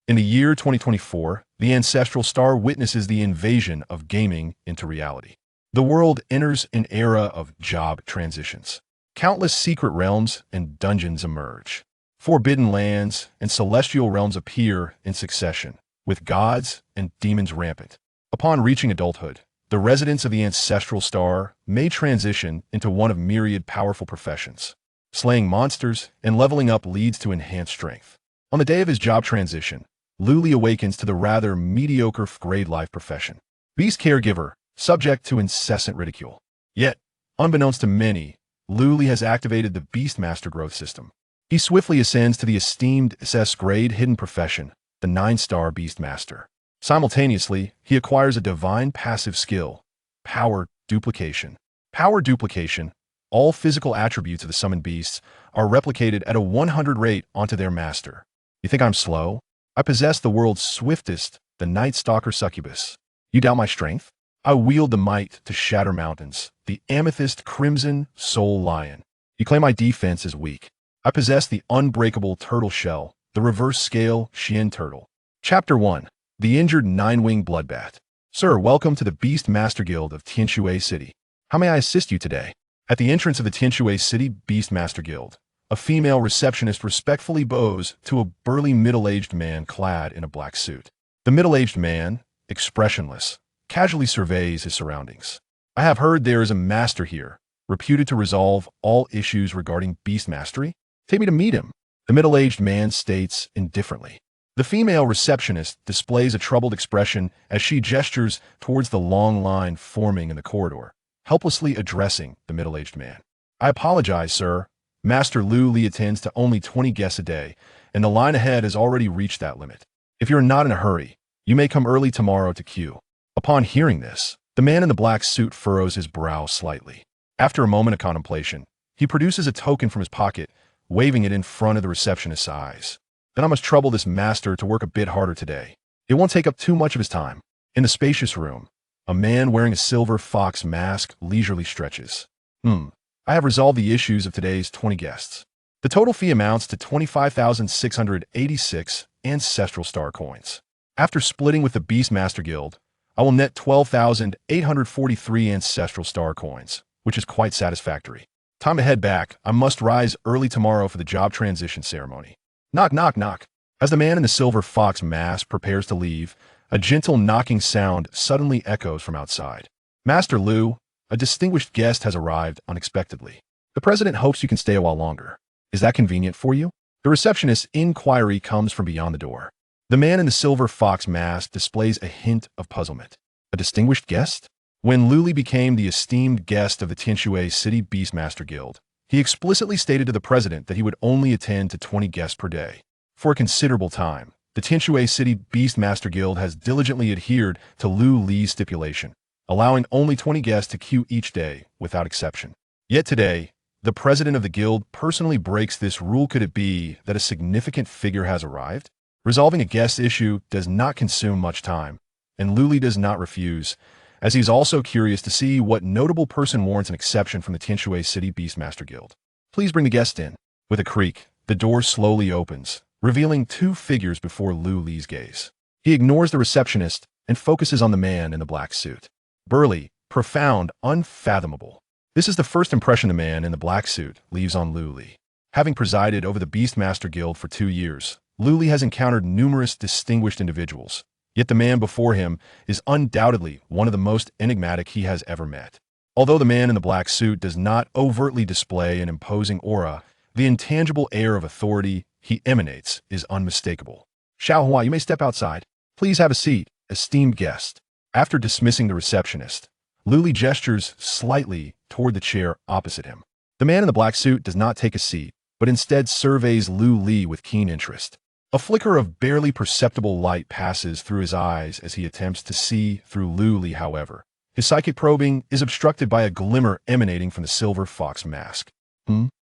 In the year 2024, the ancestral star witnesses the invasion of gaming into reality. The world enters an era of job transitions. Countless secret realms and dungeons emerge. Forbidden lands and celestial realms appear in succession, with gods and demons rampant. Upon reaching adulthood, the residents of the ancestral star may transition into one of myriad powerful professions. Slaying monsters and leveling up leads to enhanced strength. On the day of his job transition, Luli awakens to the rather mediocre grade life profession. Beast Caregiver, subject to incessant ridicule. Yet, unbeknownst to many, Luli has activated the Beast Master growth system. He swiftly ascends to the esteemed SS grade hidden profession, the 9-star Beast Master. Simultaneously, he acquires a divine passive skill, Power Duplication. Power Duplication, all physical attributes of the summoned beasts, are replicated at a 100 rate onto their master. You think I'm slow? I possess the world's swiftest, the Night Stalker Succubus. You doubt my strength? I wield the might to shatter mountains, the Amethyst Crimson Soul Lion. You claim my defense is weak. I possess the unbreakable turtle shell, the reverse scale Xian turtle. Chapter 1. The Injured 9-Wing Bloodbath. Sir, welcome to the Beast Master Guild of Tianshui City. How may I assist you today? At the entrance of the Tianshui City Beast Master Guild, a female receptionist respectfully bows to a burly middle-aged man clad in a black suit. The middle-aged man, expressionless, casually surveys his surroundings. I have heard there is a master here, reputed to resolve all issues regarding beast mastery. Take me to meet him, the middle-aged man states indifferently. The female receptionist displays a troubled expression as she gestures towards the long line forming in the corridor, helplessly addressing the middle-aged man. I apologize, sir. Master Lu Li attends to only 20 guests a day, and the line ahead has already reached that limit. If you're not in a hurry, you may come early tomorrow to queue. Upon hearing this, the man in the black suit furrows his brow slightly. After a moment of contemplation, he produces a token from his pocket, waving it in front of the receptionist's eyes. Then I must trouble this master to work a bit harder today. It won't take up too much of his time. In the spacious room, a man wearing a silver fox mask leisurely stretches. I have resolved the issues of today's 20 guests. The total fee amounts to 25,686 ancestral star coins. After splitting with the Beast Master Guild, I will net 12,843 ancestral star coins, which is quite satisfactory. Time to head back. I must rise early tomorrow for the job transition ceremony. Knock, knock, knock. As the man in the silver fox mask prepares to leave, a gentle knocking sound suddenly echoes from outside. Master Lu, a distinguished guest has arrived unexpectedly. The president hopes you can stay a while longer. Is that convenient for you? The receptionist's inquiry comes from beyond the door. The man in the silver fox mask displays a hint of puzzlement. A distinguished guest? When Luli became the esteemed guest of the Tianshui City Beastmaster Guild, he explicitly stated to the president that he would only attend to 20 guests per day. For a considerable time, the Tianshui City Beastmaster Guild has diligently adhered to Lu Li's stipulation, allowing only 20 guests to queue each day without exception. Yet today, the president of the guild personally breaks this rule. Could it be that a significant figure has arrived? Resolving a guest issue does not consume much time, and Luli does not refuse, as he's also curious to see what notable person warrants an exception from the Tianshui City Beastmaster Guild. Please bring the guest in. With a creak, the door slowly opens, revealing two figures before Lu Li's gaze. He ignores the receptionist and focuses on the man in the black suit. Burly, profound, unfathomable. This is the first impression the man in the black suit leaves on Lu Li. Having presided over the Beastmaster Guild for 2 years, Lu Li has encountered numerous distinguished individuals, yet the man before him is undoubtedly one of the most enigmatic he has ever met. Although the man in the black suit does not overtly display an imposing aura, the intangible air of authority he emanates is unmistakable. Xiaohua, you may step outside. Please have a seat, esteemed guest. After dismissing the receptionist, Lu Li gestures slightly toward the chair opposite him. The man in the black suit does not take a seat, but instead surveys Lu Li with keen interest. A flicker of barely perceptible light passes through his eyes as he attempts to see through Lu Li, however. His psychic probing is obstructed by a glimmer emanating from the silver fox mask.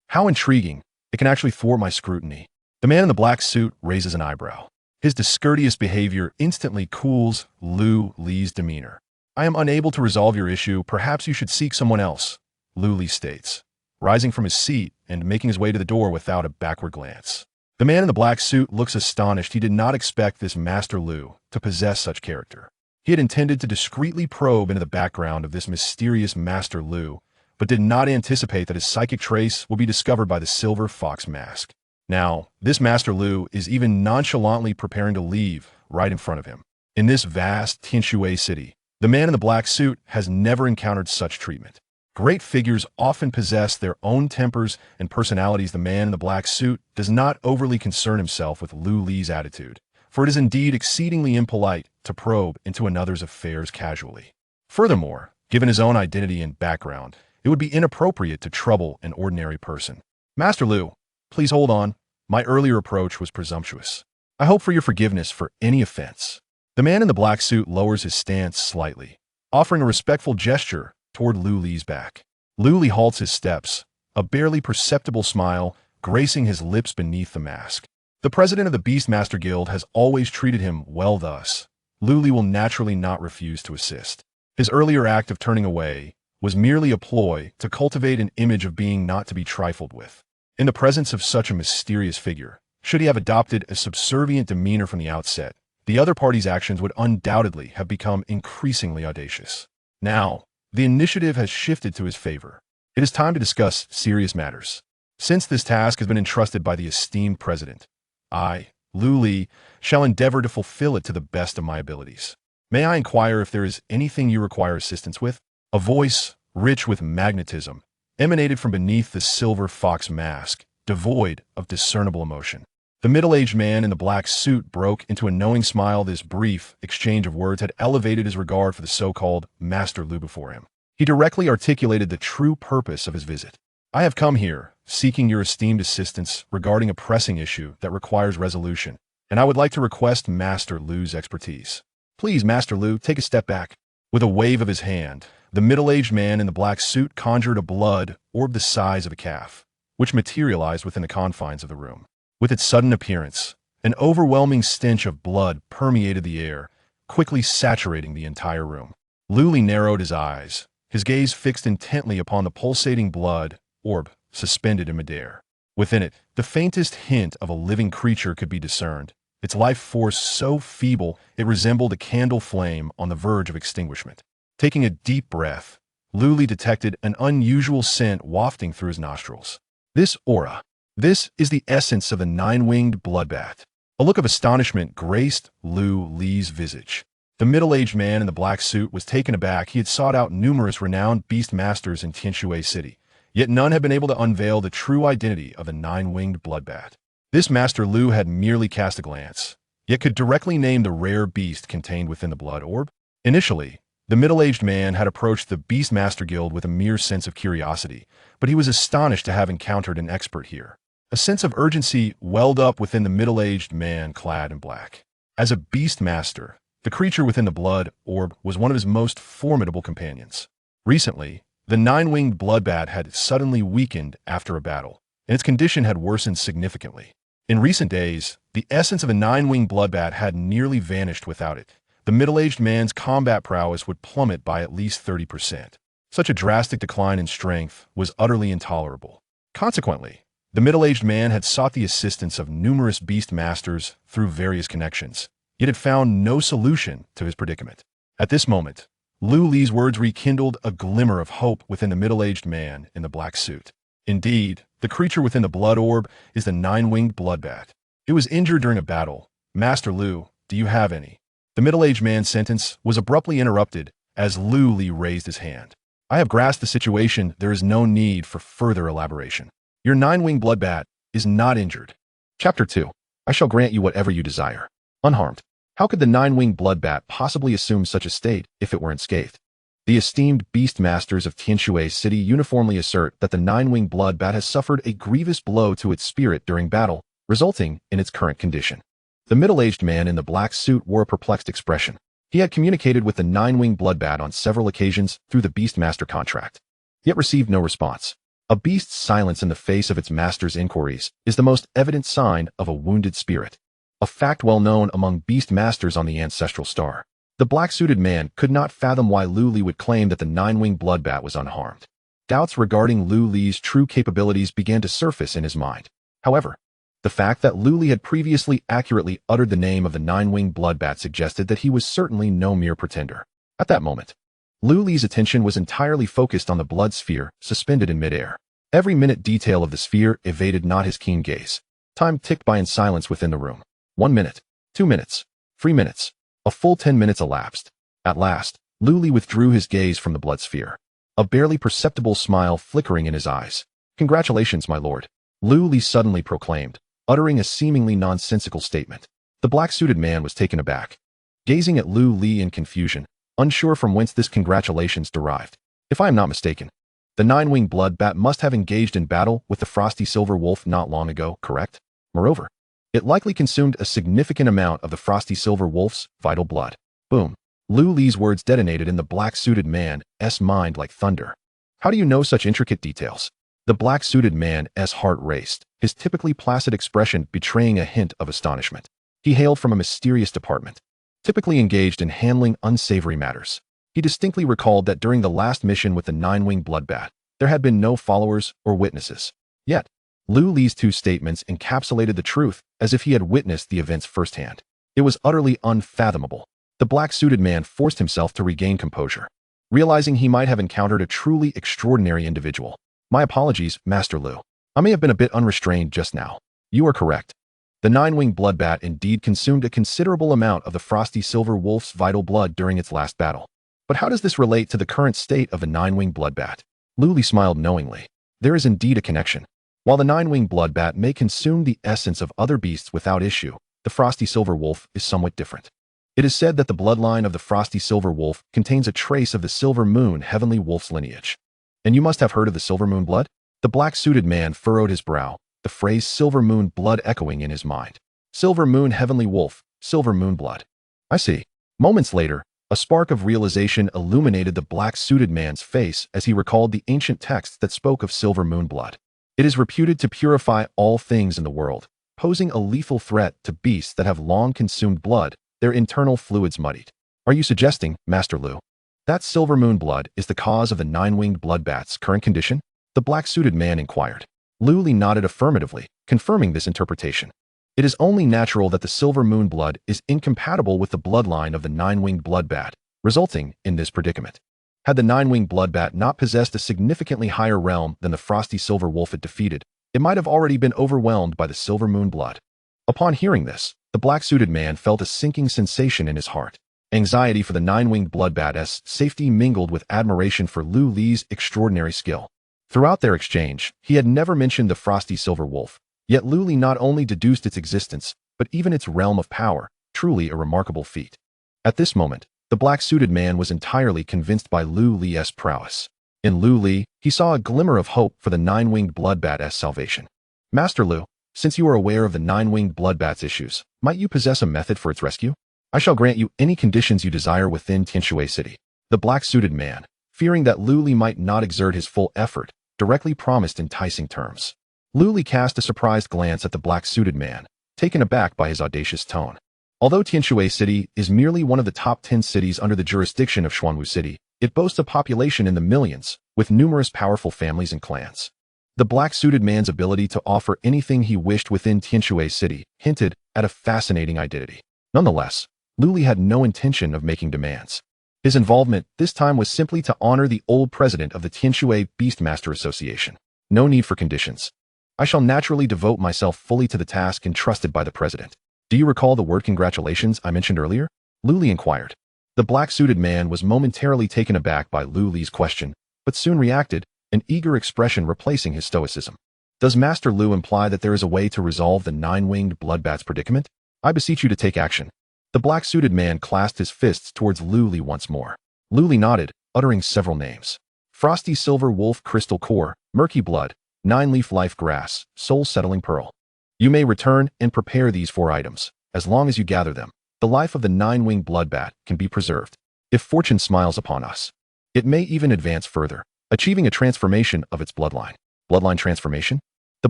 How intriguing. It can actually thwart my scrutiny. The man in the black suit raises an eyebrow. His discourteous behavior instantly cools Lu Li's demeanor. I am unable to resolve your issue. Perhaps you should seek someone else, Lu Li states, rising from his seat and making his way to the door without a backward glance. The man in the black suit looks astonished. He did not expect this Master Lu to possess such character. He had intended to discreetly probe into the background of this mysterious Master Lu, but did not anticipate that his psychic trace would be discovered by the silver fox mask. Now, this Master Lu is even nonchalantly preparing to leave right in front of him. In this vast Tianshui city, the man in the black suit has never encountered such treatment. Great figures often possess their own tempers and personalities. The man in the black suit does not overly concern himself with Lu Li's attitude, for it is indeed exceedingly impolite to probe into another's affairs casually. Furthermore, given his own identity and background, it would be inappropriate to trouble an ordinary person. Master Lu, please hold on. My earlier approach was presumptuous. I hope for your forgiveness for any offense. The man in the black suit lowers his stance slightly, offering a respectful gesture toward Lu Li's back. Lu Li halts his steps, a barely perceptible smile gracing his lips beneath the mask. The president of the Beastmaster Guild has always treated him well thus. Lu Li will naturally not refuse to assist. His earlier act of turning away was merely a ploy to cultivate an image of being not to be trifled with. In the presence of such a mysterious figure, should he have adopted a subservient demeanor from the outset, the other party's actions would undoubtedly have become increasingly audacious. Now, the initiative has shifted to his favor. It is time to discuss serious matters. Since this task has been entrusted by the esteemed president, I, Lu Li, shall endeavor to fulfill it to the best of my abilities. May I inquire if there is anything you require assistance with? A voice, rich with magnetism, emanated from beneath the silver fox mask, devoid of discernible emotion. The middle-aged man in the black suit broke into a knowing smile. This brief exchange of words had elevated his regard for the so-called Master Lu before him. He directly articulated the true purpose of his visit. I have come here, seeking your esteemed assistance regarding a pressing issue that requires resolution, and I would like to request Master Lu's expertise. Please, Master Lu, take a step back. With a wave of his hand, the middle-aged man in the black suit conjured a blood orb the size of a calf, which materialized within the confines of the room. With its sudden appearance, an overwhelming stench of blood permeated the air, quickly saturating the entire room. Lu Li narrowed his eyes, his gaze fixed intently upon the pulsating blood orb suspended in midair. Within it, the faintest hint of a living creature could be discerned, its life force so feeble it resembled a candle flame on the verge of extinguishment. Taking a deep breath, Lu Li detected an unusual scent wafting through his nostrils. This aura. This is the essence of the nine-winged bloodbat. A look of astonishment graced Lu Li's visage. The middle-aged man in the black suit was taken aback. He had sought out numerous renowned beast masters in Tianshui City, yet none had been able to unveil the true identity of the nine-winged bloodbat. This Master Lu had merely cast a glance, yet could directly name the rare beast contained within the blood orb. Initially, the middle-aged man had approached the Beastmaster Guild with a mere sense of curiosity, but he was astonished to have encountered an expert here. A sense of urgency welled up within the middle-aged man clad in black. As a Beastmaster, the creature within the blood orb was one of his most formidable companions. Recently, the nine-winged bloodbat had suddenly weakened after a battle, and its condition had worsened significantly. In recent days, the essence of a nine-winged bloodbat had nearly vanished. Without it, the middle-aged man's combat prowess would plummet by at least 30%. Such a drastic decline in strength was utterly intolerable. Consequently, the middle-aged man had sought the assistance of numerous beast masters through various connections, yet had found no solution to his predicament. At this moment, Lu Li's words rekindled a glimmer of hope within the middle-aged man in the black suit. Indeed, the creature within the blood orb is the nine-winged bloodbat. It was injured during a battle. Master Lu, do you have any? The middle-aged man's sentence was abruptly interrupted as Lu Li raised his hand. I have grasped the situation. There is no need for further elaboration. Your nine-winged bloodbat is not injured. Chapter 2. I shall grant you whatever you desire. Unharmed. How could the nine-winged bloodbat possibly assume such a state if it were unscathed? The esteemed beast masters of Tianshui City uniformly assert that the nine-winged bloodbat has suffered a grievous blow to its spirit during battle, resulting in its current condition. The middle-aged man in the black suit wore a perplexed expression. He had communicated with the nine-winged bloodbat on several occasions through the Beastmaster contract, yet received no response. A beast's silence in the face of its master's inquiries is the most evident sign of a wounded spirit, a fact well known among beast masters on the ancestral star. The black-suited man could not fathom why Lu Li would claim that the nine-winged bloodbat was unharmed. Doubts regarding Lu Li's true capabilities began to surface in his mind. However, The fact that Lu Li had previously accurately uttered the name of the nine-winged bloodbat suggested that he was certainly no mere pretender. At that moment, Lu Li's attention was entirely focused on the blood sphere suspended in midair. Every minute detail of the sphere evaded not his keen gaze. Time ticked by in silence within the room. 1 minute, 2 minutes, 3 minutes. A full 10 minutes elapsed. At last, Lu Li withdrew his gaze from the blood sphere, a barely perceptible smile flickering in his eyes. "Congratulations, my lord," Lu Li suddenly proclaimed, uttering a seemingly nonsensical statement. The black-suited man was taken aback, gazing at Lu Li in confusion, unsure from whence this congratulations derived. "If I am not mistaken, the nine-winged bloodbat must have engaged in battle with the frosty silver wolf not long ago, correct? Moreover, it likely consumed a significant amount of the frosty silver wolf's vital blood." Boom. Lu Li's words detonated in the black-suited man's mind like thunder. "How do you know such intricate details?" The black-suited man's heart raced, his typically placid expression betraying a hint of astonishment. He hailed from a mysterious department, typically engaged in handling unsavory matters. He distinctly recalled that during the last mission with the nine-winged bloodbat, there had been no followers or witnesses. Yet, Lu Li's two statements encapsulated the truth as if he had witnessed the events firsthand. It was utterly unfathomable. The black-suited man forced himself to regain composure, realizing he might have encountered a truly extraordinary individual. "My apologies, Master Lu. I may have been a bit unrestrained just now. You are correct. The nine-winged bloodbat indeed consumed a considerable amount of the frosty silver wolf's vital blood during its last battle. But how does this relate to the current state of the nine-winged bloodbat?" Lu Li smiled knowingly. There is indeed a connection. While the nine-winged bloodbat may consume the essence of other beasts without issue, the frosty silver wolf is somewhat different. It is said that the bloodline of the frosty silver wolf contains a trace of the silver moon heavenly wolf's lineage. "And you must have heard of the silver moon blood?" The black-suited man furrowed his brow, the phrase silver moon blood echoing in his mind. "Silver moon heavenly wolf, silver moon blood. I see." Moments later, a spark of realization illuminated the black-suited man's face as he recalled the ancient texts that spoke of silver moon blood. It is reputed to purify all things in the world, posing a lethal threat to beasts that have long consumed blood, their internal fluids muddied. "Are you suggesting, Master Lu, that silver moon blood is the cause of the nine-winged bloodbat's current condition?" The black-suited man inquired. Lu Li nodded affirmatively, confirming this interpretation. "It is only natural that the silver moon blood is incompatible with the bloodline of the nine-winged bloodbat, resulting in this predicament. Had the nine-winged bloodbat not possessed a significantly higher realm than the frosty silver wolf it defeated, it might have already been overwhelmed by the silver moon blood." Upon hearing this, the black-suited man felt a sinking sensation in his heart. Anxiety for the nine-winged bloodbat's safety mingled with admiration for Lu Li's extraordinary skill. Throughout their exchange, he had never mentioned the frosty silver wolf, yet Lu Li not only deduced its existence, but even its realm of power, truly a remarkable feat. At this moment, the black-suited man was entirely convinced by Lu Li's prowess. In Lu Li, he saw a glimmer of hope for the nine-winged bloodbat's salvation. "Master Lu, since you are aware of the nine-winged bloodbat's issues, might you possess a method for its rescue? I shall grant you any conditions you desire within Tianshui City." The black-suited man, fearing that Lu Li might not exert his full effort, directly promised enticing terms. Lu Li cast a surprised glance at the black-suited man, taken aback by his audacious tone. Although Tianshui City is merely one of the top 10 cities under the jurisdiction of Xuanwu City, it boasts a population in the millions, with numerous powerful families and clans. The black-suited man's ability to offer anything he wished within Tianshui City hinted at a fascinating identity. Nonetheless, Lu Li had no intention of making demands. His involvement this time was simply to honor the old president of the Tianshui Beastmaster Association. No need for conditions. I shall naturally devote myself fully to the task entrusted by the president. Do you recall the word congratulations I mentioned earlier? Lu Li inquired. The black-suited man was momentarily taken aback by Lu Li's question, but soon reacted, an eager expression replacing his stoicism. "Does Master Lu imply that there is a way to resolve the nine-winged bloodbat's predicament? I beseech you to take action." The black-suited man clasped his fists towards Lu Li once more. Lu Li nodded, uttering several names. "Frosty silver wolf crystal core, murky blood, nine-leaf life grass, soul-settling pearl. You may return and prepare these 4 items. As long as you gather them, the life of the nine-winged bloodbat can be preserved. If fortune smiles upon us, it may even advance further, achieving a transformation of its bloodline." Bloodline transformation? The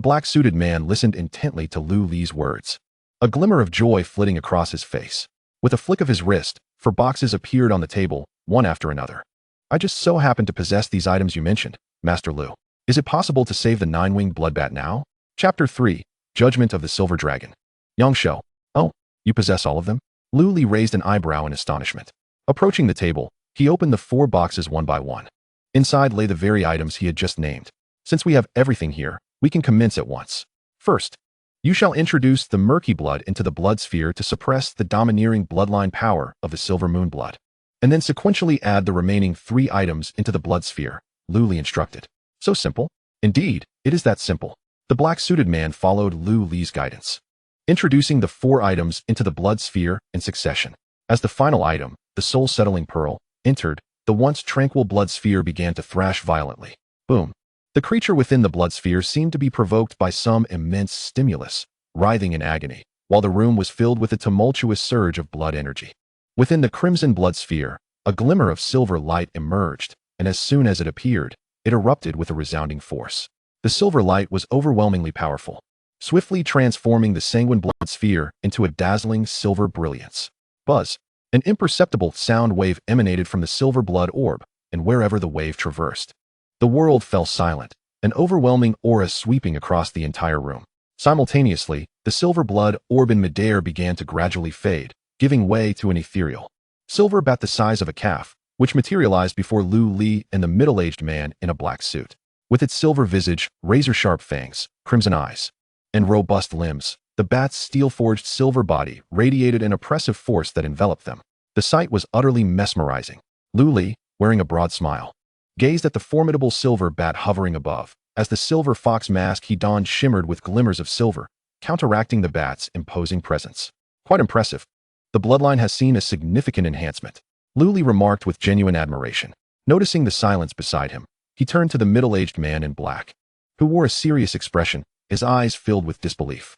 black-suited man listened intently to Lu Li's words, a glimmer of joy flitting across his face. With a flick of his wrist, 4 boxes appeared on the table, one after another. "I just so happen to possess these items you mentioned, Master Lu. Is it possible to save the nine-winged bloodbat now?" Chapter 3. Judgment of the Silver Dragon. Yangshou. Oh, you possess all of them? Lu Li raised an eyebrow in astonishment. Approaching the table, he opened the 4 boxes one by one. Inside lay the very items he had just named. Since we have everything here, we can commence at once. First, you shall introduce the murky blood into the blood sphere to suppress the domineering bloodline power of the Silver Moon blood, and then sequentially add the remaining 3 items into the blood sphere, Lu Li instructed. So simple? Indeed, it is that simple. The black-suited man followed Lu Li's guidance, introducing the 4 items into the blood sphere in succession. As the final item, the soul-settling pearl, entered, the once tranquil blood sphere began to thrash violently. Boom. The creature within the blood sphere seemed to be provoked by some immense stimulus, writhing in agony, while the room was filled with a tumultuous surge of blood energy. Within the crimson blood sphere, a glimmer of silver light emerged, and as soon as it appeared, it erupted with a resounding force. The silver light was overwhelmingly powerful, swiftly transforming the sanguine blood sphere into a dazzling silver brilliance. Buzz. An imperceptible sound wave emanated from the silver blood orb, and wherever the wave traversed, the world fell silent, an overwhelming aura sweeping across the entire room. Simultaneously, the silver blood orb in midair began to gradually fade, giving way to an ethereal silver bat the size of a calf, which materialized before Lu Li and the middle-aged man in a black suit. With its silver visage, razor-sharp fangs, crimson eyes, and robust limbs, the bat's steel-forged silver body radiated an oppressive force that enveloped them. The sight was utterly mesmerizing. Lu Li, wearing a broad smile, gazed at the formidable silver bat hovering above, as the silver fox mask he donned shimmered with glimmers of silver, counteracting the bat's imposing presence. Quite impressive. The bloodline has seen a significant enhancement, Lu Li remarked with genuine admiration. Noticing the silence beside him, he turned to the middle-aged man in black, who wore a serious expression, his eyes filled with disbelief.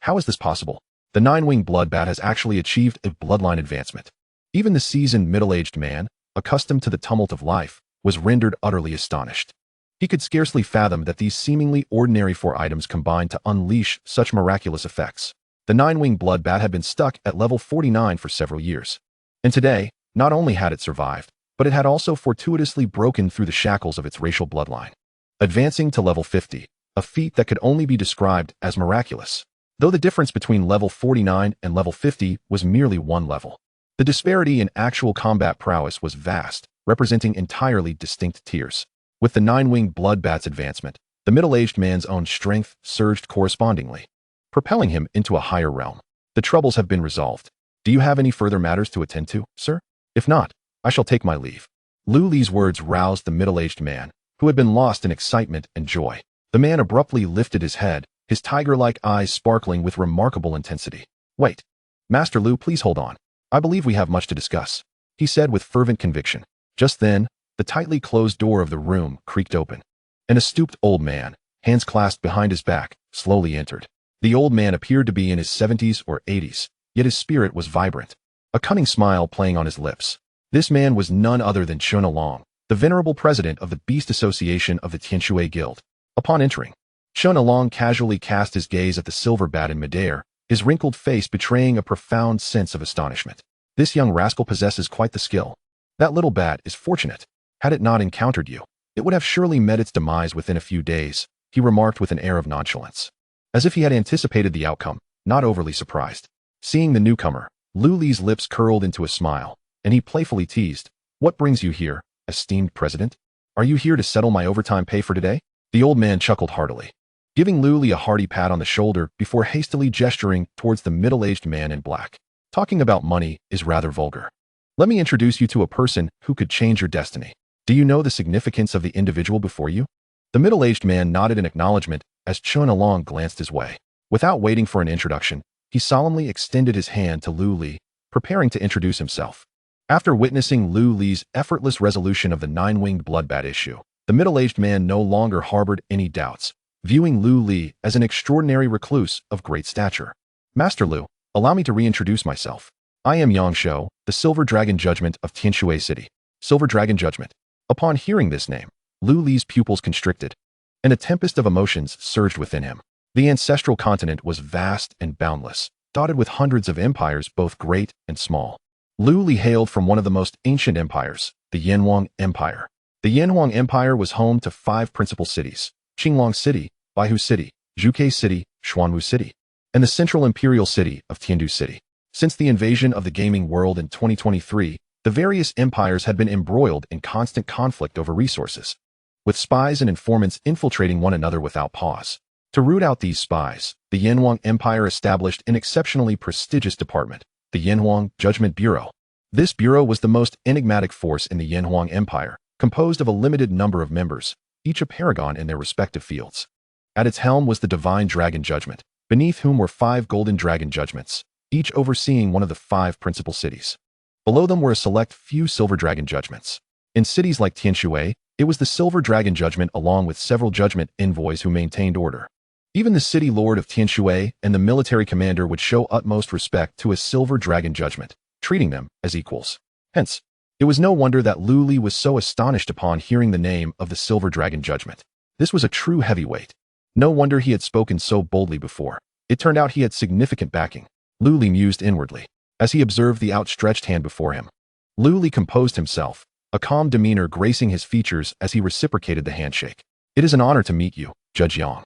How is this possible? The 9-winged blood bat has actually achieved a bloodline advancement. Even the seasoned middle-aged man, accustomed to the tumult of life, was rendered utterly astonished. He could scarcely fathom that these seemingly ordinary 4 items combined to unleash such miraculous effects. The 9-winged blood bat had been stuck at level 49 for several years. And today, not only had it survived, but it had also fortuitously broken through the shackles of its racial bloodline, advancing to level 50, a feat that could only be described as miraculous. Though the difference between level 49 and level 50 was merely 1 level, the disparity in actual combat prowess was vast, representing entirely distinct tiers. With the 9-winged blood bat's advancement, the middle-aged man's own strength surged correspondingly, propelling him into a higher realm. The troubles have been resolved. Do you have any further matters to attend to, sir? If not, I shall take my leave. Lu Li's words roused the middle-aged man, who had been lost in excitement and joy. The man abruptly lifted his head, his tiger-like eyes sparkling with remarkable intensity. Wait. Master Lu, please hold on. I believe we have much to discuss, he said with fervent conviction. Just then, the tightly closed door of the room creaked open, and a stooped old man, hands clasped behind his back, slowly entered. The old man appeared to be in his 70s or 80s, yet his spirit was vibrant, a cunning smile playing on his lips. This man was none other than Chen Along, the venerable president of the Beast Association of the Tianshui Guild. Upon entering, Chen Along casually cast his gaze at the silver bat in midair, his wrinkled face betraying a profound sense of astonishment. This young rascal possesses quite the skill. That little bat is fortunate. Had it not encountered you, it would have surely met its demise within a few days, he remarked with an air of nonchalance, as if he had anticipated the outcome, not overly surprised. Seeing the newcomer, Lu Li's lips curled into a smile, and he playfully teased, "What brings you here, esteemed president? Are you here to settle my overtime pay for today?" The old man chuckled heartily, giving Lu Li a hearty pat on the shoulder before hastily gesturing towards the middle-aged man in black. Talking about money is rather vulgar. Let me introduce you to a person who could change your destiny. Do you know the significance of the individual before you? The middle-aged man nodded in acknowledgement as Chen Along glanced his way. Without waiting for an introduction, he solemnly extended his hand to Lu Li, preparing to introduce himself. After witnessing Lu Li's effortless resolution of the 9-winged bloodbat issue, the middle-aged man no longer harbored any doubts, viewing Lu Li as an extraordinary recluse of great stature. Master Lu, allow me to reintroduce myself. I am Yangshou, the Silver Dragon Judgment of Tianshui City. Silver Dragon Judgment. Upon hearing this name, Lu Li's pupils constricted, and a tempest of emotions surged within him. The ancestral continent was vast and boundless, dotted with hundreds of empires both great and small. Lu Li hailed from one of the most ancient empires, the Yanhuang Empire. The Yanhuang Empire was home to 5 principal cities: Qinglong City, Baihu City, Zhuke City, Xuanwu City, and the central imperial city of Tiandu City. Since the invasion of the gaming world in 2023, the various empires had been embroiled in constant conflict over resources, with spies and informants infiltrating one another without pause. To root out these spies, the Yanhuang Empire established an exceptionally prestigious department, the Yanhuang Judgment Bureau. This bureau was the most enigmatic force in the Yanhuang Empire, composed of a limited number of members, each a paragon in their respective fields. At its helm was the Divine Dragon Judgment, beneath whom were 5 Golden Dragon Judgments, each overseeing one of the 5 principal cities. Below them were a select few Silver Dragon Judgments. In cities like Tianshui, it was the Silver Dragon Judgment along with several judgment envoys who maintained order. Even the city lord of Tianshui and the military commander would show utmost respect to a Silver Dragon Judgment, treating them as equals. Hence, it was no wonder that Lu Li was so astonished upon hearing the name of the Silver Dragon Judgment. This was a true heavyweight. No wonder he had spoken so boldly before. It turned out he had significant backing. Lu Li mused inwardly, as he observed the outstretched hand before him. Lu Li composed himself, a calm demeanor gracing his features as he reciprocated the handshake. It is an honor to meet you, Judge Yang.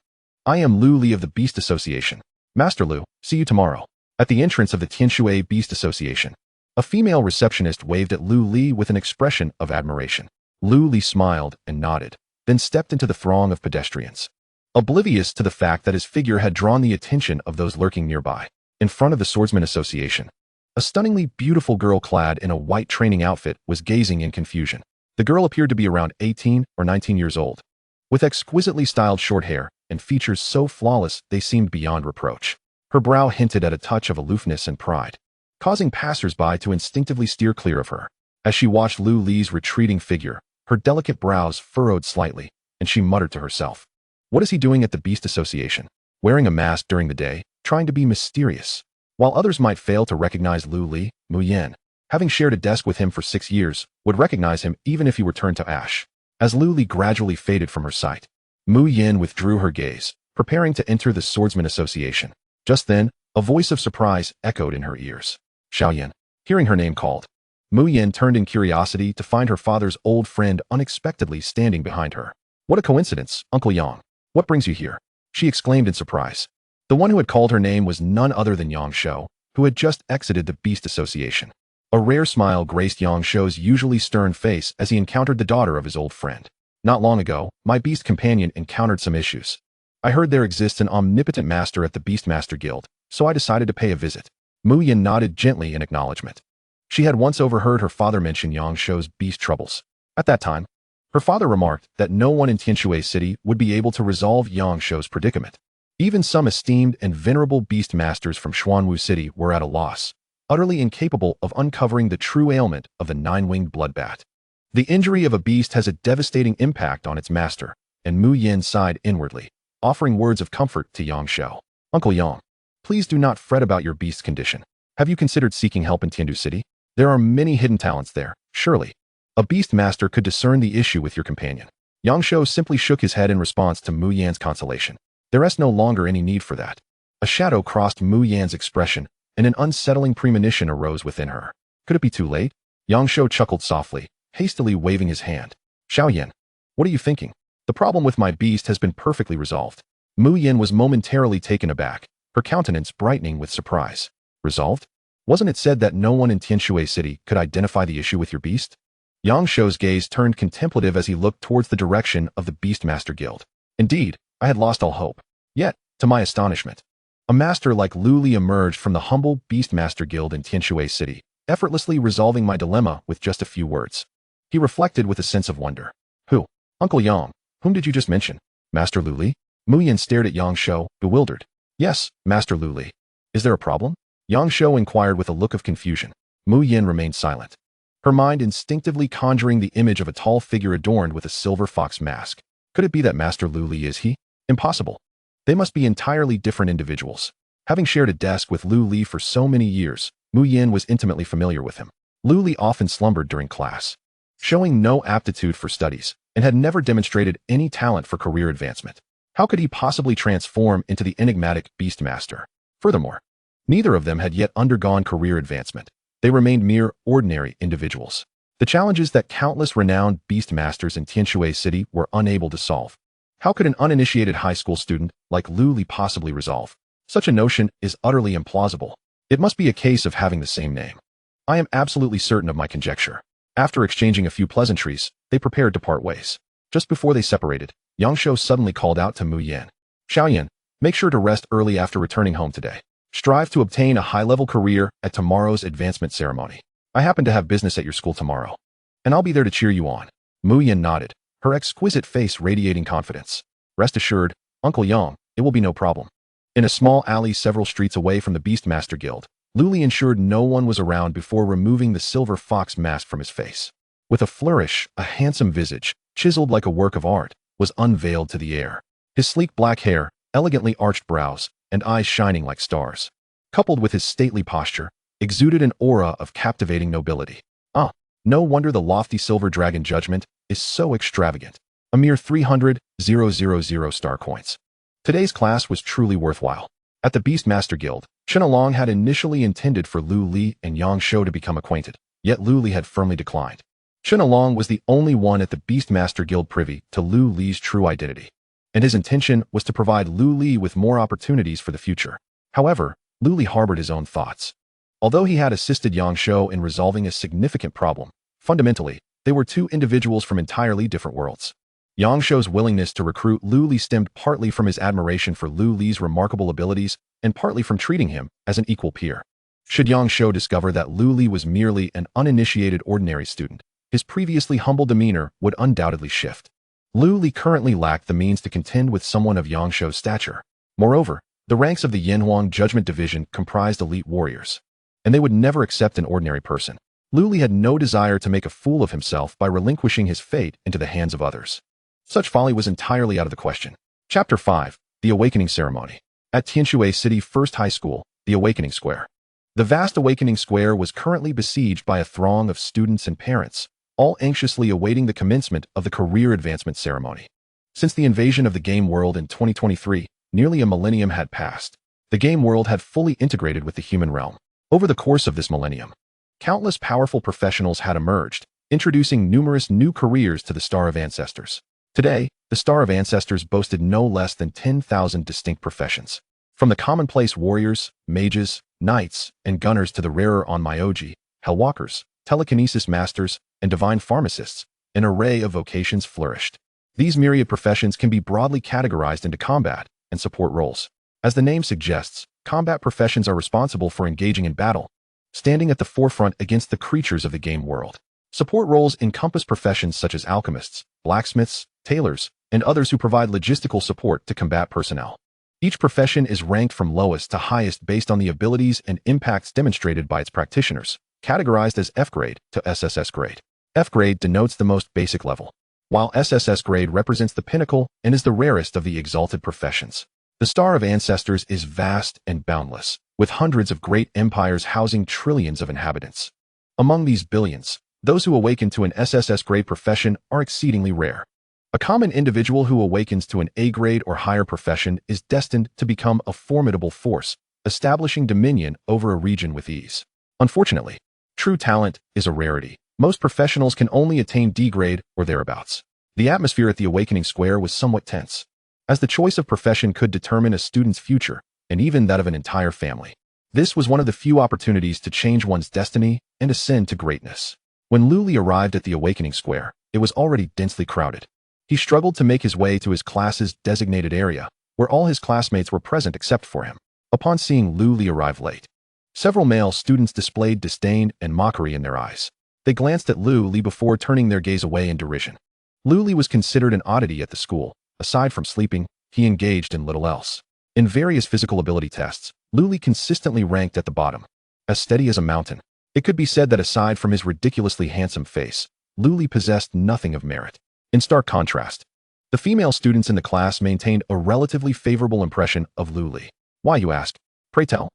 I am Lu Li of the Beast Association. Master Lu, see you tomorrow. At the entrance of the Tianshui Beast Association, a female receptionist waved at Lu Li with an expression of admiration. Lu Li smiled and nodded, then stepped into the throng of pedestrians, oblivious to the fact that his figure had drawn the attention of those lurking nearby. In front of the Swordsman Association, a stunningly beautiful girl clad in a white training outfit was gazing in confusion. The girl appeared to be around 18 or 19 years old, with exquisitely styled short hair and features so flawless they seemed beyond reproach. Her brow hinted at a touch of aloofness and pride, causing passers-by to instinctively steer clear of her. As she watched Lu Li's retreating figure, her delicate brows furrowed slightly, and she muttered to herself, "What is he doing at the Beast Association? Wearing a mask during the day, trying to be mysterious." While others might fail to recognize Lu Li, Mu Yan, having shared a desk with him for 6 years, would recognize him even if he were turned to ash. As Lu Li gradually faded from her sight, Mu Yan withdrew her gaze, preparing to enter the Swordsman Association. Just then, a voice of surprise echoed in her ears. Xiaoyan. Hearing her name called, Mu Yan turned in curiosity to find her father's old friend unexpectedly standing behind her. "What a coincidence, Uncle Yang. What brings you here?" she exclaimed in surprise. The one who had called her name was none other than Yang Shou, who had just exited the Beast Association. A rare smile graced Yang Shou's usually stern face as he encountered the daughter of his old friend. "Not long ago, my beast companion encountered some issues. I heard there exists an omnipotent master at the Beastmaster Guild, so I decided to pay a visit." Mu Yan nodded gently in acknowledgement. She had once overheard her father mention Yang Shou's beast troubles. At that time, her father remarked that no one in Tianshui City would be able to resolve Yang Shou's predicament. Even some esteemed and venerable beast masters from Xuanwu City were at a loss, utterly incapable of uncovering the true ailment of the 9-winged bloodbat. The injury of a beast has a devastating impact on its master, and Mu Yan sighed inwardly, offering words of comfort to Yang Shou. "Uncle Yang, please do not fret about your beast's condition. Have you considered seeking help in Tiandu City? There are many hidden talents there, surely. A beast master could discern the issue with your companion." Yang Shou simply shook his head in response to Mu Yan's consolation. There is no longer any need for that. A shadow crossed Mu Yan's expression, and an unsettling premonition arose within her. Could it be too late? Yang Shou chuckled softly, hastily waving his hand. "Xiaoyan, what are you thinking? The problem with my beast has been perfectly resolved." Mu Yan was momentarily taken aback, her countenance brightening with surprise. "Resolved? Wasn't it said that no one in Tianshui City could identify the issue with your beast?" Yang Shou's gaze turned contemplative as he looked towards the direction of the Beastmaster Guild. "Indeed, I had lost all hope. Yet, to my astonishment, a master like Lu Li emerged from the humble Beastmaster Guild in Tianshui City, effortlessly resolving my dilemma with just a few words." He reflected with a sense of wonder. "Who? Uncle Yang, whom did you just mention? Master Lu Li?" Mu Yan stared at Yang Shou, bewildered. "Yes, Master Lu Li. Is there a problem?" Yang Shou inquired with a look of confusion. Mu Yan remained silent, her mind instinctively conjuring the image of a tall figure adorned with a silver fox mask. Could it be that Master Lu Li is he? Impossible. They must be entirely different individuals. Having shared a desk with Lu Li for so many years, Mu Yan was intimately familiar with him. Lu Li often slumbered during class, showing no aptitude for studies, and had never demonstrated any talent for career advancement. How could he possibly transform into the enigmatic Beastmaster? Furthermore, neither of them had yet undergone career advancement. They remained mere ordinary individuals. The challenges that countless renowned Beastmasters in Tianshui City were unable to solve. How could an uninitiated high school student like Lu Li possibly resolve? Such a notion is utterly implausible. It must be a case of having the same name. I am absolutely certain of my conjecture. After exchanging a few pleasantries, they prepared to part ways. Just before they separated, Yang Shou suddenly called out to Mu Yan. Xiaoyan, make sure to rest early after returning home today. Strive to obtain a high-level career at tomorrow's advancement ceremony. I happen to have business at your school tomorrow, and I'll be there to cheer you on. Mu Yan nodded, her exquisite face radiating confidence. Rest assured, Uncle Yang, it will be no problem. In a small alley several streets away from the Beastmaster Guild, Lu Li ensured no one was around before removing the silver fox mask from his face. With a flourish, a handsome visage, chiseled like a work of art, was unveiled to the air. His sleek black hair, elegantly arched brows, and eyes shining like stars, coupled with his stately posture, exuded an aura of captivating nobility. No wonder the lofty silver dragon judgment is so extravagant. A mere 300,000 star coins. Today's class was truly worthwhile. At the Beastmaster Guild, Chen Along had initially intended for Lu Li and Yang Shou to become acquainted, yet Lu Li had firmly declined. Chen Along was the only one at the Beastmaster Guild privy to Lu Li's true identity, and his intention was to provide Lu Li with more opportunities for the future. However, Lu Li harbored his own thoughts. Although he had assisted Yang Shou in resolving a significant problem, fundamentally, they were two individuals from entirely different worlds. Yang Shou's willingness to recruit Lu Li stemmed partly from his admiration for Lu Li's remarkable abilities and partly from treating him as an equal peer. Should Yang Shou discover that Lu Li was merely an uninitiated ordinary student, his previously humble demeanor would undoubtedly shift. Lu Li currently lacked the means to contend with someone of Yang Shou's stature. Moreover, the ranks of the Yanhuang Judgment Division comprised elite warriors, and they would never accept an ordinary person. Lu Li had no desire to make a fool of himself by relinquishing his fate into the hands of others. Such folly was entirely out of the question. Chapter 5. The Awakening Ceremony. At Tianshui City First High School, the Awakening Square. The vast Awakening Square was currently besieged by a throng of students and parents, all anxiously awaiting the commencement of the career advancement ceremony. Since the invasion of the game world in 2023, nearly a millennium had passed. The game world had fully integrated with the human realm. Over the course of this millennium, countless powerful professionals had emerged, introducing numerous new careers to the Star of Ancestors. Today, the Star of Ancestors boasted no less than 10,000 distinct professions. From the commonplace warriors, mages, knights, and gunners to the rarer onmyoji, hellwalkers, telekinesis masters, and divine pharmacists, an array of vocations flourished. These myriad professions can be broadly categorized into combat and support roles. As the name suggests, combat professions are responsible for engaging in battle, standing at the forefront against the creatures of the game world. Support roles encompass professions such as alchemists, blacksmiths, tailors, and others who provide logistical support to combat personnel. Each profession is ranked from lowest to highest based on the abilities and impacts demonstrated by its practitioners, categorized as F grade to SSS grade. F grade denotes the most basic level, while SSS grade represents the pinnacle and is the rarest of the exalted professions. The Star of Ancestors is vast and boundless, with hundreds of great empires housing trillions of inhabitants. Among these billions, those who awaken to an SSS grade profession are exceedingly rare. A common individual who awakens to an A grade or higher profession is destined to become a formidable force, establishing dominion over a region with ease. Unfortunately, true talent is a rarity. Most professionals can only attain D grade or thereabouts. The atmosphere at the Awakening Square was somewhat tense, as the choice of profession could determine a student's future, and even that of an entire family. This was one of the few opportunities to change one's destiny and ascend to greatness. When Lu Li arrived at the Awakening Square, it was already densely crowded. He struggled to make his way to his class's designated area, where all his classmates were present except for him. Upon seeing Lu Li arrive late, several male students displayed disdain and mockery in their eyes. They glanced at Lu Li before turning their gaze away in derision. Lu Li was considered an oddity at the school. Aside from sleeping, he engaged in little else. In various physical ability tests, Lu Li consistently ranked at the bottom. As steady as a mountain, it could be said that aside from his ridiculously handsome face, Lu Li possessed nothing of merit. In stark contrast, the female students in the class maintained a relatively favorable impression of Lu Li. Why, you ask? Pray tell.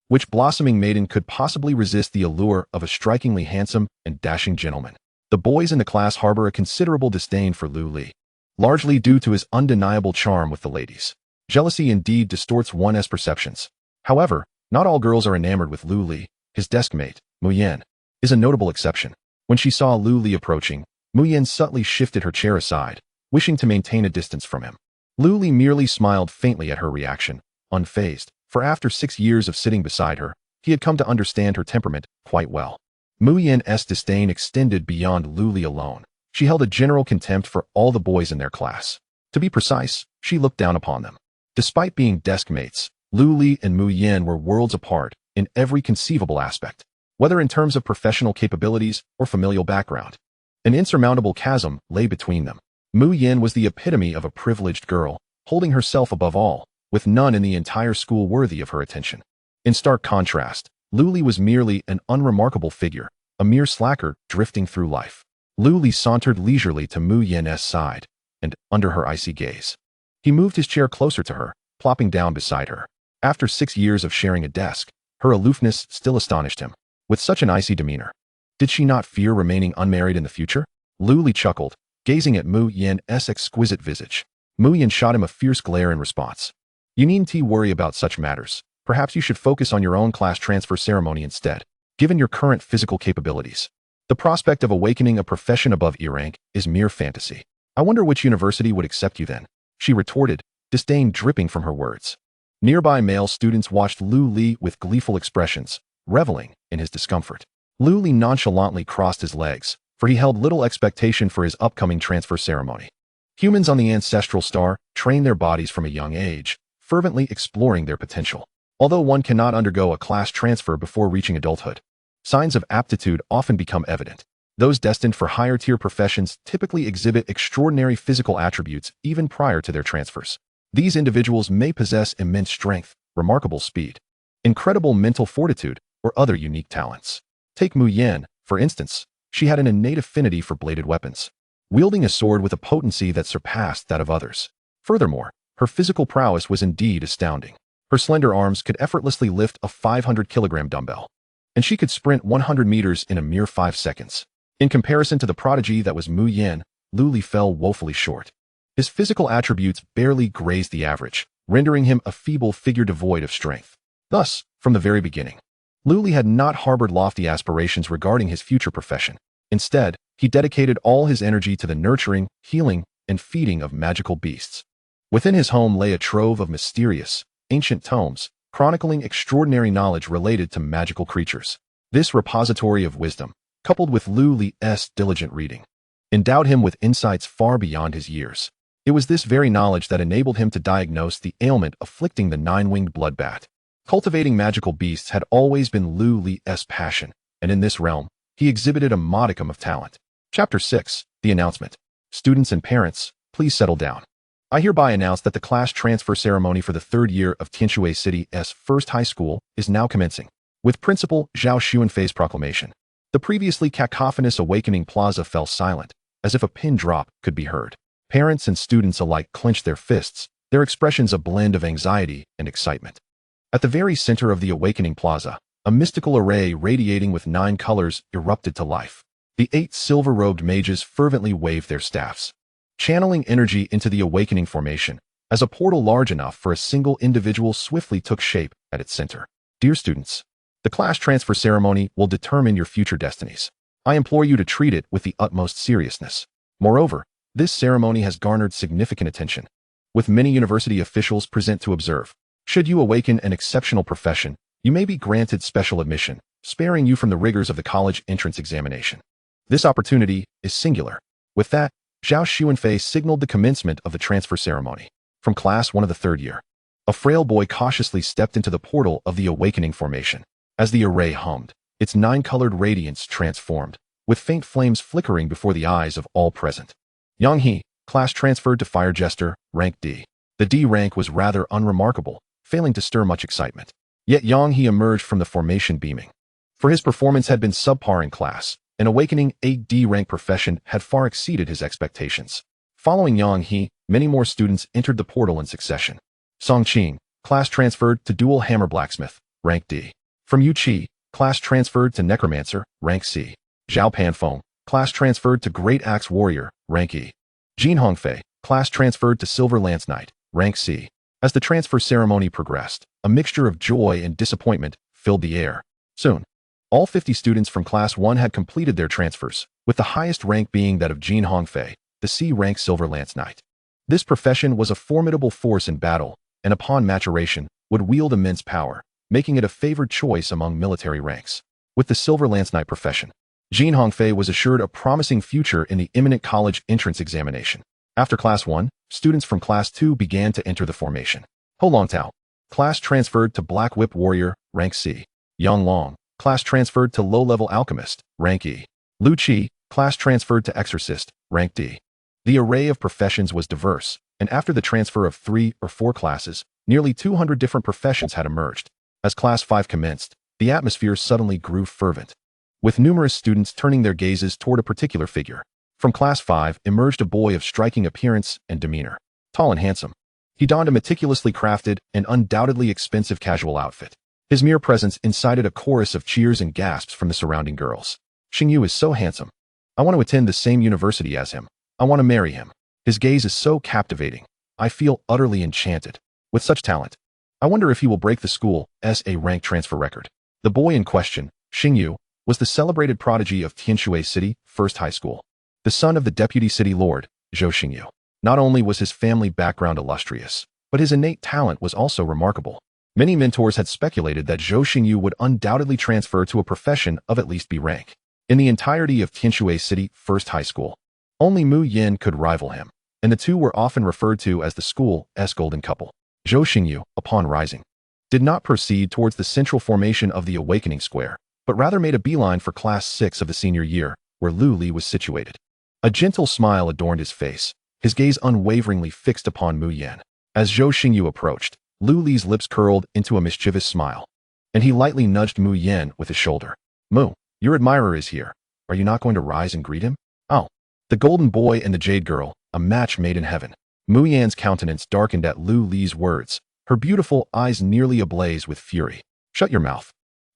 Which blossoming maiden could possibly resist the allure of a strikingly handsome and dashing gentleman? The boys in the class harbor a considerable disdain for Lu Li, largely due to his undeniable charm with the ladies. Jealousy indeed distorts one's perceptions. However, not all girls are enamored with Lu Li. His desk mate, Mu Yan, is a notable exception. When she saw Lu Li approaching, Mu Yan subtly shifted her chair aside, wishing to maintain a distance from him. Lu Li merely smiled faintly at her reaction, unfazed, for after 6 years of sitting beside her, he had come to understand her temperament quite well. Mu Yan's disdain extended beyond Lu Li alone. She held a general contempt for all the boys in their class. To be precise, she looked down upon them. Despite being desk mates, Lu Li and Mu Yan were worlds apart in every conceivable aspect, whether in terms of professional capabilities or familial background. An insurmountable chasm lay between them. Mu Yan was the epitome of a privileged girl, holding herself above all, with none in the entire school worthy of her attention. In stark contrast, Lu Li was merely an unremarkable figure, a mere slacker drifting through life. Lu Li sauntered leisurely to Mu Yan's side, and, under her icy gaze, he moved his chair closer to her, plopping down beside her. After 6 years of sharing a desk, her aloofness still astonished him. With such an icy demeanor, did she not fear remaining unmarried in the future? Lu Li chuckled, gazing at Mu Yan's exquisite visage. Mu Yan shot him a fierce glare in response. You needn't worry about such matters. Perhaps you should focus on your own class transfer ceremony instead, given your current physical capabilities. The prospect of awakening a profession above E-rank is mere fantasy. I wonder which university would accept you then, she retorted, disdain dripping from her words. Nearby male students watched Lu Li with gleeful expressions, reveling in his discomfort. Lu Li nonchalantly crossed his legs, for he held little expectation for his upcoming transfer ceremony. Humans on the ancestral star train their bodies from a young age, fervently exploring their potential. Although one cannot undergo a class transfer before reaching adulthood, signs of aptitude often become evident. Those destined for higher-tier professions typically exhibit extraordinary physical attributes even prior to their transfers. These individuals may possess immense strength, remarkable speed, incredible mental fortitude, or other unique talents. Take Mu Yan, for instance. She had an innate affinity for bladed weapons, wielding a sword with a potency that surpassed that of others. Furthermore, her physical prowess was indeed astounding. Her slender arms could effortlessly lift a 500-kilogram dumbbell, and she could sprint 100 meters in a mere 5 seconds. In comparison to the prodigy that was Mu Yan, Lu Li fell woefully short. His physical attributes barely grazed the average, rendering him a feeble figure devoid of strength. Thus, from the very beginning, Lu Li had not harbored lofty aspirations regarding his future profession. Instead, he dedicated all his energy to the nurturing, healing, and feeding of magical beasts. Within his home lay a trove of mysterious, ancient tomes, chronicling extraordinary knowledge related to magical creatures. This repository of wisdom, coupled with Lu Li's diligent reading, endowed him with insights far beyond his years. It was this very knowledge that enabled him to diagnose the ailment afflicting the 9-winged bloodbat. Cultivating magical beasts had always been Lu Li's passion, and in this realm, he exhibited a modicum of talent. Chapter 6, The Announcement. Students and parents, please settle down. I hereby announce that the class transfer ceremony for the 3rd year of Tianshui City's first high school is now commencing. With Principal Zhao Xuanfei's proclamation, the previously cacophonous Awakening Plaza fell silent, as if a pin drop could be heard. Parents and students alike clenched their fists, their expressions a blend of anxiety and excitement. At the very center of the Awakening Plaza, a mystical array radiating with 9 colors erupted to life. The 8 silver-robed mages fervently waved their staffs, channeling energy into the Awakening formation, as a portal large enough for a single individual swiftly took shape at its center. Dear students, the class transfer ceremony will determine your future destinies. I implore you to treat it with the utmost seriousness. Moreover, this ceremony has garnered significant attention, with many university officials present to observe. Should you awaken an exceptional profession, you may be granted special admission, sparing you from the rigors of the college entrance examination. This opportunity is singular. With that, Zhao Xuanfei signaled the commencement of the transfer ceremony. From class 1 of the 3rd year, a frail boy cautiously stepped into the portal of the Awakening formation. As the array hummed, its 9-colored radiance transformed, with faint flames flickering before the eyes of all present. Yang He, class transferred to Fire Jester, rank D. The D rank was rather unremarkable, failing to stir much excitement. Yet Yang He emerged from the formation beaming. For his performance had been subpar in class, an awakening 8D rank profession had far exceeded his expectations. Following Yang He, many more students entered the portal in succession. Song Qing, class transferred to Dual Hammer Blacksmith, rank D. From Yu Qi, class transferred to Necromancer, rank C. Zhao Panfeng, class transferred to Great Axe Warrior, rank E. Jin Hongfei, class transferred to Silver Lance Knight, rank C. As the transfer ceremony progressed, a mixture of joy and disappointment filled the air. Soon, all 50 students from Class 1 had completed their transfers, with the highest rank being that of Jin Hongfei, the C-rank Silver Lance Knight. This profession was a formidable force in battle, and upon maturation, would wield immense power, making it a favored choice among military ranks. With the Silver Lance Knight profession, Jin Hongfei was assured a promising future in the imminent college entrance examination. After Class 1, students from Class 2 began to enter the formation. Ho Longtao, class transferred to Black Whip Warrior, rank C. Yang Long, class transferred to Low-Level Alchemist, rank E. Lu Qi, class transferred to Exorcist, rank D. The array of professions was diverse, and after the transfer of 3 or 4 classes, nearly 200 different professions had emerged. As Class 5 commenced, the atmosphere suddenly grew fervent, with numerous students turning their gazes toward a particular figure. From Class 5 emerged a boy of striking appearance and demeanor, tall and handsome. He donned a meticulously crafted and undoubtedly expensive casual outfit. His mere presence incited a chorus of cheers and gasps from the surrounding girls. Xingyu is so handsome. I want to attend the same university as him. I want to marry him. His gaze is so captivating. I feel utterly enchanted. With such talent, I wonder if he will break the school's rank transfer record. The boy in question, Xingyu, was the celebrated prodigy of Tianshui City First High School, the son of the deputy city lord, Zhou Xingyu. Not only was his family background illustrious, but his innate talent was also remarkable. Many mentors had speculated that Zhou Xingyu would undoubtedly transfer to a profession of at least B rank. In the entirety of Tianshui City First High School, only Mu Yin could rival him, and the two were often referred to as the school's golden couple. Zhou Xingyu, upon rising, did not proceed towards the central formation of the Awakening Square, but rather made a beeline for Class 6 of the senior year, where Lu Li was situated. A gentle smile adorned his face, his gaze unwaveringly fixed upon Mu Yin. As Zhou Xingyu approached, Lu Li's lips curled into a mischievous smile, and he lightly nudged Mu Yin with his shoulder. Mu, your admirer is here. Are you not going to rise and greet him? Oh. The golden boy and the jade girl, a match made in heaven. Mu Yan's countenance darkened at Lu Li's words, her beautiful eyes nearly ablaze with fury. Shut your mouth.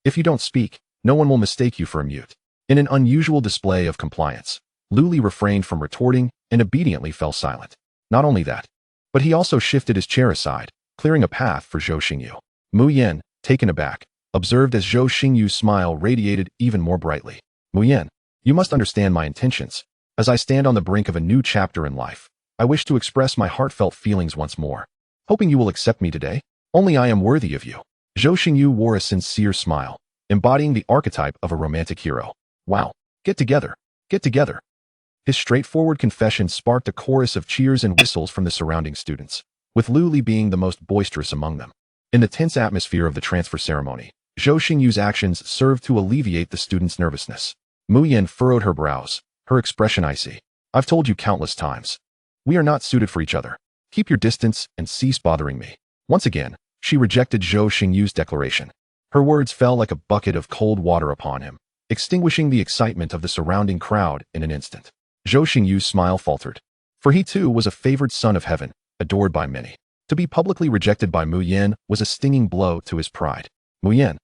If you don't speak, no one will mistake you for a mute. In an unusual display of compliance, Lu Li refrained from retorting and obediently fell silent. Not only that, but he also shifted his chair aside, clearing a path for Zhou Xingyu. Mu Yin, taken aback, observed as Zhou Xingyu's smile radiated even more brightly. Mu Yin, you must understand my intentions. As I stand on the brink of a new chapter in life, I wish to express my heartfelt feelings once more. Hoping you will accept me today. Only I am worthy of you. Zhou Xingyu wore a sincere smile, embodying the archetype of a romantic hero. Wow. Get together. Get together. His straightforward confession sparked a chorus of cheers and whistles from the surrounding students, with Lu Li being the most boisterous among them. In the tense atmosphere of the transfer ceremony, Zhou Xingyu's actions served to alleviate the students' nervousness. Mu Yin furrowed her brows, her expression icy. I've told you countless times. We are not suited for each other. Keep your distance and cease bothering me. Once again, she rejected Zhou Xingyu's declaration. Her words fell like a bucket of cold water upon him, extinguishing the excitement of the surrounding crowd in an instant. Zhou Xingyu's smile faltered, for he too was a favored son of heaven, adored by many. To be publicly rejected by Mu Yin was a stinging blow to his pride. Mu Yin,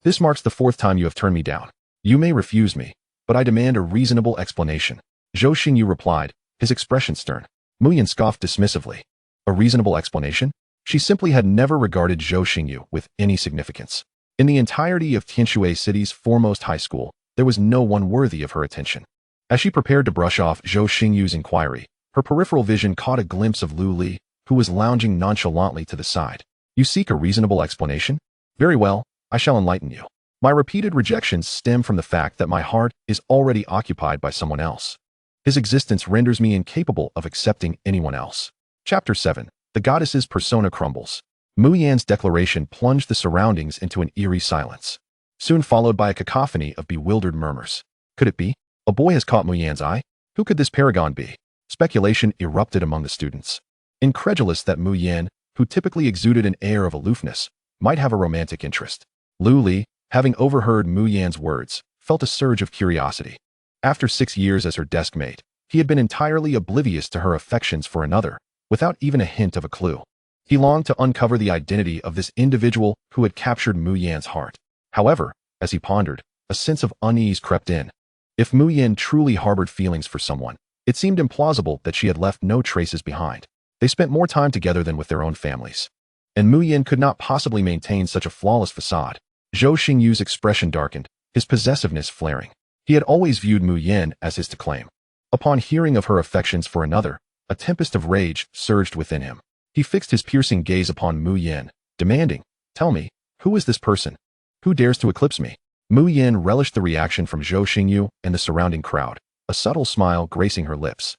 this marks the 4th time you have turned me down. You may refuse me, but I demand a reasonable explanation. Zhou Xingyu replied, his expression stern. Mu Yin scoffed dismissively. A reasonable explanation? She simply had never regarded Zhou Xingyu with any significance. In the entirety of Tianshui City's foremost high school, there was no one worthy of her attention. As she prepared to brush off Zhou Xingyu's inquiry, her peripheral vision caught a glimpse of Lu Li, who was lounging nonchalantly to the side. You seek a reasonable explanation? Very well, I shall enlighten you. My repeated rejections stem from the fact that my heart is already occupied by someone else. His existence renders me incapable of accepting anyone else. Chapter 7. The Goddess's Persona Crumbles. Mu Yan's declaration plunged the surroundings into an eerie silence, soon followed by a cacophony of bewildered murmurs. Could it be? A boy has caught Mu Yan's eye? Who could this paragon be? Speculation erupted among the students, incredulous that Mu Yan, who typically exuded an air of aloofness, might have a romantic interest. Lu Li, having overheard Mu Yan's words, felt a surge of curiosity. After 6 years as her desk mate, he had been entirely oblivious to her affections for another, without even a hint of a clue. He longed to uncover the identity of this individual who had captured Mu Yan's heart. However, as he pondered, a sense of unease crept in. If Mu Yan truly harbored feelings for someone, it seemed implausible that she had left no traces behind. They spent more time together than with their own families, and Mu Yan could not possibly maintain such a flawless facade. Zhou Xingyu's expression darkened, his possessiveness flaring. He had always viewed Mu Yan as his to claim. Upon hearing of her affections for another, A tempest of rage surged within him. He fixed his piercing gaze upon Mu Yin, demanding, "Tell me, who is this person? Who dares to eclipse me?" Mu Yin relished the reaction from Zhou Xingyu and the surrounding crowd, a subtle smile gracing her lips.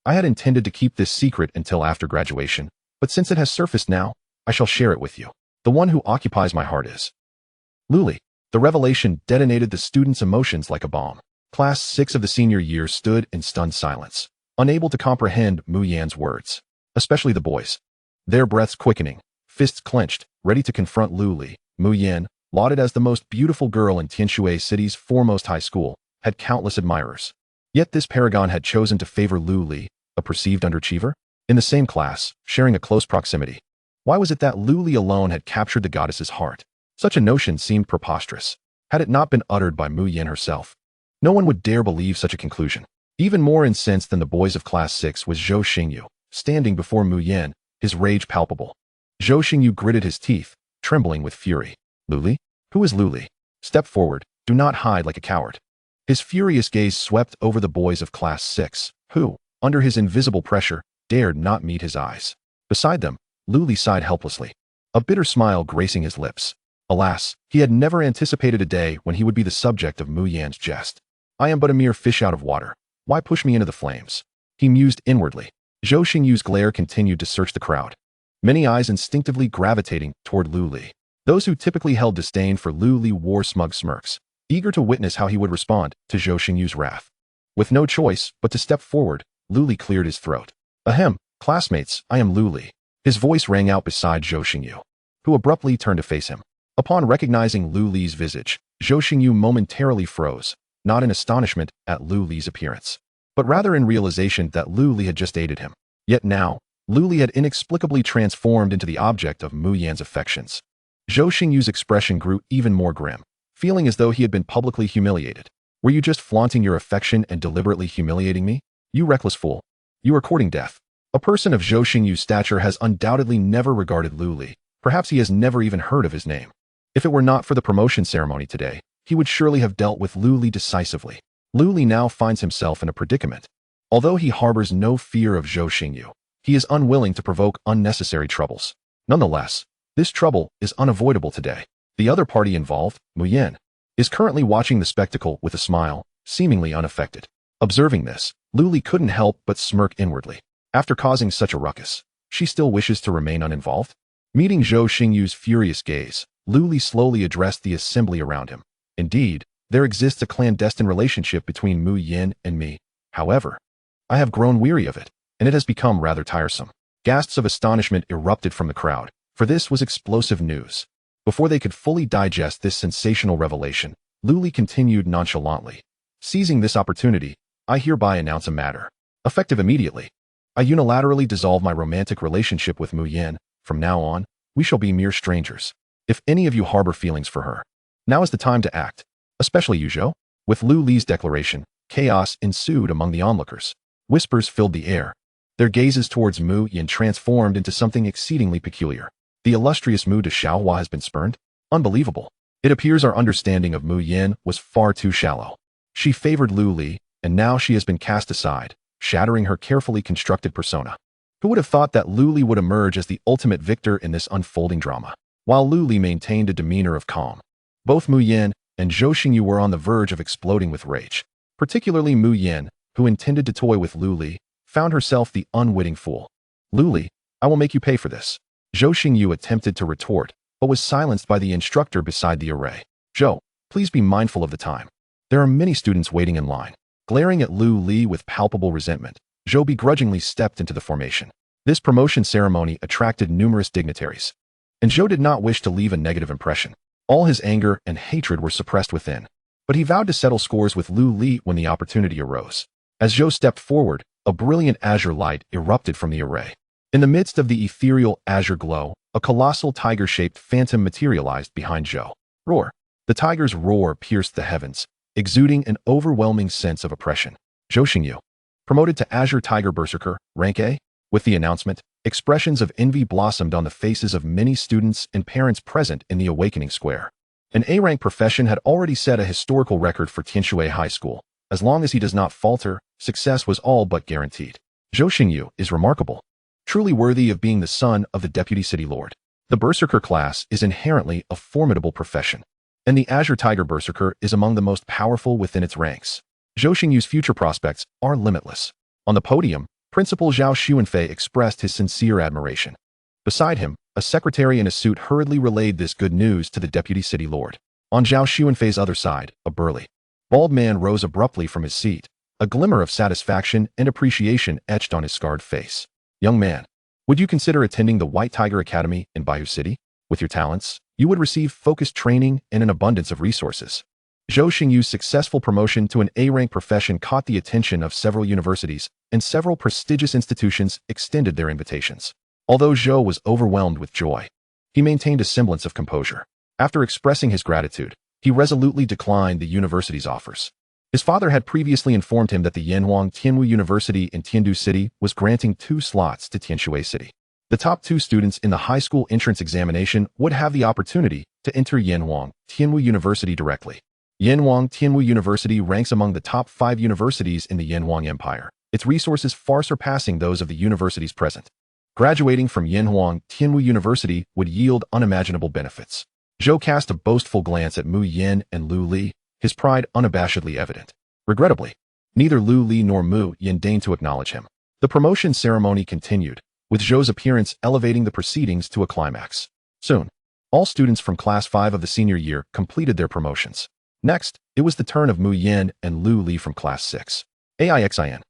"I had intended to keep this secret until after graduation, but since it has surfaced now, I shall share it with you. The one who occupies my heart is Luli." The revelation detonated the students' emotions like a bomb. Class 6 of the senior year stood in stunned silence, unable to comprehend Mu Yan's words, especially the boys. Their breaths quickening, fists clenched, ready to confront Luli. Mu Yan, lauded as the most beautiful girl in Tianshui City's foremost high school, had countless admirers. Yet this paragon had chosen to favor Luli, a perceived underachiever, in the same class, sharing a close proximity. Why was it that Luli alone had captured the goddess's heart? Such a notion seemed preposterous. Had it not been uttered by Mu Yin herself, no one would dare believe such a conclusion. Even more incensed than the boys of Class 6 was Zhou Xingyu, standing before Mu Yin, his rage palpable. Zhou Xingyu gritted his teeth, trembling with fury. "Luli? Who is Luli? Step forward, do not hide like a coward." His furious gaze swept over the boys of Class 6, who, under his invisible pressure, dared not meet his eyes. Beside them, Luli sighed helplessly, a bitter smile gracing his lips. Alas, he had never anticipated a day when he would be the subject of Mu Yan's jest. "I am but a mere fish out of water. Why push me into the flames?" he mused inwardly. Zhou Xingyu's glare continued to search the crowd, many eyes instinctively gravitating toward Luli. Those who typically held disdain for Luli wore smug smirks, eager to witness how he would respond to Zhou Xingyu's wrath. With no choice but to step forward, Luli cleared his throat. "Ahem, classmates, I am Luli." His voice rang out beside Zhou Xingyu, who abruptly turned to face him. Upon recognizing Luli's visage, Zhou Xingyu momentarily froze, not in astonishment at Luli's appearance, but rather in realization that Luli had just aided him. Yet now, Luli had inexplicably transformed into the object of Mu Yan's affections. Zhou Xingyu's expression grew even more grim, feeling as though he had been publicly humiliated. "Were you just flaunting your affection and deliberately humiliating me? You reckless fool. You are courting death." A person of Zhou Xingyu's stature has undoubtedly never regarded Luli. Perhaps he has never even heard of his name. If it were not for the promotion ceremony today, he would surely have dealt with Luli decisively. Luli now finds himself in a predicament. Although he harbors no fear of Zhou Xingyu, he is unwilling to provoke unnecessary troubles. Nonetheless, this trouble is unavoidable today. The other party involved, Mu Yin, is currently watching the spectacle with a smile, seemingly unaffected. Observing this, Luli couldn't help but smirk inwardly. After causing such a ruckus, she still wishes to remain uninvolved? Meeting Zhou Xingyu's furious gaze, Luli slowly addressed the assembly around him. "Indeed, there exists a clandestine relationship between Mu Yin and me. However, I have grown weary of it, and it has become rather tiresome." Gasps of astonishment erupted from the crowd, for this was explosive news. Before they could fully digest this sensational revelation, Luli continued nonchalantly. "Seizing this opportunity, I hereby announce a matter. Effective immediately. I unilaterally dissolve my romantic relationship with Mu Yin. From now on, we shall be mere strangers. If any of you harbor feelings for her, now is the time to act. Especially you, Zhou." With Luli's declaration, chaos ensued among the onlookers. Whispers filled the air. Their gazes towards Mu Yin transformed into something exceedingly peculiar. The illustrious Mu de Xiaohua has been spurned? Unbelievable. It appears our understanding of Mu Yin was far too shallow. She favored Luli, and now she has been cast aside, shattering her carefully constructed persona. Who would have thought that Luli would emerge as the ultimate victor in this unfolding drama? While Luli maintained a demeanor of calm, both Mu Yin and Zhou Xingyu were on the verge of exploding with rage. Particularly Mu Yin, who intended to toy with Luli, found herself the unwitting fool. "Luli, I will make you pay for this." Zhou Xingyu attempted to retort, but was silenced by the instructor beside the array. "Zhou, please be mindful of the time. There are many students waiting in line." Glaring at Luli with palpable resentment, Zhou begrudgingly stepped into the formation. This promotion ceremony attracted numerous dignitaries, and Zhou did not wish to leave a negative impression. All his anger and hatred were suppressed within, but he vowed to settle scores with Luli when the opportunity arose. As Zhou stepped forward, a brilliant azure light erupted from the array. In the midst of the ethereal azure glow, a colossal tiger-shaped phantom materialized behind Zhou. Roar! The tiger's roar pierced the heavens, exuding an overwhelming sense of oppression. Zhou Xingyu, promoted to Azure Tiger Berserker, rank A? With the announcement, expressions of envy blossomed on the faces of many students and parents present in the Awakening Square. An A-rank profession had already set a historical record for Tianshui High School. As long as he does not falter, success was all but guaranteed. Zhou Xingyu is remarkable, truly worthy of being the son of the deputy city lord. The Berserker class is inherently a formidable profession, and the Azure Tiger Berserker is among the most powerful within its ranks. Zhou Xingyu's future prospects are limitless. On the podium, Principal Zhao Xuanfei expressed his sincere admiration. Beside him, a secretary in a suit hurriedly relayed this good news to the deputy city lord. On Zhao Xuanfei's other side, a burly, bald man rose abruptly from his seat, a glimmer of satisfaction and appreciation etched on his scarred face. Young man, would you consider attending the White Tiger Academy in Bayou City? With your talents, you would receive focused training and an abundance of resources. Zhou Xingyu's successful promotion to an A-rank profession caught the attention of several universities, and several prestigious institutions extended their invitations. Although Zhou was overwhelmed with joy, he maintained a semblance of composure. After expressing his gratitude, he resolutely declined the university's offers. His father had previously informed him that the Yanhuang Tianwu University in Tiandu City was granting 2 slots to Tianshui City. The top 2 students in the high school entrance examination would have the opportunity to enter Yanhuang Tianwu University directly. Yanhuang Tianwu University ranks among the top 5 universities in the Yanhuang Empire, its resources far surpassing those of the universities present. Graduating from Yanhuang Tianwu University would yield unimaginable benefits. Zhou cast a boastful glance at Mu Yin and Lu Li, his pride unabashedly evident. Regrettably, neither Lu Li nor Mu Yin deigned to acknowledge him. The promotion ceremony continued, with Zhou's appearance elevating the proceedings to a climax. Soon, all students from Class 5 of the senior year completed their promotions. Next, it was the turn of Mu Yin and Lu Li from Class 6. AIXIN,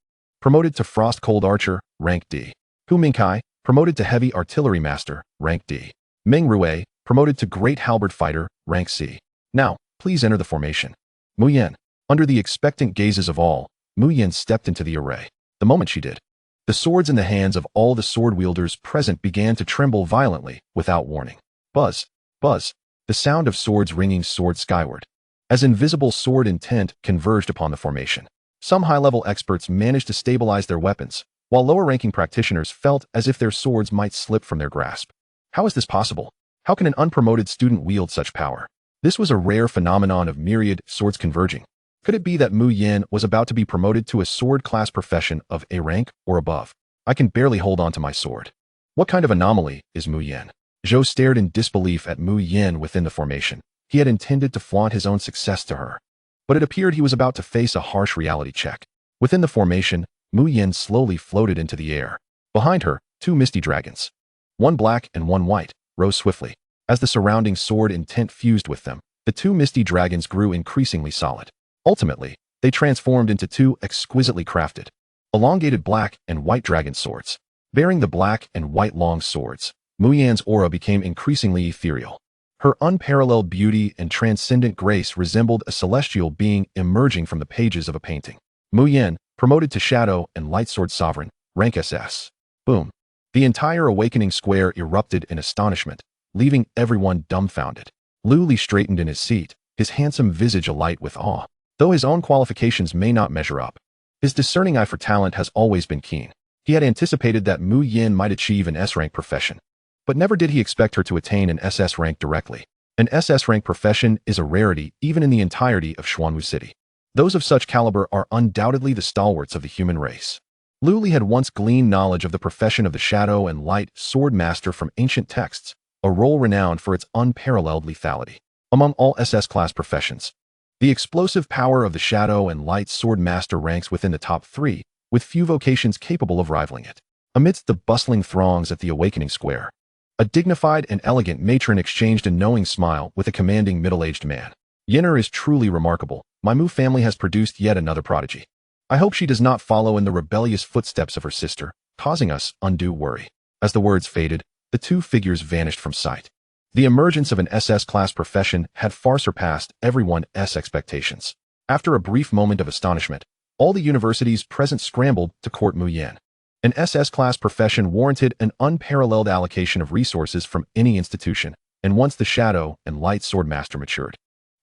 promoted to Frost Cold Archer, rank D. Hu Mingkai, promoted to Heavy Artillery Master, rank D. Meng Rue, promoted to Great Halberd Fighter, rank C. Now, please enter the formation. Mu Yin. Under the expectant gazes of all, Mu Yin stepped into the array. The moment she did, the swords in the hands of all the sword wielders present began to tremble violently, without warning. Buzz, buzz, the sound of swords ringing soared skyward, as invisible sword intent converged upon the formation. Some high-level experts managed to stabilize their weapons, while lower-ranking practitioners felt as if their swords might slip from their grasp. How is this possible? How can an unpromoted student wield such power? This was a rare phenomenon of myriad swords converging. Could it be that Mu Yin was about to be promoted to a sword class profession of A rank or above? I can barely hold on to my sword. What kind of anomaly is Mu Yin? Zhou stared in disbelief at Mu Yin within the formation. He had intended to flaunt his own success to her, but it appeared he was about to face a harsh reality check. Within the formation, Mu Yin slowly floated into the air. Behind her, 2 misty dragons, one black and one white, rose swiftly. As the surrounding sword intent fused with them, the 2 misty dragons grew increasingly solid. Ultimately, they transformed into 2 exquisitely crafted, elongated black and white dragon swords. Bearing the black and white long swords, Mu Yin's aura became increasingly ethereal. Her unparalleled beauty and transcendent grace resembled a celestial being emerging from the pages of a painting. Mu Yin, promoted to Shadow and Lightsword Sovereign, rank SS. Boom. The entire awakening square erupted in astonishment, leaving everyone dumbfounded. Lu Li straightened in his seat, his handsome visage alight with awe. Though his own qualifications may not measure up, his discerning eye for talent has always been keen. He had anticipated that Mu Yin might achieve an S-rank profession, but never did he expect her to attain an SS rank directly. An SS rank profession is a rarity even in the entirety of Xuanwu City. Those of such caliber are undoubtedly the stalwarts of the human race. Lu Li had once gleaned knowledge of the profession of the Shadow and Light Sword Master from ancient texts, a role renowned for its unparalleled lethality. Among all SS class professions, the explosive power of the Shadow and Light Sword Master ranks within the top 3, with few vocations capable of rivaling it. Amidst the bustling throngs at the Awakening Square, a dignified and elegant matron exchanged a knowing smile with a commanding middle-aged man. Yinner is truly remarkable. My Mu family has produced yet another prodigy. I hope she does not follow in the rebellious footsteps of her sister, causing us undue worry. As the words faded, the 2 figures vanished from sight. The emergence of an SS class profession had far surpassed everyone's expectations. After a brief moment of astonishment, all the universities present scrambled to court Mu Yin. An SS class profession warranted an unparalleled allocation of resources from any institution, and once the Shadow and Light Sword Master matured,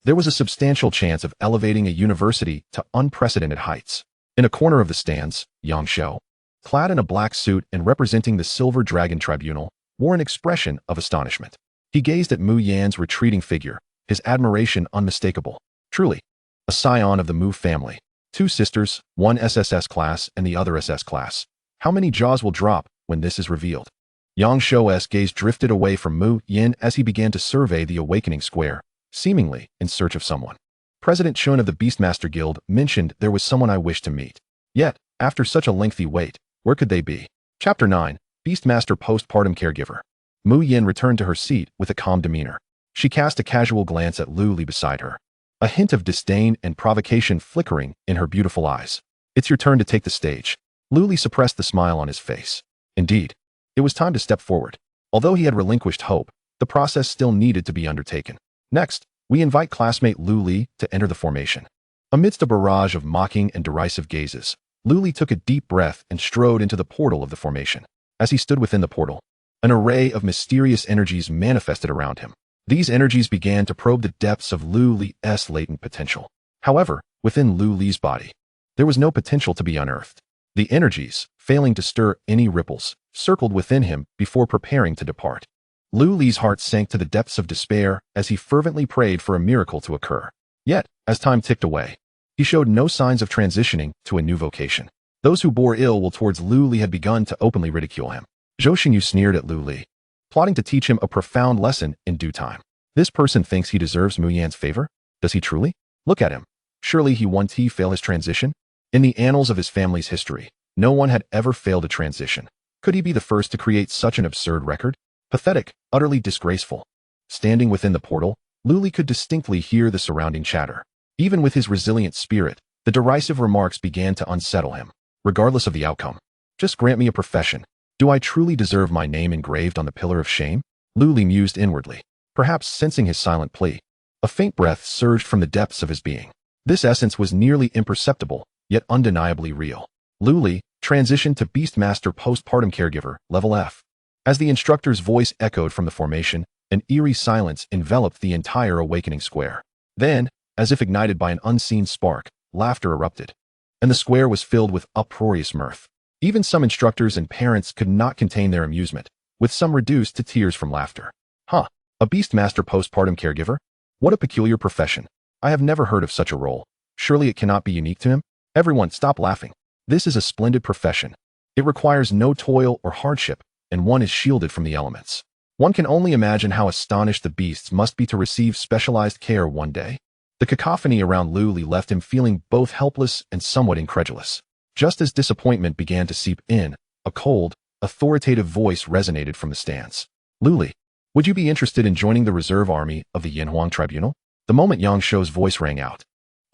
there was a substantial chance of elevating a university to unprecedented heights. In a corner of the stands, Yang Xiao, clad in a black suit and representing the Silver Dragon Tribunal, wore an expression of astonishment. He gazed at Mu Yan's retreating figure, his admiration unmistakable. Truly, a scion of the Mu family. 2 sisters, one SSS class and the other SS class. How many jaws will drop when this is revealed? Yang Shou's gaze drifted away from Mu Yin as he began to survey the awakening square, seemingly in search of someone. President Chun of the Beastmaster Guild mentioned there was someone I wished to meet. Yet, after such a lengthy wait, where could they be? Chapter 9, Beastmaster Postpartum Caregiver. Mu Yin returned to her seat with a calm demeanor. She cast a casual glance at Lu Li beside her, a hint of disdain and provocation flickering in her beautiful eyes. It's your turn to take the stage. Lu Li suppressed the smile on his face. Indeed, it was time to step forward. Although he had relinquished hope, the process still needed to be undertaken. Next, we invite classmate Lu Li to enter the formation. Amidst a barrage of mocking and derisive gazes, Lu Li took a deep breath and strode into the portal of the formation. As he stood within the portal, an array of mysterious energies manifested around him. These energies began to probe the depths of Lu Li's latent potential. However, within Lu Li's body, there was no potential to be unearthed. The energies, failing to stir any ripples, circled within him before preparing to depart. Lu Li's heart sank to the depths of despair as he fervently prayed for a miracle to occur. Yet, as time ticked away, he showed no signs of transitioning to a new vocation. Those who bore ill will towards Lu Li had begun to openly ridicule him. Zhou Xingyu sneered at Lu Li, plotting to teach him a profound lesson in due time. This person thinks he deserves Mu Yan's favor? Does he truly? Look at him. Surely he won't fail his transition? In the annals of his family's history, no one had ever failed a transition. Could he be the first to create such an absurd record? Pathetic, utterly disgraceful. Standing within the portal, Lu Li could distinctly hear the surrounding chatter. Even with his resilient spirit, the derisive remarks began to unsettle him. Regardless of the outcome, just grant me a profession. Do I truly deserve my name engraved on the pillar of shame? Lu Li mused inwardly, perhaps sensing his silent plea. A faint breath surged from the depths of his being. This essence was nearly imperceptible, yet undeniably real. Lu Li transitioned to Beastmaster Postpartum Caregiver, level F. As the instructor's voice echoed from the formation, an eerie silence enveloped the entire awakening square. Then, as if ignited by an unseen spark, laughter erupted, and the square was filled with uproarious mirth. Even some instructors and parents could not contain their amusement, with some reduced to tears from laughter. Huh, a Beastmaster Postpartum Caregiver? What a peculiar profession. I have never heard of such a role. Surely it cannot be unique to him? Everyone, stop laughing. This is a splendid profession. It requires no toil or hardship, and one is shielded from the elements. One can only imagine how astonished the beasts must be to receive specialized care one day. The cacophony around Lu Li left him feeling both helpless and somewhat incredulous. Just as disappointment began to seep in, a cold, authoritative voice resonated from the stands. Lu Li, would you be interested in joining the reserve army of the Yinhuang Tribunal? The moment Yang Shou's voice rang out,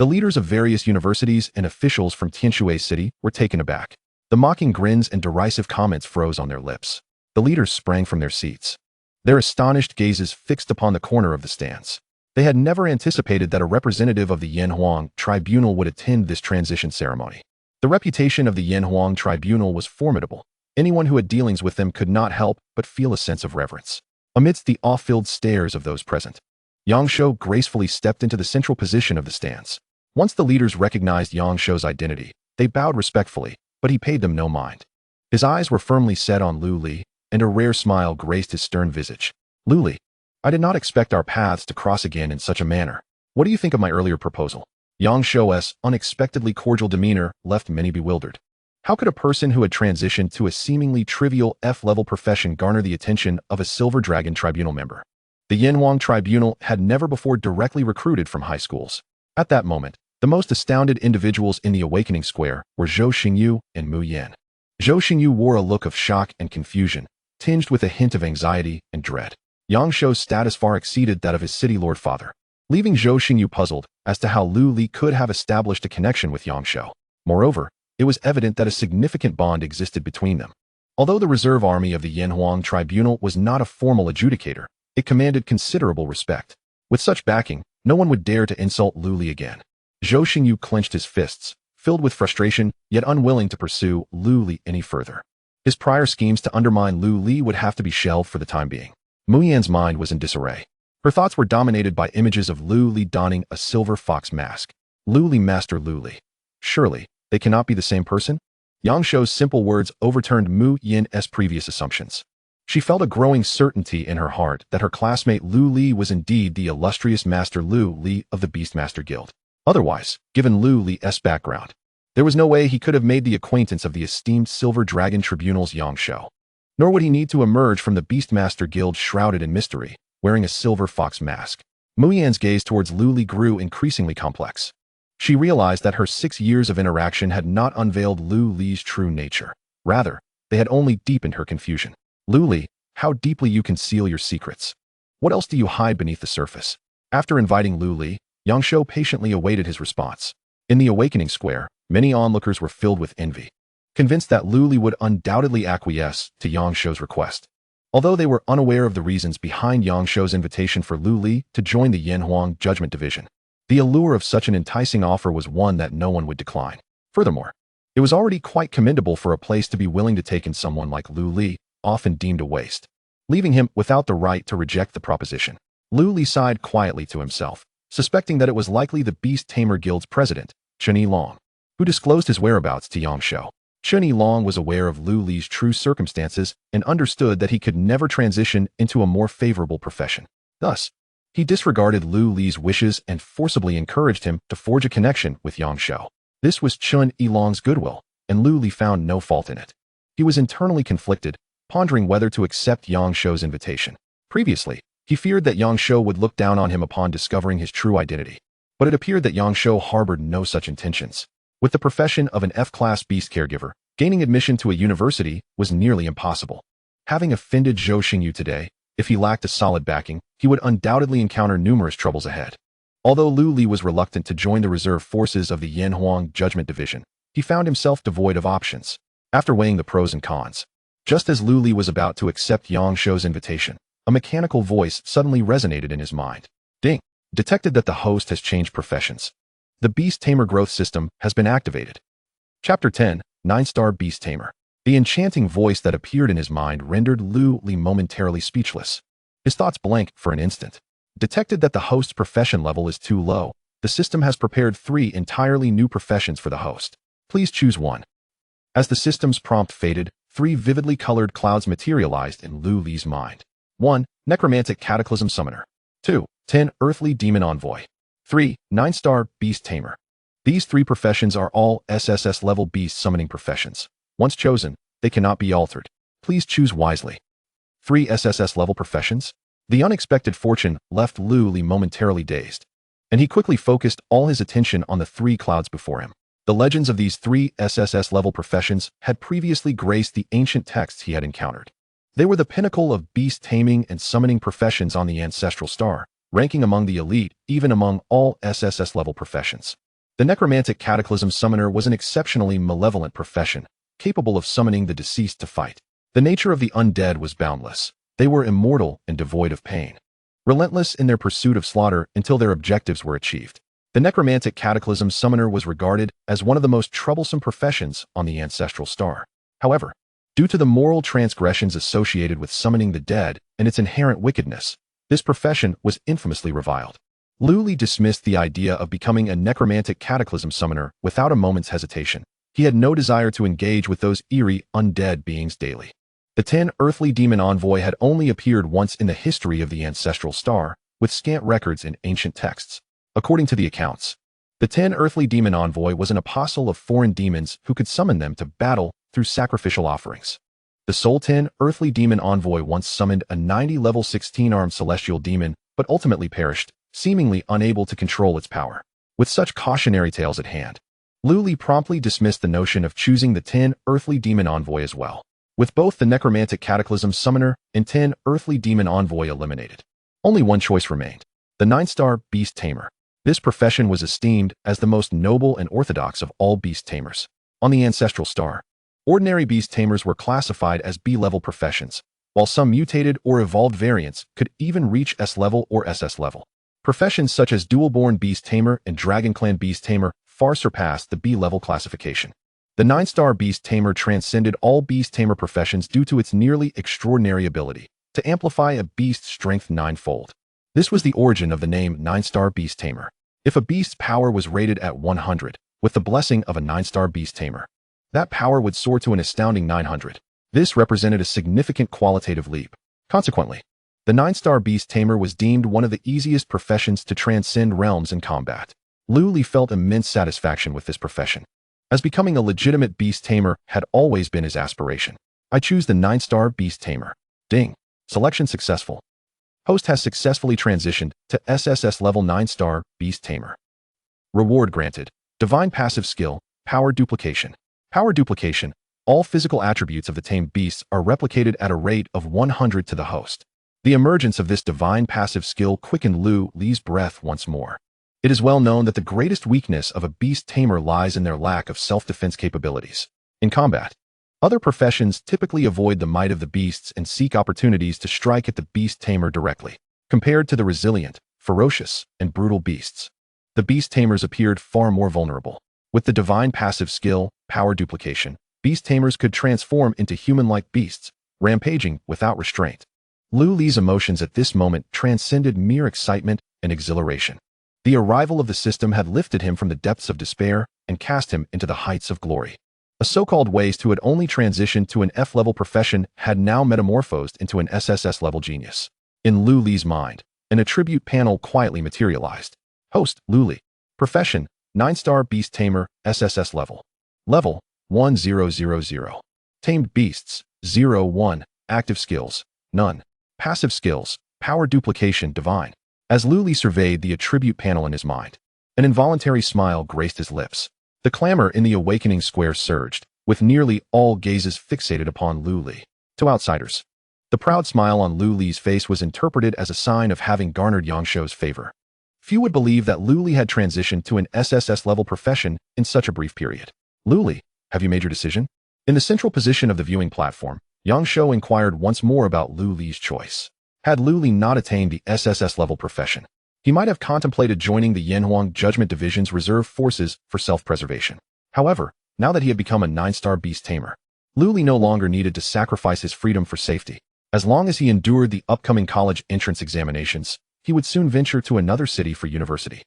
the leaders of various universities and officials from Tianshui City were taken aback. The mocking grins and derisive comments froze on their lips. The leaders sprang from their seats, their astonished gazes fixed upon the corner of the stands. They had never anticipated that a representative of the Yinhuang Tribunal would attend this transition ceremony. The reputation of the Yinhuang Tribunal was formidable. Anyone who had dealings with them could not help but feel a sense of reverence. Amidst the awe-filled stares of those present, Yang Shou gracefully stepped into the central position of the stands. Once the leaders recognized Yang Shou's identity, they bowed respectfully, but he paid them no mind. His eyes were firmly set on Lu Li, and a rare smile graced his stern visage. Lu Li, I did not expect our paths to cross again in such a manner. What do you think of my earlier proposal? Yang Shou's unexpectedly cordial demeanor left many bewildered. How could a person who had transitioned to a seemingly trivial F-level profession garner the attention of a Silver Dragon Tribunal member? The Yinhuang Tribunal had never before directly recruited from high schools. At that moment, the most astounded individuals in the Awakening Square were Zhou Xingyu and Mu Yan. Zhou Xingyu wore a look of shock and confusion, tinged with a hint of anxiety and dread. Yang Shou's status far exceeded that of his city lord father, leaving Zhou Xingyu puzzled as to how Lu Li could have established a connection with Yang Shou. Moreover, it was evident that a significant bond existed between them. Although the reserve army of the Yinhuang Tribunal was not a formal adjudicator, it commanded considerable respect. With such backing, no one would dare to insult Lu Li again. Zhou Xingyu clenched his fists, filled with frustration, yet unwilling to pursue Lu Li any further. His prior schemes to undermine Lu Li would have to be shelved for the time being. Mu Yan's mind was in disarray. Her thoughts were dominated by images of Lu Li donning a silver fox mask. Lu Li, Master Lu Li. Surely, they cannot be the same person? Yang Shou's simple words overturned Mu Yan's previous assumptions. She felt a growing certainty in her heart that her classmate Lu Li was indeed the illustrious Master Lu Li of the Beastmaster Guild. Otherwise, given Lu Li's background, There was no way he could have made the acquaintance of the esteemed Silver Dragon Tribunal's Yangshou. Nor would he need to emerge from the Beastmaster Guild shrouded in mystery, wearing a silver fox mask. Muyan's gaze towards Lu Li grew increasingly complex. She realized that her 6 years of interaction had not unveiled Lu Li's true nature. Rather, they had only deepened her confusion. Lu Li, how deeply you conceal your secrets. What else do you hide beneath the surface? After inviting Lu Li, Yangshou patiently awaited his response. In the Awakening Square, many onlookers were filled with envy, convinced that Lu Li would undoubtedly acquiesce to Yangshou's request. Although they were unaware of the reasons behind Yangshou's invitation for Lu Li to join the Yanhuang Judgment Division, the allure of such an enticing offer was one that no one would decline. Furthermore, it was already quite commendable for a place to be willing to take in someone like Lu Li, often deemed a waste, leaving him without the right to reject the proposition. Lu Li sighed quietly to himself, suspecting that it was likely the Beast Tamer Guild's president, Chen Yilong, who disclosed his whereabouts to Yangshou. Chen Yilong was aware of Lu Li's true circumstances and understood that he could never transition into a more favorable profession. Thus, he disregarded Lu Li's wishes and forcibly encouraged him to forge a connection with Yangshou. This was Chen Yilong's goodwill, and Lu Li found no fault in it. He was internally conflicted, pondering whether to accept Yangshou's invitation. Previously, he feared that Yangshou would look down on him upon discovering his true identity, but it appeared that Yangshou harbored no such intentions. With the profession of an F-class beast caregiver, gaining admission to a university was nearly impossible. Having offended Zhou Xingyu today, if he lacked a solid backing, he would undoubtedly encounter numerous troubles ahead. Although Lu Li was reluctant to join the reserve forces of the Yanhuang Judgment Division, he found himself devoid of options. After weighing the pros and cons, just as Lu Li was about to accept Yangshou's invitation, a mechanical voice suddenly resonated in his mind. Ding! Detected that the host has changed professions. The Beast Tamer growth system has been activated. Chapter 10, 9-Star Beast Tamer. The enchanting voice that appeared in his mind rendered Lu Li momentarily speechless. His thoughts blanked for an instant. Detected that the host's profession level is too low. The system has prepared 3 entirely new professions for the host. Please choose one. As the system's prompt faded, 3 vividly colored clouds materialized in Lu Li's mind. 1. Necromantic Cataclysm Summoner. 2. 10. Earthly Demon Envoy. 3. 9-Star Beast Tamer. These 3 professions are all SSS-level beast summoning professions. Once chosen, they cannot be altered. Please choose wisely. 3 SSS-level professions? The unexpected fortune left Lu Li momentarily dazed, and he quickly focused all his attention on the 3 clouds before him. The legends of these 3 SSS-level professions had previously graced the ancient texts he had encountered. They were the pinnacle of beast taming and summoning professions on the Ancestral Star, ranking among the elite even among all SSS-level professions. The Necromantic Cataclysm Summoner was an exceptionally malevolent profession, capable of summoning the deceased to fight. The nature of the undead was boundless. They were immortal and devoid of pain, relentless in their pursuit of slaughter until their objectives were achieved. The Necromantic Cataclysm Summoner was regarded as one of the most troublesome professions on the Ancestral Star. However, due to the moral transgressions associated with summoning the dead and its inherent wickedness, this profession was infamously reviled. Lu Li dismissed the idea of becoming a Necromantic Cataclysm Summoner without a moment's hesitation. He had no desire to engage with those eerie, undead beings daily. The 10 Earthly Demon Envoy had only appeared once in the history of the Ancestral Star, with scant records in ancient texts. According to the accounts, the 10 Earthly Demon Envoy was an apostle of foreign demons who could summon them to battle through sacrificial offerings. The Soul 10 Earthly Demon Envoy once summoned a 90 level 16-armed celestial demon, but ultimately perished, seemingly unable to control its power. With such cautionary tales at hand, Lu Li promptly dismissed the notion of choosing the 10 Earthly Demon Envoy as well. With both the Necromantic Cataclysm Summoner and 10 Earthly Demon Envoy eliminated, only one choice remained: the 9-Star Beast Tamer. This profession was esteemed as the most noble and orthodox of all beast tamers. On the Ancestral Star, ordinary beast tamers were classified as B-level professions, while some mutated or evolved variants could even reach S-level or SS level. Professions such as Dual-Born Beast Tamer and Dragon Clan Beast Tamer far surpassed the B-level classification. The 9-Star Beast Tamer transcended all Beast Tamer professions due to its nearly extraordinary ability to amplify a beast's strength 9-fold. This was the origin of the name 9-Star Beast Tamer. If a beast's power was rated at 100, with the blessing of a 9-Star Beast Tamer, that power would soar to an astounding 900. This represented a significant qualitative leap. Consequently, the 9-Star Beast Tamer was deemed one of the easiest professions to transcend realms in combat. Lu Li felt immense satisfaction with this profession. as becoming a legitimate Beast Tamer had always been his aspiration. I choose the 9-star Beast Tamer. Ding. Selection successful. Host has successfully transitioned to SSS level 9-star Beast Tamer. Reward granted. Divine passive skill, Power Duplication. Power Duplication. All physical attributes of the tamed beasts are replicated at a rate of 100 to the host. The emergence of this divine passive skill quickened Lu Li's breath once more. It is well known that the greatest weakness of a beast tamer lies in their lack of self-defense capabilities. In combat, other professions typically avoid the might of the beasts and seek opportunities to strike at the beast tamer directly. Compared to the resilient, ferocious, and brutal beasts, the beast tamers appeared far more vulnerable. With the divine passive skill, Power Duplication, beast tamers could transform into human-like beasts, rampaging without restraint. Lu Li's emotions at this moment transcended mere excitement and exhilaration. The arrival of the system had lifted him from the depths of despair and cast him into the heights of glory. A so-called waste who had only transitioned to an F-level profession had now metamorphosed into an SSS-level genius. In Lu Li's mind, an attribute panel quietly materialized. Host, Lu Li. Profession, 9-star Beast Tamer, SSS level. Level, 1000. Tamed Beasts, 01. Active skills, none. Passive skills, Power Duplication Divine. As Lu Li surveyed the attribute panel in his mind, an involuntary smile graced his lips. The clamor in the awakening square surged, with nearly all gazes fixated upon Lu Li. To outsiders, the proud smile on Lu Li's face was interpreted as a sign of having garnered Yangshuo's favor. Few would believe that Lu Li had transitioned to an SSS-level profession in such a brief period. Lu Li, have you made your decision? In the central position of the viewing platform, Yangshuo inquired once more about Lu Li's choice. Had Lu Li not attained the SSS-level profession, he might have contemplated joining the Yanhuang Judgment Division's reserve forces for self-preservation. However, now that he had become a 9-star Beast Tamer, Lu Li no longer needed to sacrifice his freedom for safety. As long as he endured the upcoming college entrance examinations, he would soon venture to another city for university.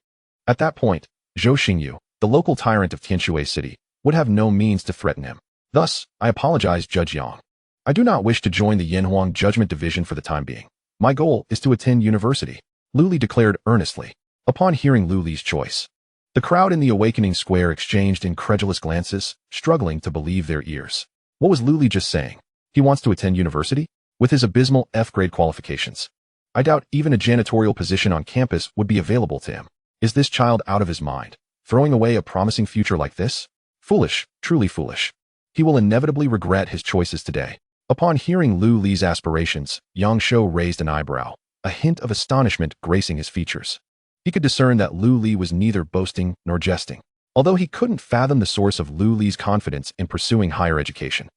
At that point, Zhou Xingyu, the local tyrant of Tianshui City, would have no means to threaten him. Thus, I apologize, Judge Yang. I do not wish to join the Yanhuang Judgment Division for the time being. My goal is to attend university, Lu Li declared earnestly. Upon hearing Lu Li's choice, the crowd in the awakening square exchanged incredulous glances, struggling to believe their ears. What was Lu Li just saying? He wants to attend university? With his abysmal F-grade qualifications, I doubt even a janitorial position on campus would be available to him. Is this child out of his mind, throwing away a promising future like this? Foolish, truly foolish. He will inevitably regret his choices today. Upon hearing Lu Li's aspirations, Yangshuo raised an eyebrow, a hint of astonishment gracing his features. He could discern that Lu Li was neither boasting nor jesting, although he couldn't fathom the source of Lu Li's confidence in pursuing higher education.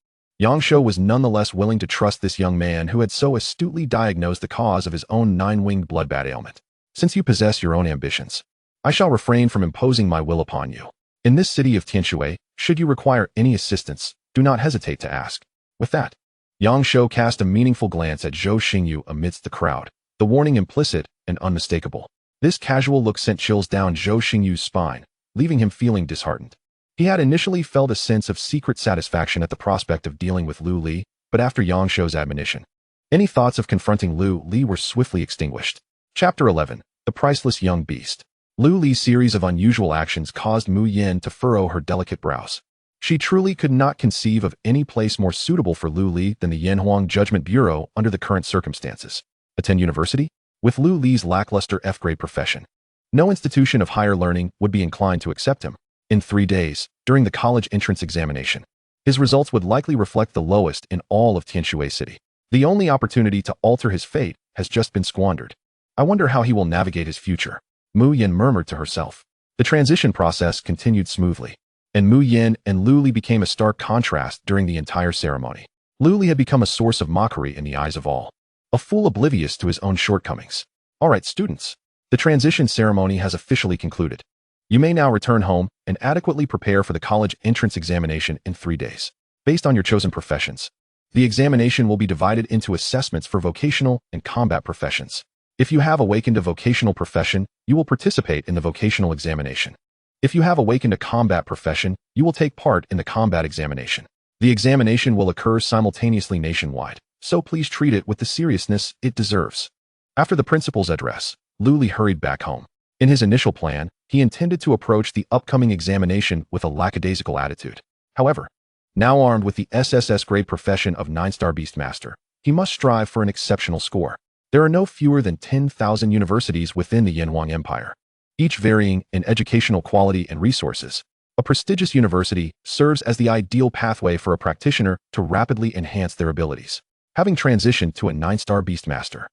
Yangshuo was nonetheless willing to trust this young man who had so astutely diagnosed the cause of his own 9-winged bloodbat ailment. Since you possess your own ambitions, I shall refrain from imposing my will upon you. In this city of Tianshui, should you require any assistance, do not hesitate to ask. With that, Yangshuo cast a meaningful glance at Zhou Xingyu amidst the crowd, the warning implicit and unmistakable. This casual look sent chills down Zhou Xingyu's spine, leaving him feeling disheartened. He had initially felt a sense of secret satisfaction at the prospect of dealing with Lu Li, but after Yangshuo's admonition, any thoughts of confronting Lu Li were swiftly extinguished. Chapter 11. The Priceless Young Beast. Lu Li's series of unusual actions caused Mu Yin to furrow her delicate brows. She truly could not conceive of any place more suitable for Lu Li than the Yanhuang Judgment Bureau under the current circumstances. Attend university? With Lu Li's lackluster F-grade profession, no institution of higher learning would be inclined to accept him. In 3 days, during the college entrance examination, his results would likely reflect the lowest in all of Tianshui City. The only opportunity to alter his fate has just been squandered. I wonder how he will navigate his future, Mu Yin murmured to herself. The transition process continued smoothly, and Mu Yin and Lu Li became a stark contrast during the entire ceremony. Lu Li had become a source of mockery in the eyes of all, a fool oblivious to his own shortcomings. All right, students, the transition ceremony has officially concluded. You may now return home and adequately prepare for the college entrance examination in 3 days. Based on your chosen professions, the examination will be divided into assessments for vocational and combat professions. If you have awakened a vocational profession, you will participate in the vocational examination. If you have awakened a combat profession, you will take part in the combat examination. The examination will occur simultaneously nationwide, so please treat it with the seriousness it deserves. After the principal's address, Lu Li hurried back home. In his initial plan, He intended to approach the upcoming examination with a lackadaisical attitude. However, now armed with the SSS-grade profession of 9-star Beastmaster, he must strive for an exceptional score. There are no fewer than 10,000 universities within the Yanhuang Empire, each varying in educational quality and resources. A prestigious university serves as the ideal pathway for a practitioner to rapidly enhance their abilities. Having transitioned to a 9-star Beastmaster,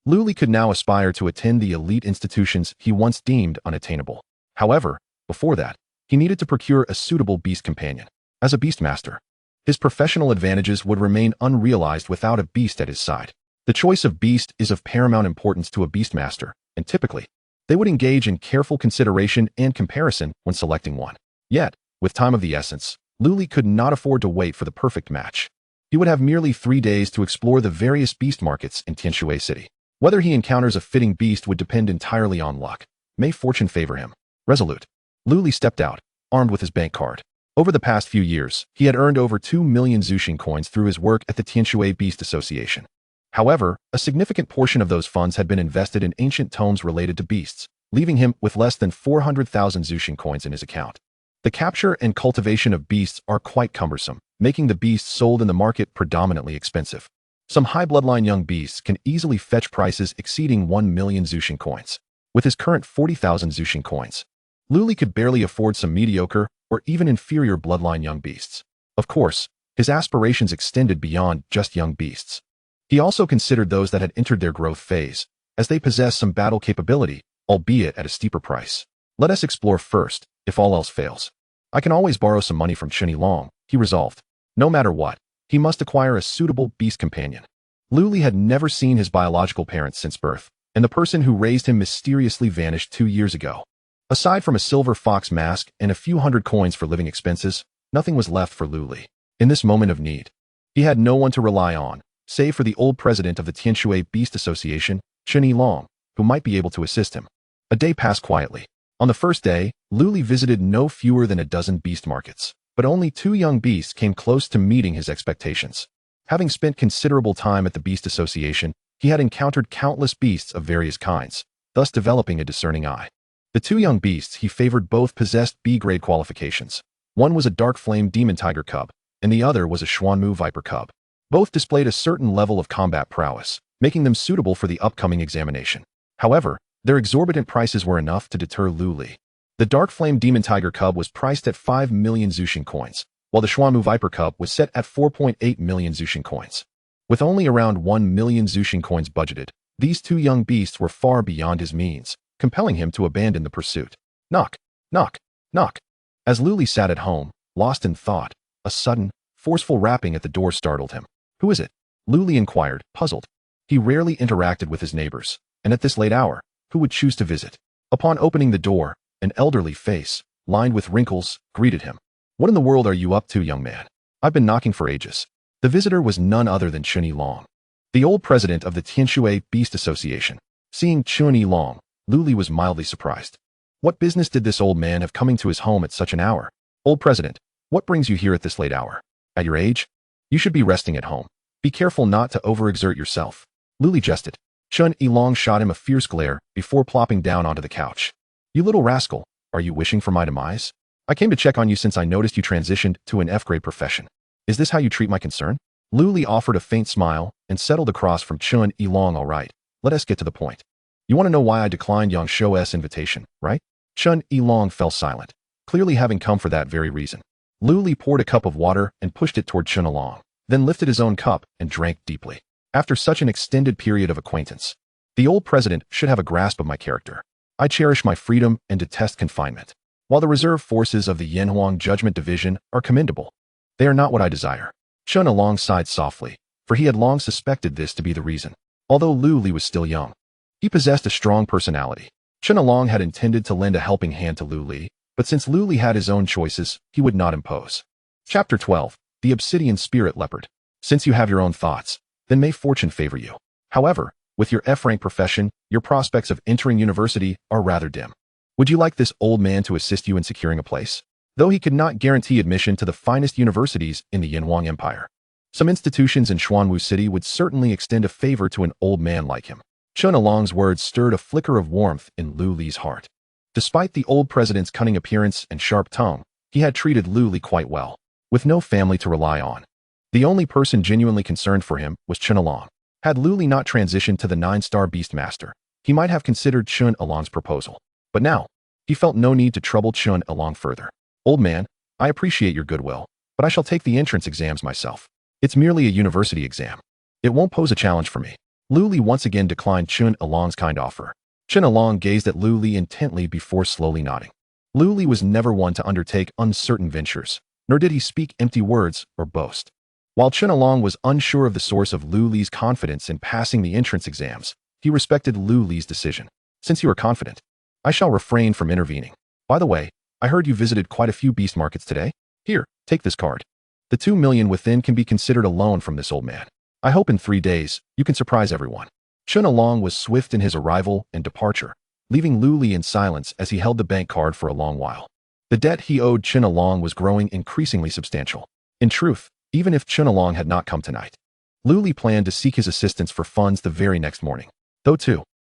Luli could now aspire to attend the elite institutions he once deemed unattainable. However, before that, he needed to procure a suitable beast companion. As a Beastmaster, his professional advantages would remain unrealized without a beast at his side. The choice of beast is of paramount importance to a Beastmaster, and typically, they would engage in careful consideration and comparison when selecting one. Yet, with time of the essence, Luli could not afford to wait for the perfect match. He would have merely 3 days to explore the various beast markets in Tianshui City. Whether he encounters a fitting beast would depend entirely on luck. May fortune favor him. Resolute, Luli stepped out, armed with his bank card. Over the past few years, he had earned over 2 million Zuxing coins through his work at the Tianshui Beast Association. However, a significant portion of those funds had been invested in ancient tomes related to beasts, leaving him with less than 400,000 Zuxing coins in his account. The capture and cultivation of beasts are quite cumbersome, making the beasts sold in the market predominantly expensive. Some high bloodline young beasts can easily fetch prices exceeding 1 million Zuxing coins. With his current 40,000 Zuxing coins, Luli could barely afford some mediocre or even inferior bloodline young beasts. Of course, his aspirations extended beyond just young beasts. He also considered those that had entered their growth phase, as they possess some battle capability, albeit at a steeper price. Let us explore first, if all else fails. I can always borrow some money from Chunyi Long, he resolved. No matter what, he must acquire a suitable beast companion. Luli had never seen his biological parents since birth, and the person who raised him mysteriously vanished 2 years ago. Aside from a silver fox mask and a few hundred coins for living expenses, nothing was left for Luli. In this moment of need, he had no one to rely on, save for the old president of the Tianshui Beast Association, Chunyi Long, who might be able to assist him. A day passed quietly. On the first day, Luli visited no fewer than a dozen beast markets, but only 2 young beasts came close to meeting his expectations. Having spent considerable time at the Beast Association, he had encountered countless beasts of various kinds, thus developing a discerning eye. The 2 young beasts he favored both possessed B-grade qualifications. One was a dark flame demon tiger cub, and the other was a Xuanmu viper cub. Both displayed a certain level of combat prowess, making them suitable for the upcoming examination. However, their exorbitant prices were enough to deter Luli. The Dark Flame Demon Tiger Cub was priced at 5 million Zuxing coins, while the Xuanmu Viper Cub was set at 4.8 million Zuxing coins. With only around 1 million Zuxing coins budgeted, these 2 young beasts were far beyond his means, compelling him to abandon the pursuit. Knock, knock, knock. As Luli sat at home, lost in thought, a sudden, forceful rapping at the door startled him. Who is it? Luli inquired, puzzled. He rarely interacted with his neighbors, and at this late hour, who would choose to visit? Upon opening the door, an elderly face, lined with wrinkles, greeted him. What in the world are you up to, young man? I've been knocking for ages. The visitor was none other than Chunyi Long, the old president of the Tianshui Beast Association. Seeing Chunyi Long, Luli was mildly surprised. What business did this old man have coming to his home at such an hour? Old president, what brings you here at this late hour? At your age? You should be resting at home. Be careful not to overexert yourself. Luli jested. Chunyi Long shot him a fierce glare before plopping down onto the couch. You little rascal, are you wishing for my demise? I came to check on you since I noticed you transitioned to an F-grade profession. Is this how you treat my concern? Luli offered a faint smile and settled across from Chunyi Long. All right, let us get to the point. You want to know why I declined Yang Shou's invitation, right? Chunyi Long fell silent, clearly having come for that very reason. Luli poured a cup of water and pushed it toward Chunyi Long, then lifted his own cup and drank deeply. After such an extended period of acquaintance, the old president should have a grasp of my character. I cherish my freedom and detest confinement. While the reserve forces of the Yanhuang Judgment Division are commendable, they are not what I desire. Chunyi Long sighed softly, for he had long suspected this to be the reason. Although Luli was still young, he possessed a strong personality. Chunyi Long had intended to lend a helping hand to Luli, but since Luli had his own choices, he would not impose. Chapter 12. The Obsidian Spirit Leopard. Since you have your own thoughts, then may fortune favor you. However, with your F-rank profession, your prospects of entering university are rather dim. Would you like this old man to assist you in securing a place? Though he could not guarantee admission to the finest universities in the Yanhuang Empire, some institutions in Xuanwu City would certainly extend a favor to an old man like him. Chunyi Long's words stirred a flicker of warmth in Luli's heart. Despite the old president's cunning appearance and sharp tongue, he had treated Lu Li quite well, with no family to rely on. The only person genuinely concerned for him was Chun Along. Had Lu Li not transitioned to the 9-star Beastmaster, he might have considered Chun Along's proposal. But now, he felt no need to trouble Chun Along further. Old man, I appreciate your goodwill, but I shall take the entrance exams myself. It's merely a university exam. It won't pose a challenge for me. Lu Li once again declined Chun Along's kind offer. Chun Along gazed at Lu Li intently before slowly nodding. Lu Li was never one to undertake uncertain ventures, nor did he speak empty words or boast. While Chun Along was unsure of the source of Lu Li's confidence in passing the entrance exams, he respected Lu Li's decision. Since you are confident, I shall refrain from intervening. By the way, I heard you visited quite a few beast markets today. Here, take this card. The 2 million within can be considered a loan from this old man. I hope in 3 days, you can surprise everyone. Chun Along was swift in his arrival and departure, leaving Lu Li in silence as he held the bank card for a long while. The debt he owed Chun Along was growing increasingly substantial. In truth, even if Chun Along had not come tonight, Lu Li planned to seek his assistance for funds the very next morning. Though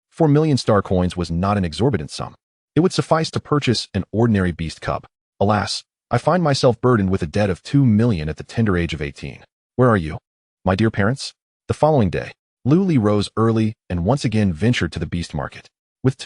4 million star coins was not an exorbitant sum. It would suffice to purchase an ordinary beast cub. Alas, I find myself burdened with a debt of 2 million at the tender age of 18. Where are you, my dear parents? The following day, Lu Li rose early and once again ventured to the beast market. With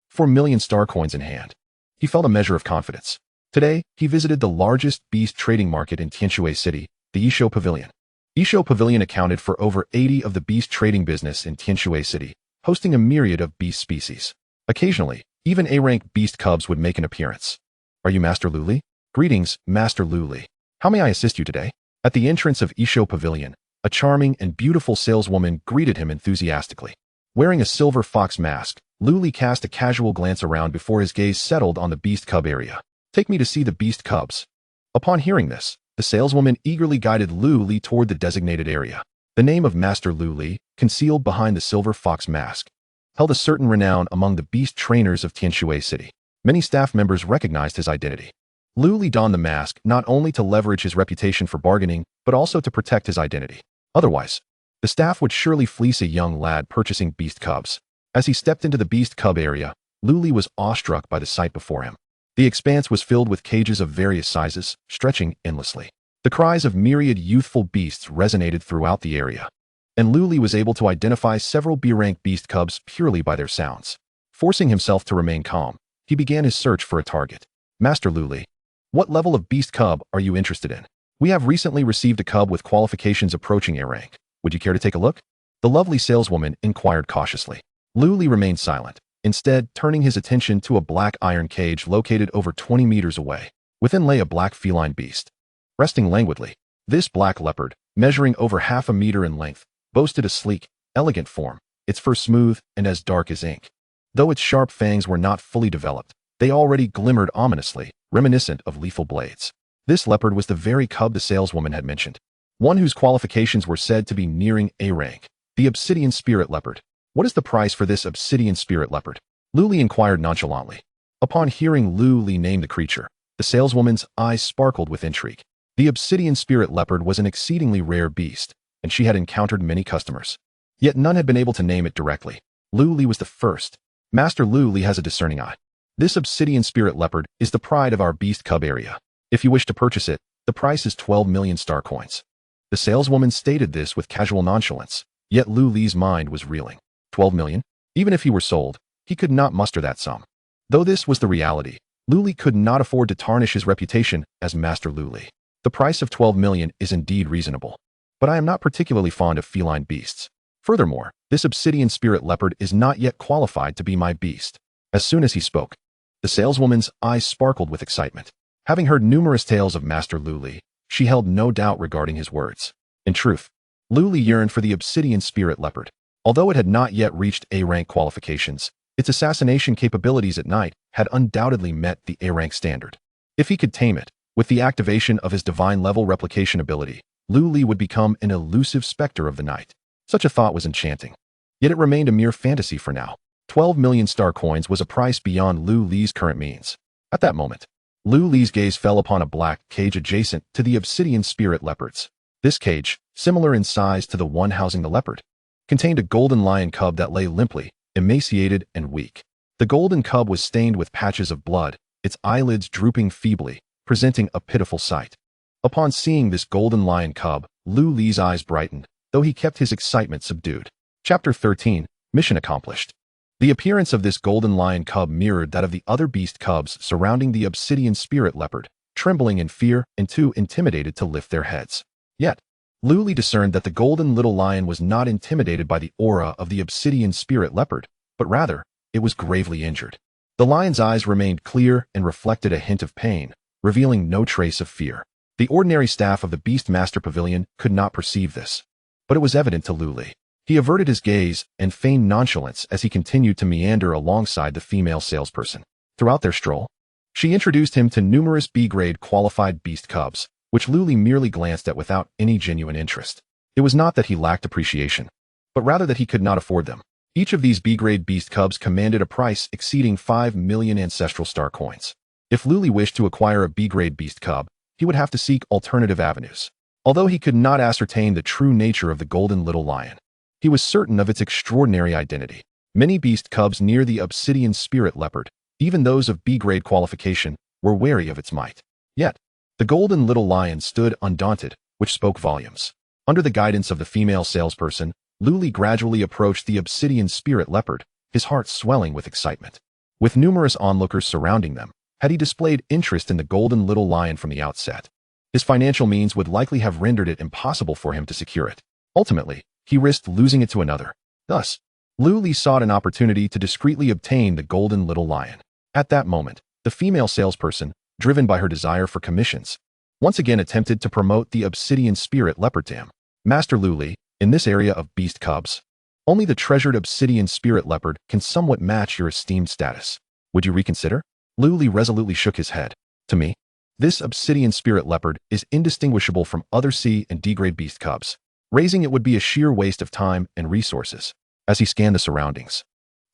4 million star coins in hand, he felt a measure of confidence. Today, he visited the largest beast trading market in Tianshui City, the Yisho Pavilion. Yisho Pavilion accounted for over 80 of the beast trading business in Tianshui City, hosting a myriad of beast species. Occasionally, even A-rank beast cubs would make an appearance. Are you Master Lu Li? Greetings, Master Lu Li. How may I assist you today? At the entrance of Yisho Pavilion, a charming and beautiful saleswoman greeted him enthusiastically. Wearing a silver fox mask, Lu Li cast a casual glance around before his gaze settled on the beast cub area. Take me to see the beast cubs. Upon hearing this, the saleswoman eagerly guided Lu Li toward the designated area. The name of Master Lu Li, concealed behind the silver fox mask, held a certain renown among the beast trainers of Tianshui City. Many staff members recognized his identity. Lu Li donned the mask not only to leverage his reputation for bargaining, but also to protect his identity. Otherwise, the staff would surely fleece a young lad purchasing beast cubs. As he stepped into the beast cub area, Lu Li was awestruck by the sight before him. The expanse was filled with cages of various sizes, stretching endlessly. The cries of myriad youthful beasts resonated throughout the area, and Lu Li was able to identify several B-rank beast cubs purely by their sounds. Forcing himself to remain calm, he began his search for a target. Master Lu Li, what level of beast cub are you interested in? We have recently received a cub with qualifications approaching A rank. Would you care to take a look? The lovely saleswoman inquired cautiously. Lu Li remained silent, instead turning his attention to a black iron cage located over 20 meters away. Within lay a black feline beast, resting languidly. This black leopard, measuring over 1/2 meter in length, boasted a sleek, elegant form, its fur smooth and as dark as ink. Though its sharp fangs were not fully developed, they already glimmered ominously, reminiscent of lethal blades. This leopard was the very cub the saleswoman had mentioned, one whose qualifications were said to be nearing A rank, the Obsidian Spirit Leopard. What is the price for this Obsidian Spirit Leopard? Lu Li inquired nonchalantly. Upon hearing Lu Li name the creature, the saleswoman's eyes sparkled with intrigue. The Obsidian Spirit Leopard was an exceedingly rare beast, and she had encountered many customers. Yet none had been able to name it directly. Lu Li was the first. Master Lu Li has a discerning eye. This Obsidian Spirit Leopard is the pride of our beast cub area. If you wish to purchase it, the price is 12 million star coins. The saleswoman stated this with casual nonchalance, yet Lu Li's mind was reeling. 12 million? Even if he were sold, he could not muster that sum. Though this was the reality, Lu Li could not afford to tarnish his reputation as Master Lu Li. The price of 12 million is indeed reasonable, but I am not particularly fond of feline beasts. Furthermore, this Obsidian Spirit Leopard is not yet qualified to be my beast. As soon as he spoke, the saleswoman's eyes sparkled with excitement. Having heard numerous tales of Master Lu Li, she held no doubt regarding his words. In truth, Lu Li yearned for the Obsidian Spirit Leopard. Although it had not yet reached A-rank qualifications, its assassination capabilities at night had undoubtedly met the A-rank standard. If he could tame it, with the activation of his divine-level replication ability, Lu Li would become an elusive specter of the night. Such a thought was enchanting. Yet it remained a mere fantasy for now. 12 million star coins was a price beyond Lu Li's current means. At that moment, Lu Li's gaze fell upon a black cage adjacent to the Obsidian Spirit Leopards. This cage, similar in size to the one housing the leopard, contained a golden lion cub that lay limply, emaciated and weak. The golden cub was stained with patches of blood, its eyelids drooping feebly, presenting a pitiful sight. Upon seeing this golden lion cub, Lu Li's eyes brightened, though he kept his excitement subdued. Chapter 13, Mission Accomplished. The appearance of this golden lion cub mirrored that of the other beast cubs surrounding the obsidian spirit leopard, trembling in fear and too intimidated to lift their heads. Yet, Lu Li discerned that the golden little lion was not intimidated by the aura of the obsidian spirit leopard, but rather, it was gravely injured. The lion's eyes remained clear and reflected a hint of pain, revealing no trace of fear. The ordinary staff of the Beastmaster Pavilion could not perceive this, but it was evident to Lu Li. He averted his gaze and feigned nonchalance as he continued to meander alongside the female salesperson. Throughout their stroll, she introduced him to numerous B-grade qualified beast cubs, which Lu Li merely glanced at without any genuine interest. It was not that he lacked appreciation, but rather that he could not afford them. Each of these B-grade beast cubs commanded a price exceeding 5 million ancestral star coins. If Lu Li wished to acquire a B-grade beast cub, he would have to seek alternative avenues. Although he could not ascertain the true nature of the golden little lion, he was certain of its extraordinary identity. Many beast cubs near the obsidian spirit leopard, even those of B-grade qualification, were wary of its might. Yet, the golden little lion stood undaunted, which spoke volumes. Under the guidance of the female salesperson, Lu Li gradually approached the obsidian spirit leopard, his heart swelling with excitement. With numerous onlookers surrounding them, had he displayed interest in the golden little lion from the outset, his financial means would likely have rendered it impossible for him to secure it. Ultimately, he risked losing it to another. Thus, Lu Li sought an opportunity to discreetly obtain the golden little lion. At that moment, the female salesperson, driven by her desire for commissions, once again attempted to promote the obsidian spirit leopard to him. Master Lu Li, in this area of beast cubs, only the treasured obsidian spirit leopard can somewhat match your esteemed status. Would you reconsider? Lu Li resolutely shook his head. To me, this obsidian spirit leopard is indistinguishable from other C and D-grade beast cubs. Raising it would be a sheer waste of time and resources. As he scanned the surroundings,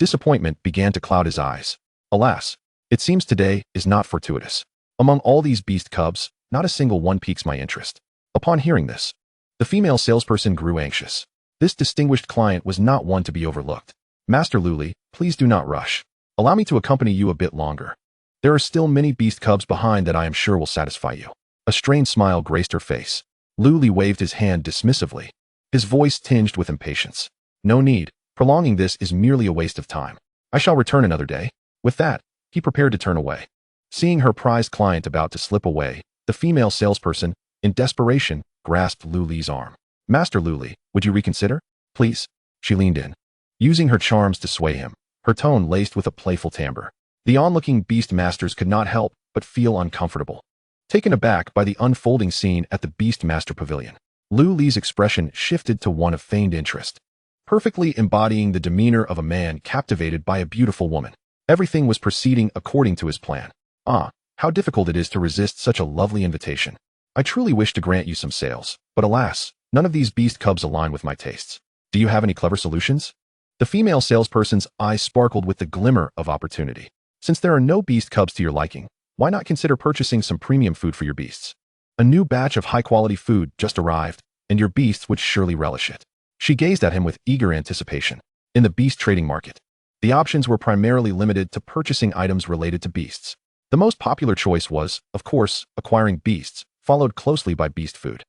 disappointment began to cloud his eyes. Alas, it seems today is not fortuitous. Among all these beast cubs, not a single one piques my interest. Upon hearing this, the female salesperson grew anxious. This distinguished client was not one to be overlooked. Master Lu Li, please do not rush. Allow me to accompany you a bit longer. There are still many beast cubs behind that I am sure will satisfy you. A strained smile graced her face. Lu Li waved his hand dismissively, his voice tinged with impatience. No need. Prolonging this is merely a waste of time. I shall return another day. With that, he prepared to turn away. Seeing her prized client about to slip away, the female salesperson, in desperation, grasped Lu Li's arm. Master Lu Li, would you reconsider? Please. She leaned in, using her charms to sway him, her tone laced with a playful timbre. The onlooking beast masters could not help but feel uncomfortable, taken aback by the unfolding scene at the Beastmaster Pavilion. Lu Li's expression shifted to one of feigned interest, perfectly embodying the demeanor of a man captivated by a beautiful woman. Everything was proceeding according to his plan. Ah, how difficult it is to resist such a lovely invitation. I truly wish to grant you some sales, but alas, none of these beast cubs align with my tastes. Do you have any clever solutions? The female salesperson's eyes sparkled with the glimmer of opportunity. Since there are no beast cubs to your liking, why not consider purchasing some premium food for your beasts? A new batch of high-quality food just arrived, and your beasts would surely relish it. She gazed at him with eager anticipation. In the beast trading market, the options were primarily limited to purchasing items related to beasts. The most popular choice was, of course, acquiring beasts, followed closely by beast food.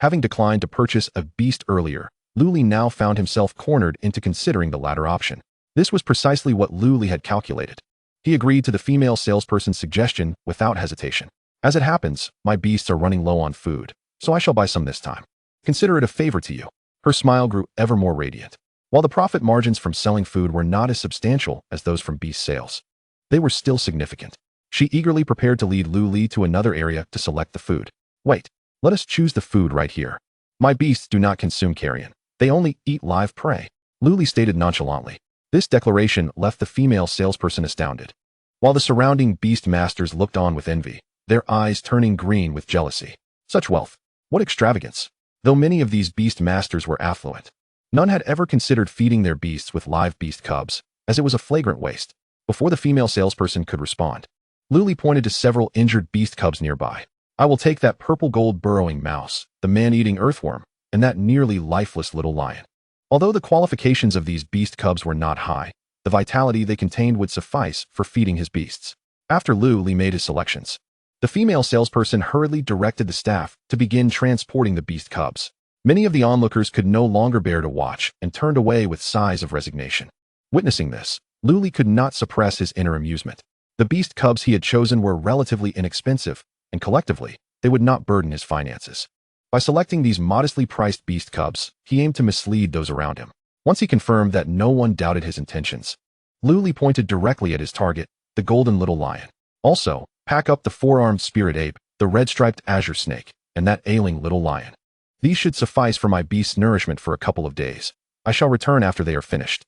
Having declined to purchase a beast earlier, Lu Li now found himself cornered into considering the latter option. This was precisely what Lu Li had calculated. He agreed to the female salesperson's suggestion without hesitation. As it happens, my beasts are running low on food, so I shall buy some this time. Consider it a favor to you. Her smile grew ever more radiant. While the profit margins from selling food were not as substantial as those from beast sales, they were still significant. She eagerly prepared to lead Lu Li to another area to select the food. Wait, let us choose the food right here. My beasts do not consume carrion. They only eat live prey, Lu Li stated nonchalantly. This declaration left the female salesperson astounded, while the surrounding beast masters looked on with envy, their eyes turning green with jealousy. Such wealth! What extravagance! Though many of these beast masters were affluent, none had ever considered feeding their beasts with live beast cubs, as it was a flagrant waste. Before the female salesperson could respond, Lu Li pointed to several injured beast cubs nearby. I will take that purple-gold burrowing mouse, the man-eating earthworm, and that nearly lifeless little lion. Although the qualifications of these beast cubs were not high, The vitality they contained would suffice for feeding his beasts. After Lu made his selections, the female salesperson hurriedly directed the staff to begin transporting the beast cubs. Many of the onlookers could no longer bear to watch and turned away with sighs of resignation. Witnessing this, Lu could not suppress his inner amusement. The beast cubs he had chosen were relatively inexpensive, and collectively, they would not burden his finances. By selecting these modestly priced beast cubs, he aimed to mislead those around him. Once he confirmed that no one doubted his intentions, Lu pointed directly at his target, the golden little lion. Also, pack up the four-armed spirit ape, the red-striped azure snake, and that ailing little lion. These should suffice for my beast's nourishment for a couple of days. I shall return after they are finished.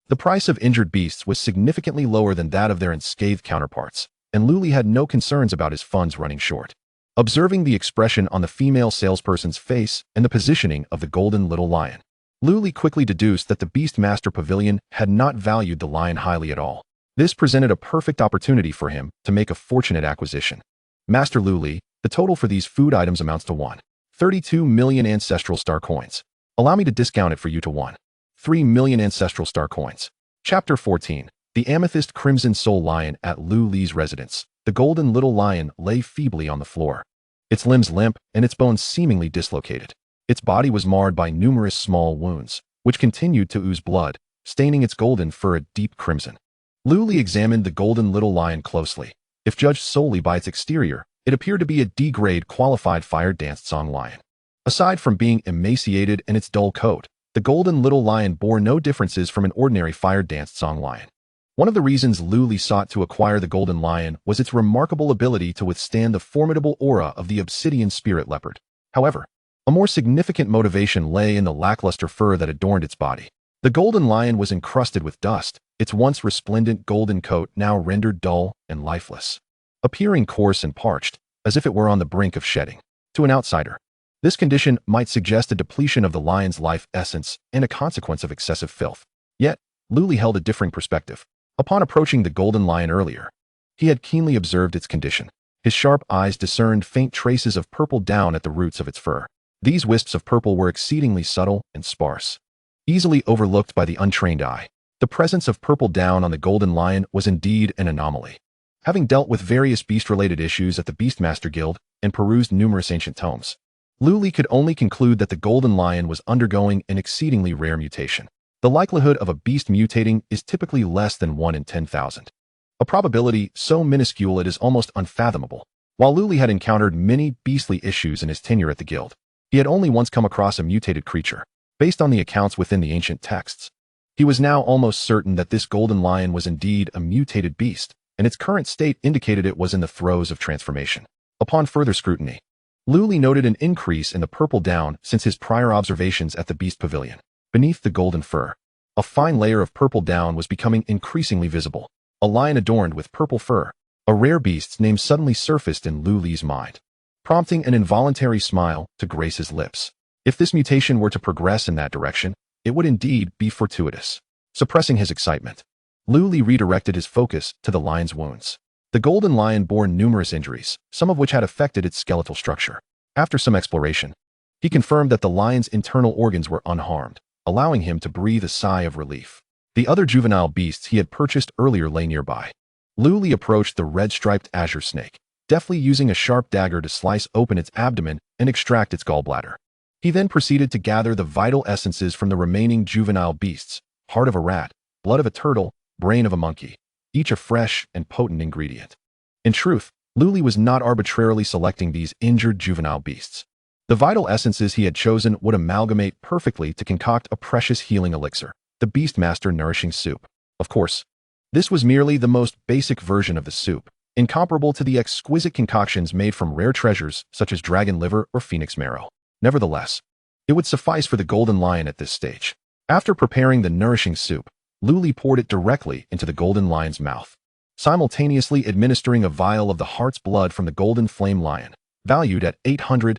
The price of injured beasts was significantly lower than that of their unscathed counterparts, and Lu had no concerns about his funds running short. Observing the expression on the female salesperson's face and the positioning of the golden little lion, Lu quickly deduced that the Beastmaster Pavilion had not valued the lion highly at all. This presented a perfect opportunity for him to make a fortunate acquisition. Master Lu, the total for these food items amounts to 1.32 million ancestral star coins. Allow me to discount it for you to 1.3 million ancestral star coins. Chapter 14. The Amethyst Crimson Soul Lion at Lu's residence. The golden little lion lay feebly on the floor. Its limbs limp and its bones seemingly dislocated. Its body was marred by numerous small wounds, which continued to ooze blood, staining its golden fur a deep crimson. Lu examined the golden little lion closely. If judged solely by its exterior, it appeared to be a D-grade qualified fire dance song lion. Aside from being emaciated and its dull coat, the golden little lion bore no differences from an ordinary fire dance song lion. One of the reasons Lu sought to acquire the golden lion was its remarkable ability to withstand the formidable aura of the obsidian spirit leopard. However, a more significant motivation lay in the lackluster fur that adorned its body. The golden lion was encrusted with dust, its once resplendent golden coat now rendered dull and lifeless, appearing coarse and parched, as if it were on the brink of shedding. To an outsider, this condition might suggest a depletion of the lion's life essence and a consequence of excessive filth. Yet, Lu held a differing perspective. Upon approaching the golden lion earlier, he had keenly observed its condition. His sharp eyes discerned faint traces of purple down at the roots of its fur. These wisps of purple were exceedingly subtle and sparse, easily overlooked by the untrained eye. The presence of purple down on the golden lion was indeed an anomaly. Having dealt with various beast-related issues at the Beastmaster Guild and perused numerous ancient tomes, Lu could only conclude that the golden lion was undergoing an exceedingly rare mutation. The likelihood of a beast mutating is typically less than 1 in 10,000. A probability so minuscule it is almost unfathomable. While Lu had encountered many beastly issues in his tenure at the guild, he had only once come across a mutated creature. Based on the accounts within the ancient texts, he was now almost certain that this golden lion was indeed a mutated beast, and its current state indicated it was in the throes of transformation. Upon further scrutiny, Lu noted an increase in the purple down since his prior observations at the Beast Pavilion. Beneath the golden fur, a fine layer of purple down was becoming increasingly visible. A lion adorned with purple fur, a rare beast's name suddenly surfaced in Lu's mind, prompting an involuntary smile to grace his lips. If this mutation were to progress in that direction, it would indeed be fortuitous. Suppressing his excitement, Lu redirected his focus to the lion's wounds. The golden lion bore numerous injuries, some of which had affected its skeletal structure. After some exploration, he confirmed that the lion's internal organs were unharmed, allowing him to breathe a sigh of relief. The other juvenile beasts he had purchased earlier lay nearby. Lu approached the red-striped azure snake, deftly using a sharp dagger to slice open its abdomen and extract its gallbladder. He then proceeded to gather the vital essences from the remaining juvenile beasts: heart of a rat, blood of a turtle, brain of a monkey, each a fresh and potent ingredient. In truth, Lu was not arbitrarily selecting these injured juvenile beasts. The vital essences he had chosen would amalgamate perfectly to concoct a precious healing elixir, the Beastmaster Nourishing Soup. Of course, this was merely the most basic version of the soup, incomparable to the exquisite concoctions made from rare treasures such as dragon liver or phoenix marrow. Nevertheless, it would suffice for the golden lion at this stage. After preparing the nourishing soup, Lu poured it directly into the golden lion's mouth, simultaneously administering a vial of the heart's blood from the golden flame lion, valued at 800,000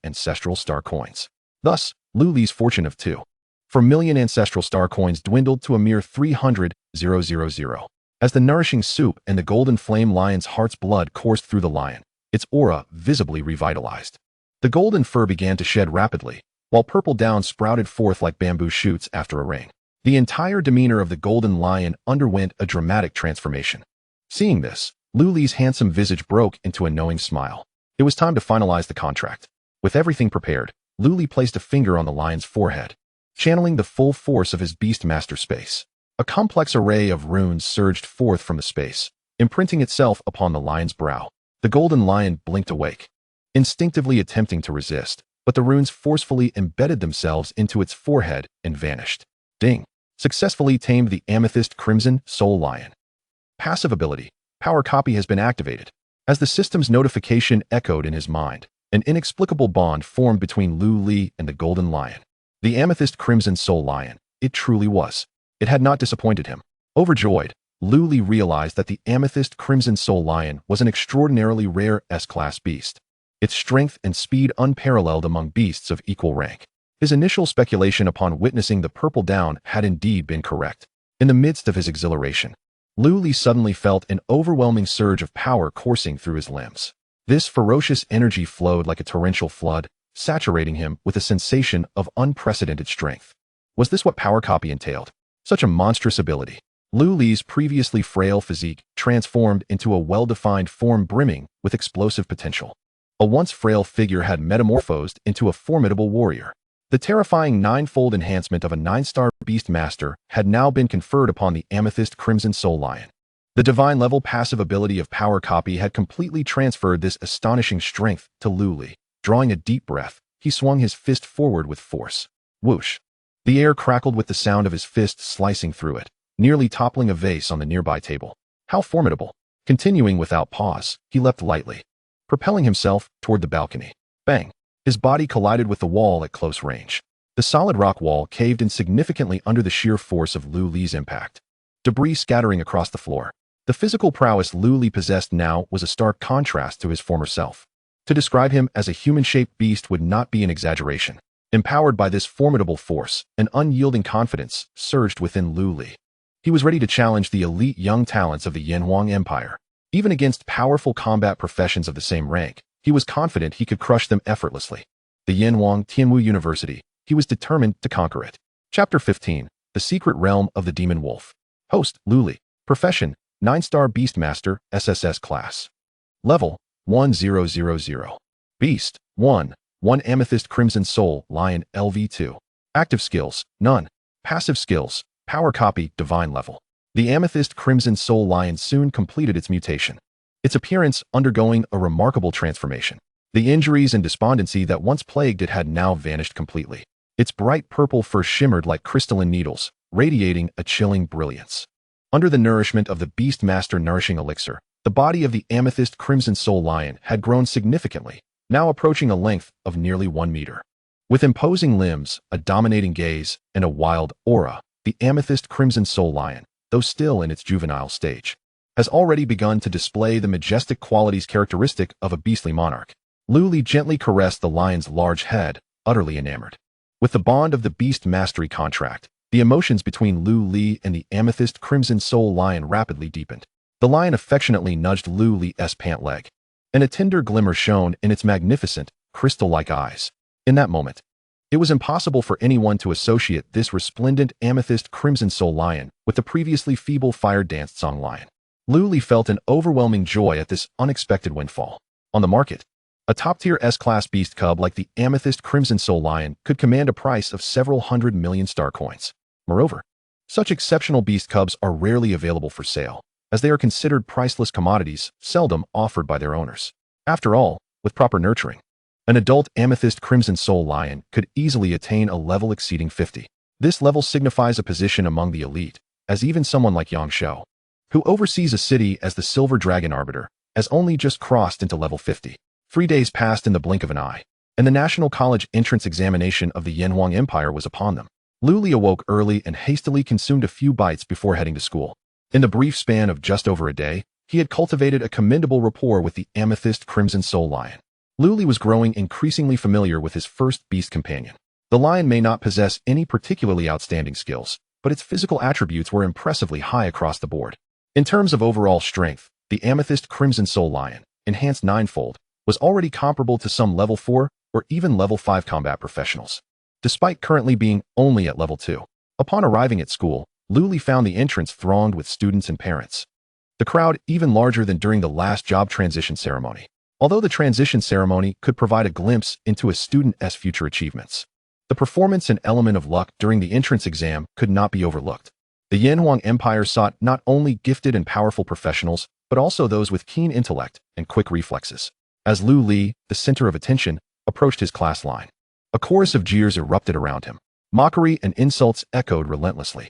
ancestral star coins. Thus, Lu's fortune of 2.4 million ancestral star coins dwindled to a mere 300,000. As the nourishing soup and the golden flame lion's heart's blood coursed through the lion, its aura visibly revitalized. The golden fur began to shed rapidly, while purple down sprouted forth like bamboo shoots after a rain. The entire demeanor of the Golden Lion underwent a dramatic transformation. Seeing this, Lu Li's handsome visage broke into a knowing smile. It was time to finalize the contract. With everything prepared, Lu Li placed a finger on the lion's forehead, channeling the full force of his Beast Master space. A complex array of runes surged forth from the space, imprinting itself upon the lion's brow. The Golden Lion blinked awake, instinctively attempting to resist, but the runes forcefully embedded themselves into its forehead and vanished. Ding! Successfully tamed the Amethyst Crimson Soul Lion. Passive ability. Power copy has been activated. As the system's notification echoed in his mind, an inexplicable bond formed between Lu Li and the Golden Lion. The Amethyst Crimson Soul Lion. It truly was. It had not disappointed him. Overjoyed, Lu Li realized that the Amethyst Crimson Soul Lion was an extraordinarily rare S-class beast, its strength and speed unparalleled among beasts of equal rank. His initial speculation upon witnessing the purple down had indeed been correct. In the midst of his exhilaration, Lu Li suddenly felt an overwhelming surge of power coursing through his limbs. This ferocious energy flowed like a torrential flood, saturating him with a sensation of unprecedented strength. Was this what power copy entailed? Such a monstrous ability. Lu Li's previously frail physique transformed into a well-defined form brimming with explosive potential. A once frail figure had metamorphosed into a formidable warrior. The terrifying nine-fold enhancement of a 9-star Beast Master had now been conferred upon the Amethyst Crimson Soul Lion. The divine-level passive ability of Power Copy had completely transferred this astonishing strength to Lu Li. Drawing a deep breath, he swung his fist forward with force. Whoosh! The air crackled with the sound of his fist slicing through it, nearly toppling a vase on the nearby table. How formidable! Continuing without pause, he leapt lightly, propelling himself toward the balcony. Bang! His body collided with the wall at close range. The solid rock wall caved in significantly under the sheer force of Lu Li's impact, debris scattering across the floor. The physical prowess Lu Li possessed now was a stark contrast to his former self. To describe him as a human-shaped beast would not be an exaggeration. Empowered by this formidable force, an unyielding confidence surged within Lu Li. He was ready to challenge the elite young talents of the Yanhuang Empire. Even against powerful combat professions of the same rank, he was confident he could crush them effortlessly. The Yanhuang Tianwu University. He was determined to conquer it. Chapter 15. The Secret Realm of the Demon Wolf. Host, Lu Li. Profession, 9-star Beastmaster, SSS class. Level, 1000. Beast, 1 Amethyst Crimson Soul Lion LV2. Active skills, none. Passive skills, Power Copy, Divine level. The Amethyst Crimson Soul Lion soon completed its mutation, its appearance undergoing a remarkable transformation. The injuries and despondency that once plagued it had now vanished completely. Its bright purple fur shimmered like crystalline needles, radiating a chilling brilliance. Under the nourishment of the Beast Master Nourishing Elixir, the body of the Amethyst Crimson Soul Lion had grown significantly, now approaching a length of nearly 1 meter. With imposing limbs, a dominating gaze, and a wild aura, the Amethyst Crimson Soul Lion, though still in its juvenile stage, has already begun to display the majestic qualities characteristic of a beastly monarch. Lu Li gently caressed the lion's large head, utterly enamored. With the bond of the Beast Mastery contract, the emotions between Lu Li and the Amethyst Crimson Soul Lion rapidly deepened. The lion affectionately nudged Lu Li's pant leg, and a tender glimmer shone in its magnificent, crystal-like eyes. In that moment, it was impossible for anyone to associate this resplendent Amethyst Crimson Soul Lion with the previously feeble Fire Danced Song Lion. Lu Li felt an overwhelming joy at this unexpected windfall. On the market, a top-tier S-class beast cub like the Amethyst Crimson Soul Lion could command a price of several 100 million star coins. Moreover, such exceptional beast cubs are rarely available for sale, as they are considered priceless commodities seldom offered by their owners. After all, with proper nurturing, an adult Amethyst Crimson Soul Lion could easily attain a level exceeding 50. This level signifies a position among the elite, as even someone like Yang Shou, who oversees a city as the Silver Dragon Arbiter, has only just crossed into level 50. 3 days passed in the blink of an eye, and the National College entrance examination of the Yanhuang Empire was upon them. Lu Li awoke early and hastily consumed a few bites before heading to school. In the brief span of just over a day, he had cultivated a commendable rapport with the Amethyst Crimson Soul Lion. Lu Li was growing increasingly familiar with his first beast companion. The lion may not possess any particularly outstanding skills, but its physical attributes were impressively high across the board. In terms of overall strength, the Amethyst Crimson Soul Lion, enhanced ninefold, was already comparable to some level 4 or even level 5 combat professionals, despite currently being only at level 2. Upon arriving at school, Lu Li found the entrance thronged with students and parents. The crowd even larger than during the last job transition ceremony. Although the transition ceremony could provide a glimpse into a student's future achievements, the performance and element of luck during the entrance exam could not be overlooked. The Yanhuang Empire sought not only gifted and powerful professionals, but also those with keen intellect and quick reflexes. As Lu Li, the center of attention, approached his class line, a chorus of jeers erupted around him. Mockery and insults echoed relentlessly.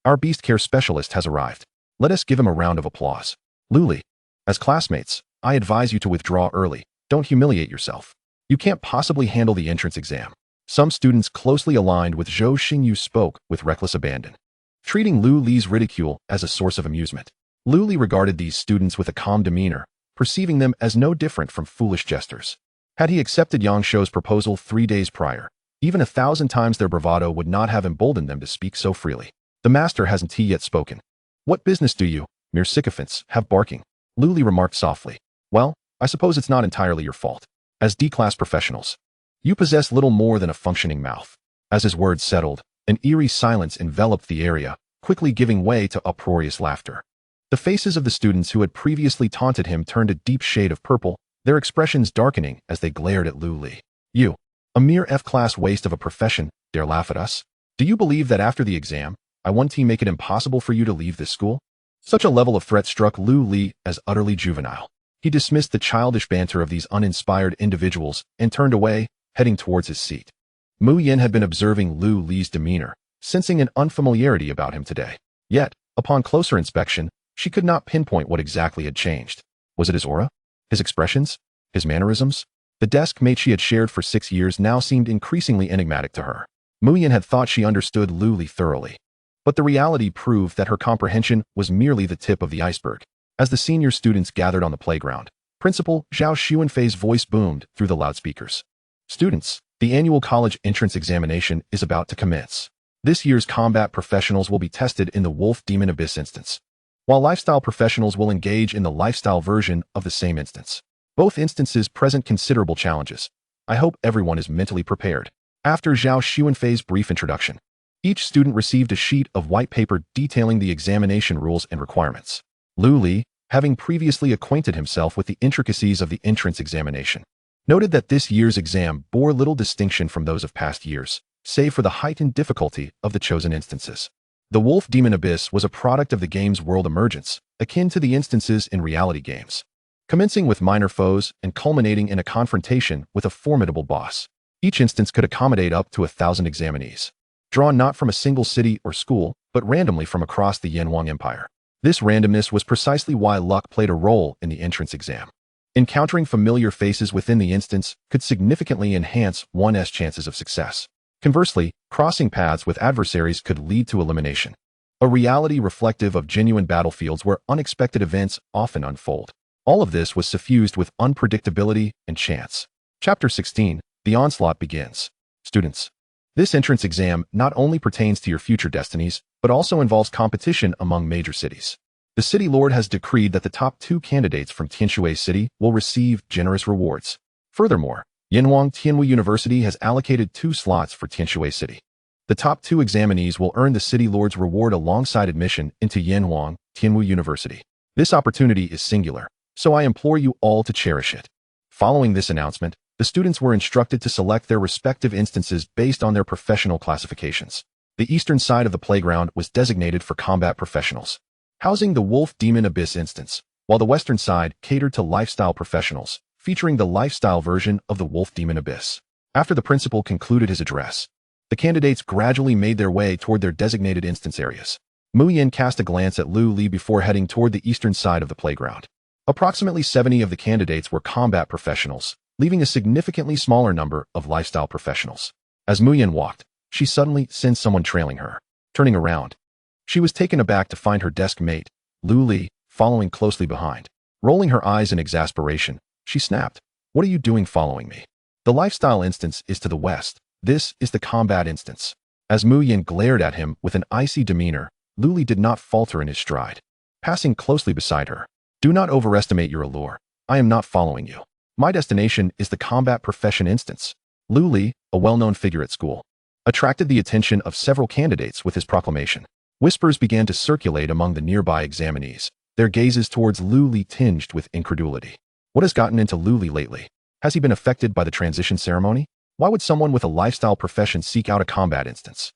Our beast care specialist has arrived. Let us give him a round of applause. Lu Li, as classmates, I advise you to withdraw early. Don't humiliate yourself. You can't possibly handle the entrance exam. Some students closely aligned with Zhou Xingyu spoke with reckless abandon, treating Lu Li's ridicule as a source of amusement. Lu Li regarded these students with a calm demeanor, perceiving them as no different from foolish jesters. Had he accepted Yang Shou's proposal 3 days prior, even 1,000 times their bravado would not have emboldened them to speak so freely. The master hasn't yet spoken. What business do you, mere sycophants, have barking? Lu Li remarked softly. Well, I suppose it's not entirely your fault. As D-class professionals, you possess little more than a functioning mouth. As his words settled, an eerie silence enveloped the area, quickly giving way to uproarious laughter. The faces of the students who had previously taunted him turned a deep shade of purple, their expressions darkening as they glared at Lu Li. You, a mere F-class waste of a profession, dare laugh at us? Do you believe that after the exam, I want to make it impossible for you to leave this school? Such a level of threat struck Lu Li as utterly juvenile. He dismissed the childish banter of these uninspired individuals and turned away, heading towards his seat. Mu Yin had been observing Lu Li's demeanor, sensing an unfamiliarity about him today. Yet, upon closer inspection, she could not pinpoint what exactly had changed. Was it his aura? His expressions? His mannerisms? The desk mate she had shared for 6 years now seemed increasingly enigmatic to her. Mu Yin had thought she understood Lu Li thoroughly, but the reality proved that her comprehension was merely the tip of the iceberg. As the senior students gathered on the playground, Principal Zhao Xuanfei's voice boomed through the loudspeakers. Students, the annual college entrance examination is about to commence. This year's combat professionals will be tested in the Wolf Demon Abyss instance, while lifestyle professionals will engage in the lifestyle version of the same instance. Both instances present considerable challenges. I hope everyone is mentally prepared. After Zhao Xuanfei's brief introduction, each student received a sheet of white paper detailing the examination rules and requirements. Lu Li, having previously acquainted himself with the intricacies of the entrance examination, noted that this year's exam bore little distinction from those of past years, save for the heightened difficulty of the chosen instances. The Wolf Demon Abyss was a product of the game's world emergence, akin to the instances in reality games, commencing with minor foes and culminating in a confrontation with a formidable boss. Each instance could accommodate up to 1,000 examinees, drawn not from a single city or school, but randomly from across the Yanhuang Empire. This randomness was precisely why luck played a role in the entrance exam. Encountering familiar faces within the instance could significantly enhance one's chances of success. Conversely, crossing paths with adversaries could lead to elimination, a reality reflective of genuine battlefields where unexpected events often unfold. All of this was suffused with unpredictability and chance. Chapter 16, The Onslaught begins. Students, this entrance exam not only pertains to your future destinies, but also involves competition among major cities. The City Lord has decreed that the top 2 candidates from Tianshui City will receive generous rewards. Furthermore, Yanhuang Tianwu University has allocated 2 slots for Tianshui City. The top 2 examinees will earn the City Lord's reward alongside admission into Yanhuang Tianwu University. This opportunity is singular, so I implore you all to cherish it. Following this announcement, the students were instructed to select their respective instances based on their professional classifications. The eastern side of the playground was designated for combat professionals, housing the Wolf Demon Abyss instance, while the western side catered to lifestyle professionals, featuring the lifestyle version of the Wolf Demon Abyss. After the principal concluded his address, the candidates gradually made their way toward their designated instance areas. Mu Yin cast a glance at Lu Li before heading toward the eastern side of the playground. Approximately 70 of the candidates were combat professionals, leaving a significantly smaller number of lifestyle professionals. As Mu Yin walked, she suddenly sensed someone trailing her. Turning around, she was taken aback to find her desk mate, Lu Li, following closely behind. Rolling her eyes in exasperation, she snapped, "What are you doing following me? The lifestyle instance is to the west. This is the combat instance." As Mu Yin glared at him with an icy demeanor, Lu Li did not falter in his stride, passing closely beside her. "Do not overestimate your allure. I am not following you. My destination is the combat profession instance." Lu Li, a well-known figure at school, attracted the attention of several candidates with his proclamation. Whispers began to circulate among the nearby examinees, their gazes towards Lu Li tinged with incredulity. What has gotten into Lu Li lately? Has he been affected by the transition ceremony? Why would someone with a lifestyle profession seek out a combat instance?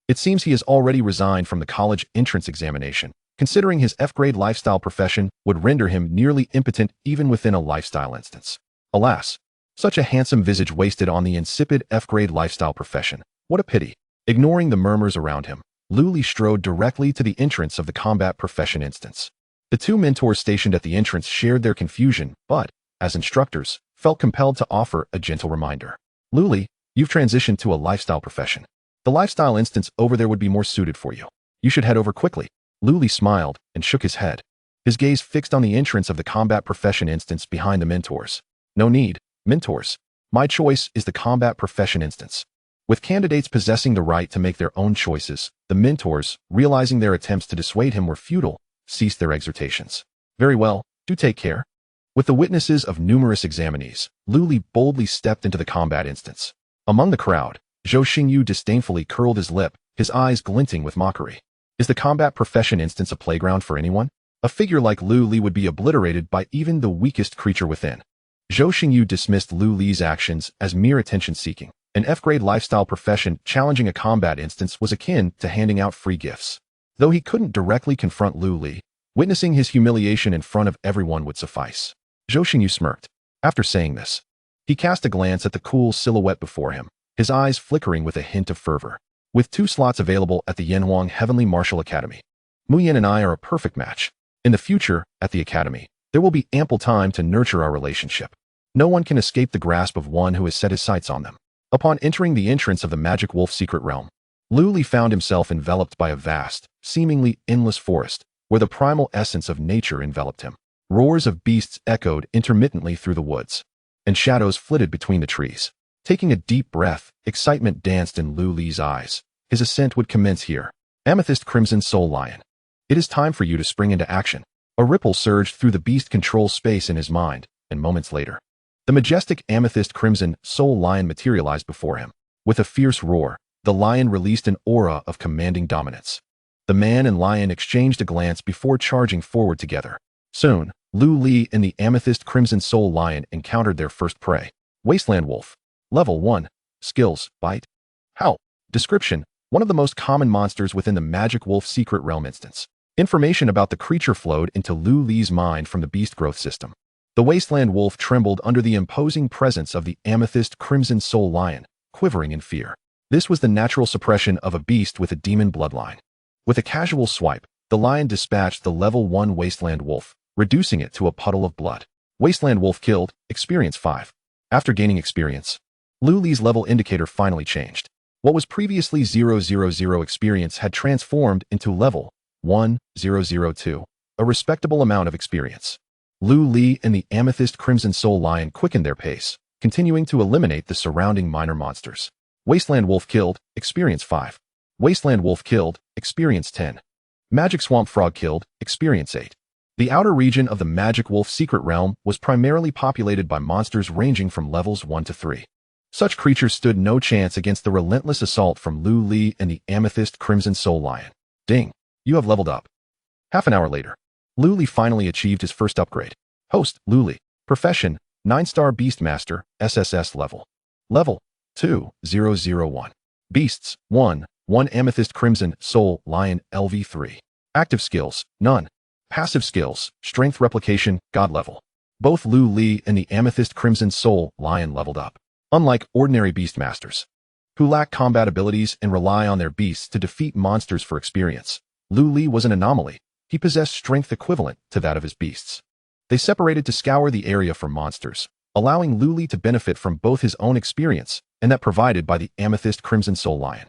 It seems he has already resigned from the college entrance examination, considering his F-grade lifestyle profession would render him nearly impotent even within a lifestyle instance. Alas, such a handsome visage wasted on the insipid F-grade lifestyle profession. What a pity. Ignoring the murmurs around him, Lu Li strode directly to the entrance of the combat profession instance. The two mentors stationed at the entrance shared their confusion, but, as instructors, felt compelled to offer a gentle reminder. Lu Li, you've transitioned to a lifestyle profession. The lifestyle instance over there would be more suited for you. You should head over quickly. Lu Li smiled and shook his head, his gaze fixed on the entrance of the combat profession instance behind the mentors. No need, mentors. My choice is the combat profession instance. With candidates possessing the right to make their own choices, the mentors, realizing their attempts to dissuade him were futile, ceased their exhortations. Very well, do take care. With the witnesses of numerous examinees, Lu Li boldly stepped into the combat instance. Among the crowd, Zhou Xingyu disdainfully curled his lip, his eyes glinting with mockery. Is the combat profession instance a playground for anyone? A figure like Lu Li would be obliterated by even the weakest creature within. Zhou Xingyu dismissed Lu Li's actions as mere attention-seeking. An F-grade lifestyle profession challenging a combat instance was akin to handing out free gifts. Though he couldn't directly confront Lu Li, witnessing his humiliation in front of everyone would suffice. Zhou Xingyu smirked. After saying this, he cast a glance at the cool silhouette before him, his eyes flickering with a hint of fervor. With 2 slots available at the Yanhuang Heavenly Martial Academy, Mu Yan and I are a perfect match. In the future, at the academy, there will be ample time to nurture our relationship. No one can escape the grasp of one who has set his sights on them. Upon entering the entrance of the Magic Wolf secret realm, Lu Li found himself enveloped by a vast, seemingly endless forest, where the primal essence of nature enveloped him. Roars of beasts echoed intermittently through the woods, and shadows flitted between the trees. Taking a deep breath, excitement danced in Lu Li's eyes. His ascent would commence here. Amethyst Crimson Soul Lion. It is time for you to spring into action. A ripple surged through the beast control space in his mind, and moments later, the majestic Amethyst Crimson Soul Lion materialized before him. With a fierce roar, the lion released an aura of commanding dominance. The man and lion exchanged a glance before charging forward together. Soon, Lu Li and the Amethyst Crimson Soul Lion encountered their first prey. Wasteland Wolf. Level 1. Skills, Bite. Howl. Description. One of the most common monsters within the Magic Wolf secret realm instance. Information about the creature flowed into Lu Li's mind from the beast growth system. The Wasteland Wolf trembled under the imposing presence of the Amethyst Crimson Soul Lion, quivering in fear. This was the natural suppression of a beast with a demon bloodline. With a casual swipe, the lion dispatched the level 1 Wasteland Wolf, reducing it to a puddle of blood. Wasteland Wolf killed, experience 5. After gaining experience, Lu Li's level indicator finally changed. What was previously 000 experience had transformed into level 1002, a respectable amount of experience. Lu Li and the Amethyst Crimson Soul Lion quickened their pace, continuing to eliminate the surrounding minor monsters. Wasteland Wolf killed, experience 5. Wasteland Wolf killed, experience 10. Magic Swamp Frog killed, experience 8. The outer region of the Magic Wolf secret realm was primarily populated by monsters ranging from levels 1 to 3. Such creatures stood no chance against the relentless assault from Lu Li and the Amethyst Crimson Soul Lion. Ding! You have leveled up. Half an hour later, Lu Li finally achieved his first upgrade. Host, Lu Li. Profession, 9-star Beastmaster, SSS level. Level, 2001. Beasts, 1 Amethyst Crimson Soul Lion LV3. Active skills, none. Passive skills, Strength Replication, God level. Both Lu Li and the Amethyst Crimson Soul Lion leveled up. Unlike ordinary Beastmasters, who lack combat abilities and rely on their beasts to defeat monsters for experience, Lu Li was an anomaly. He possessed strength equivalent to that of his beasts. They separated to scour the area for monsters, allowing Lu Li to benefit from both his own experience and that provided by the Amethyst Crimson Soul Lion.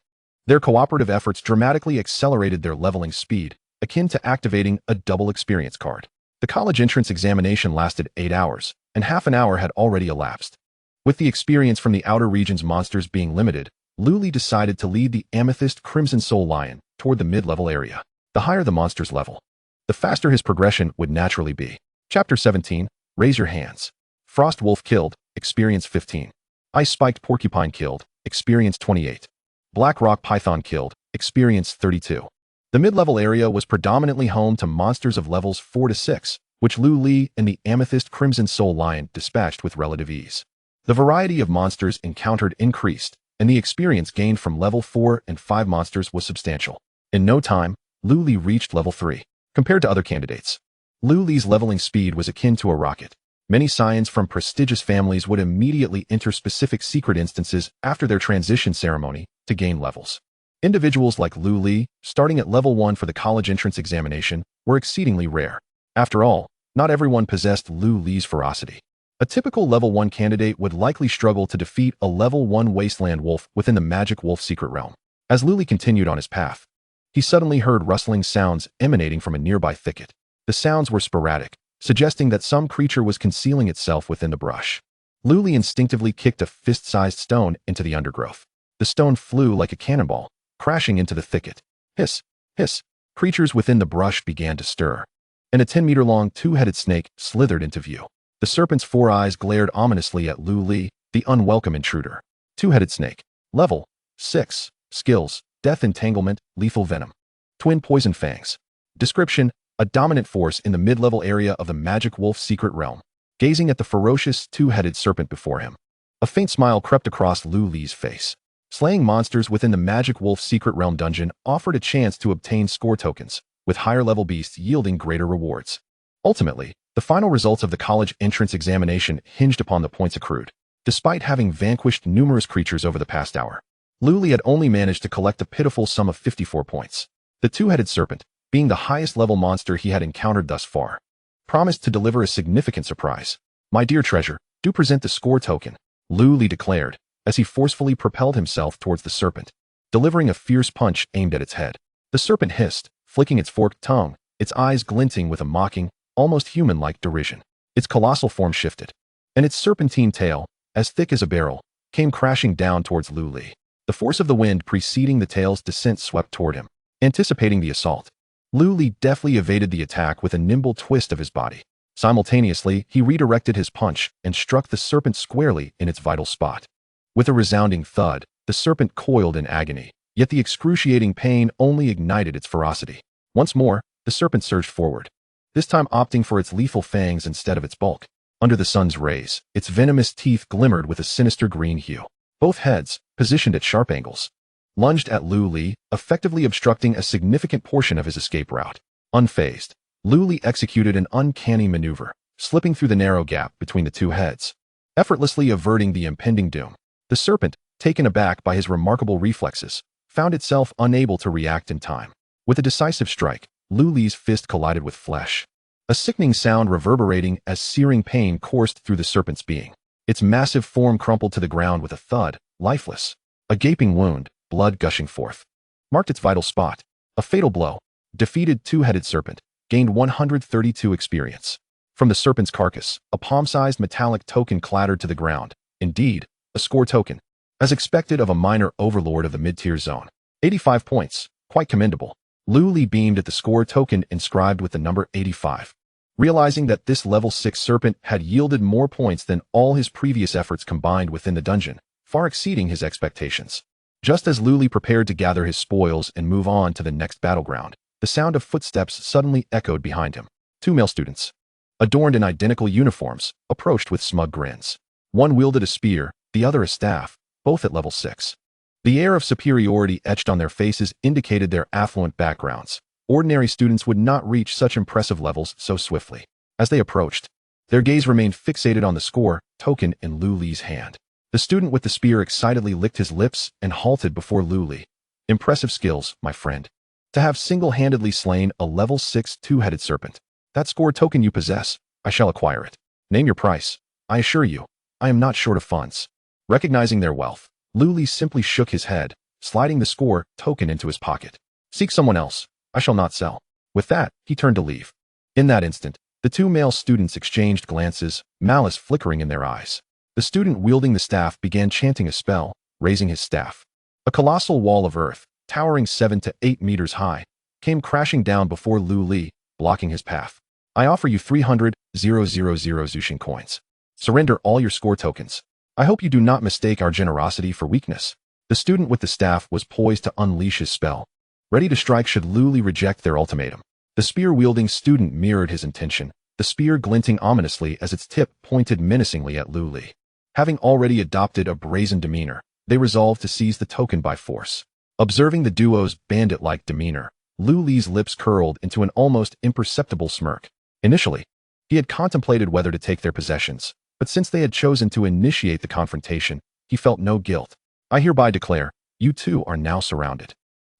Their cooperative efforts dramatically accelerated their leveling speed, akin to activating a double experience card. The college entrance examination lasted 8 hours, and half an hour had already elapsed. With the experience from the outer region's monsters being limited, Lu Li decided to lead the Amethyst Crimson Soul Lion toward the mid-level area. The higher the monster's level, the faster his progression would naturally be. Chapter 17, Raise Your Hands. Frost Wolf killed, experience 15. Ice Spiked Porcupine killed, experience 28. Black Rock Python killed, experience 32. The mid-level area was predominantly home to monsters of levels 4 to 6, which Lu Li and the Amethyst Crimson Soul Lion dispatched with relative ease. The variety of monsters encountered increased, and the experience gained from level 4 and 5 monsters was substantial. In no time, Lu Li reached level 3. Compared to other candidates, Lu Li's leveling speed was akin to a rocket. Many scions from prestigious families would immediately enter specific secret instances after their transition ceremony to gain levels. Individuals like Lu Li, starting at level 1 for the college entrance examination, were exceedingly rare. After all, not everyone possessed Lu Li's ferocity. A typical level 1 candidate would likely struggle to defeat a level 1 wasteland wolf within the magic wolf secret realm. As Lu Li continued on his path, he suddenly heard rustling sounds emanating from a nearby thicket. The sounds were sporadic, suggesting that some creature was concealing itself within the brush. Lu Li instinctively kicked a fist-sized stone into the undergrowth. The stone flew like a cannonball, crashing into the thicket. Hiss, hiss. Creatures within the brush began to stir, and a 10-meter-long two-headed snake slithered into view. The serpent's 4 eyes glared ominously at Lu Li, the unwelcome intruder. Two-headed snake. Level 6. Skills: Death Entanglement, Lethal Venom. Twin Poison Fangs. Description: a dominant force in the mid-level area of the magic wolf secret realm. Gazing at the ferocious two-headed serpent before him, a faint smile crept across Lu Li's face. Slaying monsters within the magic wolf secret realm dungeon offered a chance to obtain score tokens, with higher-level beasts yielding greater rewards. Ultimately, the final results of the college entrance examination hinged upon the points accrued. Despite having vanquished numerous creatures over the past hour, Lu Li had only managed to collect a pitiful sum of 54 points. The two-headed serpent, being the highest-level monster he had encountered thus far, promised to deliver a significant surprise. "My dear treasure, do present the score token," Lu Li declared, as he forcefully propelled himself towards the serpent, delivering a fierce punch aimed at its head. The serpent hissed, flicking its forked tongue, its eyes glinting with a mocking, almost human-like derision. Its colossal form shifted, and its serpentine tail, as thick as a barrel, came crashing down towards Lu Li. The force of the wind preceding the tail's descent swept toward him. Anticipating the assault, Lu Li deftly evaded the attack with a nimble twist of his body. Simultaneously, he redirected his punch and struck the serpent squarely in its vital spot. With a resounding thud, the serpent coiled in agony, yet the excruciating pain only ignited its ferocity. Once more, the serpent surged forward, this time opting for its lethal fangs instead of its bulk. Under the sun's rays, its venomous teeth glimmered with a sinister green hue. Both heads, positioned at sharp angles, lunged at Lu Li, effectively obstructing a significant portion of his escape route. Unfazed, Lu Li executed an uncanny maneuver, slipping through the narrow gap between the two heads, effortlessly averting the impending doom. The serpent, taken aback by his remarkable reflexes, found itself unable to react in time. With a decisive strike, Lu Li's fist collided with flesh, a sickening sound reverberating as searing pain coursed through the serpent's being. Its massive form crumpled to the ground with a thud, lifeless. A gaping wound, blood gushing forth, marked its vital spot. A fatal blow. Defeated two-headed serpent, gained 132 experience. From the serpent's carcass, a palm-sized metallic token clattered to the ground. Indeed, a score token, as expected of a minor overlord of the mid-tier zone. 85 points, quite commendable. Lu Li beamed at the score token inscribed with the number 85. Realizing that this level 6 serpent had yielded more points than all his previous efforts combined within the dungeon, far exceeding his expectations. Just as Lu Li prepared to gather his spoils and move on to the next battleground, the sound of footsteps suddenly echoed behind him. 2 male students, adorned in identical uniforms, approached with smug grins. One wielded a spear, the other a staff, both at level 6. The air of superiority etched on their faces indicated their affluent backgrounds. Ordinary students would not reach such impressive levels so swiftly. As they approached, their gaze remained fixated on the score token in Lu Li's hand. The student with the spear excitedly licked his lips and halted before Lu Li. "Impressive skills, my friend. To have single-handedly slain a level 6 two-headed serpent. That score token you possess, I shall acquire it. Name your price. I assure you, I am not short of funds." Recognizing their wealth, Lu Li simply shook his head, sliding the score token into his pocket. "Seek someone else. I shall not sell." With that, he turned to leave. In that instant, the 2 male students exchanged glances, malice flickering in their eyes. The student wielding the staff began chanting a spell, raising his staff. A colossal wall of earth, towering 7 to 8 meters high, came crashing down before Lu Li, blocking his path. "I offer you 300,000 Zushin coins. Surrender all your score tokens. I hope you do not mistake our generosity for weakness." The student with the staff was poised to unleash his spell, ready to strike should Lu Li reject their ultimatum. The spear-wielding student mirrored his intention, the spear glinting ominously as its tip pointed menacingly at Lu Li. Having already adopted a brazen demeanor, they resolved to seize the token by force. Observing the duo's bandit-like demeanor, Lu Li's lips curled into an almost imperceptible smirk. Initially, he had contemplated whether to take their possessions, but since they had chosen to initiate the confrontation, he felt no guilt. I hereby declare, you two are now surrounded.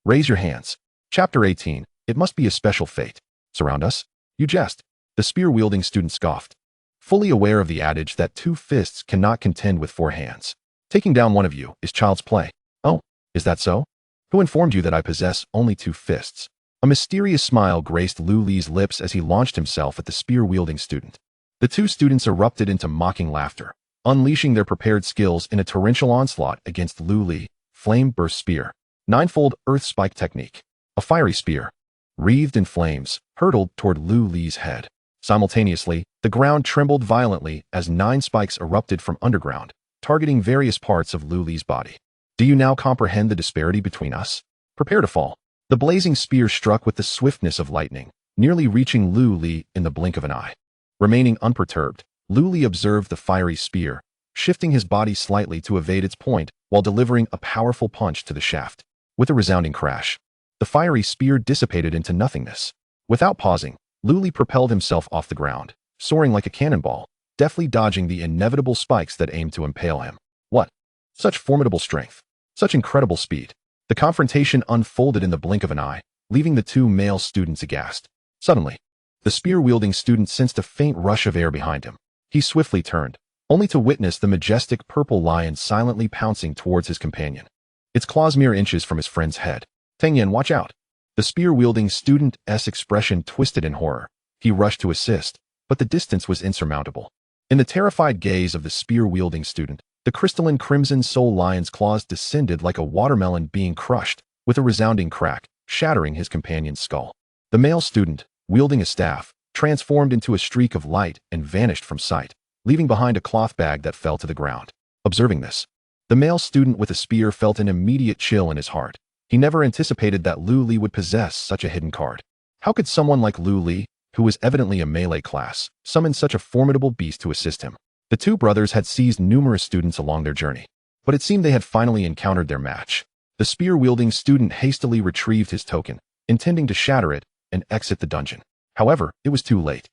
Raise your hands. Chapter 18. It must be a special fate. Surround us? You jest. The spear-wielding student scoffed, fully aware of the adage that 2 fists cannot contend with 4 hands. Taking down one of you is child's play. Oh, is that so? Who informed you that I possess only 2 fists? A mysterious smile graced Lu Li's lips as he launched himself at the spear-wielding student. The 2 students erupted into mocking laughter, unleashing their prepared skills in a torrential onslaught against Lu Li. Flame burst spear. Ninefold earth spike technique. A fiery spear, wreathed in flames, hurtled toward Lu Li's head. Simultaneously, the ground trembled violently as 9 spikes erupted from underground, targeting various parts of Lu Li's body. Do you now comprehend the disparity between us? Prepare to fall. The blazing spear struck with the swiftness of lightning, nearly reaching Lu Li in the blink of an eye. Remaining unperturbed, Lu Li observed the fiery spear, shifting his body slightly to evade its point while delivering a powerful punch to the shaft. With a resounding crash, the fiery spear dissipated into nothingness. Without pausing, Lu Li propelled himself off the ground, soaring like a cannonball, deftly dodging the inevitable spikes that aimed to impale him. What? Such formidable strength. Such incredible speed. The confrontation unfolded in the blink of an eye, leaving the 2 male students aghast. Suddenly, the spear-wielding student sensed a faint rush of air behind him. He swiftly turned, only to witness the majestic purple lion silently pouncing towards his companion. Its claws mere inches from his friend's head. Tengyan, watch out! The spear-wielding student's expression twisted in horror. He rushed to assist, but the distance was insurmountable. In the terrified gaze of the spear-wielding student, the crystalline Crimson Soul Lion's claws descended like a watermelon being crushed, with a resounding crack, shattering his companion's skull. The male student, wielding a staff, transformed into a streak of light and vanished from sight, leaving behind a cloth bag that fell to the ground. Observing this, the male student with a spear felt an immediate chill in his heart. He never anticipated that Lu Li would possess such a hidden card. How could someone like Lu Li, who was evidently a melee class, summon such a formidable beast to assist him? The 2 brothers had seized numerous students along their journey, but it seemed they had finally encountered their match. The spear-wielding student hastily retrieved his token, intending to shatter it and exit the dungeon. However, it was too late.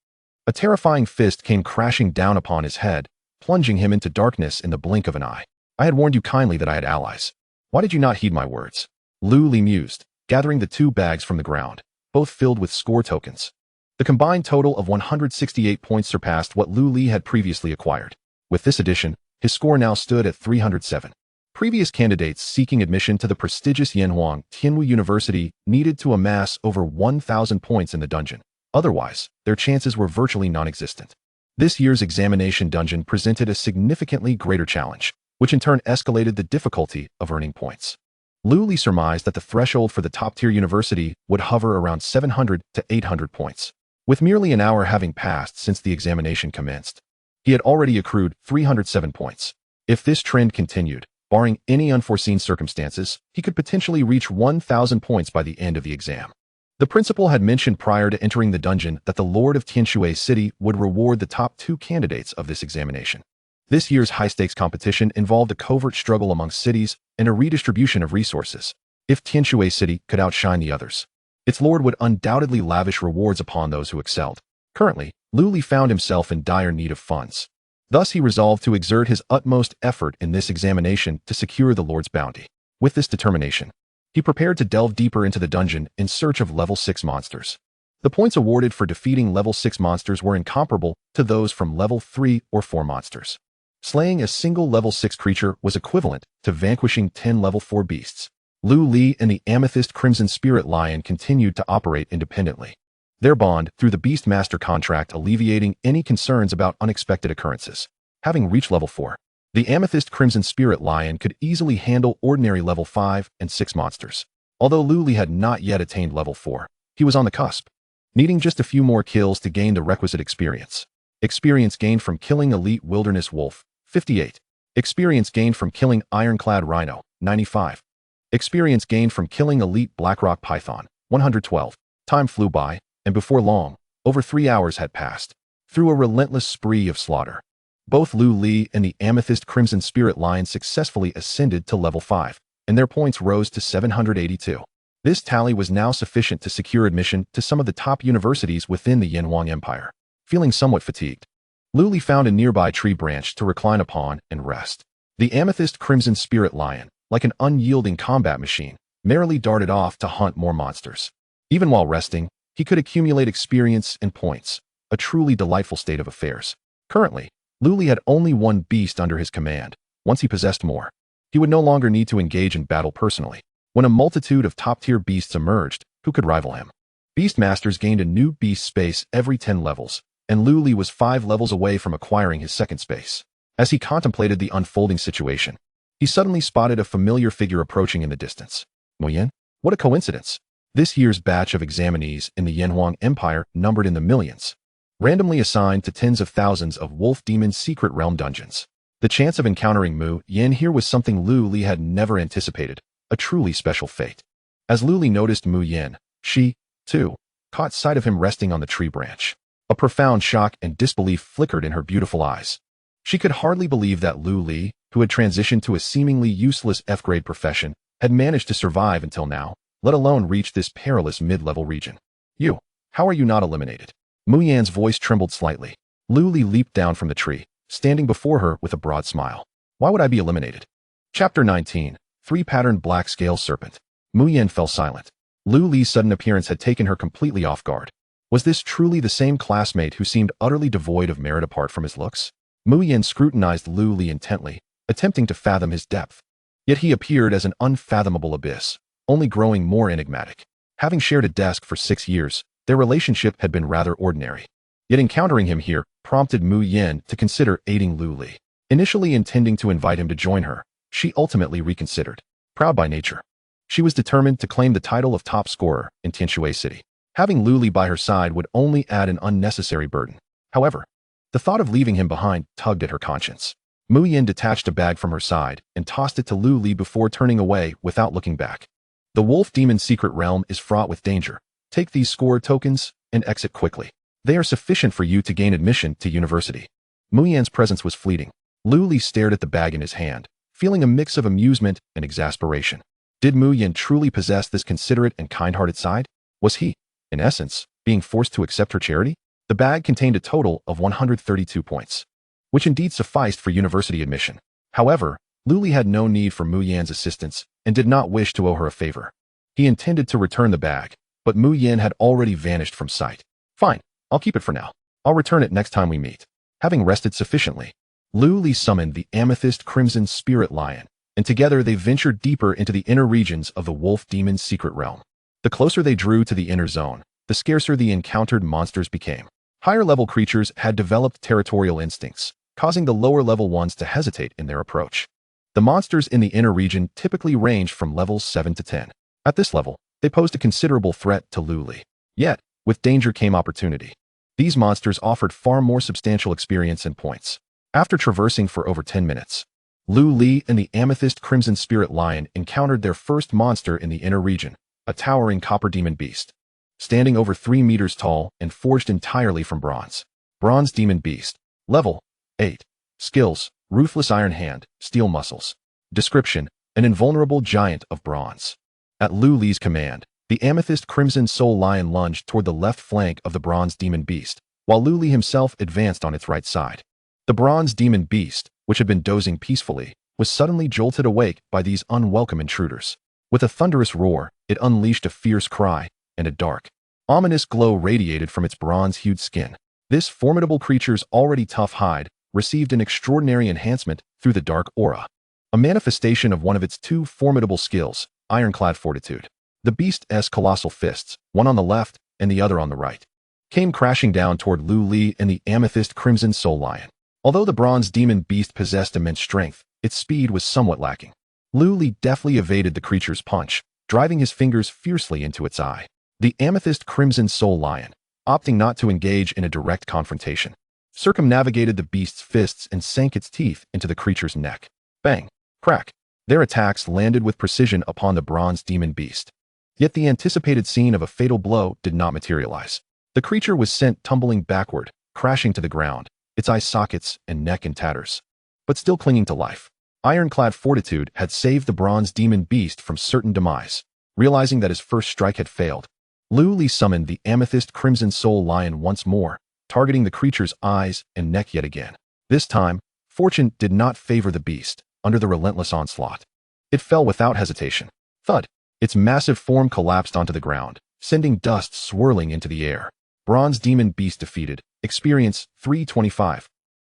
A terrifying fist came crashing down upon his head, plunging him into darkness in the blink of an eye. I had warned you kindly that I had allies. Why did you not heed my words? Lu Li mused, gathering the 2 bags from the ground, both filled with score tokens. The combined total of 168 points surpassed what Lu Li had previously acquired. With this addition, his score now stood at 307. Previous candidates seeking admission to the prestigious Yanhuang Tianwu University needed to amass over 1,000 points in the dungeon. Otherwise, their chances were virtually non-existent. This year's examination dungeon presented a significantly greater challenge, which in turn escalated the difficulty of earning points. Lu Li surmised that the threshold for the top-tier university would hover around 700 to 800 points. With merely an hour having passed since the examination commenced, he had already accrued 307 points. If this trend continued, barring any unforeseen circumstances, he could potentially reach 1,000 points by the end of the exam. The principal had mentioned prior to entering the dungeon that the Lord of Tianshui City would reward the top 2 candidates of this examination. This year's high-stakes competition involved a covert struggle among cities and a redistribution of resources. If Tianshui City could outshine the others, its lord would undoubtedly lavish rewards upon those who excelled. Currently, Lu Li found himself in dire need of funds. Thus he resolved to exert his utmost effort in this examination to secure the lord's bounty. With this determination, he prepared to delve deeper into the dungeon in search of level 6 monsters. The points awarded for defeating level 6 monsters were incomparable to those from level 3 or 4 monsters. Slaying a single level 6 creature was equivalent to vanquishing 10 level 4 beasts. Lu Li and the Amethyst Crimson Spirit Lion continued to operate independently, their bond through the Beast Master contract alleviating any concerns about unexpected occurrences. Having reached level 4, the Amethyst Crimson Spirit Lion could easily handle ordinary level 5 and 6 monsters. Although Lu Li had not yet attained level 4, he was on the cusp, needing just a few more kills to gain the requisite experience. Experience gained from killing Elite Wilderness Wolf, 58. Experience gained from killing Ironclad Rhino, 95. Experience gained from killing elite Blackrock Python, 112. Time flew by, and before long, over 3 hours had passed. Through a relentless spree of slaughter, both Lu Li and the Amethyst Crimson Spirit Lion successfully ascended to level 5, and their points rose to 782. This tally was now sufficient to secure admission to some of the top universities within the Yanhuang Empire. Feeling somewhat fatigued, Lu Li found a nearby tree branch to recline upon and rest. The Amethyst Crimson Spirit Lion, like an unyielding combat machine, merrily darted off to hunt more monsters. Even while resting, he could accumulate experience and points, a truly delightful state of affairs. Currently, Lu Li had only one beast under his command. Once he possessed more, he would no longer need to engage in battle personally. When a multitude of top-tier beasts emerged, who could rival him? Beast Masters gained a new beast space every 10 levels, and Lu Li was 5 levels away from acquiring his second space. As he contemplated the unfolding situation, he suddenly spotted a familiar figure approaching in the distance. Muyin? What a coincidence! This year's batch of examinees in the Yanhuang Empire numbered in the millions, randomly assigned to tens of thousands of Wolf Demon Secret Realm dungeons. The chance of encountering Mu Yin here was something Lu Li had never anticipated, a truly special fate. As Lu Li noticed Mu Yin, she, too, caught sight of him resting on the tree branch. A profound shock and disbelief flickered in her beautiful eyes. She could hardly believe that Lu Li, who had transitioned to a seemingly useless F-grade profession, had managed to survive until now, let alone reach this perilous mid-level region. You, how are you not eliminated? Mu Yan's voice trembled slightly. Lu Li leaped down from the tree, standing before her with a broad smile. Why would I be eliminated? Chapter 19. 3-Patterned Black Scale Serpent. Mu Yan fell silent. Lu Li's sudden appearance had taken her completely off guard. Was this truly the same classmate who seemed utterly devoid of merit apart from his looks? Mu Yan scrutinized Lu Li intently, attempting to fathom his depth. Yet he appeared as an unfathomable abyss, only growing more enigmatic. Having shared a desk for 6 years, their relationship had been rather ordinary. Yet encountering him here prompted Mu Yan to consider aiding Lu Li. Initially intending to invite him to join her, she ultimately reconsidered. Proud by nature, she was determined to claim the title of top scorer in Tianshui City. Having Lu Li by her side would only add an unnecessary burden. However, the thought of leaving him behind tugged at her conscience. Mu Yan detached a bag from her side and tossed it to Lu Li before turning away without looking back. The Wolf Demon Secret Realm is fraught with danger. Take these score tokens and exit quickly. They are sufficient for you to gain admission to university. Mu Yan's presence was fleeting. Lu Li stared at the bag in his hand, feeling a mix of amusement and exasperation. Did Mu Yan truly possess this considerate and kind-hearted side? Was he, in essence, being forced to accept her charity? The bag contained a total of 132 points, which indeed sufficed for university admission. However, Lu Li had no need for Mu Yan's assistance and did not wish to owe her a favor. He intended to return the bag, but Mu Yan had already vanished from sight. Fine, I'll keep it for now. I'll return it next time we meet. Having rested sufficiently, Lu Li summoned the Amethyst Crimson Spirit Lion, and together they ventured deeper into the inner regions of the Wolf Demon's secret realm. The closer they drew to the inner zone, the scarcer the encountered monsters became. Higher-level creatures had developed territorial instincts, causing the lower-level ones to hesitate in their approach. The monsters in the inner region typically ranged from levels 7 to 10. At this level, they posed a considerable threat to Lu Li. Yet, with danger came opportunity. These monsters offered far more substantial experience and points. After traversing for over 10 minutes, Lu Li and the Amethyst Crimson Spirit Lion encountered their first monster in the inner region, a towering copper demon beast. Standing over 3 meters tall and forged entirely from bronze. Bronze Demon Beast. Level 8. Skills: Ruthless Iron Hand, Steel Muscles. Description: an invulnerable giant of bronze. At Lu Li's command, the Amethyst Crimson Soul Lion lunged toward the left flank of the Bronze Demon Beast, while Lu Li himself advanced on its right side. The Bronze Demon Beast, which had been dozing peacefully, was suddenly jolted awake by these unwelcome intruders. With a thunderous roar, it unleashed a fierce cry, and a dark, ominous glow radiated from its bronze-hued skin. This formidable creature's already tough hide received an extraordinary enhancement through the dark aura, a manifestation of one of its 2 formidable skills, Ironclad Fortitude. The beast's colossal fists, one on the left and the other on the right, came crashing down toward Lu Li and the Amethyst Crimson Soul Lion. Although the Bronze Demon Beast possessed immense strength, its speed was somewhat lacking. Lu Li deftly evaded the creature's punch, driving his fingers fiercely into its eye. The Amethyst Crimson Soul Lion, opting not to engage in a direct confrontation, circumnavigated the beast's fists and sank its teeth into the creature's neck. Bang! Crack! Their attacks landed with precision upon the bronze demon beast. Yet the anticipated scene of a fatal blow did not materialize. The creature was sent tumbling backward, crashing to the ground, its eye sockets and neck in tatters. But still clinging to life, ironclad fortitude had saved the bronze demon beast from certain demise. Realizing that his first strike had failed, Lu Li summoned the Amethyst Crimson Soul Lion once more, targeting the creature's eyes and neck yet again. This time, fortune did not favor the beast. Under the relentless onslaught, it fell without hesitation. Thud! Its massive form collapsed onto the ground, sending dust swirling into the air. Bronze Demon Beast defeated. Experience 325.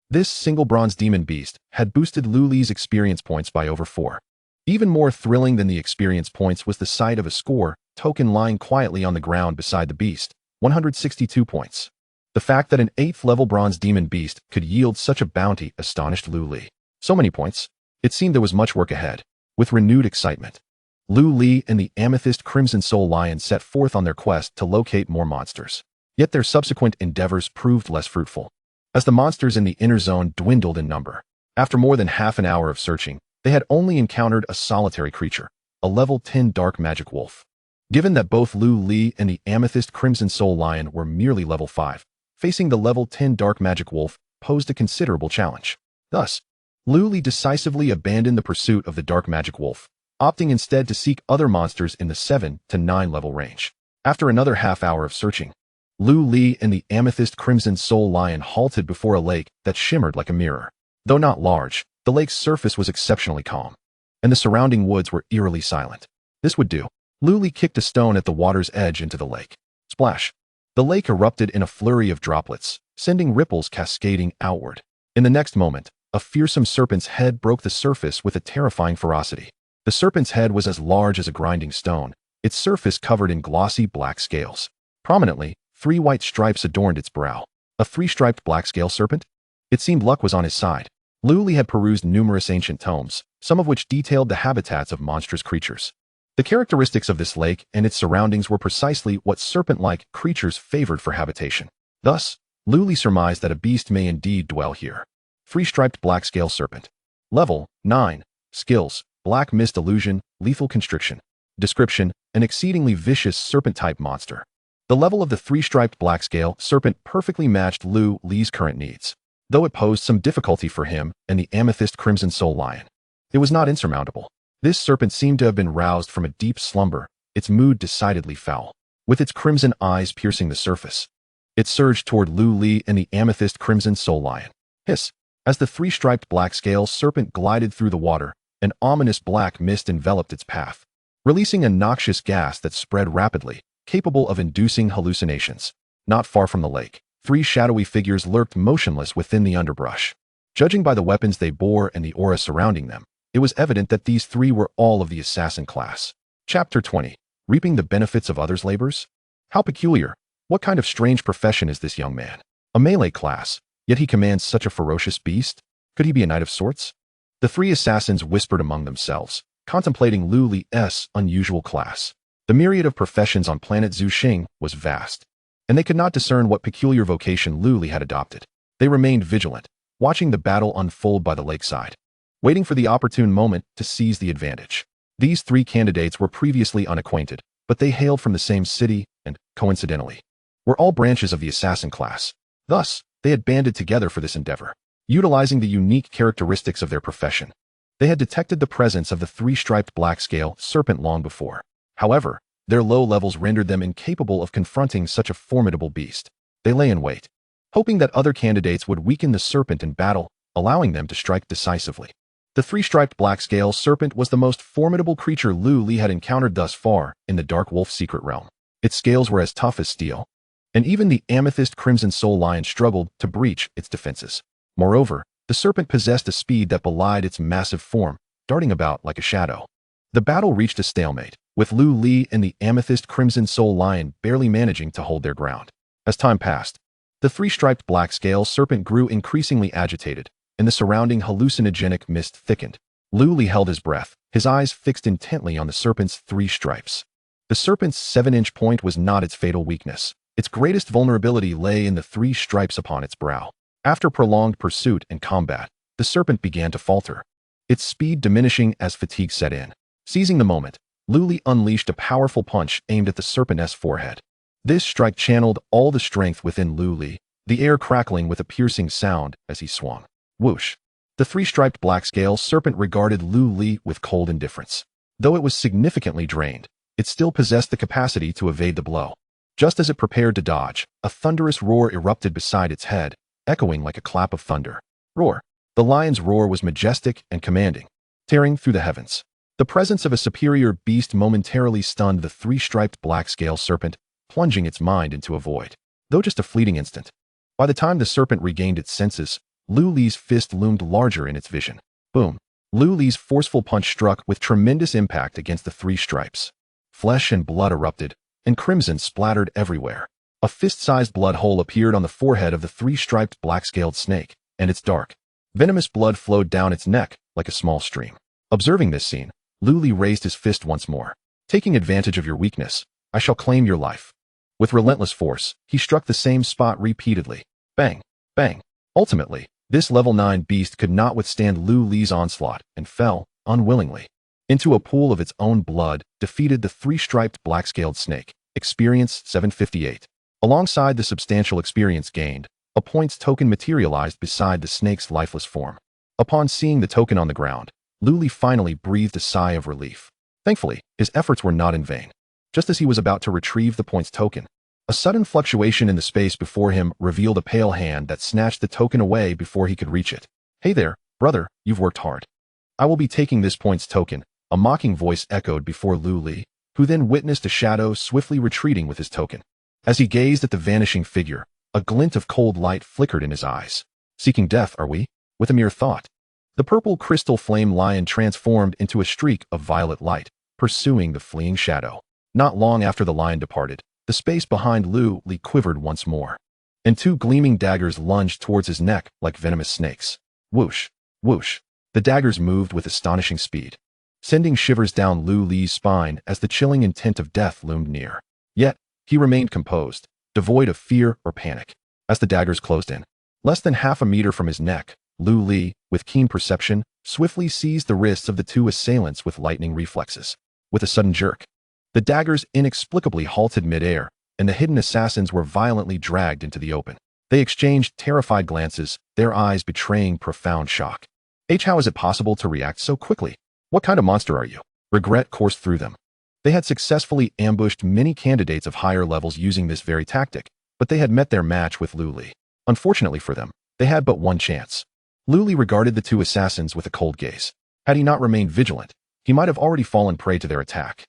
This single Bronze Demon Beast had boosted Lu Li's experience points by over 4. Even more thrilling than the experience points was the sight of a score token lying quietly on the ground beside the beast, 162 points. The fact that an 8th level Bronze Demon Beast could yield such a bounty astonished Lu Li. So many points. It seemed there was much work ahead. With renewed excitement, Lu Li and the Amethyst Crimson Soul Lion set forth on their quest to locate more monsters. Yet their subsequent endeavors proved less fruitful, as the monsters in the inner zone dwindled in number. After more than half an hour of searching, they had only encountered a solitary creature, a level 10 dark magic wolf. Given that both Lu Li and the Amethyst Crimson Soul Lion were merely level 5, facing the level 10 dark magic wolf posed a considerable challenge. Thus, Lu Li decisively abandoned the pursuit of the dark magic wolf, opting instead to seek other monsters in the 7 to 9 level range. After another half hour of searching, Lu Li and the Amethyst Crimson Soul Lion halted before a lake that shimmered like a mirror. Though not large, the lake's surface was exceptionally calm, and the surrounding woods were eerily silent. This would do. Lu Li kicked a stone at the water's edge into the lake. Splash! The lake erupted in a flurry of droplets, sending ripples cascading outward. In the next moment, a fearsome serpent's head broke the surface with a terrifying ferocity. The serpent's head was as large as a grinding stone, its surface covered in glossy black scales. Prominently, 3 white stripes adorned its brow. A 3-striped black scale serpent? It seemed luck was on his side. Lu Li had perused numerous ancient tomes, some of which detailed the habitats of monstrous creatures. The characteristics of this lake and its surroundings were precisely what serpent-like creatures favored for habitation. Thus, Lu Li surmised that a beast may indeed dwell here. 3-striped black scale serpent. Level 9. Skills: Black Mist Illusion, Lethal Constriction. Description: an exceedingly vicious serpent-type monster. The level of the 3-striped black scale serpent perfectly matched Lu Li's current needs, though it posed some difficulty for him and the Amethyst Crimson Soul Lion. It was not insurmountable. This serpent seemed to have been roused from a deep slumber, its mood decidedly foul. With its crimson eyes piercing the surface, it surged toward Lu Li and the Amethyst Crimson Soul Lion. Hiss! As the 3-striped black scale serpent glided through the water, an ominous black mist enveloped its path, releasing a noxious gas that spread rapidly, capable of inducing hallucinations. Not far from the lake, 3 shadowy figures lurked motionless within the underbrush. Judging by the weapons they bore and the aura surrounding them, it was evident that these 3 were all of the assassin class. Chapter 20. Reaping the benefits of others' labors? How peculiar. What kind of strange profession is this young man? A melee class, yet he commands such a ferocious beast? Could he be a knight of sorts? The 3 assassins whispered among themselves, contemplating Lu Li's unusual class. The myriad of professions on planet Zuxing was vast, and they could not discern what peculiar vocation Lu Li had adopted. They remained vigilant, watching the battle unfold by the lakeside, waiting for the opportune moment to seize the advantage. These 3 candidates were previously unacquainted, but they hailed from the same city and, coincidentally, were all branches of the assassin class. Thus, they had banded together for this endeavor. Utilizing the unique characteristics of their profession, they had detected the presence of the 3-striped black scale serpent long before. However, their low levels rendered them incapable of confronting such a formidable beast. They lay in wait, hoping that other candidates would weaken the serpent in battle, allowing them to strike decisively. The 3-striped black scale serpent was the most formidable creature Lu Li had encountered thus far in the Dark Wolf secret realm. Its scales were as tough as steel, and even the Amethyst Crimson Soul Lion struggled to breach its defenses. Moreover, the serpent possessed a speed that belied its massive form, darting about like a shadow. The battle reached a stalemate, with Lu Li and the Amethyst Crimson Soul Lion barely managing to hold their ground. As time passed, the 3-striped black scale serpent grew increasingly agitated, and the surrounding hallucinogenic mist thickened. Lu Li held his breath, his eyes fixed intently on the serpent's 3 stripes. The serpent's 7-inch point was not its fatal weakness. Its greatest vulnerability lay in the 3 stripes upon its brow. After prolonged pursuit and combat, the serpent began to falter. its speed diminishing as fatigue set in. Seizing the moment, Luli unleashed a powerful punch aimed at the serpent's forehead. This strike channeled all the strength within Luli, the air crackling with a piercing sound as he swung. Whoosh! The three-striped black-scale serpent regarded Luli with cold indifference. Though it was significantly drained, it still possessed the capacity to evade the blow. Just as it prepared to dodge, a thunderous roar erupted beside its head, echoing like a clap of thunder. Roar! The lion's roar was majestic and commanding, tearing through the heavens. The presence of a superior beast momentarily stunned the three-striped black-scale serpent, plunging its mind into a void. Though just a fleeting instant. By the time the serpent regained its senses, Luli's fist loomed larger in its vision. Boom! Luli's forceful punch struck with tremendous impact against the three stripes. Flesh and blood erupted, and crimson splattered everywhere. A fist-sized blood hole appeared on the forehead of the three-striped black-scaled snake, and its dark, venomous blood flowed down its neck like a small stream. Observing this scene, Luli raised his fist once more. Taking advantage of your weakness, I shall claim your life. With relentless force, he struck the same spot repeatedly. Bang! Bang! Ultimately, this level 9 beast could not withstand Luli's onslaught and fell, unwillingly, into a pool of its own blood, defeated the three-striped black-scaled snake. Experience 758. Alongside the substantial experience gained, a points token materialized beside the snake's lifeless form. Upon seeing the token on the ground, Luli finally breathed a sigh of relief. Thankfully, his efforts were not in vain. Just as he was about to retrieve the points token, a sudden fluctuation in the space before him revealed a pale hand that snatched the token away before he could reach it. Hey there, brother, you've worked hard. I will be taking this points token, a mocking voice echoed before Luli, who then witnessed a shadow swiftly retreating with his token. As he gazed at the vanishing figure, a glint of cold light flickered in his eyes. Seeking death, are we? With a mere thought. The purple crystal flame lion transformed into a streak of violet light, pursuing the fleeing shadow. Not long after the lion departed, the space behind Luli quivered once more, and two gleaming daggers lunged towards his neck like venomous snakes. Whoosh! Whoosh! The daggers moved with astonishing speed, sending shivers down Luli's spine as the chilling intent of death loomed near. Yet, he remained composed, devoid of fear or panic. As the daggers closed in, less than half a meter from his neck, Luli, with keen perception, swiftly seized the wrists of the two assailants with lightning reflexes. With a sudden jerk, the daggers inexplicably halted midair, and the hidden assassins were violently dragged into the open. They exchanged terrified glances, their eyes betraying profound shock. How is it possible to react so quickly? What kind of monster are you? Regret coursed through them. They had successfully ambushed many candidates of higher levels using this very tactic, but they had met their match with Luli. Unfortunately for them, they had but one chance. Luli regarded the two assassins with a cold gaze. Had he not remained vigilant, he might have already fallen prey to their attack.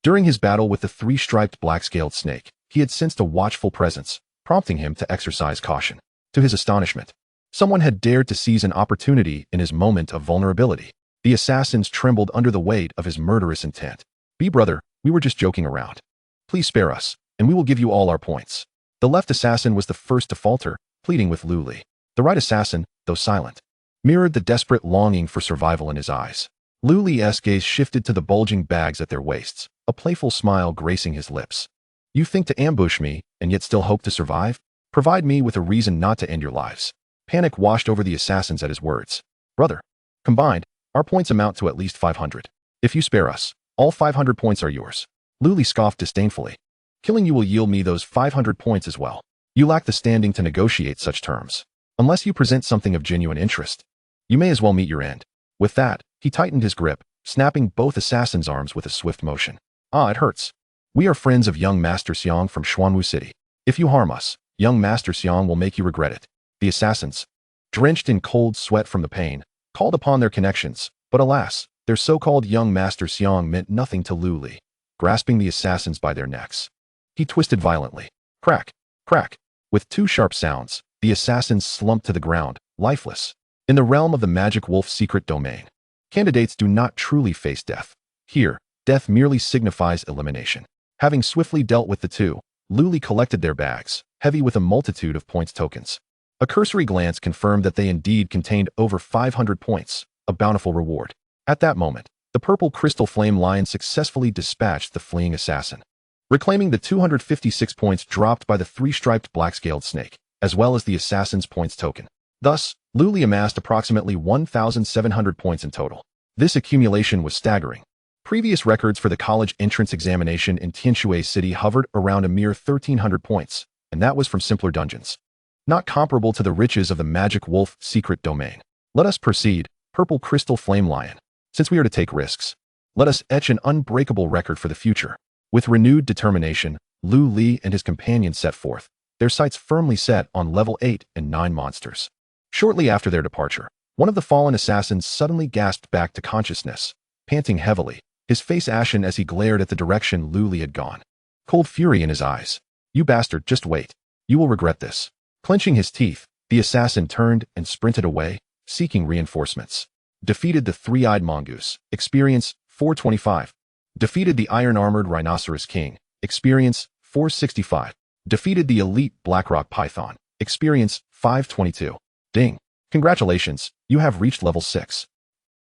During his battle with the three-striped black-scaled snake, he had sensed a watchful presence, prompting him to exercise caution. To his astonishment, someone had dared to seize an opportunity in his moment of vulnerability. The assassins trembled under the weight of his murderous intent. Brother, we were just joking around. Please spare us, and we will give you all our points. The left assassin was the first to falter, pleading with Luli. The right assassin, though silent, mirrored the desperate longing for survival in his eyes. Luli's gaze shifted to the bulging bags at their waists, a playful smile gracing his lips. You think to ambush me, and yet still hope to survive? Provide me with a reason not to end your lives. Panic washed over the assassins at his words. Brother, combined, our points amount to at least 500. If you spare us, all 500 points are yours. Luli scoffed disdainfully. Killing you will yield me those 500 points as well. You lack the standing to negotiate such terms. Unless you present something of genuine interest, you may as well meet your end. With that, he tightened his grip, snapping both assassins' arms with a swift motion. Ah, it hurts. We are friends of young Master Xiang from Xuanwu City. If you harm us, young Master Xiang will make you regret it. The assassins, drenched in cold sweat from the pain, called upon their connections, but alas, their so-called young Master Xiang meant nothing to Luli. Grasping the assassins by their necks, he twisted violently. Crack! Crack! With two sharp sounds, the assassins slumped to the ground, lifeless. In the realm of the magic wolf secret domain, candidates do not truly face death. Here, death merely signifies elimination. Having swiftly dealt with the two, Luli collected their bags, heavy with a multitude of points tokens. A cursory glance confirmed that they indeed contained over 500 points, a bountiful reward. At that moment, the purple crystal flame lion successfully dispatched the fleeing assassin, reclaiming the 256 points dropped by the three-striped black-scaled snake, as well as the assassin's points token. Thus, Luli amassed approximately 1,700 points in total. This accumulation was staggering. Previous records for the college entrance examination in Tianshui City hovered around a mere 1,300 points, and that was from simpler dungeons. Not comparable to the riches of the Magic Wolf secret domain. Let us proceed, Purple Crystal Flame Lion. Since we are to take risks, let us etch an unbreakable record for the future. With renewed determination, Lu Li and his companions set forth, their sights firmly set on level 8 and 9 monsters. Shortly after their departure, one of the fallen assassins suddenly gasped back to consciousness, panting heavily, his face ashen as he glared at the direction Lu Li had gone. Cold fury in his eyes. You bastard, just wait. You will regret this. Clenching his teeth, the assassin turned and sprinted away, seeking reinforcements. Defeated the three-eyed mongoose. Experience 425. Defeated the iron-armored rhinoceros king. Experience 465. Defeated the elite blackrock python. Experience 522. Ding. Congratulations, you have reached level 6.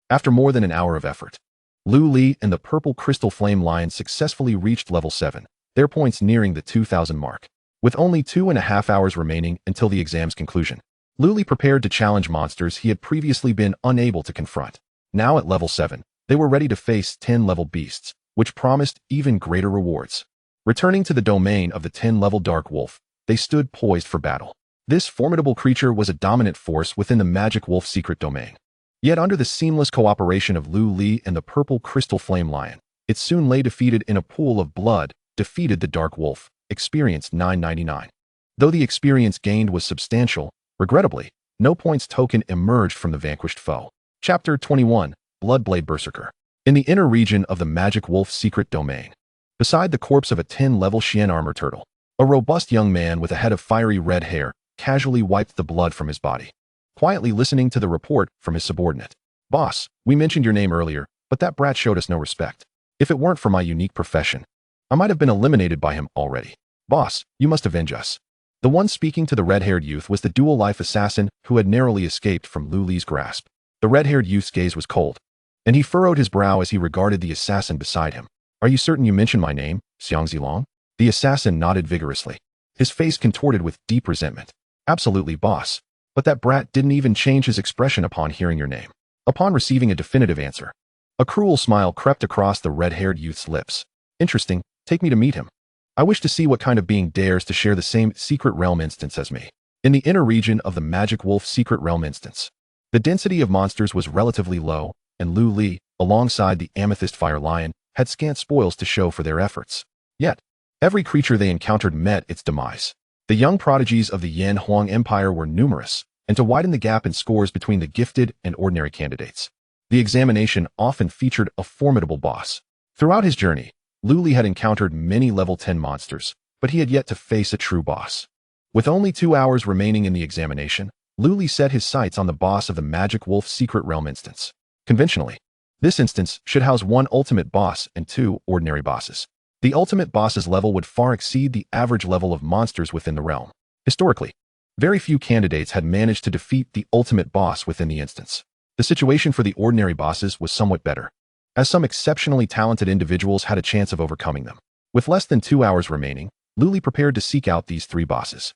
After more than an hour of effort, Lu Li and the Purple Crystal Flame Lion successfully reached level 7, their points nearing the 2,000 mark. With only 2.5 hours remaining until the exam's conclusion, Lu Li prepared to challenge monsters he had previously been unable to confront. Now at level 7, they were ready to face 10-level beasts, which promised even greater rewards. Returning to the domain of the 10-level Dark Wolf, they stood poised for battle. This formidable creature was a dominant force within the Magic Wolf secret domain. Yet under the seamless cooperation of Lu Li and the Purple Crystal Flame Lion, it soon lay defeated in a pool of blood, defeated the Dark Wolf. Experience 999. Though the experience gained was substantial, regrettably, no points token emerged from the vanquished foe. Chapter 21, Bloodblade Berserker. In the inner region of the Magic Wolf secret domain, beside the corpse of a 10-level Xian armor turtle, a robust young man with a head of fiery red hair casually wiped the blood from his body, quietly listening to the report from his subordinate. Boss, we mentioned your name earlier, but that brat showed us no respect. If it weren't for my unique profession, I might have been eliminated by him already. Boss, you must avenge us. The one speaking to the red-haired youth was the dual-life assassin who had narrowly escaped from Lu Li's grasp. The red-haired youth's gaze was cold, and he furrowed his brow as he regarded the assassin beside him. Are you certain you mentioned my name, Xiang Zilong? The assassin nodded vigorously, his face contorted with deep resentment. Absolutely, boss. But that brat didn't even change his expression upon hearing your name. Upon receiving a definitive answer, a cruel smile crept across the red-haired youth's lips. Interesting, take me to meet him. I wish to see what kind of being dares to share the same secret realm instance as me. In the inner region of the Magic Wolf secret realm instance, the density of monsters was relatively low, and Lu Li, alongside the Amethyst Fire Lion, had scant spoils to show for their efforts. Yet, every creature they encountered met its demise. The young prodigies of the Yan Huang Empire were numerous, and to widen the gap in scores between the gifted and ordinary candidates, the examination often featured a formidable boss. Throughout his journey, Lu Li had encountered many level 10 monsters, but he had yet to face a true boss. With only 2 hours remaining in the examination, Lu Li set his sights on the boss of the Magic Wolf secret realm instance. Conventionally, this instance should house 1 ultimate boss and 2 ordinary bosses. The ultimate boss's level would far exceed the average level of monsters within the realm. Historically, very few candidates had managed to defeat the ultimate boss within the instance. The situation for the ordinary bosses was somewhat better, as some exceptionally talented individuals had a chance of overcoming them. With less than 2 hours remaining, Lu Li prepared to seek out these 3 bosses.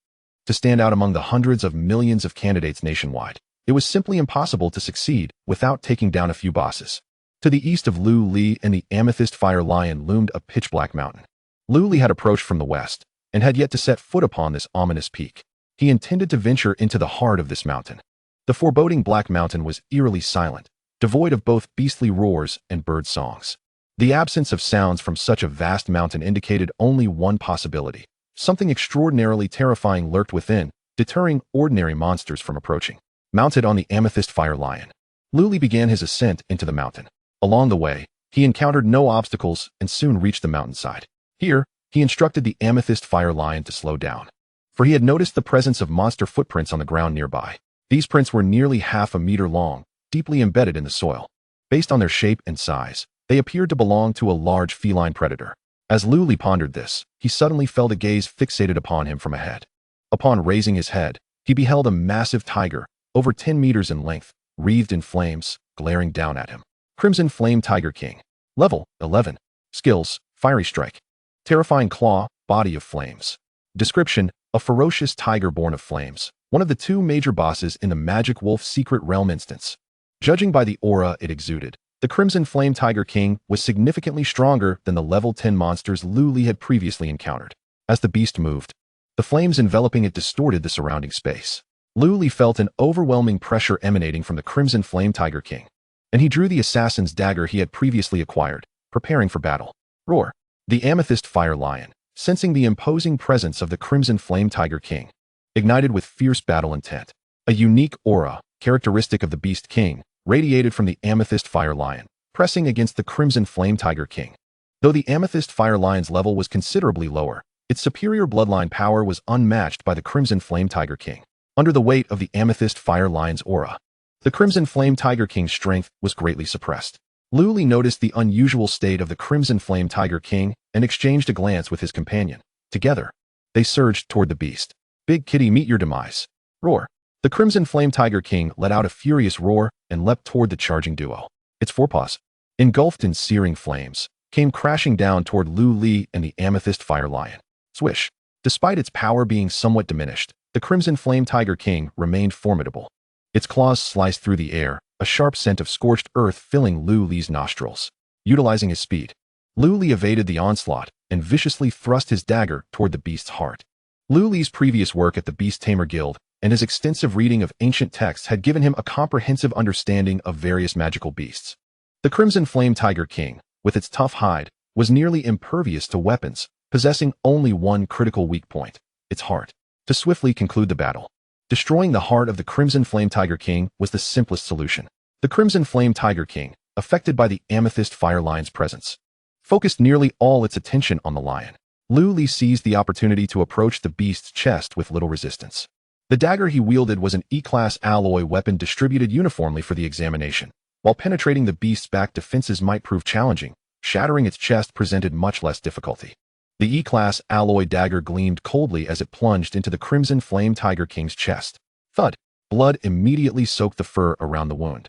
To stand out among the hundreds of millions of candidates nationwide, it was simply impossible to succeed without taking down a few bosses. To the east of Lu Li and the Amethyst Fire Lion loomed a pitch-black mountain. Lu Li had approached from the west, and had yet to set foot upon this ominous peak. He intended to venture into the heart of this mountain. The foreboding black mountain was eerily silent, devoid of both beastly roars and bird songs. The absence of sounds from such a vast mountain indicated only one possibility. Something extraordinarily terrifying lurked within, deterring ordinary monsters from approaching. Mounted on the Amethyst Fire Lion, Lu Li began his ascent into the mountain. Along the way, he encountered no obstacles and soon reached the mountainside. Here, he instructed the Amethyst Fire Lion to slow down, for he had noticed the presence of monster footprints on the ground nearby. These prints were nearly half a meter long, deeply embedded in the soil. Based on their shape and size, they appeared to belong to a large feline predator. As Lu Li pondered this, he suddenly felt a gaze fixated upon him from ahead. Upon raising his head, he beheld a massive tiger, over 10 meters in length, wreathed in flames, glaring down at him. Crimson Flame Tiger King. Level 11. Skills, Fiery Strike. Terrifying Claw, Body of Flames. Description, a ferocious tiger born of flames, one of the two major bosses in the Magic Wolf Secret Realm instance. Judging by the aura it exuded, the Crimson Flame Tiger King was significantly stronger than the level 10 monsters Lu Li had previously encountered. As the beast moved, the flames enveloping it distorted the surrounding space. Lu Li felt an overwhelming pressure emanating from the Crimson Flame Tiger King, and he drew the assassin's dagger he had previously acquired, preparing for battle. Roar! The Amethyst Fire Lion, sensing the imposing presence of the Crimson Flame Tiger King, ignited with fierce battle intent. A unique aura, characteristic of the Beast King, radiated from the Amethyst Fire Lion, pressing against the Crimson Flame Tiger King. Though the Amethyst Fire Lion's level was considerably lower, its superior bloodline power was unmatched by the Crimson Flame Tiger King. Under the weight of the Amethyst Fire Lion's aura, the Crimson Flame Tiger King's strength was greatly suppressed. Lu Li noticed the unusual state of the Crimson Flame Tiger King and exchanged a glance with his companion. Together, they surged toward the beast. Big Kitty, meet your demise. Roar. The Crimson Flame Tiger King let out a furious roar and leapt toward the charging duo. Its forepaws, engulfed in searing flames, came crashing down toward Lu Li and the Amethyst Fire Lion. Swish. Despite its power being somewhat diminished, the Crimson Flame Tiger King remained formidable. Its claws sliced through the air, a sharp scent of scorched earth filling Lu Li's nostrils. Utilizing his speed, Lu Li evaded the onslaught and viciously thrust his dagger toward the beast's heart. Lu Li's previous work at the Beast Tamer Guild and his extensive reading of ancient texts had given him a comprehensive understanding of various magical beasts. The Crimson Flame Tiger King, with its tough hide, was nearly impervious to weapons, possessing only one critical weak point: its heart. To swiftly conclude the battle, destroying the heart of the Crimson Flame Tiger King was the simplest solution. The Crimson Flame Tiger King, affected by the Amethyst Fire Lion's presence, focused nearly all its attention on the lion. Lu Li seized the opportunity to approach the beast's chest with little resistance. The dagger he wielded was an E-class alloy weapon distributed uniformly for the examination. While penetrating the beast's back defenses might prove challenging, shattering its chest presented much less difficulty. The E-class alloy dagger gleamed coldly as it plunged into the Crimson Flame Tiger King's chest. Thud! Blood immediately soaked the fur around the wound,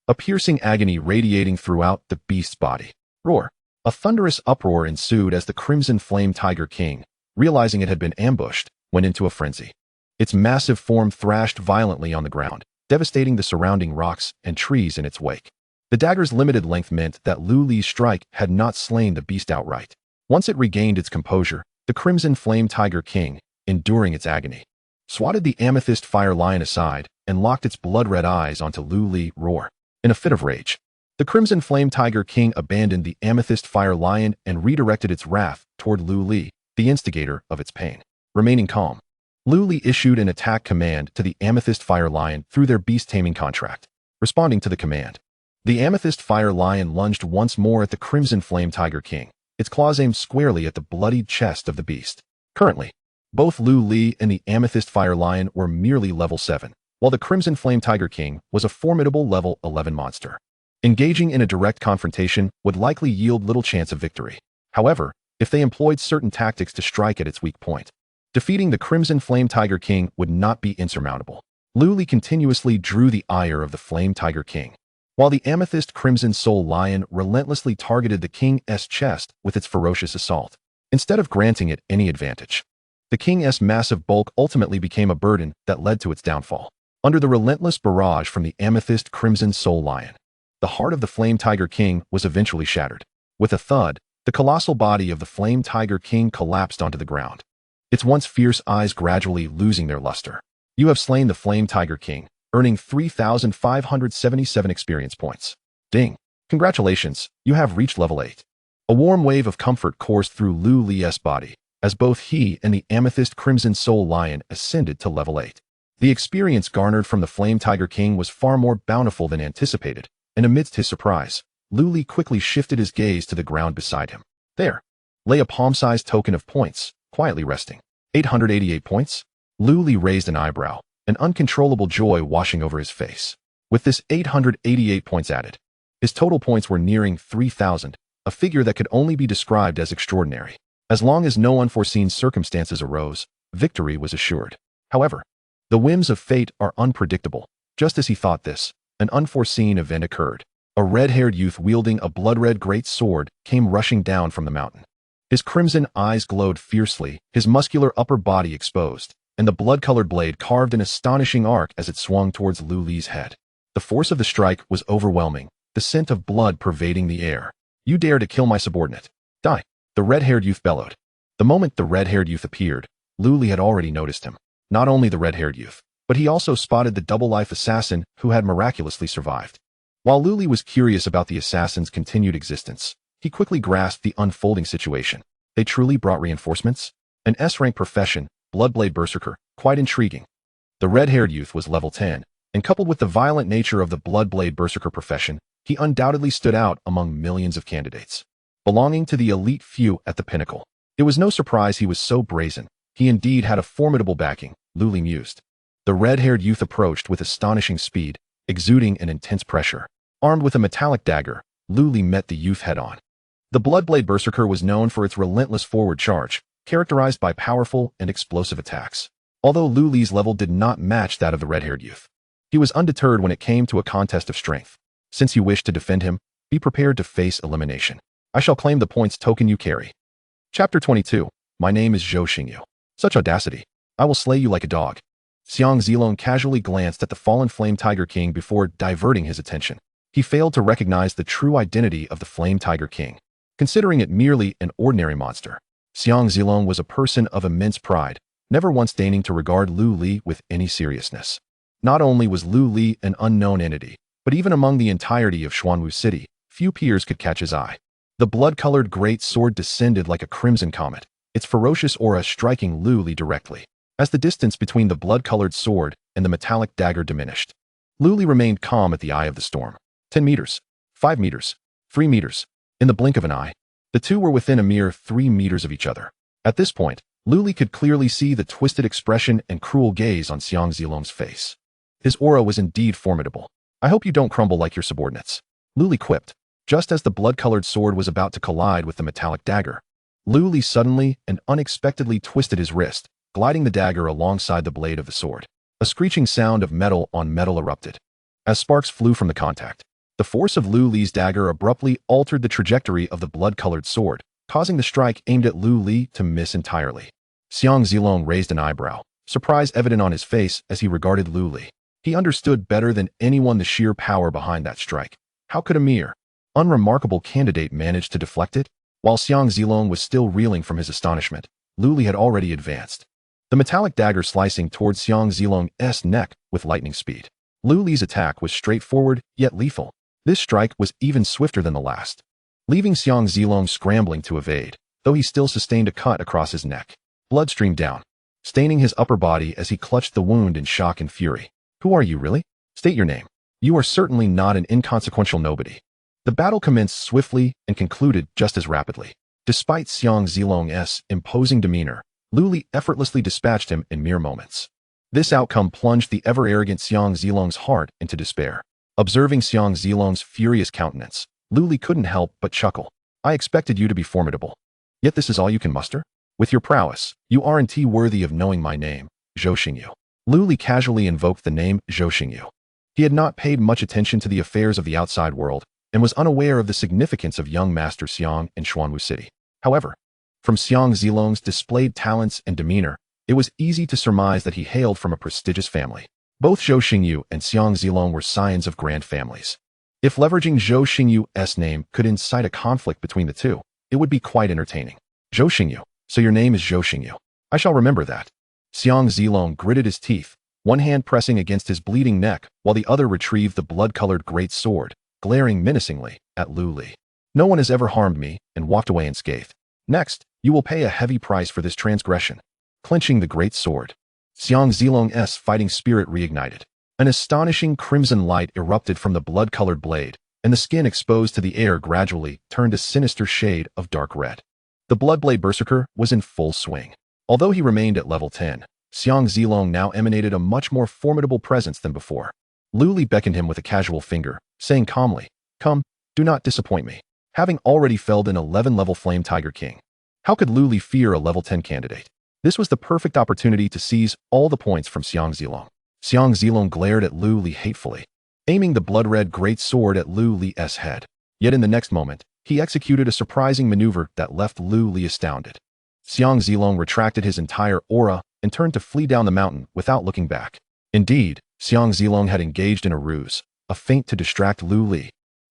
a piercing agony radiating throughout the beast's body. Roar! A thunderous uproar ensued as the Crimson Flame Tiger King, realizing it had been ambushed, went into a frenzy. Its massive form thrashed violently on the ground, devastating the surrounding rocks and trees in its wake. The dagger's limited length meant that Lu Li's strike had not slain the beast outright. Once it regained its composure, the Crimson Flame Tiger King, enduring its agony, swatted the Amethyst Fire Lion aside and locked its blood-red eyes onto Lu Li. Roar. In a fit of rage, the Crimson Flame Tiger King abandoned the Amethyst Fire Lion and redirected its wrath toward Lu Li, the instigator of its pain. Remaining calm, Lu Li issued an attack command to the Amethyst Fire Lion through their beast taming contract. Responding to the command, the Amethyst Fire Lion lunged once more at the Crimson Flame Tiger King, its claws aimed squarely at the bloodied chest of the beast. Currently, both Lu Li and the Amethyst Fire Lion were merely level 7, while the Crimson Flame Tiger King was a formidable level 11 monster. Engaging in a direct confrontation would likely yield little chance of victory. However, if they employed certain tactics to strike at its weak point, defeating the Crimson Flame Tiger King would not be insurmountable. Lu Li continuously drew the ire of the Flame Tiger King, while the Amethyst Crimson Soul Lion relentlessly targeted the King's chest with its ferocious assault. Instead of granting it any advantage, the King's massive bulk ultimately became a burden that led to its downfall. Under the relentless barrage from the Amethyst Crimson Soul Lion, the heart of the Flame Tiger King was eventually shattered. With a thud, the colossal body of the Flame Tiger King collapsed onto the ground, its once fierce eyes gradually losing their luster. You have slain the Flame Tiger King, earning 3,577 experience points. Ding! Congratulations, you have reached level 8. A warm wave of comfort coursed through Lu Li's body, as both he and the Amethyst Crimson Soul Lion ascended to level 8. The experience garnered from the Flame Tiger King was far more bountiful than anticipated, and amidst his surprise, Lu Li quickly shifted his gaze to the ground beside him. There lay a palm-sized token of points, quietly resting. 888 points? Lu Li raised an eyebrow, an uncontrollable joy washing over his face. With this 888 points added, his total points were nearing 3,000, a figure that could only be described as extraordinary. As long as no unforeseen circumstances arose, victory was assured. However, the whims of fate are unpredictable. Just as he thought this, an unforeseen event occurred. A red-haired youth wielding a blood-red great sword came rushing down from the mountain. His crimson eyes glowed fiercely, his muscular upper body exposed, and the blood-colored blade carved an astonishing arc as it swung towards Lu Li's head. The force of the strike was overwhelming, the scent of blood pervading the air. "You dare to kill my subordinate. Die!" the red-haired youth bellowed. The moment the red-haired youth appeared, Lu Li had already noticed him. Not only the red-haired youth, but he also spotted the double-life assassin who had miraculously survived. While Lu Li was curious about the assassin's continued existence, he quickly grasped the unfolding situation. They truly brought reinforcements? An S-rank profession, Bloodblade Berserker, quite intriguing. The red-haired youth was level 10, and coupled with the violent nature of the Bloodblade Berserker profession, he undoubtedly stood out among millions of candidates. Belonging to the elite few at the pinnacle, it was no surprise he was so brazen. He indeed had a formidable backing, Lu Li mused. The red-haired youth approached with astonishing speed, exuding an intense pressure. Armed with a metallic dagger, Lu Li met the youth head-on. The Bloodblade Berserker was known for its relentless forward charge, characterized by powerful and explosive attacks. Although Lu Li's level did not match that of the red-haired youth, he was undeterred when it came to a contest of strength. Since you wish to defend him, be prepared to face elimination. I shall claim the points token you carry. Chapter 22. My name is Zhou Xingyu. Such audacity. I will slay you like a dog. Xiang Zilong casually glanced at the fallen Flame Tiger King before diverting his attention. He failed to recognize the true identity of the Flame Tiger King, considering it merely an ordinary monster. Xiang Zilong was a person of immense pride, never once deigning to regard Lu Li with any seriousness. Not only was Lu Li an unknown entity, but even among the entirety of Xuanwu City, few peers could catch his eye. The blood-colored great sword descended like a crimson comet, its ferocious aura striking Lu Li directly. As the distance between the blood-colored sword and the metallic dagger diminished, Lu Li remained calm at the eye of the storm. 10 meters, 5 meters, 3 meters. In the blink of an eye, the two were within a mere 3 meters of each other. At this point, Lu Li could clearly see the twisted expression and cruel gaze on Xiang Zilong's face. His aura was indeed formidable. "I hope you don't crumble like your subordinates," Lu Li quipped. Just as the blood-colored sword was about to collide with the metallic dagger, Lu Li suddenly and unexpectedly twisted his wrist, gliding the dagger alongside the blade of the sword. A screeching sound of metal on metal erupted. As sparks flew from the contact, the force of Lu Li's dagger abruptly altered the trajectory of the blood-colored sword, causing the strike aimed at Lu Li to miss entirely. Xiang Zilong raised an eyebrow, surprise evident on his face as he regarded Lu Li. He understood better than anyone the sheer power behind that strike. How could a mere, unremarkable candidate manage to deflect it? While Xiang Zilong was still reeling from his astonishment, Lu Li had already advanced, the metallic dagger slicing towards Xiang Zilong's neck with lightning speed. Lu Li's attack was straightforward yet lethal. This strike was even swifter than the last, leaving Xiang Zilong scrambling to evade, though he still sustained a cut across his neck. Blood streamed down, staining his upper body as he clutched the wound in shock and fury. "Who are you really? State your name. You are certainly not an inconsequential nobody." The battle commenced swiftly and concluded just as rapidly. Despite Xiang Zilong's imposing demeanor, Lu Li effortlessly dispatched him in mere moments. This outcome plunged the ever-arrogant Xiang Zilong's heart into despair. Observing Xiang Zilong's furious countenance, Lu Li couldn't help but chuckle. "I expected you to be formidable. Yet this is all you can muster? With your prowess, you aren't worthy of knowing my name, Zhou Xingyu." Lu Li casually invoked the name Zhou Xingyu. He had not paid much attention to the affairs of the outside world, and was unaware of the significance of young Master Xiang in Xuanwu City. However, from Xiang Zilong's displayed talents and demeanor, it was easy to surmise that he hailed from a prestigious family. Both Zhou Xingyu and Xiang Zilong were scions of grand families. If leveraging Zhou Xingyu's name could incite a conflict between the two, it would be quite entertaining. "Zhou Xingyu, so your name is Zhou Xingyu. I shall remember that." Xiang Zilong gritted his teeth, one hand pressing against his bleeding neck while the other retrieved the blood-colored great sword, glaring menacingly at Lu Li. "No one has ever harmed me," and walked away unscathed. "Next, you will pay a heavy price for this transgression." Clenching the great sword, Xiang Zilong's fighting spirit reignited. An astonishing crimson light erupted from the blood-colored blade, and the skin exposed to the air gradually turned a sinister shade of dark red. The Bloodblade Berserker was in full swing. Although he remained at level 10, Xiang Zilong now emanated a much more formidable presence than before. Lu Li beckoned him with a casual finger, saying calmly, "Come, do not disappoint me." Having already felled an 11-level Flame Tiger King, how could Lu Li fear a level 10 candidate? This was the perfect opportunity to seize all the points from Xiang Zilong. Xiang Zilong glared at Lu Li hatefully, aiming the blood-red great sword at Lu Li's head. Yet in the next moment, he executed a surprising maneuver that left Lu Li astounded. Xiang Zilong retracted his entire aura, and turned to flee down the mountain without looking back. Indeed, Xiang Zilong had engaged in a ruse, a feint to distract Lu Li.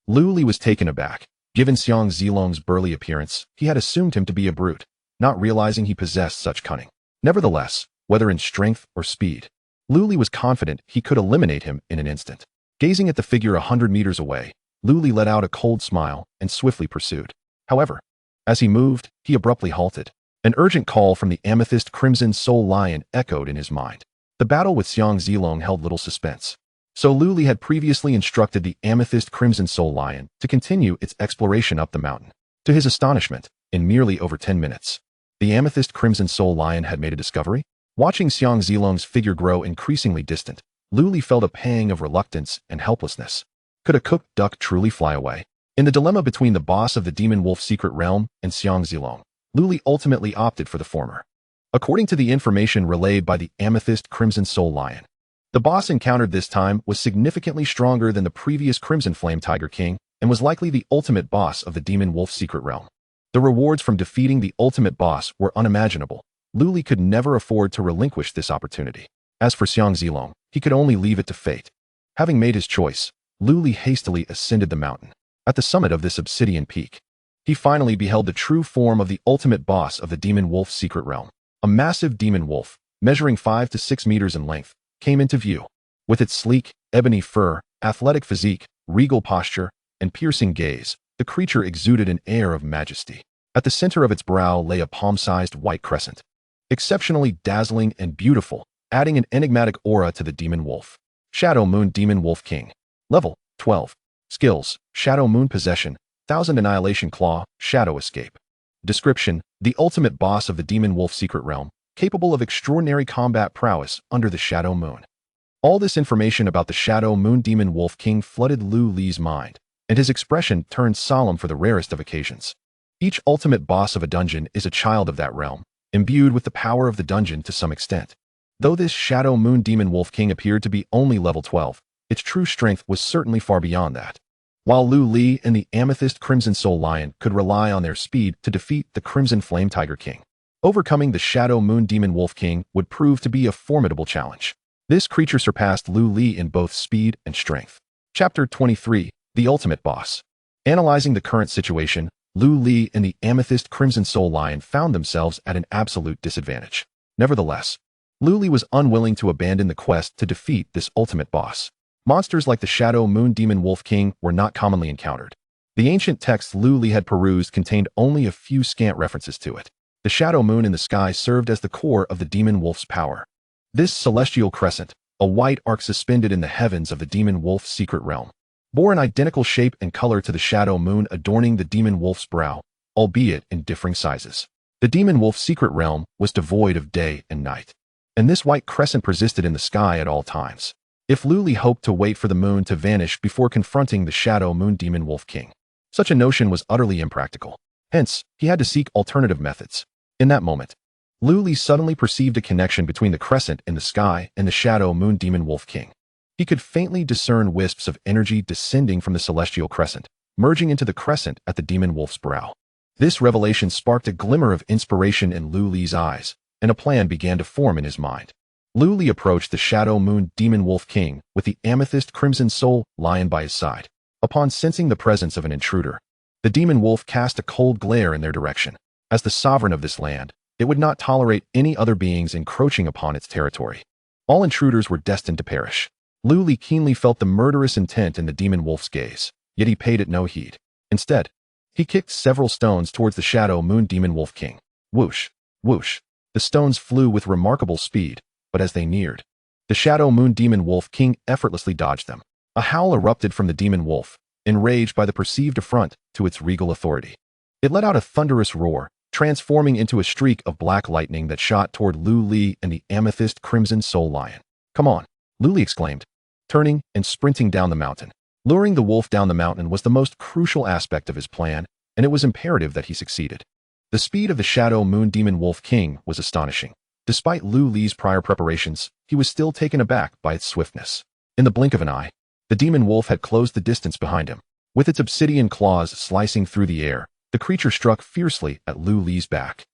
Lu Li was taken aback. Given Xiang Zilong's burly appearance, he had assumed him to be a brute, not realizing he possessed such cunning. Nevertheless, whether in strength or speed, Lu Li was confident he could eliminate him in an instant. Gazing at the figure 100 meters away, Lu Li let out a cold smile and swiftly pursued. However, as he moved, he abruptly halted. An urgent call from the Amethyst Crimson Soul Lion echoed in his mind. The battle with Xiang Zilong held little suspense. So Lu Li had previously instructed the Amethyst Crimson Soul Lion to continue its exploration up the mountain. To his astonishment, in merely over 10 minutes, the Amethyst Crimson Soul Lion had made a discovery. Watching Xiang Zilong's figure grow increasingly distant, Lu Li felt a pang of reluctance and helplessness. Could a cooked duck truly fly away? In the dilemma between the boss of the Demon Wolf Secret Realm and Xiang Zilong, Lu Li ultimately opted for the former. According to the information relayed by the Amethyst Crimson Soul Lion, the boss encountered this time was significantly stronger than the previous Crimson Flame Tiger King and was likely the ultimate boss of the Demon Wolf Secret Realm. The rewards from defeating the ultimate boss were unimaginable. Lu Li could never afford to relinquish this opportunity. As for Xiang Zilong, he could only leave it to fate. Having made his choice, Lu Li hastily ascended the mountain. At the summit of this obsidian peak, he finally beheld the true form of the ultimate boss of the Demon Wolf Secret Realm. A massive demon wolf, measuring 5 to 6 meters in length, came into view. With its sleek, ebony fur, athletic physique, regal posture, and piercing gaze, the creature exuded an air of majesty. At the center of its brow lay a palm-sized white crescent, exceptionally dazzling and beautiful, adding an enigmatic aura to the demon wolf. Shadow Moon Demon Wolf King. Level 12. Skills: Shadow Moon Possession, 1000 Annihilation Claw, Shadow Escape. Description: the ultimate boss of the Demon Wolf Secret Realm, capable of extraordinary combat prowess under the Shadow Moon. All this information about the Shadow Moon Demon Wolf King flooded Lu Li's mind, and his expression turned solemn for the rarest of occasions. Each ultimate boss of a dungeon is a child of that realm, imbued with the power of the dungeon to some extent. Though this Shadow Moon Demon Wolf King appeared to be only level 12, its true strength was certainly far beyond that. While Lu Li and the Amethyst Crimson Soul Lion could rely on their speed to defeat the Crimson Flame Tiger King, overcoming the Shadow Moon Demon Wolf King would prove to be a formidable challenge. This creature surpassed Lu Li in both speed and strength. Chapter 23: The Ultimate Boss. Analyzing the current situation, Lu Li and the Amethyst Crimson Soul Lion found themselves at an absolute disadvantage. Nevertheless, Lu Li was unwilling to abandon the quest to defeat this ultimate boss. Monsters like the Shadow Moon Demon Wolf King were not commonly encountered. The ancient texts Lu Li had perused contained only a few scant references to it. The shadow moon in the sky served as the core of the demon wolf's power. This celestial crescent, a white arc suspended in the heavens of the demon wolf's secret realm, bore an identical shape and color to the shadow moon adorning the demon wolf's brow, albeit in differing sizes. The demon wolf's secret realm was devoid of day and night, and this white crescent persisted in the sky at all times. If Lu Li hoped to wait for the moon to vanish before confronting the Shadow Moon Demon Wolf King, such a notion was utterly impractical. Hence, he had to seek alternative methods. In that moment, Lu Li suddenly perceived a connection between the crescent in the sky and the Shadow Moon Demon Wolf King. He could faintly discern wisps of energy descending from the celestial crescent, merging into the crescent at the demon wolf's brow. This revelation sparked a glimmer of inspiration in Lu Li's eyes, and a plan began to form in his mind. Lu Li approached the Shadow Moon Demon Wolf King with the Amethyst Crimson Soul Lion by his side. Upon sensing the presence of an intruder, the demon wolf cast a cold glare in their direction. As the sovereign of this land, it would not tolerate any other beings encroaching upon its territory. All intruders were destined to perish. Lu Li keenly felt the murderous intent in the demon wolf's gaze, yet he paid it no heed. Instead, he kicked several stones towards the Shadow Moon Demon Wolf King. Whoosh, whoosh. The stones flew with remarkable speed, but as they neared, the Shadow Moon Demon Wolf King effortlessly dodged them. A howl erupted from the demon wolf, enraged by the perceived affront to its regal authority. It let out a thunderous roar, transforming into a streak of black lightning that shot toward Lu Li and the Amethyst Crimson Soul Lion. "Come on," Lu Li exclaimed, turning and sprinting down the mountain. Luring the wolf down the mountain was the most crucial aspect of his plan, and it was imperative that he succeeded. The speed of the Shadow Moon Demon Wolf King was astonishing. Despite Lu Li's prior preparations, he was still taken aback by its swiftness. In the blink of an eye, the demon wolf had closed the distance behind him. With its obsidian claws slicing through the air, the creature struck fiercely at Lu Li's back.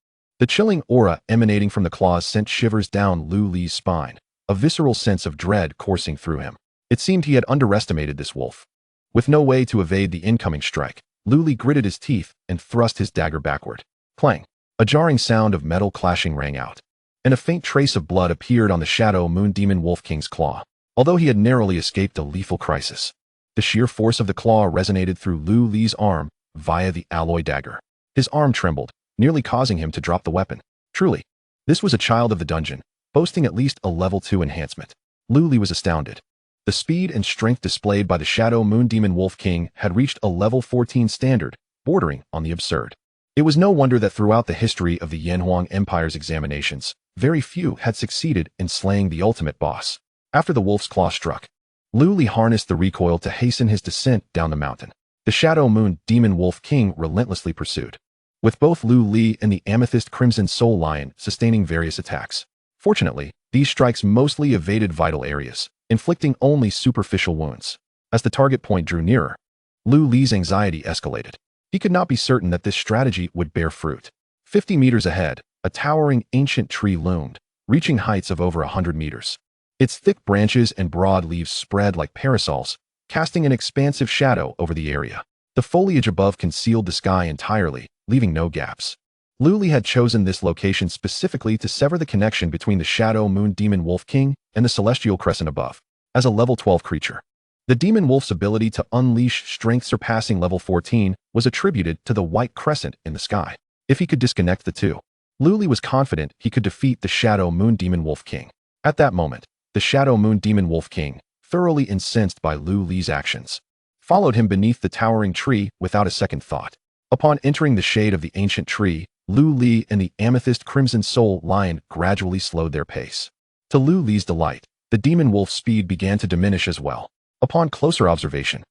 The chilling aura emanating from the claws sent shivers down Lu Li's spine, a visceral sense of dread coursing through him. It seemed he had underestimated this wolf. With no way to evade the incoming strike, Lu Li gritted his teeth and thrust his dagger backward. Clang! A jarring sound of metal clashing rang out, and a faint trace of blood appeared on the Shadow Moon Demon Wolf King's claw. Although he had narrowly escaped a lethal crisis, the sheer force of the claw resonated through Lu Li's arm via the alloy dagger. His arm trembled, nearly causing him to drop the weapon. Truly, this was a child of the dungeon, boasting at least a level 2 enhancement. Lu Li was astounded. The speed and strength displayed by the Shadow Moon Demon Wolf King had reached a level 14 standard, bordering on the absurd. It was no wonder that throughout the history of the Yanhuang Empire's examinations, very few had succeeded in slaying the ultimate boss. After the wolf's claw struck, Lu Li harnessed the recoil to hasten his descent down the mountain. The Shadow Moon Demon Wolf King relentlessly pursued, with both Lu Li and the Amethyst Crimson Soul Lion sustaining various attacks. Fortunately, these strikes mostly evaded vital areas, inflicting only superficial wounds. As the target point drew nearer, Lu Li's anxiety escalated. He could not be certain that this strategy would bear fruit. 50 meters ahead, a towering ancient tree loomed, reaching heights of over 100 meters. Its thick branches and broad leaves spread like parasols, casting an expansive shadow over the area. The foliage above concealed the sky entirely, leaving no gaps. Lu Li had chosen this location specifically to sever the connection between the Shadow Moon Demon Wolf King and the celestial crescent above. As a level 12 creature, the demon wolf's ability to unleash strength surpassing level 14 was attributed to the white crescent in the sky. If he could disconnect the two, Lu Li was confident he could defeat the Shadow Moon Demon Wolf King. At that moment, the Shadow Moon Demon Wolf King, thoroughly incensed by Lu Li's actions, followed him beneath the towering tree without a second thought. Upon entering the shade of the ancient tree, Lu Li and the Amethyst Crimson Soul Lion gradually slowed their pace. To Lu Li's delight, the demon wolf's speed began to diminish as well. Upon closer observation,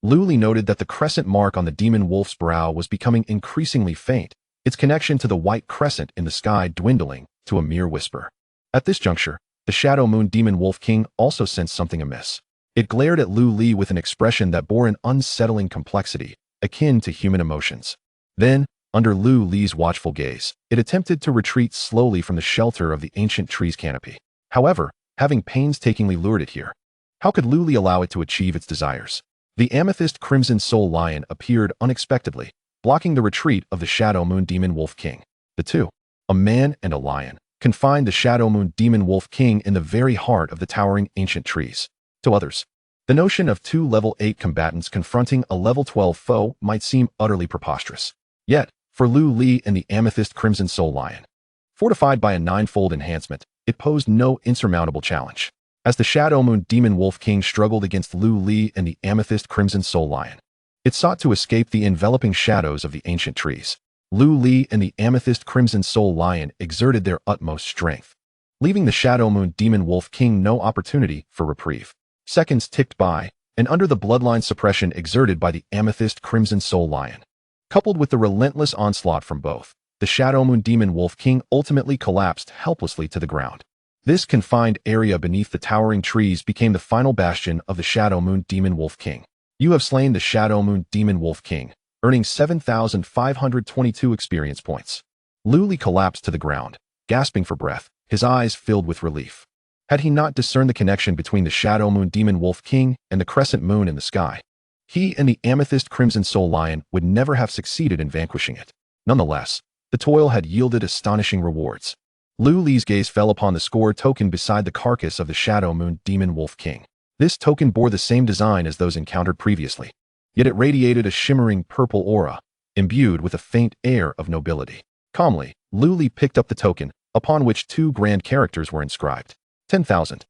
Lu Li noted that the crescent mark on the demon wolf's brow was becoming increasingly faint, its connection to the white crescent in the sky dwindling to a mere whisper. At this juncture, the Shadow Moon Demon Wolf King also sensed something amiss. It glared at Lu Li with an expression that bore an unsettling complexity, akin to human emotions. Then, under Lu Li's watchful gaze, it attempted to retreat slowly from the shelter of the ancient tree's canopy. However, having painstakingly lured it here, how could Lu Li allow it to achieve its desires? The Amethyst Crimson Soul Lion appeared unexpectedly, blocking the retreat of the Shadow Moon Demon Wolf King. The two, a man and a lion, confined the Shadow Moon Demon Wolf King in the very heart of the towering ancient trees. To others, the notion of two level 8 combatants confronting a level 12 foe might seem utterly preposterous. Yet, for Lu Li and the Amethyst Crimson Soul Lion, fortified by a 9-fold enhancement, it posed no insurmountable challenge. As the Shadow Moon Demon Wolf King struggled against Lu Li and the Amethyst Crimson Soul Lion, it sought to escape the enveloping shadows of the ancient trees. Lu Li and the Amethyst Crimson Soul Lion exerted their utmost strength, leaving the Shadow Moon Demon Wolf King no opportunity for reprieve. Seconds ticked by, and under the bloodline suppression exerted by the Amethyst Crimson Soul Lion, coupled with the relentless onslaught from both, the Shadow Moon Demon Wolf King ultimately collapsed helplessly to the ground. This confined area beneath the towering trees became the final bastion of the Shadow Moon Demon Wolf King. You have slain the Shadow Moon Demon Wolf King, earning 7,522 experience points. Lu Li collapsed to the ground, gasping for breath, his eyes filled with relief. Had he not discerned the connection between the Shadow Moon Demon Wolf King and the crescent moon in the sky, he and the Amethyst Crimson Soul Lion would never have succeeded in vanquishing it. Nonetheless, the toil had yielded astonishing rewards. Lu Li's gaze fell upon the score token beside the carcass of the Shadow Moon Demon Wolf King. This token bore the same design as those encountered previously, yet it radiated a shimmering purple aura, imbued with a faint air of nobility. Calmly, Lu Li picked up the token, upon which 2 grand characters were inscribed. 10,000.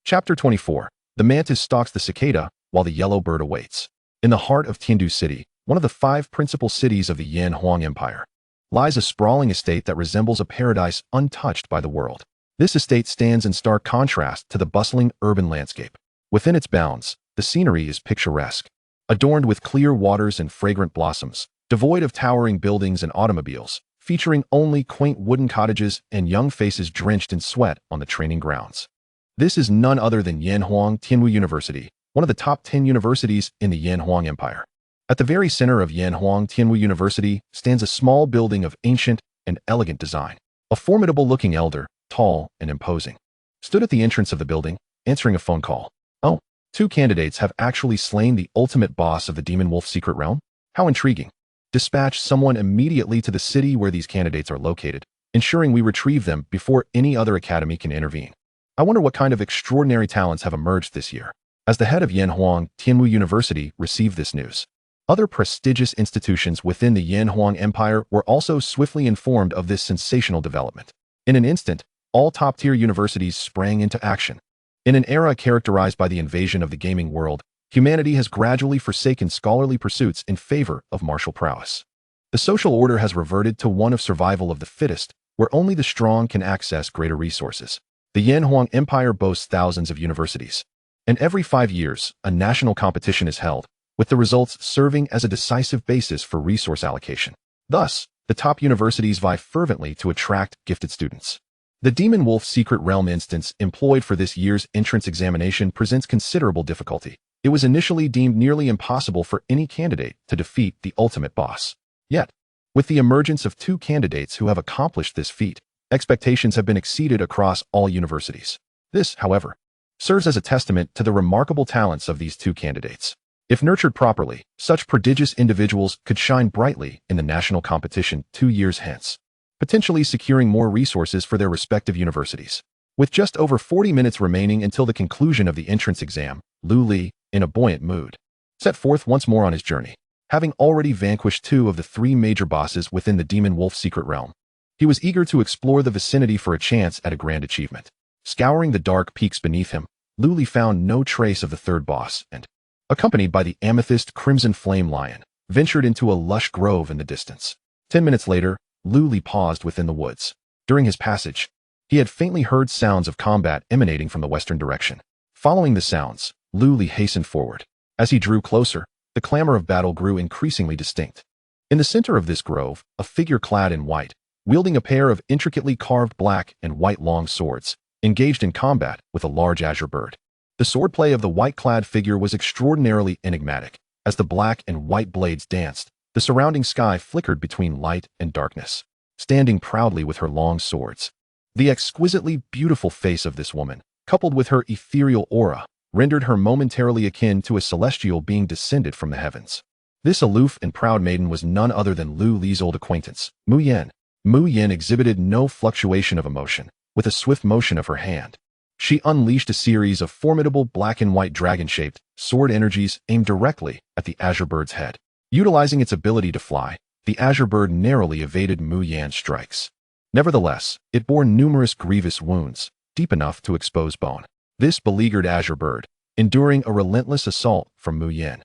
Chapter 24. The mantis stalks the cicada, while the yellow bird awaits. In the heart of Tiandu City, one of the 5 principal cities of the Yanhuang Empire, lies a sprawling estate that resembles a paradise untouched by the world. This estate stands in stark contrast to the bustling urban landscape. Within its bounds, the scenery is picturesque, adorned with clear waters and fragrant blossoms, devoid of towering buildings and automobiles, featuring only quaint wooden cottages and young faces drenched in sweat on the training grounds. This is none other than Yanhuang Tianwu University, one of the top 10 universities in the Yanhuang Empire. At the very center of Yanhuang Tianwu University stands a small building of ancient, and elegant design. A formidable-looking elder, tall and imposing, stood at the entrance of the building, answering a phone call. Oh, 2 candidates have actually slain the ultimate boss of the Demon Wolf Secret Realm? How intriguing. Dispatch someone immediately to the city where these candidates are located, ensuring we retrieve them before any other academy can intervene. I wonder what kind of extraordinary talents have emerged this year. As the head of Yanhuang Tianwu University received this news, other prestigious institutions within the Yanhuang Empire were also swiftly informed of this sensational development. In an instant, all top-tier universities sprang into action. In an era characterized by the invasion of the gaming world, humanity has gradually forsaken scholarly pursuits in favor of martial prowess. The social order has reverted to one of survival of the fittest, where only the strong can access greater resources. The Yanhuang Empire boasts thousands of universities, and every 5 years, a national competition is held, with the results serving as a decisive basis for resource allocation. Thus, the top universities vie fervently to attract gifted students. The Demon Wolf Secret Realm instance employed for this year's entrance examination presents considerable difficulty. It was initially deemed nearly impossible for any candidate to defeat the ultimate boss. Yet, with the emergence of 2 candidates who have accomplished this feat, expectations have been exceeded across all universities. This, however, serves as a testament to the remarkable talents of these 2 candidates. If nurtured properly, such prodigious individuals could shine brightly in the national competition 2 years hence, potentially securing more resources for their respective universities. With just over 40 minutes remaining until the conclusion of the entrance exam, Lu Li, in a buoyant mood, set forth once more on his journey. Having already vanquished 2 of the 3 major bosses within the Demon Wolf Secret Realm, he was eager to explore the vicinity for a chance at a grand achievement. Scouring the dark peaks beneath him, Lu Li found no trace of the 3rd boss and, accompanied by the Amethyst Crimson Soul Lion, ventured into a lush grove in the distance. 10 minutes later, Lu Li paused within the woods. During his passage, he had faintly heard sounds of combat emanating from the western direction. Following the sounds, Lu Li hastened forward. As he drew closer, the clamor of battle grew increasingly distinct. In the center of this grove, a figure clad in white, wielding a pair of intricately carved black and white long swords, engaged in combat with a large azure bird. The swordplay of the white-clad figure was extraordinarily enigmatic. As the black and white blades danced, the surrounding sky flickered between light and darkness. Standing proudly with her long swords, the exquisitely beautiful face of this woman, coupled with her ethereal aura, rendered her momentarily akin to a celestial being descended from the heavens. This aloof and proud maiden was none other than Lu Li's old acquaintance, Mu Yan. Mu Yan exhibited no fluctuation of emotion. With a swift motion of her hand, she unleashed a series of formidable black and white dragon-shaped sword energies aimed directly at the azure bird's head. Utilizing its ability to fly, the azure bird narrowly evaded Mu Yan's strikes. Nevertheless, it bore numerous grievous wounds, deep enough to expose bone. This beleaguered azure bird, enduring a relentless assault from Mu Yan,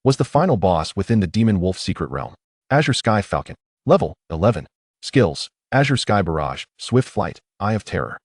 was the final boss within the Demon Wolf Secret Realm. Azure Sky Falcon. Level 11. Skills: Azure Sky Barrage, Swift Flight, Eye of Terror.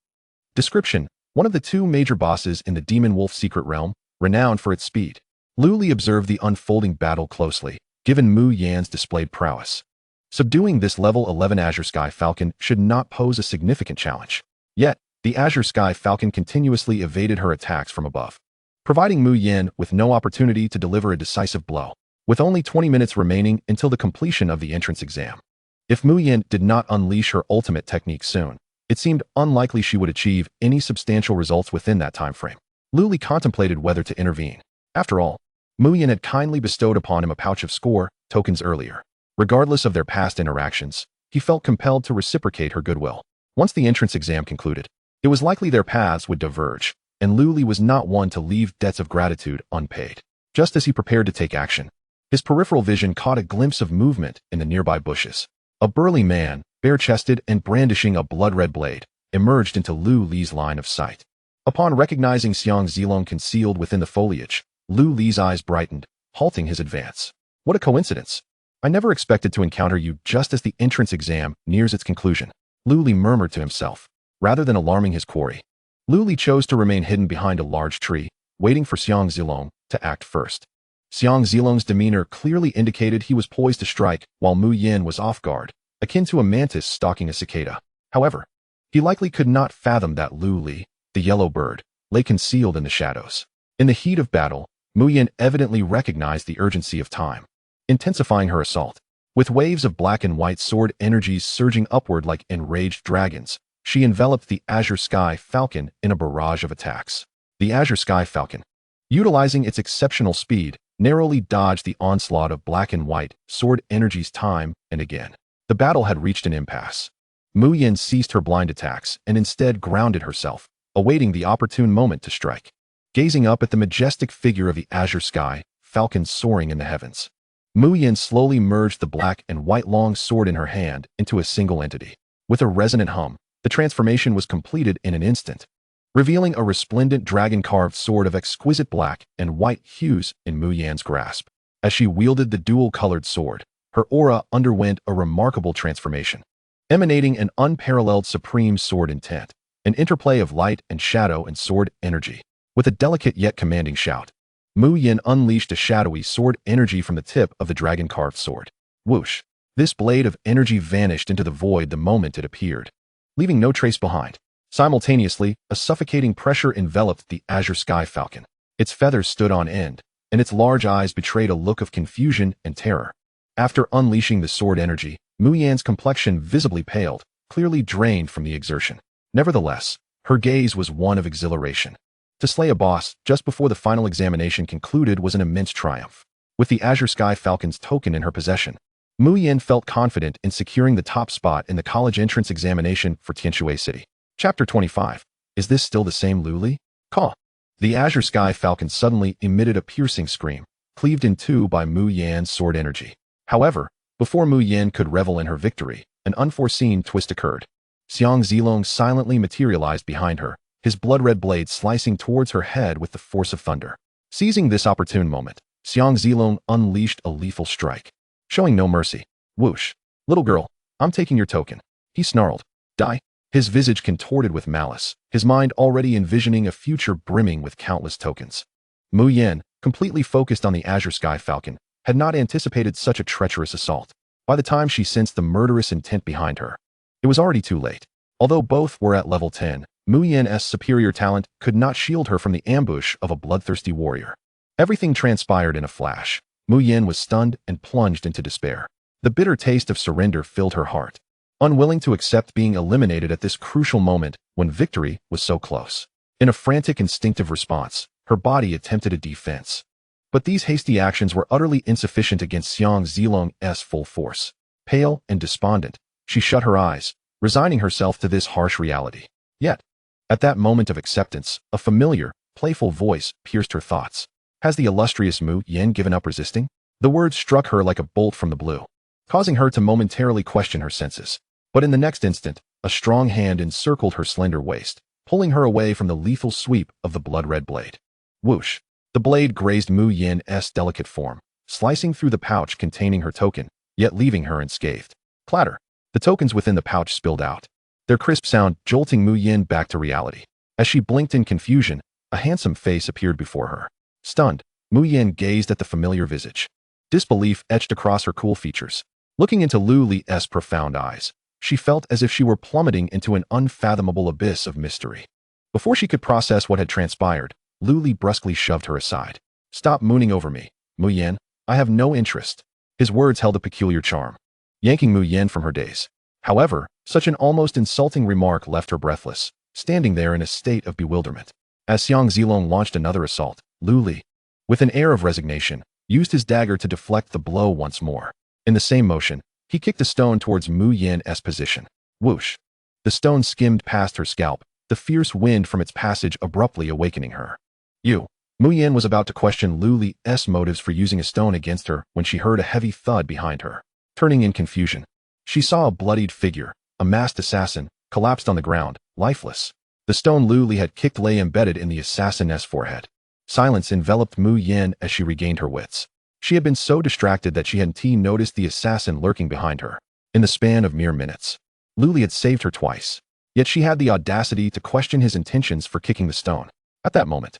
Description: one of the 2 major bosses in the Demon Wolf Secret Realm, renowned for its speed. Lu Li observed the unfolding battle closely, given Mu Yan's displayed prowess. Subduing this level 11 Azure Sky Falcon should not pose a significant challenge. Yet, the Azure Sky Falcon continuously evaded her attacks from above, providing Mu Yan with no opportunity to deliver a decisive blow. With only 20 minutes remaining until the completion of the entrance exam, if Mu Yan did not unleash her ultimate technique soon, it seemed unlikely she would achieve any substantial results within that time frame. Lu Li contemplated whether to intervene. After all, Mu Yan had kindly bestowed upon him a pouch of score tokens earlier. Regardless of their past interactions, he felt compelled to reciprocate her goodwill. Once the entrance exam concluded, it was likely their paths would diverge, and Lu Li was not one to leave debts of gratitude unpaid. Just as he prepared to take action, his peripheral vision caught a glimpse of movement in the nearby bushes. A burly man, bare-chested and brandishing a blood-red blade, emerged into Lu Li's line of sight. Upon recognizing Xiang Zilong concealed within the foliage, Lu Li's eyes brightened, halting his advance. What a coincidence! I never expected to encounter you just as the entrance exam nears its conclusion, Lu Li murmured to himself. Rather than alarming his quarry, Lu Li chose to remain hidden behind a large tree, waiting for Xiang Zilong to act first. Xiang Zilong's demeanor clearly indicated he was poised to strike, while Mu Yan was off guard, akin to a mantis stalking a cicada. However, he likely could not fathom that Lu Li, the yellow bird, lay concealed in the shadows. In the heat of battle, Mu Yan evidently recognized the urgency of time, intensifying her assault. With waves of black and white sword energies surging upward like enraged dragons, she enveloped the Azure Sky Falcon in a barrage of attacks. The Azure Sky Falcon, utilizing its exceptional speed, narrowly dodged the onslaught of black and white sword energies time and again. The battle had reached an impasse. Mu Yin ceased her blind attacks and instead grounded herself, awaiting the opportune moment to strike. Gazing up at the majestic figure of the Azure Sky Falcon soaring in the heavens, Mu Yin slowly merged the black and white long sword in her hand into a single entity. With a resonant hum, the transformation was completed in an instant, revealing a resplendent dragon-carved sword of exquisite black and white hues in Mu Yan's grasp. As she wielded the dual-colored sword, her aura underwent a remarkable transformation, emanating an unparalleled supreme sword intent, an interplay of light and shadow and sword energy. With a delicate yet commanding shout, Mu Yin unleashed a shadowy sword energy from the tip of the dragon-carved sword. Whoosh! This blade of energy vanished into the void the moment it appeared, leaving no trace behind. Simultaneously, a suffocating pressure enveloped the Azure Sky Falcon. Its feathers stood on end, and its large eyes betrayed a look of confusion and terror. After unleashing the sword energy, Mu Yan's complexion visibly paled, clearly drained from the exertion. Nevertheless, her gaze was one of exhilaration. To slay a boss just before the final examination concluded was an immense triumph. With the Azure Sky Falcon's token in her possession, Mu Yin felt confident in securing the top spot in the college entrance examination for Tianshui City. Chapter 25. Is this still the same Luli? Caw. The Azure Sky Falcon suddenly emitted a piercing scream, cleaved in two by Mu Yan's sword energy. However, before Mu Yin could revel in her victory, an unforeseen twist occurred. Xiang Zilong silently materialized behind her, his blood-red blade slicing towards her head with the force of thunder. Seizing this opportune moment, Xiang Zilong unleashed a lethal strike, showing no mercy. Whoosh! Little girl, I'm taking your token, he snarled. Die! His visage contorted with malice, his mind already envisioning a future brimming with countless tokens. Mu Yin, completely focused on the Azure Sky Falcon, had not anticipated such a treacherous assault. By the time she sensed the murderous intent behind her, it was already too late. Although both were at level 10, Mu Yin's superior talent could not shield her from the ambush of a bloodthirsty warrior. Everything transpired in a flash. Mu Yin was stunned and plunged into despair. The bitter taste of surrender filled her heart, unwilling to accept being eliminated at this crucial moment when victory was so close. In a frantic instinctive response, her body attempted a defense. But these hasty actions were utterly insufficient against Xiang Zilong's full force. Pale and despondent, she shut her eyes, resigning herself to this harsh reality. Yet, at that moment of acceptance, a familiar, playful voice pierced her thoughts. Has the illustrious Mu Yin given up resisting? The words struck her like a bolt from the blue, causing her to momentarily question her senses. But in the next instant, a strong hand encircled her slender waist, pulling her away from the lethal sweep of the blood-red blade. Whoosh! The blade grazed Mu Yin's delicate form, slicing through the pouch containing her token, yet leaving her unscathed. Clatter! The tokens within the pouch spilled out, their crisp sound jolting Mu Yin back to reality. As she blinked in confusion, a handsome face appeared before her. Stunned, Mu Yin gazed at the familiar visage. Disbelief etched across her cool features. Looking into Lu Li's profound eyes, she felt as if she were plummeting into an unfathomable abyss of mystery. Before she could process what had transpired, Lu Li brusquely shoved her aside. Stop mooning over me, Mu Yin. I have no interest. His words held a peculiar charm, yanking Mu Yin from her daze. However, such an almost insulting remark left her breathless, standing there in a state of bewilderment. As Xiang Zilong launched another assault, Lu Li, with an air of resignation, used his dagger to deflect the blow once more. In the same motion, he kicked a stone towards Mu Yin's position. Whoosh! The stone skimmed past her scalp, the fierce wind from its passage abruptly awakening her. Mu Yin was about to question Lu Li's motives for using a stone against her when she heard a heavy thud behind her. Turning in confusion, she saw a bloodied figure, a masked assassin, collapsed on the ground, lifeless. The stone Lu Li had kicked lay embedded in the assassin's forehead. Silence enveloped Mu Yin as she regained her wits. She had been so distracted that she hadn't noticed the assassin lurking behind her. In the span of mere minutes, Lu Li had saved her twice, yet she had the audacity to question his intentions for kicking the stone. At that moment,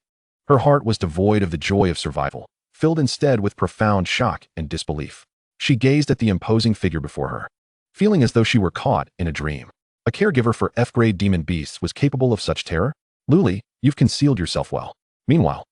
her heart was devoid of the joy of survival, filled instead with profound shock and disbelief. She gazed at the imposing figure before her, feeling as though she were caught in a dream. A caregiver for F-grade demon beasts was capable of such terror? Lu Li, you've concealed yourself well. Meanwhile,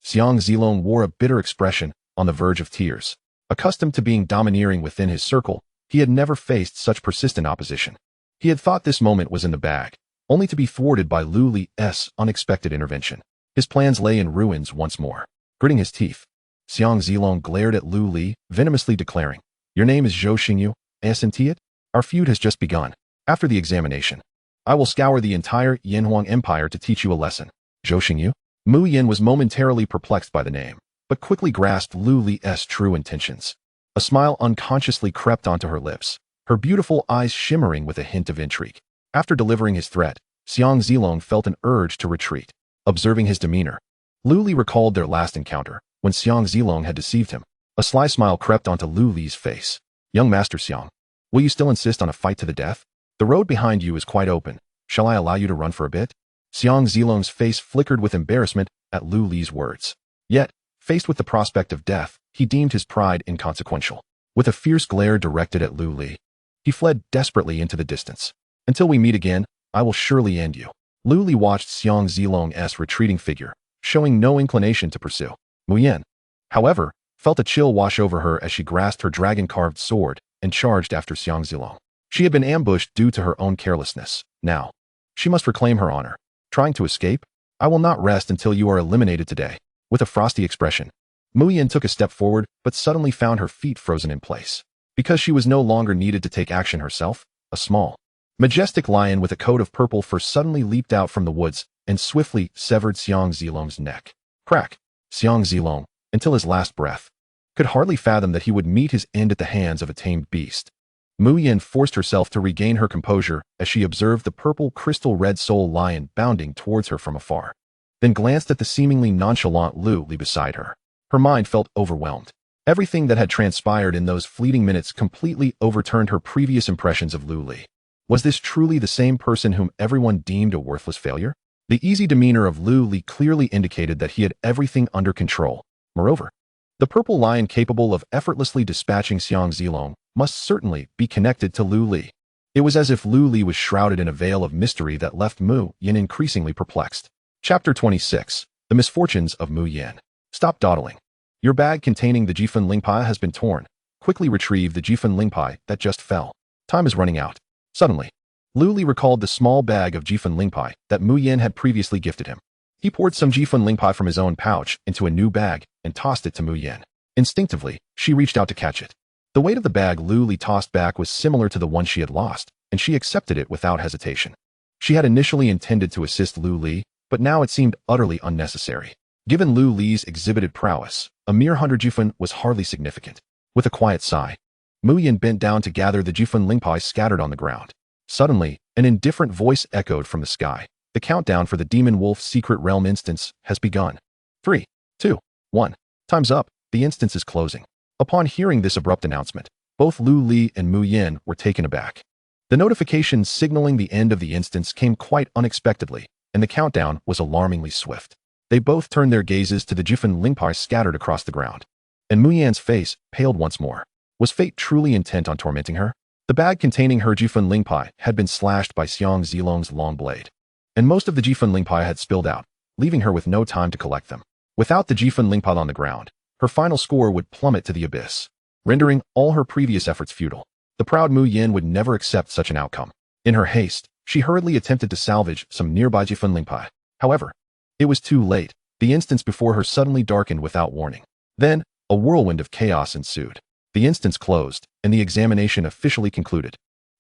Xiang Zilong wore a bitter expression, on the verge of tears. Accustomed to being domineering within his circle, he had never faced such persistent opposition. He had thought this moment was in the bag, only to be thwarted by Lu Li's unexpected intervention. His plans lay in ruins once more. Gritting his teeth, Xiang Zilong glared at Lu Li, venomously declaring, "Your name is Zhou Xingyu, isn't it? Our feud has just begun. After the examination, I will scour the entire Yanhuang Empire to teach you a lesson." Zhou Xingyu? Mu Yin was momentarily perplexed by the name, but quickly grasped Lu Li's true intentions. A smile unconsciously crept onto her lips, her beautiful eyes shimmering with a hint of intrigue. After delivering his threat, Xiang Zilong felt an urge to retreat. Observing his demeanor, Lu Li recalled their last encounter, when Xiang Zilong had deceived him. A sly smile crept onto Lu Li's face. "Young Master Xiang, will you still insist on a fight to the death? The road behind you is quite open. Shall I allow you to run for a bit?" Xiang Zilong's face flickered with embarrassment at Lu Li's words. Yet, faced with the prospect of death, he deemed his pride inconsequential. With a fierce glare directed at Lu Li, he fled desperately into the distance. "Until we meet again, I will surely end you." Lu Li watched Xiang Zilong's retreating figure, showing no inclination to pursue. Mu Yan, however, felt a chill wash over her as she grasped her dragon-carved sword and charged after Xiang Zilong. She had been ambushed due to her own carelessness. Now, she must reclaim her honor. Trying to escape? "I will not rest until you are eliminated today." With a frosty expression, Mu Yan took a step forward but suddenly found her feet frozen in place. Because she was no longer needed to take action herself, a small, majestic lion with a coat of purple fur suddenly leaped out from the woods and swiftly severed Xiang Zilong's neck. Crack! Xiang Zilong, until his last breath, could hardly fathom that he would meet his end at the hands of a tamed beast. Mu Yan forced herself to regain her composure as she observed the purple crystal-red soul lion bounding towards her from afar, then glanced at the seemingly nonchalant Lu Li beside her. Her mind felt overwhelmed. Everything that had transpired in those fleeting minutes completely overturned her previous impressions of Lu Li. Was this truly the same person whom everyone deemed a worthless failure? The easy demeanor of Lu Li clearly indicated that he had everything under control. Moreover, the purple lion capable of effortlessly dispatching Xiang Zilong must certainly be connected to Lu Li. It was as if Lu Li was shrouded in a veil of mystery that left Mu Yan increasingly perplexed. Chapter 26. The Misfortunes of Mu Yan. Stop dawdling. Your bag containing the Jifun Lingpai has been torn. Quickly retrieve the Jifun Lingpai that just fell. Time is running out. Suddenly, Lu Li recalled the small bag of Jifun Lingpai that Mu Yan had previously gifted him. He poured some Jifun Lingpai from his own pouch into a new bag and tossed it to Mu Yan. Instinctively, she reached out to catch it. The weight of the bag Lu Li tossed back was similar to the one she had lost, and she accepted it without hesitation. She had initially intended to assist Lu Li, but now it seemed utterly unnecessary. Given Lu Li's exhibited prowess, a mere 100 Jifun was hardly significant. With a quiet sigh, Mu Yan bent down to gather the Jifun Lingpai scattered on the ground. Suddenly, an indifferent voice echoed from the sky. The countdown for the Demon Wolf Secret Realm instance has begun. 3, 2, 1. Time's up. The instance is closing. Upon hearing this abrupt announcement, both Lu Li and Mu Yan were taken aback. The notification signaling the end of the instance came quite unexpectedly, and the countdown was alarmingly swift. They both turned their gazes to the Jifun Lingpai scattered across the ground, and Mu Yan's face paled once more. Was fate truly intent on tormenting her? The bag containing her Jifun Lingpai had been slashed by Xiang Zilong's long blade, and most of the Jifun Lingpai had spilled out, leaving her with no time to collect them. Without the Jifun Lingpai on the ground, her final score would plummet to the abyss, rendering all her previous efforts futile. The proud Mu Yan would never accept such an outcome. In her haste, she hurriedly attempted to salvage some nearby Jifun Lingpai. However, it was too late. The instance before her suddenly darkened without warning. Then, a whirlwind of chaos ensued. The instance closed, and the examination officially concluded.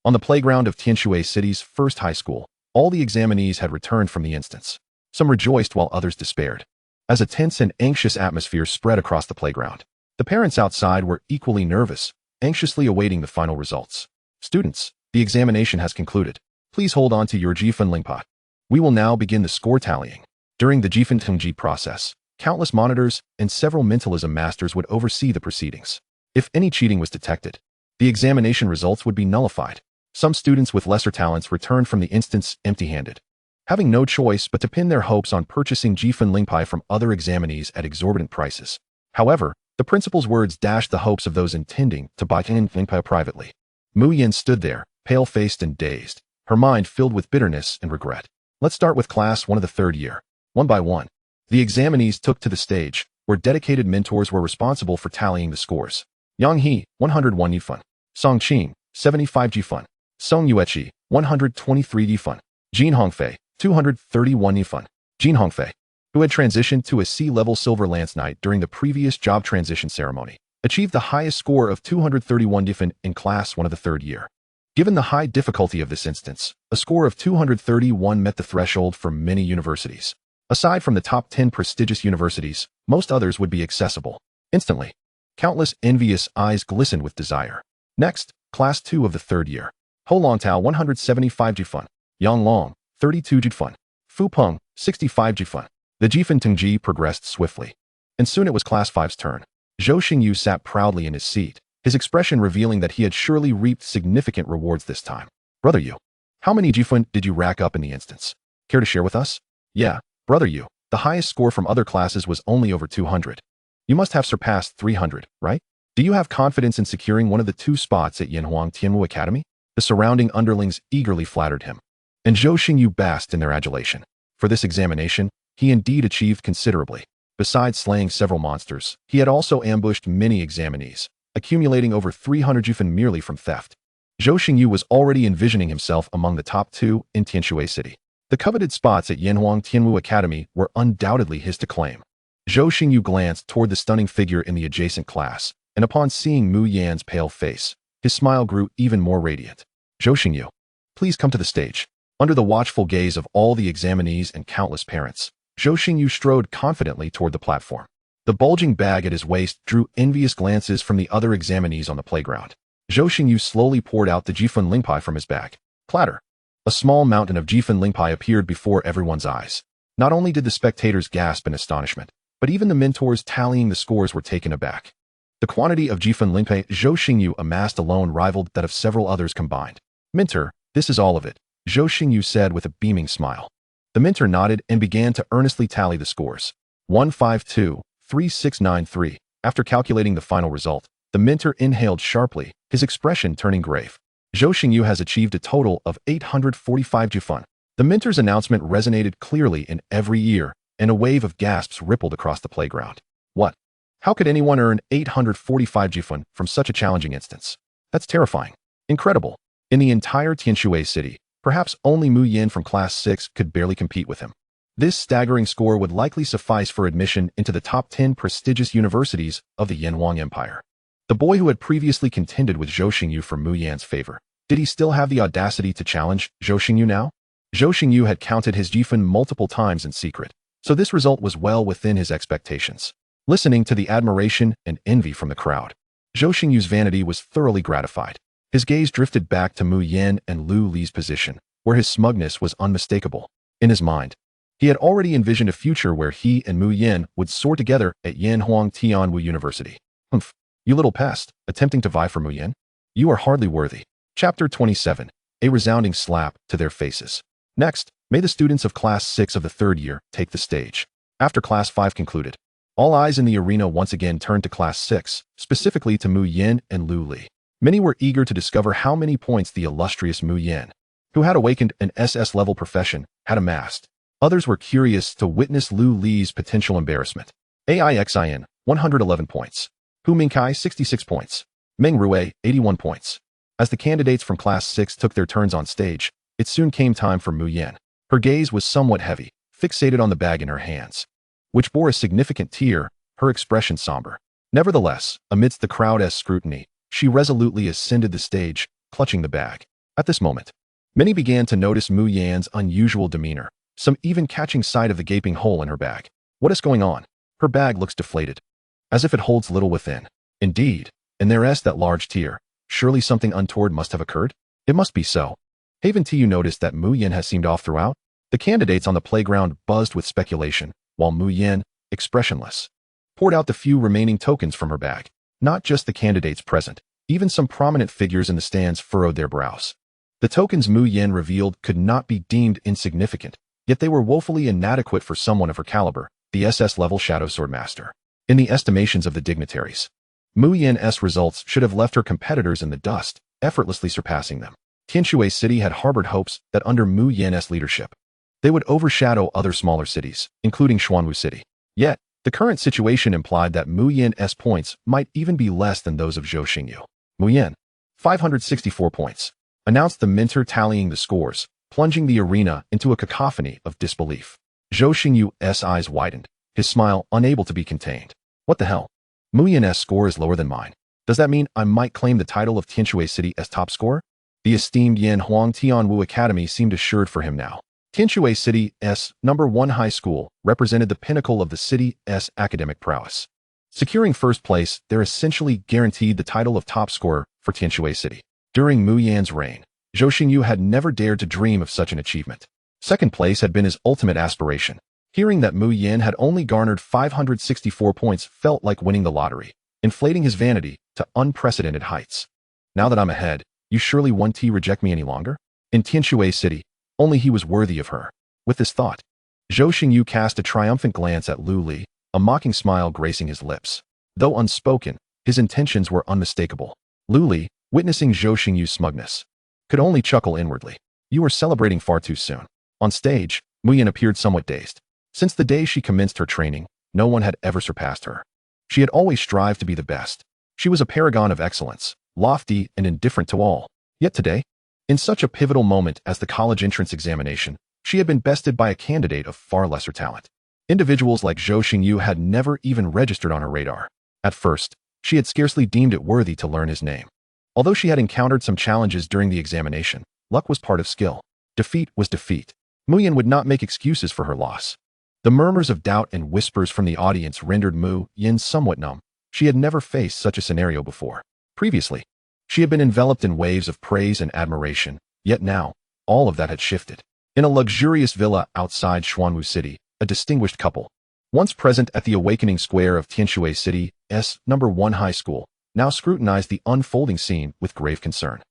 On the playground of Tianshui City's first high school, all the examinees had returned from the instance. Some rejoiced while others despaired, as a tense and anxious atmosphere spread across the playground. The parents outside were equally nervous, anxiously awaiting the final results. "Students, the examination has concluded. Please hold on to your Jifun Lingpai. We will now begin the score tallying." During the Jifun Tengji process, countless monitors and several mentalism masters would oversee the proceedings. If any cheating was detected, the examination results would be nullified. Some students with lesser talents returned from the instance empty-handed, having no choice but to pin their hopes on purchasing Jifun Lingpai from other examinees at exorbitant prices. However, the principal's words dashed the hopes of those intending to buy Jifun Lingpai privately. Mu Yan stood there, pale-faced and dazed, her mind filled with bitterness and regret. Let's start with class 1 of the third year. One by one, the examinees took to the stage, where dedicated mentors were responsible for tallying the scores. Yanghe, 101 Yifun. Songqing, 75 Yifun. Song Yueqi, 123 Yifun. Jin Hongfei, 231 Yifun. Jin Hongfei, who had transitioned to a C-level Silver Lance Knight during the previous job transition ceremony, achieved the highest score of 231 Yifun in Class 1 of the third year. Given the high difficulty of this instance, a score of 231 met the threshold for many universities. Aside from the top 10 prestigious universities, most others would be accessible instantly. Countless envious eyes glistened with desire. Next, Class 2 of the third year. Ho Longtao, 175 Jifun. Yang Long, 32 Jifun. Fu Peng, 65 Jifun. The Jifun Tengji progressed swiftly. And soon it was Class 5's turn. Zhou Xingyu sat proudly in his seat, his expression revealing that he had surely reaped significant rewards this time. Brother Yu, how many Jifun did you rack up in the instance? Care to share with us? Yeah, Brother Yu, the highest score from other classes was only over 200. You must have surpassed 300, right? Do you have confidence in securing one of the 2 spots at Yanhuang Tianwu Academy? The surrounding underlings eagerly flattered him, and Zhou Xingyu basked in their adulation. For this examination, he indeed achieved considerably. Besides slaying several monsters, he had also ambushed many examinees, accumulating over 300 Jifun merely from theft. Zhou Xingyu was already envisioning himself among the top 2 in Tianshui City. The coveted spots at Yanhuang Tianwu Academy were undoubtedly his to claim. Zhou Xingyu glanced toward the stunning figure in the adjacent class, and upon seeing Mu Yan's pale face, his smile grew even more radiant. Zhou Xingyu, please come to the stage. Under the watchful gaze of all the examinees and countless parents, Zhou Xingyu strode confidently toward the platform. The bulging bag at his waist drew envious glances from the other examinees on the playground. Zhou Xingyu slowly poured out the Jifun Lingpai from his bag. Clatter! A small mountain of Jifun Lingpai appeared before everyone's eyes. Not only did the spectators gasp in astonishment, but even the mentors tallying the scores were taken aback. The quantity of Jifun Lingpai Zhou Xingyu amassed alone rivaled that of several others combined. Mentor, this is all of it, Zhou Xingyu said with a beaming smile. The mentor nodded and began to earnestly tally the scores. 152, 3693. After calculating the final result, the mentor inhaled sharply, his expression turning grave. Zhou Xingyu has achieved a total of 845 Jifun. The mentor's announcement resonated clearly in every ear, and a wave of gasps rippled across the playground. What? How could anyone earn 845 Jifun from such a challenging instance? That's terrifying. Incredible. In the entire Tianshui City, perhaps only Mu Yan from Class 6 could barely compete with him. This staggering score would likely suffice for admission into the top 10 prestigious universities of the Yanhuang Empire. The boy who had previously contended with Zhou Xingyu for Mu Yan's favor, did he still have the audacity to challenge Zhou Xingyu now? Zhou Xingyu had counted his Jifun multiple times in secret, so this result was well within his expectations. Listening to the admiration and envy from the crowd, Zhou Xingyu's vanity was thoroughly gratified. His gaze drifted back to Mu Yan and Lu Li's position, where his smugness was unmistakable. In his mind, he had already envisioned a future where he and Mu Yan would soar together at Yanhuang Tianwu University. Humph, you little pest, attempting to vie for Mu Yan? You are hardly worthy. Chapter 27, a resounding slap to their faces. Next, may the students of Class 6 of the third year take the stage. After Class 5 concluded, all eyes in the arena once again turned to Class 6, specifically to Mu Yan and Lu Li. Many were eager to discover how many points the illustrious Mu Yan, who had awakened an SS-level profession, had amassed. Others were curious to witness Lu Li's potential embarrassment. AIXIN, 111 points. Hu Mingkai, 66 points. Meng Rue, 81 points. As the candidates from Class 6 took their turns on stage, it soon came time for Mu Yan. Her gaze was somewhat heavy, fixated on the bag in her hands, which bore a significant tear, her expression somber. Nevertheless, amidst the crowd's scrutiny, she resolutely ascended the stage, clutching the bag. At this moment, many began to notice Mu Yan's unusual demeanor, some even catching sight of the gaping hole in her bag. What is going on? Her bag looks deflated, as if it holds little within. Indeed, and there's that large tear. Surely something untoward must have occurred? It must be so. Haven't you noticed that Mu Yan has seemed off throughout? The candidates on the playground buzzed with speculation, while Mu Yan, expressionless, poured out the few remaining tokens from her bag. Not just the candidates present, even some prominent figures in the stands furrowed their brows. The tokens Mu Yan revealed could not be deemed insignificant, yet they were woefully inadequate for someone of her caliber, the SS-level Shadow Sword Master. In the estimations of the dignitaries, Mu Yan's results should have left her competitors in the dust, effortlessly surpassing them. Tianshui City had harbored hopes that under Mu Yan's leadership, they would overshadow other smaller cities, including Xuanwu City. Yet, The current situation implied that Mu Yan's points might even be less than those of Zhou Xingyu. Mu Yan, 564 points, announced the minter tallying the scores, plunging the arena into a cacophony of disbelief. Zhou Xingyu's eyes widened, his smile unable to be contained. What the hell? Mu Yan's score is lower than mine. Does that mean I might claim the title of Tianshui City as top scorer? The esteemed Yan Huang Tianwu Academy seemed assured for him now. Tianshui City's #1 high school represented the pinnacle of the city's academic prowess. Securing first place, they're essentially guaranteed the title of top scorer for Tianshui City. During Mu Yan's reign, Zhou Xingyu had never dared to dream of such an achievement. Second place had been his ultimate aspiration. Hearing that Mu Yan had only garnered 564 points felt like winning the lottery, inflating his vanity to unprecedented heights. Now that I'm ahead, you surely won't reject me any longer? In Tianshui City, only he was worthy of her. With this thought, Zhou Xingyu cast a triumphant glance at Lu Li, a mocking smile gracing his lips. Though unspoken, his intentions were unmistakable. Lu Li, witnessing Zhou Xingyu's smugness, could only chuckle inwardly. You were celebrating far too soon. On stage, Mu Yan appeared somewhat dazed. Since the day she commenced her training, no one had ever surpassed her. She had always strived to be the best. She was a paragon of excellence, lofty and indifferent to all. Yet today, in such a pivotal moment as the college entrance examination, she had been bested by a candidate of far lesser talent. Individuals like Zhou Xingyu had never even registered on her radar. At first, she had scarcely deemed it worthy to learn his name. Although she had encountered some challenges during the examination, luck was part of skill. Defeat was defeat. Mu Yan would not make excuses for her loss. The murmurs of doubt and whispers from the audience rendered Mu Yan somewhat numb. She had never faced such a scenario before. Previously, she had been enveloped in waves of praise and admiration, yet now, all of that had shifted. In a luxurious villa outside Xuanwu City, a distinguished couple, once present at the awakening square of Tianshui City's #1 high school, now scrutinized the unfolding scene with grave concern.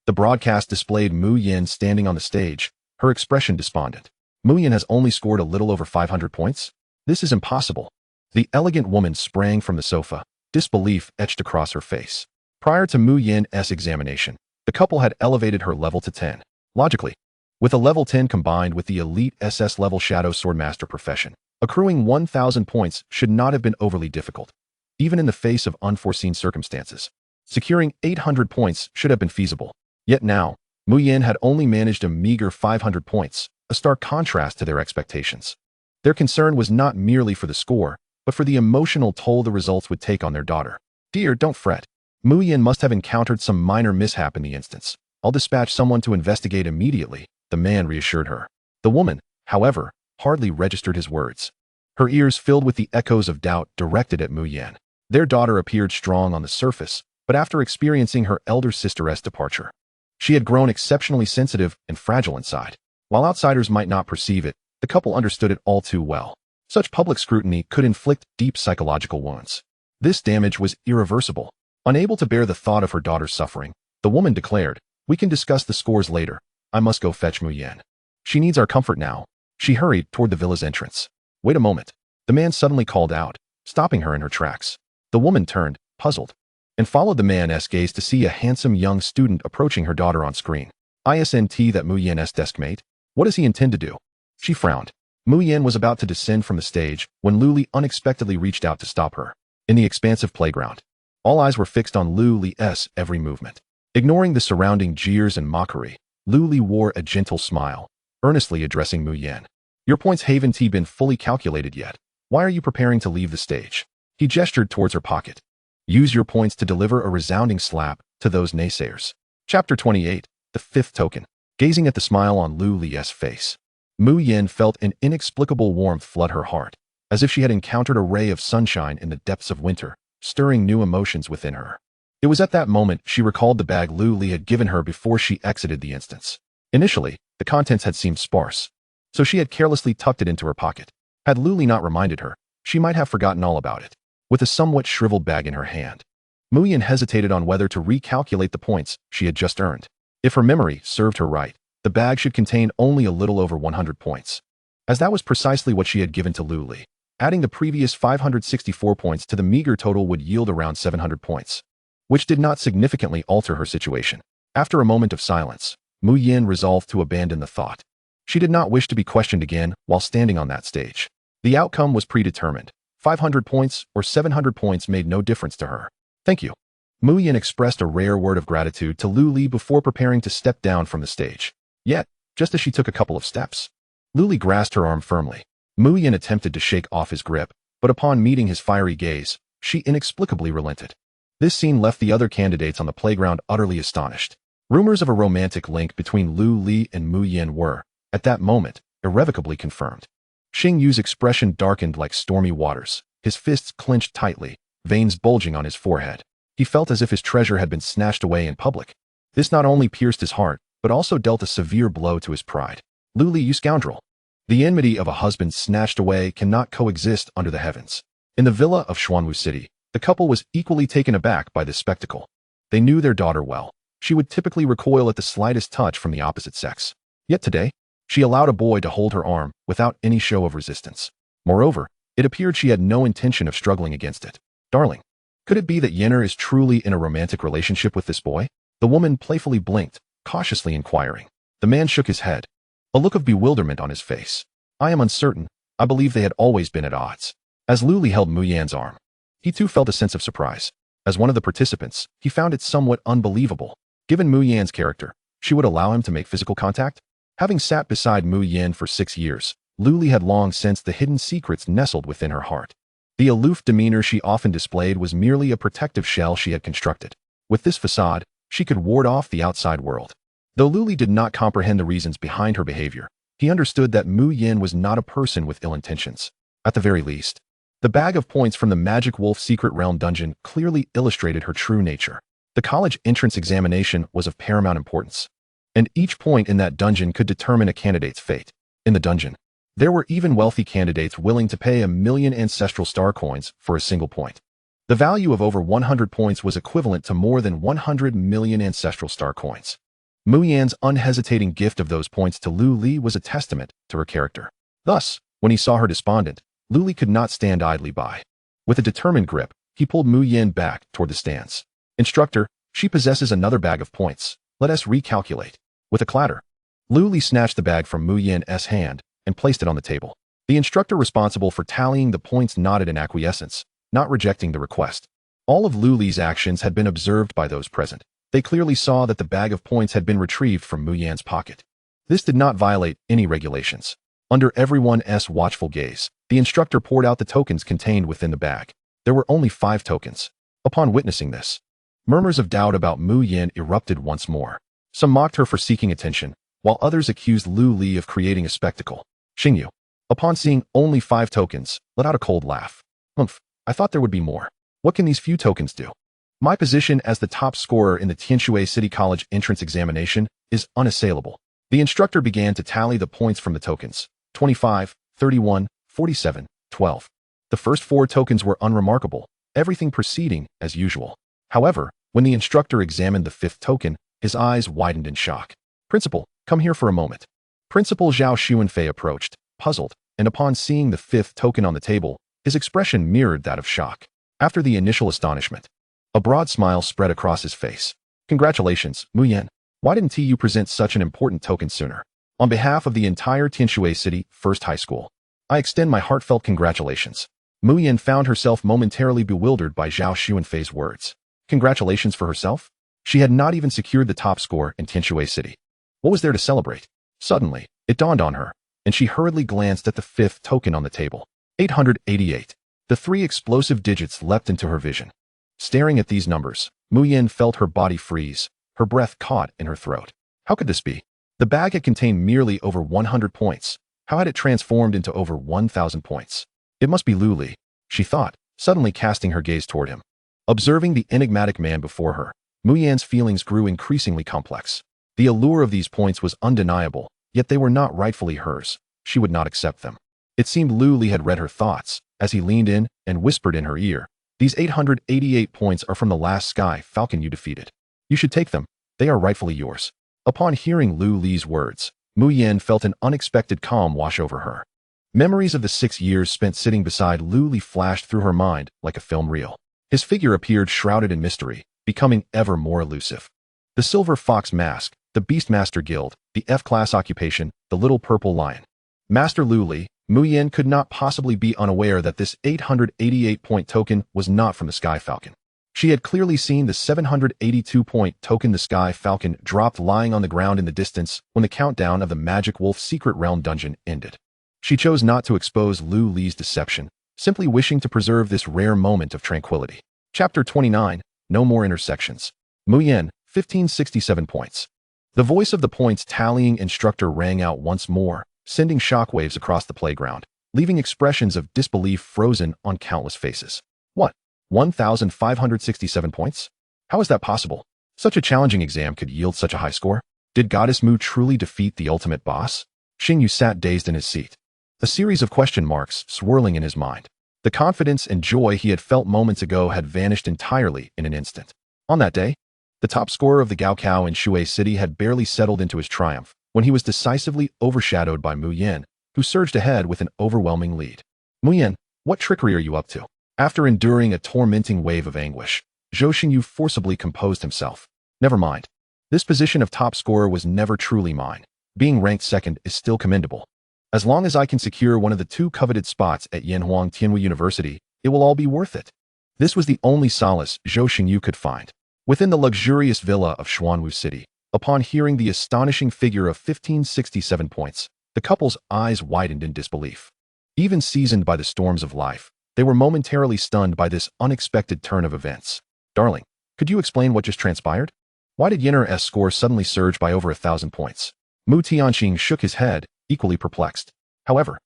The broadcast displayed Mu Yan standing on the stage, her expression despondent. Mu Yan has only scored a little over 500 points? This is impossible. The elegant woman sprang from the sofa, disbelief etched across her face. Prior to Mu Yan's examination, the couple had elevated her level to 10. Logically, with a level 10 combined with the elite SS level Shadow Swordmaster profession, accruing 1,000 points should not have been overly difficult, even in the face of unforeseen circumstances. Securing 800 points should have been feasible. Yet now, Mu Yan had only managed a meager 500 points, a stark contrast to their expectations. Their concern was not merely for the score, but for the emotional toll the results would take on their daughter. Dear, don't fret. Mu Yan must have encountered some minor mishap in the instance. I'll dispatch someone to investigate immediately, the man reassured her. The woman, however, hardly registered his words. Her ears filled with the echoes of doubt directed at Mu Yan. Their daughter appeared strong on the surface, but after experiencing her elder sister's departure, she had grown exceptionally sensitive and fragile inside. While outsiders might not perceive it, the couple understood it all too well. Such public scrutiny could inflict deep psychological wounds. This damage was irreversible. Unable to bear the thought of her daughter's suffering, the woman declared, "We can discuss the scores later. I must go fetch Mu Yan. She needs our comfort now." She hurried toward the villa's entrance. "Wait a moment," the man suddenly called out, stopping her in her tracks. The woman turned, puzzled, and followed the man's gaze to see a handsome young student approaching her daughter on screen. "Isn't that Mu Yan's deskmate? What does he intend to do?" She frowned. Mu Yan was about to descend from the stage when Lu Li unexpectedly reached out to stop her. In the expansive playground, all eyes were fixed on Lu Li's every movement. Ignoring the surrounding jeers and mockery, Lu Li wore a gentle smile, earnestly addressing Mu Yan. "Your points haven't been fully calculated yet. Why are you preparing to leave the stage?" He gestured towards her pocket. "Use your points to deliver a resounding slap to those naysayers." Chapter 28, The Fifth Token. Gazing at the smile on Lu Li's face, Mu Yan felt an inexplicable warmth flood her heart, as if she had encountered a ray of sunshine in the depths of winter, stirring new emotions within her. It was at that moment she recalled the bag Lu Li had given her before she exited the instance. Initially, the contents had seemed sparse, so she had carelessly tucked it into her pocket. Had Lu Li not reminded her, she might have forgotten all about it. With a somewhat shriveled bag in her hand, Mu Yan hesitated on whether to recalculate the points she had just earned. If her memory served her right, the bag should contain only a little over 100 points, as that was precisely what she had given to Lu Li. Adding the previous 564 points to the meager total would yield around 700 points, which did not significantly alter her situation. After a moment of silence, Mu Yan resolved to abandon the thought. She did not wish to be questioned again while standing on that stage. The outcome was predetermined. 500 points or 700 points made no difference to her. Thank you. Mu Yin expressed a rare word of gratitude to Lu Li before preparing to step down from the stage. Yet, just as she took a couple of steps, Lu Li grasped her arm firmly. Mu Yin attempted to shake off his grip, but upon meeting his fiery gaze, she inexplicably relented. This scene left the other candidates on the playground utterly astonished. Rumors of a romantic link between Lu Li and Mu Yin were, at that moment, irrevocably confirmed. Xing Yu's expression darkened like stormy waters, his fists clenched tightly, veins bulging on his forehead. He felt as if his treasure had been snatched away in public. This not only pierced his heart, but also dealt a severe blow to his pride. Lu Li, you scoundrel! The enmity of a husband snatched away cannot coexist under the heavens. In the villa of Xuanwu City, the couple was equally taken aback by this spectacle. They knew their daughter well. She would typically recoil at the slightest touch from the opposite sex. Yet today, she allowed a boy to hold her arm without any show of resistance. Moreover, it appeared she had no intention of struggling against it. Darling, could it be that Yenner is truly in a romantic relationship with this boy? The woman playfully blinked, cautiously inquiring. The man shook his head, a look of bewilderment on his face. I am uncertain. I believe they had always been at odds. As Lu Li held Mu Yan's arm, he too felt a sense of surprise. As one of the participants, he found it somewhat unbelievable. Given Mu Yan's character, she would allow him to make physical contact? Having sat beside Mu Yan for 6 years, Lu Li had long sensed the hidden secrets nestled within her heart. The aloof demeanor she often displayed was merely a protective shell she had constructed. With this facade, she could ward off the outside world. Though Lu Li did not comprehend the reasons behind her behavior, he understood that Mu Yan was not a person with ill intentions. At the very least, the bag of points from the Magic Wolf Secret Realm dungeon clearly illustrated her true nature. The college entrance examination was of paramount importance, and each point in that dungeon could determine a candidate's fate. In the dungeon, there were even wealthy candidates willing to pay 1,000,000 ancestral star coins for a single point. The value of over 100 points was equivalent to more than 100 million ancestral star coins. Mu Yan's unhesitating gift of those points to Lu Li was a testament to her character. Thus, when he saw her despondent, Lu Li could not stand idly by. With a determined grip, he pulled Mu Yan back toward the stands. Instructor, she possesses another bag of points. Let us recalculate. With a clatter, Lu Li snatched the bag from Mu Yan's hand and placed it on the table. The instructor responsible for tallying the points nodded in acquiescence, not rejecting the request. All of Lu Li's actions had been observed by those present. They clearly saw that the bag of points had been retrieved from Mu Yan's pocket. This did not violate any regulations. Under everyone's watchful gaze, the instructor poured out the tokens contained within the bag. There were only 5 tokens. Upon witnessing this, murmurs of doubt about Mu Yan erupted once more. Some mocked her for seeking attention, while others accused Lu Li of creating a spectacle. Xingyu, upon seeing only 5 tokens, let out a cold laugh. Humph, I thought there would be more. What can these few tokens do? My position as the top scorer in the Tianshui City College entrance examination is unassailable. The instructor began to tally the points from the tokens. 25, 31, 47, 12. The first 4 tokens were unremarkable, everything proceeding as usual. However, when the instructor examined the 5th token, his eyes widened in shock. Principal, come here for a moment. Principal Zhao Xuanfei approached, puzzled, and upon seeing the 5th token on the table, his expression mirrored that of shock. After the initial astonishment, a broad smile spread across his face. Congratulations, Mu Yan. Why didn't you present such an important token sooner? On behalf of the entire Tianshui City First High School, I extend my heartfelt congratulations. Mu Yan found herself momentarily bewildered by Zhao Xuanfei's words. Congratulations for herself? She had not even secured the top score in Tianshui City. What was there to celebrate? Suddenly, it dawned on her, and she hurriedly glanced at the 5th token on the table. 888. The 3 explosive digits leapt into her vision. Staring at these numbers, Mu Yan felt her body freeze, her breath caught in her throat. How could this be? The bag had contained merely over 100 points. How had it transformed into over 1,000 points? It must be Lu Li, she thought, suddenly casting her gaze toward him. Observing the enigmatic man before her, Mu Yan's feelings grew increasingly complex. The allure of these points was undeniable, yet they were not rightfully hers. She would not accept them. It seemed Lu Li had read her thoughts, as he leaned in and whispered in her ear, "These 888 points are from the last Sky Falcon you defeated. You should take them. They are rightfully yours." Upon hearing Lu Li's words, Mu Yan felt an unexpected calm wash over her. Memories of the 6 years spent sitting beside Lu Li flashed through her mind like a film reel. His figure appeared shrouded in mystery, becoming ever more elusive. The Silver Fox Mask, the Beastmaster Guild, the F-class occupation, the Little Purple Lion. Master Lu Li, Mu Yan could not possibly be unaware that this 888-point token was not from the Sky Falcon. She had clearly seen the 782-point token the Sky Falcon dropped lying on the ground in the distance when the countdown of the Magic Wolf Secret Realm dungeon ended. She chose not to expose Lu Li's deception, simply wishing to preserve this rare moment of tranquility. Chapter 29, No More Intersections. Mu Yan, 1567 points. The voice of the points tallying instructor rang out once more, sending shockwaves across the playground, leaving expressions of disbelief frozen on countless faces. What? 1,567 points? How is that possible? Such a challenging exam could yield such a high score? Did Goddess Mu truly defeat the ultimate boss? Xingyu sat dazed in his seat, a series of question marks swirling in his mind. The confidence and joy he had felt moments ago had vanished entirely in an instant. On that day, the top scorer of the Gaokao in Shui City had barely settled into his triumph when he was decisively overshadowed by Mu Yan, who surged ahead with an overwhelming lead. Mu Yan, what trickery are you up to? After enduring a tormenting wave of anguish, Zhou Xingyu forcibly composed himself. Never mind. This position of top scorer was never truly mine. Being ranked second is still commendable. As long as I can secure one of the 2 coveted spots at Yanhuang Tianwu University, it will all be worth it. This was the only solace Zhou Xingyu could find. Within the luxurious villa of Xuanwu City, upon hearing the astonishing figure of 1567 points, the couple's eyes widened in disbelief. Even seasoned by the storms of life, they were momentarily stunned by this unexpected turn of events. Darling, could you explain what just transpired? Why did Yinner's score suddenly surge by over 1,000 points? Mu Tianxing shook his head, equally perplexed. However,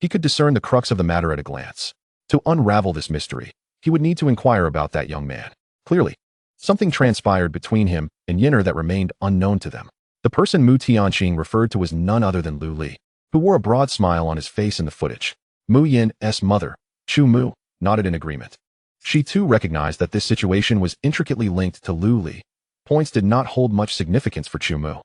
he could discern the crux of the matter at a glance. To unravel this mystery, he would need to inquire about that young man. Clearly, something transpired between him and Yinner that remained unknown to them. The person Mu Tianxing referred to was none other than Lu Li, who wore a broad smile on his face in the footage. Mu Yan's mother, Chu Mu, nodded in agreement. She too recognized that this situation was intricately linked to Lu Li. Points did not hold much significance for Chu Mu.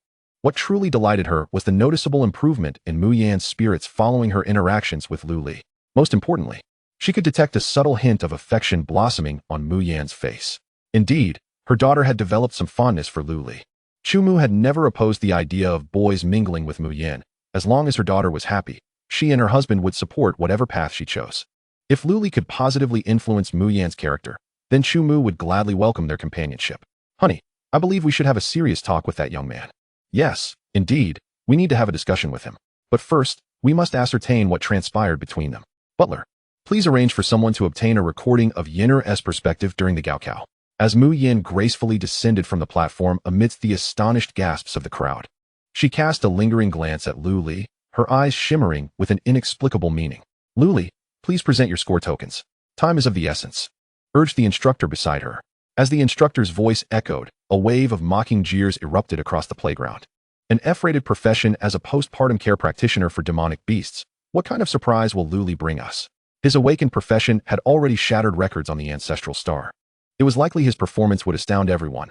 What truly delighted her was the noticeable improvement in Mu Yan's spirits following her interactions with Lu Li. Most importantly, she could detect a subtle hint of affection blossoming on Mu Yan's face. Indeed, her daughter had developed some fondness for Lu Li. Chu Mu had never opposed the idea of boys mingling with Mu Yan. As long as her daughter was happy, she and her husband would support whatever path she chose. If Lu Li could positively influence Mu Yan's character, then Chu Mu would gladly welcome their companionship. Honey, I believe we should have a serious talk with that young man. Yes, indeed, we need to have a discussion with him. But first, we must ascertain what transpired between them. Butler, please arrange for someone to obtain a recording of Yinner's perspective during the Gaokao. As Mu Yan gracefully descended from the platform amidst the astonished gasps of the crowd, she cast a lingering glance at Lu Li, her eyes shimmering with an inexplicable meaning. Lu Li, please present your score tokens. Time is of the essence, urged the instructor beside her. As the instructor's voice echoed, a wave of mocking jeers erupted across the playground. An F-rated profession as a postpartum care practitioner for demonic beasts. What kind of surprise will Lu Li bring us? His awakened profession had already shattered records on the ancestral star. It was likely his performance would astound everyone.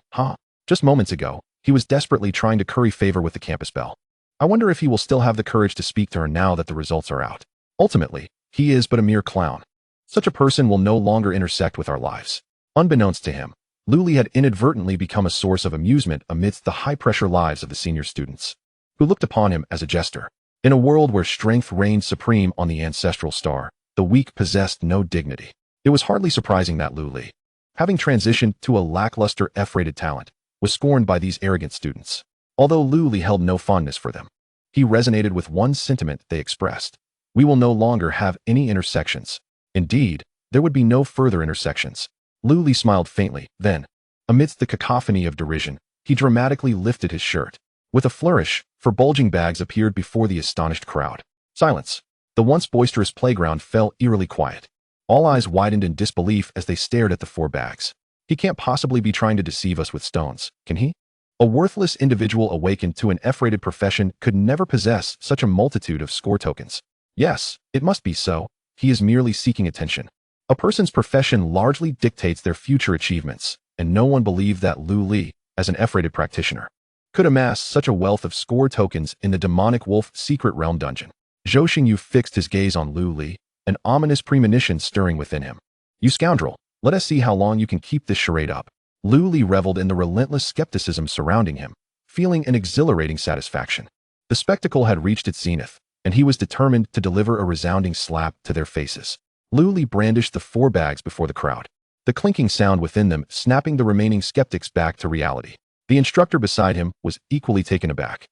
Just moments ago, he was desperately trying to curry favor with the campus belle. I wonder if he will still have the courage to speak to her now that the results are out. Ultimately, he is but a mere clown. Such a person will no longer intersect with our lives. Unbeknownst to him, Lu Li had inadvertently become a source of amusement amidst the high-pressure lives of the senior students, who looked upon him as a jester. In a world where strength reigned supreme on the ancestral star, the weak possessed no dignity. It was hardly surprising that Lu Li, having transitioned to a lackluster F-rated talent, was scorned by these arrogant students. Although Lu Li held no fondness for them, he resonated with one sentiment they expressed. We will no longer have any intersections. Indeed, there would be no further intersections. Lu Li smiled faintly, then, amidst the cacophony of derision, he dramatically lifted his shirt. With a flourish, 4 bulging bags appeared before the astonished crowd. Silence. The once boisterous playground fell eerily quiet. All eyes widened in disbelief as they stared at the 4 bags. He can't possibly be trying to deceive us with stones, can he? A worthless individual awakened to an F-rated profession could never possess such a multitude of score tokens. Yes, it must be so. He is merely seeking attention. A person's profession largely dictates their future achievements, and no one believed that Lu Li, as an F-rated practitioner, could amass such a wealth of score tokens in the demonic wolf secret realm dungeon. Zhou Xingyu fixed his gaze on Lu Li, an ominous premonition stirring within him. You scoundrel, let us see how long you can keep this charade up. Lu Li reveled in the relentless skepticism surrounding him, feeling an exhilarating satisfaction. The spectacle had reached its zenith, and he was determined to deliver a resounding slap to their faces. Lu Li brandished the 4 bags before the crowd, the clinking sound within them snapping the remaining skeptics back to reality. The instructor beside him was equally taken aback.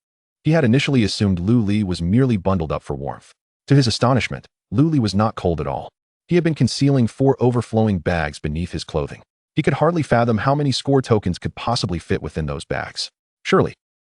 He had initially assumed Lu Li was merely bundled up for warmth. To his astonishment, Lu Li was not cold at all. He had been concealing 4 overflowing bags beneath his clothing. He could hardly fathom how many score tokens could possibly fit within those bags. Surely,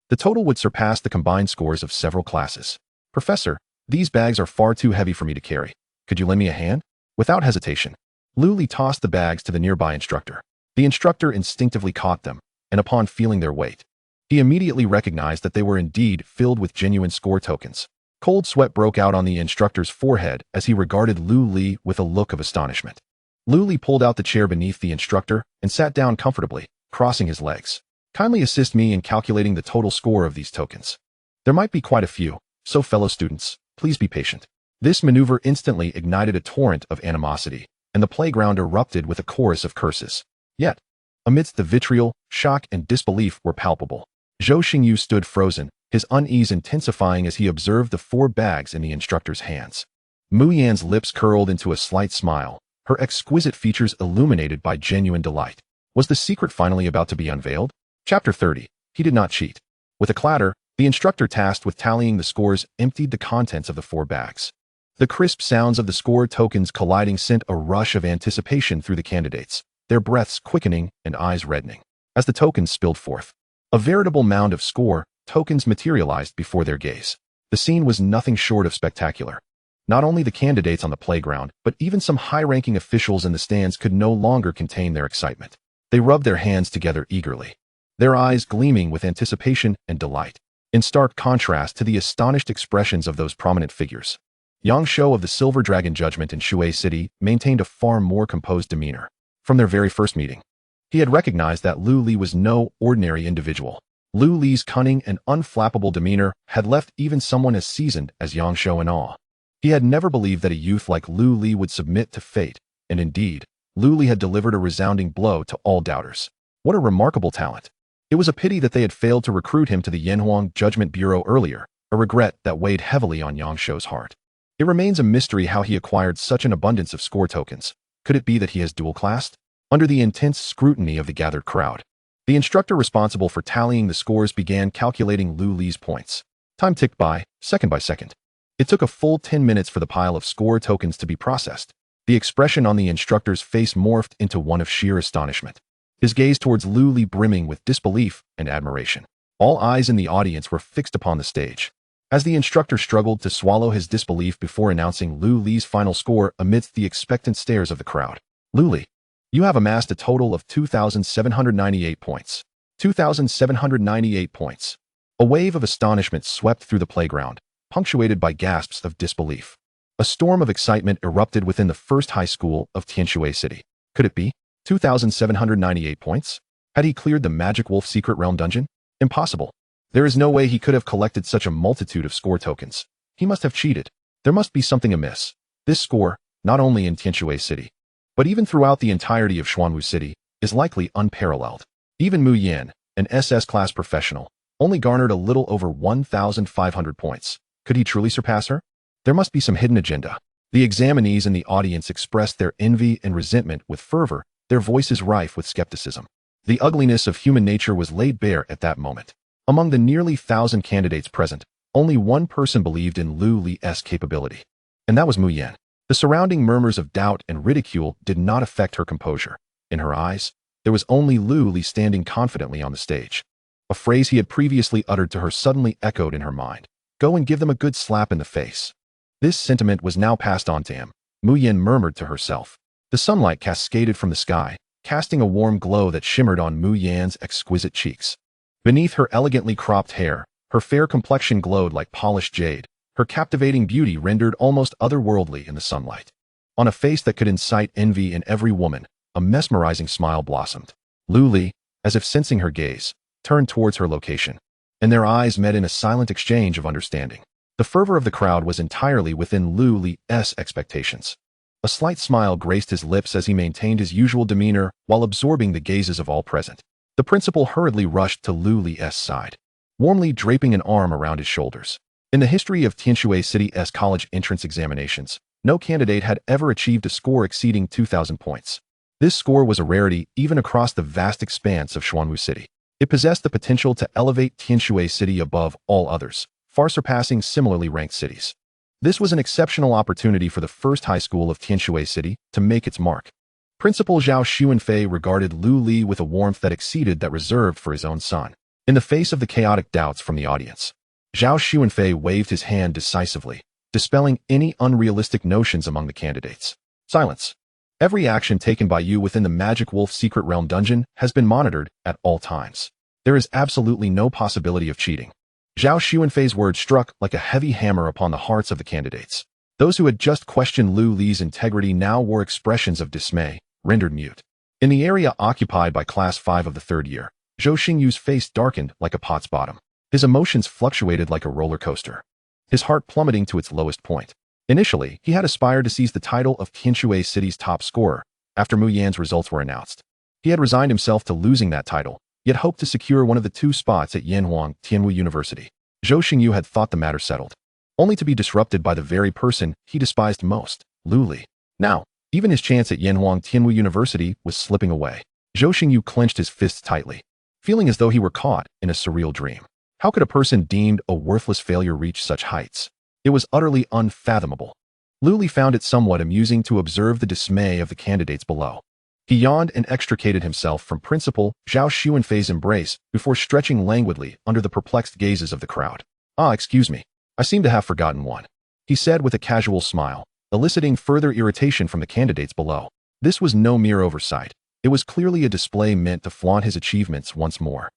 the total would surpass the combined scores of several classes. "Professor, these bags are far too heavy for me to carry. Could you lend me a hand?" Without hesitation, Lu Li tossed the bags to the nearby instructor. The instructor instinctively caught them, and upon feeling their weight, he immediately recognized that they were indeed filled with genuine score tokens. Cold sweat broke out on the instructor's forehead as he regarded Lu Li with a look of astonishment. Lu Li pulled out the chair beneath the instructor and sat down comfortably, crossing his legs. "Kindly assist me in calculating the total score of these tokens. There might be quite a few, so fellow students, please be patient." This maneuver instantly ignited a torrent of animosity, and the playground erupted with a chorus of curses. Yet, amidst the vitriol, shock and disbelief were palpable. Zhou Xingyu stood frozen, his unease intensifying as he observed the 4 bags in the instructor's hands. Mu Yan's lips curled into a slight smile, her exquisite features illuminated by genuine delight. Was the secret finally about to be unveiled? Chapter 30. He did not cheat. With a clatter, the instructor tasked with tallying the scores emptied the contents of the 4 bags. The crisp sounds of the score tokens colliding sent a rush of anticipation through the candidates, their breaths quickening and eyes reddening. As the tokens spilled forth, a veritable mound of score tokens materialized before their gaze. The scene was nothing short of spectacular. Not only the candidates on the playground, but even some high-ranking officials in the stands could no longer contain their excitement. They rubbed their hands together eagerly, their eyes gleaming with anticipation and delight, in stark contrast to the astonished expressions of those prominent figures. Yang Shou of the Silver Dragon Judgment in Shui City maintained a far more composed demeanor. From their very first meeting, he had recognized that Lu Li was no ordinary individual. Lu Li's cunning and unflappable demeanor had left even someone as seasoned as Yang Shou in awe. He had never believed that a youth like Lu Li would submit to fate, and indeed, Lu Li had delivered a resounding blow to all doubters. What a remarkable talent. It was a pity that they had failed to recruit him to the Yanhuang Judgment Bureau earlier, a regret that weighed heavily on Yang Shou's heart. It remains a mystery how he acquired such an abundance of score tokens. Could it be that he has dual-classed? Under the intense scrutiny of the gathered crowd, the instructor responsible for tallying the scores began calculating Lu Li's points. Time ticked by second. It took a full 10 minutes for the pile of score tokens to be processed. The expression on the instructor's face morphed into one of sheer astonishment, his gaze towards Lu Li brimming with disbelief and admiration. All eyes in the audience were fixed upon the stage, as the instructor struggled to swallow his disbelief before announcing Lu Li's final score amidst the expectant stares of the crowd. "Lu Li, you have amassed a total of 2,798 points. 2,798 points. A wave of astonishment swept through the playground, punctuated by gasps of disbelief. A storm of excitement erupted within the first high school of Tianshui City. Could it be? 2,798 points? Had he cleared the Magic Wolf Secret Realm dungeon? Impossible. There is no way he could have collected such a multitude of score tokens. He must have cheated. There must be something amiss. This score, not only in Tianshui City, but even throughout the entirety of Xuanwu City, is likely unparalleled. Even Mu Yan, an SS-class professional, only garnered a little over 1,500 points. Could he truly surpass her? There must be some hidden agenda. The examinees in the audience expressed their envy and resentment with fervor, their voices rife with skepticism. The ugliness of human nature was laid bare at that moment. Among the nearly 1,000 candidates present, only one person believed in Lu Li's capability, and that was Mu Yan. The surrounding murmurs of doubt and ridicule did not affect her composure. In her eyes, there was only Lu Li standing confidently on the stage. A phrase he had previously uttered to her suddenly echoed in her mind. "Go and give them a good slap in the face." This sentiment was now passed on to him, Mu Yan murmured to herself. The sunlight cascaded from the sky, casting a warm glow that shimmered on Mu Yan's exquisite cheeks. Beneath her elegantly cropped hair, her fair complexion glowed like polished jade, her captivating beauty rendered almost otherworldly in the sunlight. On a face that could incite envy in every woman, a mesmerizing smile blossomed. Lu Li, as if sensing her gaze, turned towards her location, and their eyes met in a silent exchange of understanding. The fervor of the crowd was entirely within Lu Li's expectations. A slight smile graced his lips as he maintained his usual demeanor while absorbing the gazes of all present. The principal hurriedly rushed to Lu Li's side, warmly draping an arm around his shoulders. In the history of Tianshui City's college entrance examinations, no candidate had ever achieved a score exceeding 2,000 points. This score was a rarity even across the vast expanse of Xuanwu City. It possessed the potential to elevate Tianshui City above all others, far surpassing similarly ranked cities. This was an exceptional opportunity for the first high school of Tianshui City to make its mark. Principal Zhao Xuanfei regarded Lu Li with a warmth that exceeded that reserved for his own son. In the face of the chaotic doubts from the audience, Zhao Xuanfei waved his hand decisively, dispelling any unrealistic notions among the candidates. Silence. Every action taken by you within the Magic Wolf Secret Realm dungeon has been monitored at all times. There is absolutely no possibility of cheating. Zhao Xuanfei's words struck like a heavy hammer upon the hearts of the candidates. Those who had just questioned Lu Li's integrity now wore expressions of dismay, rendered mute. In the area occupied by Class 5 of the third year, Zhou Xingyu's face darkened like a pot's bottom. His emotions fluctuated like a roller coaster, his heart plummeting to its lowest point. Initially, he had aspired to seize the title of Tianshui City's top scorer after Mu Yan's results were announced. He had resigned himself to losing that title, yet hoped to secure one of the 2 spots at Yanhuang Tianwu University. Zhou Xingyu had thought the matter settled, only to be disrupted by the very person he despised most, Lu Li. Now, even his chance at Yanhuang Tianwu University was slipping away. Zhou Xingyu clenched his fists tightly, feeling as though he were caught in a surreal dream. How could a person deemed a worthless failure reach such heights? It was utterly unfathomable. Lu Li found it somewhat amusing to observe the dismay of the candidates below. He yawned and extricated himself from Principal Zhao Xuanfei's embrace before stretching languidly under the perplexed gazes of the crowd. Excuse me. I seem to have forgotten one, he said with a casual smile, eliciting further irritation from the candidates below. This was no mere oversight. It was clearly a display meant to flaunt his achievements once more.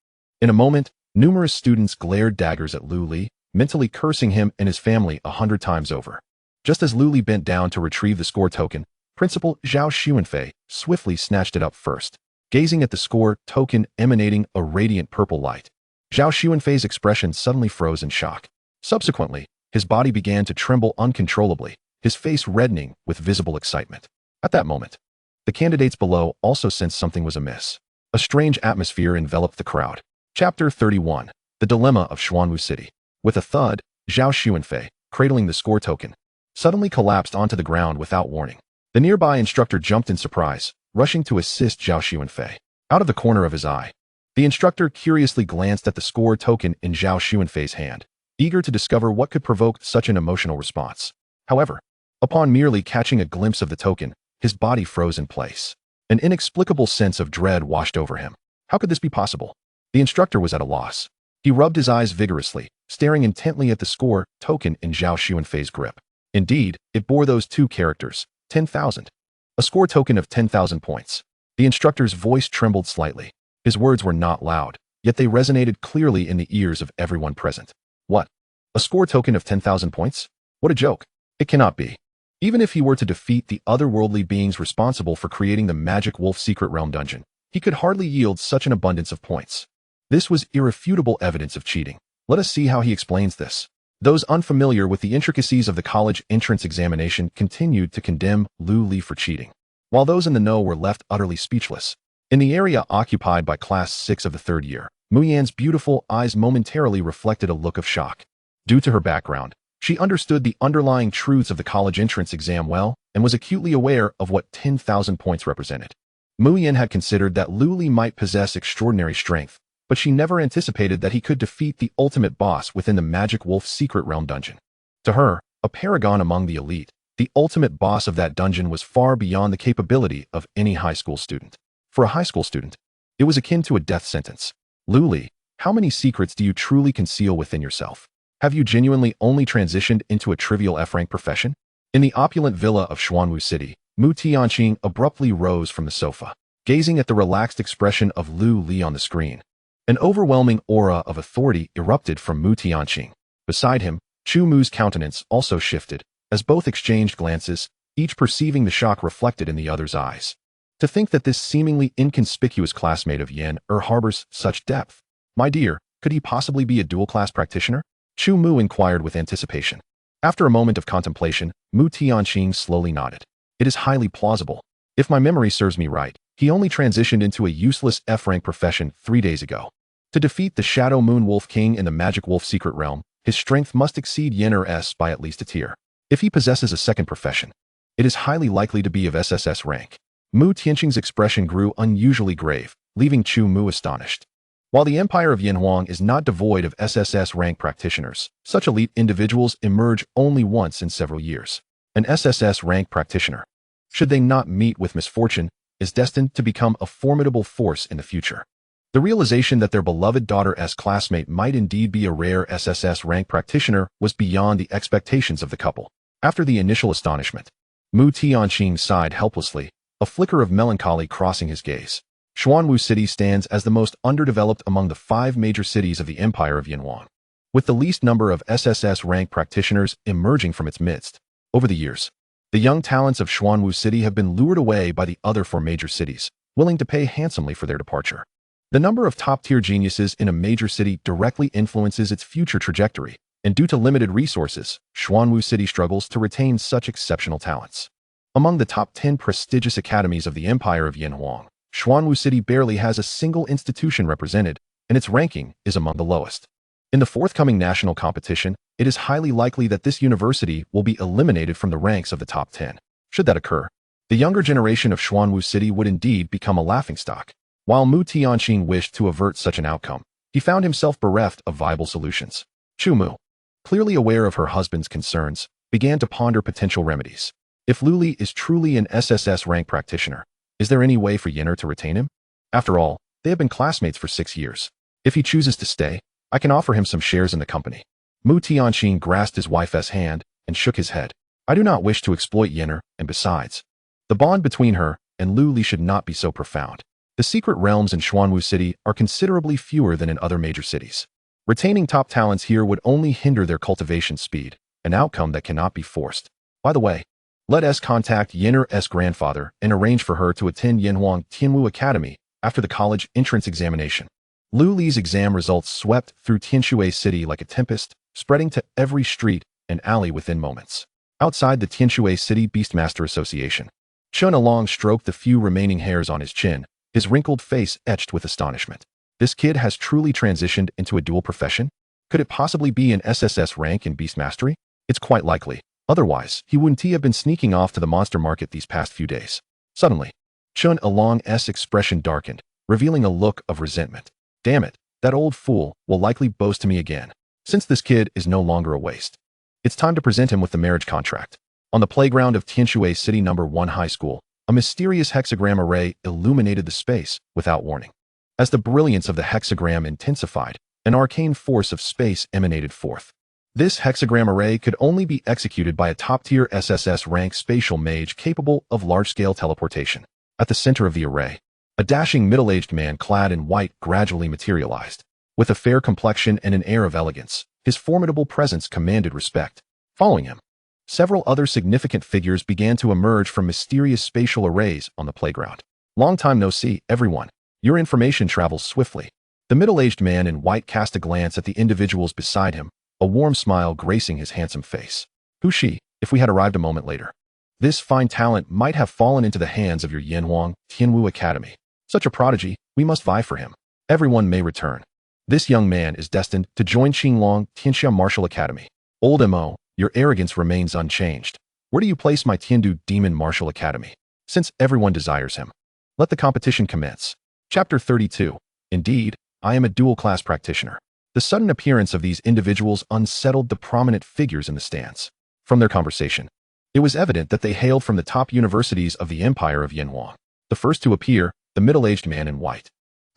In a moment, numerous students glared daggers at Lu Li, mentally cursing him and his family 100 times over. Just as Lu Li bent down to retrieve the score token, Principal Zhao Xuanfei swiftly snatched it up first, gazing at the score token emanating a radiant purple light. Zhao Xuanfei's expression suddenly froze in shock. Subsequently, his body began to tremble uncontrollably, his face reddening with visible excitement. At that moment, the candidates below also sensed something was amiss. A strange atmosphere enveloped the crowd. Chapter 31. The Dilemma of Xuanwu City. With a thud, Zhao Xuanfei, cradling the score token, suddenly collapsed onto the ground without warning. The nearby instructor jumped in surprise, rushing to assist Zhao Xuanfei. Out of the corner of his eye, the instructor curiously glanced at the score token in Zhao Xuanfei's hand, eager to discover what could provoke such an emotional response. However, upon merely catching a glimpse of the token, his body froze in place. An inexplicable sense of dread washed over him. How could this be possible? The instructor was at a loss. He rubbed his eyes vigorously, staring intently at the score token in Zhao Xuanfei's grip. Indeed, it bore those 2 characters, 10,000. A score token of 10,000 points. The instructor's voice trembled slightly. His words were not loud, yet they resonated clearly in the ears of everyone present. What? A score token of 10,000 points? What a joke. It cannot be. Even if he were to defeat the otherworldly beings responsible for creating the Magic Wolf Secret Realm dungeon, he could hardly yield such an abundance of points. This was irrefutable evidence of cheating. Let us see how he explains this. Those unfamiliar with the intricacies of the college entrance examination continued to condemn Lu Li for cheating, while those in the know were left utterly speechless. In the area occupied by Class 6 of the third year, Mu Yan's beautiful eyes momentarily reflected a look of shock. Due to her background, she understood the underlying truths of the college entrance exam well and was acutely aware of what 10,000 points represented. Mu Yan had considered that Lu Li might possess extraordinary strength, but she never anticipated that he could defeat the ultimate boss within the Magic Wolf Secret Realm dungeon. To her, a paragon among the elite, the ultimate boss of that dungeon was far beyond the capability of any high school student. For a high school student, it was akin to a death sentence. Lu Li, how many secrets do you truly conceal within yourself? Have you genuinely only transitioned into a trivial F-rank profession? In the opulent villa of Xuanwu City, Mu Tianqing abruptly rose from the sofa, gazing at the relaxed expression of Lu Li on the screen. An overwhelming aura of authority erupted from Mu Tianqing. Beside him, Chu Mu's countenance also shifted, as both exchanged glances, each perceiving the shock reflected in the other's eyes. To think that this seemingly inconspicuous classmate of Yan harbors such depth. My dear, could he possibly be a dual-class practitioner? Chu Mu inquired with anticipation. After a moment of contemplation, Mu Tianqing slowly nodded. It is highly plausible. If my memory serves me right, he only transitioned into a useless F-rank profession 3 days ago. To defeat the Shadow Moon Wolf King in the Magic Wolf Secret Realm, his strength must exceed Yin or S by at least a tier. If he possesses a second profession, it is highly likely to be of SSS rank. Mu Tianqing's expression grew unusually grave, leaving Chu Mu astonished. While the Empire of Yanhuang is not devoid of SSS rank practitioners, such elite individuals emerge only once in several years. An SSS rank practitioner, should they not meet with misfortune, is destined to become a formidable force in the future. The realization that their beloved daughter's classmate might indeed be a rare SSS rank practitioner was beyond the expectations of the couple. After the initial astonishment, Mu Tianqing sighed helplessly, a flicker of melancholy crossing his gaze. Xuanwu City stands as the most underdeveloped among the 5 major cities of the Empire of Yanhuang, with the least number of SSS rank practitioners emerging from its midst. Over the years, the young talents of Xuanwu City have been lured away by the other 4 major cities, willing to pay handsomely for their departure. The number of top-tier geniuses in a major city directly influences its future trajectory, and due to limited resources, Xuanwu City struggles to retain such exceptional talents. Among the top 10 prestigious academies of the Empire of Yanhuang, Xuanwu City barely has a single institution represented, and its ranking is among the lowest. In the forthcoming national competition, it is highly likely that this university will be eliminated from the ranks of the top 10. Should that occur, the younger generation of Xuanwu City would indeed become a laughingstock. While Mu Tianqing wished to avert such an outcome, he found himself bereft of viable solutions. Chu Mu, clearly aware of her husband's concerns, began to ponder potential remedies. If Lu Li is truly an SSS rank practitioner, is there any way for Yin'er to retain him? After all, they have been classmates for 6 years. If he chooses to stay, I can offer him some shares in the company. Mu Tianqing grasped his wife's hand and shook his head. I do not wish to exploit Yin'er, and besides, the bond between her and Lu Li should not be so profound. The secret realms in Xuanwu City are considerably fewer than in other major cities. Retaining top talents here would only hinder their cultivation speed, an outcome that cannot be forced. By the way, let us contact Yin'er's grandfather and arrange for her to attend Yanhuang Tianwu Academy after the college entrance examination. Lu Li's exam results swept through Tianshui City like a tempest, spreading to every street and alley within moments. Outside the Tianshui City Beastmaster Association, Chun Along stroked the few remaining hairs on his chin, his wrinkled face etched with astonishment. This kid has truly transitioned into a dual profession? Could it possibly be an SSS rank in Beast Mastery? It's quite likely. Otherwise, he wouldn't have been sneaking off to the monster market these past few days. Suddenly, Chun Along's expression darkened, revealing a look of resentment. Damn it, that old fool will likely boast to me again. Since this kid is no longer a waste, it's time to present him with the marriage contract. On the playground of Tianshui City No. 1 High School, a mysterious hexagram array illuminated the space without warning. As the brilliance of the hexagram intensified, an arcane force of space emanated forth. This hexagram array could only be executed by a top-tier SSS rank spatial mage capable of large-scale teleportation. At the center of the array, a dashing middle-aged man clad in white gradually materialized. With a fair complexion and an air of elegance, his formidable presence commanded respect. Following him, several other significant figures began to emerge from mysterious spatial arrays on the playground. Long time no see, everyone. Your information travels swiftly. The middle-aged man in white cast a glance at the individuals beside him, a warm smile gracing his handsome face. Who's she, if we had arrived a moment later? This fine talent might have fallen into the hands of your Yanhuang Tianwu Academy. Such a prodigy, we must vie for him. Everyone may return. This young man is destined to join Qinglong Tianxia Martial Academy. Old M.O., your arrogance remains unchanged. Where do you place my Tiandu Demon Martial Academy? Since everyone desires him, let the competition commence. Chapter 32. Indeed, I am a dual-class practitioner. The sudden appearance of these individuals unsettled the prominent figures in the stands. From their conversation, it was evident that they hailed from the top universities of the Empire of Yanhuang. The first to appear, the middle-aged man in white,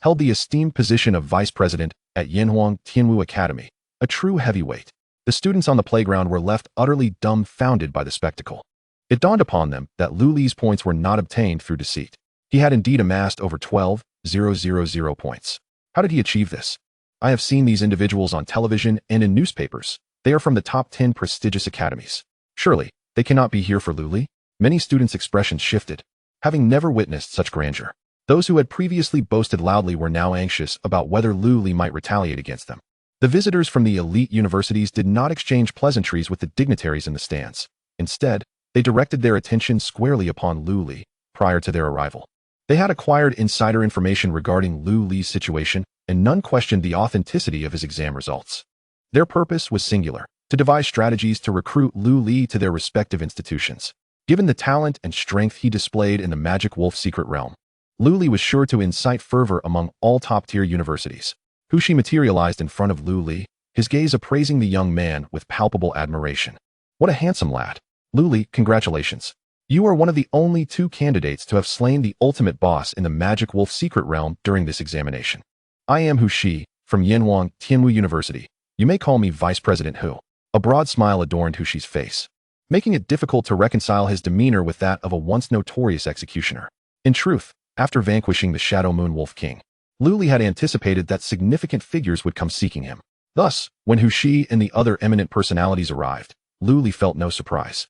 held the esteemed position of vice president at Yanhuang Tianwu Academy, a true heavyweight. The students on the playground were left utterly dumbfounded by the spectacle. It dawned upon them that Lu Li's points were not obtained through deceit. He had indeed amassed over 12,000 points. How did he achieve this? I have seen these individuals on television and in newspapers. They are from the top 10 prestigious academies. Surely, they cannot be here for Lu Li? Many students' expressions shifted, having never witnessed such grandeur. Those who had previously boasted loudly were now anxious about whether Lu Li might retaliate against them. The visitors from the elite universities did not exchange pleasantries with the dignitaries in the stands. Instead, they directed their attention squarely upon Lu Li prior to their arrival. They had acquired insider information regarding Lu Li's situation, and none questioned the authenticity of his exam results. Their purpose was singular: to devise strategies to recruit Lu Li to their respective institutions. Given the talent and strength he displayed in the Magic Wolf secret realm, Lu Li was sure to incite fervor among all top-tier universities. Hushi materialized in front of Lu Li, his gaze appraising the young man with palpable admiration. What a handsome lad. Lu Li, congratulations. You are one of the only 2 candidates to have slain the ultimate boss in the Magic Wolf secret realm during this examination. I am Hushi, from Yanhuang Tianwu University. You may call me Vice President Hu. A broad smile adorned Hushi's face, making it difficult to reconcile his demeanor with that of a once notorious executioner. In truth, after vanquishing the Shadow Moon Wolf King, Lu Li had anticipated that significant figures would come seeking him. Thus, when Hushi and the other eminent personalities arrived, Lu Li felt no surprise.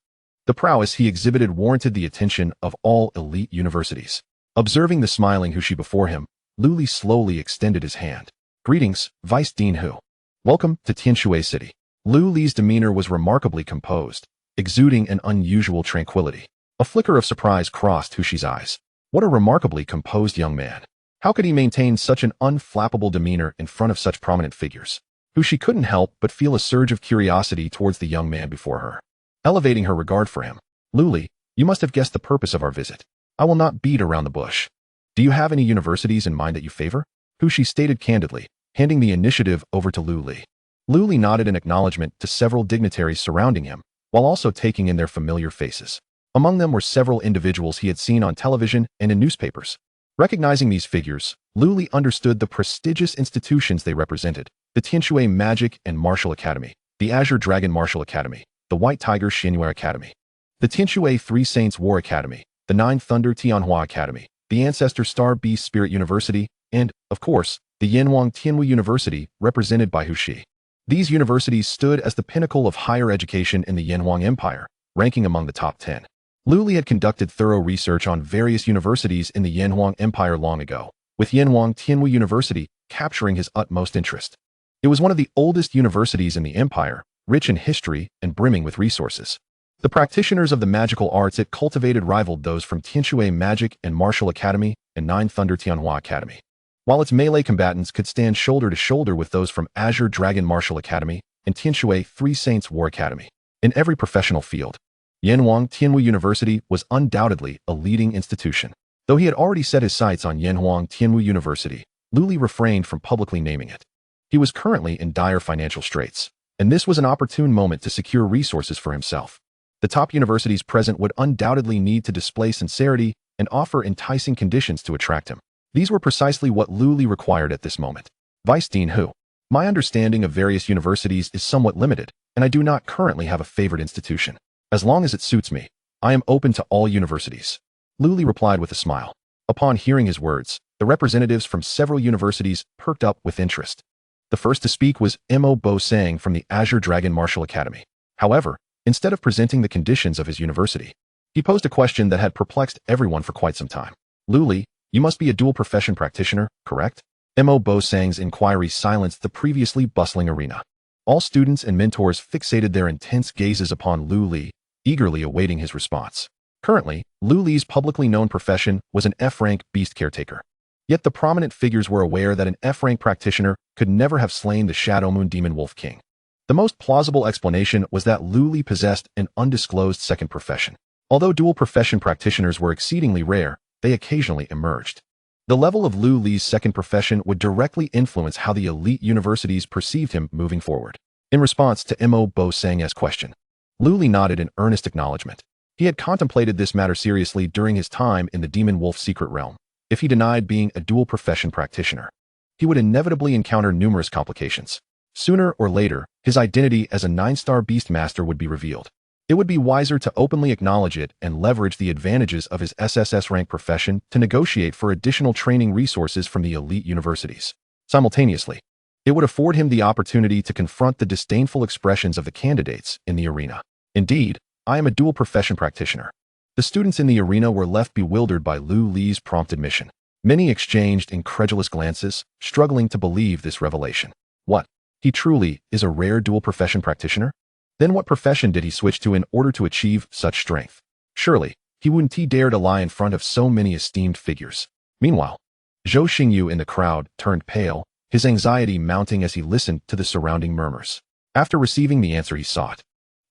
The prowess he exhibited warranted the attention of all elite universities. Observing the smiling Hushi before him, Lu Li slowly extended his hand. Greetings, Vice Dean Hu. Welcome to Tianshui City. Lu Li's demeanor was remarkably composed, exuding an unusual tranquility. A flicker of surprise crossed Hushi's eyes. What a remarkably composed young man. How could he maintain such an unflappable demeanor in front of such prominent figures? Hushi couldn't help but feel a surge of curiosity towards the young man before her. Elevating her regard for him, Lu Li, you must have guessed the purpose of our visit. I will not beat around the bush. Do you have any universities in mind that you favor? Hushi stated candidly, handing the initiative over to Lu Li. Lu Li nodded in acknowledgement to several dignitaries surrounding him, while also taking in their familiar faces. Among them were several individuals he had seen on television and in newspapers. Recognizing these figures, Lu Li understood the prestigious institutions they represented: the Tianshui Magic and Martial Academy, the Azure Dragon Martial Academy, the White Tiger Xianyue Academy, the Tianshui Three Saints War Academy, the Nine Thunder Tianhua Academy, the Ancestor Star Beast Spirit University, and, of course, the Yanhuang Tianwu University, represented by Hushi. These universities stood as the pinnacle of higher education in the Yanhuang Empire, ranking among the top 10. Lu Li had conducted thorough research on various universities in the Yanhuang Empire long ago, with Yanhuang Tianwu University capturing his utmost interest. It was one of the oldest universities in the empire, rich in history and brimming with resources. The practitioners of the magical arts it cultivated rivaled those from Tianshui Magic and Martial Academy and Nine Thunder Tianhua Academy, while its melee combatants could stand shoulder to shoulder with those from Azure Dragon Martial Academy and Tianshui Three Saints War Academy. In every professional field, Yanhuang Tianwu University was undoubtedly a leading institution. Though he had already set his sights on Yanhuang Tianwu University, Lu Li refrained from publicly naming it. He was currently in dire financial straits, and this was an opportune moment to secure resources for himself. The top universities present would undoubtedly need to display sincerity and offer enticing conditions to attract him. These were precisely what Lu Li required at this moment. Vice Dean Hu, my understanding of various universities is somewhat limited, and I do not currently have a favorite institution. As long as it suits me, I am open to all universities. Lu Li replied with a smile. Upon hearing his words, the representatives from several universities perked up with interest. The first to speak was Mo Bo Sang from the Azure Dragon Martial Academy. However, instead of presenting the conditions of his university, he posed a question that had perplexed everyone for quite some time. Lu Li, you must be a dual profession practitioner, correct? Mo Bo Sang's inquiry silenced the previously bustling arena. All students and mentors fixated their intense gazes upon Lu Li, eagerly awaiting his response. Currently, Lu Li's publicly known profession was an F-rank Beast Caretaker. Yet the prominent figures were aware that an F-rank practitioner could never have slain the Shadow Moon Demon Wolf King. The most plausible explanation was that Lu Li possessed an undisclosed second profession. Although dual profession practitioners were exceedingly rare, they occasionally emerged. The level of Lu Li's second profession would directly influence how the elite universities perceived him moving forward. In response to Mo Bo Sang's question, Lu Li nodded in earnest acknowledgement. He had contemplated this matter seriously during his time in the Demon Wolf secret realm. If he denied being a dual profession practitioner, he would inevitably encounter numerous complications. Sooner or later, his identity as a 9-star beast master would be revealed. It would be wiser to openly acknowledge it and leverage the advantages of his SSS-rank profession to negotiate for additional training resources from the elite universities. Simultaneously, it would afford him the opportunity to confront the disdainful expressions of the candidates in the arena. Indeed, I am a dual profession practitioner. The students in the arena were left bewildered by Lu Li's prompt admission. Many exchanged incredulous glances, struggling to believe this revelation. What? He truly is a rare dual profession practitioner? Then what profession did he switch to in order to achieve such strength? Surely, he wouldn't dare to lie in front of so many esteemed figures. Meanwhile, Zhou Xingyu in the crowd turned pale, his anxiety mounting as he listened to the surrounding murmurs. After receiving the answer he sought,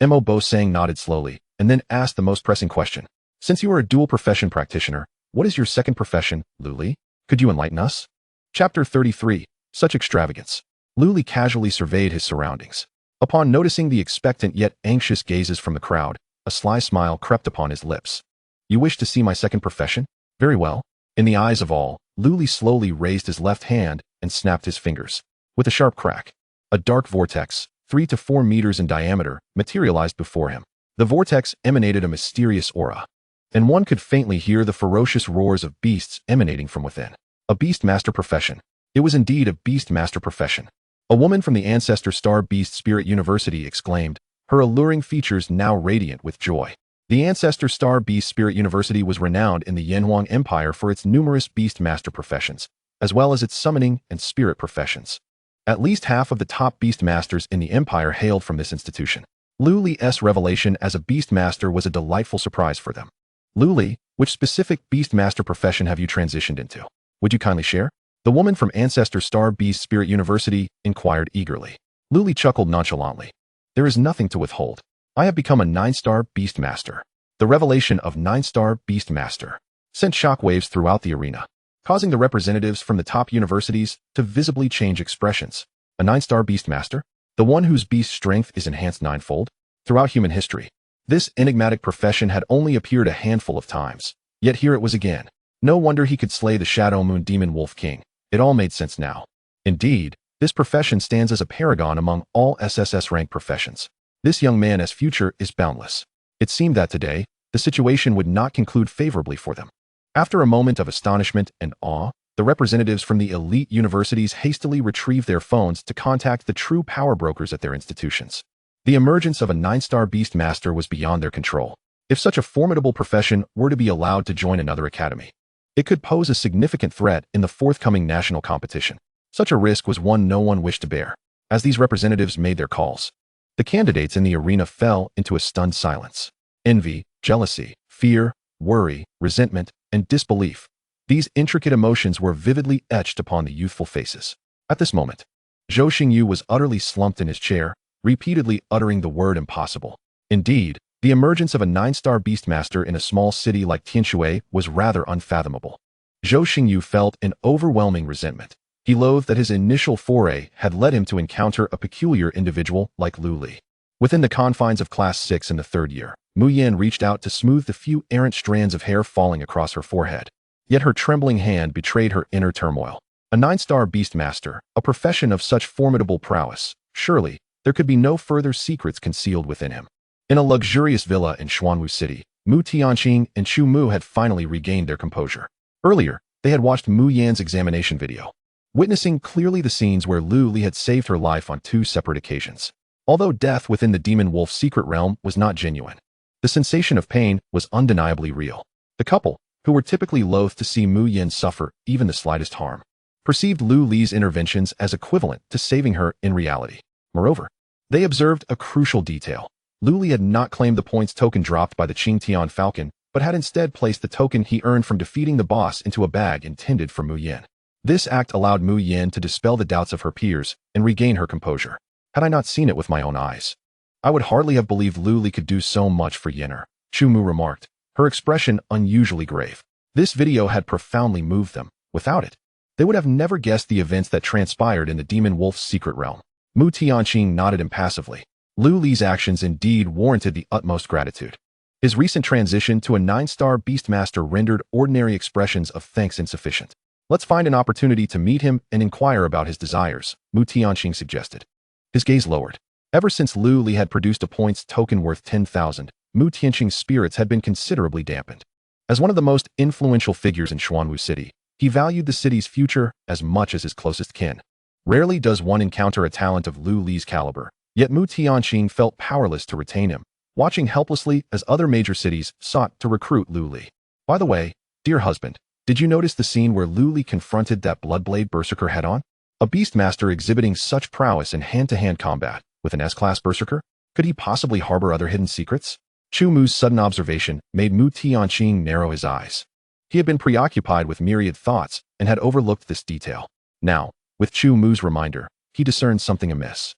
Mo Bo-sang nodded slowly and then asked the most pressing question. Since you are a dual profession practitioner, what is your second profession, Lu Li? Could you enlighten us? Chapter 33. Such extravagance. Lu Li casually surveyed his surroundings. Upon noticing the expectant yet anxious gazes from the crowd, a sly smile crept upon his lips. You wish to see my second profession? Very well. In the eyes of all, Lu Li slowly raised his left hand and snapped his fingers. With a sharp crack, a dark vortex, 3 to 4 meters in diameter, materialized before him. The vortex emanated a mysterious aura, and one could faintly hear the ferocious roars of beasts emanating from within. A beast master profession. It was indeed a beast master profession. A woman from the Ancestor Star Beast Spirit University exclaimed, her alluring features now radiant with joy. The Ancestor Star Beast Spirit University was renowned in the Yanhuang Empire for its numerous beast master professions, as well as its summoning and spirit professions. At least half of the top beast masters in the empire hailed from this institution. Lu Li's revelation as a beast master was a delightful surprise for them. Lu Li, which specific beast master profession have you transitioned into? Would you kindly share? The woman from Ancestor Star Beast Spirit University inquired eagerly. Lu Li chuckled nonchalantly. There is nothing to withhold. I have become a 9-star Beast Master. The revelation of 9-star Beast Master sent shockwaves throughout the arena, causing the representatives from the top universities to visibly change expressions. A 9-star Beast Master? The one whose beast strength is enhanced 9-fold? Throughout human history, this enigmatic profession had only appeared a handful of times. Yet here it was again. No wonder he could slay the Shadow Moon Demon Wolf King. It all made sense now. Indeed, this profession stands as a paragon among all SSS-rank professions. This young man's future is boundless. It seemed that today, the situation would not conclude favorably for them. After a moment of astonishment and awe, the representatives from the elite universities hastily retrieved their phones to contact the true power brokers at their institutions. The emergence of a 9-star Beast Master was beyond their control. If such a formidable profession were to be allowed to join another academy, it could pose a significant threat in the forthcoming national competition. Such a risk was one no one wished to bear. As these representatives made their calls, the candidates in the arena fell into a stunned silence. Envy, jealousy, fear, worry, resentment, and disbelief. These intricate emotions were vividly etched upon the youthful faces. At this moment, Zhou Xingyu was utterly slumped in his chair, repeatedly uttering the word impossible. Indeed, the emergence of a 9-star Beastmaster in a small city like Tianshui was rather unfathomable. Zhou Xingyu felt an overwhelming resentment. He loathed that his initial foray had led him to encounter a peculiar individual like Lu Li. Within the confines of Class 6 in the 3rd year, Mu Yan reached out to smooth the few errant strands of hair falling across her forehead. Yet her trembling hand betrayed her inner turmoil. A 9-star Beastmaster, a profession of such formidable prowess, surely there could be no further secrets concealed within him. In a luxurious villa in Xuanwu City, Mu Tianqing and Chu Mu had finally regained their composure. Earlier, they had watched Mu Yan's examination video, witnessing clearly the scenes where Lu Li had saved her life on 2 separate occasions. Although death within the Demon Wolf secret realm was not genuine, the sensation of pain was undeniably real. The couple, who were typically loath to see Mu Yan suffer even the slightest harm, perceived Lu Li's interventions as equivalent to saving her in reality. Moreover, they observed a crucial detail. Lu Li had not claimed the points token dropped by the Qingtian Falcon, but had instead placed the token he earned from defeating the boss into a bag intended for Mu Yan. This act allowed Mu Yan to dispel the doubts of her peers and regain her composure. Had I not seen it with my own eyes, I would hardly have believed Lu Li could do so much for Yenner, Chu Mu remarked, her expression unusually grave. This video had profoundly moved them. Without it, they would have never guessed the events that transpired in the Demon Wolf's secret realm. Mu Tianqing nodded impassively. Lu Li's actions indeed warranted the utmost gratitude. His recent transition to a 9-star Beastmaster rendered ordinary expressions of thanks insufficient. Let's find an opportunity to meet him and inquire about his desires, Mu Tianqing suggested. His gaze lowered. Ever since Lu Li had produced a points token worth 10,000, Mu Tianqing's spirits had been considerably dampened. As one of the most influential figures in Xuanwu City, he valued the city's future as much as his closest kin. Rarely does one encounter a talent of Lu Li's caliber, yet Mu Tianqing felt powerless to retain him, watching helplessly as other major cities sought to recruit Lu Li. By the way, dear husband, did you notice the scene where Lu Li confronted that Bloodblade Berserker head-on? A Beastmaster exhibiting such prowess in hand-to-hand combat with an S-class Berserker? Could he possibly harbor other hidden secrets? Chu Mu's sudden observation made Mu Tianqing narrow his eyes. He had been preoccupied with myriad thoughts and had overlooked this detail. Now, with Chu Mu's reminder, he discerned something amiss.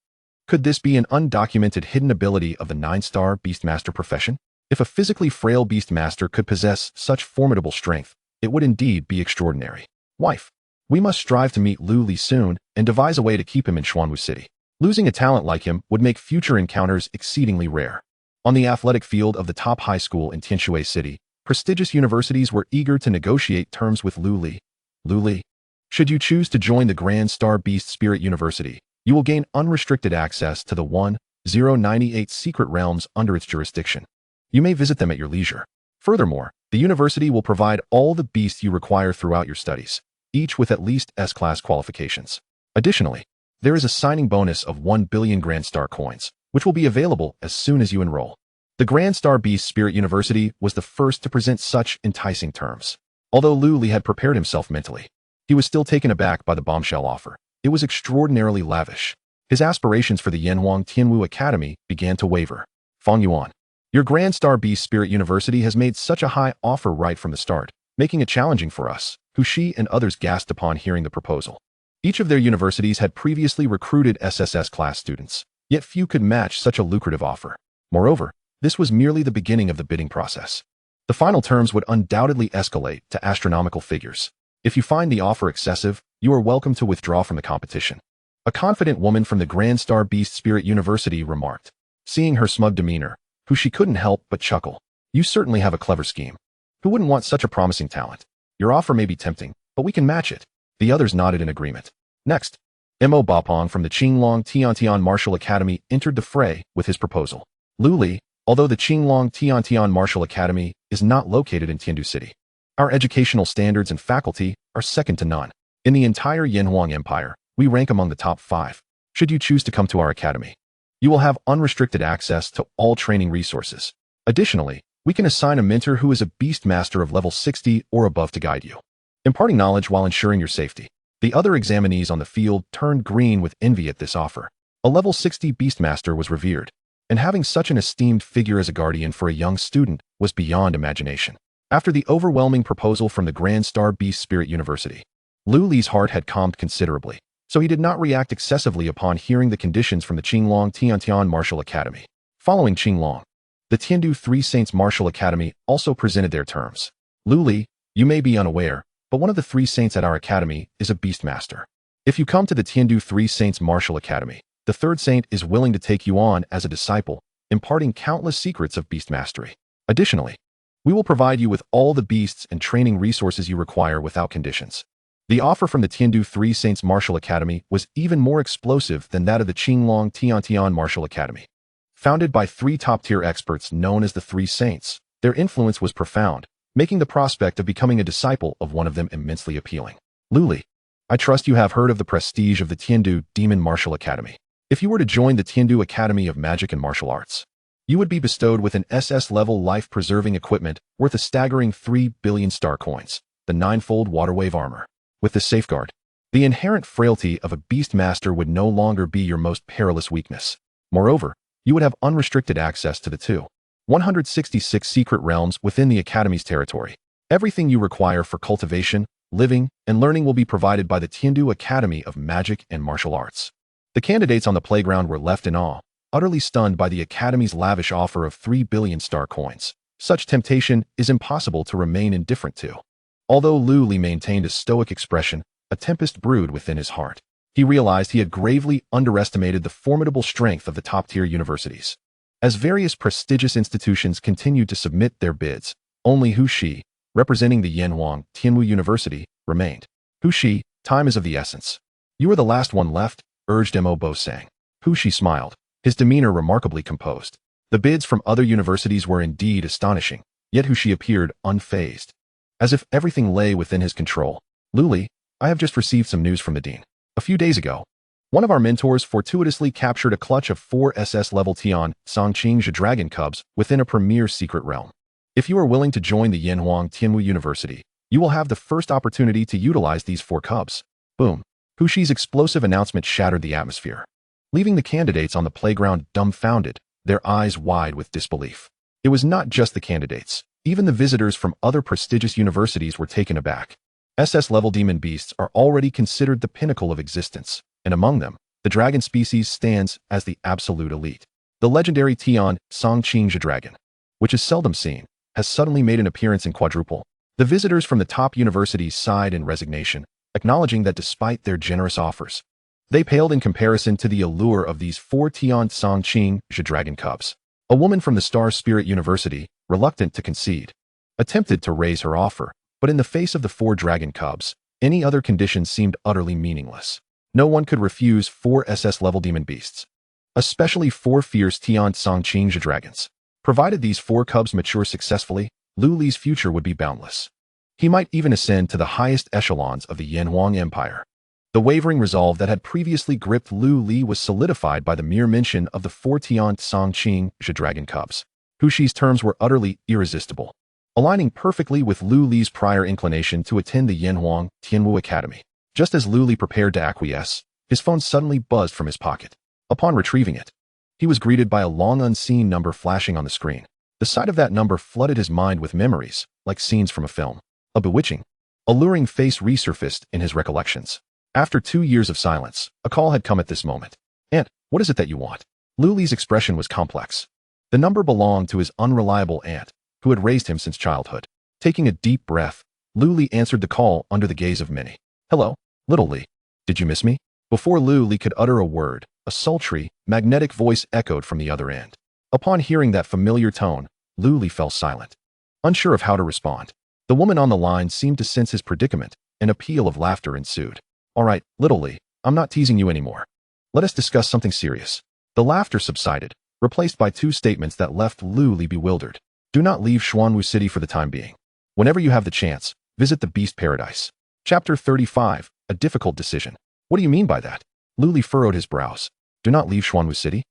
Could this be an undocumented hidden ability of the 9-star Beastmaster profession? If a physically frail Beastmaster could possess such formidable strength, it would indeed be extraordinary. Wife, we must strive to meet Lu Li soon and devise a way to keep him in Xuanwu City. Losing a talent like him would make future encounters exceedingly rare. On the athletic field of the top high school in Tianshui City, prestigious universities were eager to negotiate terms with Lu Li. Lu Li, should you choose to join the Grand Star Beast Spirit University, you will gain unrestricted access to the 1098 secret realms under its jurisdiction. You may visit them at your leisure. Furthermore, the university will provide all the beasts you require throughout your studies, each with at least S-class qualifications. Additionally, there is a signing bonus of 1 billion Grand Star coins, which will be available as soon as you enroll. The Grand Star Beast Spirit University was the first to present such enticing terms. Although Lu Li had prepared himself mentally, he was still taken aback by the bombshell offer. It was extraordinarily lavish. His aspirations for the Yanhuang Tianwu Academy began to waver. Feng Yuan, your Grand Star Beast Spirit University has made such a high offer right from the start, making it challenging for us. Hu Shi and others gasped upon hearing the proposal. Each of their universities had previously recruited SSS class students, yet few could match such a lucrative offer. Moreover, this was merely the beginning of the bidding process. The final terms would undoubtedly escalate to astronomical figures. If you find the offer excessive, you are welcome to withdraw from the competition. A confident woman from the Grand Star Beast Spirit University remarked. Seeing her smug demeanor, Hu Shi couldn't help but chuckle. You certainly have a clever scheme. Who wouldn't want such a promising talent? Your offer may be tempting, but we can match it. The others nodded in agreement. Next, Mo Bapong from the Qinglong Tiantian Martial Academy entered the fray with his proposal. Lu Li, although the Qinglong Tiantian Martial Academy is not located in Tiandu City, our educational standards and faculty are second to none. In the entire Yanhuang Empire, we rank among the top 5. Should you choose to come to our academy, you will have unrestricted access to all training resources. Additionally, we can assign a mentor who is a Beastmaster of level 60 or above to guide you, imparting knowledge while ensuring your safety. The other examinees on the field turned green with envy at this offer. A level 60 Beastmaster was revered, and having such an esteemed figure as a guardian for a young student was beyond imagination. After the overwhelming proposal from the Grand Star Beast Spirit University, Lu Li's heart had calmed considerably, so he did not react excessively upon hearing the conditions from the Qinglong Tiantian Martial Academy. Following Qinglong, the Tiandu Three Saints Martial Academy also presented their terms. Lu Li, you may be unaware, but one of the 3 saints at our academy is a Beastmaster. If you come to the Tiandu Three Saints Martial Academy, the 3rd saint is willing to take you on as a disciple, imparting countless secrets of beast mastery. Additionally, we will provide you with all the beasts and training resources you require without conditions. The offer from the Tiandu Three Saints Martial Academy was even more explosive than that of the Qinglong Tiantian Martial Academy. Founded by 3 top-tier experts known as the 3 Saints, their influence was profound, making the prospect of becoming a disciple of one of them immensely appealing. Lu Li, I trust you have heard of the prestige of the Tiandu Demon Martial Academy. If you were to join the Tiandu Academy of Magic and Martial Arts, you would be bestowed with an SS-level life-preserving equipment worth a staggering 3 billion star coins, the 9-fold waterwave armor. With this safeguard, the inherent frailty of a Beastmaster would no longer be your most perilous weakness. Moreover, you would have unrestricted access to the 166 secret realms within the Academy's territory. Everything you require for cultivation, living, and learning will be provided by the Tiandu Academy of Magic and Martial Arts. The candidates on the playground were left in awe, utterly stunned by the Academy's lavish offer of 3 billion star coins. Such temptation is impossible to remain indifferent to. Although Lu Li maintained a stoic expression, a tempest brewed within his heart. He realized he had gravely underestimated the formidable strength of the top-tier universities. As various prestigious institutions continued to submit their bids, only Hu Shi, representing the Yanhuang Tianwu University, remained. Hu Shi, time is of the essence. You are the last one left, urged Mo Bo-sang. Hu Shi smiled, his demeanor remarkably composed. The bids from other universities were indeed astonishing, yet Hu Shi appeared unfazed, as if everything lay within his control. Lu Li, I have just received some news from the dean. A few days ago, one of our mentors fortuitously captured a clutch of 4 SS-level Tian Songqing dragon cubs within a premier secret realm. If you are willing to join the Yanhuang Tianwu University, you will have the first opportunity to utilize these 4 cubs. Boom. Hu Shi's explosive announcement shattered the atmosphere, leaving the candidates on the playground dumbfounded, their eyes wide with disbelief. It was not just the candidates. Even the visitors from other prestigious universities were taken aback. SS-level demon beasts are already considered the pinnacle of existence, and among them, The dragon species stands as the absolute elite. The legendary Tian Songqing dragon, which is seldom seen, has suddenly made an appearance in quadruple. The visitors from the top universities sighed in resignation, acknowledging that despite their generous offers, they paled in comparison to the allure of these 4 Tian Songqing dragon cubs. A woman from the Star Spirit University, reluctant to concede, attempted to raise her offer, but in the face of the 4 dragon cubs, any other condition seemed utterly meaningless. No one could refuse 4 SS-level demon beasts, especially 4 fierce Tian Songqing dragons. Provided these 4 cubs mature successfully, Lu Li's future would be boundless. He might even ascend to the highest echelons of the Yanhuang Empire. The wavering resolve that had previously gripped Lu Li was solidified by the mere mention of the 4 Tian Songqing dragon cubs. Hushi's terms were utterly irresistible, aligning perfectly with Lu Li's prior inclination to attend the Yanhuang Tianwu Academy. Just as Lu Li prepared to acquiesce, his phone suddenly buzzed from his pocket. Upon retrieving it, he was greeted by a long unseen number flashing on the screen. The sight of that number flooded his mind with memories, like scenes from a film. A bewitching, alluring face resurfaced in his recollections. After 2 years of silence, a call had come at this moment. "Aunt, what is it that you want?" Lu Li's expression was complex. The number belonged to his unreliable aunt, who had raised him since childhood. Taking a deep breath, Lu Li answered the call under the gaze of many. "Hello, little Li. Did you miss me?" Before Lu Li could utter a word, a sultry, magnetic voice echoed from the other end. Upon hearing that familiar tone, Lu Li fell silent, unsure of how to respond. The woman on the line seemed to sense his predicament. An peal of laughter ensued. "All right, little Li, I'm not teasing you anymore. Let us discuss something serious." The laughter subsided, replaced by 2 statements that left Lu Li bewildered. "Do not leave Xuanwu City for the time being. Whenever you have the chance, visit the Beast Paradise." Chapter 35, A Difficult Decision. "What do you mean by that?" Lu Li furrowed his brows. "Do not leave Xuanwu City?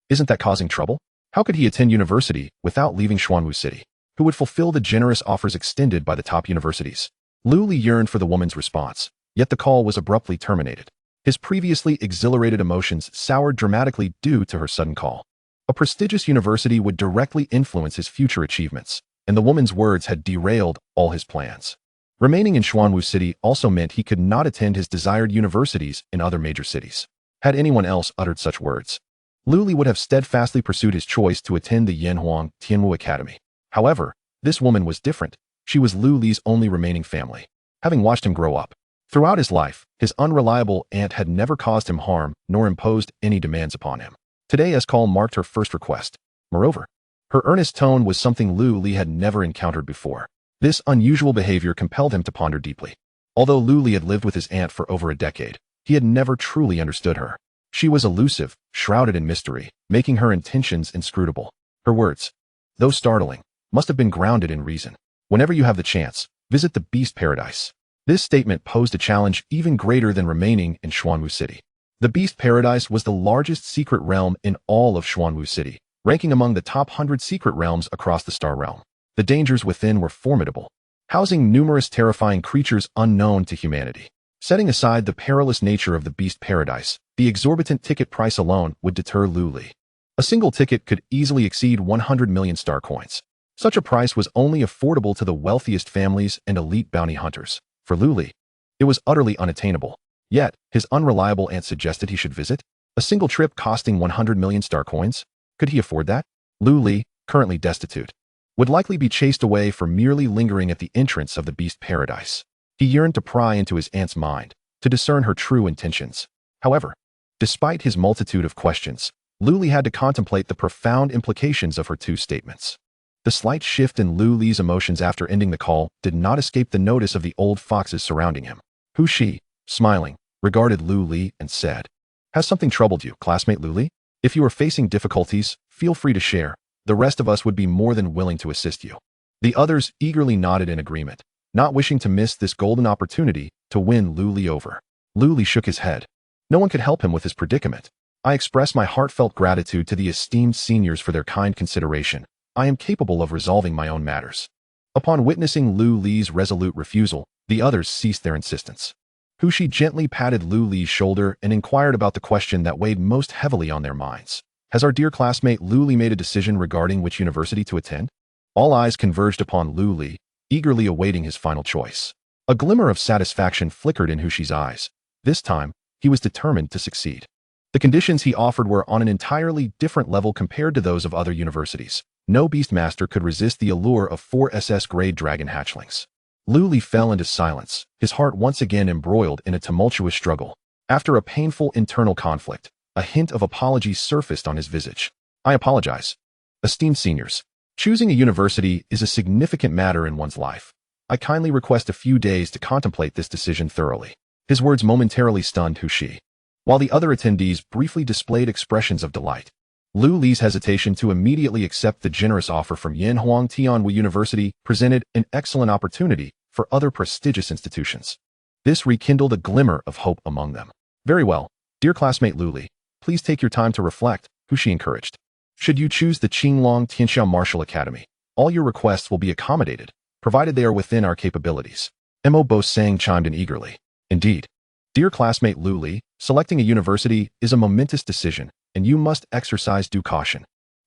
Isn't that causing trouble? How could he attend university without leaving Xuanwu City? Who would fulfill the generous offers extended by the top universities?" Lu Li yearned for the woman's response, yet the call was abruptly terminated. His previously exhilarated emotions soured dramatically due to her sudden call. A prestigious university would directly influence his future achievements, and the woman's words had derailed all his plans. Remaining in Xuanwu City also meant he could not attend his desired universities in other major cities. Had anyone else uttered such words, Lu Li would have steadfastly pursued his choice to attend the Yanhuang Tianwu Academy. However, this woman was different. She was Lu Li's only remaining family. Having watched him grow up, throughout his life, his unreliable aunt had never caused him harm nor imposed any demands upon him. Today's call marked her first request. Moreover, her earnest tone was something Lu Li had never encountered before. This unusual behavior compelled him to ponder deeply. Although Lu Li had lived with his aunt for over a decade, he had never truly understood her. She was elusive, shrouded in mystery, making her intentions inscrutable. Her words, though startling, must have been grounded in reason. "Whenever you have the chance, visit the Beast Paradise." This statement posed a challenge even greater than remaining in Xuanwu City. The Beast Paradise was the largest secret realm in all of Xuanwu City, ranking among the top 100 secret realms across the Star Realm. The dangers within were formidable, housing numerous terrifying creatures unknown to humanity. Setting aside the perilous nature of the Beast Paradise, the exorbitant ticket price alone would deter Lu Li. A single ticket could easily exceed 100 million star coins. Such a price was only affordable to the wealthiest families and elite bounty hunters. For Lu Li, it was utterly unattainable. Yet, his unreliable aunt suggested he should visit. A single trip costing 100 million star coins? Could he afford that? Lu Li, currently destitute, would likely be chased away for merely lingering at the entrance of the Beast Paradise. He yearned to pry into his aunt's mind, to discern her true intentions. However, despite his multitude of questions, Lu Li had to contemplate the profound implications of her 2 statements. The slight shift in Lu Li's emotions after ending the call did not escape the notice of the old foxes surrounding him. Hushi, smiling, regarded Lu Li and said, "Has something troubled you, classmate Lu Li? If you are facing difficulties, feel free to share. The rest of us would be more than willing to assist you." The others eagerly nodded in agreement, not wishing to miss this golden opportunity to win Lu Li over. Lu Li shook his head. No one could help him with his predicament. "I express my heartfelt gratitude to the esteemed seniors for their kind consideration. I am capable of resolving my own matters." Upon witnessing Lu Li's resolute refusal, the others ceased their insistence. Hushi gently patted Lu Li's shoulder and inquired about the question that weighed most heavily on their minds. "Has our dear classmate Lu Li made a decision regarding which university to attend?" All eyes converged upon Lu Li, eagerly awaiting his final choice. A glimmer of satisfaction flickered in Hushi's eyes. This time, he was determined to succeed. The conditions he offered were on an entirely different level compared to those of other universities. No Beastmaster could resist the allure of 4 SS-grade dragon hatchlings. Lu Li fell into silence, his heart once again embroiled in a tumultuous struggle. After a painful internal conflict, a hint of apology surfaced on his visage. I apologize. Esteemed seniors, choosing a university is a significant matter in one's life. I kindly request a few days to contemplate this decision thoroughly. His words momentarily stunned Hu Shi. While the other attendees briefly displayed expressions of delight, Lu Li's hesitation to immediately accept the generous offer from Yanhuang Tianwu University presented an excellent opportunity for other prestigious institutions. This rekindled a glimmer of hope among them. Very well, dear classmate Lu Li, please take your time to reflect, Hu Shi encouraged. Should you choose the Qinglong Tianxiao Martial Academy, all your requests will be accommodated, provided they are within our capabilities. Mo Bo Sang chimed in eagerly. Indeed. Dear classmate Lu Li, selecting a university is a momentous decision, and you must exercise due caution.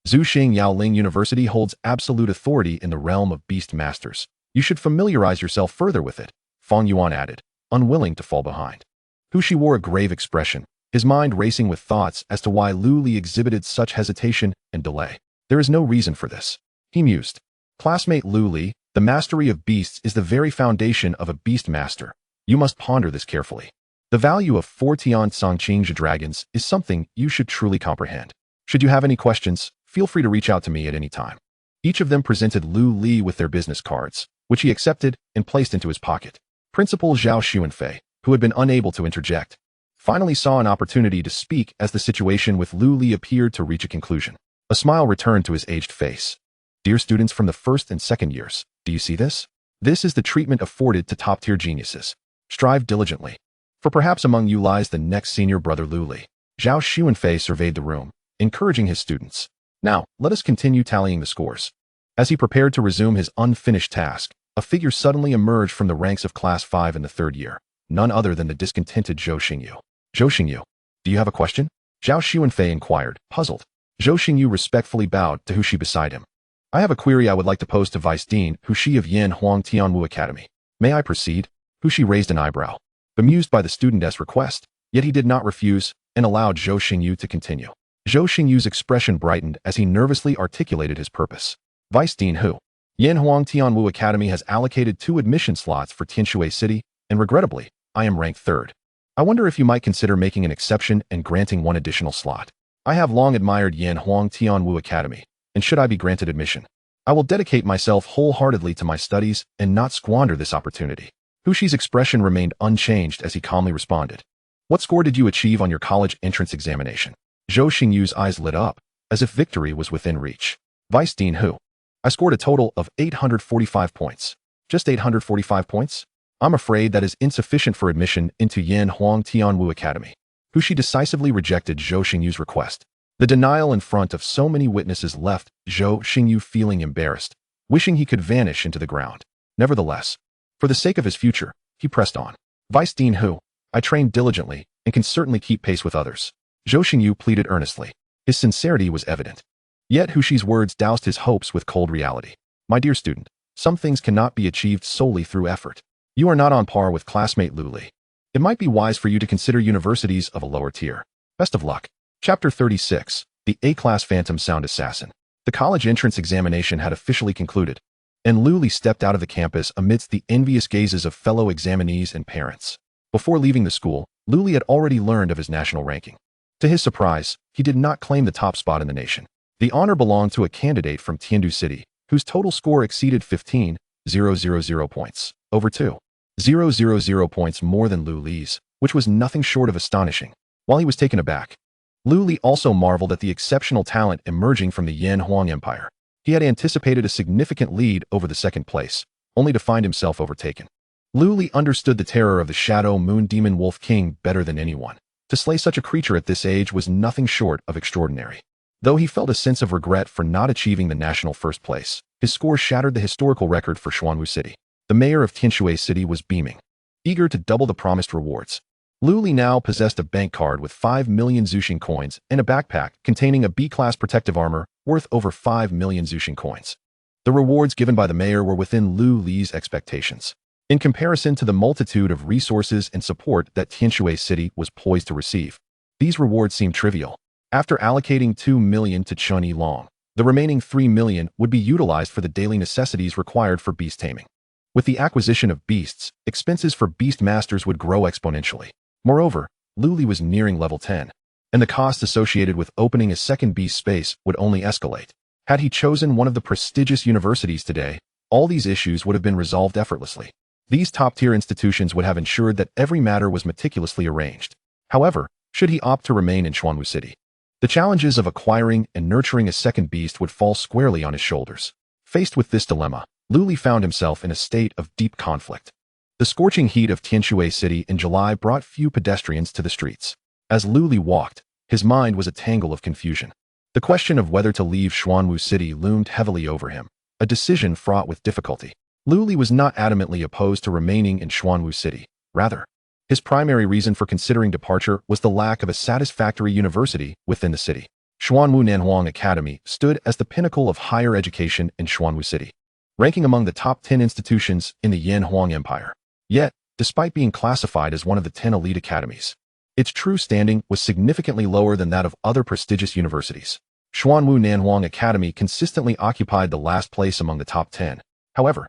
Zuxing Yaoling University holds absolute authority in the realm of beast masters. You should familiarize yourself further with it, Fang Yuan added, unwilling to fall behind. Hu Shi wore a grave expression, his mind racing with thoughts as to why Lu Li exhibited such hesitation and delay. There is no reason for this, he mused. Classmate Lu Li, the mastery of beasts is the very foundation of a beast master. You must ponder this carefully. The value of 4 Tian Songqing dragons is something you should truly comprehend. Should you have any questions, feel free to reach out to me at any time. Each of them presented Lu Li with their business cards, which he accepted and placed into his pocket. Principal Zhao Xuanfei, who had been unable to interject, finally saw an opportunity to speak as the situation with Lu Li appeared to reach a conclusion. A smile returned to his aged face. Dear students from the first and second years, do you see this? This is the treatment afforded to top-tier geniuses. Strive diligently. For perhaps among you lies the next senior brother Lu Li. Zhao Xuanfei surveyed the room, encouraging his students. Now, let us continue tallying the scores. As he prepared to resume his unfinished task, a figure suddenly emerged from the ranks of Class 5 in the third year, none other than the discontented Zhou Xingyu. Zhou Xingyu, do you have a question? Zhao Xuanfei inquired, puzzled. Zhou Xingyu respectfully bowed to Hu Shi beside him. I have a query I would like to pose to Vice Dean Hu Shi of Yanhuang Tianwu Academy. May I proceed? Hu Shi raised an eyebrow, bemused by the student's request, yet he did not refuse and allowed Zhou Xingyu to continue. Zhou Xingyu's expression brightened as he nervously articulated his purpose. Vice Dean Hu, Yanhuang Tianwu Academy has allocated 2 admission slots for Tianshui City, and regrettably, I am ranked 3rd. I wonder if you might consider making an exception and granting 1 additional slot. I have long admired Yanhuang Tianwu Academy, and should I be granted admission, I will dedicate myself wholeheartedly to my studies and not squander this opportunity. Hu Shi's expression remained unchanged as he calmly responded. What score did you achieve on your college entrance examination? Zhou Xingyu's eyes lit up, as if victory was within reach. Vice Dean Hu, I scored a total of 845 points. Just 845 points? I'm afraid that is insufficient for admission into Yanhuang Tianwu Academy. Hu Shi decisively rejected Zhou Xingyu's request. The denial in front of so many witnesses left Zhou Xingyu feeling embarrassed, wishing he could vanish into the ground. Nevertheless, for the sake of his future, he pressed on. Vice Dean Hu, I trained diligently and can certainly keep pace with others. Zhou Xingyu pleaded earnestly. His sincerity was evident. Yet Hu Shi's words doused his hopes with cold reality. My dear student, some things cannot be achieved solely through effort. You are not on par with classmate Lu Li. It might be wise for you to consider universities of a lower tier. Best of luck. Chapter 36, The A-Class Phantom Sound Assassin. The college entrance examination had officially concluded, and Lu Li stepped out of the campus amidst the envious gazes of fellow examinees and parents. Before leaving the school, Lu Li had already learned of his national ranking. To his surprise, he did not claim the top spot in the nation. The honor belonged to a candidate from Tiandu City, whose total score exceeded 15,000 points, over 2,000 points more than Lu Li's, which was nothing short of astonishing. While he was taken aback, Lu Li also marveled at the exceptional talent emerging from the Yanhuang Empire. He had anticipated a significant lead over the second place, only to find himself overtaken. Lu Li understood the terror of the Shadow Moon Demon Wolf King better than anyone. To slay such a creature at this age was nothing short of extraordinary. Though he felt a sense of regret for not achieving the national first place, his score shattered the historical record for Xuanwu City. The mayor of Tianshui City was beaming, eager to double the promised rewards. Lu Li now possessed a bank card with 5 million Zuxing coins and a backpack containing a B-class protective armor worth over 5 million Zuxing coins. The rewards given by the mayor were within Lu Li's expectations. In comparison to the multitude of resources and support that Tianshui City was poised to receive, These rewards seem trivial. After allocating 2 million to Chun Yi Long, the remaining 3 million would be utilized for the daily necessities required for beast taming. With the acquisition of beasts, expenses for beast masters would grow exponentially. Moreover, Lu Li was nearing level 10, and the costs associated with opening a second beast space would only escalate. Had he chosen one of the prestigious universities today, all these issues would have been resolved effortlessly. These top-tier institutions would have ensured that every matter was meticulously arranged. However, should he opt to remain in Xuanwu City, the challenges of acquiring and nurturing a second beast would fall squarely on his shoulders. Faced with this dilemma, Lu Li found himself in a state of deep conflict. The scorching heat of Tianshui City in July brought few pedestrians to the streets. As Lu Li walked, his mind was a tangle of confusion. The question of whether to leave Xuanwu City loomed heavily over him, a decision fraught with difficulty. Lu Li was not adamantly opposed to remaining in Xuanwu City. Rather, his primary reason for considering departure was the lack of a satisfactory university within the city. Xuanwu Nanhuang Academy stood as the pinnacle of higher education in Xuanwu City, ranking among the top 10 institutions in the Yanhuang Empire. Yet, despite being classified as one of the 10 elite academies, its true standing was significantly lower than that of other prestigious universities. Xuanwu Nanhuang Academy consistently occupied the last place among the top 10. However,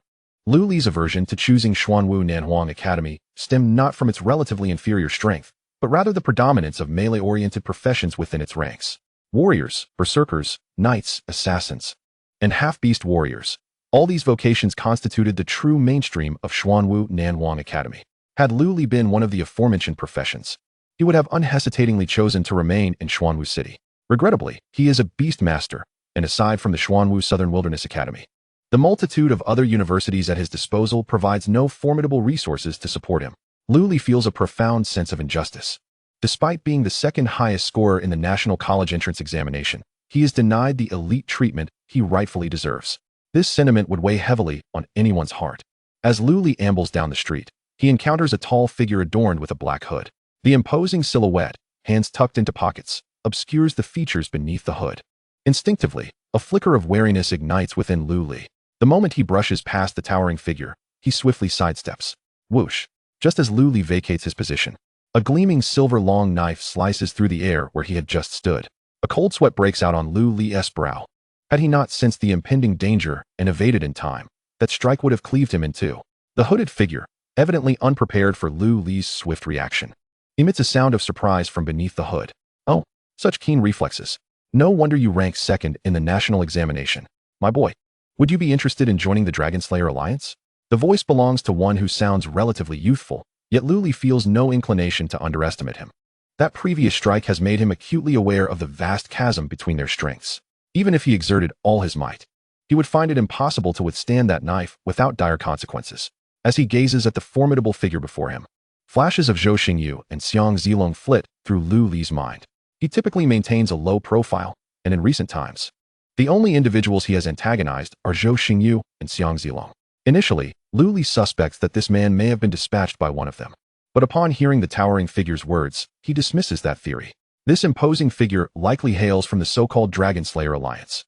Lu Li's aversion to choosing Xuanwu Nanhuang Academy stemmed not from its relatively inferior strength, but rather the predominance of melee-oriented professions within its ranks. Warriors, berserkers, knights, assassins, and half-beast warriors. All these vocations constituted the true mainstream of Xuanwu Nanhuang Academy. Had Lu Li been one of the aforementioned professions, he would have unhesitatingly chosen to remain in Xuanwu City. Regrettably, he is a beast master, and aside from the Xuanwu Southern Wilderness Academy, the multitude of other universities at his disposal provides no formidable resources to support him. Lu Li feels a profound sense of injustice. Despite being the second highest scorer in the National College Entrance Examination, he is denied the elite treatment he rightfully deserves. This sentiment would weigh heavily on anyone's heart. As Lu Li ambles down the street, he encounters a tall figure adorned with a black hood. The imposing silhouette, hands tucked into pockets, obscures the features beneath the hood. Instinctively, a flicker of wariness ignites within Lu Li. The moment he brushes past the towering figure, he swiftly sidesteps. Whoosh! Just as Lu Li vacates his position, a gleaming silver long knife slices through the air where he had just stood. A cold sweat breaks out on Lu Li's brow. Had he not sensed the impending danger and evaded in time, that strike would have cleaved him in two. The hooded figure, evidently unprepared for Lu Li's swift reaction, emits a sound of surprise from beneath the hood. Oh, such keen reflexes. No wonder you rank second in the national examination. My boy, would you be interested in joining the Dragon Slayer Alliance? The voice belongs to one who sounds relatively youthful, yet Lu Li feels no inclination to underestimate him. That previous strike has made him acutely aware of the vast chasm between their strengths. Even if he exerted all his might, he would find it impossible to withstand that knife without dire consequences. As he gazes at the formidable figure before him, flashes of Zhou Xingyu and Xiang Zilong flit through Lu Li's mind. He typically maintains a low profile, and in recent times, the only individuals he has antagonized are Zhou Xingyu and Xiang Zilong. Initially, Lu Li suspects that this man may have been dispatched by one of them, but upon hearing the towering figure's words, he dismisses that theory. This imposing figure likely hails from the so-called Dragon Slayer Alliance.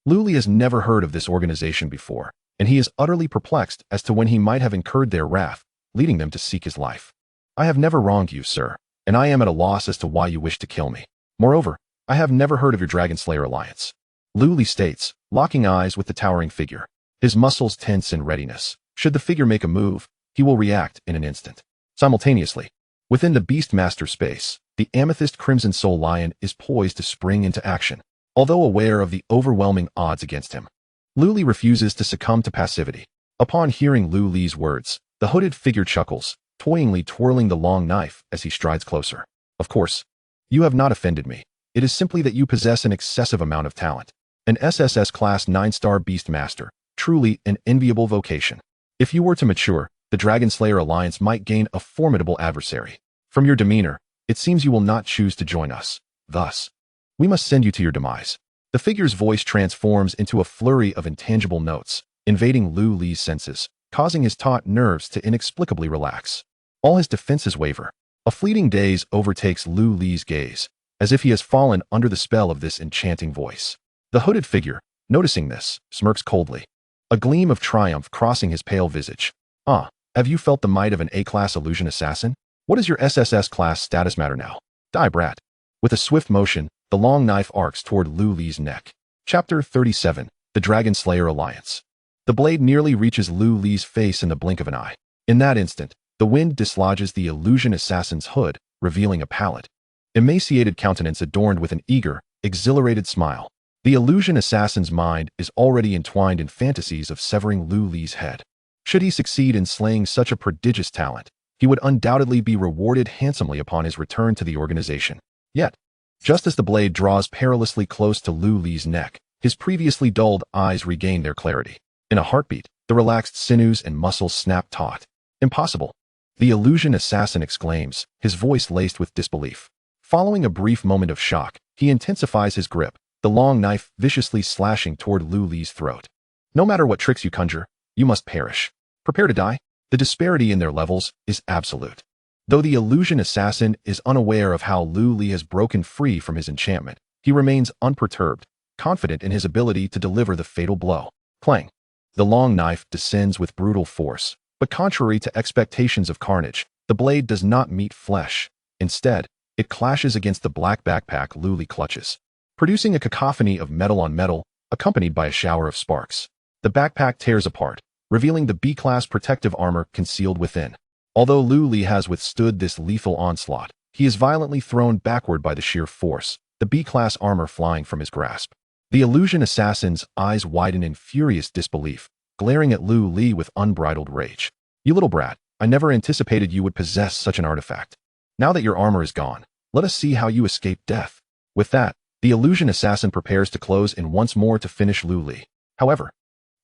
Lu Li has never heard of this organization before, and he is utterly perplexed as to when he might have incurred their wrath, leading them to seek his life. I have never wronged you, sir, and I am at a loss as to why you wish to kill me. Moreover, I have never heard of your Dragon Slayer Alliance, Lu Li states, locking eyes with the towering figure. His muscles tense in readiness. Should the figure make a move, he will react in an instant. Simultaneously, within the Beastmaster space, the Amethyst Crimson Soul Lion is poised to spring into action. Although aware of the overwhelming odds against him, Lu Li refuses to succumb to passivity. Upon hearing Lu Li's words, the hooded figure chuckles, toyingly twirling the long knife as he strides closer. Of course, you have not offended me. It is simply that you possess an excessive amount of talent. An SSS Class 9-star Beastmaster, truly an enviable vocation. If you were to mature, the Dragon Slayer Alliance might gain a formidable adversary. From your demeanor, it seems you will not choose to join us. Thus, we must send you to your demise. The figure's voice transforms into a flurry of intangible notes, invading Lu Li's senses, causing his taut nerves to inexplicably relax. All his defenses waver. A fleeting daze overtakes Lu Li's gaze, as if he has fallen under the spell of this enchanting voice. The hooded figure, noticing this, smirks coldly, a gleam of triumph crossing his pale visage. Ah, have you felt the might of an A-class illusion assassin? What does your SSS class status matter now? Die, brat. With a swift motion, the long knife arcs toward Lu Li's neck. Chapter 37. The Dragon Slayer Alliance. The blade nearly reaches Lu Li's face in the blink of an eye. In that instant, the wind dislodges the illusion assassin's hood, revealing a pallid, emaciated countenance adorned with an eager, exhilarated smile. The illusion assassin's mind is already entwined in fantasies of severing Lu Li's head. Should he succeed in slaying such a prodigious talent, he would undoubtedly be rewarded handsomely upon his return to the organization. Yet, just as the blade draws perilously close to Lu Li's neck, his previously dulled eyes regain their clarity. In a heartbeat, the relaxed sinews and muscles snap taut. Impossible! The illusion assassin exclaims, his voice laced with disbelief. Following a brief moment of shock, he intensifies his grip, the long knife viciously slashing toward Lu Li's throat. No matter what tricks you conjure, you must perish. Prepare to die. The disparity in their levels is absolute. Though the illusion assassin is unaware of how Lu Li has broken free from his enchantment, he remains unperturbed, confident in his ability to deliver the fatal blow. Clang! The long knife descends with brutal force, but contrary to expectations of carnage, the blade does not meet flesh. Instead, it clashes against the black backpack Lu Li clutches, producing a cacophony of metal on metal, accompanied by a shower of sparks. The backpack tears apart, revealing the B-class protective armor concealed within. Although Lu Li has withstood this lethal onslaught, he is violently thrown backward by the sheer force, the B-class armor flying from his grasp. The illusion assassin's eyes widen in furious disbelief, glaring at Lu Li with unbridled rage. You little brat, I never anticipated you would possess such an artifact. Now that your armor is gone, let us see how you escape death. With that, the illusion assassin prepares to close in once more to finish Lu Li. However,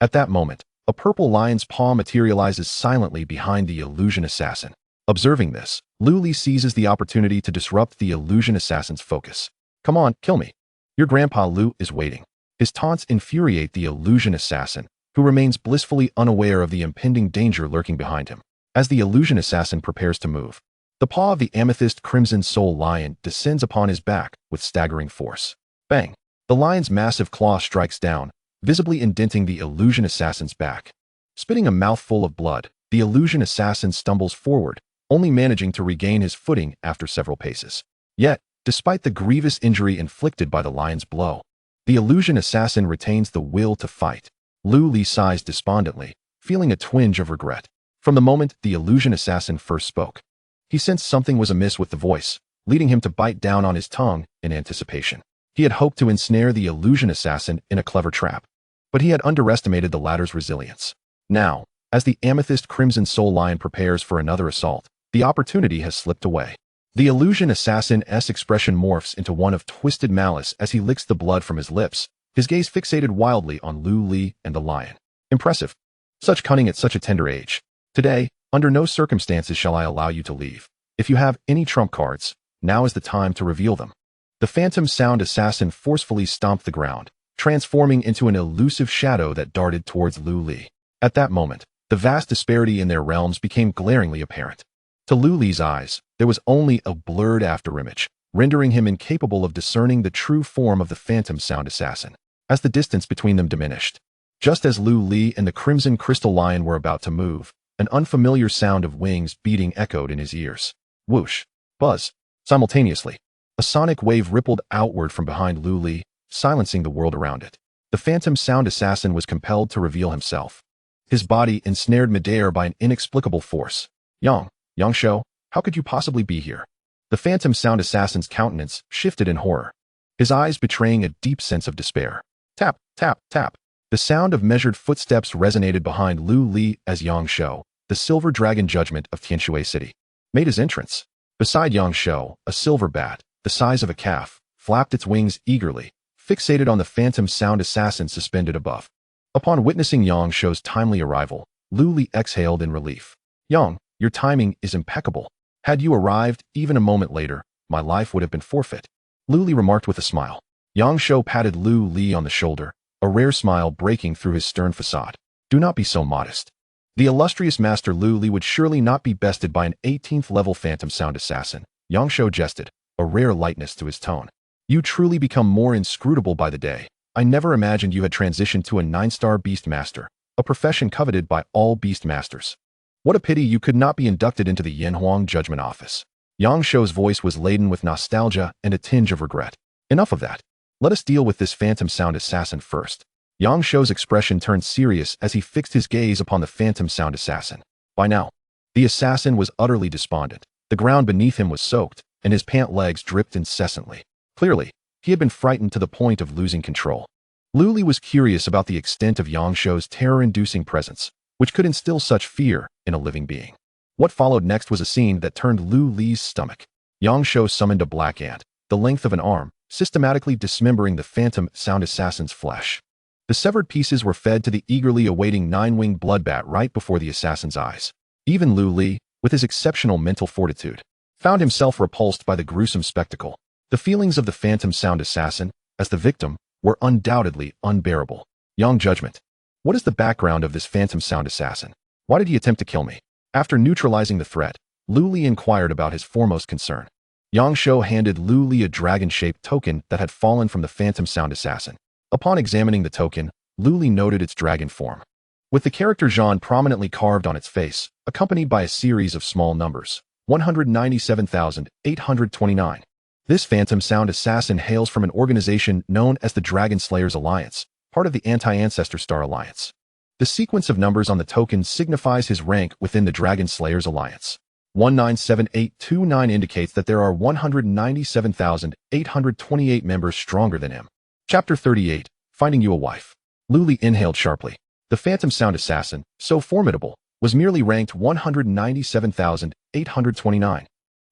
at that moment, a purple lion's paw materializes silently behind the illusion assassin. Observing this, Lu Li seizes the opportunity to disrupt the illusion assassin's focus. Come on, kill me. Your grandpa Lu is waiting. His taunts infuriate the illusion assassin, who remains blissfully unaware of the impending danger lurking behind him. As the illusion assassin prepares to move, the paw of the Amethyst Crimson Soul Lion descends upon his back with staggering force. Bang! The lion's massive claw strikes down, visibly indenting the illusion assassin's back. Spitting a mouthful of blood, the illusion assassin stumbles forward, only managing to regain his footing after several paces. Yet, despite the grievous injury inflicted by the lion's blow, the illusion assassin retains the will to fight. Lu Li sighs despondently, feeling a twinge of regret. From the moment the illusion assassin first spoke, he sensed something was amiss with the voice, leading him to bite down on his tongue in anticipation. He had hoped to ensnare the illusion assassin in a clever trap, but he had underestimated the latter's resilience. Now, as the Amethyst Crimson Soul Lion prepares for another assault, the opportunity has slipped away. The illusion assassin's expression morphs into one of twisted malice as he licks the blood from his lips, his gaze fixated wildly on Lu Li and the lion. Impressive. Such cunning at such a tender age. Today, under no circumstances shall I allow you to leave. If you have any trump cards, now is the time to reveal them. The phantom sound assassin forcefully stomped the ground, transforming into an elusive shadow that darted towards Lu Li. At that moment, the vast disparity in their realms became glaringly apparent. To Lu Li's eyes, there was only a blurred afterimage, rendering him incapable of discerning the true form of the phantom sound assassin. As the distance between them diminished, just as Lu Li and the Crimson Crystal Lion were about to move, an unfamiliar sound of wings beating echoed in his ears. Whoosh! Buzz! Simultaneously, a sonic wave rippled outward from behind Lu Li, silencing the world around it. The phantom sound assassin was compelled to reveal himself, his body ensnared midair by an inexplicable force. Yang Shou, how could you possibly be here? The phantom sound assassin's countenance shifted in horror, his eyes betraying a deep sense of despair. Tap, tap, tap. The sound of measured footsteps resonated behind Lu Li as Yang Shou, the silver dragon judgment of Tianshui City, made his entrance. Beside Yang Shou, a silver bat, the size of a calf, flapped its wings eagerly, fixated on the phantom sound assassin suspended above. Upon witnessing Yang Shou's timely arrival, Lu Li exhaled in relief. Yang, your timing is impeccable. Had you arrived even a moment later, my life would have been forfeit. Lu Li remarked with a smile. Yang Shou patted Lu Li on the shoulder, a rare smile breaking through his stern facade. Do not be so modest. The illustrious master Lu Li would surely not be bested by an 18th level phantom sound assassin. Yang Shou jested, a rare lightness to his tone. You truly become more inscrutable by the day. I never imagined you had transitioned to a 9-star beast master, a profession coveted by all beast masters. What a pity you could not be inducted into the Yanhuang Judgment Office. Yang Shou's voice was laden with nostalgia and a tinge of regret. Enough of that. Let us deal with this phantom sound assassin first. Yang Shou's expression turned serious as he fixed his gaze upon the phantom sound assassin. By now, the assassin was utterly despondent. The ground beneath him was soaked, and his pant legs dripped incessantly. Clearly, he had been frightened to the point of losing control. Lu Li was curious about the extent of Yang Shou's terror-inducing presence, which could instill such fear in a living being. What followed next was a scene that turned Lu Li's stomach. Yang Shou summoned a black ant, the length of an arm, systematically dismembering the phantom sound assassin's flesh. The severed pieces were fed to the eagerly awaiting nine-winged bloodbat right before the assassin's eyes. Even Lu Li, with his exceptional mental fortitude, found himself repulsed by the gruesome spectacle. The feelings of the phantom sound assassin, as the victim, were undoubtedly unbearable. Yang judgment. What is the background of this phantom sound assassin? Why did he attempt to kill me? After neutralizing the threat, Lu Li inquired about his foremost concern. Yang Shou handed Lu Li a dragon-shaped token that had fallen from the phantom sound assassin. Upon examining the token, Lu Li noted its dragon form, with the character Zhan prominently carved on its face, accompanied by a series of small numbers. 197,829. This phantom sound assassin hails from an organization known as the Dragon Slayers Alliance, part of the Anti-Ancestor Star Alliance. The sequence of numbers on the token signifies his rank within the Dragon Slayers Alliance. 197829 indicates that there are 197,828 members stronger than him. Chapter 38, Finding You a Wife. Lu Li inhaled sharply. The phantom sound assassin, so formidable, was merely ranked 197,829.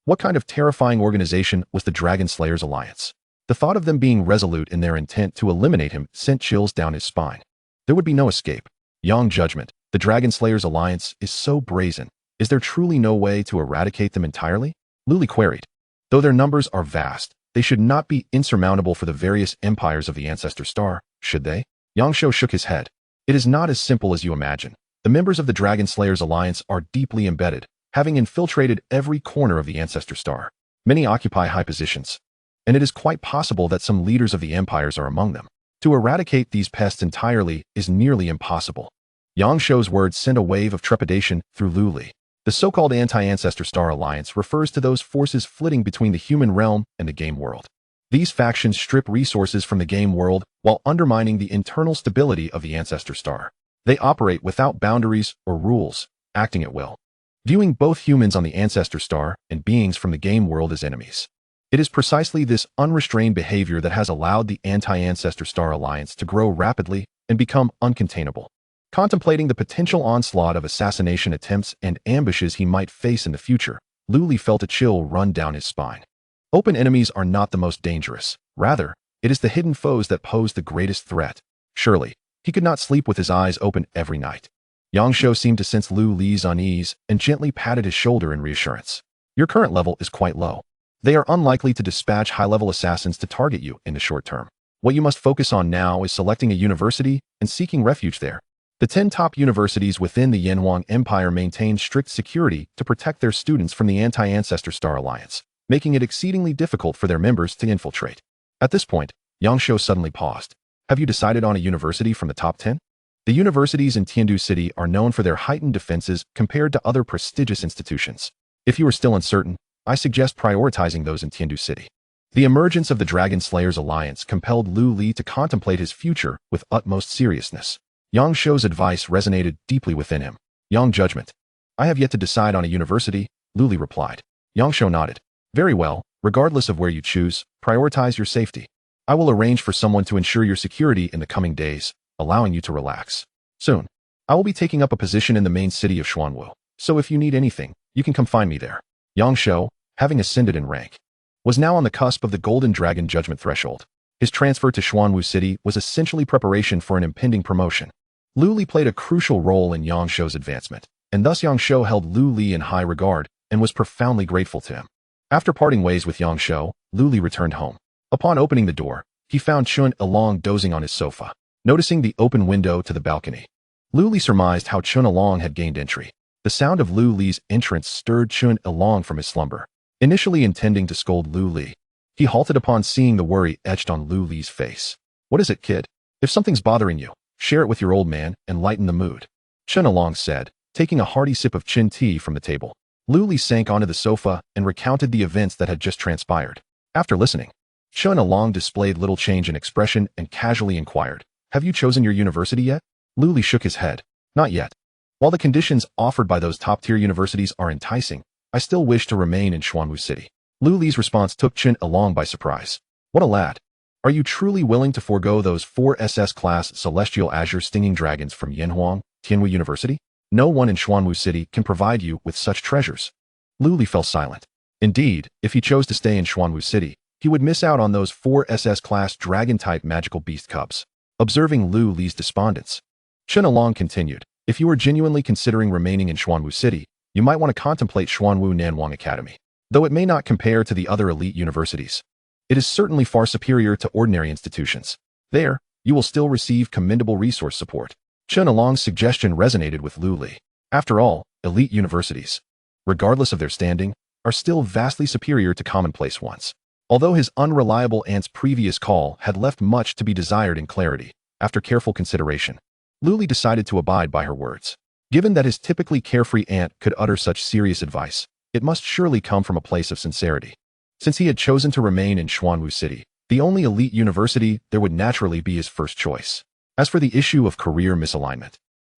What kind of terrifying organization was the Dragon Slayers Alliance? The thought of them being resolute in their intent to eliminate him sent chills down his spine. There would be no escape. Yang judgment. The Dragon Slayers Alliance is so brazen. Is there truly no way to eradicate them entirely? Lu Li queried. Though their numbers are vast, they should not be insurmountable for the various empires of the Ancestor Star, should they? Yang Shou shook his head. It is not as simple as you imagine. The members of the Dragon Slayers Alliance are deeply embedded, having infiltrated every corner of the Ancestor Star. Many occupy high positions, and it is quite possible that some leaders of the empires are among them. To eradicate these pests entirely is nearly impossible. Yang Shou's words sent a wave of trepidation through Lu Li. The so-called Anti-Ancestor Star Alliance refers to those forces flitting between the human realm and the game world. These factions strip resources from the game world while undermining the internal stability of the Ancestor Star. They operate without boundaries or rules, acting at will, viewing both humans on the Ancestor Star and beings from the game world as enemies. It is precisely this unrestrained behavior that has allowed the Anti-Ancestor Star Alliance to grow rapidly and become uncontainable. Contemplating the potential onslaught of assassination attempts and ambushes he might face in the future, Lu Li felt a chill run down his spine. Open enemies are not the most dangerous. Rather, it is the hidden foes that pose the greatest threat. Surely, he could not sleep with his eyes open every night. Yang Shou seemed to sense Lu Li's unease and gently patted his shoulder in reassurance. Your current level is quite low. They are unlikely to dispatch high-level assassins to target you in the short term. What you must focus on now is selecting a university and seeking refuge there. The 10 top universities within the Yanhuang Empire maintain strict security to protect their students from the Anti-Ancestor Star Alliance, making it exceedingly difficult for their members to infiltrate. At this point, Yang Shou suddenly paused. Have you decided on a university from the top 10? The universities in Tiandu City are known for their heightened defenses compared to other prestigious institutions. If you are still uncertain, I suggest prioritizing those in Tiandu City. The emergence of the Dragon Slayers Alliance compelled Lu Li to contemplate his future with utmost seriousness. Yang Shou's advice resonated deeply within him. Yang judgment. I have yet to decide on a university, Lu Li replied. Yang Shou nodded. Very well, regardless of where you choose, prioritize your safety. I will arrange for someone to ensure your security in the coming days, allowing you to relax. Soon, I will be taking up a position in the main city of Xuanwu, so if you need anything, you can come find me there. Yang Shou, having ascended in rank, was now on the cusp of the Golden Dragon Judgment threshold. His transfer to Xuanwu City was essentially preparation for an impending promotion. Lu Li played a crucial role in Yang Shou's advancement, and thus Yang Shou held Lu Li in high regard and was profoundly grateful to him. After parting ways with Yang Shou, Lu Li returned home. Upon opening the door, he found Chun Along dozing on his sofa. Noticing the open window to the balcony, Lu Li surmised how Chun Along had gained entry. The sound of Lu Li's entrance stirred Chun Along from his slumber. Initially intending to scold Lu Li, he halted upon seeing the worry etched on Lu Li's face. What is it, kid? If something's bothering you, share it with your old man and lighten the mood, Chun Along said, taking a hearty sip of chin tea from the table. Lu Li sank onto the sofa and recounted the events that had just transpired. After listening, Chun Along displayed little change in expression and casually inquired, "Have you chosen your university yet?" Lu Li shook his head. "Not yet. While the conditions offered by those top-tier universities are enticing, I still wish to remain in Xuanwu City." Lu Li's response took Chun Along by surprise. "What a lad. Are you truly willing to forego those 4 SS-class Celestial Azure Stinging Dragons from Yanhuang, Tianwu University? No one in Xuanwu City can provide you with such treasures." Lu Li fell silent. Indeed, if he chose to stay in Xuanwu City, he would miss out on those 4 SS-class Dragon-type magical beast cubs. Observing Lu Li's despondence, Chun Along continued, "If you are genuinely considering remaining in Xuanwu City, you might want to contemplate Xuanwu Nanwang Academy. Though it may not compare to the other elite universities, it is certainly far superior to ordinary institutions. There, you will still receive commendable resource support." Chun Along's suggestion resonated with Lu Li. After all, elite universities, regardless of their standing, are still vastly superior to commonplace ones. Although his unreliable aunt's previous call had left much to be desired in clarity, after careful consideration, Lu Li decided to abide by her words. Given that his typically carefree aunt could utter such serious advice, it must surely come from a place of sincerity. Since he had chosen to remain in Xuanwu City, the only elite university there would naturally be his first choice. As for the issue of career misalignment,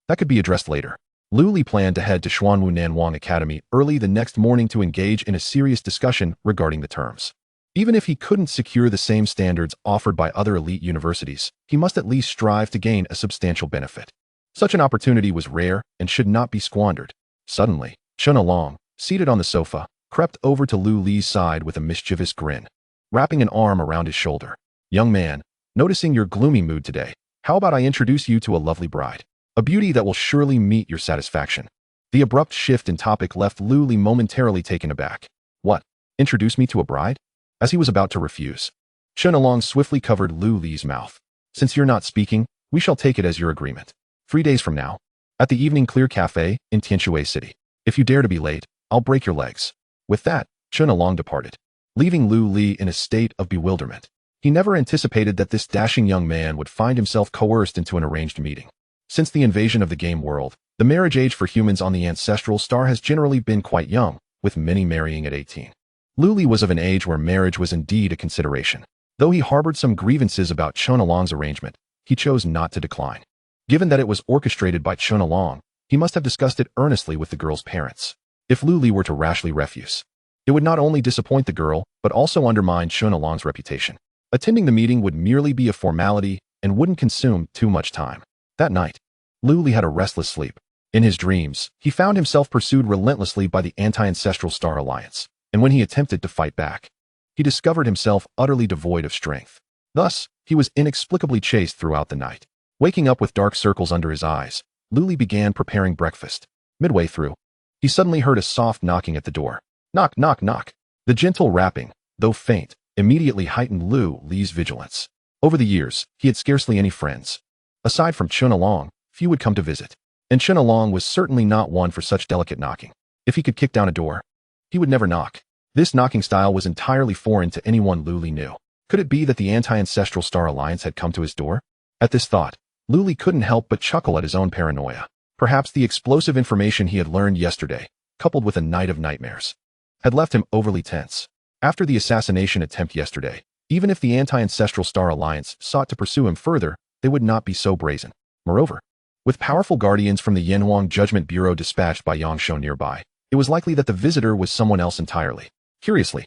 that could be addressed later. Lu Li planned to head to Xuanwu Nanwang Academy early the next morning to engage in a serious discussion regarding the terms. Even if he couldn't secure the same standards offered by other elite universities, he must at least strive to gain a substantial benefit. Such an opportunity was rare and should not be squandered. Suddenly, Chun Along, seated on the sofa, crept over to Lu Li's side with a mischievous grin, wrapping an arm around his shoulder. "Young man, noticing your gloomy mood today, how about I introduce you to a lovely bride? A beauty that will surely meet your satisfaction." The abrupt shift in topic left Lu Li momentarily taken aback. "What? Introduce me to a bride?" As he was about to refuse, Chun Along swiftly covered Lu Li's mouth. "Since you're not speaking, we shall take it as your agreement. 3 days from now, at the Evening Clear Cafe in Tianshui City. If you dare to be late, I'll break your legs." With that, Chun Along departed, leaving Lu Li in a state of bewilderment. He never anticipated that this dashing young man would find himself coerced into an arranged meeting. Since the invasion of the game world, the marriage age for humans on the ancestral star has generally been quite young, with many marrying at 18. Lu Li was of an age where marriage was indeed a consideration. Though he harbored some grievances about Chun Along's arrangement, he chose not to decline. Given that it was orchestrated by Chun Along, he must have discussed it earnestly with the girl's parents. If Lu Li were to rashly refuse, it would not only disappoint the girl, but also undermine Chun Along's reputation. Attending the meeting would merely be a formality and wouldn't consume too much time. That night, Lu Li had a restless sleep. In his dreams, he found himself pursued relentlessly by the Anti-Ancestral Star Alliance, and when he attempted to fight back, he discovered himself utterly devoid of strength. Thus, he was inexplicably chased throughout the night. Waking up with dark circles under his eyes, Lu Li began preparing breakfast. Midway through, he suddenly heard a soft knocking at the door. Knock, knock, knock. The gentle rapping, though faint, immediately heightened Lu Li's vigilance. Over the years, he had scarcely any friends. Aside from Chun Along, few would come to visit, and Chun Along was certainly not one for such delicate knocking. If he could kick down a door, he would never knock. This knocking style was entirely foreign to anyone Lu Li knew. Could it be that the Anti-Ancestral Star Alliance had come to his door? At this thought, Lu Li couldn't help but chuckle at his own paranoia. Perhaps the explosive information he had learned yesterday, coupled with a night of nightmares, had left him overly tense. After the assassination attempt yesterday, even if the Anti-Ancestral Star Alliance sought to pursue him further, they would not be so brazen. Moreover, with powerful guardians from the Yanhuang Judgment Bureau dispatched by Yangshuo nearby, it was likely that the visitor was someone else entirely. Curiously,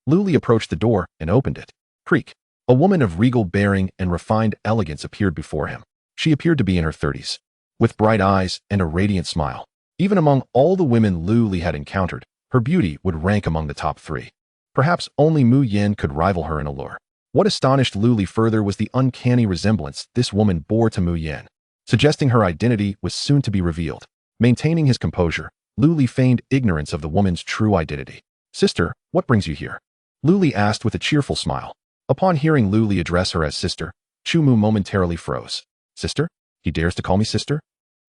Lu Li approached the door and opened it. Creak. A woman of regal bearing and refined elegance appeared before him. She appeared to be in her 30s, with bright eyes and a radiant smile. Even among all the women Lu Li had encountered, her beauty would rank among the top 3. Perhaps only Mu Yin could rival her in allure. What astonished Lu Li further was the uncanny resemblance this woman bore to Mu Yin, suggesting her identity was soon to be revealed. Maintaining his composure, Lu Li feigned ignorance of the woman's true identity. "Sister, what brings you here?" Lu Li asked with a cheerful smile. Upon hearing Lu Li address her as sister, Chu Mu momentarily froze. "Sister? He dares to call me sister?"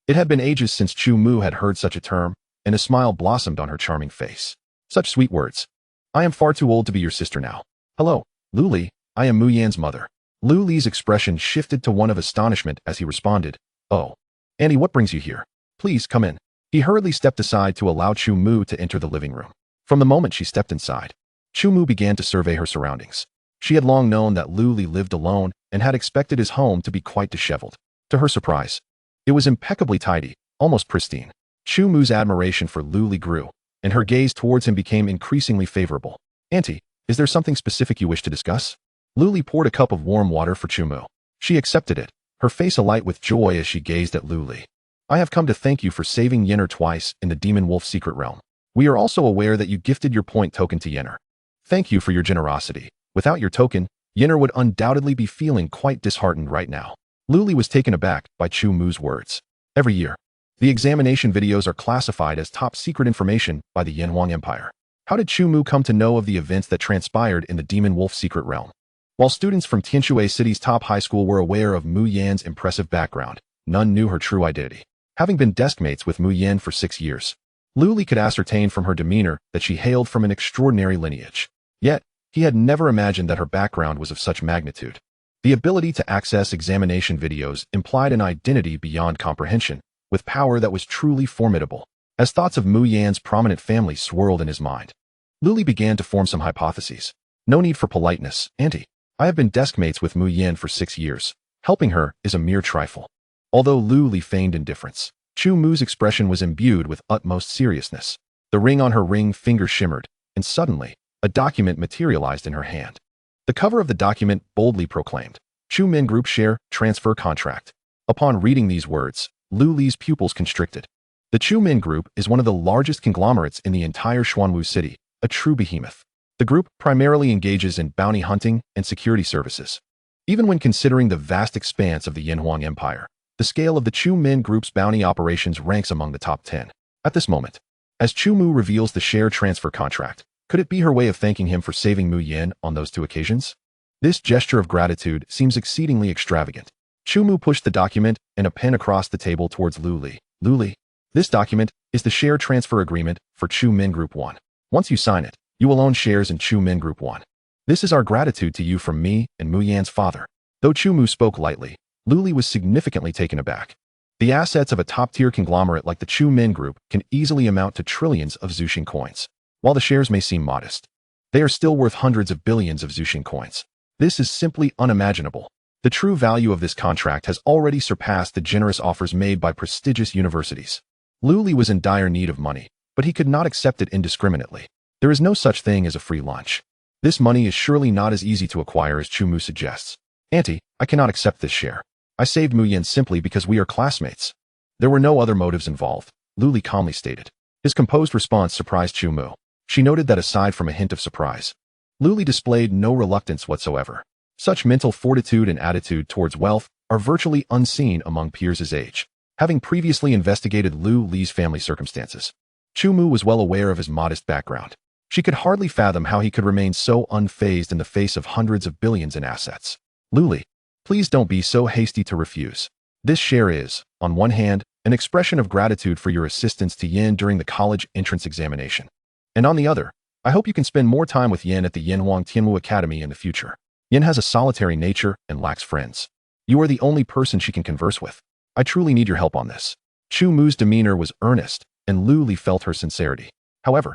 It had been ages since Chu Mu had heard such a term, and a smile blossomed on her charming face. Such sweet words. "I am far too old to be your sister now." "Hello, Lu Li, I am Mu Yan's mother." Lu Li's expression shifted to one of astonishment as he responded, "Oh, Annie, what brings you here? Please come in." He hurriedly stepped aside to allow Chu Mu to enter the living room. From the moment she stepped inside, Chu Mu began to survey her surroundings. She had long known that Lu Li lived alone and had expected his home to be quite disheveled. To her surprise, it was impeccably tidy, almost pristine. Chu Mu's admiration for Lu Li grew, and her gaze towards him became increasingly favorable. "Auntie, is there something specific you wish to discuss?" Lu Li poured a cup of warm water for Chu Mu. She accepted it, her face alight with joy as she gazed at Lu Li. "I have come to thank you for saving Yenner twice in the Demon Wolf secret realm. We are also aware that you gifted your point token to Yenner. Thank you for your generosity. Without your token, Yenner would undoubtedly be feeling quite disheartened right now." Lu Li was taken aback by Chu Mu's words. Every year, the examination videos are classified as top secret information by the Yanhuang Empire. How did Chu Mu come to know of the events that transpired in the Demon Wolf secret realm? While students from Tianshui City's top high school were aware of Mu Yan's impressive background, none knew her true identity. Having been deskmates with Mu Yan for 6 years, Lu Li could ascertain from her demeanor that she hailed from an extraordinary lineage. Yet, he had never imagined that her background was of such magnitude. The ability to access examination videos implied an identity beyond comprehension, with power that was truly formidable. As thoughts of Mu Yan's prominent family swirled in his mind, Lu Li began to form some hypotheses. "No need for politeness, Auntie. I have been deskmates with Mu Yan for 6 years. Helping her is a mere trifle." Although Lu Li feigned indifference, Chu Mu's expression was imbued with utmost seriousness. The ring on her ring finger shimmered, and suddenly, a document materialized in her hand. The cover of the document boldly proclaimed, "Chu Min Group Share Transfer Contract." Upon reading these words, Lu Li's pupils constricted. The Chu Min Group is one of the largest conglomerates in the entire Xuanwu City, a true behemoth. The group primarily engages in bounty hunting and security services. Even when considering the vast expanse of the Yanhuang Empire, the scale of the Chu Min Group's bounty operations ranks among the top 10. At this moment, as Chu Mu reveals the share transfer contract, could it be her way of thanking him for saving Mu Yan on those 2 occasions? This gesture of gratitude seems exceedingly extravagant. Chu Mu pushed the document and a pen across the table towards Lu Li. "Lu Li, this document is the share transfer agreement for Chu Min Group 1. Once you sign it, you will own shares in Chu Min Group 1. This is our gratitude to you from me and Mu Yan's father." Though Chu Mu spoke lightly, Lu Li was significantly taken aback. The assets of a top-tier conglomerate like the Chu Min Group can easily amount to trillions of Zuxing coins. While the shares may seem modest, they are still worth hundreds of billions of Zuxing coins. This is simply unimaginable. The true value of this contract has already surpassed the generous offers made by prestigious universities. Lu Li was in dire need of money, but he could not accept it indiscriminately. There is no such thing as a free lunch. This money is surely not as easy to acquire as Chu Mu suggests. "Auntie, I cannot accept this share. I saved Mu Yan simply because we are classmates." There were no other motives involved, Lu Li calmly stated. His composed response surprised Chu Mu. She noted that aside from a hint of surprise, Lu Li displayed no reluctance whatsoever. Such mental fortitude and attitude towards wealth are virtually unseen among peers his age. Having previously investigated Lu Li's family circumstances, Chu Mu was well aware of his modest background. She could hardly fathom how he could remain so unfazed in the face of hundreds of billions in assets. "Lu Li, please don't be so hasty to refuse. This share is, on one hand, an expression of gratitude for your assistance to Yin during the college entrance examination. And on the other, I hope you can spend more time with Yin at the Yanhuang Tianwu Academy in the future. Yin has a solitary nature and lacks friends. You are the only person she can converse with. I truly need your help on this." Chu Mu's demeanor was earnest, and Lu Li felt her sincerity. However,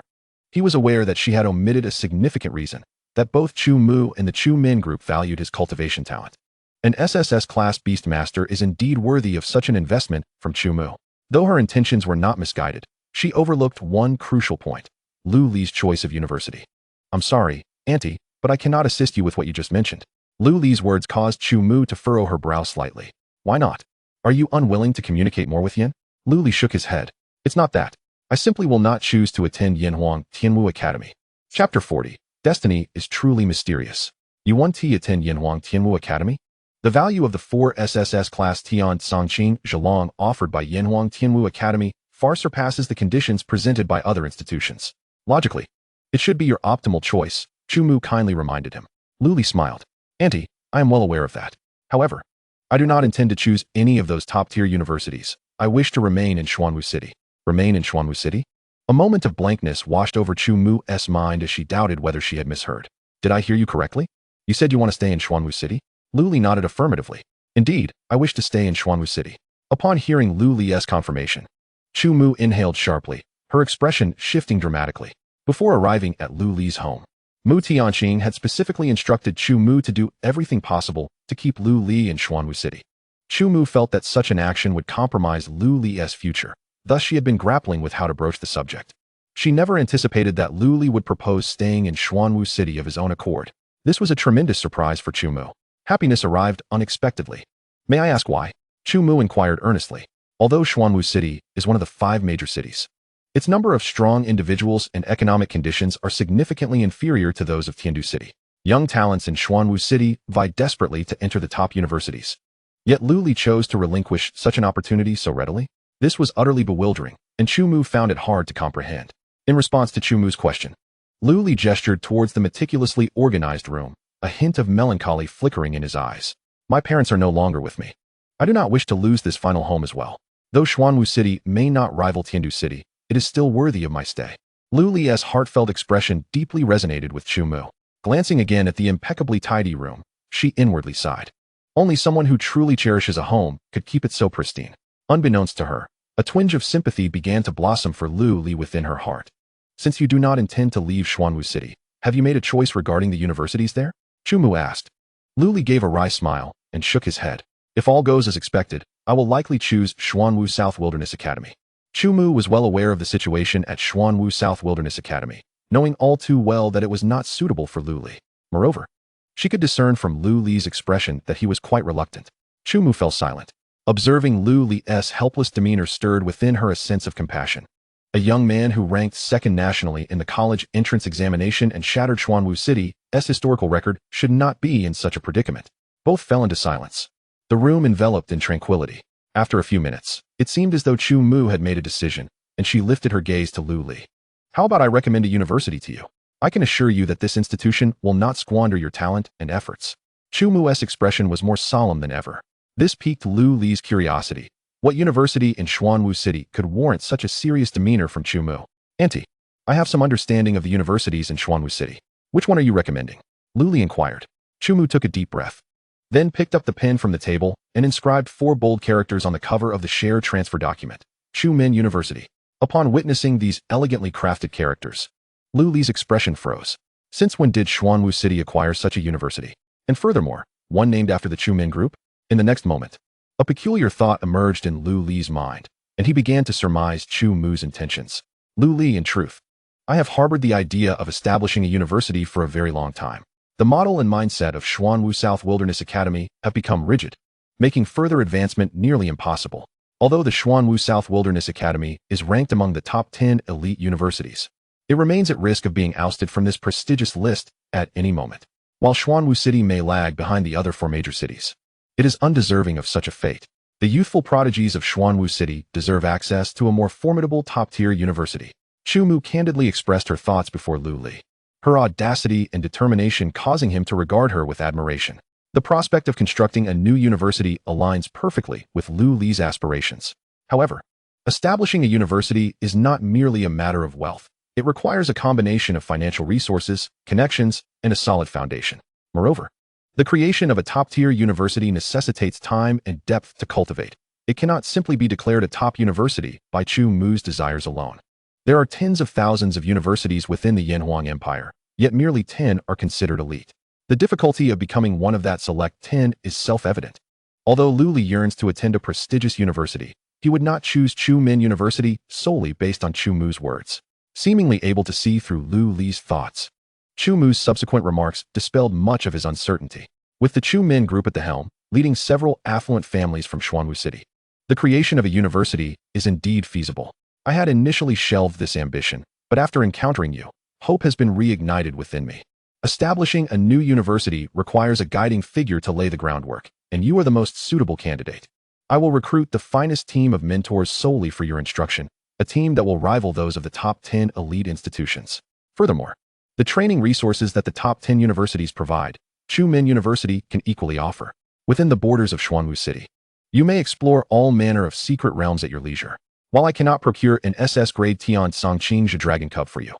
he was aware that she had omitted a significant reason, that both Chu Mu and the Chu Min Group valued his cultivation talent. An SSS-class Beastmaster is indeed worthy of such an investment from Chu Mu. Though her intentions were not misguided, she overlooked one crucial point, Lu Li's choice of university. "I'm sorry, Auntie, but I cannot assist you with what you just mentioned." Lu Li's words caused Chu Mu to furrow her brow slightly. "Why not? Are you unwilling to communicate more with Yin?" Lu Li shook his head. "It's not that. I simply will not choose to attend Yanhuang Tianwu Academy." Chapter 40. Destiny is truly mysterious. You want to attend Yanhuang Tianwu Academy? The value of the 4 SSS class Tian Songqing Zhelong offered by Yanhuang Tianwu Academy far surpasses the conditions presented by other institutions. Logically, it should be your optimal choice, Chu Mu kindly reminded him. Lu Li smiled. "Auntie, I am well aware of that. However, I do not intend to choose any of those top-tier universities. I wish to remain in Xuanwu City." Remain in Xuanwu City? A moment of blankness washed over Chu Mu's mind as she doubted whether she had misheard. "Did I hear you correctly? You said you want to stay in Xuanwu City?" Lu Li nodded affirmatively. "Indeed, I wish to stay in Xuanwu City." Upon hearing Lu Li's confirmation, Chu Mu inhaled sharply, her expression shifting dramatically. Before arriving at Lu Li's home, Mu Tianqing had specifically instructed Chu Mu to do everything possible to keep Lu Li in Xuanwu City. Chu Mu felt that such an action would compromise Lu Li's future, thus she had been grappling with how to broach the subject. She never anticipated that Lu Li would propose staying in Xuanwu City of his own accord. This was a tremendous surprise for Chu Mu. Happiness arrived unexpectedly. May I ask why? Chu Mu inquired earnestly. Although Xuanwu City is one of the 5 major cities, its number of strong individuals and economic conditions are significantly inferior to those of Tiandu City. Young talents in Xuanwu City vie desperately to enter the top universities. Yet Lu Li chose to relinquish such an opportunity so readily? This was utterly bewildering, and Chu Mu found it hard to comprehend. In response to Chu Mu's question, Lu Li gestured towards the meticulously organized room, a hint of melancholy flickering in his eyes. My parents are no longer with me. I do not wish to lose this final home as well. Though Xuanwu City may not rival Tiandu City, it is still worthy of my stay. Lu Li's heartfelt expression deeply resonated with Chu Mu. Glancing again at the impeccably tidy room, she inwardly sighed. Only someone who truly cherishes a home could keep it so pristine. Unbeknownst to her, a twinge of sympathy began to blossom for Lu Li within her heart. Since you do not intend to leave Xuanwu City, have you made a choice regarding the universities there? Chu Mu asked. Lu Li gave a wry smile and shook his head. If all goes as expected, I will likely choose Xuanwu South Wilderness Academy. Chu Mu was well aware of the situation at Xuanwu South Wilderness Academy, knowing all too well that it was not suitable for Lu Li. Moreover, she could discern from Lu Li's expression that he was quite reluctant. Chu Mu fell silent. Observing Lu Li's helpless demeanor stirred within her a sense of compassion. A young man who ranked second nationally in the college entrance examination and shattered Xuanwu City's historical record should not be in such a predicament. Both fell into silence. The room enveloped in tranquility. After a few minutes, it seemed as though Chu Mu had made a decision, and she lifted her gaze to Lu Li. How about I recommend a university to you? I can assure you that this institution will not squander your talent and efforts. Chu Mu's expression was more solemn than ever. This piqued Lu Li's curiosity. What university in Xuanwu City could warrant such a serious demeanor from Chu Mu? Auntie, I have some understanding of the universities in Xuanwu City. Which one are you recommending? Lu Li inquired. Chu Mu took a deep breath, then picked up the pen from the table and inscribed 4 bold characters on the cover of the share transfer document. Chu Min University. Upon witnessing these elegantly crafted characters, Lu Li's expression froze. Since when did Xuanwu City acquire such a university? And furthermore, one named after the Chu Min group? In the next moment, a peculiar thought emerged in Lu Li's mind, and he began to surmise Chu Mu's intentions. Lu Li, in truth, I have harbored the idea of establishing a university for a very long time. The model and mindset of Xuanwu South Wilderness Academy have become rigid, making further advancement nearly impossible. Although the Xuanwu South Wilderness Academy is ranked among the top 10 elite universities, it remains at risk of being ousted from this prestigious list at any moment. While Xuanwu City may lag behind the other 4 major cities, it is undeserving of such a fate. The youthful prodigies of Xuanwu City deserve access to a more formidable top-tier university. Chu Mu candidly expressed her thoughts before Lu Li, her audacity and determination causing him to regard her with admiration. The prospect of constructing a new university aligns perfectly with Lu Li's aspirations. However, establishing a university is not merely a matter of wealth. It requires a combination of financial resources, connections, and a solid foundation. Moreover, the creation of a top-tier university necessitates time and depth to cultivate. It cannot simply be declared a top university by Chu Mu's desires alone. There are tens of thousands of universities within the Yanhuang Empire, yet merely 10 are considered elite. The difficulty of becoming one of that select 10 is self-evident. Although Lu Li yearns to attend a prestigious university, he would not choose Chu Min University solely based on Chu Mu's words. Seemingly able to see through Lu Li's thoughts, Chu Mu's subsequent remarks dispelled much of his uncertainty. With the Chu Min group at the helm, leading several affluent families from Xuanwu City, the creation of a university is indeed feasible. I had initially shelved this ambition, but after encountering you, hope has been reignited within me. Establishing a new university requires a guiding figure to lay the groundwork, and you are the most suitable candidate. I will recruit the finest team of mentors solely for your instruction, a team that will rival those of the top 10 elite institutions. Furthermore, the training resources that the top 10 universities provide, Chu Min University can equally offer. Within the borders of Xuanwu City, you may explore all manner of secret realms at your leisure. While I cannot procure an SS-grade Tian Songqing Dragon Cub for you,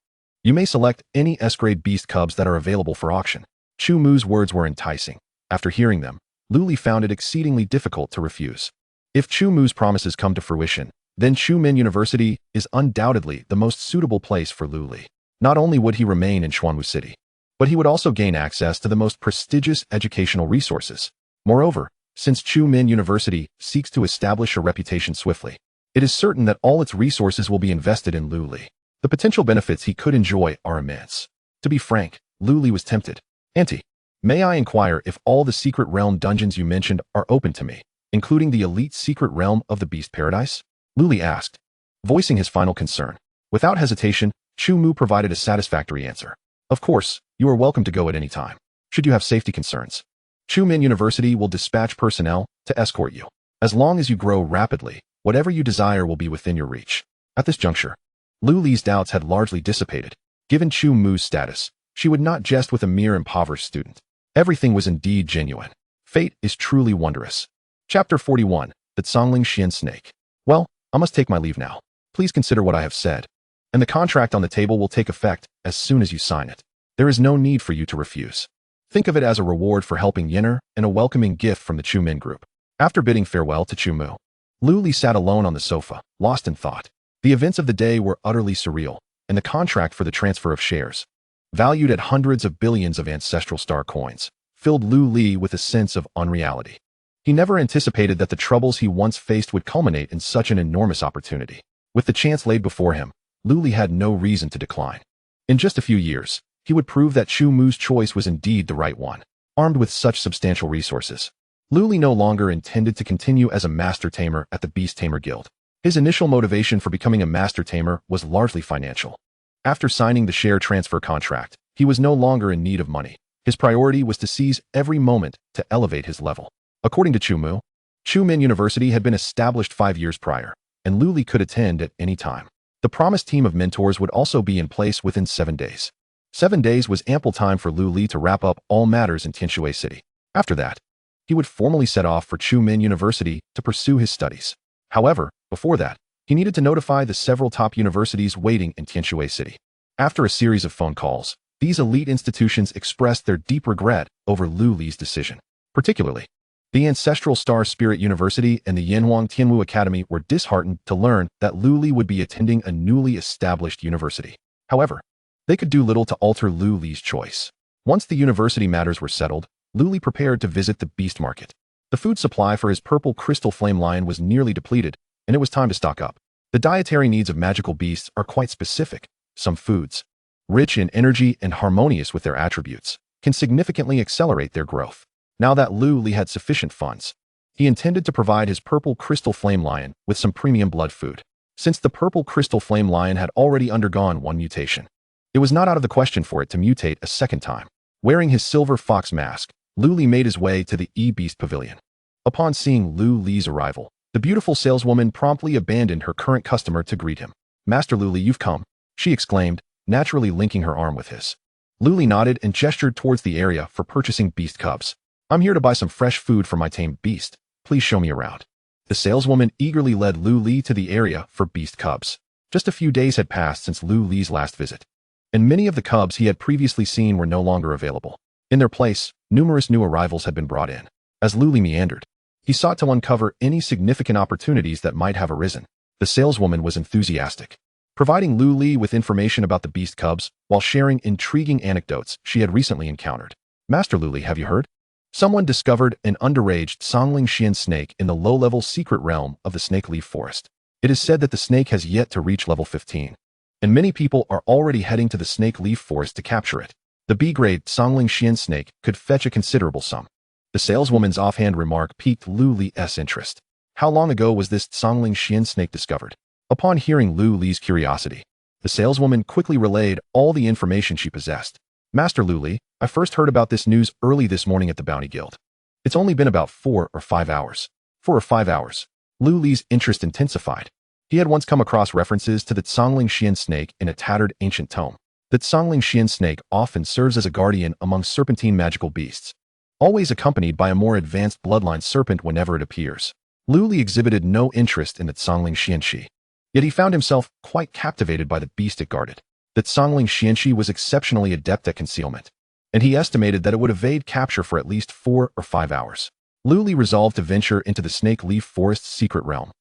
you may select any S-grade beast cubs that are available for auction. Chu Mu's words were enticing. After hearing them, Lu Li found it exceedingly difficult to refuse. If Chu Mu's promises come to fruition, then Chumin University is undoubtedly the most suitable place for Lu Li. Not only would he remain in Xuanwu City, but he would also gain access to the most prestigious educational resources. Moreover, since Chumin University seeks to establish a reputation swiftly, it is certain that all its resources will be invested in Lu Li. The potential benefits he could enjoy are immense. To be frank, Lu Li was tempted. Auntie, may I inquire if all the secret realm dungeons you mentioned are open to me, including the elite secret realm of the Beast Paradise? Lu Li asked, voicing his final concern. Without hesitation, Chu Mu provided a satisfactory answer. Of course, you are welcome to go at any time, should you have safety concerns. Chumin University will dispatch personnel to escort you. As long as you grow rapidly, whatever you desire will be within your reach. At this juncture, Lu Li's doubts had largely dissipated. Given Chu Mu's status, she would not jest with a mere impoverished student. Everything was indeed genuine. Fate is truly wondrous. Chapter 41, The Songling Xian Snake. Well, I must take my leave now. Please consider what I have said, and the contract on the table will take effect as soon as you sign it. There is no need for you to refuse. Think of it as a reward for helping Yinner and a welcoming gift from the Chumin group. After bidding farewell to Chu Mu, Lu Li sat alone on the sofa, lost in thought. The events of the day were utterly surreal, and the contract for the transfer of shares, valued at hundreds of billions of ancestral star coins, filled Lu Li with a sense of unreality. He never anticipated that the troubles he once faced would culminate in such an enormous opportunity. With the chance laid before him, Lu Li had no reason to decline. In just a few years, he would prove that Chu Mu's choice was indeed the right one. Armed with such substantial resources, Lu Li no longer intended to continue as a master tamer at the Beast Tamer Guild. His initial motivation for becoming a master tamer was largely financial. After signing the share transfer contract, he was no longer in need of money. His priority was to seize every moment to elevate his level. According to Chu Mu, Chumin University had been established 5 years prior, and Lu Li could attend at any time. The promised team of mentors would also be in place within 7 days. 7 days was ample time for Lu Li to wrap up all matters in Tianshui City. After that, he would formally set off for Chumin University to pursue his studies. However, before that, he needed to notify the several top universities waiting in Tianshui City. After a series of phone calls, these elite institutions expressed their deep regret over Lu Li's decision. Particularly, the Ancestral Star Spirit University and the Yanhuang Tianwu Academy were disheartened to learn that Lu Li would be attending a newly established university. However, they could do little to alter Lu Li's choice. Once the university matters were settled, Lu Li prepared to visit the beast market. The food supply for his purple crystal flame lion was nearly depleted, and it was time to stock up. The dietary needs of magical beasts are quite specific. Some foods, rich in energy and harmonious with their attributes, can significantly accelerate their growth. Now that Lu Li had sufficient funds, he intended to provide his purple crystal flame lion with some premium blood food. Since the purple crystal flame lion had already undergone one mutation, it was not out of the question for it to mutate a second time. Wearing his silver fox mask, Lu Li made his way to the E-Beast Pavilion. Upon seeing Lu Li's arrival, the beautiful saleswoman promptly abandoned her current customer to greet him. "Master Lu Li, you've come," she exclaimed, naturally linking her arm with his. Lu Li nodded and gestured towards the area for purchasing beast cubs. "I'm here to buy some fresh food for my tamed beast. Please show me around." The saleswoman eagerly led Lu Li to the area for beast cubs. Just a few days had passed since Lu Li's last visit, and many of the cubs he had previously seen were no longer available. In their place, numerous new arrivals had been brought in. As Lu Li meandered, he sought to uncover any significant opportunities that might have arisen. The saleswoman was enthusiastic, providing Lu Li with information about the beast cubs while sharing intriguing anecdotes she had recently encountered. "Master Lu Li, have you heard? Someone discovered an underaged Songling Xian snake in the low-level secret realm of the Snake Leaf Forest. It is said that the snake has yet to reach level 15, and many people are already heading to the Snake Leaf Forest to capture it. The B-grade Songling Xian snake could fetch a considerable sum." The saleswoman's offhand remark piqued Lu Li's interest. How long ago was this Songling Xian snake discovered? Upon hearing Lu Li's curiosity, the saleswoman quickly relayed all the information she possessed. "Master Lu Li, I first heard about this news early this morning at the Bounty Guild. It's only been about 4 or 5 hours. 4 or 5 hours. Lu Li's interest intensified. He had once come across references to the Songling Xian snake in a tattered ancient tome. The Songling Xian snake often serves as a guardian among serpentine magical beasts, always accompanied by a more advanced bloodline serpent whenever it appears. Lu Li exhibited no interest in the Songling Xianxi, yet he found himself quite captivated by the beast it guarded. That Songling Xianxi was exceptionally adept at concealment, and he estimated that it would evade capture for at least 4 or 5 hours. Lu Li resolved to venture into the Snake Leaf Forest's secret realm,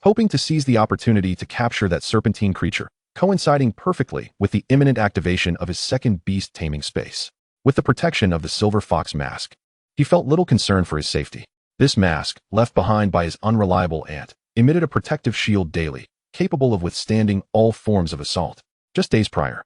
hoping to seize the opportunity to capture that serpentine creature, coinciding perfectly with the imminent activation of his second beast taming space. With the protection of the silver fox mask, he felt little concern for his safety. This mask, left behind by his unreliable aunt, emitted a protective shield daily, capable of withstanding all forms of assault. Just days prior,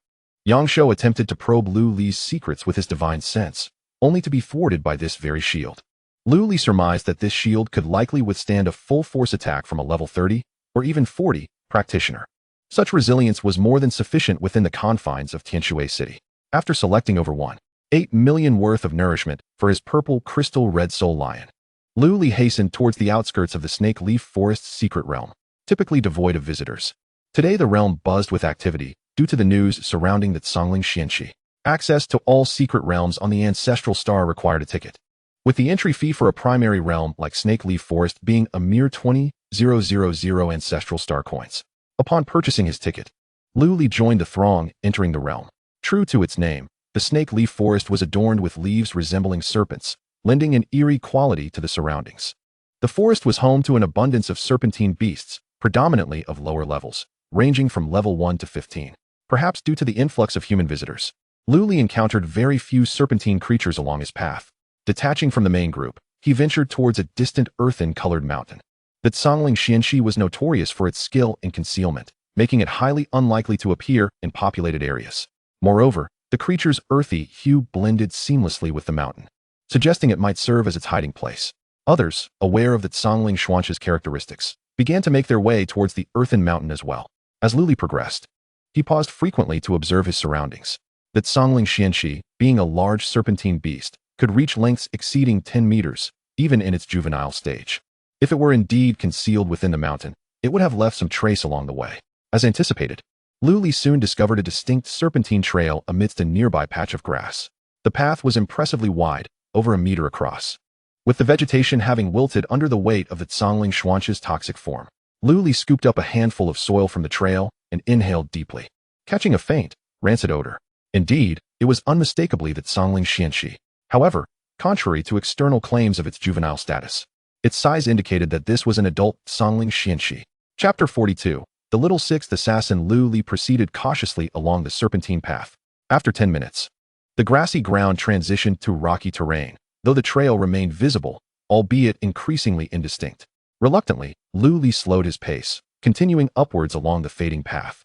Yangshuo attempted to probe Lu Li's secrets with his divine sense, only to be thwarted by this very shield. Lu Li surmised that this shield could likely withstand a full-force attack from a level 30, or even 40, practitioner. Such resilience was more than sufficient within the confines of Tianshui City. After selecting over 1.8 million worth of nourishment for his purple crystal red soul lion, Lu Li hastened towards the outskirts of the Snake Leaf Forest's secret realm, typically devoid of visitors. Today the realm buzzed with activity due to the news surrounding the Songling Xianxi. Access to all secret realms on the Ancestral Star required a ticket, with the entry fee for a primary realm like Snake Leaf Forest being a mere 20,000 Ancestral Star coins. Upon purchasing his ticket, Lu Li joined the throng entering the realm. True to its name, the Snake Leaf Forest was adorned with leaves resembling serpents, lending an eerie quality to the surroundings. The forest was home to an abundance of serpentine beasts, predominantly of lower levels, ranging from level 1 to 15. Perhaps due to the influx of human visitors, Lu Li encountered very few serpentine creatures along his path. Detaching from the main group, he ventured towards a distant earthen-colored mountain. The Songling Xianxi was notorious for its skill in concealment, making it highly unlikely to appear in populated areas. Moreover, the creature's earthy hue blended seamlessly with the mountain, suggesting it might serve as its hiding place. Others, aware of the Songling Xuanxi's characteristics, began to make their way towards the earthen mountain as well. As Lu Li progressed, he paused frequently to observe his surroundings. The Songling Xianxi, being a large serpentine beast, could reach lengths exceeding 10 meters, even in its juvenile stage. If it were indeed concealed within the mountain, it would have left some trace along the way. As anticipated, Lu Li soon discovered a distinct serpentine trail amidst a nearby patch of grass. The path was impressively wide, over a meter across, with the vegetation having wilted under the weight of the Songling Xuanxi's toxic form. Lu Li scooped up a handful of soil from the trail and inhaled deeply, catching a faint, rancid odor. Indeed, it was unmistakably the Songling Xianxi. However, contrary to external claims of its juvenile status, its size indicated that this was an adult Songling Xianxi. Chapter 42. The little sixth assassin Lu Li proceeded cautiously along the serpentine path. After 10 minutes, the grassy ground transitioned to rocky terrain, though the trail remained visible, albeit increasingly indistinct. Reluctantly, Lu Li slowed his pace, continuing upwards along the fading path.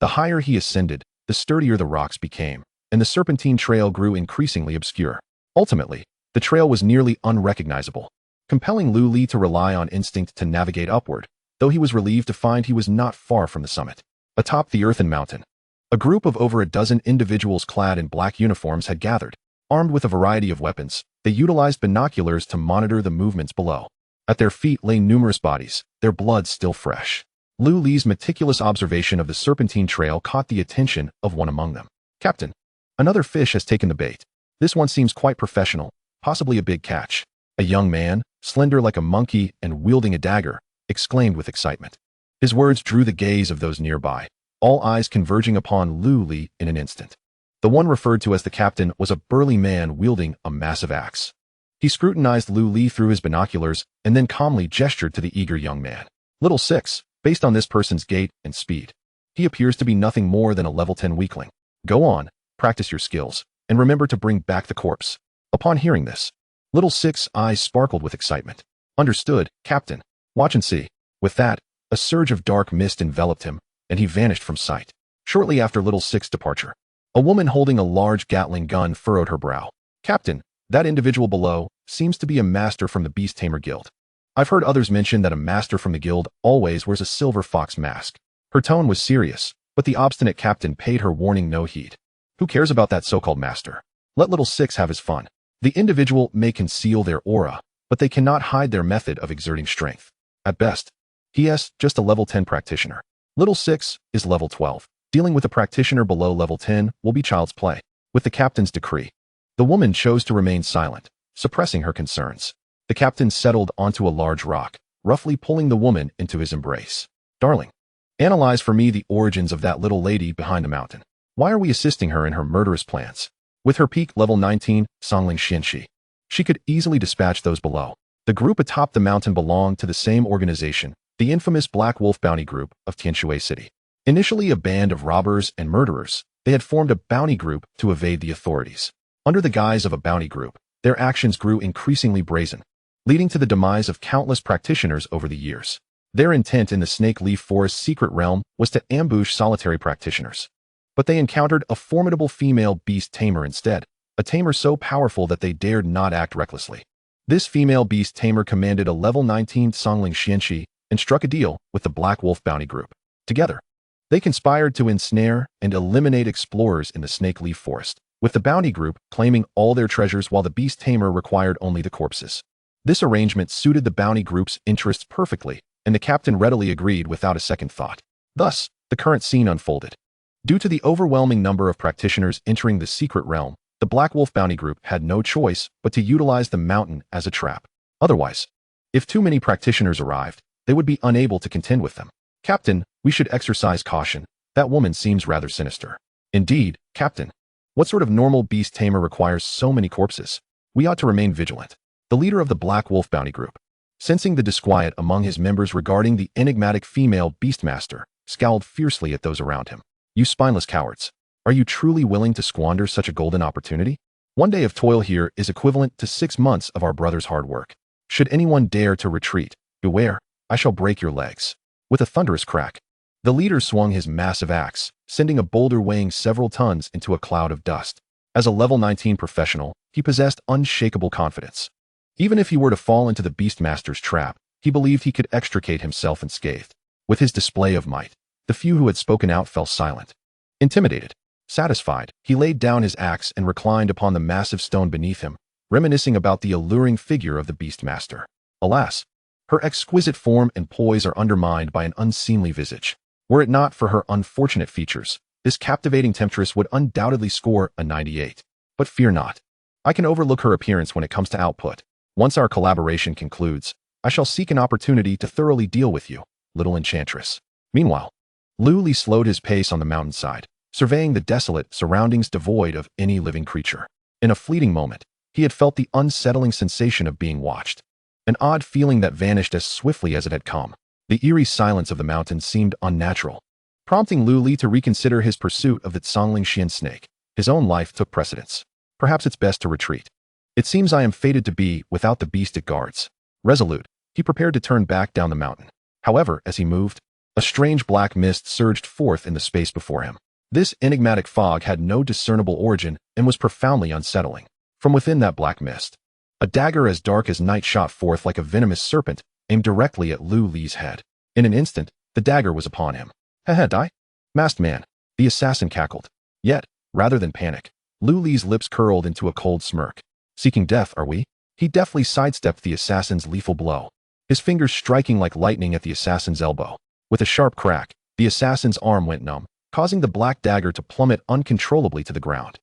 The higher he ascended, the sturdier the rocks became, and the serpentine trail grew increasingly obscure. Ultimately, the trail was nearly unrecognizable, compelling Lu Li to rely on instinct to navigate upward, though he was relieved to find he was not far from the summit. Atop the earthen mountain, a group of over a dozen individuals clad in black uniforms had gathered. Armed with a variety of weapons, they utilized binoculars to monitor the movements below. At their feet lay numerous bodies, their blood still fresh. Lu Li's meticulous observation of the serpentine trail caught the attention of one among them. "Captain, another fish has taken the bait. This one seems quite professional, possibly a big catch." A young man, slender like a monkey and wielding a dagger, exclaimed with excitement. His words drew the gaze of those nearby, all eyes converging upon Lu Li in an instant. The one referred to as the captain was a burly man wielding a massive axe. He scrutinized Lu Li through his binoculars and then calmly gestured to the eager young man. "Little six, based on this person's gait and speed, he appears to be nothing more than a level 10 weakling. Go on, practice your skills, and remember to bring back the corpse." Upon hearing this, Little Six's eyes sparkled with excitement. "Understood, Captain. Watch and see." With that, a surge of dark mist enveloped him, and he vanished from sight. Shortly after Little Six's departure, a woman holding a large Gatling gun furrowed her brow. "Captain, that individual below seems to be a master from the Beast Tamer Guild. I've heard others mention that a master from the guild always wears a silver fox mask." Her tone was serious, but the obstinate captain paid her warning no heed. "Who cares about that so-called master? Let Little Six have his fun. The individual may conceal their aura, but they cannot hide their method of exerting strength. At best, he is just a level 10 practitioner. Little Six is level 12. Dealing with a practitioner below level 10 will be child's play." With the captain's decree, the woman chose to remain silent, suppressing her concerns. The captain settled onto a large rock, roughly pulling the woman into his embrace. "Darling, analyze for me the origins of that little lady behind the mountain. Why are we assisting her in her murderous plans?" With her peak level 19, Songling Xianxi, she could easily dispatch those below. The group atop the mountain belonged to the same organization, the infamous Black Wolf Bounty Group of Tianshui City. Initially a band of robbers and murderers, they had formed a bounty group to evade the authorities. Under the guise of a bounty group, their actions grew increasingly brazen, leading to the demise of countless practitioners over the years. Their intent in the Snake Leaf Forest's secret realm was to ambush solitary practitioners. But they encountered a formidable female Beast Tamer instead, a tamer so powerful that they dared not act recklessly. This female Beast Tamer commanded a level 19 Songling Xianxi and struck a deal with the Black Wolf Bounty Group. Together, they conspired to ensnare and eliminate explorers in the Snake Leaf Forest, with the bounty group claiming all their treasures while the Beast Tamer required only the corpses. This arrangement suited the bounty group's interests perfectly, and the captain readily agreed without a second thought. Thus, the current scene unfolded. Due to the overwhelming number of practitioners entering the secret realm, the Black Wolf Bounty Group had no choice but to utilize the mountain as a trap. Otherwise, if too many practitioners arrived, they would be unable to contend with them. Captain, we should exercise caution. That woman seems rather sinister. Indeed, Captain. What sort of normal beast tamer requires so many corpses? We ought to remain vigilant. The leader of the Black Wolf Bounty Group, sensing the disquiet among his members regarding the enigmatic female Beastmaster, scowled fiercely at those around him. You spineless cowards. Are you truly willing to squander such a golden opportunity? One day of toil here is equivalent to 6 months of our brother's hard work. Should anyone dare to retreat, beware, I shall break your legs. With a thunderous crack, the leader swung his massive axe, sending a boulder weighing several tons into a cloud of dust. As a level 19 professional, he possessed unshakable confidence. Even if he were to fall into the Beastmaster's trap, he believed he could extricate himself unscathed. With his display of might, the few who had spoken out fell silent. Intimidated, satisfied, he laid down his axe and reclined upon the massive stone beneath him, reminiscing about the alluring figure of the Beastmaster. Alas, her exquisite form and poise are undermined by an unseemly visage. Were it not for her unfortunate features, this captivating temptress would undoubtedly score a 98. But fear not. I can overlook her appearance when it comes to output. Once our collaboration concludes, I shall seek an opportunity to thoroughly deal with you, little enchantress. Meanwhile, Lu Li slowed his pace on the mountainside, surveying the desolate surroundings devoid of any living creature. In a fleeting moment, he had felt the unsettling sensation of being watched, an odd feeling that vanished as swiftly as it had come. The eerie silence of the mountains seemed unnatural, prompting Lu Li to reconsider his pursuit of the Songling Xian snake. His own life took precedence. Perhaps it's best to retreat. It seems I am fated to be without the beastic guards. Resolute, he prepared to turn back down the mountain. However, as he moved, a strange black mist surged forth in the space before him. This enigmatic fog had no discernible origin and was profoundly unsettling. From within that black mist, a dagger as dark as night shot forth like a venomous serpent, aimed directly at Lu Li's head. In an instant, the dagger was upon him. Die? Masked man, the assassin cackled. Yet, rather than panic, Lu Li's lips curled into a cold smirk. Seeking death, are we? He deftly sidestepped the assassin's lethal blow, his fingers striking like lightning at the assassin's elbow. With a sharp crack, the assassin's arm went numb, causing the black dagger to plummet uncontrollably to the ground.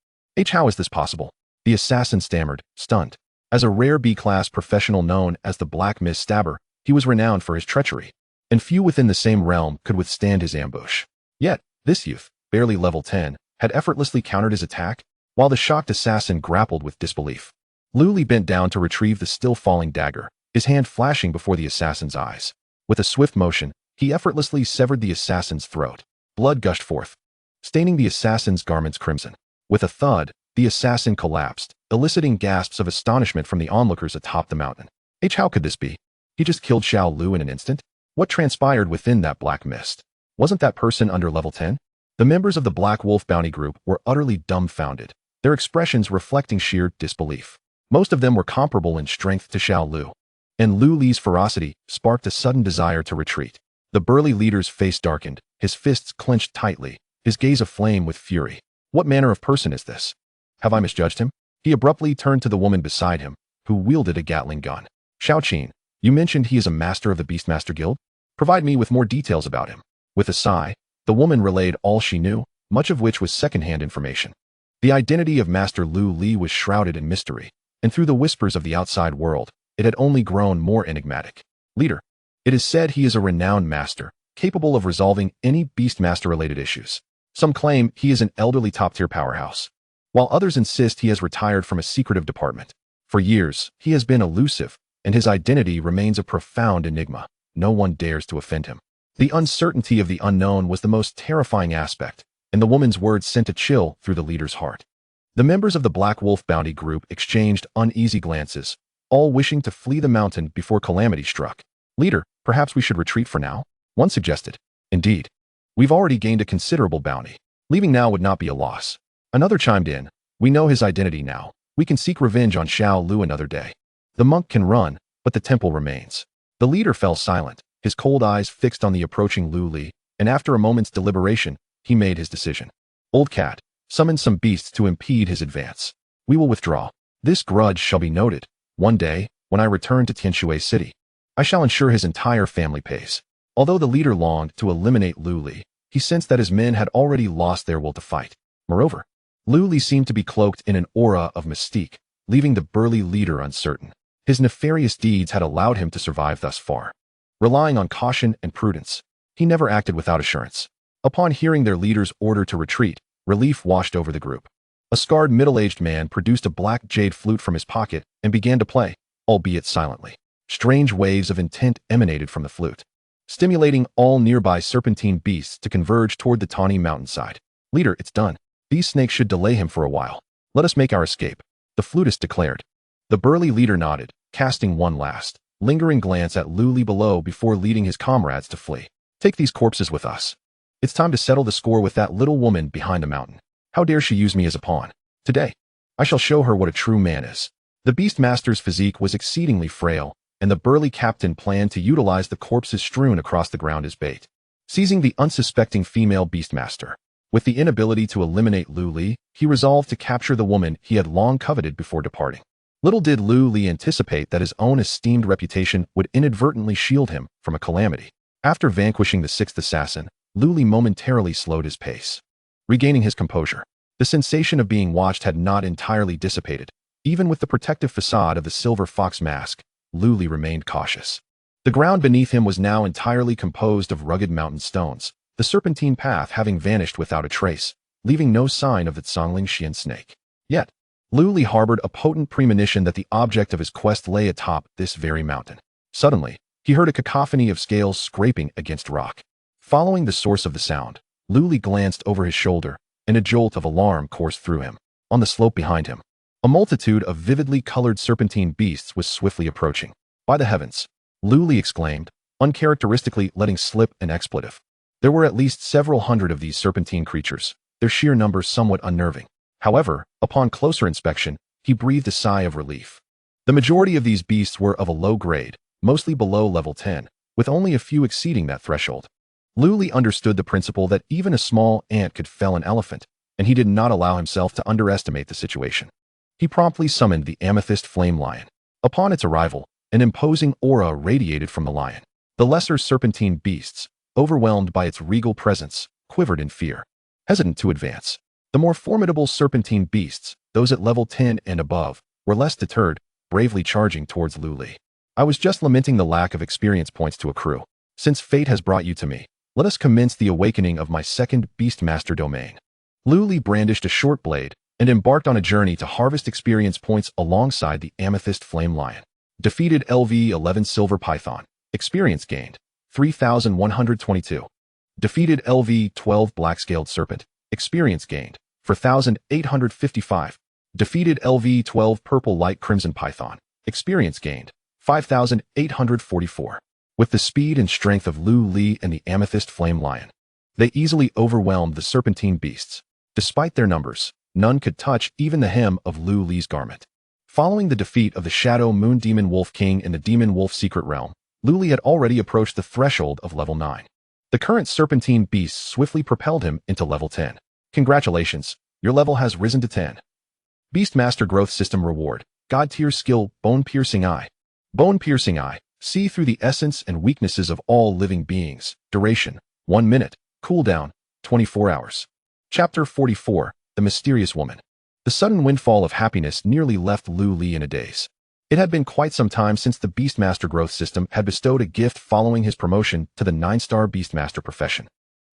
How is this possible? The assassin stammered, stunned. As a rare B-class professional known as the Black Mist Stabber, he was renowned for his treachery, and few within the same realm could withstand his ambush. Yet, this youth, barely level 10, had effortlessly countered his attack, while the shocked assassin grappled with disbelief. Lu Li bent down to retrieve the still-falling dagger, his hand flashing before the assassin's eyes. With a swift motion, he effortlessly severed the assassin's throat. Blood gushed forth, staining the assassin's garments crimson. With a thud, the assassin collapsed, eliciting gasps of astonishment from the onlookers atop the mountain. How could this be? He just killed Xiao Lu in an instant? What transpired within that black mist? Wasn't that person under level 10? The members of the Black Wolf Bounty Group were utterly dumbfounded, their expressions reflecting sheer disbelief. Most of them were comparable in strength to Xiao Lu, and Lu Li's ferocity sparked a sudden desire to retreat. The burly leader's face darkened, his fists clenched tightly, his gaze aflame with fury. What manner of person is this? Have I misjudged him? He abruptly turned to the woman beside him, who wielded a Gatling gun. Xiaoqin, you mentioned he is a master of the Beastmaster Guild? Provide me with more details about him. With a sigh, the woman relayed all she knew, much of which was second-hand information. The identity of Master Lu Li was shrouded in mystery, and through the whispers of the outside world, it had only grown more enigmatic. Leader, it is said he is a renowned master, capable of resolving any Beastmaster-related issues. Some claim he is an elderly top-tier powerhouse, while others insist he has retired from a secretive department. For years, he has been elusive, and his identity remains a profound enigma. no one dares to offend him. The uncertainty of the unknown was the most terrifying aspect, and the woman's words sent a chill through the leader's heart. The members of the Black Wolf bounty group exchanged uneasy glances, all wishing to flee the mountain before calamity struck. "Leader, perhaps we should retreat for now," one suggested. "Indeed. We've already gained a considerable bounty. Leaving now would not be a loss." Another chimed in. "We know his identity now. We can seek revenge on Xiao Lu another day. The monk can run, but the temple remains." The leader fell silent, his cold eyes fixed on the approaching Lu Li, and after a moment's deliberation, he made his decision. "Old cat, summon some beasts to impede his advance. We will withdraw. This grudge shall be noted. One day, when I return to Tianshui City, I shall ensure his entire family pays." Although the leader longed to eliminate Lu Li, he sensed that his men had already lost their will to fight. Moreover, Lu Li seemed to be cloaked in an aura of mystique, leaving the burly leader uncertain. His nefarious deeds had allowed him to survive thus far. Relying on caution and prudence, he never acted without assurance. Upon hearing their leader's order to retreat, relief washed over the group. A scarred middle-aged man produced a black jade flute from his pocket and began to play, albeit silently. Strange waves of intent emanated from the flute, stimulating all nearby serpentine beasts to converge toward the tawny mountainside. "Leader, it's done. These snakes should delay him for a while. Let us make our escape," the flutist declared. The burly leader nodded, casting one last, lingering glance at Lu Li below before leading his comrades to flee. "Take these corpses with us. It's time to settle the score with that little woman behind the mountain. How dare she use me as a pawn? Today, I shall show her what a true man is." The Beastmaster's physique was exceedingly frail, and the burly captain planned to utilize the corpses strewn across the ground as bait. Seizing the unsuspecting female Beastmaster, with the inability to eliminate Lu Li, he resolved to capture the woman he had long coveted before departing. Little did Lu Li anticipate that his own esteemed reputation would inadvertently shield him from a calamity. After vanquishing the sixth assassin, Lu Li momentarily slowed his pace. Regaining his composure, the sensation of being watched had not entirely dissipated. Even with the protective facade of the silver fox mask, Lu Li remained cautious. The ground beneath him was now entirely composed of rugged mountain stones, the serpentine path having vanished without a trace, leaving no sign of the Zhongling Xian snake. Yet, Lu Li harbored a potent premonition that the object of his quest lay atop this very mountain. Suddenly, he heard a cacophony of scales scraping against rock. Following the source of the sound, Lu Li glanced over his shoulder, and a jolt of alarm coursed through him. On the slope behind him, a multitude of vividly colored serpentine beasts was swiftly approaching. "By the heavens!" Lu Li exclaimed, uncharacteristically letting slip an expletive. There were at least several hundred of these serpentine creatures, their sheer number somewhat unnerving. However, upon closer inspection, he breathed a sigh of relief. The majority of these beasts were of a low grade, mostly below level 10, with only a few exceeding that threshold. Lu Li understood the principle that even a small ant could fell an elephant, and he did not allow himself to underestimate the situation. He promptly summoned the Amethyst Flame Lion. Upon its arrival, an imposing aura radiated from the lion. The lesser serpentine beasts, overwhelmed by its regal presence, quivered in fear, hesitant to advance. The more formidable serpentine beasts, those at level 10 and above, were less deterred, bravely charging towards Lu Li. "I was just lamenting the lack of experience points to accrue. Since fate has brought you to me, let us commence the awakening of my second Beastmaster domain." Lu Li brandished a short blade and embarked on a journey to harvest experience points alongside the Amethyst Flame Lion. Defeated LV-11 Silver Python. Experience gained 3,122. Defeated LV-12 Black-Scaled Serpent. Experience gained 4,855. Defeated LV-12 Purple Light Crimson Python. Experience gained 5,844. With the speed and strength of Lu Li and the Amethyst Flame Lion, they easily overwhelmed the serpentine beasts. Despite their numbers, none could touch even the hem of Lu Li's garment. Following the defeat of the Shadow Moon Demon Wolf King in the Demon Wolf Secret Realm, Lu Li had already approached the threshold of level 9. The current serpentine beasts swiftly propelled him into level 10. Congratulations, your level has risen to 10. Beastmaster Growth System Reward. God Tier Skill Bone Piercing Eye. Bone Piercing Eye. See through the essence and weaknesses of all living beings. Duration, 1 minute. Cooldown, 24 hours. Chapter 44, The Mysterious Woman. The sudden windfall of happiness nearly left Lu Li in a daze. It had been quite some time since the Beastmaster Growth System had bestowed a gift following his promotion to the 9-star Beastmaster profession.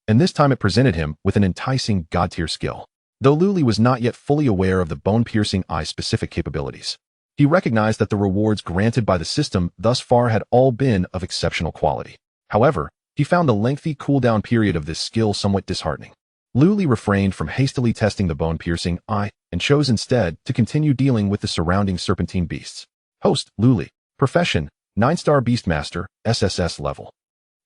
And this time it presented him with an enticing God-tier skill. Though Lu Li was not yet fully aware of the bone-piercing eye-specific capabilities, He recognized that the rewards granted by the system thus far had all been of exceptional quality. However, he found the lengthy cooldown period of this skill somewhat disheartening. Luli refrained from hastily testing the bone-piercing eye and chose instead to continue dealing with the surrounding serpentine beasts. Host, Luli. Profession, 9-star Beastmaster, SSS level.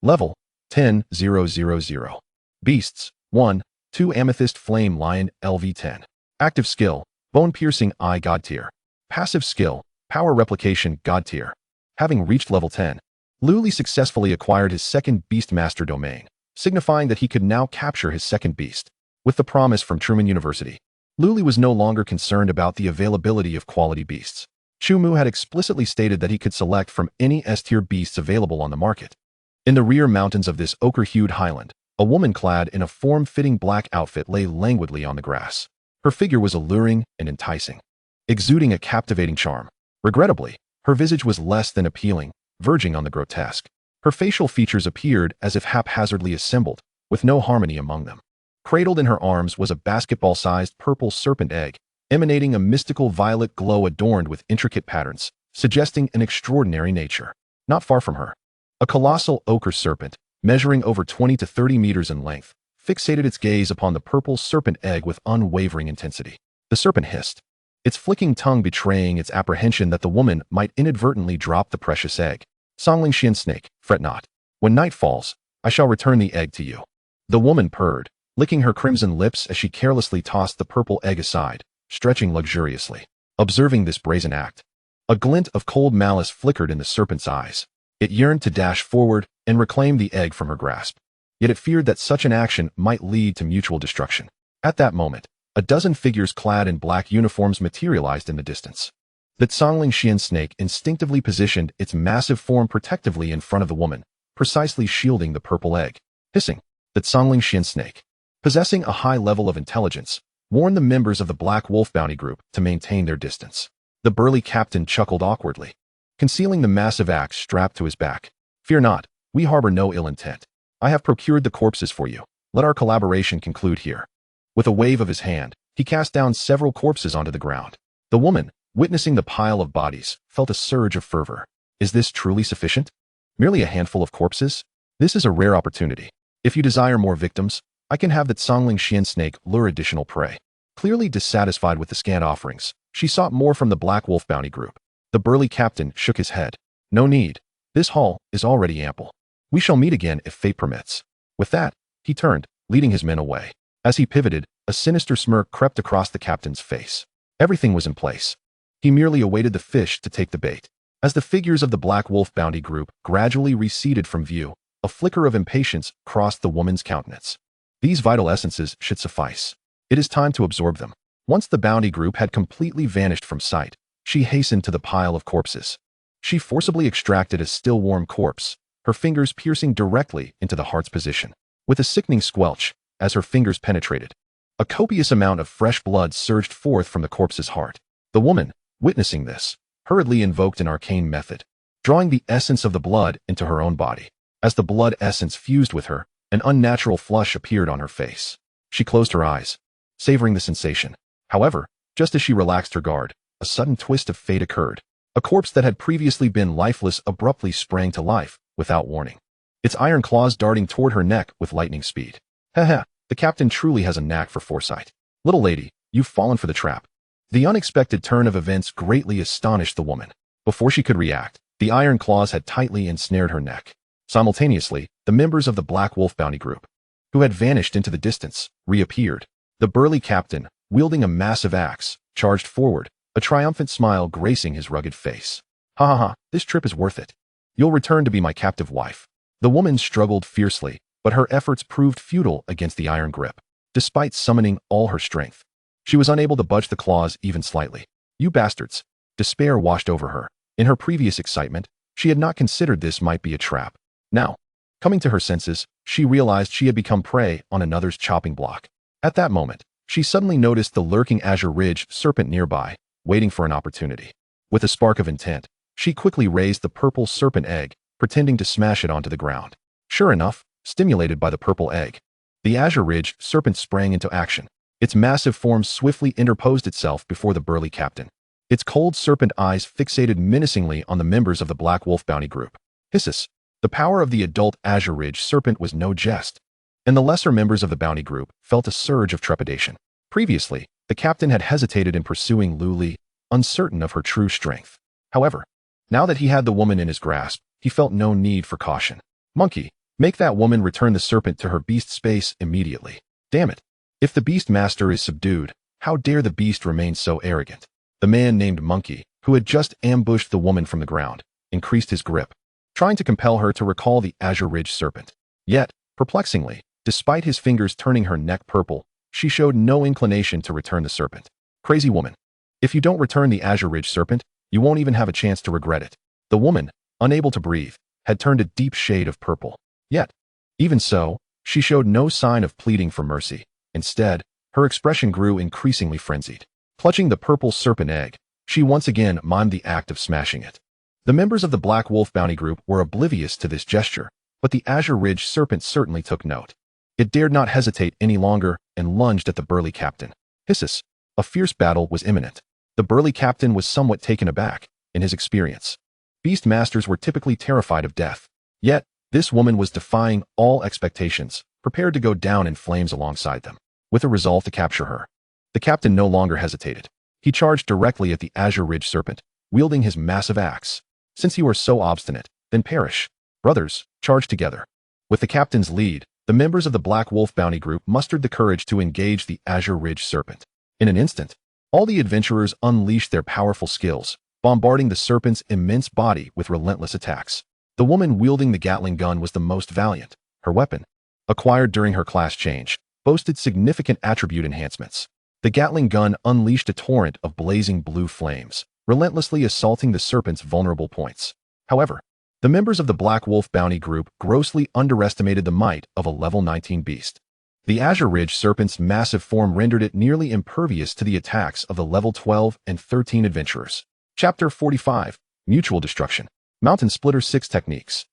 Level, 10,000. Beasts, 1, 2 Amethyst Flame Lion, LV10. Active skill, Bone-piercing eye God tier. Passive skill, Power Replication God tier. Having reached level 10, Luli successfully acquired his second Beastmaster domain, signifying that he could now capture his second beast. With the promise from Truman University, Luli was no longer concerned about the availability of quality beasts. Chumu had explicitly stated that he could select from any S-tier beasts available on the market. In the rear mountains of this ochre-hued highland, a woman clad in a form-fitting black outfit lay languidly on the grass. Her figure was alluring and enticing, exuding a captivating charm. Regrettably, her visage was less than appealing, verging on the grotesque. Her facial features appeared as if haphazardly assembled, with no harmony among them. Cradled in her arms was a basketball-sized purple serpent egg, emanating a mystical violet glow adorned with intricate patterns, suggesting an extraordinary nature. Not far from her, a colossal ochre serpent, measuring over 20 to 30 meters in length, fixated its gaze upon the purple serpent egg with unwavering intensity. The serpent hissed, its flicking tongue betraying its apprehension that the woman might inadvertently drop the precious egg. Songling Xian snake, fret not. When night falls, I shall return the egg to you. The woman purred, licking her crimson lips as she carelessly tossed the purple egg aside, stretching luxuriously. Observing this brazen act, a glint of cold malice flickered in the serpent's eyes. It yearned to dash forward and reclaim the egg from her grasp. Yet it feared that such an action might lead to mutual destruction. At that moment, a dozen figures clad in black uniforms materialized in the distance. The Songling Xian snake instinctively positioned its massive form protectively in front of the woman, precisely shielding the purple egg. Hissing, the Songling Xian snake, possessing a high level of intelligence, warned the members of the Black Wolf Bounty Group to maintain their distance. The burly captain chuckled awkwardly, concealing the massive axe strapped to his back. Fear not, we harbor no ill intent. I have procured the corpses for you. Let our collaboration conclude here. With a wave of his hand, he cast down several corpses onto the ground. The woman, witnessing the pile of bodies, felt a surge of fervor. Is this truly sufficient? Merely a handful of corpses? This is a rare opportunity. If you desire more victims, I can have that Songling Xian snake lure additional prey. Clearly dissatisfied with the scant offerings, she sought more from the Black Wolf Bounty Group. The burly captain shook his head. No need. This haul is already ample. We shall meet again if fate permits. With that, he turned, leading his men away. As he pivoted, a sinister smirk crept across the captain's face. Everything was in place. He merely awaited the fish to take the bait. As the figures of the Black Wolf Bounty Group gradually receded from view, a flicker of impatience crossed the woman's countenance. These vital essences should suffice. It is time to absorb them. Once the bounty group had completely vanished from sight, she hastened to the pile of corpses. She forcibly extracted a still warm corpse, her fingers piercing directly into the heart's position. With a sickening squelch, as her fingers penetrated, a copious amount of fresh blood surged forth from the corpse's heart. The woman, witnessing this, hurriedly invoked an arcane method, drawing the essence of the blood into her own body. As the blood essence fused with her, an unnatural flush appeared on her face. She closed her eyes, savoring the sensation. However, just as she relaxed her guard, a sudden twist of fate occurred. A corpse that had previously been lifeless abruptly sprang to life, without warning, its iron claws darting toward her neck with lightning speed. Haha, the captain truly has a knack for foresight. Little lady, you've fallen for the trap. The unexpected turn of events greatly astonished the woman. Before she could react, the iron claws had tightly ensnared her neck. Simultaneously, the members of the Black Wolf Bounty Group, who had vanished into the distance, reappeared. The burly captain, wielding a massive axe, charged forward, a triumphant smile gracing his rugged face. Ha ha ha, this trip is worth it. You'll return to be my captive wife. The woman struggled fiercely, but her efforts proved futile against the iron grip. Despite summoning all her strength, she was unable to budge the claws even slightly. You bastards! Despair washed over her. In her previous excitement, she had not considered this might be a trap. Now, coming to her senses, she realized she had become prey on another's chopping block. At that moment, she suddenly noticed the lurking Azure Ridge serpent nearby, waiting for an opportunity. With a spark of intent, she quickly raised the purple serpent egg, pretending to smash it onto the ground. Sure enough, stimulated by the purple egg, the Azure Ridge serpent sprang into action. Its massive form swiftly interposed itself before the burly captain. its cold serpent eyes fixated menacingly on the members of the Black Wolf bounty group. Hissus. The power of the adult Azure Ridge serpent was no jest, and the lesser members of the bounty group felt a surge of trepidation. Previously, the captain had hesitated in pursuing Luli, uncertain of her true strength. However, now that he had the woman in his grasp, he felt no need for caution. Monkey, make that woman return the serpent to her beast space immediately. Damn it. If the beast master is subdued, how dare the beast remain so arrogant? The man named Monkey, who had just ambushed the woman from the ground, increased his grip, trying to compel her to recall the Azure Ridge serpent. Yet, perplexingly, despite his fingers turning her neck purple, she showed no inclination to return the serpent. Crazy woman. If you don't return the Azure Ridge serpent, you won't even have a chance to regret it. The woman, unable to breathe, had turned a deep shade of purple. Yet, even so, she showed no sign of pleading for mercy. Instead, her expression grew increasingly frenzied. Clutching the purple serpent egg, she once again mimed the act of smashing it. The members of the Black Wolf bounty group were oblivious to this gesture, but the Azure Ridge serpent certainly took note. It dared not hesitate any longer and lunged at the burly captain. Hissus. A fierce battle was imminent. The burly captain was somewhat taken aback, in his experience. Beast masters were typically terrified of death. Yet, this woman was defying all expectations, prepared to go down in flames alongside them. With a resolve to capture her, the captain no longer hesitated. He charged directly at the Azure Ridge serpent, wielding his massive axe. Since you are so obstinate, then perish. Brothers, charge together. With the captain's lead, the members of the Black Wolf bounty group mustered the courage to engage the Azure Ridge serpent. In an instant, all the adventurers unleashed their powerful skills, bombarding the serpent's immense body with relentless attacks. The woman wielding the Gatling gun was the most valiant. Her weapon, acquired during her class change, boasted significant attribute enhancements. The Gatling gun unleashed a torrent of blazing blue flames, relentlessly assaulting the serpent's vulnerable points. However, the members of the Black Wolf bounty group grossly underestimated the might of a level 19 beast. The Azure Ridge serpent's massive form rendered it nearly impervious to the attacks of the level 12 and 13 adventurers. Chapter 45, Mutual Destruction. Mountain Splitter 6 Techniques.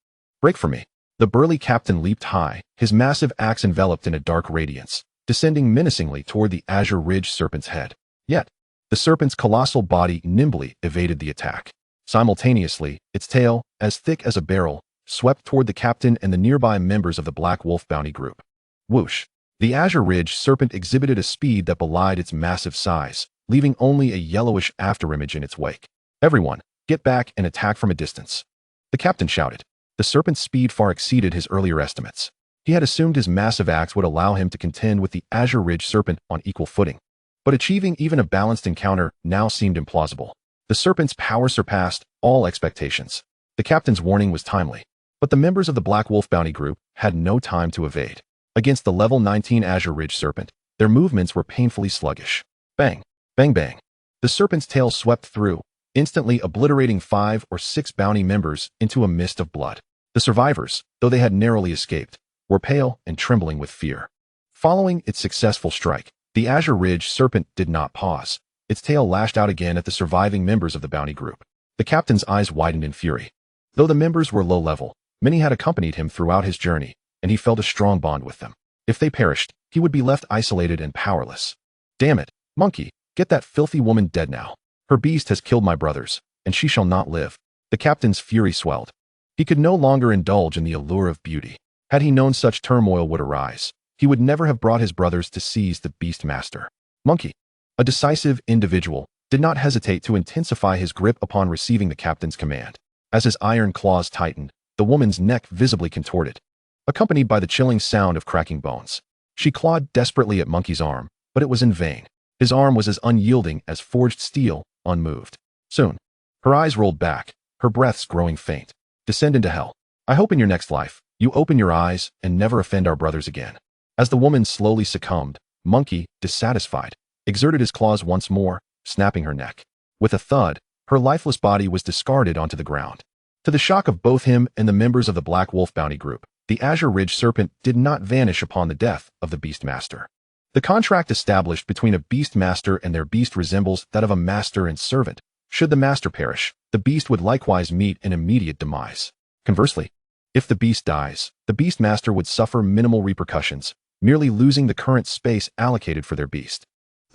Break for me. The burly captain leaped high, his massive axe enveloped in a dark radiance, descending menacingly toward the Azure Ridge serpent's head. Yet, the serpent's colossal body nimbly evaded the attack. Simultaneously, its tail, as thick as a barrel, swept toward the captain and the nearby members of the Black Wolf bounty group. Whoosh! The Azure Ridge serpent exhibited a speed that belied its massive size, leaving only a yellowish afterimage in its wake. Everyone, get back and attack from a distance. The captain shouted. The serpent's speed far exceeded his earlier estimates. He had assumed his massive axe would allow him to contend with the Azure Ridge serpent on equal footing. But achieving even a balanced encounter now seemed implausible. The serpent's power surpassed all expectations. The captain's warning was timely, but the members of the Black Wolf bounty group had no time to evade. Against the level 19 Azure Ridge serpent, their movements were painfully sluggish. Bang! Bang bang! The serpent's tail swept through, instantly obliterating 5 or 6 bounty members into a mist of blood. The survivors, though they had narrowly escaped, were pale and trembling with fear. Following its successful strike, the Azure Ridge serpent did not pause. Its tail lashed out again at the surviving members of the bounty group. The captain's eyes widened in fury. Though the members were low level, many had accompanied him throughout his journey, and he felt a strong bond with them. If they perished, he would be left isolated and powerless. Damn it, Monkey, get that filthy woman dead now. Her beast has killed my brothers, and she shall not live. The captain's fury swelled. He could no longer indulge in the allure of beauty. Had he known such turmoil would arise, he would never have brought his brothers to seize the beast master. Monkey, a decisive individual, did not hesitate to intensify his grip upon receiving the captain's command. As his iron claws tightened, the woman's neck visibly contorted, accompanied by the chilling sound of cracking bones. She clawed desperately at Monkey's arm, but it was in vain. His arm was as unyielding as forged steel, unmoved. Soon, her eyes rolled back, her breaths growing faint. Descend into hell. I hope in your next life, you open your eyes and never offend our brothers again. As the woman slowly succumbed, Monkey, dissatisfied, exerted his claws once more, snapping her neck. With a thud, her lifeless body was discarded onto the ground. To the shock of both him and the members of the Black Wolf bounty group, the Azure Ridge serpent did not vanish upon the death of the Beastmaster. The contract established between a Beastmaster and their beast resembles that of a master and servant. Should the master perish, the beast would likewise meet an immediate demise. Conversely, if the beast dies, the Beastmaster would suffer minimal repercussions, merely losing the current space allocated for their beast.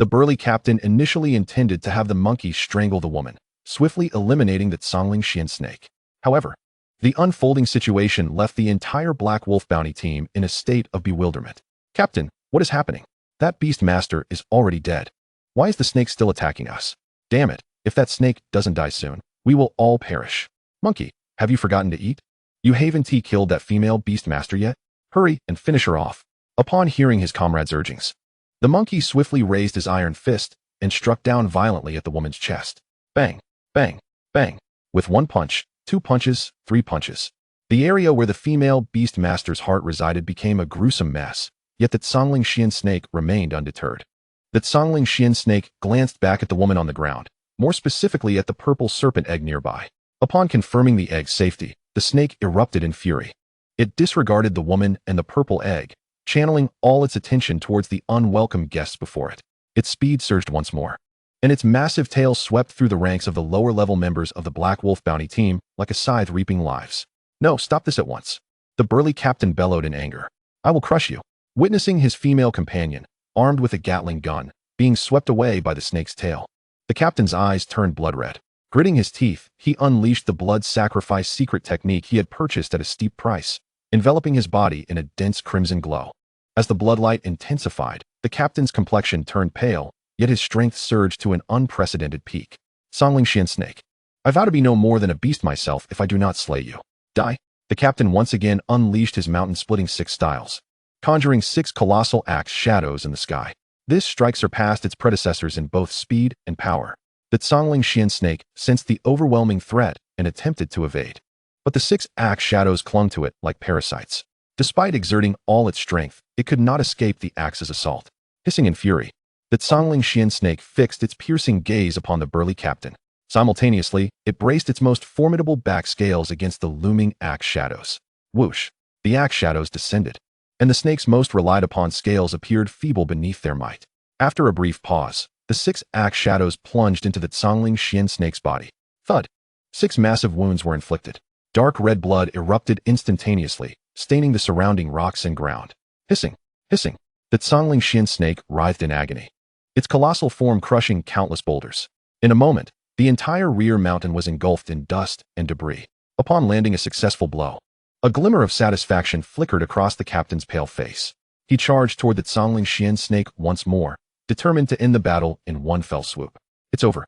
The burly captain initially intended to have the monkey strangle the woman, swiftly eliminating the Songlingxian snake. However, the unfolding situation left the entire Black Wolf bounty team in a state of bewilderment. Captain, what is happening? That beast master is already dead. Why is the snake still attacking us? Damn it, if that snake doesn't die soon, we will all perish. Monkey, have you forgotten to eat? You haven't killed that female beast master yet? Hurry and finish her off. Upon hearing his comrade's urgings, the monkey swiftly raised his iron fist and struck down violently at the woman's chest. Bang, bang, bang. With one punch, 2 punches, 3 punches. The area where the female beast master's heart resided became a gruesome mess, yet the Songlingxian snake remained undeterred. The Songlingxian snake glanced back at the woman on the ground, more specifically at the purple serpent egg nearby. Upon confirming the egg's safety, the snake erupted in fury. It disregarded the woman and the purple egg, channeling all its attention towards the unwelcome guests before it. Its speed surged once more, and its massive tail swept through the ranks of the lower-level members of the Black Wolf bounty team like a scythe reaping lives. No, stop this at once. The burly captain bellowed in anger. I will crush you. Witnessing his female companion, armed with a Gatling gun, being swept away by the snake's tail, the captain's eyes turned blood-red. Gritting his teeth, he unleashed the blood sacrifice secret technique he had purchased at a steep price, enveloping his body in a dense crimson glow. As the bloodlight intensified, the captain's complexion turned pale, yet his strength surged to an unprecedented peak. Songlingxian snake, I vow to be no more than a beast myself if I do not slay you. Die. The captain once again unleashed his mountain-splitting 6 styles, conjuring 6 colossal axe shadows in the sky. This strike surpassed its predecessors in both speed and power. The Songlingxian snake sensed the overwhelming threat and attempted to evade, but the 6 axe shadows clung to it like parasites. Despite exerting all its strength, it could not escape the axe's assault. Hissing in fury, the Songlingxian snake fixed its piercing gaze upon the burly captain. Simultaneously, it braced its most formidable back scales against the looming axe shadows. Whoosh! The axe shadows descended, and the snake's most relied upon scales appeared feeble beneath their might. After a brief pause, the 6 axe shadows plunged into the Songlingxian snake's body. Thud! 6 massive wounds were inflicted. Dark red blood erupted instantaneously, staining the surrounding rocks and ground. Hissing! Hissing! The Songlingxian snake writhed in agony, its colossal form crushing countless boulders. In a moment, the entire rear mountain was engulfed in dust and debris. Upon landing a successful blow, a glimmer of satisfaction flickered across the captain's pale face. He charged toward the Songlingxian snake once more, determined to end the battle in one fell swoop. It's over.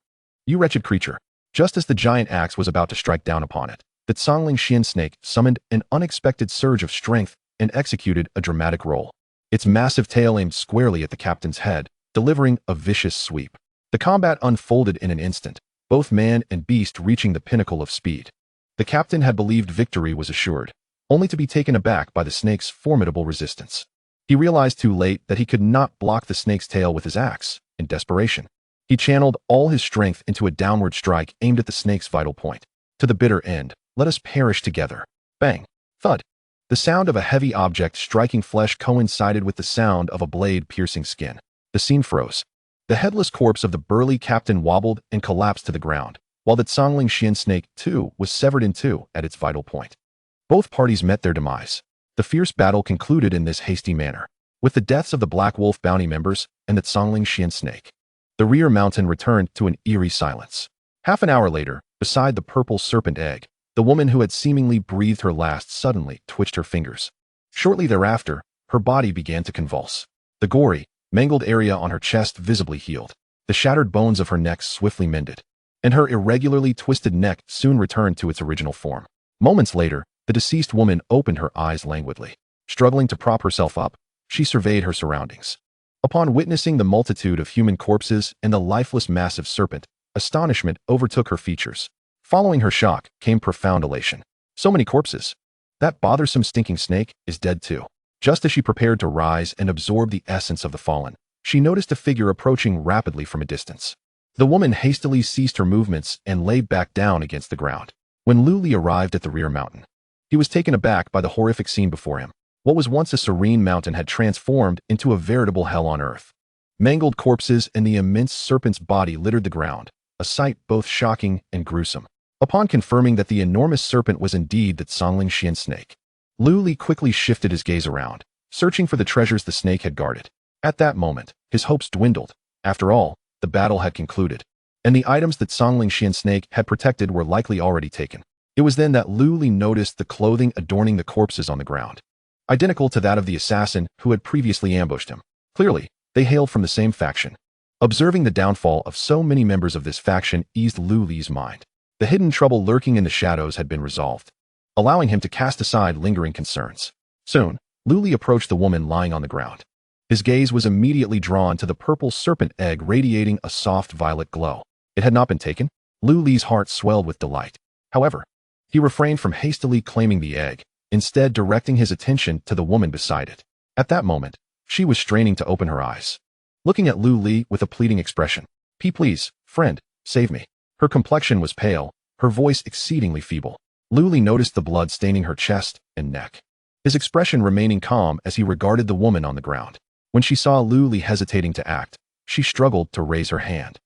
You wretched creature. Just as the giant axe was about to strike down upon it, the Songlingxian snake summoned an unexpected surge of strength and executed a dramatic roll. Its massive tail aimed squarely at the captain's head, delivering a vicious sweep. The combat unfolded in an instant, both man and beast reaching the pinnacle of speed. The captain had believed victory was assured, only to be taken aback by the snake's formidable resistance. He realized too late that he could not block the snake's tail with his axe. In desperation, he channeled all his strength into a downward strike aimed at the snake's vital point. To the bitter end, let us perish together. Bang! Thud! The sound of a heavy object striking flesh coincided with the sound of a blade piercing skin. The scene froze. The headless corpse of the burly captain wobbled and collapsed to the ground, while the Songlingxian snake, too, was severed in 2 at its vital point. Both parties met their demise. The fierce battle concluded in this hasty manner, with the deaths of the Black Wolf bounty members and the Songlingxian snake. The rear mountain returned to an eerie silence. Half an hour later, beside the purple serpent egg, the woman who had seemingly breathed her last suddenly twitched her fingers. Shortly thereafter, her body began to convulse. The gory, mangled area on her chest visibly healed. The shattered bones of her neck swiftly mended, and her irregularly twisted neck soon returned to its original form. Moments later, the deceased woman opened her eyes languidly. Struggling to prop herself up, she surveyed her surroundings. Upon witnessing the multitude of human corpses and the lifeless massive serpent, astonishment overtook her features. Following her shock came profound elation. So many corpses. That bothersome stinking snake is dead too. Just as she prepared to rise and absorb the essence of the fallen, she noticed a figure approaching rapidly from a distance. The woman hastily ceased her movements and lay back down against the ground. When Luli arrived at the rear mountain, he was taken aback by the horrific scene before him. What was once a serene mountain had transformed into a veritable hell on earth. Mangled corpses and the immense serpent's body littered the ground, a sight both shocking and gruesome. Upon confirming that the enormous serpent was indeed the Songlingxian snake, Luli quickly shifted his gaze around, searching for the treasures the snake had guarded. At that moment, his hopes dwindled. After all, the battle had concluded, and the items that Songling Snake had protected were likely already taken. It was then that Lu Li noticed the clothing adorning the corpses on the ground, identical to that of the assassin who had previously ambushed him. Clearly, they hailed from the same faction. Observing the downfall of so many members of this faction eased Lu Li's mind. The hidden trouble lurking in the shadows had been resolved, allowing him to cast aside lingering concerns. Soon, Lu Li approached the woman lying on the ground. His gaze was immediately drawn to the purple serpent egg radiating a soft violet glow. It had not been taken. Lu Li's heart swelled with delight. However, he refrained from hastily claiming the egg, instead directing his attention to the woman beside it. At that moment, she was straining to open her eyes, looking at Lu Li with a pleading expression. Please, friend, save me." Her complexion was pale, her voice exceedingly feeble. Lu Li noticed the blood staining her chest and neck, his expression remaining calm as he regarded the woman on the ground. When she saw Lu Li hesitating to act, she struggled to raise her hand,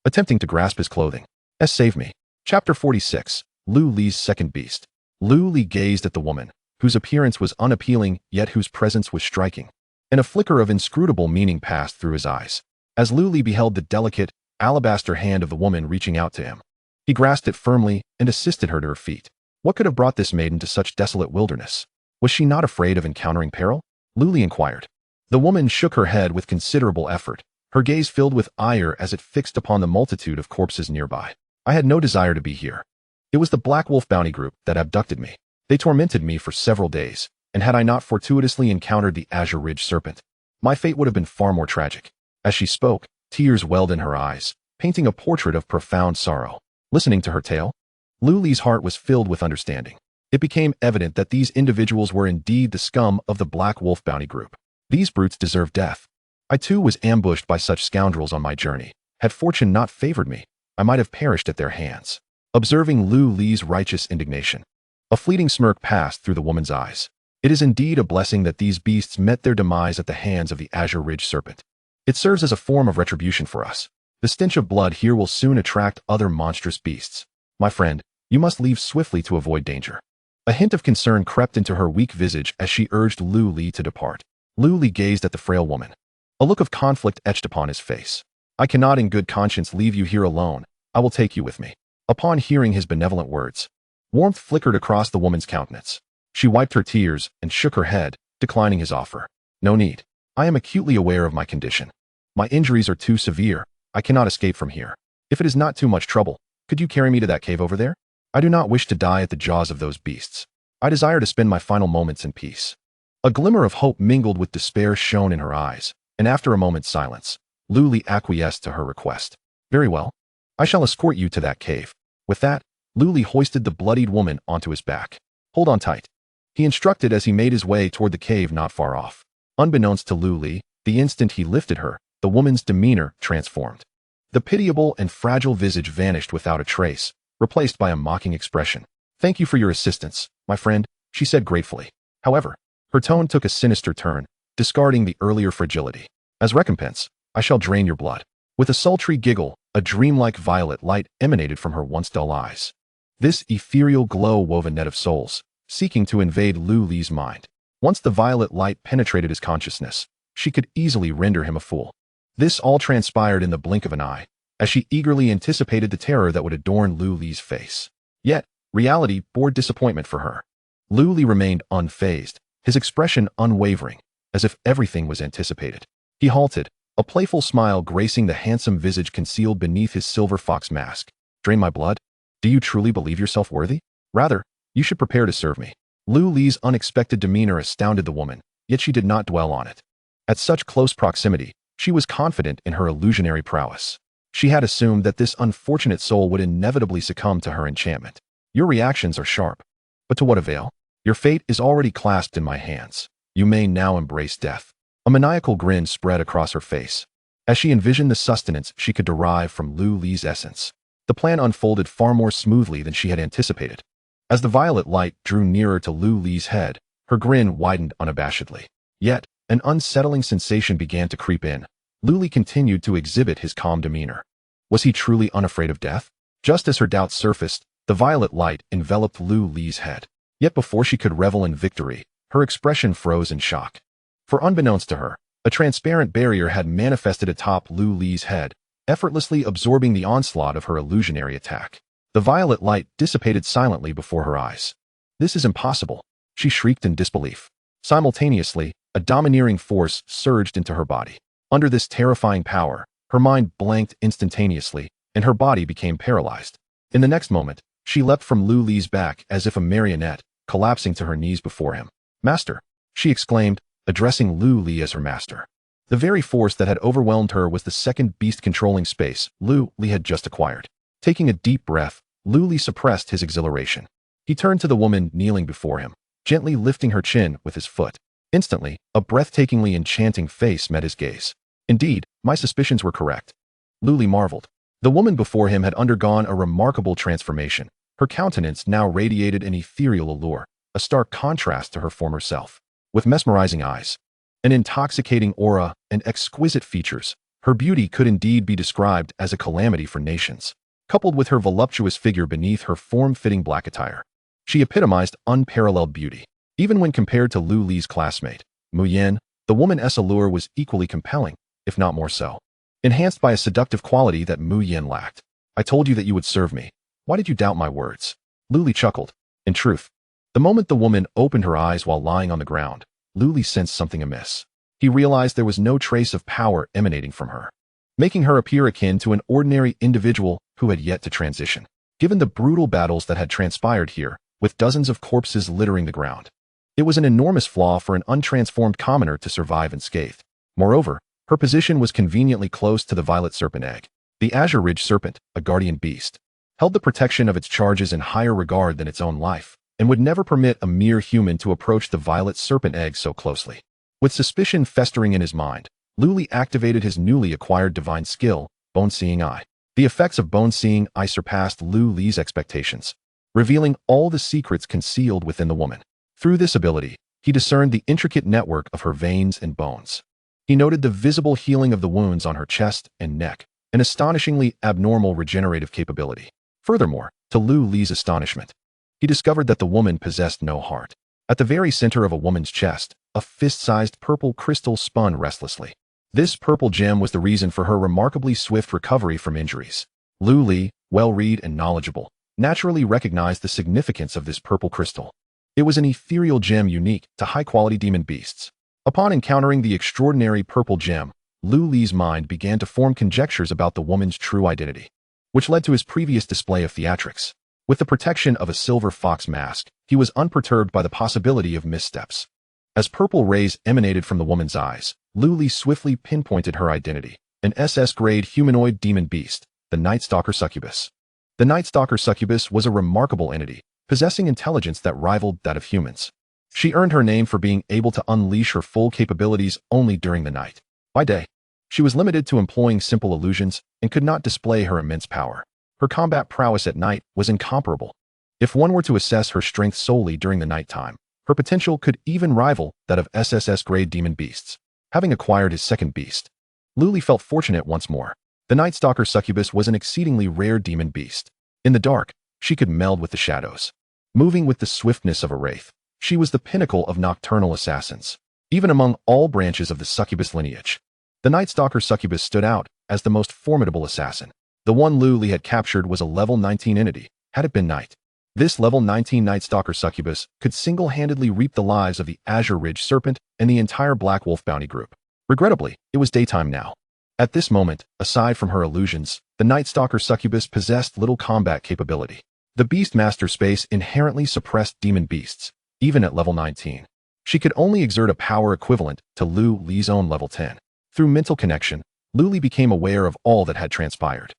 attempting to grasp his clothing. Save me. Chapter 46. Lu Li's Second Beast. Lu Li gazed at the woman, whose appearance was unappealing yet whose presence was striking, and a flicker of inscrutable meaning passed through his eyes. As Lu Li beheld the delicate, alabaster hand of the woman reaching out to him, he grasped it firmly and assisted her to her feet. What could have brought this maiden to such desolate wilderness? Was she not afraid of encountering peril? Lu Li inquired. The woman shook her head with considerable effort, her gaze filled with ire as it fixed upon the multitude of corpses nearby. "I had no desire to be here. It was the Black Wolf bounty group that abducted me. They tormented me for several days, and had I not fortuitously encountered the Azure Ridge Serpent, my fate would have been far more tragic." As she spoke, tears welled in her eyes, painting a portrait of profound sorrow. Listening to her tale, Lu Li's heart was filled with understanding. It became evident that these individuals were indeed the scum of the Black Wolf bounty group. These brutes deserved death. I too was ambushed by such scoundrels on my journey. Had fortune not favored me, I might have perished at their hands. Observing Lu Li's righteous indignation, a fleeting smirk passed through the woman's eyes. It is indeed a blessing that these beasts met their demise at the hands of the Azure Ridge Serpent. It serves as a form of retribution for us. The stench of blood here will soon attract other monstrous beasts. My friend, you must leave swiftly to avoid danger. A hint of concern crept into her weak visage as she urged Lu Li to depart. Lu Li gazed at the frail woman. A look of conflict etched upon his face. "I cannot in good conscience leave you here alone. I will take you with me." Upon hearing his benevolent words, warmth flickered across the woman's countenance. She wiped her tears and shook her head, declining his offer. "No need. I am acutely aware of my condition. My injuries are too severe. I cannot escape from here. If it is not too much trouble, could you carry me to that cave over there? I do not wish to die at the jaws of those beasts. I desire to spend my final moments in peace." A glimmer of hope mingled with despair shone in her eyes, and after a moment's silence, Lu Li acquiesced to her request. "Very well. I shall escort you to that cave." With that, Lu Li hoisted the bloodied woman onto his back. "Hold on tight," he instructed as he made his way toward the cave not far off. Unbeknownst to Lu Li, the instant he lifted her, the woman's demeanor transformed. The pitiable and fragile visage vanished without a trace, replaced by a mocking expression. "Thank you for your assistance, my friend," she said gratefully. However, her tone took a sinister turn, discarding the earlier fragility. "As recompense, I shall drain your blood." With a sultry giggle, a dreamlike violet light emanated from her once dull eyes. This ethereal glow wove a net of souls, seeking to invade Lu Li's mind. Once the violet light penetrated his consciousness, she could easily render him a fool. This all transpired in the blink of an eye, as she eagerly anticipated the terror that would adorn Lu Li's face. Yet, reality bore disappointment for her. Lu Li remained unfazed, his expression unwavering, as if everything was anticipated. He halted, a playful smile gracing the handsome visage concealed beneath his silver fox mask. "Drain my blood? Do you truly believe yourself worthy? Rather, you should prepare to serve me." Lu Li's unexpected demeanor astounded the woman, yet she did not dwell on it. At such close proximity, she was confident in her illusionary prowess. She had assumed that this unfortunate soul would inevitably succumb to her enchantment. "Your reactions are sharp, but to what avail? Your fate is already clasped in my hands. You may now embrace death." A maniacal grin spread across her face, as she envisioned the sustenance she could derive from Lu Li's essence. The plan unfolded far more smoothly than she had anticipated. As the violet light drew nearer to Lu Li's head, her grin widened unabashedly. Yet, an unsettling sensation began to creep in. Lu Li continued to exhibit his calm demeanor. Was he truly unafraid of death? Just as her doubts surfaced, the violet light enveloped Lu Li's head. Yet before she could revel in victory, her expression froze in shock. For unbeknownst to her, A transparent barrier had manifested atop Lu Li's head, effortlessly absorbing the onslaught of her illusionary attack. The violet light dissipated silently before her eyes. "This is impossible," she shrieked in disbelief. Simultaneously, a domineering force surged into her body. Under this terrifying power, her mind blanked instantaneously, and her body became paralyzed. In the next moment, she leapt from Lu Li's back as if a marionette, collapsing to her knees before him. "Master!" she exclaimed, addressing Lu Li as her master. The very force that had overwhelmed her was the second beast-controlling space Lu Li had just acquired. Taking a deep breath, Lu Li suppressed his exhilaration. He turned to the woman kneeling before him, gently lifting her chin with his foot. Instantly, a breathtakingly enchanting face met his gaze. "Indeed, my suspicions were correct." Lu Li marveled. The woman before him had undergone a remarkable transformation. Her countenance now radiated an ethereal allure, a stark contrast to her former self. With mesmerizing eyes, an intoxicating aura, and exquisite features, her beauty could indeed be described as a calamity for nations. Coupled with her voluptuous figure beneath her form-fitting black attire, she epitomized unparalleled beauty. Even when compared to Lu Li's classmate, Mu Yan, the woman's allure was equally compelling, if not more so. Enhanced by a seductive quality that Mu Yan lacked. "I told you that you would serve me. Why did you doubt my words?" Lu Li chuckled. In truth, the moment the woman opened her eyes while lying on the ground, Lu Li sensed something amiss. He realized there was no trace of power emanating from her, making her appear akin to an ordinary individual who had yet to transition. Given the brutal battles that had transpired here, with dozens of corpses littering the ground, it was an enormous flaw for an untransformed commoner to survive unscathed. Moreover, her position was conveniently close to the violet serpent egg. The azure ridge serpent, a guardian beast, held the protection of its charges in higher regard than its own life, and would never permit a mere human to approach the violet serpent egg so closely. With suspicion festering in his mind, Lu Li activated his newly acquired divine skill, Bone-Seeing Eye. The effects of Bone-Seeing Eye surpassed Lu Li's expectations, revealing all the secrets concealed within the woman. Through this ability, he discerned the intricate network of her veins and bones. He noted the visible healing of the wounds on her chest and neck, an astonishingly abnormal regenerative capability. Furthermore, to Lu Li's astonishment, he discovered that the woman possessed no heart. At the very center of a woman's chest, a fist-sized purple crystal spun restlessly. This purple gem was the reason for her remarkably swift recovery from injuries. Lu Li, well-read and knowledgeable, naturally recognized the significance of this purple crystal. It was an ethereal gem unique to high-quality demon beasts. Upon encountering the extraordinary purple gem, Lu Li's mind began to form conjectures about the woman's true identity, which led to his previous display of theatrics. With the protection of a silver fox mask, he was unperturbed by the possibility of missteps. As purple rays emanated from the woman's eyes, Lu Li swiftly pinpointed her identity, an SS-grade humanoid demon beast, the Night Stalker Succubus. The Night Stalker Succubus was a remarkable entity, possessing intelligence that rivaled that of humans. She earned her name for being able to unleash her full capabilities only during the night. By day, she was limited to employing simple illusions and could not display her immense power. Her combat prowess at night was incomparable. If one were to assess her strength solely during the nighttime, her potential could even rival that of SSS-grade demon beasts. Having acquired his second beast, Lu Li felt fortunate once more. The Night Stalker Succubus was an exceedingly rare demon beast. In the dark, she could meld with the shadows. Moving with the swiftness of a wraith, she was the pinnacle of nocturnal assassins. Even among all branches of the Succubus lineage, the Night Stalker Succubus stood out as the most formidable assassin. The one Lu Li had captured was a level 19 entity, had it been night. This level 19 Night Stalker Succubus could single-handedly reap the lives of the Azure Ridge Serpent and the entire Black Wolf bounty group. Regrettably, it was daytime now. At this moment, aside from her illusions, the Night Stalker Succubus possessed little combat capability. The Beastmaster space inherently suppressed demon beasts, even at level 19. She could only exert a power equivalent to Lu Li's own level 10. Through mental connection, Lu Li became aware of all that had transpired.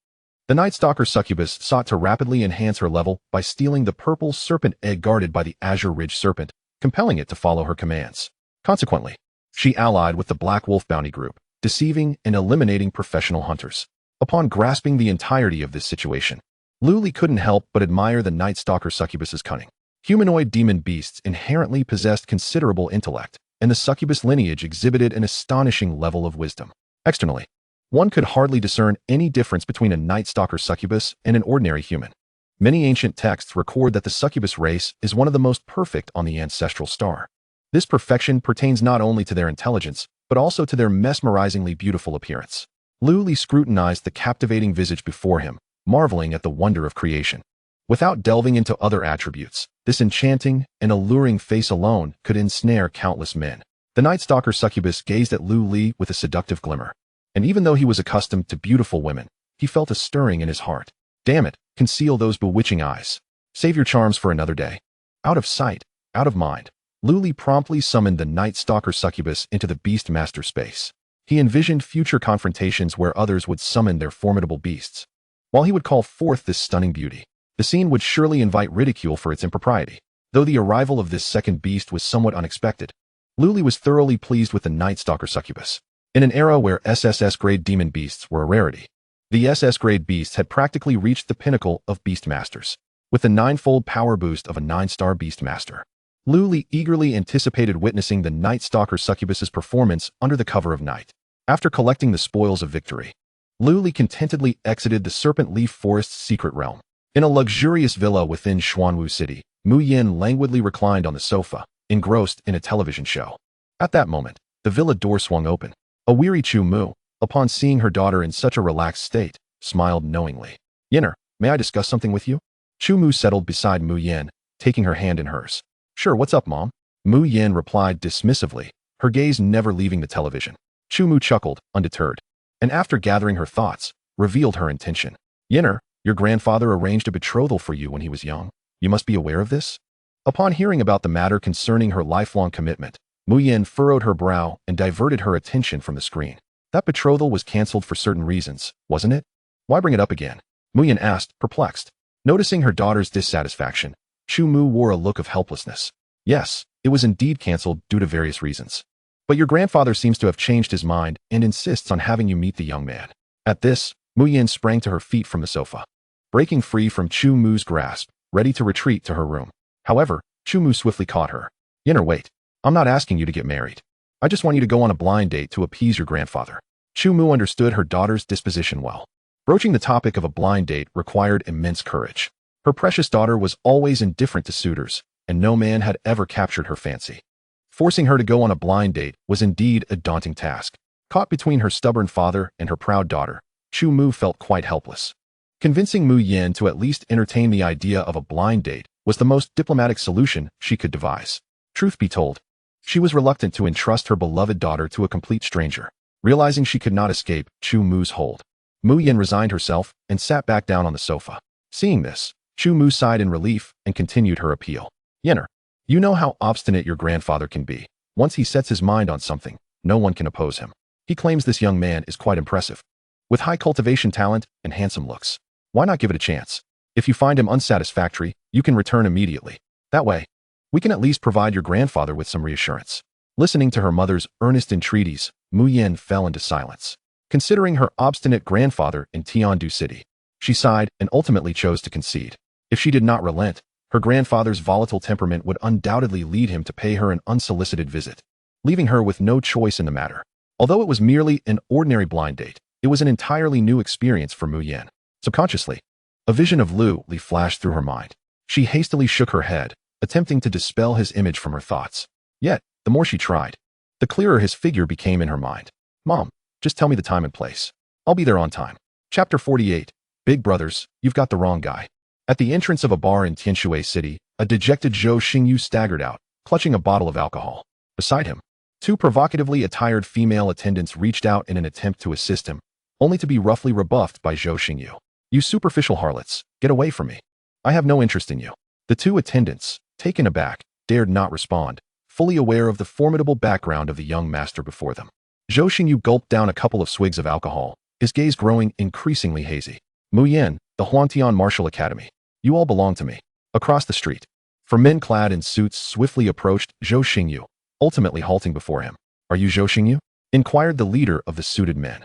The Night Stalker Succubus sought to rapidly enhance her level by stealing the purple serpent egg guarded by the Azure Ridge Serpent, compelling it to follow her commands. Consequently, she allied with the Black Wolf bounty group, deceiving and eliminating professional hunters. Upon grasping the entirety of this situation, Lu Li couldn't help but admire the Night Stalker Succubus's cunning. Humanoid demon beasts inherently possessed considerable intellect, and the Succubus lineage exhibited an astonishing level of wisdom. Externally, one could hardly discern any difference between a Night Stalker Succubus and an ordinary human. Many ancient texts record that the Succubus race is one of the most perfect on the ancestral star. This perfection pertains not only to their intelligence, but also to their mesmerizingly beautiful appearance. Lu Li scrutinized the captivating visage before him, marveling at the wonder of creation. Without delving into other attributes, this enchanting and alluring face alone could ensnare countless men. The Night Stalker Succubus gazed at Lu Li with a seductive glimmer. And even though he was accustomed to beautiful women, he felt a stirring in his heart. Damn it, conceal those bewitching eyes. Save your charms for another day. Out of sight, out of mind, Lu Li promptly summoned the Night Stalker Succubus into the Beast Master space. He envisioned future confrontations where others would summon their formidable beasts. While he would call forth this stunning beauty, the scene would surely invite ridicule for its impropriety. Though the arrival of this second beast was somewhat unexpected, Lu Li was thoroughly pleased with the Night Stalker Succubus. In an era where SSS-grade demon beasts were a rarity, the SS-grade beasts had practically reached the pinnacle of beast masters. With the 9-fold power boost of a 9-star beast master, Lu Li eagerly anticipated witnessing the Night Stalker Succubus's performance under the cover of night. After collecting the spoils of victory, Lu Li contentedly exited the Serpent Leaf Forest's secret realm. In a luxurious villa within Xuanwu City, Mu Yin languidly reclined on the sofa, engrossed in a television show. At that moment, the villa door swung open. A weary Chu Mu, upon seeing her daughter in such a relaxed state, smiled knowingly. "Yinner, may I discuss something with you?" Chu Mu settled beside Mu Yin, taking her hand in hers. "Sure, what's up, Mom?" Mu Yin replied dismissively, her gaze never leaving the television. Chu Mu chuckled, undeterred, and after gathering her thoughts, revealed her intention. "Yinner, your grandfather arranged a betrothal for you when he was young. You must be aware of this?" Upon hearing about the matter concerning her lifelong commitment, Mu Yin furrowed her brow and diverted her attention from the screen. "That betrothal was cancelled for certain reasons, wasn't it? Why bring it up again?" Mu Yin asked, perplexed. Noticing her daughter's dissatisfaction, Chu Mu wore a look of helplessness. "Yes, it was indeed cancelled due to various reasons. But your grandfather seems to have changed his mind and insists on having you meet the young man." At this, Mu Yin sprang to her feet from the sofa, breaking free from Chu Mu's grasp, ready to retreat to her room. However, Chu Mu swiftly caught her. "Yinner, wait. I'm not asking you to get married. I just want you to go on a blind date to appease your grandfather." Chu Mu understood her daughter's disposition well. Broaching the topic of a blind date required immense courage. Her precious daughter was always indifferent to suitors, and no man had ever captured her fancy. Forcing her to go on a blind date was indeed a daunting task. Caught between her stubborn father and her proud daughter, Chu Mu felt quite helpless. Convincing Mu Yin to at least entertain the idea of a blind date was the most diplomatic solution she could devise. Truth be told, she was reluctant to entrust her beloved daughter to a complete stranger. Realizing she could not escape Chu Mu's hold, Mu Yin resigned herself and sat back down on the sofa. Seeing this, Chu Mu sighed in relief and continued her appeal. "Yinner, you know how obstinate your grandfather can be. Once he sets his mind on something, no one can oppose him. He claims this young man is quite impressive, with high cultivation talent and handsome looks. Why not give it a chance? If you find him unsatisfactory, you can return immediately. That way, we can at least provide your grandfather with some reassurance." Listening to her mother's earnest entreaties, Mu Yin fell into silence. Considering her obstinate grandfather in Tiandu City, she sighed and ultimately chose to concede. If she did not relent, her grandfather's volatile temperament would undoubtedly lead him to pay her an unsolicited visit, leaving her with no choice in the matter. Although it was merely an ordinary blind date, it was an entirely new experience for Mu Yin. Subconsciously, a vision of Lu Li flashed through her mind. She hastily shook her head, attempting to dispel his image from her thoughts. Yet, the more she tried, the clearer his figure became in her mind. "Mom, just tell me the time and place. I'll be there on time." Chapter 48. Big Brothers, You've Got the Wrong Guy. At the entrance of a bar in Tianshui City, a dejected Zhou Xingyu staggered out, clutching a bottle of alcohol. Beside him, two provocatively attired female attendants reached out in an attempt to assist him, only to be roughly rebuffed by Zhou Xingyu. "You superficial harlots, get away from me. I have no interest in you." The two attendants, taken aback, dared not respond, fully aware of the formidable background of the young master before them. Zhou Xingyu gulped down a couple of swigs of alcohol, his gaze growing increasingly hazy. "Mu Yin, the Huangtian Martial Academy. You all belong to me." Across the street, four men clad in suits swiftly approached Zhou Xingyu, ultimately halting before him. "Are you Zhou Xingyu?" inquired the leader of the suited men.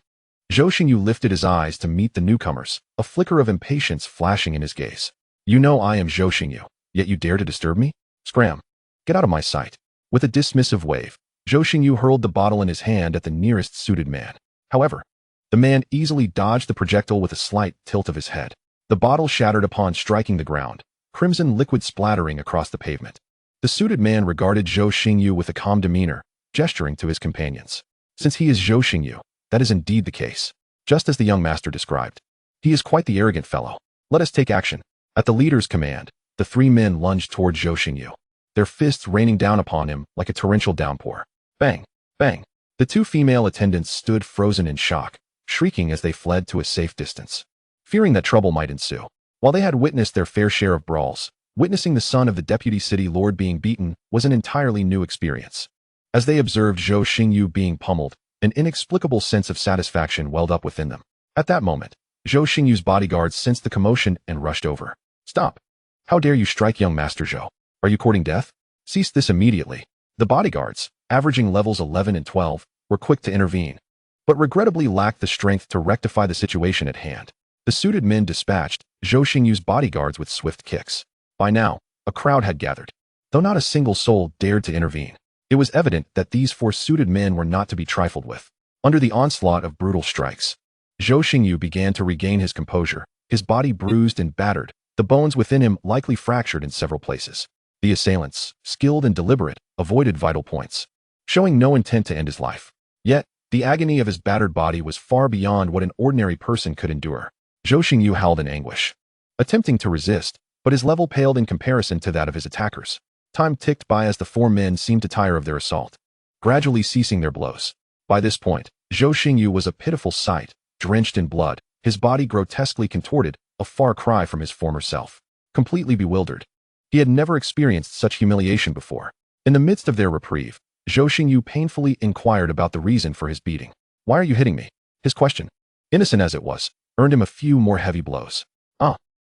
Zhou Xingyu lifted his eyes to meet the newcomers, a flicker of impatience flashing in his gaze. "You know I am Zhou Xingyu, yet you dare to disturb me? Scram! Get out of my sight." With a dismissive wave, Zhou Xingyu hurled the bottle in his hand at the nearest suited man. However, the man easily dodged the projectile with a slight tilt of his head. The bottle shattered upon striking the ground, crimson liquid splattering across the pavement. The suited man regarded Zhou Xingyu with a calm demeanor, gesturing to his companions. Since he is Zhou Xingyu, that is indeed the case, just as the young master described. He is quite the arrogant fellow. Let us take action. At the leader's command, the three men lunged toward Zhou Xingyu, their fists raining down upon him like a torrential downpour. Bang! Bang! The two female attendants stood frozen in shock, shrieking as they fled to a safe distance, fearing that trouble might ensue. While they had witnessed their fair share of brawls, witnessing the son of the deputy city lord being beaten was an entirely new experience. As they observed Zhou Xingyu being pummeled, an inexplicable sense of satisfaction welled up within them. At that moment, Zhou Xingyu's bodyguards sensed the commotion and rushed over. Stop! How dare you strike young Master Zhou? Are you courting death? Cease this immediately. The bodyguards, averaging levels 11 and 12, were quick to intervene, but regrettably lacked the strength to rectify the situation at hand. The suited men dispatched Zhou Xingyu's bodyguards with swift kicks. By now, a crowd had gathered, though not a single soul dared to intervene. It was evident that these four suited men were not to be trifled with. Under the onslaught of brutal strikes, Zhou Xingyu began to regain his composure, his body bruised and battered, the bones within him likely fractured in several places. The assailants, skilled and deliberate, avoided vital points, showing no intent to end his life. Yet, the agony of his battered body was far beyond what an ordinary person could endure. Zhou Xingyu howled in anguish, attempting to resist, but his level paled in comparison to that of his attackers. Time ticked by as the four men seemed to tire of their assault, gradually ceasing their blows. By this point, Zhou Xingyu was a pitiful sight, drenched in blood, his body grotesquely contorted, a far cry from his former self. Completely bewildered, he had never experienced such humiliation before. In the midst of their reprieve, Zhou Xingyu painfully inquired about the reason for his beating. Why are you hitting me? His question, innocent as it was, earned him a few more heavy blows.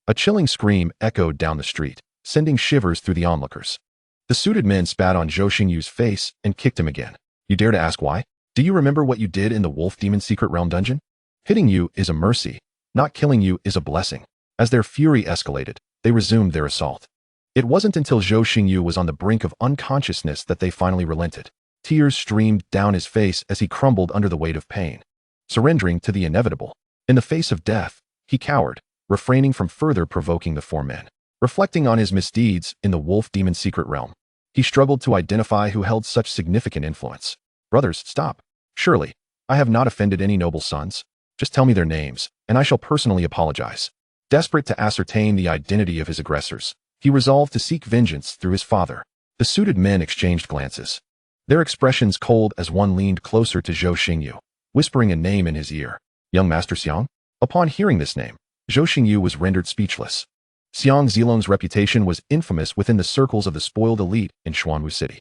A chilling scream echoed down the street, sending shivers through the onlookers. The suited men spat on Zhou Xingyu's face and kicked him again. You dare to ask why? Do you remember what you did in the Wolf Demon Secret Realm dungeon? Hitting you is a mercy, not killing you is a blessing. As their fury escalated, they resumed their assault. It wasn't until Zhou Xingyu was on the brink of unconsciousness that they finally relented. Tears streamed down his face as he crumbled under the weight of pain, surrendering to the inevitable. In the face of death, he cowered, refraining from further provoking the four men. Reflecting on his misdeeds in the Wolf Demon Secret Realm, he struggled to identify who held such significant influence. Brothers, stop. Surely, I have not offended any noble sons. Just tell me their names, and I shall personally apologize. Desperate to ascertain the identity of his aggressors, he resolved to seek vengeance through his father. The suited men exchanged glances, their expressions cold as one leaned closer to Zhou Xingyu, whispering a name in his ear. Young Master Xiang? Upon hearing this name, Zhou Xingyu was rendered speechless. Xiang Zilong's reputation was infamous within the circles of the spoiled elite in Xuanwu City.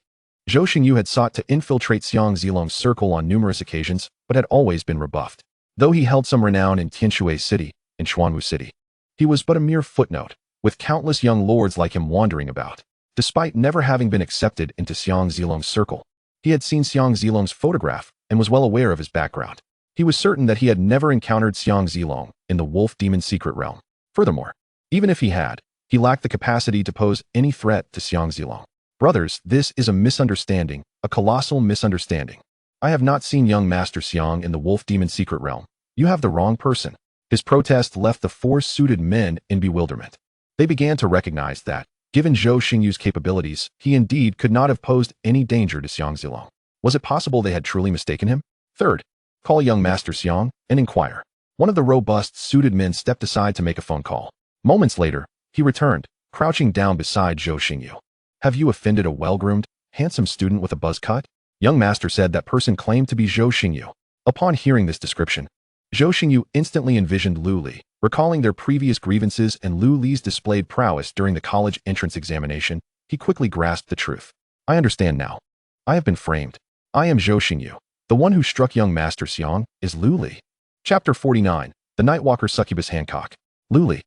Zhou Xingyu had sought to infiltrate Xiang Zilong's circle on numerous occasions, but had always been rebuffed. Though he held some renown in Tianshui City, in Xuanwu City, he was but a mere footnote, with countless young lords like him wandering about. Despite never having been accepted into Xiang Zilong's circle, he had seen Xiang Zilong's photograph and was well aware of his background. He was certain that he had never encountered Xiang Zilong in the Wolf Demon Secret Realm. Furthermore, even if he had, he lacked the capacity to pose any threat to Xiang Zilong. Brothers, this is a misunderstanding, a colossal misunderstanding. I have not seen young Master Xiang in the Wolf Demon Secret Realm. You have the wrong person. His protest left the four suited men in bewilderment. They began to recognize that, given Zhou Xingyu's capabilities, he indeed could not have posed any danger to Xiang Zilong. Was it possible they had truly mistaken him? Third, call young Master Xiang and inquire. One of the robust, suited men stepped aside to make a phone call. Moments later, he returned, crouching down beside Zhou Xingyu. Have you offended a well-groomed, handsome student with a buzz cut? Young Master said that person claimed to be Zhou Xingyu. Upon hearing this description, Zhou Xingyu instantly envisioned Lu Li, recalling their previous grievances and Lu Li's displayed prowess during the college entrance examination. He quickly grasped the truth. I understand now. I have been framed. I am Zhou Xingyu. The one who struck young Master Xiang is Lu Li. Chapter 49, The Nightwalker Succubus Hancock. Lu Li,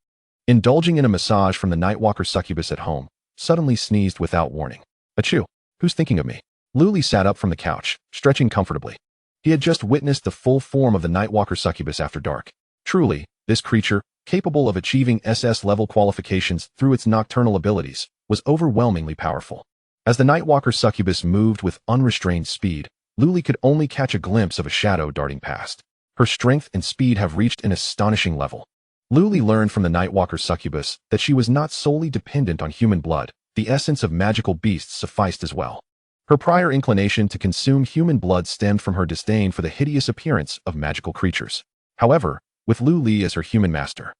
indulging in a massage from the Nightwalker Succubus at home, suddenly sneezed without warning. Achoo! Who's thinking of me? Lu Li sat up from the couch, stretching comfortably. He had just witnessed the full form of the Nightwalker Succubus after dark. Truly, this creature, capable of achieving SS-level qualifications through its nocturnal abilities, was overwhelmingly powerful. As the Nightwalker Succubus moved with unrestrained speed, Lu Li could only catch a glimpse of a shadow darting past. Her strength and speed have reached an astonishing level. Lu Li learned from the Nightwalker Succubus that she was not solely dependent on human blood. The essence of magical beasts sufficed as well. Her prior inclination to consume human blood stemmed from her disdain for the hideous appearance of magical creatures. However, with Lu Li as her human master,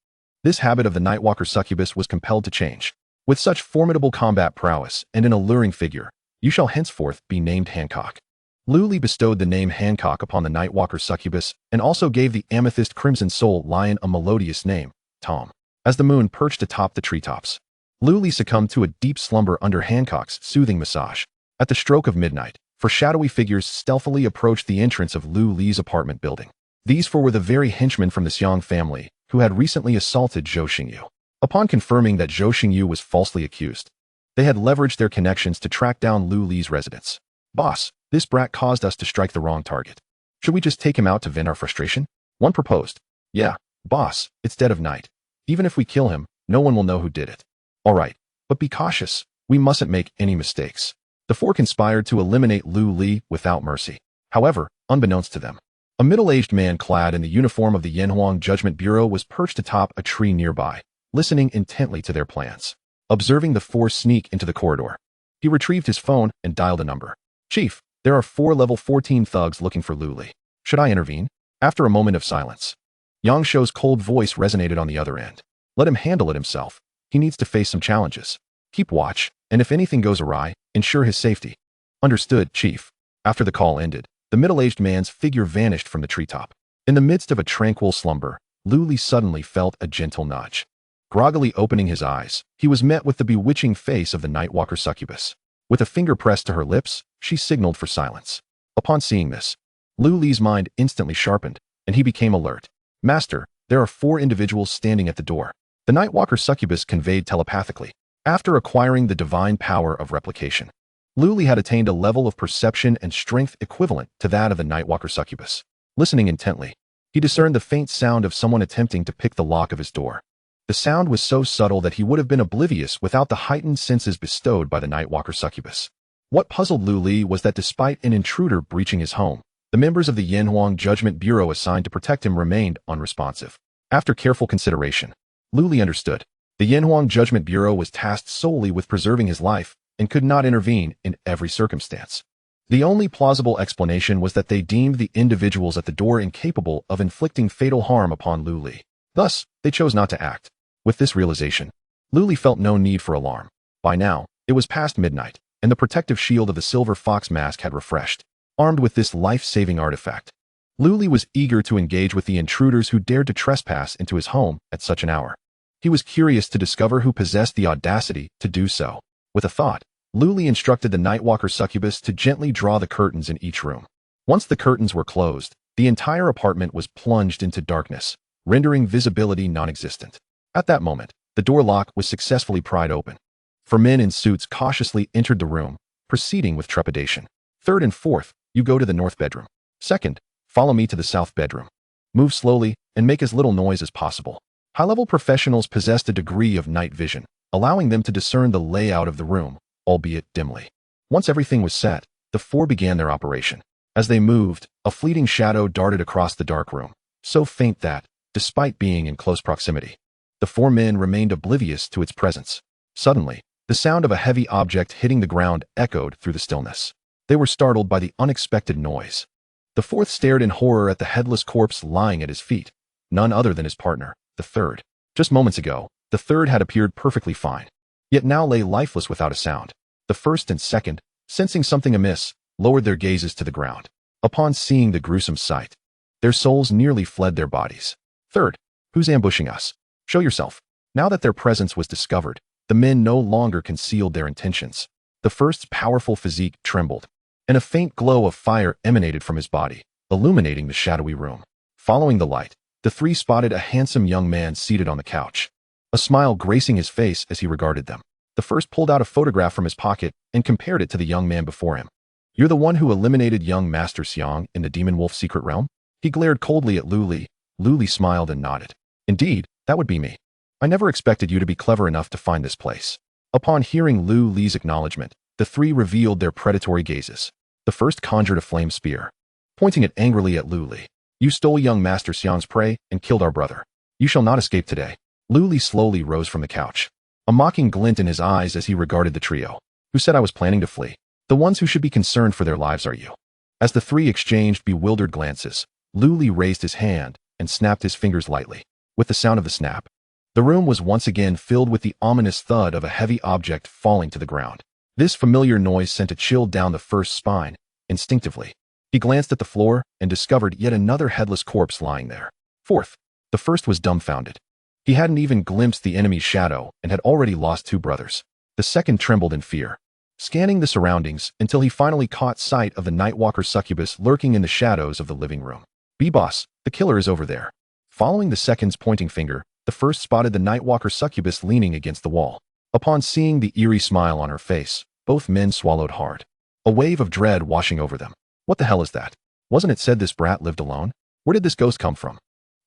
this habit of the Nightwalker Succubus was compelled to change. With such formidable combat prowess and an alluring figure, you shall henceforth be named Hancock. Lu Li bestowed the name Hancock upon the Nightwalker Succubus and also gave the Amethyst Crimson Soul Lion a melodious name, Tom. As the moon perched atop the treetops, Lu Li succumbed to a deep slumber under Hancock's soothing massage. At the stroke of midnight, four shadowy figures stealthily approached the entrance of Lu Li's apartment building. These four were the very henchmen from the Xiang family who had recently assaulted Zhou Xingyu. Upon confirming that Zhou Xingyu was falsely accused, they had leveraged their connections to track down Lu Li's residence. "Boss, this brat caused us to strike the wrong target. Should we just take him out to vent our frustration?" One proposed. "Yeah, boss, it's dead of night. Even if we kill him, no one will know who did it." "All right, but be cautious. We mustn't make any mistakes." The four conspired to eliminate Lu Li without mercy. However, unbeknownst to them, a middle-aged man clad in the uniform of the Yanhuang Judgment Bureau was perched atop a tree nearby, listening intently to their plans. Observing the four sneak into the corridor, he retrieved his phone and dialed a number. "Chief, there are 4 level 14 thugs looking for Lu Li. Should I intervene?" After a moment of silence, Yang Shou's cold voice resonated on the other end. "Let him handle it himself. He needs to face some challenges. Keep watch, and if anything goes awry, ensure his safety." "Understood, Chief." After the call ended, the middle-aged man's figure vanished from the treetop. In the midst of a tranquil slumber, Lu Li suddenly felt a gentle nudge. Groggily opening his eyes, he was met with the bewitching face of the Nightwalker Succubus. With a finger pressed to her lips, she signaled for silence. Upon seeing this, Lu Li's mind instantly sharpened, and he became alert. "Master, there are 4 individuals standing at the door." The Nightwalker Succubus conveyed telepathically. After acquiring the divine power of replication, Lu Li had attained a level of perception and strength equivalent to that of the Nightwalker Succubus. Listening intently, he discerned the faint sound of someone attempting to pick the lock of his door. The sound was so subtle that he would have been oblivious without the heightened senses bestowed by the Nightwalker Succubus. What puzzled Lu Li was that despite an intruder breaching his home, the members of the Yanhuang Judgment Bureau assigned to protect him remained unresponsive. After careful consideration, Lu Li understood. The Yanhuang Judgment Bureau was tasked solely with preserving his life and could not intervene in every circumstance. The only plausible explanation was that they deemed the individuals at the door incapable of inflicting fatal harm upon Lu Li. Thus, they chose not to act. With this realization, Lu Li felt no need for alarm. By now, it was past midnight, and the protective shield of the Silver Fox mask had refreshed. Armed with this life-saving artifact, Lu Li was eager to engage with the intruders who dared to trespass into his home at such an hour. He was curious to discover who possessed the audacity to do so. With a thought, Lu Li instructed the Nightwalker Succubus to gently draw the curtains in each room. Once the curtains were closed, the entire apartment was plunged into darkness, rendering visibility non-existent. At that moment, the door lock was successfully pried open. 4 men in suits cautiously entered the room, proceeding with trepidation. "Third and fourth, you go to the north bedroom. Second, follow me to the south bedroom. Move slowly and make as little noise as possible." High-level professionals possessed a degree of night vision, allowing them to discern the layout of the room, albeit dimly. Once everything was set, the 4 began their operation. As they moved, a fleeting shadow darted across the dark room, so faint that, despite being in close proximity, the 4 men remained oblivious to its presence. Suddenly, the sound of a heavy object hitting the ground echoed through the stillness. They were startled by the unexpected noise. The 4th stared in horror at the headless corpse lying at his feet, none other than his partner, the 3rd. Just moments ago, the 3rd had appeared perfectly fine, yet now lay lifeless without a sound. The 1st and 2nd, sensing something amiss, lowered their gazes to the ground. Upon seeing the gruesome sight, their souls nearly fled their bodies. "Third, who's ambushing us? Show yourself." Now that their presence was discovered, the men no longer concealed their intentions. The 1st's powerful physique trembled, and a faint glow of fire emanated from his body, illuminating the shadowy room. Following the light, the 3 spotted a handsome young man seated on the couch, a smile gracing his face as he regarded them. The 1st pulled out a photograph from his pocket and compared it to the young man before him. "You're the one who eliminated young Master Xiang in the Demon Wolf secret realm?" He glared coldly at Lu Li. Lu Li smiled and nodded. "Indeed, that would be me. I never expected you to be clever enough to find this place." Upon hearing Lu Li's acknowledgement, the 3 revealed their predatory gazes. The 1st conjured a flame spear, pointing it angrily at Lu Li. "You stole young Master Xiang's prey and killed our brother. You shall not escape today." Lu Li slowly rose from the couch, a mocking glint in his eyes as he regarded the trio. "Who said I was planning to flee?" The ones who should be concerned for their lives are you. As the three exchanged bewildered glances, Luli raised his hand and snapped his fingers lightly. With the sound of the snap, the room was once again filled with the ominous thud of a heavy object falling to the ground. This familiar noise sent a chill down the first's spine. Instinctively, he glanced at the floor and discovered yet another headless corpse lying there. Fourth, the first was dumbfounded. He hadn't even glimpsed the enemy's shadow and had already lost 2 brothers. The second trembled in fear, scanning the surroundings until he finally caught sight of the Nightwalker Succubus lurking in the shadows of the living room. "B-Boss, the killer is over there." Following the second's pointing finger, the first spotted the Nightwalker Succubus leaning against the wall. Upon seeing the eerie smile on her face, both men swallowed hard, a wave of dread washing over them. What the hell is that? Wasn't it said this brat lived alone? Where did this ghost come from?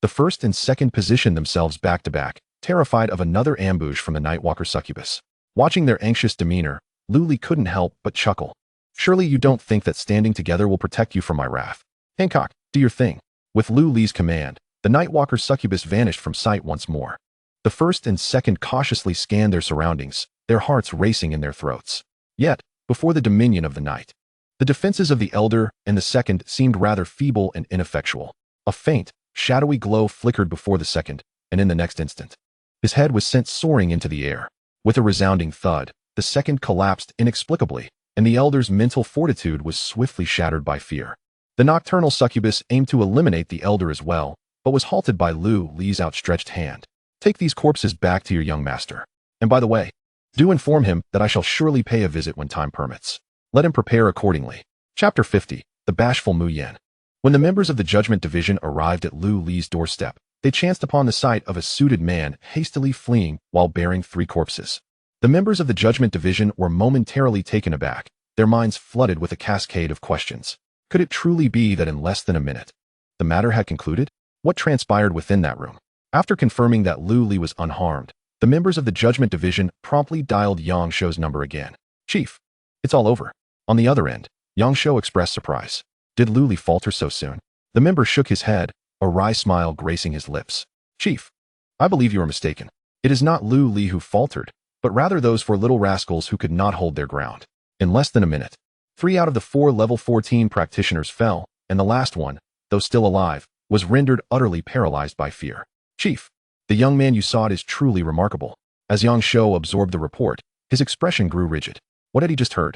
The first and second positioned themselves back to back, terrified of another ambush from the Nightwalker Succubus. Watching their anxious demeanor, Luli couldn't help but chuckle. "Surely you don't think that standing together will protect you from my wrath. Hancock, do your thing." With Luli's command, the Nightwalker Succubus vanished from sight once more. The first and second cautiously scanned their surroundings, their hearts racing in their throats. Yet, before the dominion of the night, the defenses of the elder and the second seemed rather feeble and ineffectual. A faint, shadowy glow flickered before the second, and in the next instant, his head was sent soaring into the air. With a resounding thud, the second collapsed inexplicably, and the elder's mental fortitude was swiftly shattered by fear. The nocturnal succubus aimed to eliminate the elder as well, but was halted by Luli's outstretched hand. "Take these corpses back to your young master. And by the way, do inform him that I shall surely pay a visit when time permits. Let him prepare accordingly." Chapter 50, The Bashful Mu Yen. When the members of the Judgment Division arrived at Luli's doorstep, they chanced upon the sight of a suited man hastily fleeing while bearing 3 corpses. The members of the Judgment Division were momentarily taken aback, their minds flooded with a cascade of questions. Could it truly be that in less than a minute, the matter had concluded? What transpired within that room? After confirming that Luli was unharmed, the members of the Judgment Division promptly dialed Yang Shou's number again. "Chief, it's all over." On the other end, Yang Shou expressed surprise. Did Luli falter so soon? The member shook his head, a wry smile gracing his lips. "Chief, I believe you are mistaken. It is not Luli who faltered, but rather those 4 little rascals who could not hold their ground." In less than a minute, 3 out of the 4 level 14 practitioners fell, and the last one, though still alive, was rendered utterly paralyzed by fear. "Chief, the young man you sought is truly remarkable." As Yang Shou absorbed the report, his expression grew rigid. What had he just heard?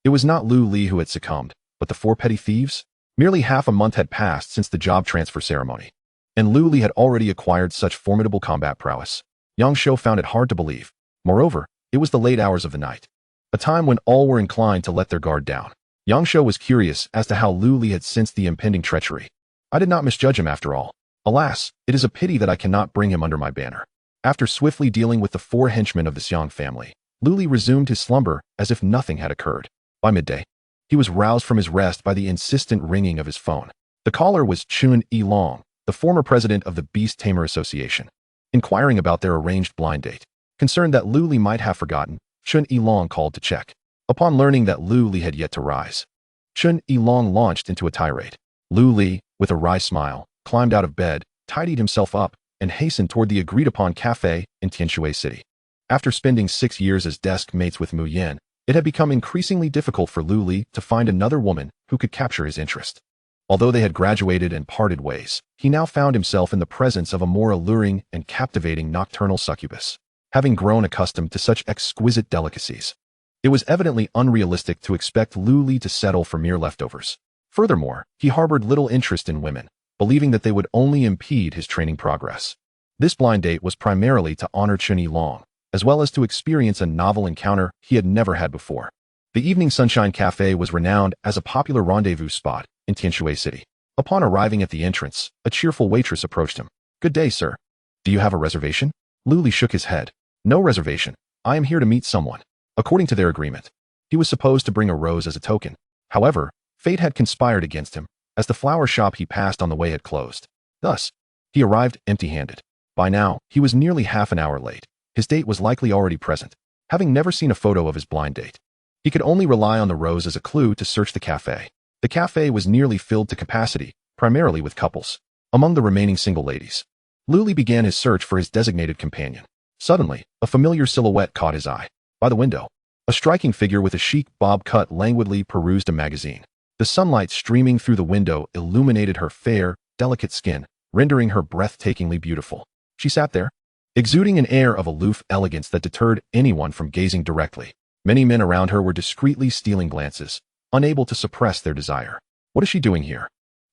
It was not Luli who had succumbed, but the 4 petty thieves? Merely half a month had passed since the job transfer ceremony, and Luli had already acquired such formidable combat prowess. Yang Shou found it hard to believe. Moreover, it was the late hours of the night, a time when all were inclined to let their guard down. Yang Shou was curious as to how Luli had sensed the impending treachery. "I did not misjudge him after all. Alas, it is a pity that I cannot bring him under my banner." After swiftly dealing with the 4 henchmen of the Xiang family, Luli resumed his slumber as if nothing had occurred. By midday, he was roused from his rest by the insistent ringing of his phone. The caller was Chun Yilong, the former president of the Beast Tamer Association, inquiring about their arranged blind date. Concerned that Luli might have forgotten, Chun Yilong called to check. Upon learning that Luli had yet to rise, Chun Yilong launched into a tirade. Luli, with a wry smile, climbed out of bed, tidied himself up, and hastened toward the agreed-upon cafe in Tianshui City. After spending 6 years as desk mates with Mu Yen, it had become increasingly difficult for Luli to find another woman who could capture his interest. Although they had graduated and parted ways, he now found himself in the presence of a more alluring and captivating nocturnal succubus. Having grown accustomed to such exquisite delicacies, it was evidently unrealistic to expect Luli to settle for mere leftovers. Furthermore, he harbored little interest in women, believing that they would only impede his training progress. This blind date was primarily to honor Chun Yilong, as well as to experience a novel encounter he had never had before. The Evening Sunshine Cafe was renowned as a popular rendezvous spot in Tianshui City. Upon arriving at the entrance, a cheerful waitress approached him. "Good day, sir. Do you have a reservation?" Luli shook his head. "No reservation. I am here to meet someone." According to their agreement, he was supposed to bring a rose as a token. However, fate had conspired against him, as the flower shop he passed on the way had closed. Thus, he arrived empty-handed. By now, he was nearly half an hour late. His date was likely already present, having never seen a photo of his blind date. He could only rely on the rose as a clue to search the cafe. The cafe was nearly filled to capacity, primarily with couples. Among the remaining single ladies, Luli began his search for his designated companion. Suddenly, a familiar silhouette caught his eye. By the window, A striking figure with a chic bob cut languidly perused a magazine. The sunlight streaming through the window illuminated her fair, delicate skin, rendering her breathtakingly beautiful. She sat there, exuding an air of aloof elegance that deterred anyone from gazing directly. Many men around her were discreetly stealing glances, unable to suppress their desire. What is she doing here?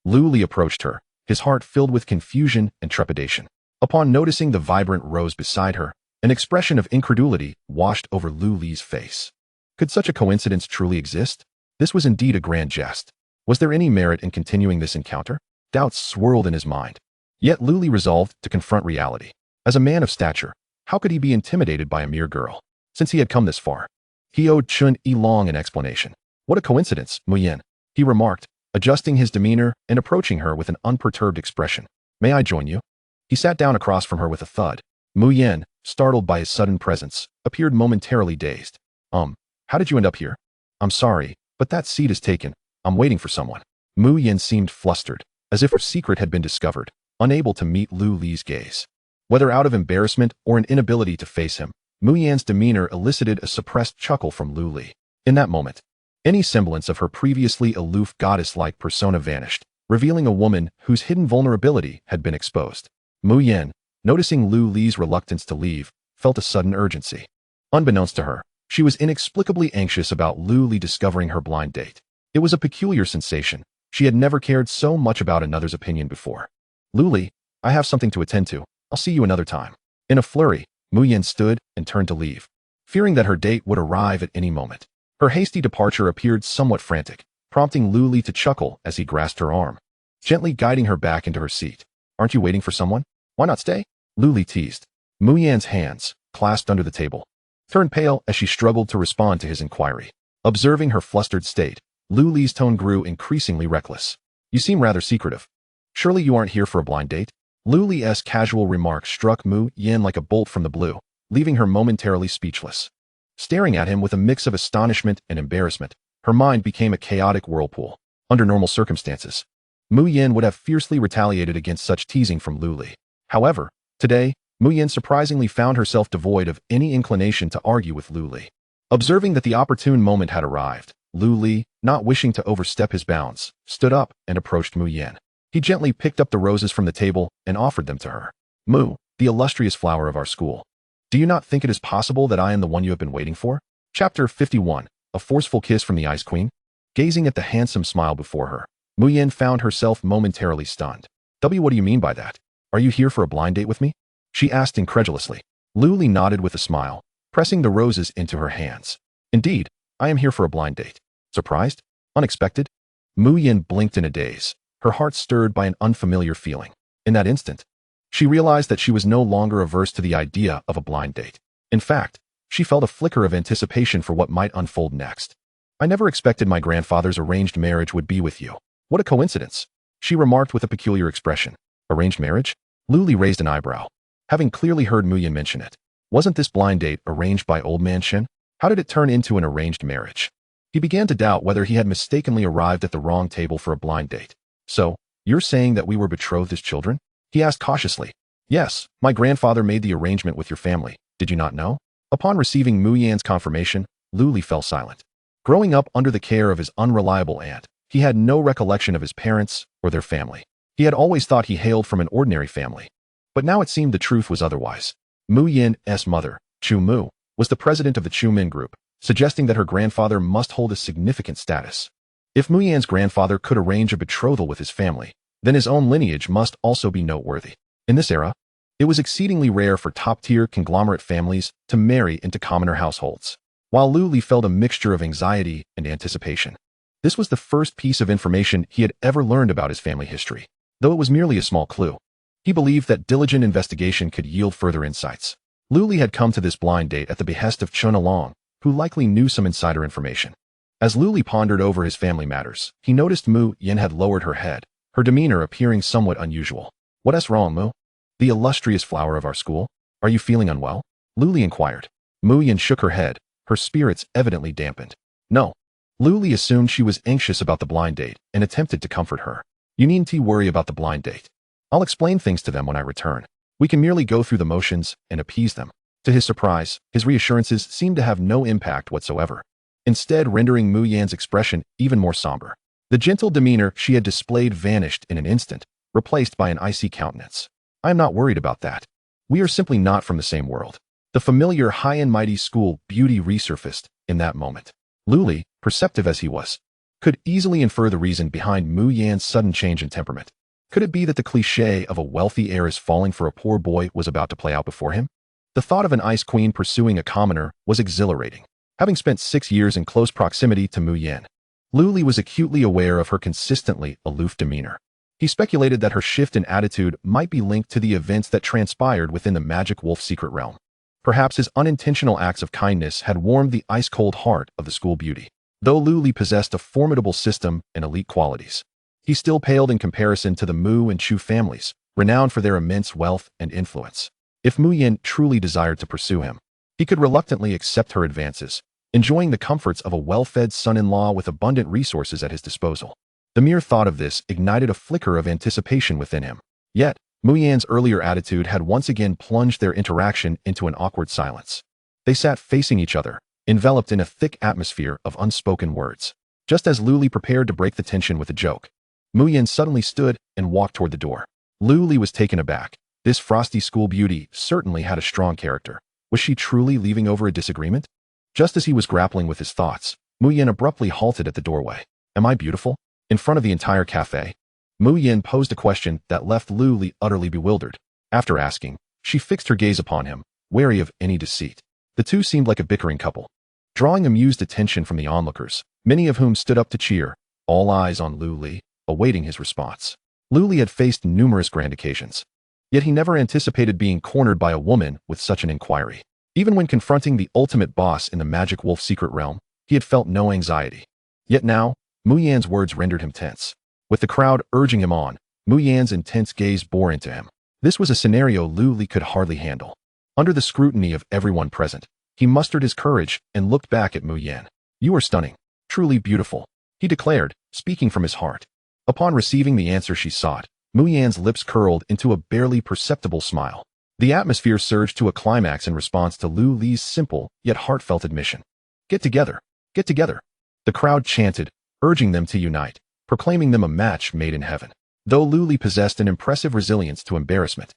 Lu Li approached her, his heart filled with confusion and trepidation. Upon noticing the vibrant rose beside her, an expression of incredulity washed over Lu Li's face. Could such a coincidence truly exist? This was indeed a grand jest. Was there any merit in continuing this encounter? Doubts swirled in his mind. Yet Lu Li resolved to confront reality. As a man of stature, how could he be intimidated by a mere girl? Since he had come this far, he owed Chun Yilong an explanation. What a coincidence, Mu Yin, he remarked, adjusting his demeanor and approaching her with an unperturbed expression. May I join you? He sat down across from her with a thud. Mu Yin, startled by his sudden presence, appeared momentarily dazed. How did you end up here? I'm sorry, but that seat is taken. I'm waiting for someone. Mu Yin seemed flustered, as if her secret had been discovered, unable to meet Lu Li's gaze. Whether out of embarrassment or an inability to face him, Mu Yin's demeanor elicited a suppressed chuckle from Lu Li. In that moment, any semblance of her previously aloof goddess-like persona vanished, revealing a woman whose hidden vulnerability had been exposed. Mu Yin, noticing Lu Li's reluctance to leave, felt a sudden urgency. Unbeknownst to her, she was inexplicably anxious about Lu Li discovering her blind date. It was a peculiar sensation. She had never cared so much about another's opinion before. Lu Li, I have something to attend to. I'll see you another time. In a flurry, Mu Yin stood and turned to leave, fearing that her date would arrive at any moment. Her hasty departure appeared somewhat frantic, prompting Lu Li to chuckle as he grasped her arm, gently guiding her back into her seat. Aren't you waiting for someone? Why not stay? Lu Li teased. Mu Yin's hands, clasped under the table, turned pale as she struggled to respond to his inquiry. Observing her flustered state, Lu Li's tone grew increasingly reckless. You seem rather secretive. Surely you aren't here for a blind date? Lu Li's casual remark struck Mu Yin like a bolt from the blue, leaving her momentarily speechless. Staring at him with a mix of astonishment and embarrassment, her mind became a chaotic whirlpool. Under normal circumstances, Mu Yin would have fiercely retaliated against such teasing from Lu Li. However, today, Mu Yin surprisingly found herself devoid of any inclination to argue with Lu Li. Observing that the opportune moment had arrived, Lu Li, not wishing to overstep his bounds, stood up and approached Mu Yin. He gently picked up the roses from the table and offered them to her. Mu, the illustrious flower of our school, do you not think it is possible that I am the one you have been waiting for? Chapter 51, A Forceful Kiss from the Ice Queen? Gazing at the handsome smile before her, Mu Yin found herself momentarily stunned. What do you mean by that? Are you here for a blind date with me? She asked incredulously. Lu Li nodded with a smile, pressing the roses into her hands. Indeed, I am here for a blind date. Surprised? Unexpected? Mu Yin blinked in a daze, her heart stirred by an unfamiliar feeling. In that instant, she realized that she was no longer averse to the idea of a blind date. In fact, she felt a flicker of anticipation for what might unfold next. I never expected my grandfather's arranged marriage would be with you. What a coincidence, she remarked with a peculiar expression. Arranged marriage? Lu Li raised an eyebrow, having clearly heard Mu Yin mention it. Wasn't this blind date arranged by old man Shen? How did it turn into an arranged marriage? He began to doubt whether he had mistakenly arrived at the wrong table for a blind date. So, you're saying that we were betrothed as children? He asked cautiously. Yes, my grandfather made the arrangement with your family. Did you not know? Upon receiving Mu Yan's confirmation, Lu Li fell silent. Growing up under the care of his unreliable aunt, he had no recollection of his parents or their family. He had always thought he hailed from an ordinary family. But now it seemed the truth was otherwise. Mu Yin's mother, Chu Mu, was the president of the Chu Min group, suggesting that her grandfather must hold a significant status. If Mu Yan's grandfather could arrange a betrothal with his family, then his own lineage must also be noteworthy. In this era, it was exceedingly rare for top-tier conglomerate families to marry into commoner households, while Lu Li felt a mixture of anxiety and anticipation. This was the first piece of information he had ever learned about his family history, though it was merely a small clue. He believed that diligent investigation could yield further insights. Lu Li had come to this blind date at the behest of Chun Along, who likely knew some insider information. As Lu Li pondered over his family matters, he noticed Mu Yin had lowered her head, her demeanor appearing somewhat unusual. What's wrong, Mu? The illustrious flower of our school? Are you feeling unwell? Lu Li inquired. Mu Yin shook her head, her spirits evidently dampened. No. Lu Li assumed she was anxious about the blind date and attempted to comfort her. You needn't worry about the blind date. I'll explain things to them when I return. We can merely go through the motions and appease them. To his surprise, his reassurances seemed to have no impact whatsoever, instead rendering Mu Yan's expression even more somber. The gentle demeanor she had displayed vanished in an instant, replaced by an icy countenance. I am not worried about that. We are simply not from the same world. The familiar high and mighty school beauty resurfaced in that moment. Luli, perceptive as he was, could easily infer the reason behind Mu Yan's sudden change in temperament. Could it be that the cliché of a wealthy heiress falling for a poor boy was about to play out before him? The thought of an ice queen pursuing a commoner was exhilarating. Having spent 6 years in close proximity to Mu Yan, Luli was acutely aware of her consistently aloof demeanor. He speculated that her shift in attitude might be linked to the events that transpired within the Magic Wolf secret realm. Perhaps his unintentional acts of kindness had warmed the ice-cold heart of the school beauty. Though Luli possessed a formidable system and elite qualities, he still paled in comparison to the Mu and Chu families, renowned for their immense wealth and influence. If Mu Yan truly desired to pursue him, he could reluctantly accept her advances, enjoying the comforts of a well-fed son-in-law with abundant resources at his disposal. The mere thought of this ignited a flicker of anticipation within him. Yet, Mu Yan's earlier attitude had once again plunged their interaction into an awkward silence. They sat facing each other, enveloped in a thick atmosphere of unspoken words. Just as Luli prepared to break the tension with a joke, Mu Yan suddenly stood and walked toward the door. Luli was taken aback. This frosty school beauty certainly had a strong character. Was she truly leaving over a disagreement? Just as he was grappling with his thoughts, Mu Yan abruptly halted at the doorway. Am I beautiful? In front of the entire cafe? Mu Yan posed a question that left Luli utterly bewildered. After asking, she fixed her gaze upon him, wary of any deceit. The two seemed like a bickering couple, drawing amused attention from the onlookers, many of whom stood up to cheer, all eyes on Luli, awaiting his response. Luli had faced numerous grand occasions, yet he never anticipated being cornered by a woman with such an inquiry. Even when confronting the ultimate boss in the Magic Wolf secret realm, he had felt no anxiety. Yet now, Mu Yan's words rendered him tense. With the crowd urging him on, Mu Yan's intense gaze bore into him. This was a scenario Luli could hardly handle. Under the scrutiny of everyone present, he mustered his courage and looked back at Mu Yan. You are stunning. Truly beautiful, he declared, speaking from his heart. Upon receiving the answer she sought, Mu Yan's lips curled into a barely perceptible smile. The atmosphere surged to a climax in response to Lu Li's simple yet heartfelt admission. Get together. Get together. The crowd chanted, urging them to unite, proclaiming them a match made in heaven. Though Lu Li possessed an impressive resilience to embarrassment,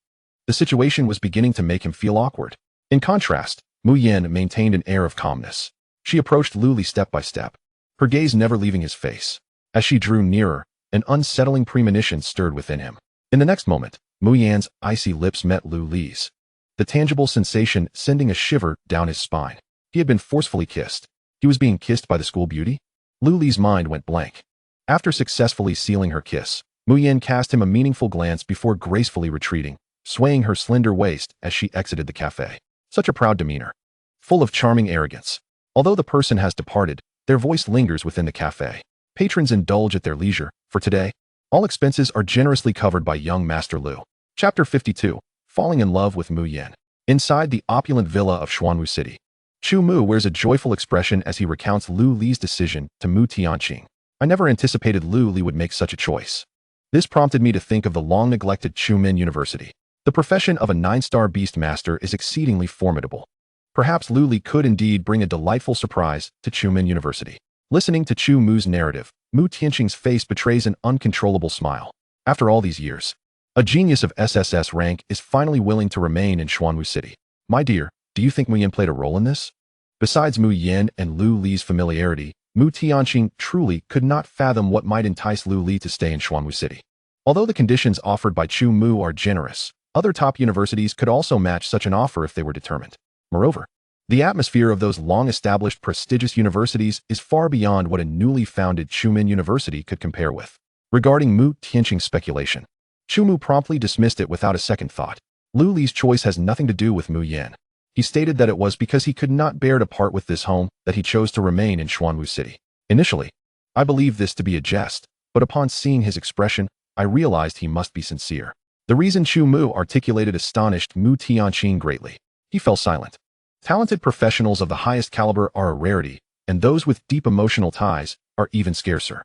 the situation was beginning to make him feel awkward. In contrast, Mu Yan maintained an air of calmness. She approached Lu Li step by step, her gaze never leaving his face. As she drew nearer, an unsettling premonition stirred within him. In the next moment, Mu Yan's icy lips met Lu Li's, the tangible sensation sending a shiver down his spine. He had been forcefully kissed. He was being kissed by the school beauty? Lu Li's mind went blank. After successfully sealing her kiss, Mu Yan cast him a meaningful glance before gracefully retreating, swaying her slender waist as she exited the cafe. Such a proud demeanor, full of charming arrogance. Although the person has departed, their voice lingers within the cafe. Patrons indulge at their leisure. For today, all expenses are generously covered by young Master Lu. Chapter 52. Falling in Love with Mu Yan. Inside the opulent villa of Xuanwu City, Chu Mu wears a joyful expression as he recounts Lu Li's decision to Mu Tianqing. I never anticipated Lu Li would make such a choice. This prompted me to think of the long-neglected Chumin University. The profession of a 9-star beast master is exceedingly formidable. Perhaps Lu Li could indeed bring a delightful surprise to Chumin University. Listening to Chu Mu's narrative, Mu Tianqing's face betrays an uncontrollable smile. After all these years, a genius of SSS rank is finally willing to remain in Xuanwu City. My dear, do you think Mu Yan played a role in this? Besides Mu Yan and Lu Li's familiarity, Mu Tianqing truly could not fathom what might entice Lu Li to stay in Xuanwu City. Although the conditions offered by Chu Mu are generous, other top universities could also match such an offer if they were determined. Moreover, the atmosphere of those long-established prestigious universities is far beyond what a newly founded Chumin University could compare with. Regarding Mu Tianqing's speculation, Chu Mu promptly dismissed it without a second thought. Lu Li's choice has nothing to do with Mu Yan. He stated that it was because he could not bear to part with this home that he chose to remain in Xuanwu City. Initially, I believed this to be a jest, but upon seeing his expression, I realized he must be sincere. The reason Chu Mu articulated astonished Mu Tianqing greatly. He fell silent. Talented professionals of the highest caliber are a rarity, and those with deep emotional ties are even scarcer.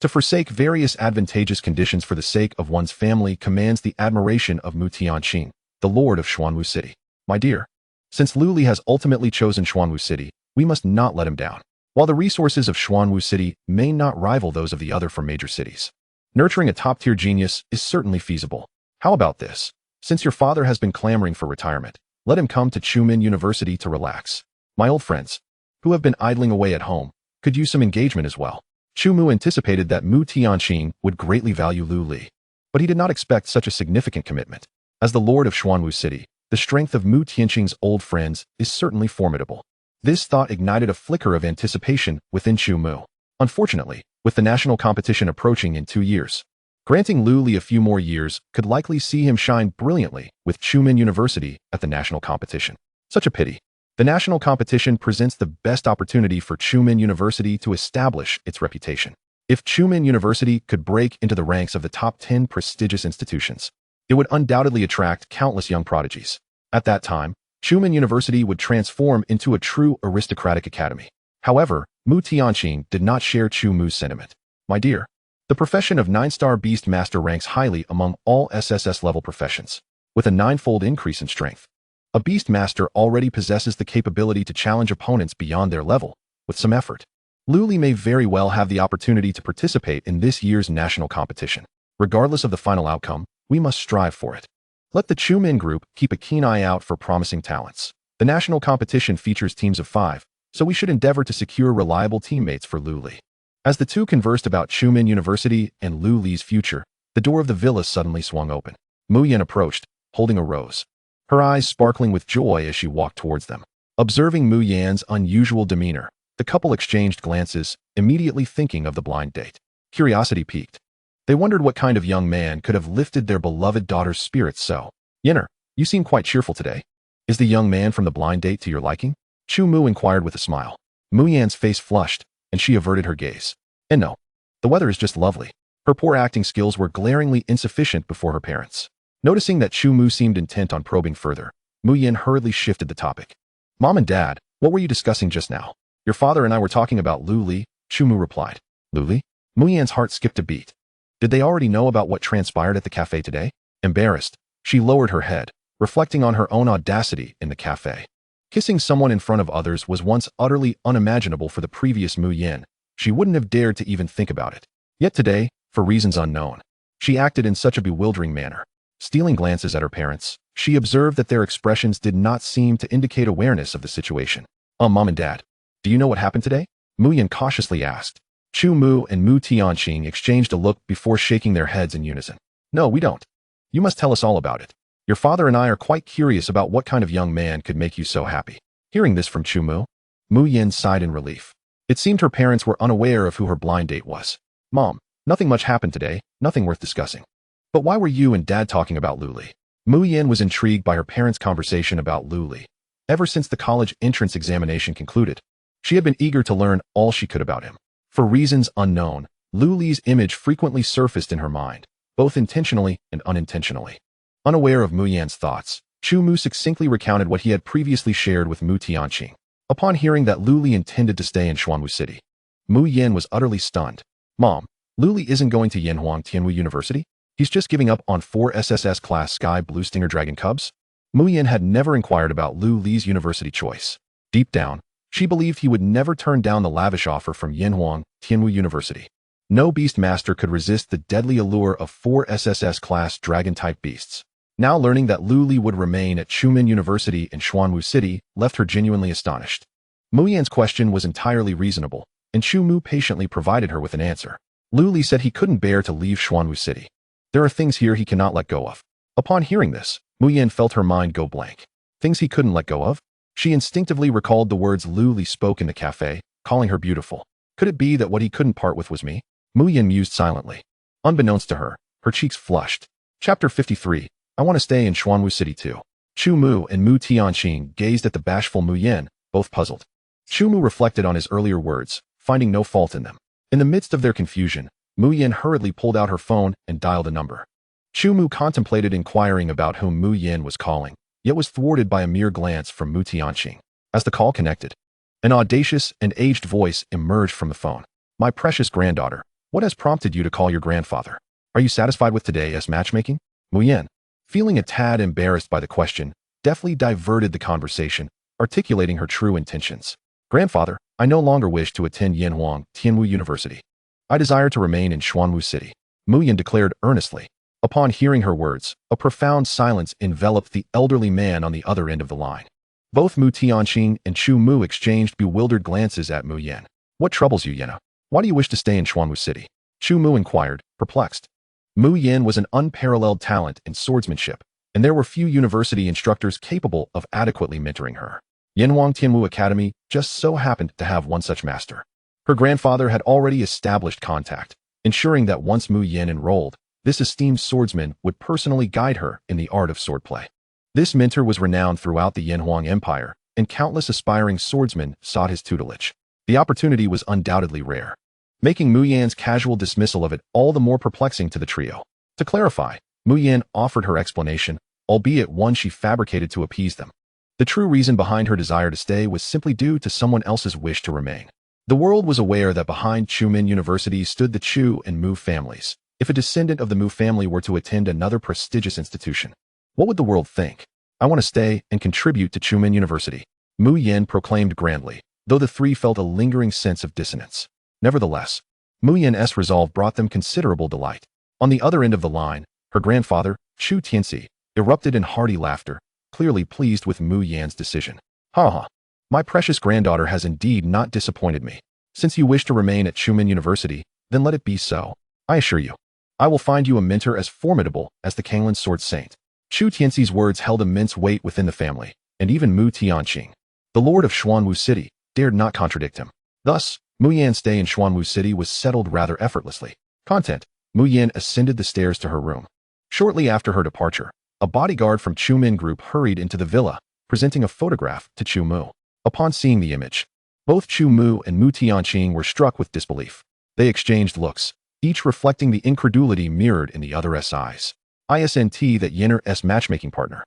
To forsake various advantageous conditions for the sake of one's family commands the admiration of Mu Tianqing, the lord of Xuanwu City. My dear, Since Lu Li has ultimately chosen Xuanwu City, we must not let him down. While the resources of Xuanwu City may not rival those of the other four major cities, nurturing a top-tier genius is certainly feasible. How about this? Since your father has been clamoring for retirement, let him come to Chumin University to relax. My old friends, who have been idling away at home, could use some engagement as well. Chu Mu anticipated that Mu Tianqing would greatly value Lu Li, but he did not expect such a significant commitment. As the lord of Xuanwu City, the strength of Mu Tianqing's old friends is certainly formidable. This thought ignited a flicker of anticipation within Chu Mu. Unfortunately, with the national competition approaching in 2 years, granting Lu Li a few more years could likely see him shine brilliantly with Chumin University at the national competition. Such a pity. The national competition presents the best opportunity for Chumin University to establish its reputation. If Chumin University could break into the ranks of the top 10 prestigious institutions, it would undoubtedly attract countless young prodigies. At that time, Chumin University would transform into a true aristocratic academy. However, Mu Tianqing did not share Chu Mu's sentiment. My dear, the profession of 9-star Beast Master ranks highly among all SSS-level professions, with a 9-fold increase in strength. A Beast Master already possesses the capability to challenge opponents beyond their level, with some effort. Lu Li may very well have the opportunity to participate in this year's national competition. Regardless of the final outcome, we must strive for it. Let the Chumin group keep a keen eye out for promising talents. The national competition features teams of 5, so we should endeavor to secure reliable teammates for Lu Li. As the two conversed about Chumin University and Lu Li's future, the door of the villa suddenly swung open. Mu Yan approached, holding a rose, her eyes sparkling with joy as she walked towards them. Observing Mu Yan's unusual demeanor, the couple exchanged glances, immediately thinking of the blind date. Curiosity piqued. They wondered what kind of young man could have lifted their beloved daughter's spirits so. Yenner, you seem quite cheerful today. Is the young man from the blind date to your liking? Chu Mu inquired with a smile. Mu Yan's face flushed, and she averted her gaze. And no, the weather is just lovely. Her poor acting skills were glaringly insufficient before her parents. Noticing that Chu Mu seemed intent on probing further, Mu Yan hurriedly shifted the topic. Mom and Dad, what were you discussing just now? Your father and I were talking about Lu Li, Chu Mu replied. Lu Li? Mu Yan's heart skipped a beat. Did they already know about what transpired at the cafe today? Embarrassed, she lowered her head, reflecting on her own audacity in the cafe. Kissing someone in front of others was once utterly unimaginable for the previous Mu Yan. She wouldn't have dared to even think about it. Yet today, for reasons unknown, she acted in such a bewildering manner. Stealing glances at her parents, she observed that their expressions did not seem to indicate awareness of the situation. Mom and Dad, do you know what happened today? Mu Yan cautiously asked. Chu Mu and Mu Tianqing exchanged a look before shaking their heads in unison. No, we don't. You must tell us all about it. Your father and I are quite curious about what kind of young man could make you so happy. Hearing this from Chu Mu, Mu Yan sighed in relief. It seemed her parents were unaware of who her blind date was. Mom, nothing much happened today, nothing worth discussing. But why were you and Dad talking about Lu Li? Mu Yan was intrigued by her parents' conversation about Lu Li. Ever since the college entrance examination concluded, she had been eager to learn all she could about him. For reasons unknown, Lu Li's image frequently surfaced in her mind, both intentionally and unintentionally. Unaware of Mu Yan's thoughts, Chu Mu succinctly recounted what he had previously shared with Mu Tianqing. Upon hearing that Lu Li intended to stay in Xuanwu City, Mu Yan was utterly stunned. Mom, Lu Li isn't going to Yanhuang Tianwu University? He's just giving up on 4 SSS class Sky Blue Stinger Dragon Cubs? Mu Yan had never inquired about Lu Li's university choice. Deep down, she believed he would never turn down the lavish offer from Yanhuang Tianwu University. No beast master could resist the deadly allure of 4 SSS-class dragon-type beasts. Now learning that Lu Li would remain at Chumin University in Xuanwu City left her genuinely astonished. Mu Yan's question was entirely reasonable, and Chu Mu patiently provided her with an answer. Lu Li said he couldn't bear to leave Xuanwu City. There are things here he cannot let go of. Upon hearing this, Mu Yan felt her mind go blank. Things he couldn't let go of? She instinctively recalled the words Lu Li spoke in the cafe, calling her beautiful. Could it be that what he couldn't part with was me? Mu Yan mused silently. Unbeknownst to her, her cheeks flushed. Chapter 53. I want to stay in Xuanwu City too. Chu Mu and Mu Tianqing gazed at the bashful Mu Yan, both puzzled. Chu Mu reflected on his earlier words, finding no fault in them. In the midst of their confusion, Mu Yan hurriedly pulled out her phone and dialed a number. Chu Mu contemplated inquiring about whom Mu Yan was calling, yet was thwarted by a mere glance from Mu Tianqing. As the call connected, an audacious and aged voice emerged from the phone. My precious granddaughter, what has prompted you to call your grandfather? Are you satisfied with today's matchmaking? Mu Yan, feeling a tad embarrassed by the question, deftly diverted the conversation, articulating her true intentions. Grandfather, I no longer wish to attend Yanhuang Tianwu University. I desire to remain in Xuanwu City, Mu Yan declared earnestly. Upon hearing her words, a profound silence enveloped the elderly man on the other end of the line. Both Mu Tianqing and Chu Mu exchanged bewildered glances at Mu Yan. What troubles you, Yana? Why do you wish to stay in Xuanwu City? Chu Mu inquired, perplexed. Mu Yan was an unparalleled talent in swordsmanship, and there were few university instructors capable of adequately mentoring her. Yanhuang Tianwu Academy just so happened to have one such master. Her grandfather had already established contact, ensuring that once Mu Yan enrolled, this esteemed swordsman would personally guide her in the art of swordplay. This mentor was renowned throughout the Yanhuang Empire, and countless aspiring swordsmen sought his tutelage. The opportunity was undoubtedly rare, making Mu Yan's casual dismissal of it all the more perplexing to the trio. To clarify, Mu Yan offered her explanation, albeit one she fabricated to appease them. The true reason behind her desire to stay was simply due to someone else's wish to remain. The world was aware that behind Chumin University stood the Chu and Mu families. If a descendant of the Mu family were to attend another prestigious institution, what would the world think? I want to stay and contribute to Chumin University, Mu Yan proclaimed grandly, though the three felt a lingering sense of dissonance. Nevertheless, Mu Yan's resolve brought them considerable delight. On the other end of the line, her grandfather, Chu Tianxi, erupted in hearty laughter, clearly pleased with Mu Yan's decision. Ha ha! My precious granddaughter has indeed not disappointed me. Since you wish to remain at Chumin University, then let it be so. I assure you, I will find you a mentor as formidable as the Kanglan Sword Saint. Chu Tianxi's words held immense weight within the family, and even Mu Tianqing, the lord of Xuanwu City, dared not contradict him. Thus, Mu Yan's stay in Xuanwu City was settled rather effortlessly. Content: Mu Yan ascended the stairs to her room. Shortly after her departure, a bodyguard from Chu Min Group hurried into the villa, presenting a photograph to Chu Mu. Upon seeing the image, both Chu Mu and Mu Tianqing were struck with disbelief. They exchanged looks, each reflecting the incredulity mirrored in the other's eyes. ISNT that Yenner's matchmaking partner.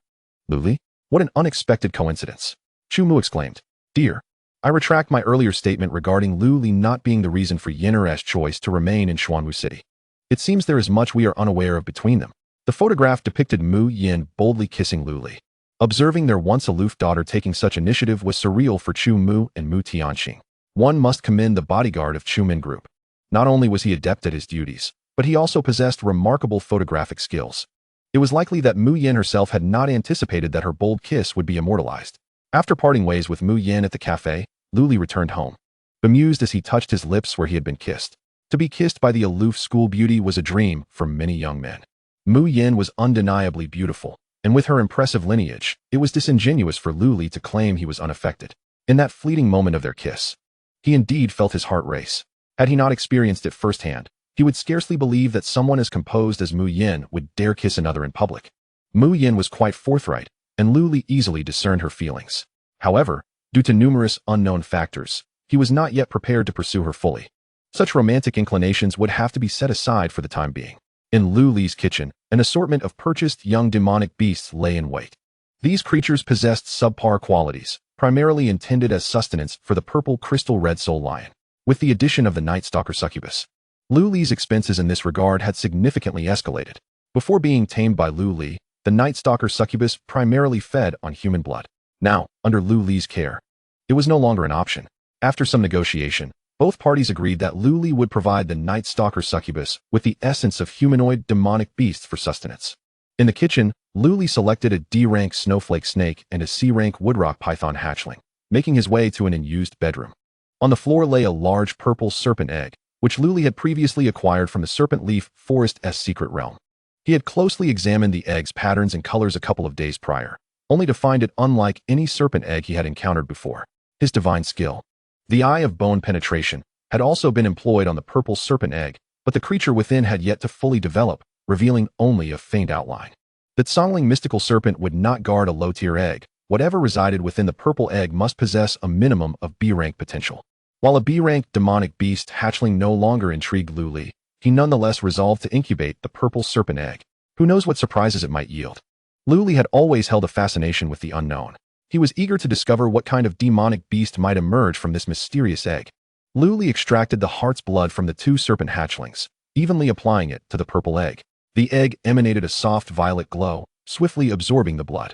Luli? What an unexpected coincidence. Chu Mu exclaimed. Dear, I retract my earlier statement regarding Luli not being the reason for Yenner's choice to remain in Xuanwu City. It seems there is much we are unaware of between them. The photograph depicted Mu Yan boldly kissing Luli. Observing their once aloof daughter taking such initiative was surreal for Chu Mu and Mu Tianqing. One must commend the bodyguard of Chu Min Group. Not only was he adept at his duties, but he also possessed remarkable photographic skills. It was likely that Mu Yan herself had not anticipated that her bold kiss would be immortalized. After parting ways with Mu Yan at the cafe, Luli returned home, bemused as he touched his lips where he had been kissed. To be kissed by the aloof school beauty was a dream for many young men. Mu Yan was undeniably beautiful, and with her impressive lineage, it was disingenuous for Luli to claim he was unaffected. In that fleeting moment of their kiss, he indeed felt his heart race. Had he not experienced it firsthand, he would scarcely believe that someone as composed as Mu Yan would dare kiss another in public. Mu Yan was quite forthright, and Luli easily discerned her feelings. However, due to numerous unknown factors, he was not yet prepared to pursue her fully. Such romantic inclinations would have to be set aside for the time being. In Luli's kitchen, an assortment of purchased young demonic beasts lay in wait. These creatures possessed subpar qualities, primarily intended as sustenance for the purple crystal red soul lion. With the addition of the Night Stalker Succubus, Luli's expenses in this regard had significantly escalated. Before being tamed by Luli, the Night Stalker Succubus primarily fed on human blood. Now, under Luli's care, it was no longer an option. After some negotiation, both parties agreed that Luli would provide the Night Stalker Succubus with the essence of humanoid demonic beasts for sustenance. In the kitchen, Luli selected a D-rank snowflake snake and a C-rank woodrock python hatchling, making his way to an unused bedroom. On the floor lay a large purple serpent egg, which Luli had previously acquired from the Serpent Leaf Forest's secret realm. He had closely examined the egg's patterns and colors a couple of days prior, only to find it unlike any serpent egg he had encountered before. His divine skill, the Eye of Bone Penetration, had also been employed on the purple serpent egg, but the creature within had yet to fully develop, revealing only a faint outline. The Tsongling mystical serpent would not guard a low-tier egg. Whatever resided within the purple egg must possess a minimum of B-rank potential. While a B-rank demonic beast hatchling no longer intrigued Luli, he nonetheless resolved to incubate the purple serpent egg. Who knows what surprises it might yield? Luli had always held a fascination with the unknown. He was eager to discover what kind of demonic beast might emerge from this mysterious egg. Luli extracted the heart's blood from the two serpent hatchlings, evenly applying it to the purple egg. The egg emanated a soft violet glow, swiftly absorbing the blood.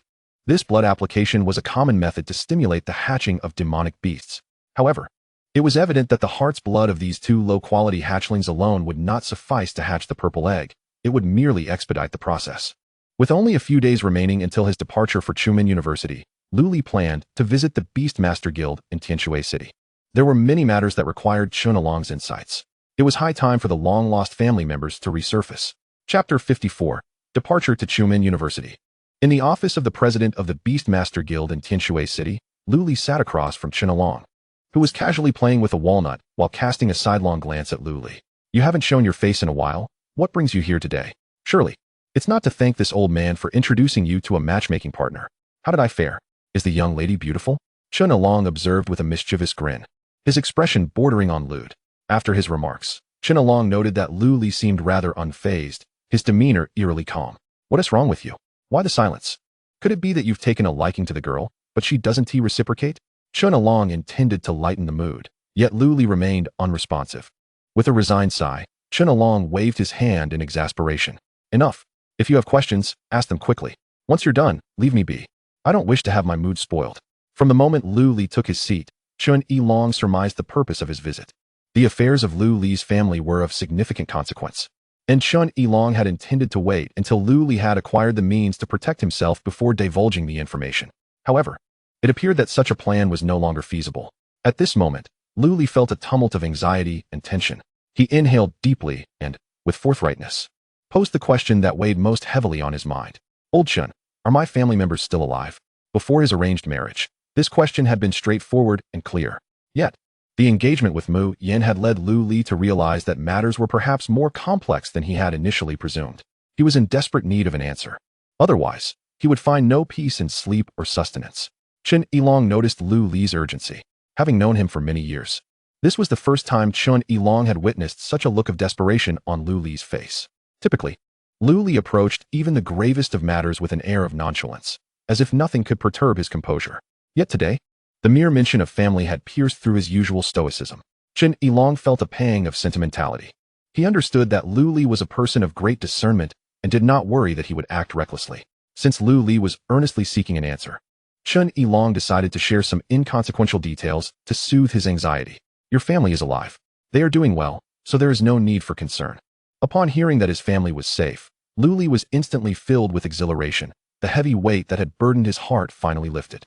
This blood application was a common method to stimulate the hatching of demonic beasts. However, it was evident that the heart's blood of these two low-quality hatchlings alone would not suffice to hatch the purple egg. It would merely expedite the process. With only a few days remaining until his departure for Chumin University, Lu Li planned to visit the Beastmaster Guild in Tianshui City. There were many matters that required Chun Along's insights. It was high time for the long-lost family members to resurface. Chapter 54. Departure to Chumin University. In the office of the president of the Beastmaster Guild in Tianshui City, Lu Li sat across from Chun Along, who was casually playing with a walnut while casting a sidelong glance at Lu Li. You haven't shown your face in a while. What brings you here today? Surely, it's not to thank this old man for introducing you to a matchmaking partner. How did I fare? Is the young lady beautiful? Chun Along observed with a mischievous grin, his expression bordering on lewd. After his remarks, Chun Along noted that Lu Li seemed rather unfazed, his demeanor eerily calm. What is wrong with you? Why the silence? Could it be that you've taken a liking to the girl, but she doesn't reciprocate? Chun Along intended to lighten the mood, yet Lu Li remained unresponsive. With a resigned sigh, Chun Along waved his hand in exasperation. Enough. If you have questions, ask them quickly. Once you're done, leave me be. I don't wish to have my mood spoiled. From the moment Lu Li took his seat, Chun Along surmised the purpose of his visit. The affairs of Lu Li's family were of significant consequence, and Chun Along had intended to wait until Lu Li had acquired the means to protect himself before divulging the information. However, it appeared that such a plan was no longer feasible. At this moment, Lu Li felt a tumult of anxiety and tension. He inhaled deeply and, with forthrightness, posed the question that weighed most heavily on his mind. Old Chun, are my family members still alive? Before his arranged marriage, this question had been straightforward and clear. Yet, the engagement with Mu Yin had led Lu Li to realize that matters were perhaps more complex than he had initially presumed. He was in desperate need of an answer. Otherwise, he would find no peace in sleep or sustenance. Chun Along noticed Lu Li's urgency, having known him for many years. This was the first time Chun Along had witnessed such a look of desperation on Lu Li's face. Typically, Lu Li approached even the gravest of matters with an air of nonchalance, as if nothing could perturb his composure. Yet today, the mere mention of family had pierced through his usual stoicism. Chun Along felt a pang of sentimentality. He understood that Lu Li was a person of great discernment and did not worry that he would act recklessly. Since Lu Li was earnestly seeking an answer, Chun Along decided to share some inconsequential details to soothe his anxiety. Your family is alive. They are doing well, so there is no need for concern. Upon hearing that his family was safe, Lu Li was instantly filled with exhilaration. The heavy weight that had burdened his heart finally lifted.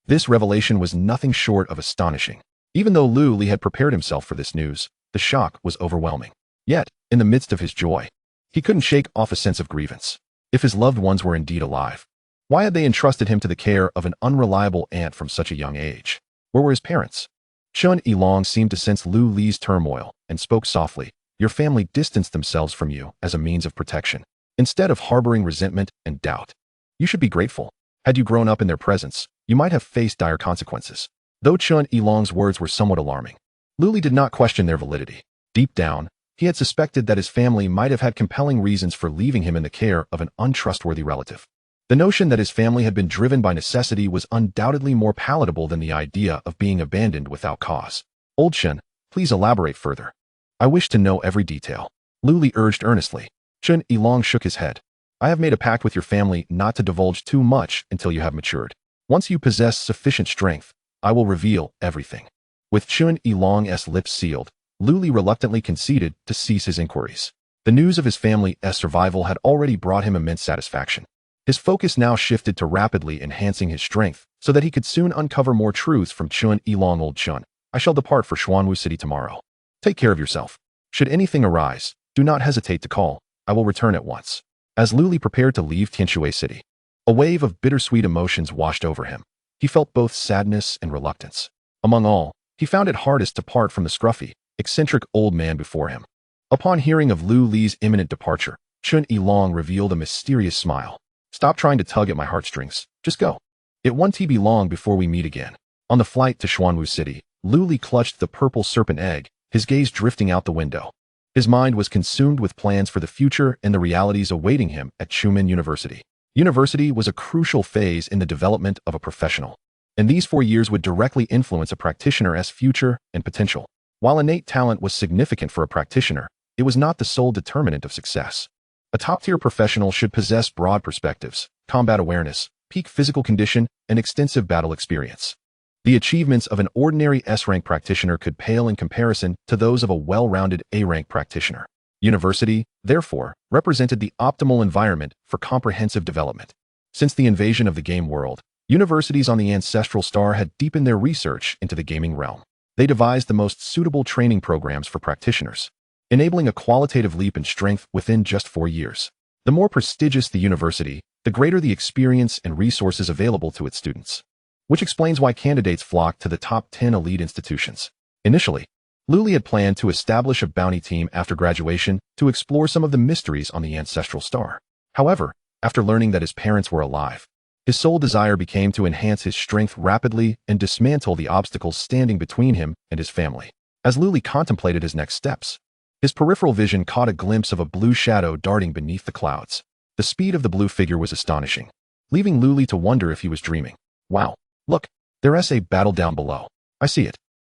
This revelation was nothing short of astonishing. Even though Lu Li had prepared himself for this news, the shock was overwhelming. Yet, in the midst of his joy, he couldn't shake off a sense of grievance. If his loved ones were indeed alive, why had they entrusted him to the care of an unreliable aunt from such a young age? Where were his parents? Chun Along seemed to sense Lu Li's turmoil and spoke softly. Your family distanced themselves from you as a means of protection, instead of harboring resentment and doubt. You should be grateful. Had you grown up in their presence, you might have faced dire consequences. Though Chun Along's words were somewhat alarming, Lu Li did not question their validity. Deep down, he had suspected that his family might have had compelling reasons for leaving him in the care of an untrustworthy relative. The notion that his family had been driven by necessity was undoubtedly more palatable than the idea of being abandoned without cause. Old Chun, please elaborate further. I wish to know every detail. Lu Li urged earnestly. Chun Along shook his head. I have made a pact with your family not to divulge too much until you have matured. Once you possess sufficient strength, I will reveal everything. With Chun Along's lips sealed, Lu Li reluctantly conceded to cease his inquiries. The news of his family's survival had already brought him immense satisfaction. His focus now shifted to rapidly enhancing his strength so that he could soon uncover more truths from Chun Along. Old Chun, I shall depart for Xuanwu City tomorrow. Take care of yourself. Should anything arise, do not hesitate to call. I will return at once. As Lu Li prepared to leave Tianshui City, a wave of bittersweet emotions washed over him. He felt both sadness and reluctance. Among all, he found it hardest to part from the scruffy, eccentric old man before him. Upon hearing of Lu Li's imminent departure, Chun Along revealed a mysterious smile. Stop trying to tug at my heartstrings. Just go. It won't be long before we meet again. On the flight to Xuanwu City, Lu Li clutched the purple serpent egg, his gaze drifting out the window. His mind was consumed with plans for the future and the realities awaiting him at Chumin University. University was a crucial phase in the development of a professional, and these 4 years would directly influence a practitioner's future and potential. While innate talent was significant for a practitioner, it was not the sole determinant of success. A top-tier professional should possess broad perspectives, combat awareness, peak physical condition, and extensive battle experience. The achievements of an ordinary S-rank practitioner could pale in comparison to those of a well-rounded A-rank practitioner. University, therefore, represented the optimal environment for comprehensive development. Since the invasion of the game world, universities on the ancestral star had deepened their research into the gaming realm. They devised the most suitable training programs for practitioners, enabling a qualitative leap in strength within just 4 years. The more prestigious the university, the greater the experience and resources available to its students, which explains why candidates flocked to the top 10 elite institutions. Initially, Luli had planned to establish a bounty team after graduation to explore some of the mysteries on the ancestral star. However, after learning that his parents were alive, his sole desire became to enhance his strength rapidly and dismantle the obstacles standing between him and his family. As Luli contemplated his next steps, his peripheral vision caught a glimpse of a blue shadow darting beneath the clouds. The speed of the blue figure was astonishing, leaving Luli to wonder if he was dreaming. Wow, look, there's a battle down below. I see it.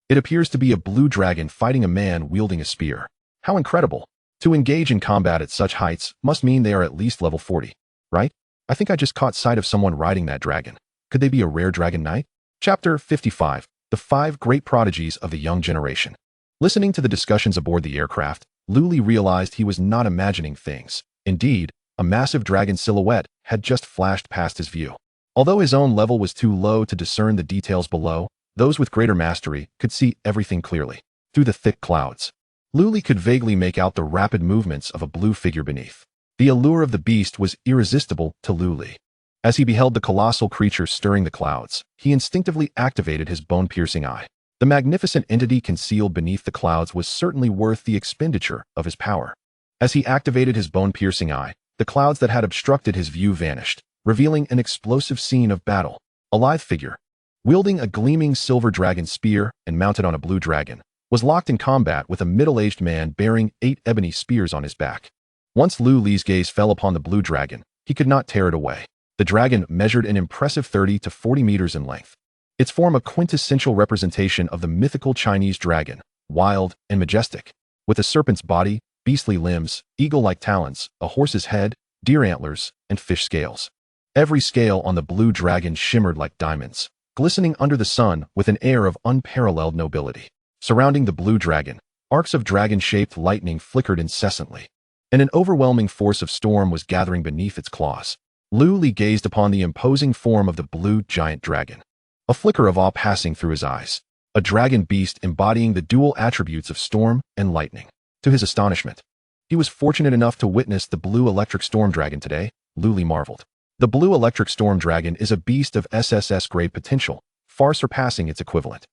It appears to be a blue dragon fighting a man wielding a spear. How incredible. To engage in combat at such heights must mean they are at least level 40, right? I think I just caught sight of someone riding that dragon. Could they be a rare dragon knight? Chapter 55. The 5 Great Prodigies of the Young Generation. Listening to the discussions aboard the aircraft, Luli realized he was not imagining things. Indeed, a massive dragon silhouette had just flashed past his view. Although his own level was too low to discern the details below, those with greater mastery could see everything clearly. Through the thick clouds, Luli could vaguely make out the rapid movements of a blue figure beneath. The allure of the beast was irresistible to Luli. As he beheld the colossal creature stirring the clouds, he instinctively activated his bone-piercing eye. The magnificent entity concealed beneath the clouds was certainly worth the expenditure of his power. As he activated his bone-piercing eye, the clouds that had obstructed his view vanished, revealing an explosive scene of battle. A lithe figure, wielding a gleaming silver dragon spear and mounted on a blue dragon, was locked in combat with a middle-aged man bearing 8 ebony spears on his back. Once Luli's gaze fell upon the blue dragon, he could not tear it away. The dragon measured an impressive 30 to 40 meters in length, its form a quintessential representation of the mythical Chinese dragon, wild and majestic, with a serpent's body, beastly limbs, eagle-like talons, a horse's head, deer antlers, and fish scales. Every scale on the blue dragon shimmered like diamonds, glistening under the sun with an air of unparalleled nobility. Surrounding the blue dragon, arcs of dragon-shaped lightning flickered incessantly, and an overwhelming force of storm was gathering beneath its claws. Luli gazed upon the imposing form of the blue giant dragon, a flicker of awe passing through his eyes. A dragon beast embodying the dual attributes of storm and lightning. To his astonishment, he was fortunate enough to witness the blue electric storm dragon today. Luli marveled. The blue electric storm dragon is a beast of SSS grade potential, far surpassing its equivalent,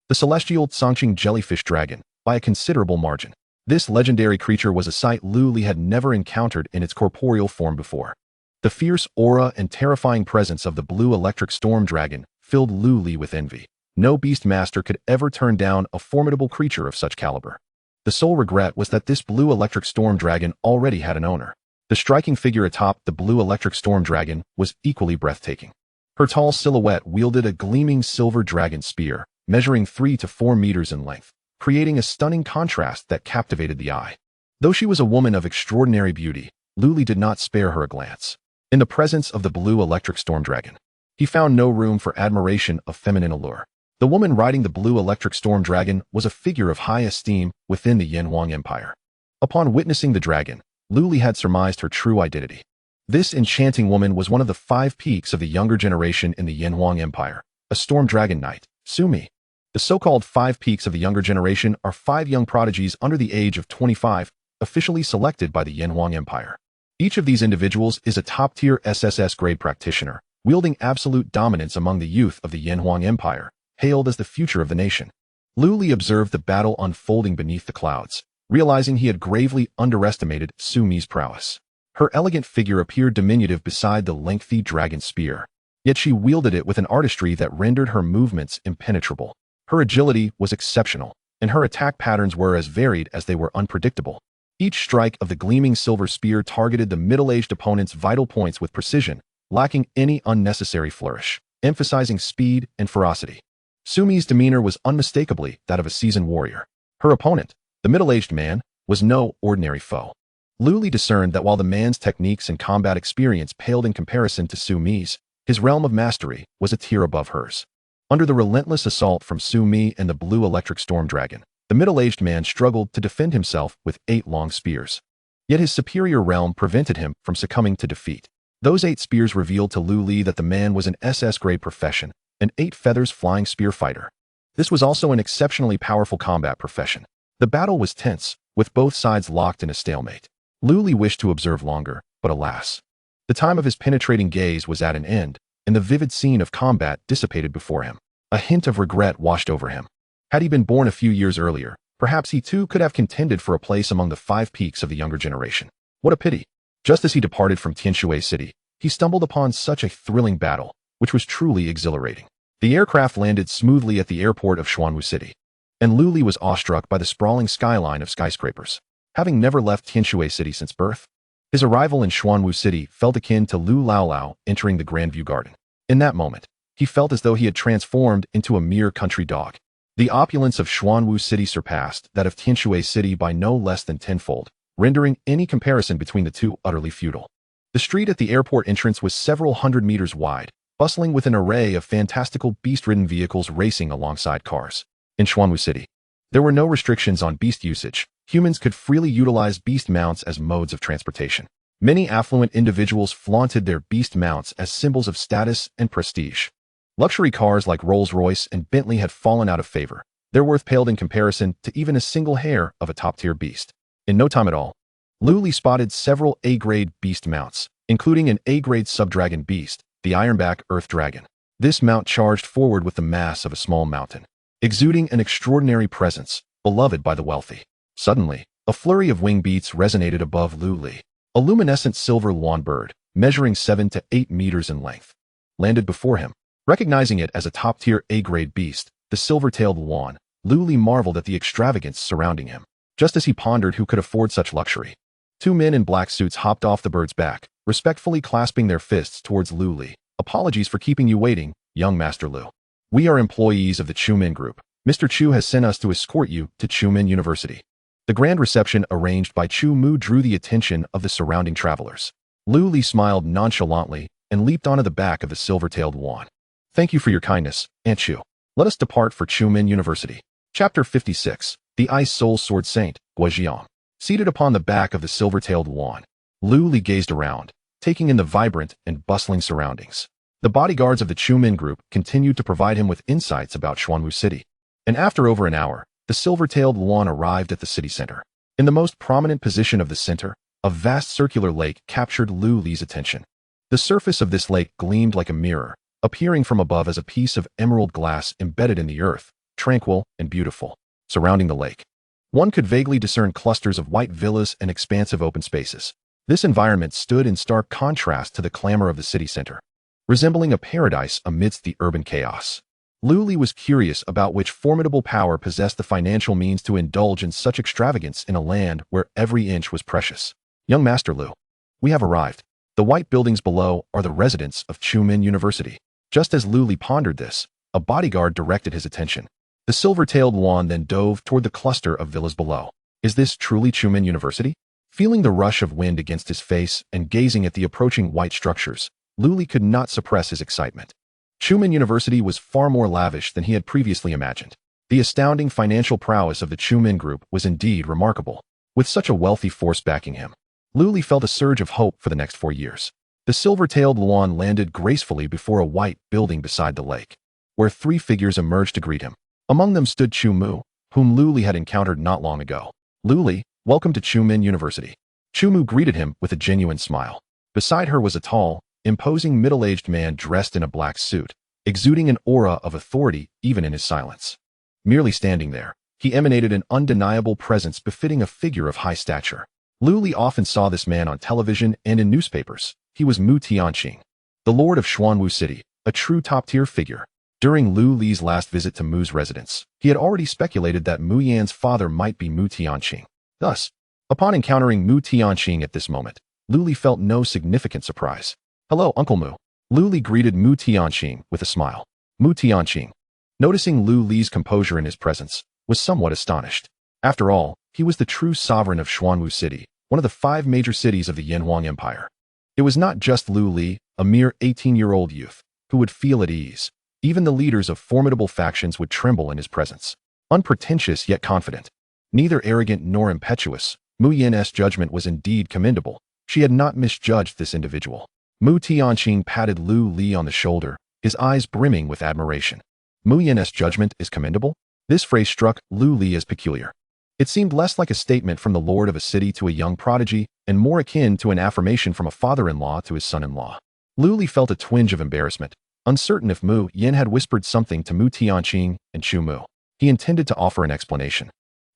the celestial Tsangqing jellyfish dragon, by a considerable margin. This legendary creature was a sight Luli had never encountered in its corporeal form before. The fierce aura and terrifying presence of the blue electric storm dragon filled Luli with envy. No beast master could ever turn down a formidable creature of such caliber. The sole regret was that this blue electric storm dragon already had an owner. The striking figure atop the blue electric storm dragon was equally breathtaking. Her tall silhouette wielded a gleaming silver dragon spear, measuring 3 to 4 meters in length, creating a stunning contrast that captivated the eye. Though she was a woman of extraordinary beauty, Luli did not spare her a glance. In the presence of the blue electric storm dragon, he found no room for admiration of feminine allure. The woman riding the blue electric storm dragon was a figure of high esteem within the Yanhuang Empire. Upon witnessing the dragon, Luli had surmised her true identity. This enchanting woman was one of the 5 peaks of the younger generation in the Yanhuang Empire, a storm dragon knight, Sumi. The so-called 5 peaks of the younger generation are 5 young prodigies under the age of 25, officially selected by the Yanhuang Empire. Each of these individuals is a top-tier SSS grade practitioner, wielding absolute dominance among the youth of the Yanhuang Empire, hailed as the future of the nation. Luli observed the battle unfolding beneath the clouds, realizing he had gravely underestimated Sumi's prowess. Her elegant figure appeared diminutive beside the lengthy dragon spear, yet she wielded it with an artistry that rendered her movements impenetrable. Her agility was exceptional, and her attack patterns were as varied as they were unpredictable. Each strike of the gleaming silver spear targeted the middle-aged opponent's vital points with precision, lacking any unnecessary flourish, emphasizing speed and ferocity. Sumi's demeanor was unmistakably that of a seasoned warrior. Her opponent, the middle-aged man, was no ordinary foe. Luli discerned that while the man's techniques and combat experience paled in comparison to Sumi's, His realm of mastery was a tier above hers. Under the relentless assault from Su Mi and the blue electric storm dragon, the middle-aged man struggled to defend himself with 8 long spears. Yet his superior realm prevented him from succumbing to defeat. Those 8 spears revealed to Lu Li that the man was an SS-grade profession, an 8 feathers flying spear fighter. This was also an exceptionally powerful combat profession. The battle was tense, with both sides locked in a stalemate. Lu Li wished to observe longer, but alas. The time of his penetrating gaze was at an end, and the vivid scene of combat dissipated before him. A hint of regret washed over him. Had he been born a few years earlier, perhaps he too could have contended for a place among the 5 peaks of the younger generation. What a pity. Just as he departed from Tianshui City, he stumbled upon such a thrilling battle, which was truly exhilarating. The aircraft landed smoothly at the airport of Xuanwu City, and Lu Li was awestruck by the sprawling skyline of skyscrapers. Having never left Tianshui City since birth, his arrival in Xuanwu City felt akin to Lu Laolao entering the Grandview Garden. In that moment, he felt as though he had transformed into a mere country dog. The opulence of Xuanwu City surpassed that of Tianshui City by no less than tenfold, rendering any comparison between the two utterly futile. The street at the airport entrance was several hundred meters wide, bustling with an array of fantastical beast-ridden vehicles racing alongside cars. In Xuanwu City, there were no restrictions on beast usage. Humans could freely utilize beast mounts as modes of transportation. Many affluent individuals flaunted their beast mounts as symbols of status and prestige. Luxury cars like Rolls-Royce and Bentley had fallen out of favor. Their worth paled in comparison to even a single hair of a top-tier beast. In no time at all, Lu Li spotted several A-grade beast mounts, including an A-grade sub-dragon beast, the Ironback Earth Dragon. This mount charged forward with the mass of a small mountain, exuding an extraordinary presence, beloved by the wealthy. Suddenly, a flurry of wing beats resonated above Lu Li. A luminescent silver lawn bird, measuring 7 to 8 meters in length, landed before him. Recognizing it as a top-tier A-grade beast, the silver-tailed lawn, Lu Li marveled at the extravagance surrounding him. Just as he pondered who could afford such luxury, 2 men in black suits hopped off the bird's back, respectfully clasping their fists towards Lu Li. "Apologies for keeping you waiting, young Master Lu. We are employees of the Chumin Group. Mr. Chu has sent us to escort you to Chumin University." The grand reception arranged by Chu Mu drew the attention of the surrounding travelers. Lu Li smiled nonchalantly and leaped onto the back of the silver-tailed lawn. "Thank you for your kindness, Aunt Chu. Let us depart for Chumin University." Chapter 56. The Ice Soul Sword Saint, Guojiang. Seated upon the back of the silver-tailed lawn, Lu Li gazed around, taking in the vibrant and bustling surroundings. The bodyguards of the Chumin Group continued to provide him with insights about Xuanwu City. And after over an hour, the silver-tailed lawn arrived at the city center. In the most prominent position of the center, a vast circular lake captured Lu Li's attention. The surface of this lake gleamed like a mirror, appearing from above as a piece of emerald glass embedded in the earth, tranquil and beautiful. Surrounding the lake, one could vaguely discern clusters of white villas and expansive open spaces. This environment stood in stark contrast to the clamor of the city center, resembling a paradise amidst the urban chaos. Lu Li was curious about which formidable power possessed the financial means to indulge in such extravagance in a land where every inch was precious. "Young Master Lu, we have arrived. The white buildings below are the residence of Chumin University." Just as Lu Li pondered this, a bodyguard directed his attention. The silver-tailed lawn then dove toward the cluster of villas below. "Is this truly Chumin University?" Feeling the rush of wind against his face and gazing at the approaching white structures, Lu Li could not suppress his excitement. Chumin University was far more lavish than he had previously imagined. The astounding financial prowess of the Chumin Group was indeed remarkable. With such a wealthy force backing him, Lu Li felt a surge of hope for the next 4 years. The silver-tailed lawn landed gracefully before a white building beside the lake, where 3 figures emerged to greet him. Among them stood Chu Mu, whom Lu Li had encountered not long ago. "Lu Li, welcome to Chumin University." Chu Mu greeted him with a genuine smile. Beside her was a tall, imposing middle-aged man dressed in a black suit, exuding an aura of authority even in his silence. Merely standing there, he emanated an undeniable presence befitting a figure of high stature. Lu Li often saw this man on television and in newspapers. He was Mu Tianqing, the lord of Xuanwu City, a true top-tier figure. During Lu Li's last visit to Mu's residence, he had already speculated that Mu Yan's father might be Mu Tianqing. Thus, upon encountering Mu Tianqing at this moment, Lu Li felt no significant surprise. "Hello, Uncle Mu." Lu Li greeted Mu Tianqing with a smile. Mu Tianqing, noticing Lu Li's composure in his presence, was somewhat astonished. After all, he was the true sovereign of Xuanwu City, one of the 5 major cities of the Yanhuang Empire. It was not just Lu Li, a mere 18-year-old youth, who would feel at ease. Even the leaders of formidable factions would tremble in his presence. Unpretentious yet confident, neither arrogant nor impetuous, Mu Yan's judgment was indeed commendable. She had not misjudged this individual. Mu Tianqing patted Lu Li on the shoulder, his eyes brimming with admiration. Mu Yan's judgment is commendable? This phrase struck Lu Li as peculiar. It seemed less like a statement from the lord of a city to a young prodigy, and more akin to an affirmation from a father-in-law to his son-in-law. Lu Li felt a twinge of embarrassment, uncertain if Mu Yan had whispered something to Mu Tianqing and Chu Mu. He intended to offer an explanation.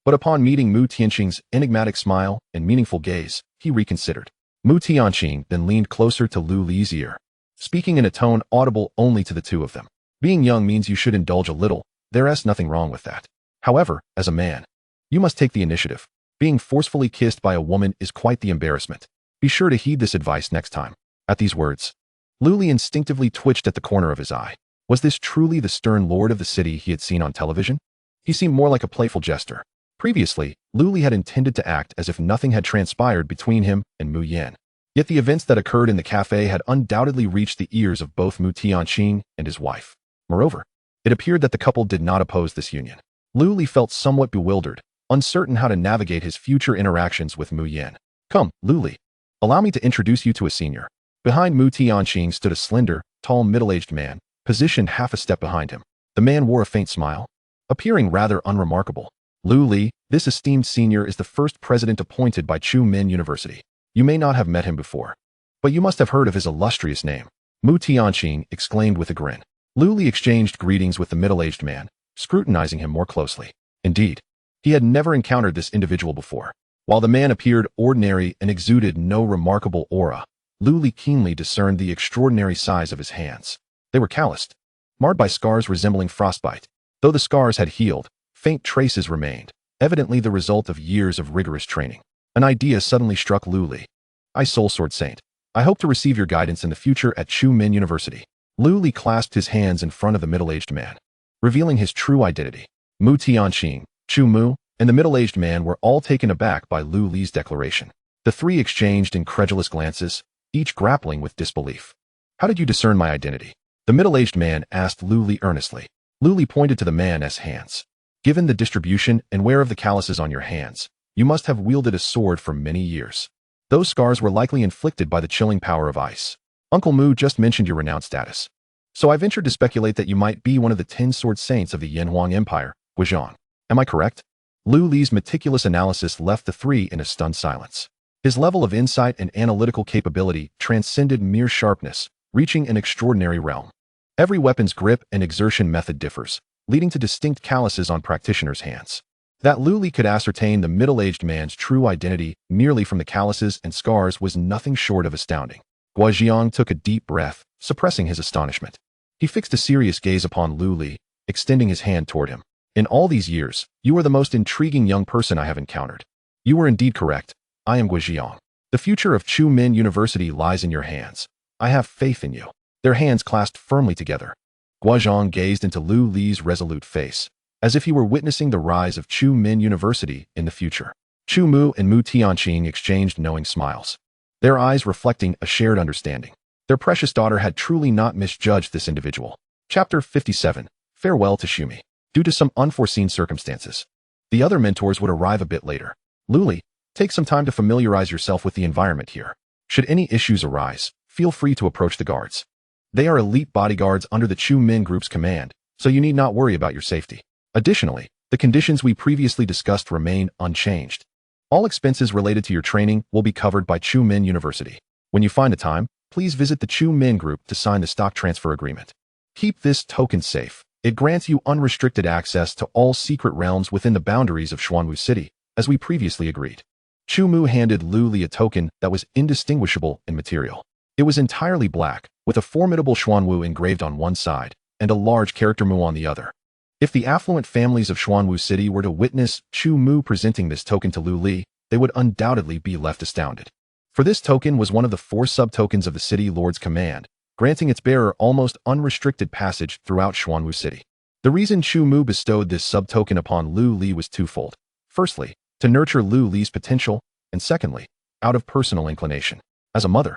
But upon meeting Mu Tianqing's enigmatic smile and meaningful gaze, he reconsidered. Mu Tianqing then leaned closer to Lu Li's ear, speaking in a tone audible only to the two of them. Being young means you should indulge a little. There's nothing wrong with that. However, as a man, you must take the initiative. Being forcefully kissed by a woman is quite the embarrassment. Be sure to heed this advice next time. At these words, Lu Li instinctively twitched at the corner of his eye. Was this truly the stern lord of the city he had seen on television? He seemed more like a playful jester. Previously, Lu Li had intended to act as if nothing had transpired between him and Mu Yan. Yet the events that occurred in the cafe had undoubtedly reached the ears of both Mu Tianqing and his wife. Moreover, it appeared that the couple did not oppose this union. Lu Li felt somewhat bewildered, uncertain how to navigate his future interactions with Mu Yan. Come, Lu Li. Allow me to introduce you to a senior. Behind Mu Tianqing stood a slender, tall, middle-aged man, positioned half a step behind him. The man wore a faint smile, appearing rather unremarkable. Lu Li, this esteemed senior is the first president appointed by Chu Min University. You may not have met him before, but you must have heard of his illustrious name. Mu Tianqing exclaimed with a grin. Lu Li exchanged greetings with the middle-aged man, scrutinizing him more closely. Indeed, he had never encountered this individual before. While the man appeared ordinary and exuded no remarkable aura, Lu Li keenly discerned the extraordinary size of his hands. They were calloused, marred by scars resembling frostbite. Though the scars had healed, faint traces remained, evidently the result of years of rigorous training. An idea suddenly struck Lu Li. I Soul Sword Saint, I hope to receive your guidance in the future at Chu Min University. Lu Li clasped his hands in front of the middle-aged man, revealing his true identity. Mu Tianqing, Chu Mu, and the middle-aged man were all taken aback by Lu Li's declaration. The three exchanged incredulous glances, each grappling with disbelief. How did you discern my identity? The middle-aged man asked Lu Li earnestly. Lu Li pointed to the man's hands. Given the distribution and wear of the calluses on your hands, you must have wielded a sword for many years. Those scars were likely inflicted by the chilling power of ice. Uncle Mu just mentioned your renowned status, so I ventured to speculate that you might be one of the 10 sword saints of the Yanhuang Empire, Guizhong. Am I correct? Lu Li's meticulous analysis left the three in a stunned silence. His level of insight and analytical capability transcended mere sharpness, reaching an extraordinary realm. Every weapon's grip and exertion method differs, leading to distinct calluses on practitioners' hands. That Lu Li could ascertain the middle-aged man's true identity merely from the calluses and scars was nothing short of astounding. Guizhong took a deep breath, suppressing his astonishment. He fixed a serious gaze upon Lu Li, extending his hand toward him. In all these years, you are the most intriguing young person I have encountered. You were indeed correct. I am Guizhong. The future of Chu Min University lies in your hands. I have faith in you. Their hands clasped firmly together. Guizhong gazed into Lu Li's resolute face, as if he were witnessing the rise of Chu Min University in the future. Chu Mu and Mu Tianqing exchanged knowing smiles, their eyes reflecting a shared understanding. Their precious daughter had truly not misjudged this individual. Chapter 57. Farewell to Shumi. Due to some unforeseen circumstances, the other mentors would arrive a bit later. Lu Li, take some time to familiarize yourself with the environment here. Should any issues arise, feel free to approach the guards. They are elite bodyguards under the Chu Min Group's command, so you need not worry about your safety. Additionally, the conditions we previously discussed remain unchanged. All expenses related to your training will be covered by Chu Min University. When you find the time, please visit the Chu Min Group to sign the stock transfer agreement. Keep this token safe. It grants you unrestricted access to all secret realms within the boundaries of Xuanwu City, as we previously agreed. Chu Mu handed Lu Li a token that was indistinguishable in material. It was entirely black, with a formidable Xuanwu engraved on one side, and a large character Mu on the other. If the affluent families of Xuanwu City were to witness Chu Mu presenting this token to Lu Li, they would undoubtedly be left astounded. For this token was one of the 4 sub-tokens of the city lord's command, granting its bearer almost unrestricted passage throughout Xuanwu City. The reason Chu Mu bestowed this sub-token upon Lu Li was twofold. Firstly, to nurture Lu Li's potential, and secondly, out of personal inclination. As a mother,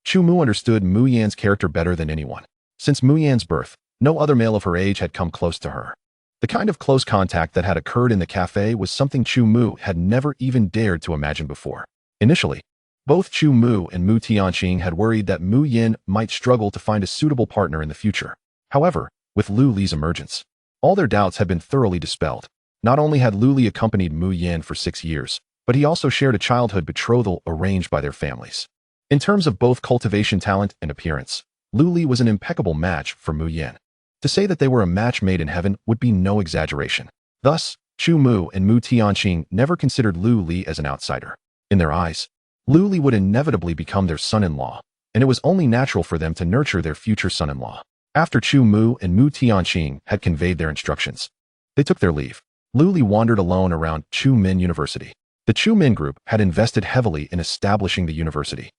Chu Mu understood Mu Yan's character better than anyone. Since Mu Yan's birth, no other male of her age had come close to her. The kind of close contact that had occurred in the cafe was something Chu Mu had never even dared to imagine before. Initially, both Chu Mu and Mu Tianqing had worried that Mu Yan might struggle to find a suitable partner in the future. However, with Lu Li's emergence, all their doubts had been thoroughly dispelled. Not only had Lu Li accompanied Mu Yan for 6 years, but he also shared a childhood betrothal arranged by their families. In terms of both cultivation talent and appearance, Lu Li was an impeccable match for Mu Yan. To say that they were a match made in heaven would be no exaggeration. Thus, Chu Mu and Mu Tianqing never considered Lu Li as an outsider. In their eyes, Lu Li would inevitably become their son-in-law, and it was only natural for them to nurture their future son-in-law. After Chu Mu and Mu Tianqing had conveyed their instructions, they took their leave. Lu Li wandered alone around Chu Min University. The Chu Min group had invested heavily in establishing the university,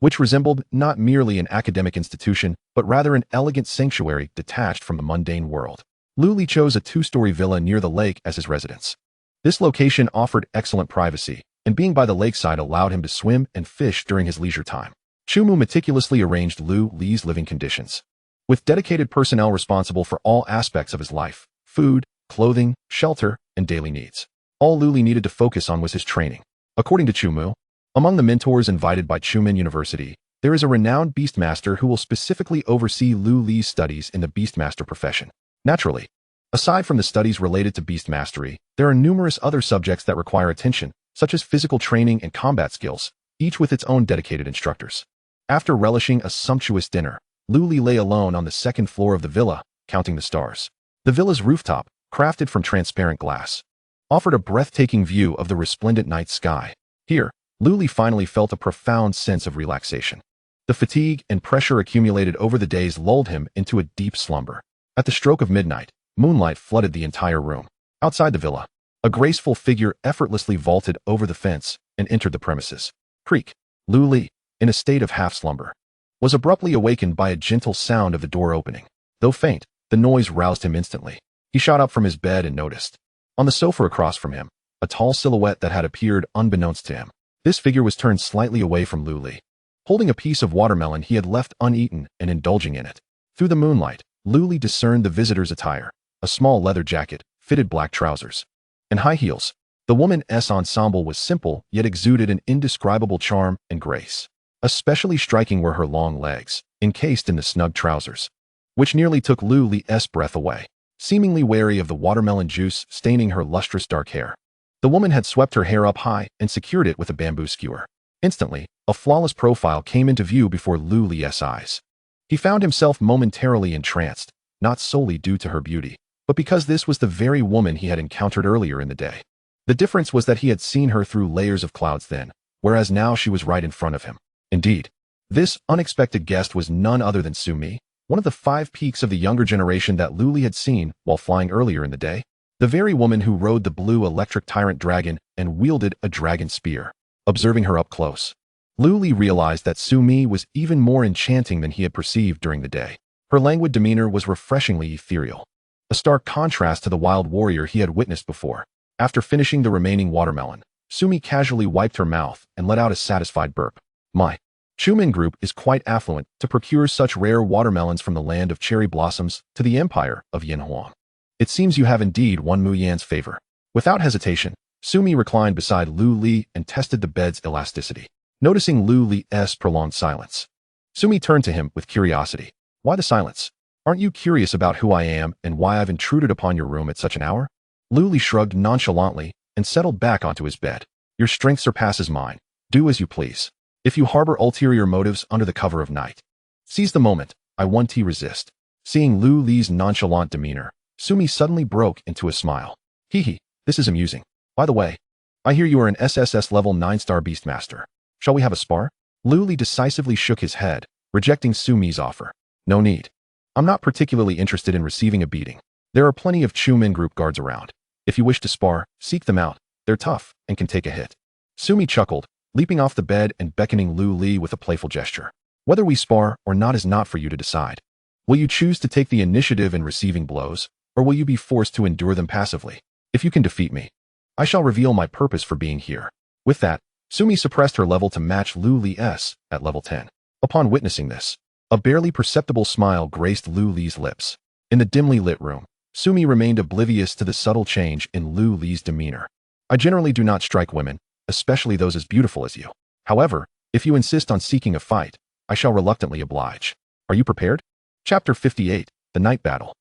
which resembled not merely an academic institution, but rather an elegant sanctuary detached from the mundane world. Lu Li chose a 2-story villa near the lake as his residence. This location offered excellent privacy, and being by the lakeside allowed him to swim and fish during his leisure time. Chu Mu meticulously arranged Lu Li's living conditions, with dedicated personnel responsible for all aspects of his life: food, clothing, shelter, and daily needs. All Lu Li needed to focus on was his training. According to Chu Mu, among the mentors invited by Chu Min University, there is a renowned Beastmaster who will specifically oversee Lu Li's studies in the Beastmaster profession. Naturally, aside from the studies related to beast mastery, there are numerous other subjects that require attention, such as physical training and combat skills, each with its own dedicated instructors. After relishing a sumptuous dinner, Lu Li lay alone on the 2nd floor of the villa, counting the stars. The villa's rooftop, crafted from transparent glass, offered a breathtaking view of the resplendent night sky. Here, Lu Li finally felt a profound sense of relaxation. The fatigue and pressure accumulated over the days lulled him into a deep slumber. At the stroke of midnight, moonlight flooded the entire room. Outside the villa, a graceful figure effortlessly vaulted over the fence and entered the premises. Creak. Lu Li, in a state of half-slumber, was abruptly awakened by a gentle sound of the door opening. Though faint, the noise roused him instantly. He shot up from his bed and noticed, on the sofa across from him, a tall silhouette that had appeared unbeknownst to him. This figure was turned slightly away from Lu Li, holding a piece of watermelon he had left uneaten and indulging in it. Through the moonlight, Lu Li discerned the visitor's attire: a small leather jacket, fitted black trousers, and high heels. The woman's ensemble was simple, yet exuded an indescribable charm and grace. Especially striking were her long legs, encased in the snug trousers, which nearly took Lu Li's breath away. Seemingly wary of the watermelon juice staining her lustrous dark hair, the woman had swept her hair up high and secured it with a bamboo skewer. Instantly, a flawless profile came into view before Lu Li's eyes. He found himself momentarily entranced, not solely due to her beauty, but because this was the very woman he had encountered earlier in the day. The difference was that he had seen her through layers of clouds then, whereas now she was right in front of him. Indeed, this unexpected guest was none other than Su Mi, one of the 5 peaks of the younger generation that Lu Li had seen while flying earlier in the day. The very woman who rode the blue electric tyrant dragon and wielded a dragon spear. Observing her up close, Lu Li realized that Su Mi was even more enchanting than he had perceived during the day. Her languid demeanor was refreshingly ethereal, a stark contrast to the wild warrior he had witnessed before. After finishing the remaining watermelon, Su Mi casually wiped her mouth and let out a satisfied burp. My Chu Min Group is quite affluent to procure such rare watermelons from the land of cherry blossoms to the empire of Yanhuang. It seems you have indeed won Mu Yan's favor. Without hesitation, Su Mi reclined beside Lu Li and tested the bed's elasticity. Noticing Lu Li's prolonged silence, Su Mi turned to him with curiosity. Why the silence? Aren't you curious about who I am and why I've intruded upon your room at such an hour? Lu Li shrugged nonchalantly and settled back onto his bed. Your strength surpasses mine. Do as you please. If you harbor ulterior motives under the cover of night, seize the moment. I won't resist. Seeing Lu Li's nonchalant demeanor, Su Mi suddenly broke into a smile. Hee, this is amusing. By the way, I hear you are an SSS level 9-star Beastmaster. Shall we have a spar? Lu Li decisively shook his head, rejecting Su Mi's offer. No need. I'm not particularly interested in receiving a beating. There are plenty of Chu Min Group guards around. If you wish to spar, seek them out. They're tough and can take a hit. Su Mi chuckled, leaping off the bed and beckoning Lu Li with a playful gesture. Whether we spar or not is not for you to decide. Will you choose to take the initiative in receiving blows, or will you be forced to endure them passively? If you can defeat me, I shall reveal my purpose for being here. With that, Su Mi suppressed her level to match Lu Li's at level 10. Upon witnessing this, a barely perceptible smile graced Lu Li's lips. In the dimly lit room, Sumi remained oblivious to the subtle change in Lu Li's demeanor. I generally do not strike women, especially those as beautiful as you. However, if you insist on seeking a fight, I shall reluctantly oblige. Are you prepared? Chapter 58, The Night Battle.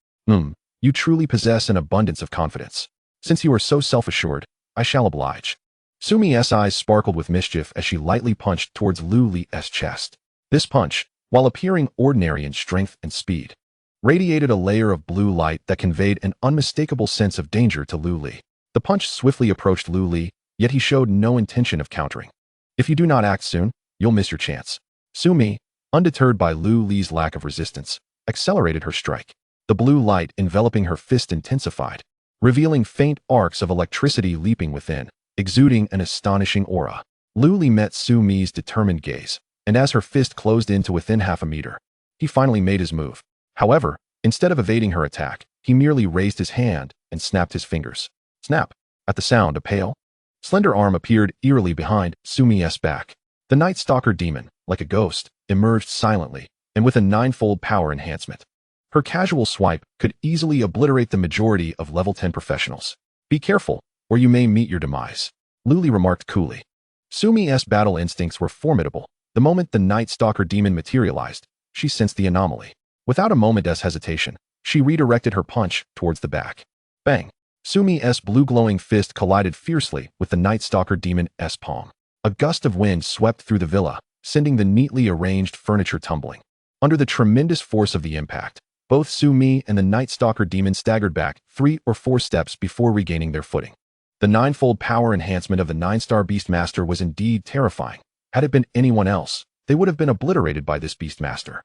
You truly possess an abundance of confidence. Since you are so self-assured, I shall oblige. Sumi's eyes sparkled with mischief as she lightly punched towards Lu Li's chest. This punch, while appearing ordinary in strength and speed, radiated a layer of blue light that conveyed an unmistakable sense of danger to Lu Li. The punch swiftly approached Lu Li, yet he showed no intention of countering. If you do not act soon, you'll miss your chance. Sumi, undeterred by Lu Li's lack of resistance, accelerated her strike. The blue light enveloping her fist intensified, revealing faint arcs of electricity leaping within, exuding an astonishing aura. Lu Li met Sumi's determined gaze, and as her fist closed in to within half a meter, he finally made his move. However, instead of evading her attack, he merely raised his hand and snapped his fingers. Snap! At the sound, a pale, slender arm appeared eerily behind Sumi's back. The Night Stalker demon, like a ghost, emerged silently, and with a ninefold power enhancement. Her casual swipe could easily obliterate the majority of level 10 professionals. Be careful, or you may meet your demise, Lu Li remarked coolly. Sumi's battle instincts were formidable. The moment the Night Stalker demon materialized, she sensed the anomaly. Without a moment's hesitation, she redirected her punch towards the back. Bang! Sumi's blue-glowing fist collided fiercely with the Night Stalker demon's palm. A gust of wind swept through the villa, sending the neatly arranged furniture tumbling. Under the tremendous force of the impact, both Sumi and the Night Stalker demon staggered back 3 or 4 steps before regaining their footing. The ninefold power enhancement of the 9-star Beastmaster was indeed terrifying. Had it been anyone else, they would have been obliterated by this Beastmaster.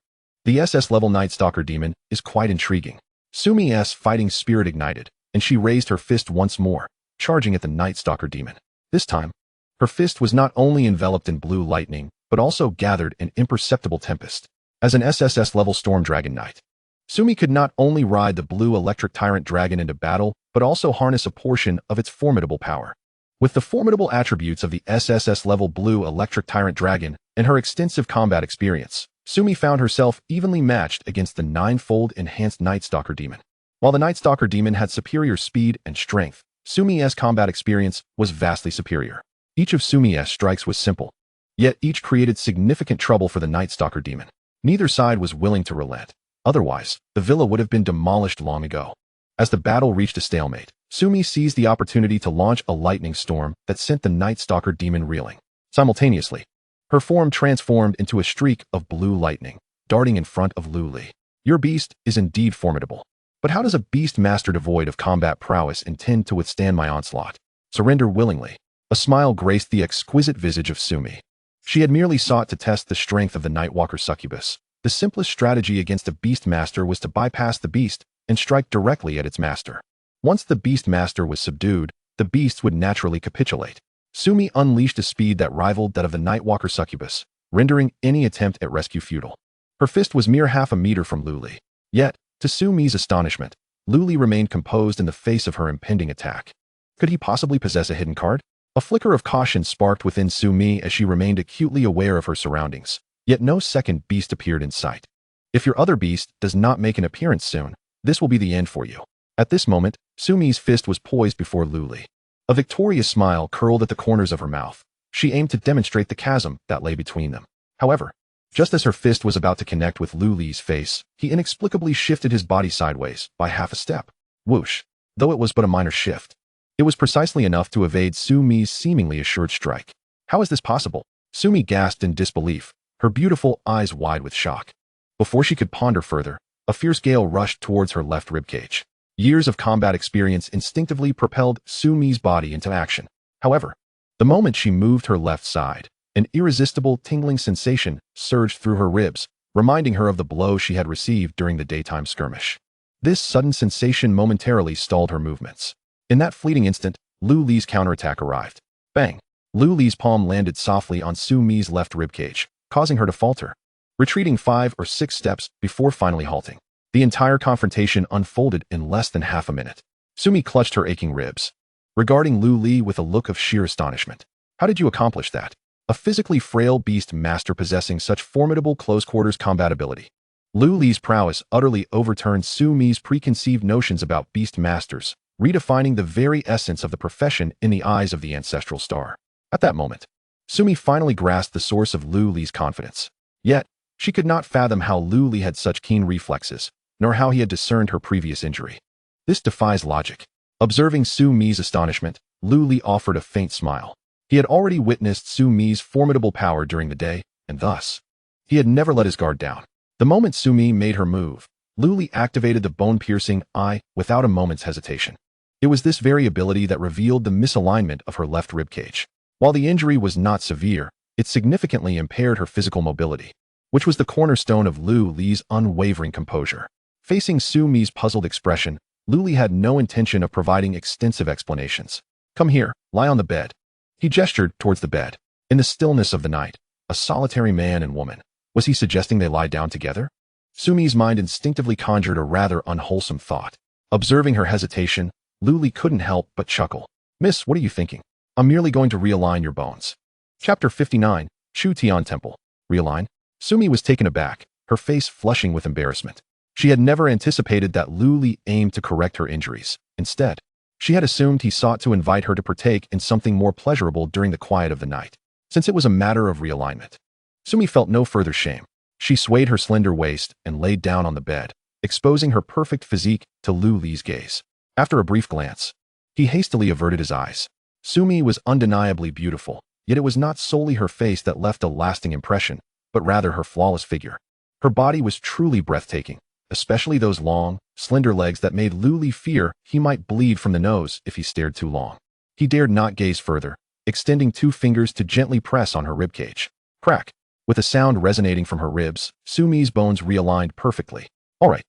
The SS-level Night Stalker demon is quite intriguing. Sumi's fighting spirit ignited, and she raised her fist once more, charging at the Night Stalker demon. This time, her fist was not only enveloped in blue lightning, but also gathered an imperceptible tempest. As an SSS-level Storm Dragon Knight, Sumi could not only ride the blue electric tyrant dragon into battle, but also harness a portion of its formidable power. With the formidable attributes of the SSS-level blue electric tyrant dragon and her extensive combat experience, Sumi found herself evenly matched against the ninefold enhanced Night Stalker demon. While the Night Stalker demon had superior speed and strength, Sumi's combat experience was vastly superior. Each of Sumi's strikes was simple, yet each created significant trouble for the Night Stalker demon. Neither side was willing to relent. Otherwise, the villa would have been demolished long ago. As the battle reached a stalemate, Sumi seized the opportunity to launch a lightning storm that sent the Night Stalker demon reeling. Simultaneously, her form transformed into a streak of blue lightning, darting in front of Lu Li. Your beast is indeed formidable. But how does a beast master devoid of combat prowess intend to withstand my onslaught? Surrender willingly. A smile graced the exquisite visage of Sumi. She had merely sought to test the strength of the Nightwalker Succubus. The simplest strategy against a beast master was to bypass the beast and strike directly at its master. Once the beast master was subdued, the beasts would naturally capitulate. Sumi unleashed a speed that rivaled that of the Nightwalker Succubus, rendering any attempt at rescue futile. Her fist was mere half a meter from Lu Li. Yet, to Sumi's astonishment, Lu Li remained composed in the face of her impending attack. Could he possibly possess a hidden card? A flicker of caution sparked within Sumi as she remained acutely aware of her surroundings. Yet no second beast appeared in sight. If your other beast does not make an appearance soon, this will be the end for you. At this moment, Sumi's fist was poised before Lu Li. A victorious smile curled at the corners of her mouth. She aimed to demonstrate the chasm that lay between them. However, just as her fist was about to connect with Lu Li's face, he inexplicably shifted his body sideways by half a step. Whoosh! Though it was but a minor shift, it was precisely enough to evade Sumi's seemingly assured strike. How is this possible? Sumi gasped in disbelief, her beautiful eyes wide with shock. Before she could ponder further, a fierce gale rushed towards her left ribcage. Years of combat experience instinctively propelled Sumi's body into action. However, the moment she moved her left side, an irresistible tingling sensation surged through her ribs, reminding her of the blow she had received during the daytime skirmish. This sudden sensation momentarily stalled her movements. In that fleeting instant, Lu Li's counterattack arrived. Bang! Lu Li's palm landed softly on Sumi's left ribcage, causing her to falter, retreating 5 or 6 steps before finally halting. The entire confrontation unfolded in less than half a minute. Sumi clutched her aching ribs, regarding Lu Li with a look of sheer astonishment. How did you accomplish that? a physically frail beast master possessing such formidable close-quarters combat ability. Lu Li's prowess utterly overturned Su Mi's preconceived notions about beast masters, redefining the very essence of the profession in the eyes of the ancestral star. At that moment, Su Mi finally grasped the source of Lu Li's confidence. Yet, she could not fathom how Lu Li had such keen reflexes, nor how he had discerned her previous injury. This defies logic. Observing Su Mi's astonishment, Lu Li offered a faint smile. He had already witnessed Su Mi's formidable power during the day, and thus, he had never let his guard down. The moment Su Mi made her move, Lu Li activated the bone-piercing eye without a moment's hesitation. It was this very ability that revealed the misalignment of her left ribcage. While the injury was not severe, it significantly impaired her physical mobility, which was the cornerstone of Lu Li's unwavering composure. Facing Su Mi's puzzled expression, Lu Li had no intention of providing extensive explanations. "Come here, lie on the bed." He gestured towards the bed. In the stillness of the night, a solitary man and woman. Was he suggesting they lie down together? Su Mi's mind instinctively conjured a rather unwholesome thought. Observing her hesitation, Lu Li couldn't help but chuckle. "Miss, what are you thinking? I'm merely going to realign your bones." Chapter 59, Chu Tian Temple. Realign? Su Mi was taken aback, her face flushing with embarrassment. She had never anticipated that Lu Li aimed to correct her injuries. Instead, she had assumed he sought to invite her to partake in something more pleasurable during the quiet of the night. Since it was a matter of realignment, Su Mi felt no further shame. She swayed her slender waist and laid down on the bed, exposing her perfect physique to Lu Li's gaze. After a brief glance, he hastily averted his eyes. Su Mi was undeniably beautiful, yet it was not solely her face that left a lasting impression, but rather her flawless figure. Her body was truly breathtaking, especially those long, slender legs that made Lu Li fear he might bleed from the nose if he stared too long. He dared not gaze further, extending 2 fingers to gently press on her ribcage. Crack! With a sound resonating from her ribs, Su Mi's bones realigned perfectly. "All right.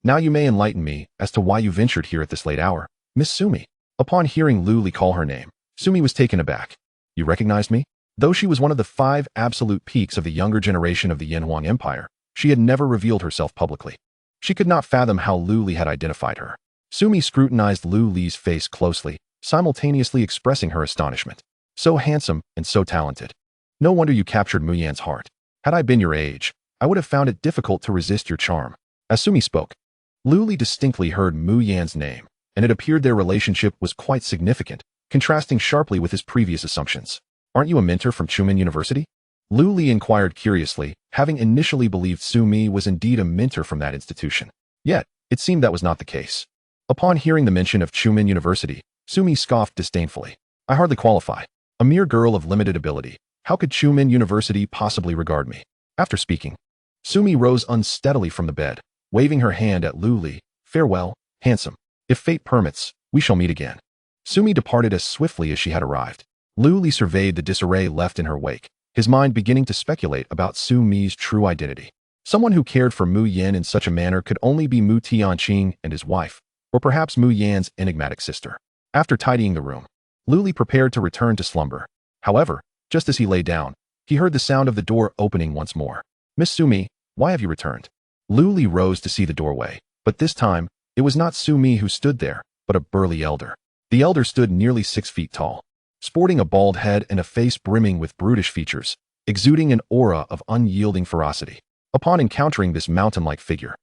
Now you may enlighten me as to why you ventured here at this late hour, Miss Su Mi." Upon hearing Lu Li call her name, Su Mi was taken aback. "You recognized me?" Though she was one of the 5 absolute peaks of the younger generation of the Yanhuang Empire, she had never revealed herself publicly. She could not fathom how Lu Li had identified her. Su Mi scrutinized Lu Li's face closely, simultaneously expressing her astonishment. "So handsome and so talented. No wonder you captured Mu Yan's heart. Had I been your age, I would have found it difficult to resist your charm." As Su Mi spoke, Lu Li distinctly heard Mu Yan's name, and it appeared their relationship was quite significant, contrasting sharply with his previous assumptions. "Aren't you a mentor from Chumen University?" Lu Li inquired curiously, having initially believed Su Mi was indeed a mentor from that institution. Yet, it seemed that was not the case. Upon hearing the mention of Chumen University, Su Mi scoffed disdainfully. "I hardly qualify. A mere girl of limited ability. How could Chumen University possibly regard me?" After speaking, Su Mi rose unsteadily from the bed, waving her hand at Lu Li. "Farewell, handsome. If fate permits, we shall meet again." Su Mi departed as swiftly as she had arrived. Lu Li surveyed the disarray left in her wake, his mind beginning to speculate about Su Mi's true identity. Someone who cared for Mu Yan in such a manner could only be Mu Tianqing and his wife, or perhaps Mu Yan's enigmatic sister. After tidying the room, Lu Li prepared to return to slumber. However, just as he lay down, he heard the sound of the door opening once more. "Miss Su Mi, why have you returned?" Lu Li rose to see the doorway, but this time, it was not Su Mi who stood there, but a burly elder. The elder stood nearly 6 feet tall, sporting a bald head and a face brimming with brutish features, exuding an aura of unyielding ferocity. Upon encountering this mountain-like figure,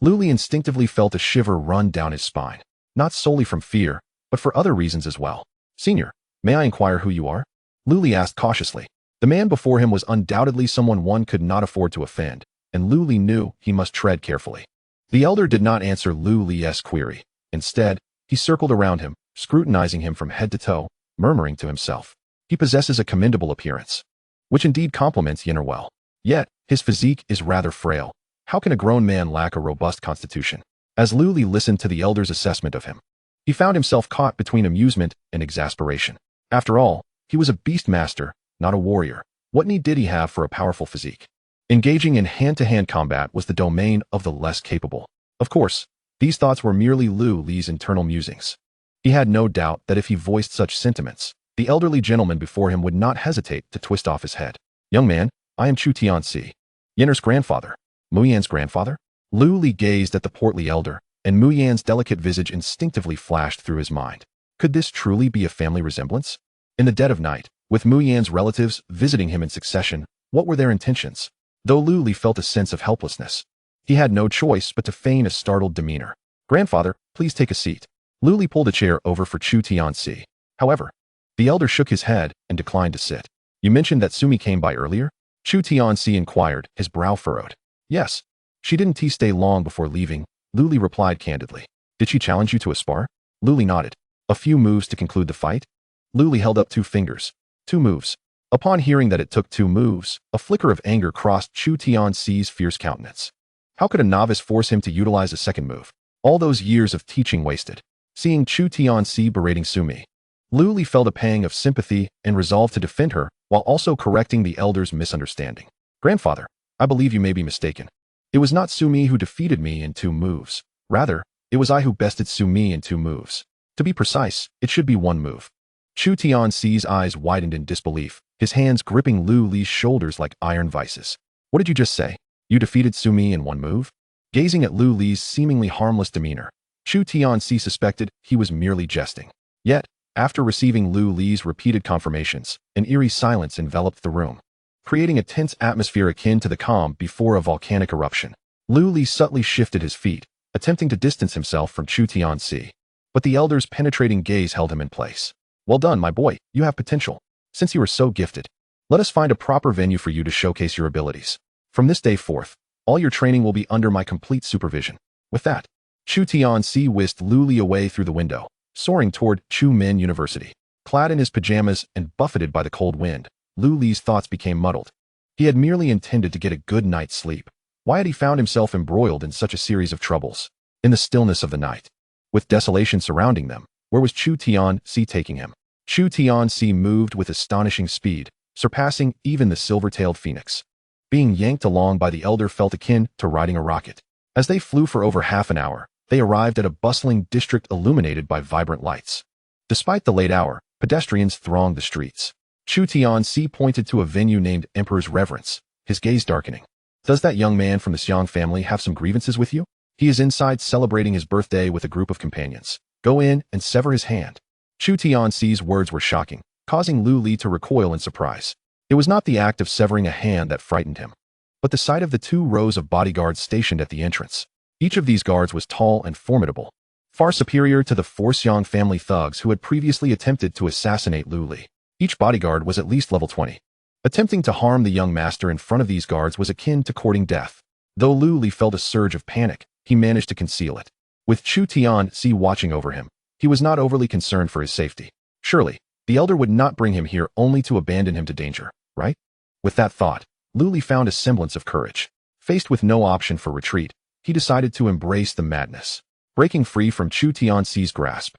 Lu Li instinctively felt a shiver run down his spine, not solely from fear, but for other reasons as well. "Senior, may I inquire who you are?" Lu Li asked cautiously. The man before him was undoubtedly someone one could not afford to offend, and Lu Li knew he must tread carefully. The elder did not answer Lu Li's query. Instead, he circled around him, scrutinizing him from head to toe, murmuring to himself, "He possesses a commendable appearance," which indeed compliments Yenner well. Yet, his physique is rather frail. How can a grown man lack a robust constitution? As Lu Li listened to the elder's assessment of him, he found himself caught between amusement and exasperation. After all, he was a beast master, not a warrior. What need did he have for a powerful physique? Engaging in hand-to-hand combat was the domain of the less capable. Of course, these thoughts were merely Lu Li's internal musings. He had no doubt that if he voiced such sentiments, the elderly gentleman before him would not hesitate to twist off his head. "Young man, I am Chu Tianxi, Yenner's grandfather." Mu Yan's grandfather? Lu Li gazed at the portly elder, and Mu Yan's delicate visage instinctively flashed through his mind. Could this truly be a family resemblance? In the dead of night, With Mu Yan's relatives visiting him in succession, what were their intentions? Though Lu Li felt a sense of helplessness, he had no choice but to feign a startled demeanor. "Grandfather, please take a seat." Lu Li pulled a chair over for Chu Tianxi. However, the elder shook his head and declined to sit. "You mentioned that Sumi came by earlier?" Chu Tianxi inquired, his brow furrowed. "Yes. She didn't stay long before leaving," Lu Li replied candidly. "Did she challenge you to a spar?" Lu Li nodded. "A few moves to conclude the fight?" Lu Li held up 2 fingers. 2 moves. Upon hearing that it took 2 moves, a flicker of anger crossed Chu Tianxi's fierce countenance. How could a novice force him to utilize a second move? All those years of teaching wasted. Seeing Chu Tianxi berating Sumi, Lu Li felt a pang of sympathy and resolved to defend her while also correcting the elder's misunderstanding. "Grandfather, I believe you may be mistaken. It was not Sumi who defeated me in 2 moves. Rather, it was I who bested Sumi in 2 moves. To be precise, it should be 1 move." Chu Tianxi's eyes widened in disbelief, his hands gripping Lu Li's shoulders like iron vices. "What did you just say? You defeated Sumi in 1 move?" Gazing at Lu Li's seemingly harmless demeanor, Chu Tianxi suspected he was merely jesting. Yet, after receiving Lu Li's repeated confirmations, an eerie silence enveloped the room, creating a tense atmosphere akin to the calm before a volcanic eruption. Lu Li subtly shifted his feet, attempting to distance himself from Chu Tianxi, but the elder's penetrating gaze held him in place. "Well done, my boy, you have potential. Since you are so gifted, let us find a proper venue for you to showcase your abilities. From this day forth, all your training will be under my complete supervision." With that, Chu Tianxi whisked Lu Li away through the window, soaring toward Chu Min University. Clad in his pajamas and buffeted by the cold wind, Lu Li's thoughts became muddled. He had merely intended to get a good night's sleep. Why had he found himself embroiled in such a series of troubles? In the stillness of the night, with desolation surrounding them, where was Chu Tianxi taking him? Chu Tianxi moved with astonishing speed, surpassing even the silver-tailed phoenix. Being yanked along by the elder felt akin to riding a rocket. As they flew for over half an hour, they arrived at a bustling district illuminated by vibrant lights. Despite the late hour, pedestrians thronged the streets. Chu Tianxi pointed to a venue named Emperor's Reverence, his gaze darkening. "Does that young man from the Xiang family have some grievances with you? He is inside celebrating his birthday with a group of companions. Go in and sever his hand." Chu Tianxi's words were shocking, causing Lu Li to recoil in surprise. It was not the act of severing a hand that frightened him, but the sight of the 2 rows of bodyguards stationed at the entrance. Each of these guards was tall and formidable, far superior to the 4 Xiang family thugs who had previously attempted to assassinate Lu Li. Each bodyguard was at least level 20. Attempting to harm the young master in front of these guards was akin to courting death. Though Lu Li felt a surge of panic, he managed to conceal it. With Chu Tianxi watching over him, he was not overly concerned for his safety. Surely, the elder would not bring him here only to abandon him to danger, right? With that thought, Lu Li found a semblance of courage. Faced with no option for retreat, he decided to embrace the madness. Breaking free from Chu Tianxi's grasp,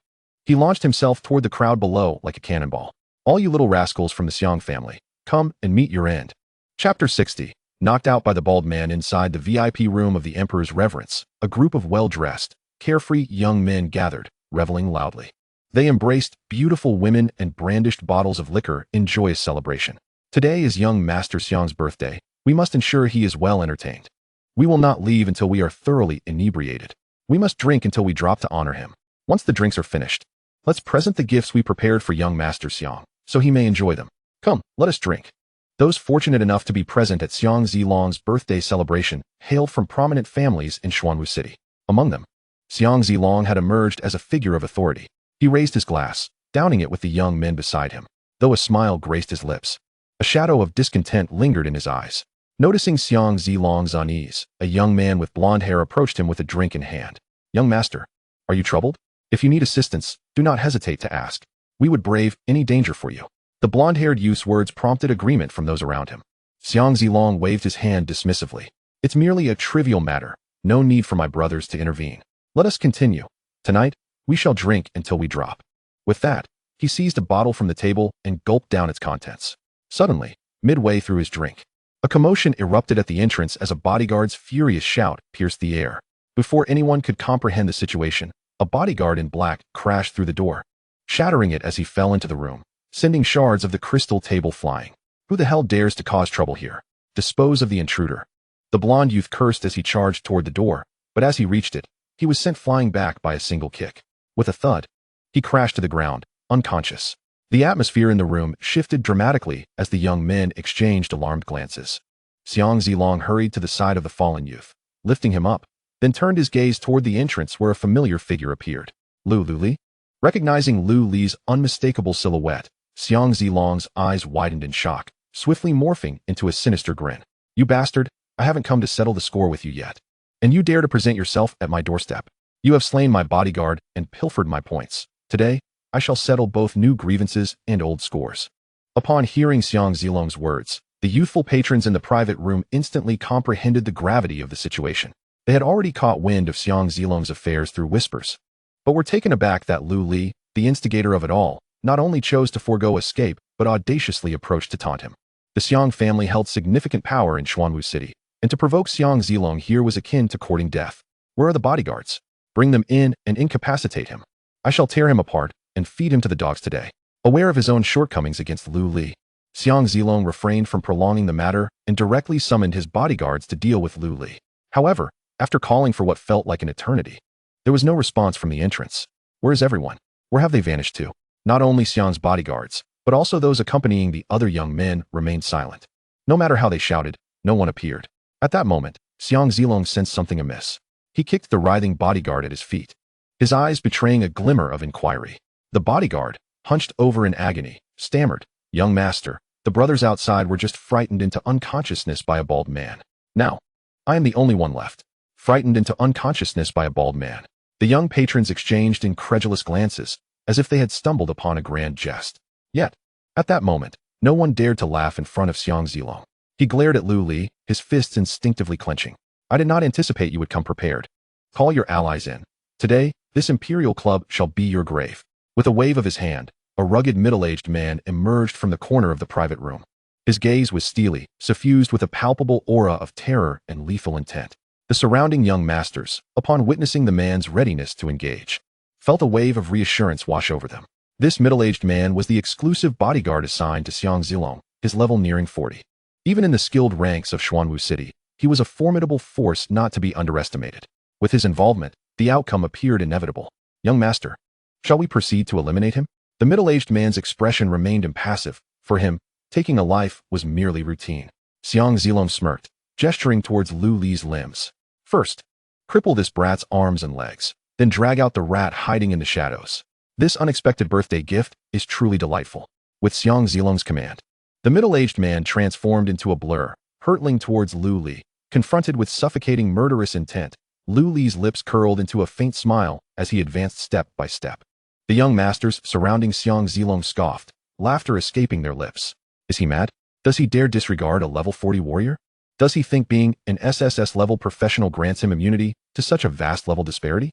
he launched himself toward the crowd below like a cannonball. "All you little rascals from the Xiang family, come and meet your end." Chapter 60. Knocked out by the bald man inside the VIP room of the Emperor's Reverence, a group of well-dressed, carefree young men gathered, reveling loudly. They embraced beautiful women and brandished bottles of liquor in joyous celebration. "Today is young Master Xiang's birthday. We must ensure he is well entertained. We will not leave until we are thoroughly inebriated. We must drink until we drop to honor him. Once the drinks are finished, let's present the gifts we prepared for young Master Xiang, so he may enjoy them. Come, let us drink." Those fortunate enough to be present at Xiang Zilong's birthday celebration hailed from prominent families in Xuanwu City. Among them, Xiang Zilong had emerged as a figure of authority. He raised his glass, downing it with the young men beside him. Though a smile graced his lips, a shadow of discontent lingered in his eyes. Noticing Xiang Zilong's unease, a young man with blonde hair approached him with a drink in hand. "Young master, are you troubled? If you need assistance, do not hesitate to ask. We would brave any danger for you." The blonde-haired youth's words prompted agreement from those around him. Xiang Zilong waved his hand dismissively. "It's merely a trivial matter. No need for my brothers to intervene. Let us continue. Tonight, we shall drink until we drop." With that, he seized a bottle from the table and gulped down its contents. Suddenly, midway through his drink, a commotion erupted at the entrance as a bodyguard's furious shout pierced the air. Before anyone could comprehend the situation, a bodyguard in black crashed through the door, shattering it as he fell into the room, sending shards of the crystal table flying. "Who the hell dares to cause trouble here? Dispose of the intruder." The blonde youth cursed as he charged toward the door, but as he reached it, he was sent flying back by a single kick. With a thud, he crashed to the ground, unconscious. The atmosphere in the room shifted dramatically as the young men exchanged alarmed glances. Xiang Zilong hurried to the side of the fallen youth, lifting him up, then turned his gaze toward the entrance where a familiar figure appeared. Lu Li? Recognizing Lu Li's unmistakable silhouette, Xiang Zilong's eyes widened in shock, swiftly morphing into a sinister grin. You bastard, I haven't come to settle the score with you yet. And you dare to present yourself at my doorstep. You have slain my bodyguard and pilfered my points. Today, I shall settle both new grievances and old scores. Upon hearing Xiang Zilong's words, the youthful patrons in the private room instantly comprehended the gravity of the situation. They had already caught wind of Xiang Zilong's affairs through whispers, but were taken aback that Lu Li, the instigator of it all, not only chose to forego escape, but audaciously approached to taunt him. The Xiang family held significant power in Xuanwu City, and to provoke Xiang Zilong here was akin to courting death. Where are the bodyguards? Bring them in and incapacitate him. I shall tear him apart and feed him to the dogs today. Aware of his own shortcomings against Lu Li, Xiang Zilong refrained from prolonging the matter and directly summoned his bodyguards to deal with Lu Li. However, after calling for what felt like an eternity, there was no response from the entrance. Where is everyone? Where have they vanished to? Not only Xiang's bodyguards, but also those accompanying the other young men remained silent. No matter how they shouted, no one appeared. At that moment, Xiang Zilong sensed something amiss. He kicked the writhing bodyguard at his feet, his eyes betraying a glimmer of inquiry. The bodyguard, hunched over in agony, stammered, "Young master, the brothers outside were just frightened into unconsciousness by a bald man. Now, I am the only one left, frightened into unconsciousness by a bald man." The young patrons exchanged incredulous glances, as if they had stumbled upon a grand jest. Yet, at that moment, no one dared to laugh in front of Xiang Zilong. He glared at Lu Li, his fists instinctively clenching. "I did not anticipate you would come prepared. Call your allies in. Today, this imperial club shall be your grave." With a wave of his hand, a rugged middle-aged man emerged from the corner of the private room. His gaze was steely, suffused with a palpable aura of terror and lethal intent. The surrounding young masters, upon witnessing the man's readiness to engage, felt a wave of reassurance wash over them. This middle-aged man was the exclusive bodyguard assigned to Xiang Zilong, his level nearing 40. Even in the skilled ranks of Xuanwu City, he was a formidable force not to be underestimated. With his involvement, the outcome appeared inevitable. "Young master, shall we proceed to eliminate him?" The middle-aged man's expression remained impassive. For him, taking a life was merely routine. Xiang Zilong smirked, gesturing towards Lu Li's limbs. "First, cripple this brat's arms and legs, then drag out the rat hiding in the shadows. This unexpected birthday gift is truly delightful." With Xiang Zilong's command, the middle-aged man transformed into a blur, hurtling towards Lu Li. Confronted with suffocating murderous intent, Lu Li's lips curled into a faint smile as he advanced step by step. The young masters surrounding Xiang Zilong scoffed, laughter escaping their lips. Is he mad? Does he dare disregard a level 40 warrior? Does he think being an SSS-level professional grants him immunity to such a vast level disparity?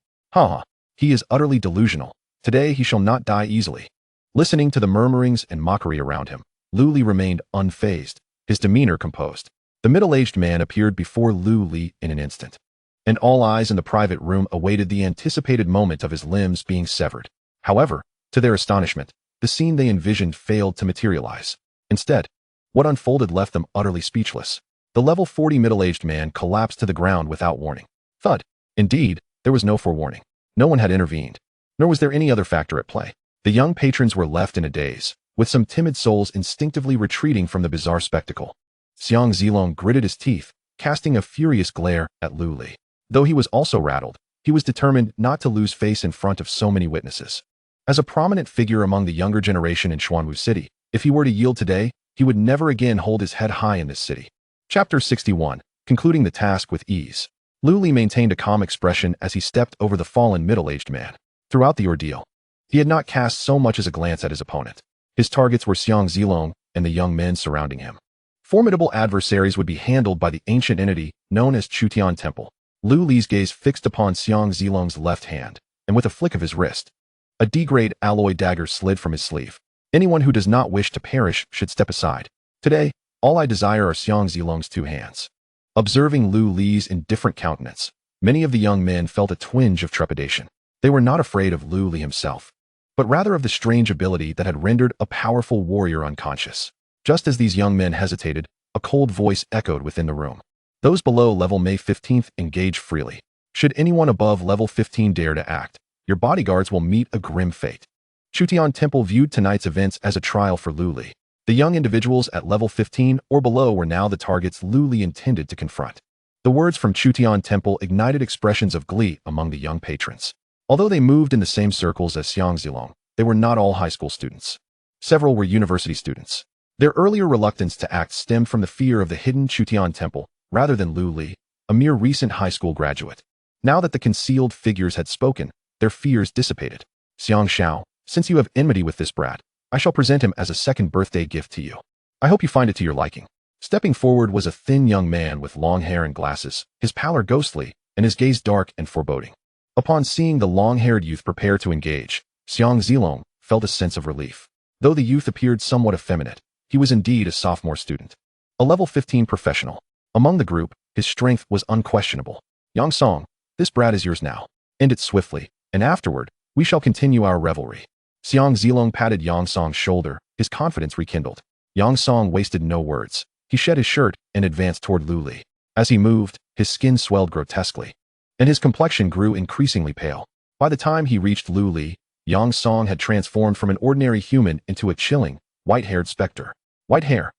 He is utterly delusional. Today he shall not die easily. Listening to the murmurings and mockery around him, Lu Li remained unfazed, his demeanor composed. The middle-aged man appeared before Lu Li in an instant, and all eyes in the private room awaited the anticipated moment of his limbs being severed. However, to their astonishment, the scene they envisioned failed to materialize. Instead, what unfolded left them utterly speechless. The level 40 middle-aged man collapsed to the ground without warning. Thud. Indeed, there was no forewarning. No one had intervened, nor was there any other factor at play. The young patrons were left in a daze, with some timid souls instinctively retreating from the bizarre spectacle. Xiang Zilong gritted his teeth, casting a furious glare at Lu Li. Though he was also rattled, he was determined not to lose face in front of so many witnesses. As a prominent figure among the younger generation in Xuanwu City, if he were to yield today, he would never again hold his head high in this city. Chapter 61, concluding the task with ease. Lu Li maintained a calm expression as he stepped over the fallen middle-aged man. Throughout the ordeal, he had not cast so much as a glance at his opponent. His targets were Xiang Zilong and the young men surrounding him. Formidable adversaries would be handled by the ancient entity known as Chutian Temple. Lu Li's gaze fixed upon Xiang Zilong's left hand, and with a flick of his wrist, a D-grade alloy dagger slid from his sleeve. Anyone who does not wish to perish should step aside. Today, all I desire are Xiang Zilong's 2 hands. Observing Lu Li's indifferent countenance, many of the young men felt a twinge of trepidation. They were not afraid of Lu Li himself, but rather of the strange ability that had rendered a powerful warrior unconscious. Just as these young men hesitated, a cold voice echoed within the room. Those below level May 15th engage freely. Should anyone above level 15 dare to act, your bodyguards will meet a grim fate. Chutian Temple viewed tonight's events as a trial for Lu Li. The young individuals at level 15 or below were now the targets Lu Li intended to confront. The words from Chutian Temple ignited expressions of glee among the young patrons. Although they moved in the same circles as Xiang Zilong, they were not all high school students. Several were university students. Their earlier reluctance to act stemmed from the fear of the hidden Chutian Temple rather than Lu Li, a mere recent high school graduate. Now that the concealed figures had spoken, their fears dissipated. Xiang Xiao, since you have enmity with this brat, I shall present him as a second birthday gift to you. I hope you find it to your liking. Stepping forward was a thin young man with long hair and glasses, his pallor ghostly, and his gaze dark and foreboding. Upon seeing the long-haired youth prepare to engage, Xiang Zilong felt a sense of relief. Though the youth appeared somewhat effeminate, he was indeed a sophomore student. A level 15 professional. Among the group, his strength was unquestionable. Yang Song, this brat is yours now. End it swiftly, and afterward, we shall continue our revelry. Xiang Zilong patted Yang Song's shoulder, his confidence rekindled. Yang Song wasted no words. He shed his shirt and advanced toward Lu Li. As he moved, his skin swelled grotesquely, and his complexion grew increasingly pale. By the time he reached Lu Li, Yang Song had transformed from an ordinary human into a chilling, white-haired specter. White hair,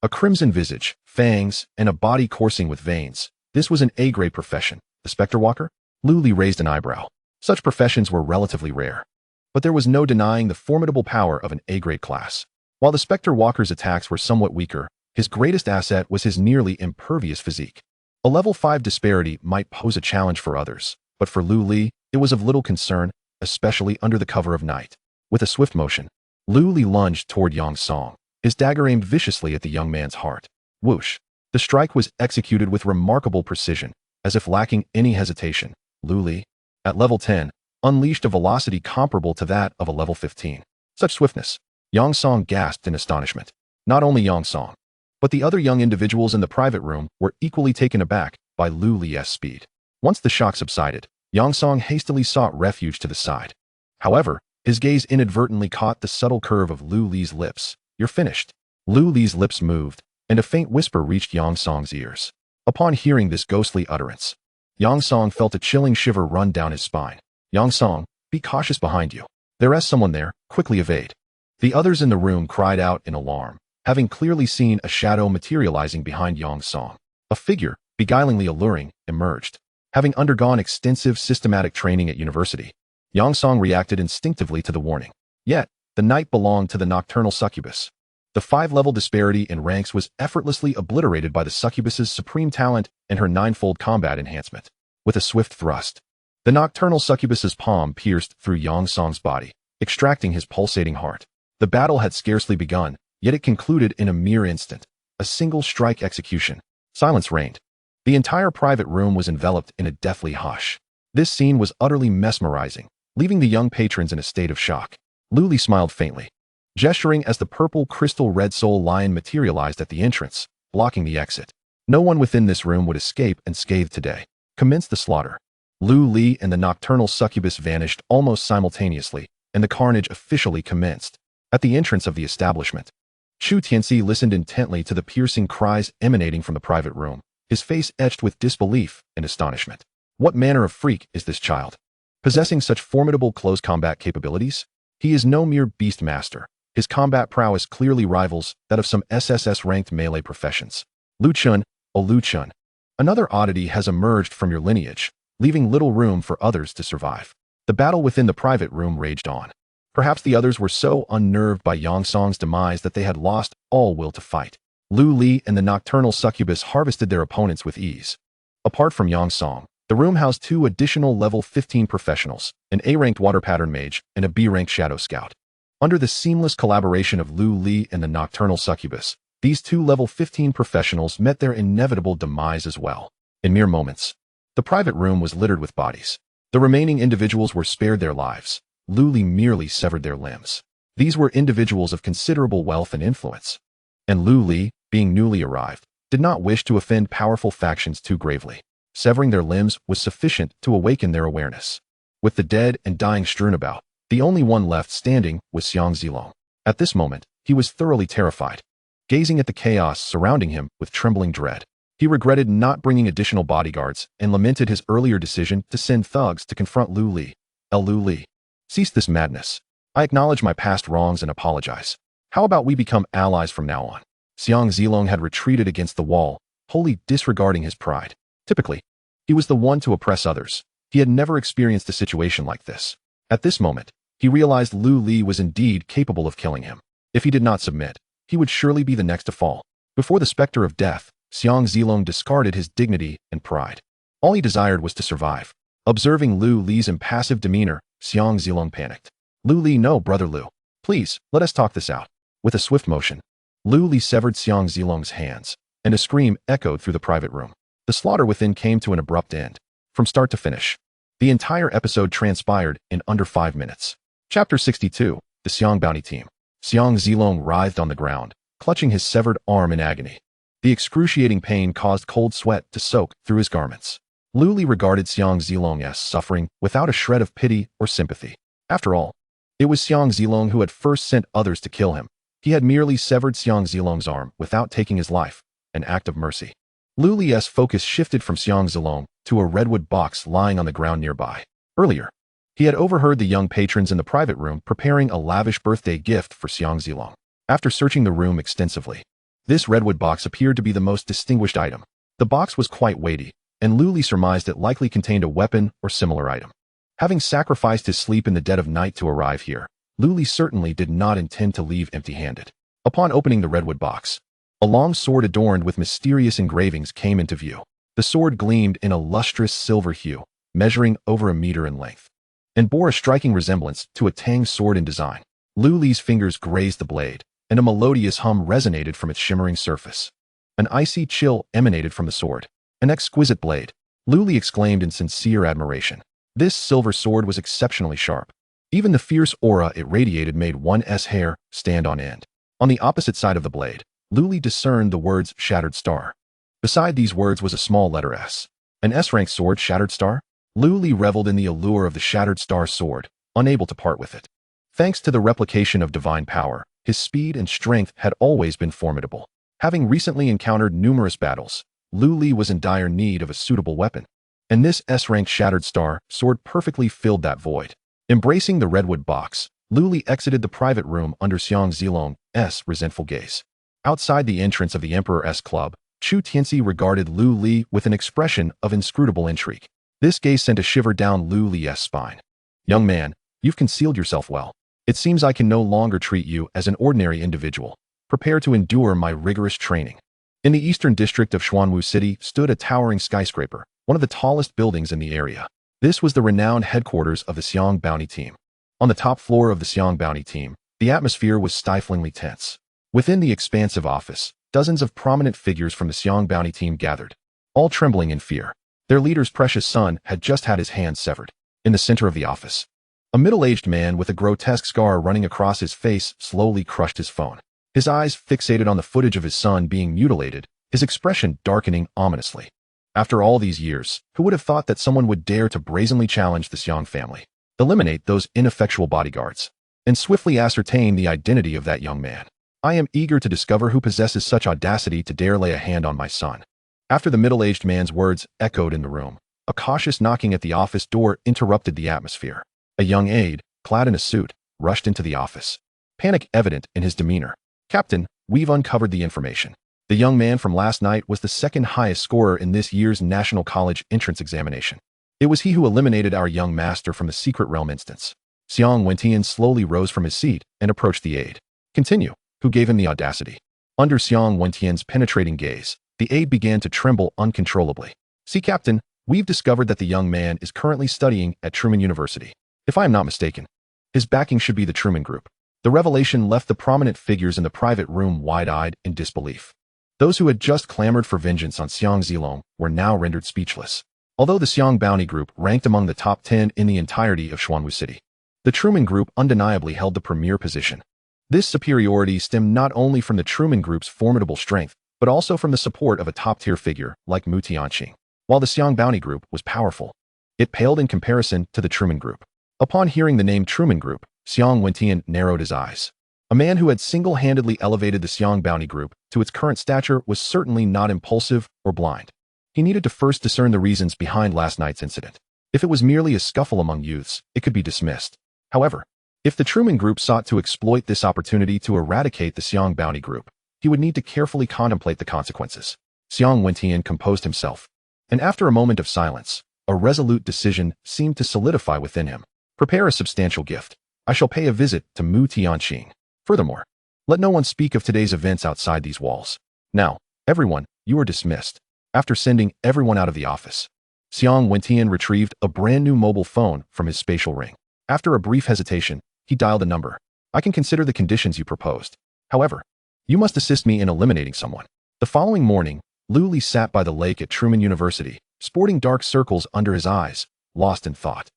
a crimson visage, fangs, and a body coursing with veins. This was an A-grade profession. The Spectre Walker? Lu Li raised an eyebrow. Such professions were relatively rare. But there was no denying the formidable power of an A-grade class. While the Spectre Walker's attacks were somewhat weaker, his greatest asset was his nearly impervious physique. A level 5 disparity might pose a challenge for others, but for Lu Li, it was of little concern, especially under the cover of night. With a swift motion, Lu Li lunged toward Yang Song, his dagger aimed viciously at the young man's heart. Whoosh! The strike was executed with remarkable precision, as if lacking any hesitation. Lu Li, at level 10, unleashed a velocity comparable to that of a level 15. Such swiftness! Yang Song gasped in astonishment. Not only Yang Song, but the other young individuals in the private room were equally taken aback by Lu Li's speed. Once the shock subsided, Yang Song hastily sought refuge to the side. However, his gaze inadvertently caught the subtle curve of Lu Li's lips. You're finished. Lu Li's lips moved, and a faint whisper reached Yang Song's ears. Upon hearing this ghostly utterance, Yang Song felt a chilling shiver run down his spine. Yang Song, be cautious behind you. There is someone there, quickly evade. The others in the room cried out in alarm, having clearly seen a shadow materializing behind Yang Song. A figure, beguilingly alluring, emerged. Having undergone extensive systematic training at university, Yang Song reacted instinctively to the warning. Yet, the night belonged to the nocturnal succubus. The 5-level disparity in ranks was effortlessly obliterated by the succubus's supreme talent and her 9-fold combat enhancement. With a swift thrust, the nocturnal succubus's palm pierced through Yang Song's body, extracting his pulsating heart. The battle had scarcely begun, yet it concluded in a mere instant. A single strike execution. Silence reigned. The entire private room was enveloped in a deathly hush. This scene was utterly mesmerizing, leaving the young patrons in a state of shock. Lu Li smiled faintly, gesturing as the purple crystal red soul lion materialized at the entrance, blocking the exit. No one within this room would escape unscathed today. Commence the slaughter. Lu Li and the nocturnal succubus vanished almost simultaneously, and the carnage officially commenced. At the entrance of the establishment, Chu Tianxi listened intently to the piercing cries emanating from the private room, his face etched with disbelief and astonishment. What manner of freak is this child? Possessing such formidable close combat capabilities? He is no mere beast master. His combat prowess clearly rivals that of some SSS-ranked melee professions. Lu Chun, oh Lu Chun. Another oddity has emerged from your lineage, leaving little room for others to survive. The battle within the private room raged on. Perhaps the others were so unnerved by Yang Song's demise that they had lost all will to fight. Lu Li and the nocturnal succubus harvested their opponents with ease. Apart from Yang Song, the room housed 2 additional level 15 professionals, an A-ranked water pattern mage and a B-ranked shadow scout. Under the seamless collaboration of Lu Li and the nocturnal succubus, these 2 level 15 professionals met their inevitable demise as well. In mere moments, the private room was littered with bodies. The remaining individuals were spared their lives. Lu Li merely severed their limbs. These were individuals of considerable wealth and influence. And Lu Li, being newly arrived, did not wish to offend powerful factions too gravely. Severing their limbs was sufficient to awaken their awareness. With the dead and dying strewn about, the only one left standing was Xiang Zilong. At this moment, he was thoroughly terrified, gazing at the chaos surrounding him with trembling dread. He regretted not bringing additional bodyguards and lamented his earlier decision to send thugs to confront Lu Li. Lu Li, cease this madness. I acknowledge my past wrongs and apologize. How about we become allies from now on? Xiang Zilong had retreated against the wall, wholly disregarding his pride. Typically, he was the one to oppress others. He had never experienced a situation like this. At this moment, he realized Lu Li was indeed capable of killing him. If he did not submit, he would surely be the next to fall. Before the specter of death, Xiang Zilong discarded his dignity and pride. All he desired was to survive. Observing Lu Li's impassive demeanor, Xiang Zilong panicked. Lu Li, no, brother Lu. Please, let us talk this out. With a swift motion, Lu Li severed Xiang Zilong's hands, and a scream echoed through the private room. The slaughter within came to an abrupt end. From start to finish, the entire episode transpired in under 5 minutes. Chapter 62, The Xiang Bounty Team. Xiang Zilong writhed on the ground, clutching his severed arm in agony. The excruciating pain caused cold sweat to soak through his garments. Lu Li regarded Xiang Zilong's suffering without a shred of pity or sympathy. After all, it was Xiang Zilong who had first sent others to kill him. He had merely severed Xiang Zilong's arm without taking his life, an act of mercy. Lu Li's focus shifted from Xiang Zilong to a redwood box lying on the ground nearby. Earlier, he had overheard the young patrons in the private room preparing a lavish birthday gift for Xiang Zilong. After searching the room extensively, this redwood box appeared to be the most distinguished item. The box was quite weighty, and Lu Li surmised it likely contained a weapon or similar item. Having sacrificed his sleep in the dead of night to arrive here, Lu Li certainly did not intend to leave empty-handed. Upon opening the redwood box, a long sword adorned with mysterious engravings came into view. The sword gleamed in a lustrous silver hue, measuring over 1 meter in length, and bore a striking resemblance to a Tang sword in design. Lu Li's fingers grazed the blade, and a melodious hum resonated from its shimmering surface. An icy chill emanated from the sword. An exquisite blade, Lu Li exclaimed in sincere admiration. This silver sword was exceptionally sharp. Even the fierce aura it radiated made one's hair stand on end. On the opposite side of the blade, Lu Li discerned the words Shattered Star. Beside these words was a small letter S. An S-rank sword, Shattered Star? Lu Li reveled in the allure of the Shattered Star sword, unable to part with it. Thanks to the replication of divine power, his speed and strength had always been formidable. Having recently encountered numerous battles, Lu Li was in dire need of a suitable weapon, and this S-rank Shattered Star sword perfectly filled that void. Embracing the redwood box, Lu Li exited the private room under Xiang Zilong's resentful gaze. Outside the entrance of the Emperor's club, Chu Tianxi regarded Lu Li with an expression of inscrutable intrigue. This gaze sent a shiver down Lu Li's spine. Young man, you've concealed yourself well. It seems I can no longer treat you as an ordinary individual. Prepare to endure my rigorous training. In the eastern district of Xuanwu City stood a towering skyscraper, one of the tallest buildings in the area. This was the renowned headquarters of the Xiang Bounty Team. On the top floor of the Xiang Bounty Team, the atmosphere was stiflingly tense. Within the expansive office, dozens of prominent figures from the Xiang Bounty Team gathered, all trembling in fear. Their leader's precious son had just had his hand severed. In the center of the office, a middle-aged man with a grotesque scar running across his face slowly crushed his phone. His eyes fixated on the footage of his son being mutilated, his expression darkening ominously. After all these years, who would have thought that someone would dare to brazenly challenge the Xiang family, eliminate those ineffectual bodyguards, and swiftly ascertain the identity of that young man? I am eager to discover who possesses such audacity to dare lay a hand on my son. After the middle-aged man's words echoed in the room, a cautious knocking at the office door interrupted the atmosphere. A young aide, clad in a suit, rushed into the office, panic evident in his demeanor. Captain, we've uncovered the information. The young man from last night was the second highest scorer in this year's National College entrance examination. It was he who eliminated our young master from the Secret Realm instance. Xiang Wentian slowly rose from his seat and approached the aide. Continue. Who gave him the audacity? Under Xiang Wentian's penetrating gaze, the aide began to tremble uncontrollably. See, Captain, we've discovered that the young man is currently studying at Truman University. If I am not mistaken, his backing should be the Truman Group. The revelation left the prominent figures in the private room wide-eyed in disbelief. Those who had just clamored for vengeance on Xiang Zilong were now rendered speechless. Although the Xiang Bounty Group ranked among the top 10 in the entirety of Xuanwu City, the Truman Group undeniably held the premier position. This superiority stemmed not only from the Truman Group's formidable strength, but also from the support of a top-tier figure like Mu Tianqing. While the Xiang Bounty Group was powerful, it paled in comparison to the Truman Group. Upon hearing the name Truman Group, Xiang Wentian narrowed his eyes. A man who had single-handedly elevated the Xiang Bounty Group to its current stature was certainly not impulsive or blind. He needed to first discern the reasons behind last night's incident. If it was merely a scuffle among youths, it could be dismissed. However, If the Truman Group sought to exploit this opportunity to eradicate the Xiong Bounty Group, he would need to carefully contemplate the consequences. Xiong Wentian composed himself, and after a moment of silence, a resolute decision seemed to solidify within him. Prepare a substantial gift. I shall pay a visit to Mu Tianqing. Furthermore, let no one speak of today's events outside these walls. Now, everyone, you are dismissed. After sending everyone out of the office, Xiong Wentian retrieved a brand new mobile phone from his spatial ring. After a brief hesitation, he dialed a number. I can consider the conditions you proposed. However, you must assist me in eliminating someone. The following morning, Lu Li sat by the lake at Truman University, sporting dark circles under his eyes, lost in thought.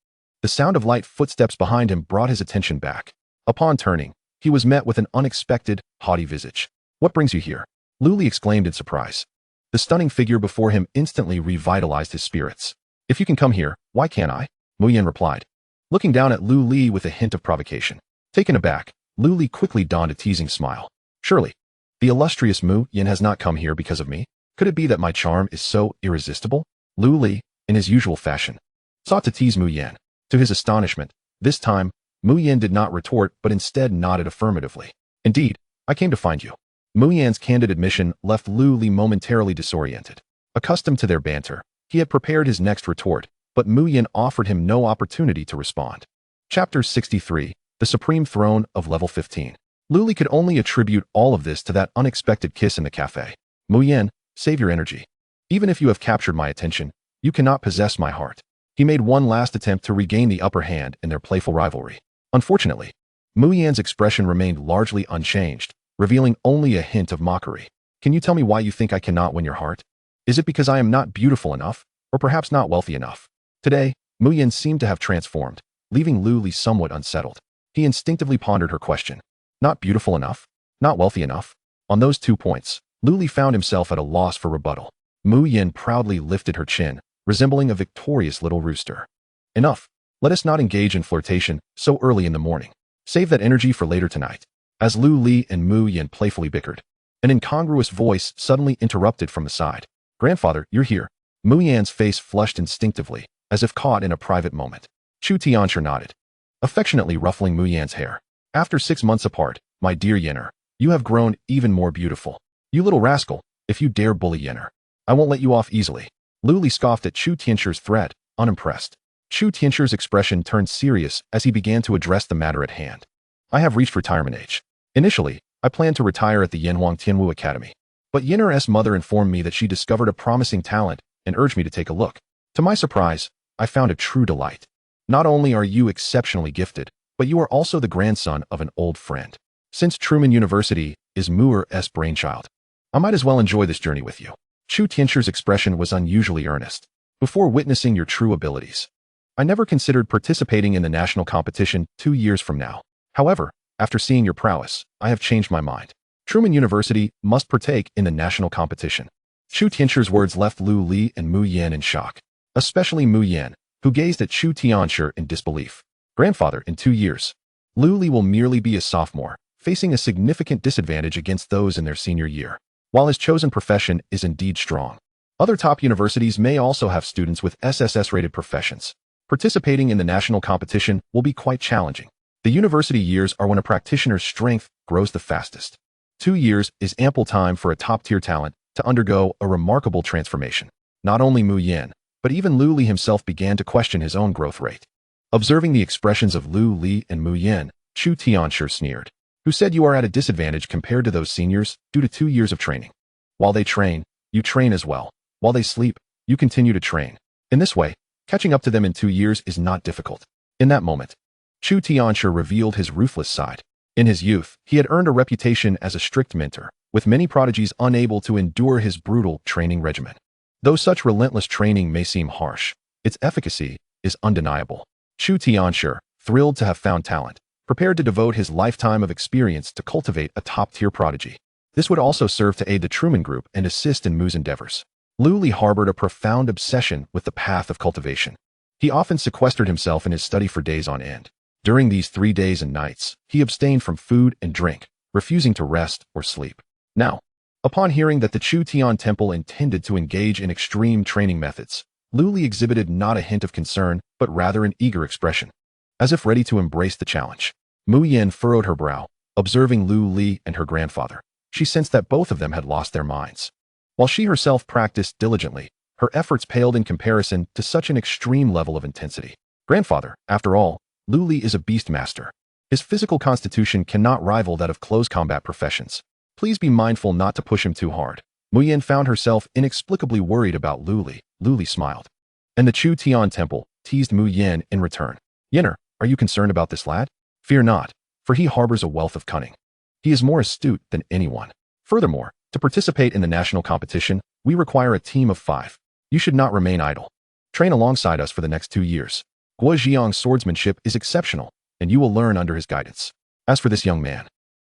The sound of light footsteps behind him brought his attention back. Upon turning, he was met with an unexpected, haughty visage. What brings you here? Lu Li exclaimed in surprise. The stunning figure before him instantly revitalized his spirits. If you can come here, why can't I? Mu Yan replied, looking down at Lu Li with a hint of provocation. Taken aback, Lu Li quickly donned a teasing smile. Surely, the illustrious Mu Yan has not come here because of me. Could it be that my charm is so irresistible? Lu Li, in his usual fashion, sought to tease Mu Yan. To his astonishment, this time, Mu Yan did not retort but instead nodded affirmatively. Indeed, I came to find you. Mu Yan's candid admission left Lu Li momentarily disoriented. Accustomed to their banter, he had prepared his next retort, but Mu Yan offered him no opportunity to respond. Chapter 63, The Supreme Throne of Level 15. Lu Li could only attribute all of this to that unexpected kiss in the cafe. Mu Yan, save your energy. Even if you have captured my attention, you cannot possess my heart. He made one last attempt to regain the upper hand in their playful rivalry. Unfortunately, Mu Yan's expression remained largely unchanged, revealing only a hint of mockery. Can you tell me why you think I cannot win your heart? Is it because I am not beautiful enough, or perhaps not wealthy enough? Today, Mu Yan seemed to have transformed, leaving Lu Li somewhat unsettled. He instinctively pondered her question. Not beautiful enough? Not wealthy enough? On those 2 points, Lu Li found himself at a loss for rebuttal. Mu Yan proudly lifted her chin, resembling a victorious little rooster. Enough. Let us not engage in flirtation so early in the morning. Save that energy for later tonight. As Lu Li and Mu Yan playfully bickered, an incongruous voice suddenly interrupted from the side. Grandfather, you're here. Mu Yan's face flushed instinctively, as if caught in a private moment. Chu Tianchi nodded, affectionately ruffling Mu Yan's hair. After 6 months apart, my dear Yenner, you have grown even more beautiful. You little rascal, if you dare bully Yenner, I won't let you off easily. Lu Li scoffed at Chu Tianchi's threat, unimpressed. Chu Tianchi's expression turned serious as he began to address the matter at hand. I have reached retirement age. Initially, I planned to retire at the Yanhuang Tianwu Academy, but Yenner's mother informed me that she discovered a promising talent and urged me to take a look. To my surprise, I found a true delight. Not only are you exceptionally gifted, but you are also the grandson of an old friend. Since Truman University is Muir's brainchild, I might as well enjoy this journey with you. Chu Tianchi's expression was unusually earnest. Before witnessing your true abilities, I never considered participating in the national competition 2 years from now. However, after seeing your prowess, I have changed my mind. Truman University must partake in the national competition. Chu Tianchi's words left Lu Li and Mu Yan in shock, especially Mu Yan, who gazed at Chu Tianchi in disbelief. Grandfather, in 2 years, Lu Li will merely be a sophomore, facing a significant disadvantage against those in their senior year. While his chosen profession is indeed strong, other top universities may also have students with SSS-rated professions. Participating in the national competition will be quite challenging. The university years are when a practitioner's strength grows the fastest. 2 years is ample time for a top-tier talent to undergo a remarkable transformation. Not only Mu Yan, but even Lu Li himself began to question his own growth rate. Observing the expressions of Lu Li and Mu Yan, Chu Tianchi sneered. Who said you are at a disadvantage compared to those seniors due to 2 years of training? While they train, you train as well. While they sleep, you continue to train. In this way, catching up to them in 2 years is not difficult. In that moment, Chu Tianchi revealed his ruthless side. In his youth, he had earned a reputation as a strict mentor, with many prodigies unable to endure his brutal training regimen. Though such relentless training may seem harsh, its efficacy is undeniable. Chu Tianchi, thrilled to have found talent, prepared to devote his lifetime of experience to cultivate a top-tier prodigy. This would also serve to aid the Truman Group and assist in Mu's endeavors. Lu Li harbored a profound obsession with the path of cultivation. He often sequestered himself in his study for days on end. During these 3 days and nights, he abstained from food and drink, refusing to rest or sleep. Now, upon hearing that the Chu Tian Temple intended to engage in extreme training methods, Lu Li exhibited not a hint of concern, but rather an eager expression, as if ready to embrace the challenge. Mu Yin furrowed her brow, observing Lu Li and her grandfather. She sensed that both of them had lost their minds. While she herself practiced diligently, her efforts paled in comparison to such an extreme level of intensity. Grandfather, after all, Lu Li is a beast master. His physical constitution cannot rival that of close combat professions. Please be mindful not to push him too hard. Mu Yin found herself inexplicably worried about Lu Li. Lu Li smiled. And the Chu Tian Temple teased Mu Yin in return. Yinner, are you concerned about this lad? Fear not, for he harbors a wealth of cunning. He is more astute than anyone. Furthermore, to participate in the national competition, we require a team of 5. You should not remain idle. Train alongside us for the next 2 years. Guo Jiang's swordsmanship is exceptional, and you will learn under his guidance. As for this young man,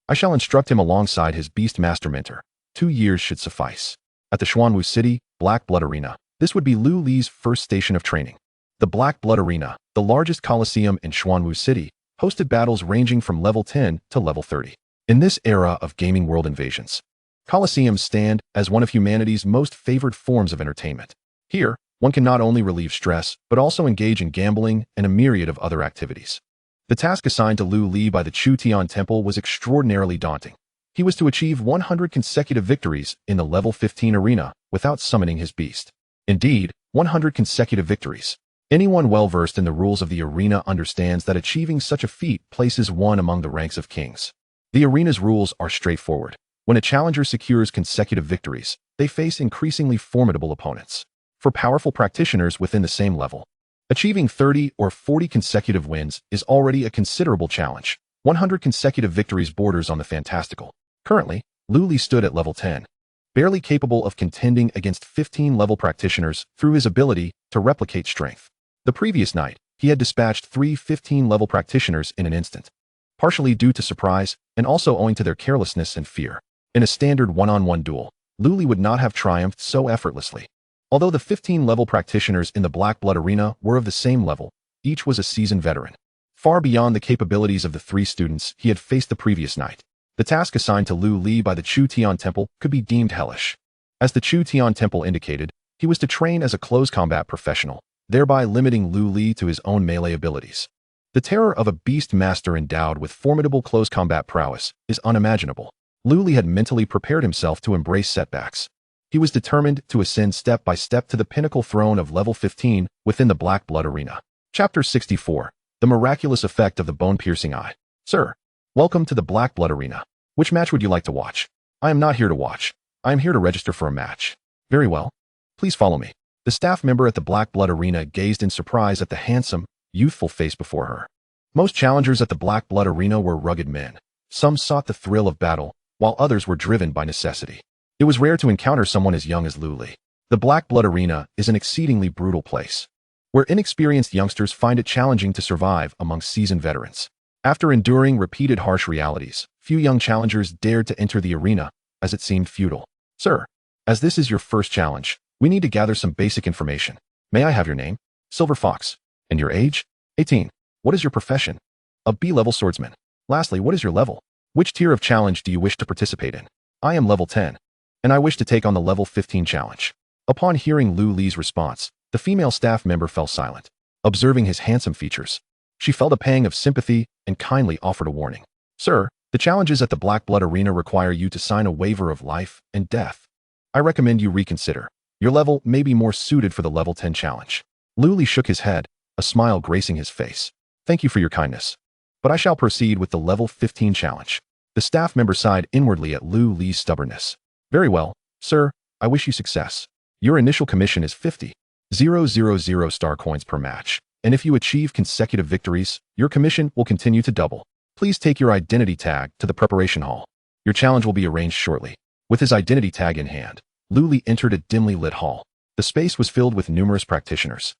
I shall instruct him alongside his beast master mentor. 2 years should suffice. At the Xuanwu City Black Blood Arena, this would be Lu Li's first station of training. The Black Blood Arena, the largest coliseum in Xuanwu City, hosted battles ranging from level 10 to level 30. In this era of gaming world invasions, coliseums stand as one of humanity's most favored forms of entertainment. Here, one can not only relieve stress, but also engage in gambling and a myriad of other activities. The task assigned to Lu Li by the Chu Tian Temple was extraordinarily daunting. He was to achieve 100 consecutive victories in the level 15 arena without summoning his beast. Indeed, 100 consecutive victories. Anyone well-versed in the rules of the arena understands that achieving such a feat places one among the ranks of kings. The arena's rules are straightforward. When a challenger secures consecutive victories, they face increasingly formidable opponents. For powerful practitioners within the same level, achieving 30 or 40 consecutive wins is already a considerable challenge. 100 consecutive victories borders on the fantastical. Currently, Lu Li stood at level 10, barely capable of contending against 15-level practitioners through his ability to replicate strength. The previous night, he had dispatched 3 15-level practitioners in an instant, partially due to surprise and also owing to their carelessness and fear. In a standard one-on-one duel, Lu Li would not have triumphed so effortlessly. Although the 15-level practitioners in the Black Blood Arena were of the same level, each was a seasoned veteran, far beyond the capabilities of the 3 students he had faced the previous night. The task assigned to Lu Li by the Chu Tian Temple could be deemed hellish. As the Chu Tian Temple indicated, he was to train as a close combat professional, thereby limiting Lu Li to his own melee abilities. The terror of a beast master endowed with formidable close combat prowess is unimaginable. Lu Li had mentally prepared himself to embrace setbacks. He was determined to ascend step by step to the pinnacle throne of level 15 within the Black Blood Arena. Chapter 64. The Miraculous Effect of the Bone-Piercing Eye. Sir, welcome to the Black Blood Arena. Which match would you like to watch? I am not here to watch. I am here to register for a match. Very well. Please follow me. The staff member at the Black Blood Arena gazed in surprise at the handsome, youthful face before her. Most challengers at the Black Blood Arena were rugged men. Some sought the thrill of battle, while others were driven by necessity. It was rare to encounter someone as young as Lu Li. The Black Blood Arena is an exceedingly brutal place, where inexperienced youngsters find it challenging to survive among seasoned veterans. After enduring repeated harsh realities, few young challengers dared to enter the arena, as it seemed futile. Sir, as this is your first challenge, we need to gather some basic information. May I have your name? Silver Fox. And your age? 18. What is your profession? A B-level swordsman. Lastly, what is your level? Which tier of challenge do you wish to participate in? I am level 10. And I wish to take on the level 15 challenge. Upon hearing Lu Li's response, the female staff member fell silent. Observing his handsome features, she felt a pang of sympathy and kindly offered a warning. Sir, the challenges at the Black Blood Arena require you to sign a waiver of life and death. I recommend you reconsider. Your level may be more suited for the level 10 challenge. Lu Li shook his head, a smile gracing his face. Thank you for your kindness, but I shall proceed with the level 15 challenge. The staff member sighed inwardly at Lu Li's stubbornness. Very well, sir, I wish you success. Your initial commission is 50,000 star coins per match, and if you achieve consecutive victories, your commission will continue to double. Please take your identity tag to the preparation hall. Your challenge will be arranged shortly. With his identity tag in hand, Lu Li entered a dimly lit hall. The space was filled with numerous practitioners,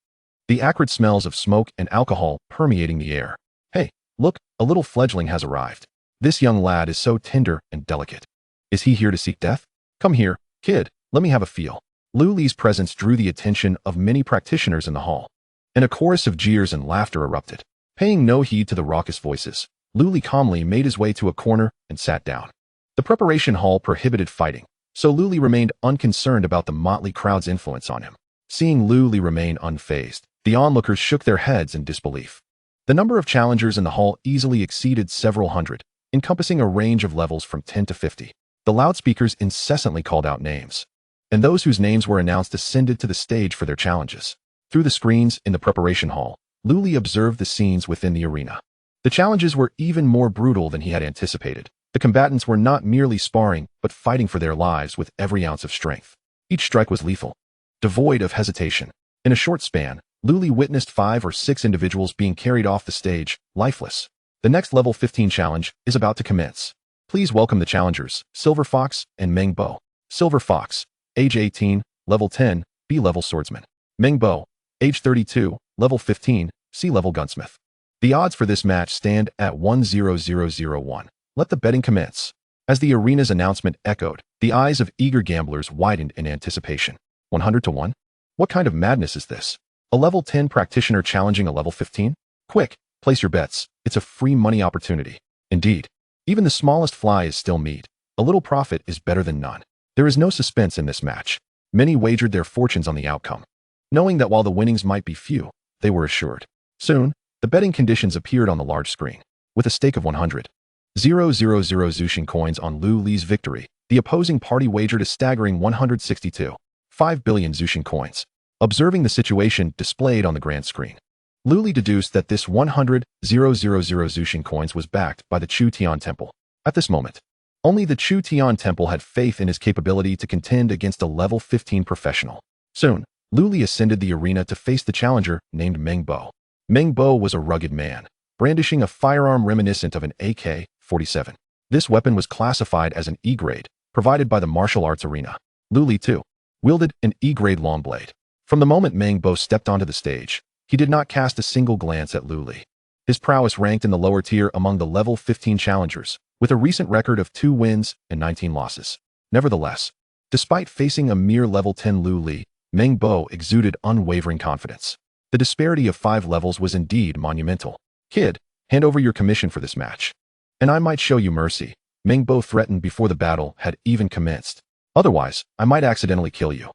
the acrid smells of smoke and alcohol permeating the air. Hey, look, a little fledgling has arrived. This young lad is so tender and delicate. Is he here to seek death? Come here, kid, let me have a feel. Lu Li's presence drew the attention of many practitioners in the hall, and a chorus of jeers and laughter erupted. Paying no heed to the raucous voices, Lu Li calmly made his way to a corner and sat down. The preparation hall prohibited fighting, so Lu Li remained unconcerned about the motley crowd's influence on him. Seeing Lu Li remain unfazed, the onlookers shook their heads in disbelief. The number of challengers in the hall easily exceeded several hundred, encompassing a range of levels from 10 to 50. The loudspeakers incessantly called out names, and those whose names were announced ascended to the stage for their challenges. Through the screens in the preparation hall, Luli observed the scenes within the arena. The challenges were even more brutal than he had anticipated. The combatants were not merely sparring, but fighting for their lives with every ounce of strength. Each strike was lethal, devoid of hesitation. In a short span, Luli witnessed 5 or 6 individuals being carried off the stage, lifeless. The next level 15 challenge is about to commence. Please welcome the challengers, Silver Fox and Meng Bo. Silver Fox, age 18, level 10, B-level swordsman. Meng Bo, age 32, level 15, C-level gunsmith. The odds for this match stand at 1,0,0,0,1. Let the betting commence. As the arena's announcement echoed, the eyes of eager gamblers widened in anticipation. 100 to 1? What kind of madness is this? A level 10 practitioner challenging a level 15? Quick, place your bets. It's a free money opportunity. Indeed, even the smallest fly is still meat. A little profit is better than none. There is no suspense in this match. Many wagered their fortunes on the outcome, knowing that while the winnings might be few, they were assured. Soon, the betting conditions appeared on the large screen. With a stake of 100,000 Zushin coins on Lu Li's victory, the opposing party wagered a staggering 162.5 billion Zushin coins. Observing the situation displayed on the grand screen, Lu Li deduced that this 100,000 Zushin coins was backed by the Chu Tian Temple. At this moment, only the Chu Tian Temple had faith in his capability to contend against a level 15 professional. Soon, Lu Li ascended the arena to face the challenger named Meng Bo. Meng Bo was a rugged man, brandishing a firearm reminiscent of an AK-47. This weapon was classified as an E-grade, provided by the martial arts arena. Lu Li, too, wielded an E-grade long blade. From the moment Meng Bo stepped onto the stage, he did not cast a single glance at Lu Li. His prowess ranked in the lower tier among the level 15 challengers, with a recent record of 2 wins and 19 losses. Nevertheless, despite facing a mere level 10 Lu Li, Meng Bo exuded unwavering confidence. The disparity of 5 levels was indeed monumental. Kid, hand over your commission for this match, and I might show you mercy, Meng Bo threatened before the battle had even commenced. Otherwise, I might accidentally kill you.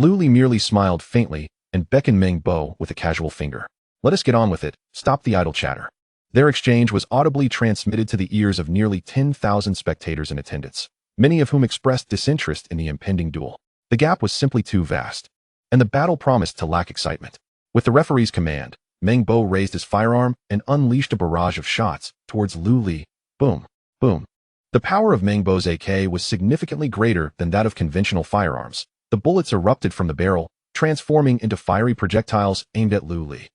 Lu Li merely smiled faintly and beckoned Meng Bo with a casual finger. Let us get on with it, stop the idle chatter. Their exchange was audibly transmitted to the ears of nearly 10,000 spectators in attendance, many of whom expressed disinterest in the impending duel. The gap was simply too vast, and the battle promised to lack excitement. With the referee's command, Meng Bo raised his firearm and unleashed a barrage of shots towards Lu Li. Boom, boom. The power of Meng Bo's AK was significantly greater than that of conventional firearms. The bullets erupted from the barrel, transforming into fiery projectiles aimed at Lu Li.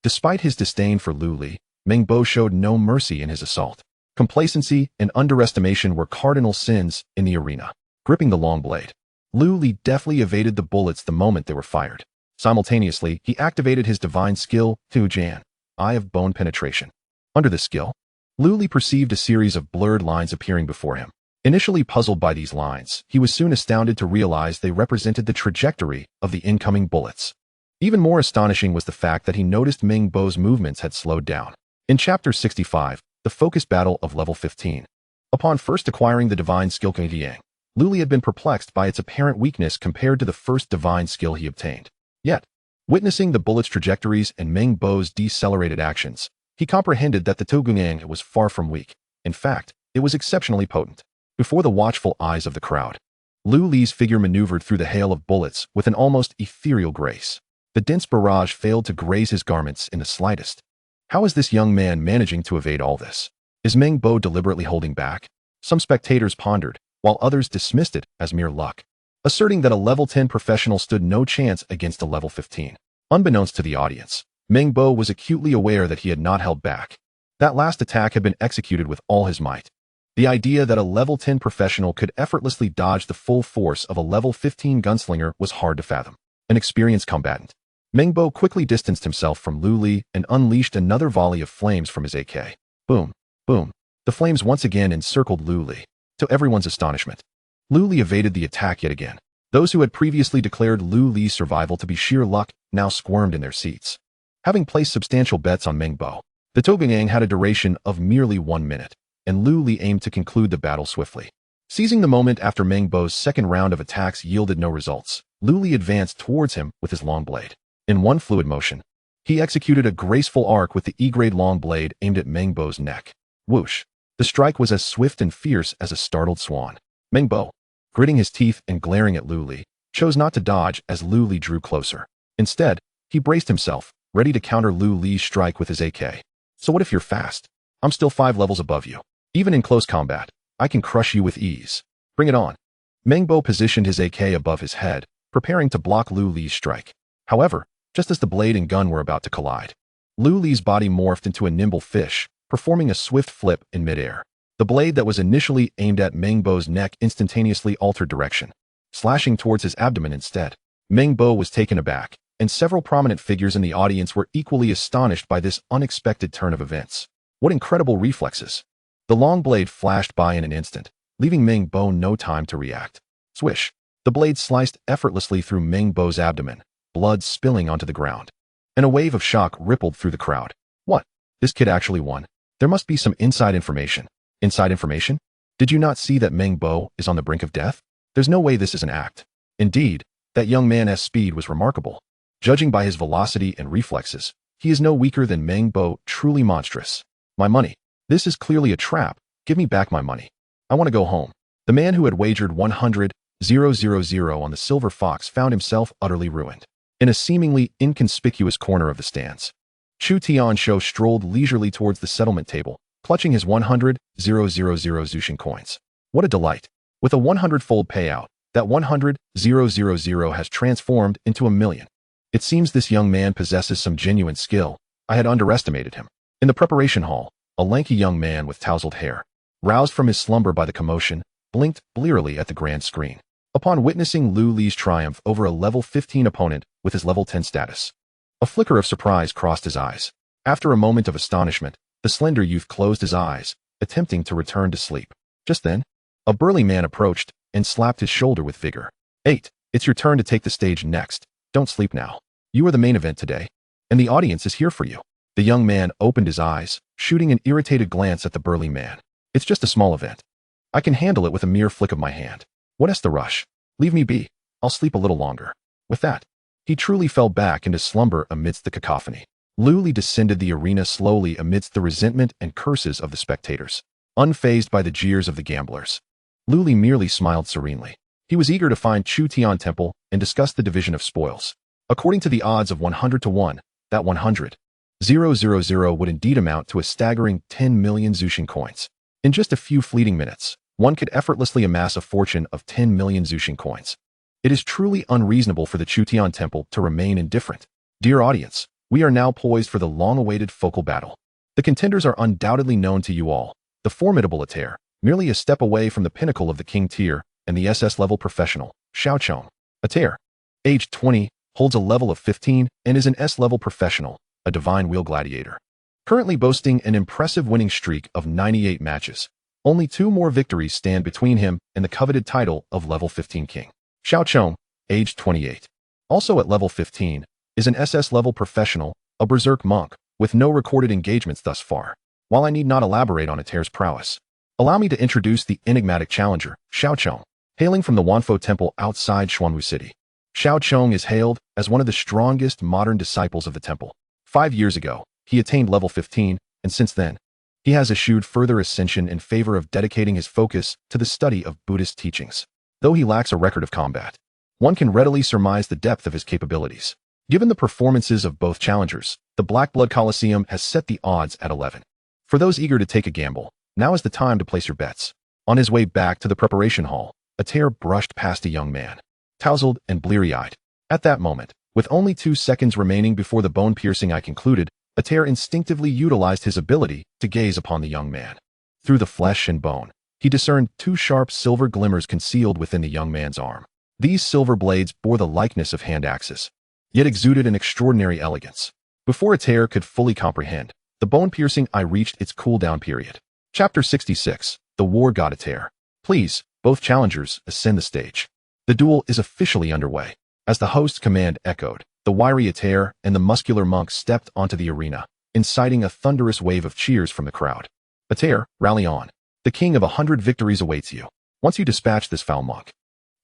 Despite his disdain for Lu Li, Meng Bo showed no mercy in his assault. Complacency and underestimation were cardinal sins in the arena. Gripping the long blade, Lu Li deftly evaded the bullets the moment they were fired. Simultaneously, he activated his divine skill, Tu Jan, Eye of Bone Penetration. Under this skill, Lu Li perceived a series of blurred lines appearing before him. Initially puzzled by these lines, he was soon astounded to realize they represented the trajectory of the incoming bullets. Even more astonishing was the fact that he noticed Meng Bo's movements had slowed down. In Chapter 65, the focus battle of level 15. Upon first acquiring the divine skill Yang, Lu Li had been perplexed by its apparent weakness compared to the first divine skill he obtained. Yet, witnessing the bullets' trajectories and Meng Bo's decelerated actions, he comprehended that the Tugungang was far from weak. In fact, it was exceptionally potent. Before the watchful eyes of the crowd, Lu Li's figure maneuvered through the hail of bullets with an almost ethereal grace. The dense barrage failed to graze his garments in the slightest. How is this young man managing to evade all this? Is Meng Bo deliberately holding back? Some spectators pondered, while others dismissed it as mere luck, asserting that a level 10 professional stood no chance against a level 15. Unbeknownst to the audience, Meng Bo was acutely aware that he had not held back. That last attack had been executed with all his might. The idea that a level 10 professional could effortlessly dodge the full force of a level 15 gunslinger was hard to fathom. An experienced combatant, Meng Bo quickly distanced himself from Lu Li and unleashed another volley of flames from his AK. Boom, boom. The flames once again encircled Lu Li. To everyone's astonishment, Lu Li evaded the attack yet again. Those who had previously declared Lu Li's survival to be sheer luck now squirmed in their seats. Having placed substantial bets on Meng Bo, the Tugungang had a duration of merely 1 minute, and Lu Li aimed to conclude the battle swiftly. Seizing the moment after Meng Bo's second round of attacks yielded no results, Lu Li advanced towards him with his long blade. In one fluid motion, He executed a graceful arc with the E-grade long blade aimed at Meng Bo's neck. Whoosh! The strike was as swift and fierce as a startled swan. Meng Bo, gritting his teeth and glaring at Lu Li, chose not to dodge as Lu Li drew closer. Instead, he braced himself, ready to counter Lu Li's strike with his AK. So what if you're fast? I'm still 5 levels above you. Even in close combat, I can crush you with ease. Bring it on. Meng Bo positioned his AK above his head, preparing to block Lu Li's strike. However, just as the blade and gun were about to collide, Lu Li's body morphed into a nimble fish, performing a swift flip in midair. The blade that was initially aimed at Meng Bo's neck instantaneously altered direction, slashing towards his abdomen instead. Meng Bo was taken aback, and several prominent figures in the audience were equally astonished by this unexpected turn of events. What incredible reflexes! The long blade flashed by in an instant, leaving Meng Bo no time to react. Swish! The blade sliced effortlessly through Meng Bo's abdomen, blood spilling onto the ground. And a wave of shock rippled through the crowd. What? This kid actually won? There must be some inside information. Inside information? Did you not see that Meng Bo is on the brink of death? There's no way this is an act. Indeed, that young man's speed was remarkable. Judging by his velocity and reflexes, he is no weaker than Meng Bo, truly monstrous. My money. This is clearly a trap. Give me back my money. I want to go home. The man who had wagered 100,000 on the Silver Fox found himself utterly ruined. In a seemingly inconspicuous corner of the stands, Chu Tianshou strolled leisurely towards the settlement table, clutching his 100,000 Zushin coins. What a delight! With a 100-fold payout, that 100,000 has transformed into 1,000,000. It seems this young man possesses some genuine skill. I had underestimated him. In the preparation hall, a lanky young man with tousled hair, roused from his slumber by the commotion, blinked blearily at the grand screen. Upon witnessing Lu Li's triumph over a level 15 opponent with his level 10 status, a flicker of surprise crossed his eyes. After a moment of astonishment, the slender youth closed his eyes, attempting to return to sleep. Just then, a burly man approached and slapped his shoulder with vigor. It's your turn to take the stage next. Don't sleep now. You are the main event today, and the audience is here for you. The young man opened his eyes, shooting an irritated glance at the burly man. It's just a small event. I can handle it with a mere flick of my hand. What's the rush? Leave me be. I'll sleep a little longer. With that, he truly fell back into slumber amidst the cacophony. Lu Li descended the arena slowly amidst the resentment and curses of the spectators. Unfazed by the jeers of the gamblers, Lu Li merely smiled serenely. He was eager to find Chu Tian Temple and discuss the division of spoils. According to the odds of 100 to 1, that 100,000 would indeed amount to a staggering 10 million Zushin coins. In just a few fleeting minutes, one could effortlessly amass a fortune of 10 million Zushin coins. It is truly unreasonable for the Chu Tian Temple to remain indifferent. Dear audience, we are now poised for the long-awaited focal battle. The contenders are undoubtedly known to you all. The formidable Altair, merely a step away from the pinnacle of the King tier, and the SS-level professional, Xiao Chong. Altair, aged 20, holds a level of 15 and is an S-level professional, a divine wheel gladiator. Currently boasting an impressive winning streak of 98 matches. Only 2 more victories stand between him and the coveted title of level 15 king. Xiao Chong, aged 28, also at level 15, is an SS-level professional, a berserk monk, with no recorded engagements thus far. While I need not elaborate on Altair's prowess, allow me to introduce the enigmatic challenger, Xiao Chong, hailing from the Wanfo Temple outside Xuanwu City. Xiao Chong is hailed as one of the strongest modern disciples of the temple. 5 years ago, he attained level 15, and since then, he has eschewed further ascension in favor of dedicating his focus to the study of Buddhist teachings. Though he lacks a record of combat, one can readily surmise the depth of his capabilities. Given the performances of both challengers, the Black Blood Coliseum has set the odds at 11. For those eager to take a gamble, now is the time to place your bets. On his way back to the preparation hall, Altair brushed past a young man, tousled and bleary-eyed. At that moment, with only 2 seconds remaining before the bone-piercing eye concluded, Altair instinctively utilized his ability to gaze upon the young man. Through the flesh and bone, he discerned 2 sharp silver glimmers concealed within the young man's arm. These silver blades bore the likeness of hand axes, yet exuded an extraordinary elegance. Before Altair could fully comprehend, the bone-piercing eye reached its cool-down period. Chapter 66, The War God Altair. Please, both challengers, ascend the stage. The duel is officially underway. As the host's command echoed, the wiry Altair and the muscular monk stepped onto the arena, inciting a thunderous wave of cheers from the crowd. Altair, rally on. The king of 100 victories awaits you. Once you dispatch this foul monk,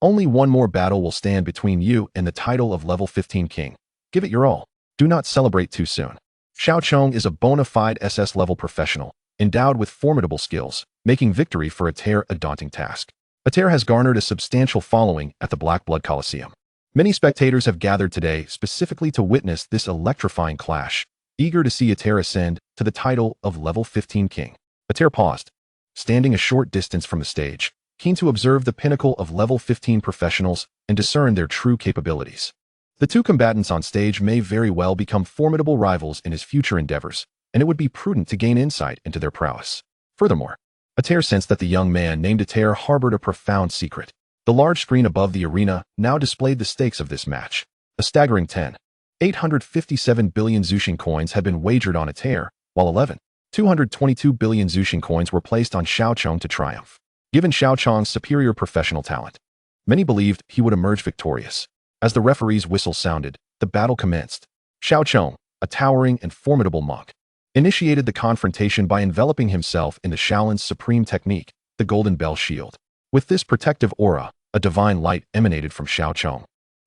only one more battle will stand between you and the title of level 15 king. Give it your all. Do not celebrate too soon. Xiao Chong is a bona fide SS-level professional, endowed with formidable skills, making victory for Aether a daunting task. Aether has garnered a substantial following at the Black Blood Coliseum. Many spectators have gathered today specifically to witness this electrifying clash, eager to see Aether ascend to the title of Level 15 King. Aether paused, standing a short distance from the stage, keen to observe the pinnacle of Level 15 professionals and discern their true capabilities. The two combatants on stage may very well become formidable rivals in his future endeavors, and it would be prudent to gain insight into their prowess. Furthermore, Aether sensed that the young man named Aether harbored a profound secret. The large screen above the arena now displayed the stakes of this match. A staggering 10,857 billion Zuxing coins had been wagered on Aether, while 11,222 billion Zuxing coins were placed on Xiao Chong to triumph. Given Xiao Chong's superior professional talent, many believed he would emerge victorious. As the referee's whistle sounded, the battle commenced. Xiao Chong, a towering and formidable monk, initiated the confrontation by enveloping himself in the Shaolin's supreme technique, the Golden Bell Shield. With this protective aura, a divine light emanated from Xiao Chong,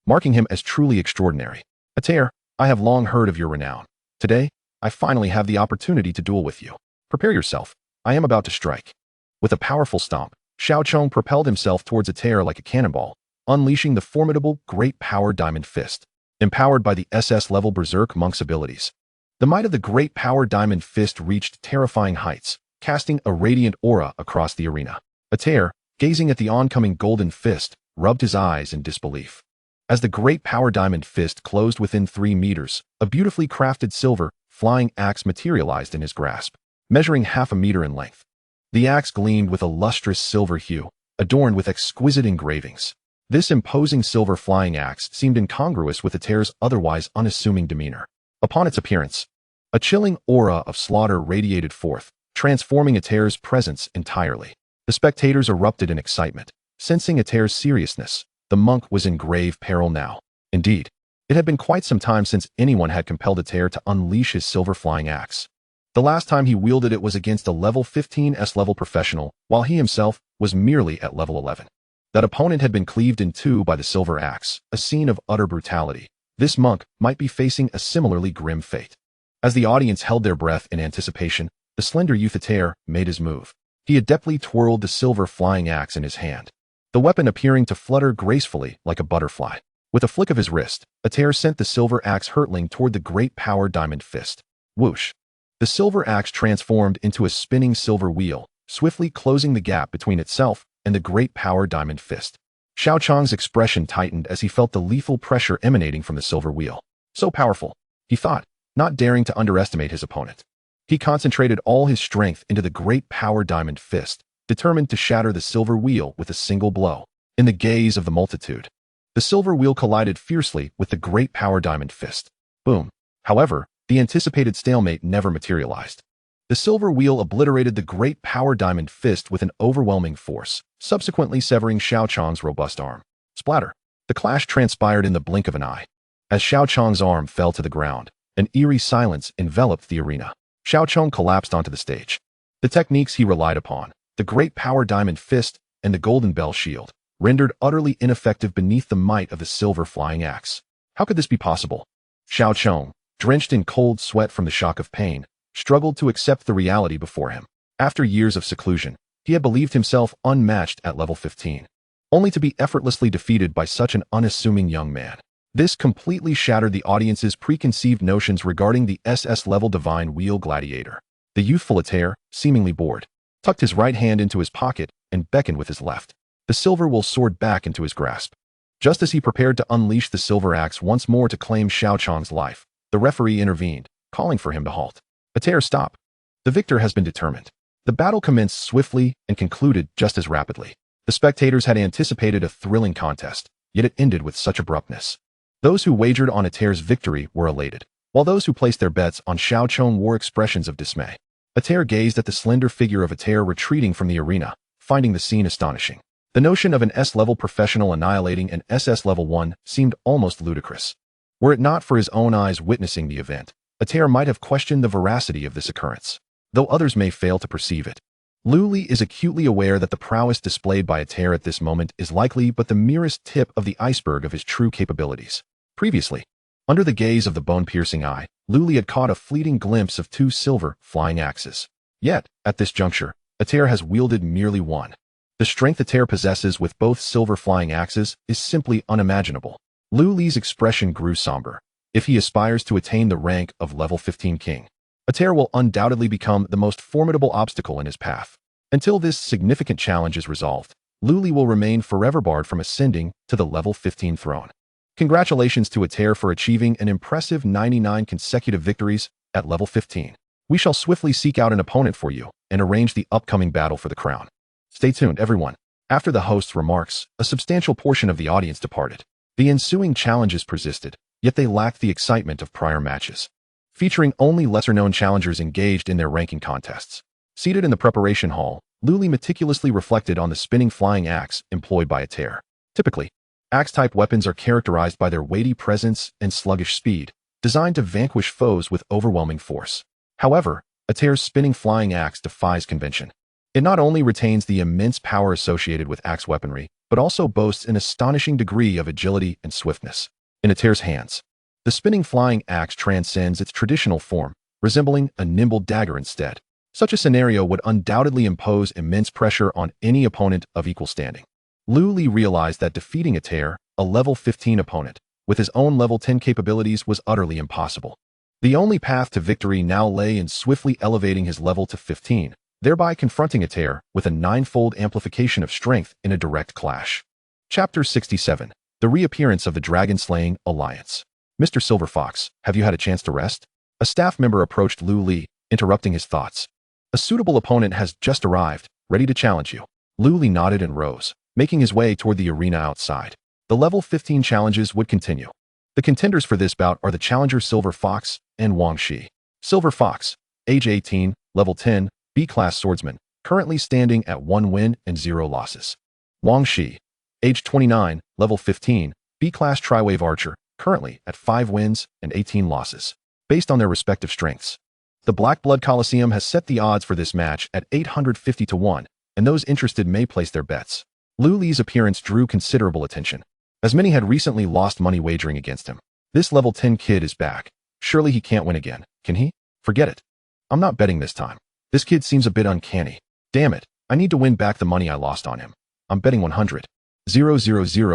marking him as truly extraordinary. Aether, I have long heard of your renown. Today, I finally have the opportunity to duel with you. Prepare yourself. I am about to strike. With a powerful stomp, Xiao Chong propelled himself towards Aether like a cannonball, unleashing the formidable Great Power Diamond Fist. Empowered by the SS-level Berserk Monk's abilities, the might of the Great Power Diamond Fist reached terrifying heights, casting a radiant aura across the arena. Aether, gazing at the oncoming Golden Fist, rubbed his eyes in disbelief. As the Great Power Diamond Fist closed within 3 meters, a beautifully crafted silver, flying axe materialized in his grasp, measuring half a meter in length. The axe gleamed with a lustrous silver hue, adorned with exquisite engravings. This imposing silver flying axe seemed incongruous with Aether's otherwise unassuming demeanor. Upon its appearance, a chilling aura of slaughter radiated forth, transforming Aether's presence entirely. The spectators erupted in excitement. Sensing Aether's seriousness, the monk was in grave peril now. Indeed, it had been quite some time since anyone had compelled Aether to unleash his silver flying axe. The last time he wielded it was against a level 15 S-level professional, while he himself was merely at level 11. That opponent had been cleaved in two by the silver axe, a scene of utter brutality. This monk might be facing a similarly grim fate. As the audience held their breath in anticipation, the slender youth Aether made his move. He adeptly twirled the silver flying axe in his hand, the weapon appearing to flutter gracefully like a butterfly. With a flick of his wrist, Aether sent the silver axe hurtling toward the Great Power Diamond Fist. Whoosh! The silver axe transformed into a spinning silver wheel, swiftly closing the gap between itself and the Great Power Diamond Fist. Xiao Chong's expression tightened as he felt the lethal pressure emanating from the silver wheel. So powerful, he thought, not daring to underestimate his opponent. He concentrated all his strength into the Great Power Diamond Fist, determined to shatter the silver wheel with a single blow. In the gaze of the multitude, the silver wheel collided fiercely with the Great Power Diamond Fist. Boom! However, the anticipated stalemate never materialized. The silver wheel obliterated the Great Power Diamond Fist with an overwhelming force, subsequently severing Xiao Chong's robust arm. Splatter! The clash transpired in the blink of an eye. As Xiao Chong's arm fell to the ground, an eerie silence enveloped the arena. Xiao Chong collapsed onto the stage. The techniques he relied upon, the Great Power Diamond Fist and the Golden Bell Shield, rendered utterly ineffective beneath the might of the silver flying axe. How could this be possible? Xiao Chong, drenched in cold sweat from the shock of pain, struggled to accept the reality before him. After years of seclusion, he had believed himself unmatched at level 15, only to be effortlessly defeated by such an unassuming young man. This completely shattered the audience's preconceived notions regarding the SS-level Divine Wheel Gladiator. The youthful Aether, seemingly bored, tucked his right hand into his pocket and beckoned with his left. The silver wheel soared back into his grasp. Just as he prepared to unleash the silver axe once more to claim Xiao Chong's life, the referee intervened, calling for him to halt. Aether, stop. The victor has been determined. The battle commenced swiftly and concluded just as rapidly. The spectators had anticipated a thrilling contest, yet it ended with such abruptness. Those who wagered on Aether's victory were elated, while those who placed their bets on Xiao Chong wore expressions of dismay. Aether gazed at the slender figure of Aether retreating from the arena, finding the scene astonishing. The notion of an S-level professional annihilating an SS level 1 seemed almost ludicrous. Were it not for his own eyes witnessing the event, Aether might have questioned the veracity of this occurrence, though others may fail to perceive it. Luli is acutely aware that the prowess displayed by Aether at this moment is likely but the merest tip of the iceberg of his true capabilities. Previously, Under the gaze of the bone-piercing eye, Lu Li had caught a fleeting glimpse of two silver, flying axes. Yet, at this juncture, Aether has wielded merely one. The strength Aether possesses with both silver flying axes is simply unimaginable. Lu Li's expression grew somber. If he aspires to attain the rank of level 15 king, Aether will undoubtedly become the most formidable obstacle in his path. Until this significant challenge is resolved, Lu Li will remain forever barred from ascending to the level 15 throne. Congratulations to Aether for achieving an impressive 99 consecutive victories at level 15. We shall swiftly seek out an opponent for you and arrange the upcoming battle for the crown. Stay tuned, everyone. After the host's remarks, a substantial portion of the audience departed. The ensuing challenges persisted, yet they lacked the excitement of prior matches, featuring only lesser-known challengers engaged in their ranking contests. Seated in the preparation hall, Lu Li meticulously reflected on the spinning flying axe employed by Aether. Typically, axe-type weapons are characterized by their weighty presence and sluggish speed, designed to vanquish foes with overwhelming force. However, Aether's spinning flying axe defies convention. It not only retains the immense power associated with axe weaponry, but also boasts an astonishing degree of agility and swiftness. In Aether's hands, the spinning flying axe transcends its traditional form, resembling a nimble dagger instead. Such a scenario would undoubtedly impose immense pressure on any opponent of equal standing. Lu Li realized that defeating Aether, a level 15 opponent, with his own level 10 capabilities was utterly impossible. The only path to victory now lay in swiftly elevating his level to 15, thereby confronting Aether with a 9-fold amplification of strength in a direct clash. Chapter 67. The Reappearance of the Dragon-Slaying Alliance. Mr. Silver Fox, have you had a chance to rest? A staff member approached Lu Li, interrupting his thoughts. A suitable opponent has just arrived, ready to challenge you. Lu Li nodded and rose, making his way toward the arena outside. The level 15 challenges would continue. The contenders for this bout are the challenger Silver Fox and Wang Shi. Silver Fox, age 18, level 10, B-class swordsman, currently standing at 1 win and 0 losses. Wang Shi, age 29, level 15, B-class tri-wave archer, currently at 5 wins and 18 losses. Based on their respective strengths, the Black Blood Coliseum has set the odds for this match at 850 to 1, and those interested may place their bets. Lu Li's appearance drew considerable attention, as many had recently lost money wagering against him. This level 10 kid is back. Surely he can't win again, can he? Forget it. I'm not betting this time. This kid seems a bit uncanny. Damn it, I need to win back the money I lost on him. I'm betting 100,000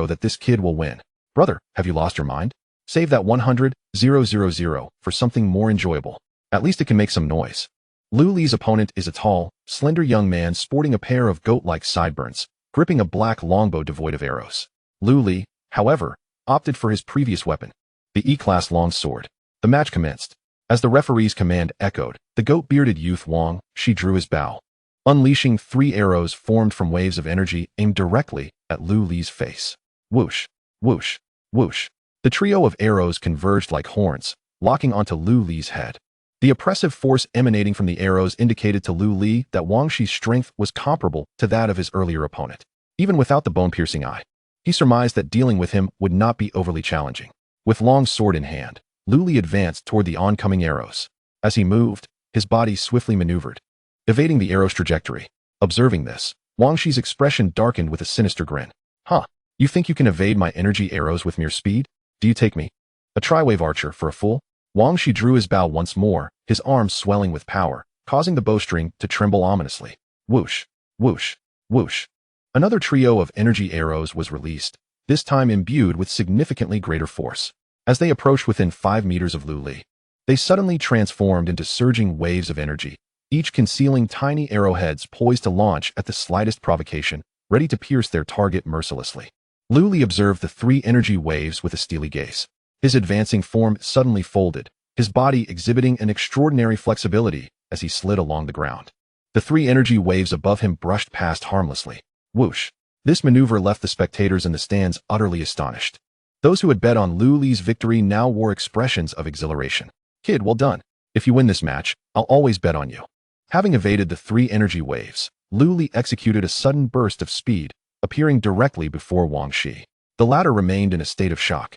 that this kid will win. Brother, have you lost your mind? Save that 100,000 for something more enjoyable. At least it can make some noise. Lu Li's opponent is a tall, slender young man sporting a pair of goat-like sideburns, gripping a black longbow devoid of arrows. Lu Li, however, opted for his previous weapon, the E-class long sword. The match commenced. As the referee's command echoed, the goat-bearded youth Wang Shi drew his bow, unleashing 3 arrows formed from waves of energy aimed directly at Lu Li's face. Whoosh, whoosh, whoosh. The trio of arrows converged like horns, locking onto Lu Li's head. The oppressive force emanating from the arrows indicated to Lu Li that Wang Shi's strength was comparable to that of his earlier opponent. Even without the bone-piercing eye, he surmised that dealing with him would not be overly challenging. With long sword in hand, Lu Li advanced toward the oncoming arrows. As he moved, his body swiftly maneuvered, evading the arrow's trajectory. Observing this, Wang Shi's expression darkened with a sinister grin. Huh, you think you can evade my energy arrows with mere speed? Do you take me, a tri-wave archer, for a fool? Wang Shi drew his bow once more, his arms swelling with power, causing the bowstring to tremble ominously. Whoosh, whoosh, whoosh. Another trio of energy arrows was released, this time imbued with significantly greater force. As they approached within 5 meters of Lu Li, they suddenly transformed into surging waves of energy, each concealing tiny arrowheads poised to launch at the slightest provocation, ready to pierce their target mercilessly. Lu Li observed the 3 energy waves with a steely gaze. His advancing form suddenly folded, his body exhibiting an extraordinary flexibility as he slid along the ground. The 3 energy waves above him brushed past harmlessly. Whoosh. This maneuver left the spectators in the stands utterly astonished. Those who had bet on Lu Li's victory now wore expressions of exhilaration. Kid, well done. If you win this match, I'll always bet on you. Having evaded the 3 energy waves, Lu Li executed a sudden burst of speed, appearing directly before Wang Shi. The latter remained in a state of shock,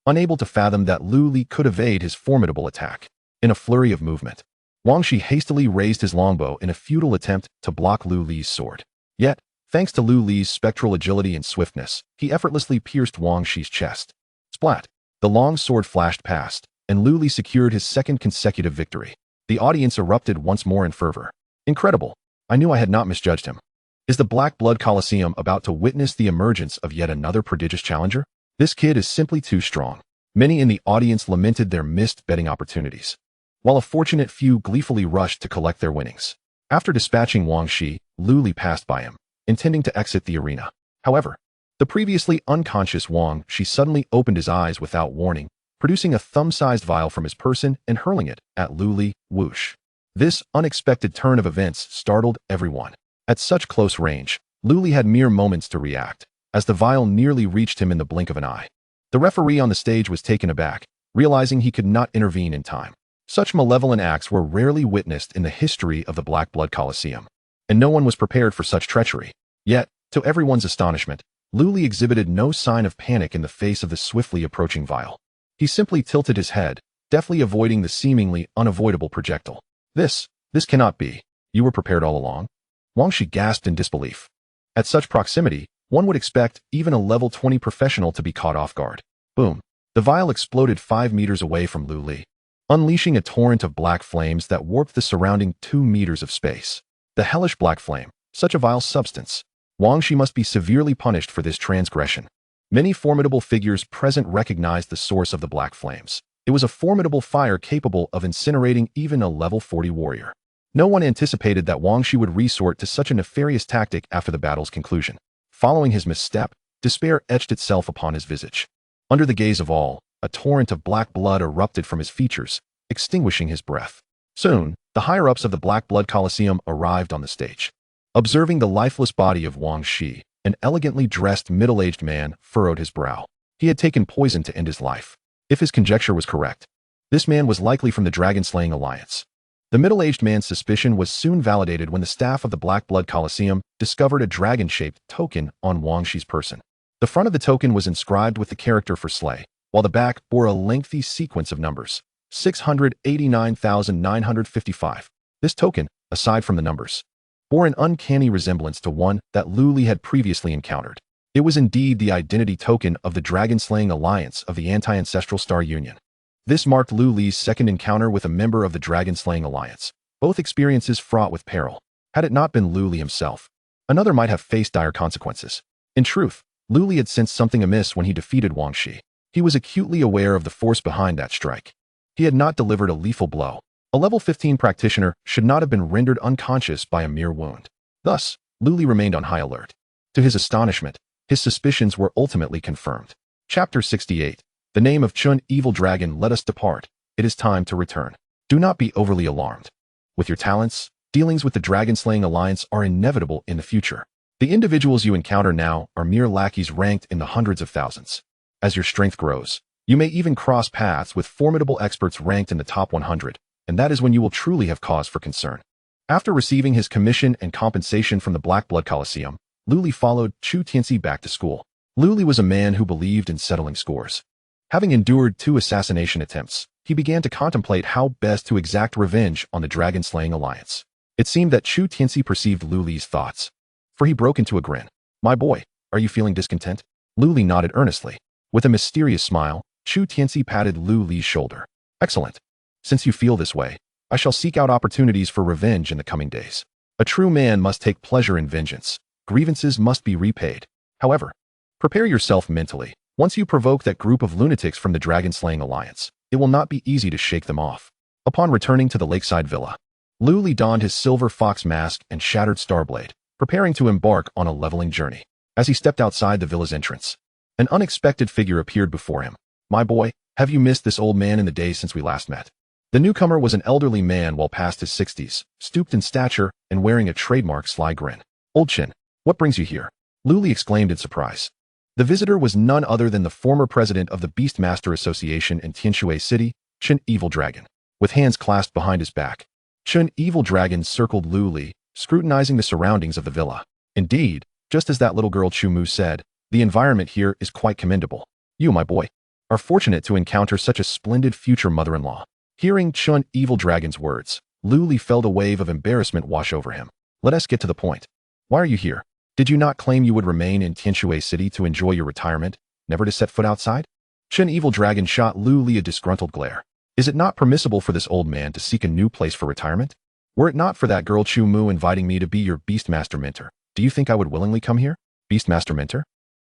unable to fathom that Lu Li could evade his formidable attack. In a flurry of movement, Wang Shi hastily raised his longbow in a futile attempt to block Lu Li's sword. Yet, thanks to Lu Li's spectral agility and swiftness, he effortlessly pierced Wang Shi's chest. Splat! The long sword flashed past, and Lu Li secured his second consecutive victory. The audience erupted once more in fervor. Incredible! I knew I had not misjudged him. Is the Black Blood Coliseum about to witness the emergence of yet another prodigious challenger? This kid is simply too strong. Many in the audience lamented their missed betting opportunities, while a fortunate few gleefully rushed to collect their winnings. After dispatching Wang Shi, Lu Li passed by him, intending to exit the arena. However, the previously unconscious Wang Shi suddenly opened his eyes without warning, producing a thumb-sized vial from his person and hurling it at Lu Li. Whoosh! This unexpected turn of events startled everyone. At such close range, Lu Li had mere moments to react, as the vial nearly reached him in the blink of an eye. The referee on the stage was taken aback, realizing he could not intervene in time. Such malevolent acts were rarely witnessed in the history of the Black Blood Coliseum, and no one was prepared for such treachery. Yet, to everyone's astonishment, Lu Li exhibited no sign of panic in the face of the swiftly approaching vial. He simply tilted his head, deftly avoiding the seemingly unavoidable projectile. This cannot be. You were prepared all along? Wang Shi gasped in disbelief. At such proximity, one would expect even a level 20 professional to be caught off guard. Boom! The vial exploded 5 meters away from Lu Li, unleashing a torrent of black flames that warped the surrounding 2 meters of space. The hellish black flame, such a vile substance. Wang Shi must be severely punished for this transgression. Many formidable figures present recognized the source of the black flames. It was a formidable fire capable of incinerating even a level 40 warrior. No one anticipated that Wang Shi would resort to such a nefarious tactic after the battle's conclusion. Following his misstep, despair etched itself upon his visage. Under the gaze of all, a torrent of black blood erupted from his features, extinguishing his breath. Soon, the higher-ups of the Black Blood Coliseum arrived on the stage. Observing the lifeless body of Wang Shi, an elegantly dressed middle-aged man furrowed his brow. He had taken poison to end his life. If his conjecture was correct, this man was likely from the Dragon-Slaying Alliance. The middle-aged man's suspicion was soon validated when the staff of the Black Blood Coliseum discovered a dragon-shaped token on Wang Shi's person. The front of the token was inscribed with the character for slay, while the back bore a lengthy sequence of numbers. 689,955. This token, aside from the numbers, bore an uncanny resemblance to one that Lu Li had previously encountered. It was indeed the identity token of the Dragon-Slaying Alliance of the Anti-Ancestral Star Union. This marked Lu Li's second encounter with a member of the Dragon-Slaying Alliance, both experiences fraught with peril. Had it not been Lu Li himself, another might have faced dire consequences. In truth, Lu Li had sensed something amiss when he defeated Wang Shi. He was acutely aware of the force behind that strike. He had not delivered a lethal blow. A level 15 practitioner should not have been rendered unconscious by a mere wound. Thus, Lu Li remained on high alert. To his astonishment, his suspicions were ultimately confirmed. Chapter 68. The name of Chun Evil Dragon, let us depart. It is time to return. Do not be overly alarmed. With your talents, dealings with the Dragon-Slaying Alliance are inevitable in the future. The individuals you encounter now are mere lackeys ranked in the hundreds of thousands. As your strength grows, you may even cross paths with formidable experts ranked in the top 100, and that is when you will truly have cause for concern. After receiving his commission and compensation from the Black Blood Coliseum, Lu Li followed Chu Tianxi back to school. Lu Li was a man who believed in settling scores. Having endured 2 assassination attempts, he began to contemplate how best to exact revenge on the Dragon-Slaying Alliance. It seemed that Chu Tianxi perceived Lu Li's thoughts, for he broke into a grin. My boy, are you feeling discontent? Lu Li nodded earnestly. With a mysterious smile, Chu Tianxi patted Lu Li's shoulder. Excellent. Since you feel this way, I shall seek out opportunities for revenge in the coming days. A true man must take pleasure in vengeance. Grievances must be repaid. However, prepare yourself mentally. Once you provoke that group of lunatics from the Dragon-Slaying Alliance, it will not be easy to shake them off. Upon returning to the lakeside villa, Lu Li donned his silver fox mask and shattered starblade, preparing to embark on a leveling journey. As he stepped outside the villa's entrance, an unexpected figure appeared before him. My boy, have you missed this old man in the days since we last met? The newcomer was an elderly man well past his 60s, stooped in stature and wearing a trademark sly grin. Old Chin, what brings you here? Lu Li exclaimed in surprise. The visitor was none other than the former president of the Beastmaster Association in Tianshui City, Chun Evil Dragon. With hands clasped behind his back, Chun Evil Dragon circled Lu Li, scrutinizing the surroundings of the villa. Indeed, just as that little girl Chu Mu said, the environment here is quite commendable. You, my boy, are fortunate to encounter such a splendid future mother-in-law. Hearing Chun Evil Dragon's words, Lu Li felt a wave of embarrassment wash over him. Let us get to the point. Why are you here? Did you not claim you would remain in Tianshui City to enjoy your retirement, never to set foot outside? Chen Evil Dragon shot Lu Li a disgruntled glare. Is it not permissible for this old man to seek a new place for retirement? Were it not for that girl Chu Mu inviting me to be your Beastmaster mentor, do you think I would willingly come here? Beastmaster mentor?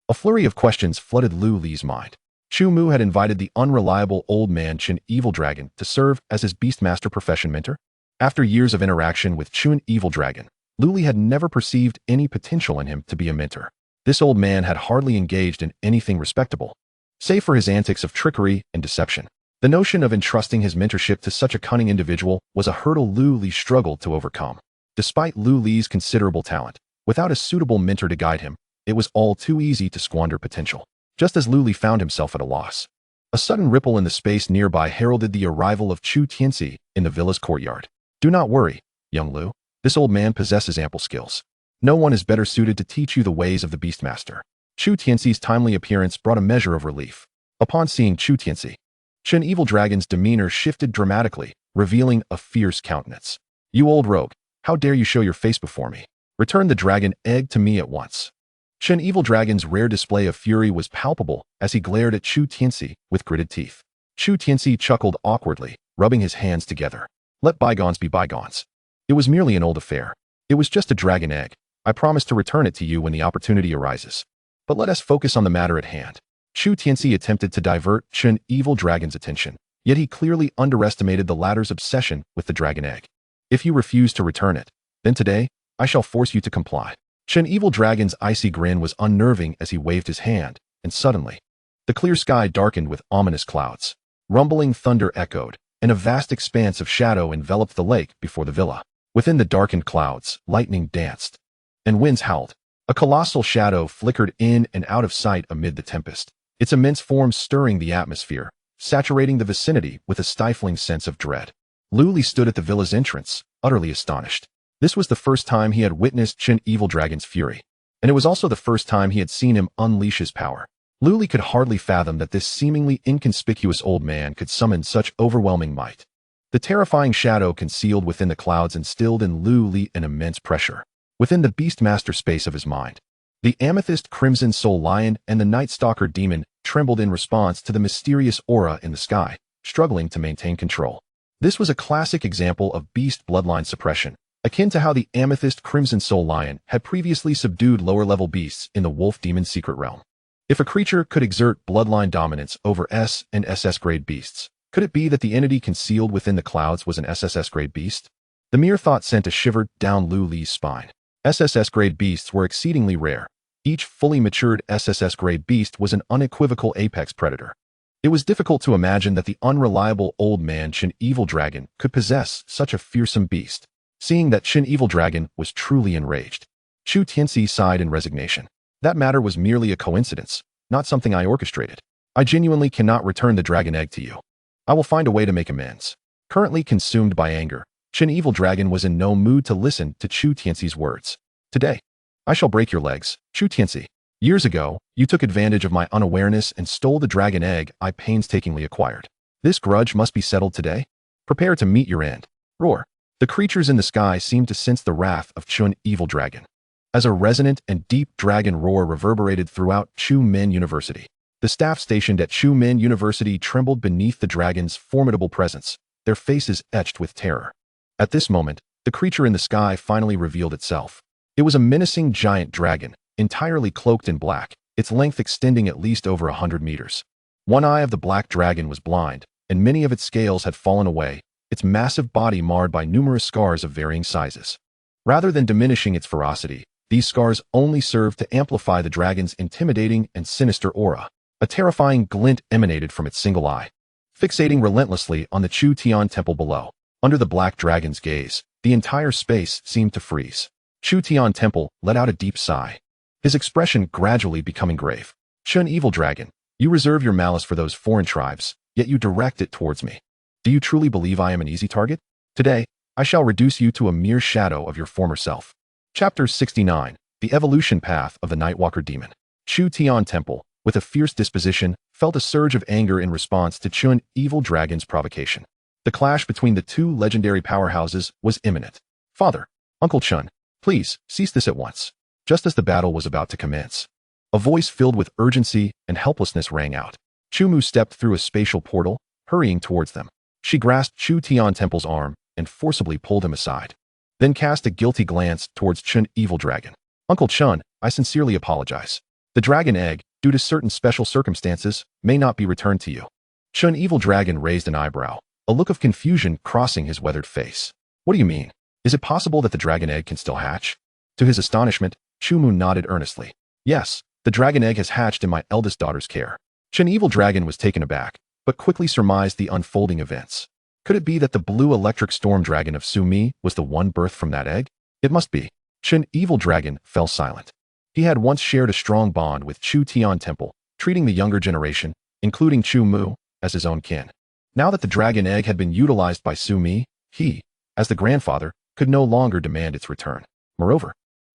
A flurry of questions flooded Lu Li's mind. Chu Mu had invited the unreliable old man Chen Evil Dragon to serve as his Beastmaster profession mentor. After years of interaction with Chen Evil Dragon, Lu Li had never perceived any potential in him to be a mentor. This old man had hardly engaged in anything respectable, save for his antics of trickery and deception. The notion of entrusting his mentorship to such a cunning individual was a hurdle Lu Li struggled to overcome. Despite Lu Li's considerable talent, without a suitable mentor to guide him, it was all too easy to squander potential. Just as Lu Li found himself at a loss, a sudden ripple in the space nearby heralded the arrival of Chu Tianxi in the villa's courtyard. Do not worry, young Lu. This old man possesses ample skills. No one is better suited to teach you the ways of the Beastmaster. Chu Tianxi's timely appearance brought a measure of relief. Upon seeing Chu Tianxi, Chen Evil Dragon's demeanor shifted dramatically, revealing a fierce countenance. You old rogue, how dare you show your face before me? Return the dragon egg to me at once. Chen Evil Dragon's rare display of fury was palpable as he glared at Chu Tianxi with gritted teeth. Chu Tianxi chuckled awkwardly, rubbing his hands together. Let bygones be bygones. It was merely an old affair. It was just a dragon egg. I promise to return it to you when the opportunity arises. But let us focus on the matter at hand. Chu Tianxi attempted to divert Chen Evil Dragon's attention, yet he clearly underestimated the latter's obsession with the dragon egg. If you refuse to return it, then today, I shall force you to comply. Chen Evil Dragon's icy grin was unnerving as he waved his hand, and suddenly, the clear sky darkened with ominous clouds. Rumbling thunder echoed, and a vast expanse of shadow enveloped the lake before the villa. Within the darkened clouds, lightning danced, and winds howled. A colossal shadow flickered in and out of sight amid the tempest, its immense form stirring the atmosphere, saturating the vicinity with a stifling sense of dread. Lu Li stood at the villa's entrance, utterly astonished. This was the first time he had witnessed Chen Evil Dragon's fury, and it was also the first time he had seen him unleash his power. Lu Li could hardly fathom that this seemingly inconspicuous old man could summon such overwhelming might. The terrifying shadow concealed within the clouds instilled in Lu Li an immense pressure. Within the Beastmaster space of his mind, the Amethyst Crimson Soul Lion and the Night Stalker demon trembled in response to the mysterious aura in the sky, struggling to maintain control. This was a classic example of beast bloodline suppression, akin to how the Amethyst Crimson Soul Lion had previously subdued lower-level beasts in the Wolf Demon Secret Realm. If a creature could exert bloodline dominance over S and SS-grade beasts, could it be that the entity concealed within the clouds was an SSS-grade beast? The mere thought sent a shiver down Lu Li's spine. SSS-grade beasts were exceedingly rare. Each fully matured SSS-grade beast was an unequivocal apex predator. It was difficult to imagine that the unreliable old man Chen Evil Dragon could possess such a fearsome beast. Seeing that Chen Evil Dragon was truly enraged, Chu Tianxi sighed in resignation. That matter was merely a coincidence, not something I orchestrated. I genuinely cannot return the dragon egg to you. I will find a way to make amends. Currently consumed by anger, Chen Evil Dragon was in no mood to listen to Chu Tianxi's words. Today, I shall break your legs, Chu Tianxi. Years ago, you took advantage of my unawareness and stole the dragon egg I painstakingly acquired. This grudge must be settled today. Prepare to meet your end. Roar. The creatures in the sky seemed to sense the wrath of Chen Evil Dragon, as a resonant and deep dragon roar reverberated throughout Chu Min University. The staff stationed at Chu Min University trembled beneath the dragon's formidable presence, their faces etched with terror. At this moment, the creature in the sky finally revealed itself. It was a menacing giant dragon, entirely cloaked in black, its length extending at least over 100 meters. One eye of the black dragon was blind, and many of its scales had fallen away, its massive body marred by numerous scars of varying sizes. Rather than diminishing its ferocity, these scars only served to amplify the dragon's intimidating and sinister aura. A terrifying glint emanated from its single eye, fixating relentlessly on the Chu Tian temple below. Under the black dragon's gaze, the entire space seemed to freeze. Chu Tian temple let out a deep sigh, his expression gradually becoming grave. Chen Evil Dragon, you reserve your malice for those foreign tribes, yet you direct it towards me. Do you truly believe I am an easy target? Today, I shall reduce you to a mere shadow of your former self. Chapter 69, The Evolution Path of the Nightwalker Demon. Chu Tian Temple, with a fierce disposition, felt a surge of anger in response to Chen Evil Dragon's provocation. The clash between the two legendary powerhouses was imminent. Father, Uncle Chen, please, cease this at once. Just as the battle was about to commence, a voice filled with urgency and helplessness rang out. Chumu stepped through a spatial portal, hurrying towards them. She grasped Chu Tian Temple's arm and forcibly pulled him aside, then cast a guilty glance towards Chun Evil Dragon. Uncle Chun, I sincerely apologize. The dragon egg, due to certain special circumstances, may not be returned to you. Chun Evil Dragon raised an eyebrow, a look of confusion crossing his weathered face. What do you mean? Is it possible that the dragon egg can still hatch? To his astonishment, Chumu nodded earnestly. Yes, the dragon egg has hatched in my eldest daughter's care. Chun Evil Dragon was taken aback, but quickly surmised the unfolding events. Could it be that the blue electric storm dragon of Su-Mi was the one birthed from that egg? It must be. Chun Evil Dragon fell silent. He had once shared a strong bond with Chu Tian Temple, treating the younger generation, including Chu Mu, as his own kin. Now that the dragon egg had been utilized by Su-Mi, he, as the grandfather, could no longer demand its return. Moreover,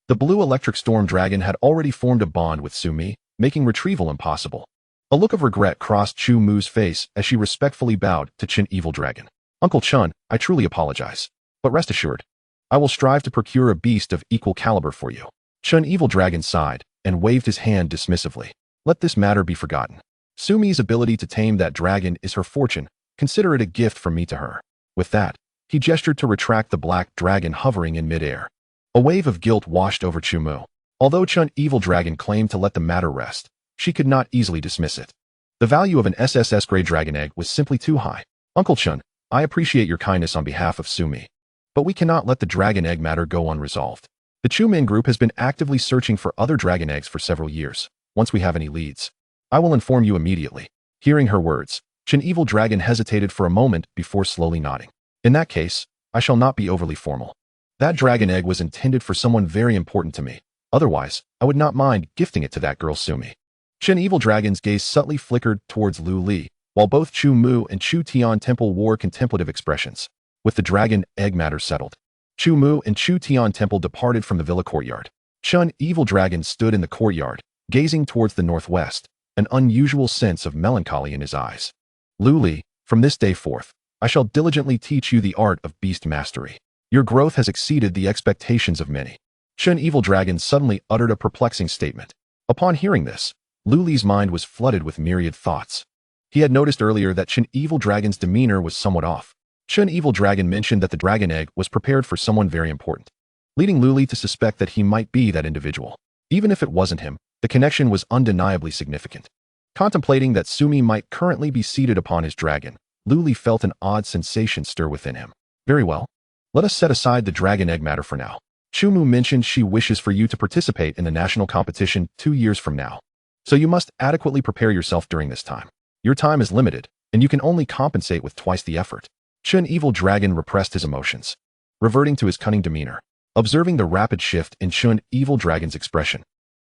the blue electric storm dragon had already formed a bond with Su-Mi, making retrieval impossible. A look of regret crossed Chu Mu's face as she respectfully bowed to Chun Evil Dragon. Uncle Chun, I truly apologize. But rest assured, I will strive to procure a beast of equal caliber for you. Chun Evil Dragon sighed and waved his hand dismissively. Let this matter be forgotten. Su-Mi's ability to tame that dragon is her fortune. Consider it a gift from me to her. With that, he gestured to retract the black dragon hovering in midair. A wave of guilt washed over Chu Mu. Although Chun Evil Dragon claimed to let the matter rest, she could not easily dismiss it. The value of an SSS-grade dragon egg was simply too high. Uncle Chun, I appreciate your kindness on behalf of Su-Mi. But we cannot let the dragon egg matter go unresolved. The Chu-Min group has been actively searching for other dragon eggs for several years. Once we have any leads, I will inform you immediately. Hearing her words, Chun Evil Dragon hesitated for a moment before slowly nodding. In that case, I shall not be overly formal. That dragon egg was intended for someone very important to me. Otherwise, I would not mind gifting it to that girl Su-Mi. Chun Evil Dragon's gaze subtly flickered towards Lu Li, while both Chu Mu and Chu Tian Temple wore contemplative expressions. With the dragon egg matter settled, Chu Mu and Chu Tian Temple departed from the villa courtyard. Chun Evil Dragon stood in the courtyard, gazing towards the northwest, an unusual sense of melancholy in his eyes. Lu Li, from this day forth, I shall diligently teach you the art of beast mastery. Your growth has exceeded the expectations of many. Chun Evil Dragon suddenly uttered a perplexing statement. Upon hearing this, Lu Li's mind was flooded with myriad thoughts. He had noticed earlier that Chun Evil Dragon's demeanor was somewhat off. Chun Evil Dragon mentioned that the dragon egg was prepared for someone very important, leading Lu Li to suspect that he might be that individual. Even if it wasn't him, the connection was undeniably significant. Contemplating that Su-Mi might currently be seated upon his dragon, Lu Li felt an odd sensation stir within him. Very well. Let us set aside the dragon egg matter for now. Chu Mu mentioned she wishes for you to participate in the national competition 2 years from now. So you must adequately prepare yourself during this time. Your time is limited, and you can only compensate with twice the effort. Chun Evil Dragon repressed his emotions, reverting to his cunning demeanor. Observing the rapid shift in Chun Evil Dragon's expression,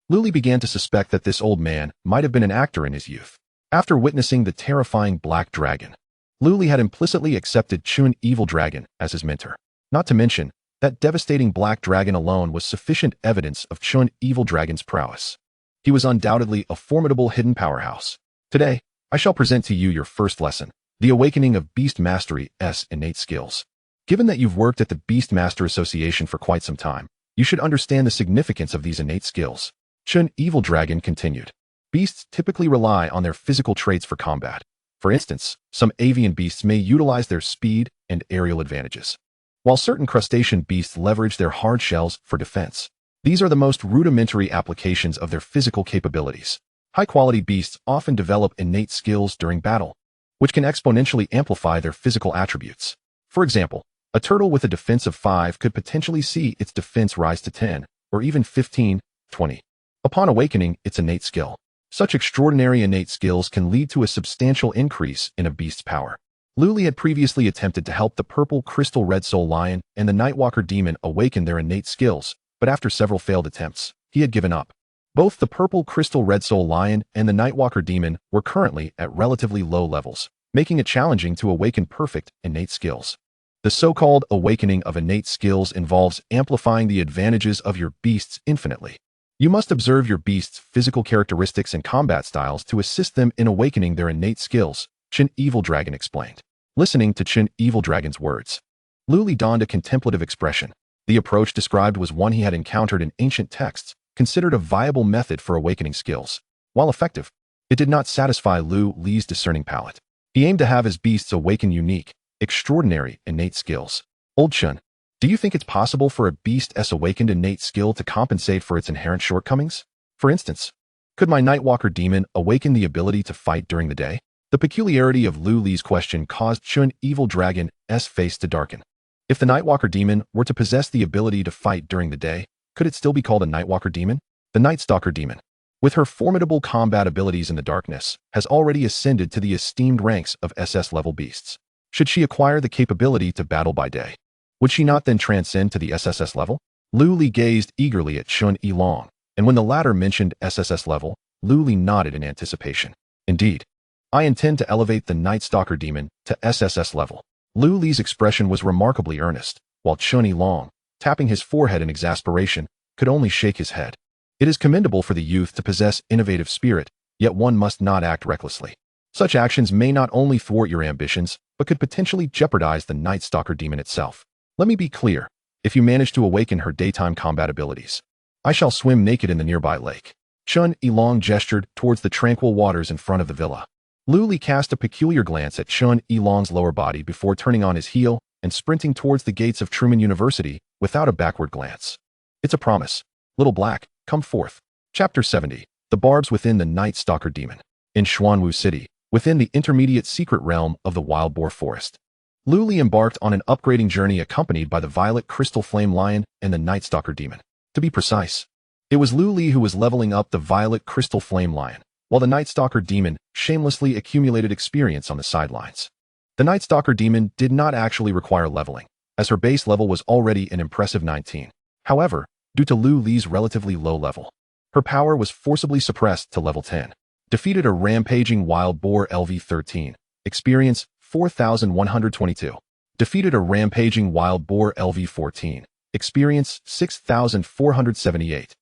Lu Li began to suspect that this old man might have been an actor in his youth. After witnessing the terrifying black dragon, Lu Li had implicitly accepted Chun Evil Dragon as his mentor. Not to mention, that devastating black dragon alone was sufficient evidence of Chun Evil Dragon's prowess. He was undoubtedly a formidable hidden powerhouse. Today, I shall present to you your first lesson, the awakening of Beast Mastery's innate skills. Given that you've worked at the Beast Master Association for quite some time, you should understand the significance of these innate skills. Chun Evil Dragon continued. Beasts typically rely on their physical traits for combat. For instance, some avian beasts may utilize their speed and aerial advantages, while certain crustacean beasts leverage their hard shells for defense. These are the most rudimentary applications of their physical capabilities. High-quality beasts often develop innate skills during battle, which can exponentially amplify their physical attributes. For example, a turtle with a defense of 5 could potentially see its defense rise to 10, or even 15, 20, upon awakening its innate skill. Such extraordinary innate skills can lead to a substantial increase in a beast's power. Lu Li had previously attempted to help the purple crystal red soul lion and the Nightwalker demon awaken their innate skills, but after several failed attempts, he had given up. Both the purple crystal red soul lion and the Nightwalker demon were currently at relatively low levels, making it challenging to awaken perfect innate skills. The so-called awakening of innate skills involves amplifying the advantages of your beasts infinitely. You must observe your beast's physical characteristics and combat styles to assist them in awakening their innate skills, Chun Evil Dragon explained. Listening to Chun Evil Dragon's words, Lu Li donned a contemplative expression. The approach described was one he had encountered in ancient texts, considered a viable method for awakening skills. While effective, It did not satisfy Lu Li's discerning palate. He aimed to have his beasts awaken unique, extraordinary, innate skills. Old Chun, do you think it's possible for a beast's awakened innate skill to compensate for its inherent shortcomings? For instance, could my Nightwalker demon awaken the ability to fight during the day? The peculiarity of Lu Li's question caused Chun Evil Dragon's face to darken. If the Nightwalker demon were to possess the ability to fight during the day, could it still be called a Nightwalker demon? The Nightstalker demon, with her formidable combat abilities in the darkness, has already ascended to the esteemed ranks of SS-level beasts. Should she acquire the capability to battle by day, would she not then transcend to the SSS level? Lu Li gazed eagerly at Chun Elong, and when the latter mentioned SSS level, Lu Li nodded in anticipation. Indeed, I intend to elevate the Nightstalker demon to SSS level. Lu Li's expression was remarkably earnest, while Chun Elong, tapping his forehead in exasperation, could only shake his head. It is commendable for the youth to possess innovative spirit, yet one must not act recklessly. Such actions may not only thwart your ambitions, but could potentially jeopardize the Nightstalker demon itself. Let me be clear, if you manage to awaken her daytime combat abilities, I shall swim naked in the nearby lake. Chun Elong gestured towards the tranquil waters in front of the villa. Lu Li cast a peculiar glance at Chun Elong's lower body before turning on his heel and sprinting towards the gates of Truman University without a backward glance. It's a promise. Little Black, come forth. Chapter 70. The Barbs Within the Nightstalker Demon. In Xuanwu City, within the intermediate secret realm of the Wild Boar Forest, Lu Li embarked on an upgrading journey accompanied by the Violet Crystal Flame Lion and the Nightstalker Demon. To be precise, it was Lu Li who was leveling up the Violet Crystal Flame Lion, while the Nightstalker Demon shamelessly accumulated experience on the sidelines. The Nightstalker Demon did not actually require leveling, as her base level was already an impressive 19. However, due to Lu Li's relatively low level, her power was forcibly suppressed to level 10. Defeated a rampaging wild boar LV-13. Experience 4,122. Defeated a rampaging wild boar LV-14. Experience 6,478.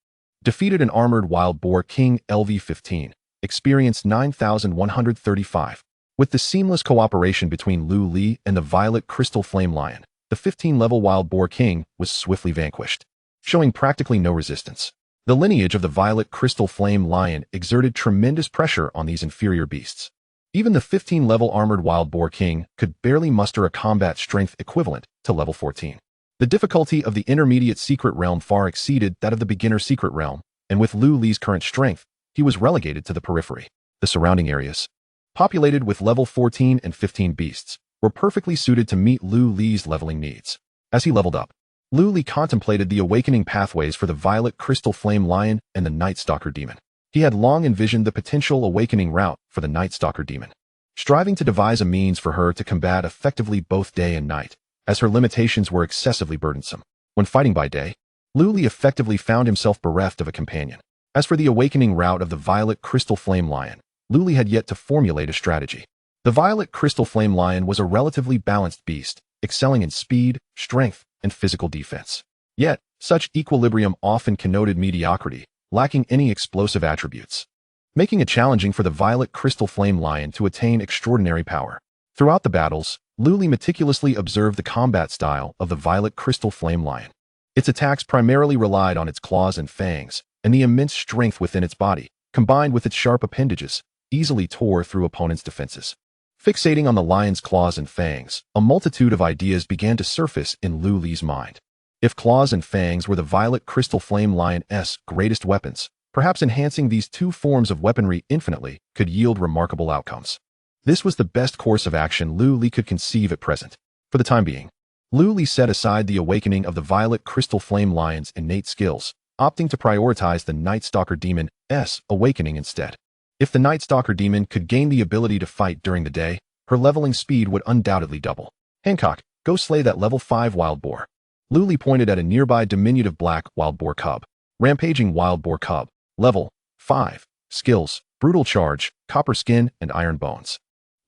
Defeated an armored wild boar king LV-15. Experience 9,135. With the seamless cooperation between Lu Li and the Violet Crystal Flame Lion, the 15-level wild boar king was swiftly vanquished, showing practically no resistance. The lineage of the Violet Crystal Flame Lion exerted tremendous pressure on these inferior beasts. Even the 15-level armored wild boar king could barely muster a combat strength equivalent to level 14. The difficulty of the intermediate secret realm far exceeded that of the beginner secret realm, and with Lu Li's current strength, he was relegated to the periphery. The surrounding areas, populated with level 14 and 15 beasts, were perfectly suited to meet Lu Li's leveling needs. As he leveled up, Lu Li contemplated the awakening pathways for the Violet Crystal Flame Lion and the Nightstalker Demon. He had long envisioned the potential awakening route for the Nightstalker Demon, striving to devise a means for her to combat effectively both day and night, as her limitations were excessively burdensome. When fighting by day, Lu Li effectively found himself bereft of a companion. As for the awakening route of the Violet Crystal Flame Lion, Lu Li had yet to formulate a strategy. The Violet Crystal Flame Lion was a relatively balanced beast, excelling in speed, strength, and physical defense. Yet, such equilibrium often connoted mediocrity, lacking any explosive attributes, making it challenging for the Violet Crystal Flame Lion to attain extraordinary power. Throughout the battles, Lu Li meticulously observed the combat style of the Violet Crystal Flame Lion. Its attacks primarily relied on its claws and fangs, and the immense strength within its body, combined with its sharp appendages, easily tore through opponents' defenses. Fixating on the lion's claws and fangs, a multitude of ideas began to surface in Lu Li's mind. If claws and fangs were the Violet Crystal Flame Lion's greatest weapons, perhaps enhancing these two forms of weaponry infinitely could yield remarkable outcomes. This was the best course of action Lu Li could conceive at present. For the time being, Lu Li set aside the awakening of the Violet Crystal Flame Lion's innate skills, opting to prioritize the Nightstalker Demon's awakening instead. If the Nightstalker Demon could gain the ability to fight during the day, her leveling speed would undoubtedly double. Hancock, go slay that level 5 wild boar. Lu Li pointed at a nearby diminutive black wild boar cub. Rampaging wild boar cub. Level 5. Skills: brutal charge, copper skin, and iron bones.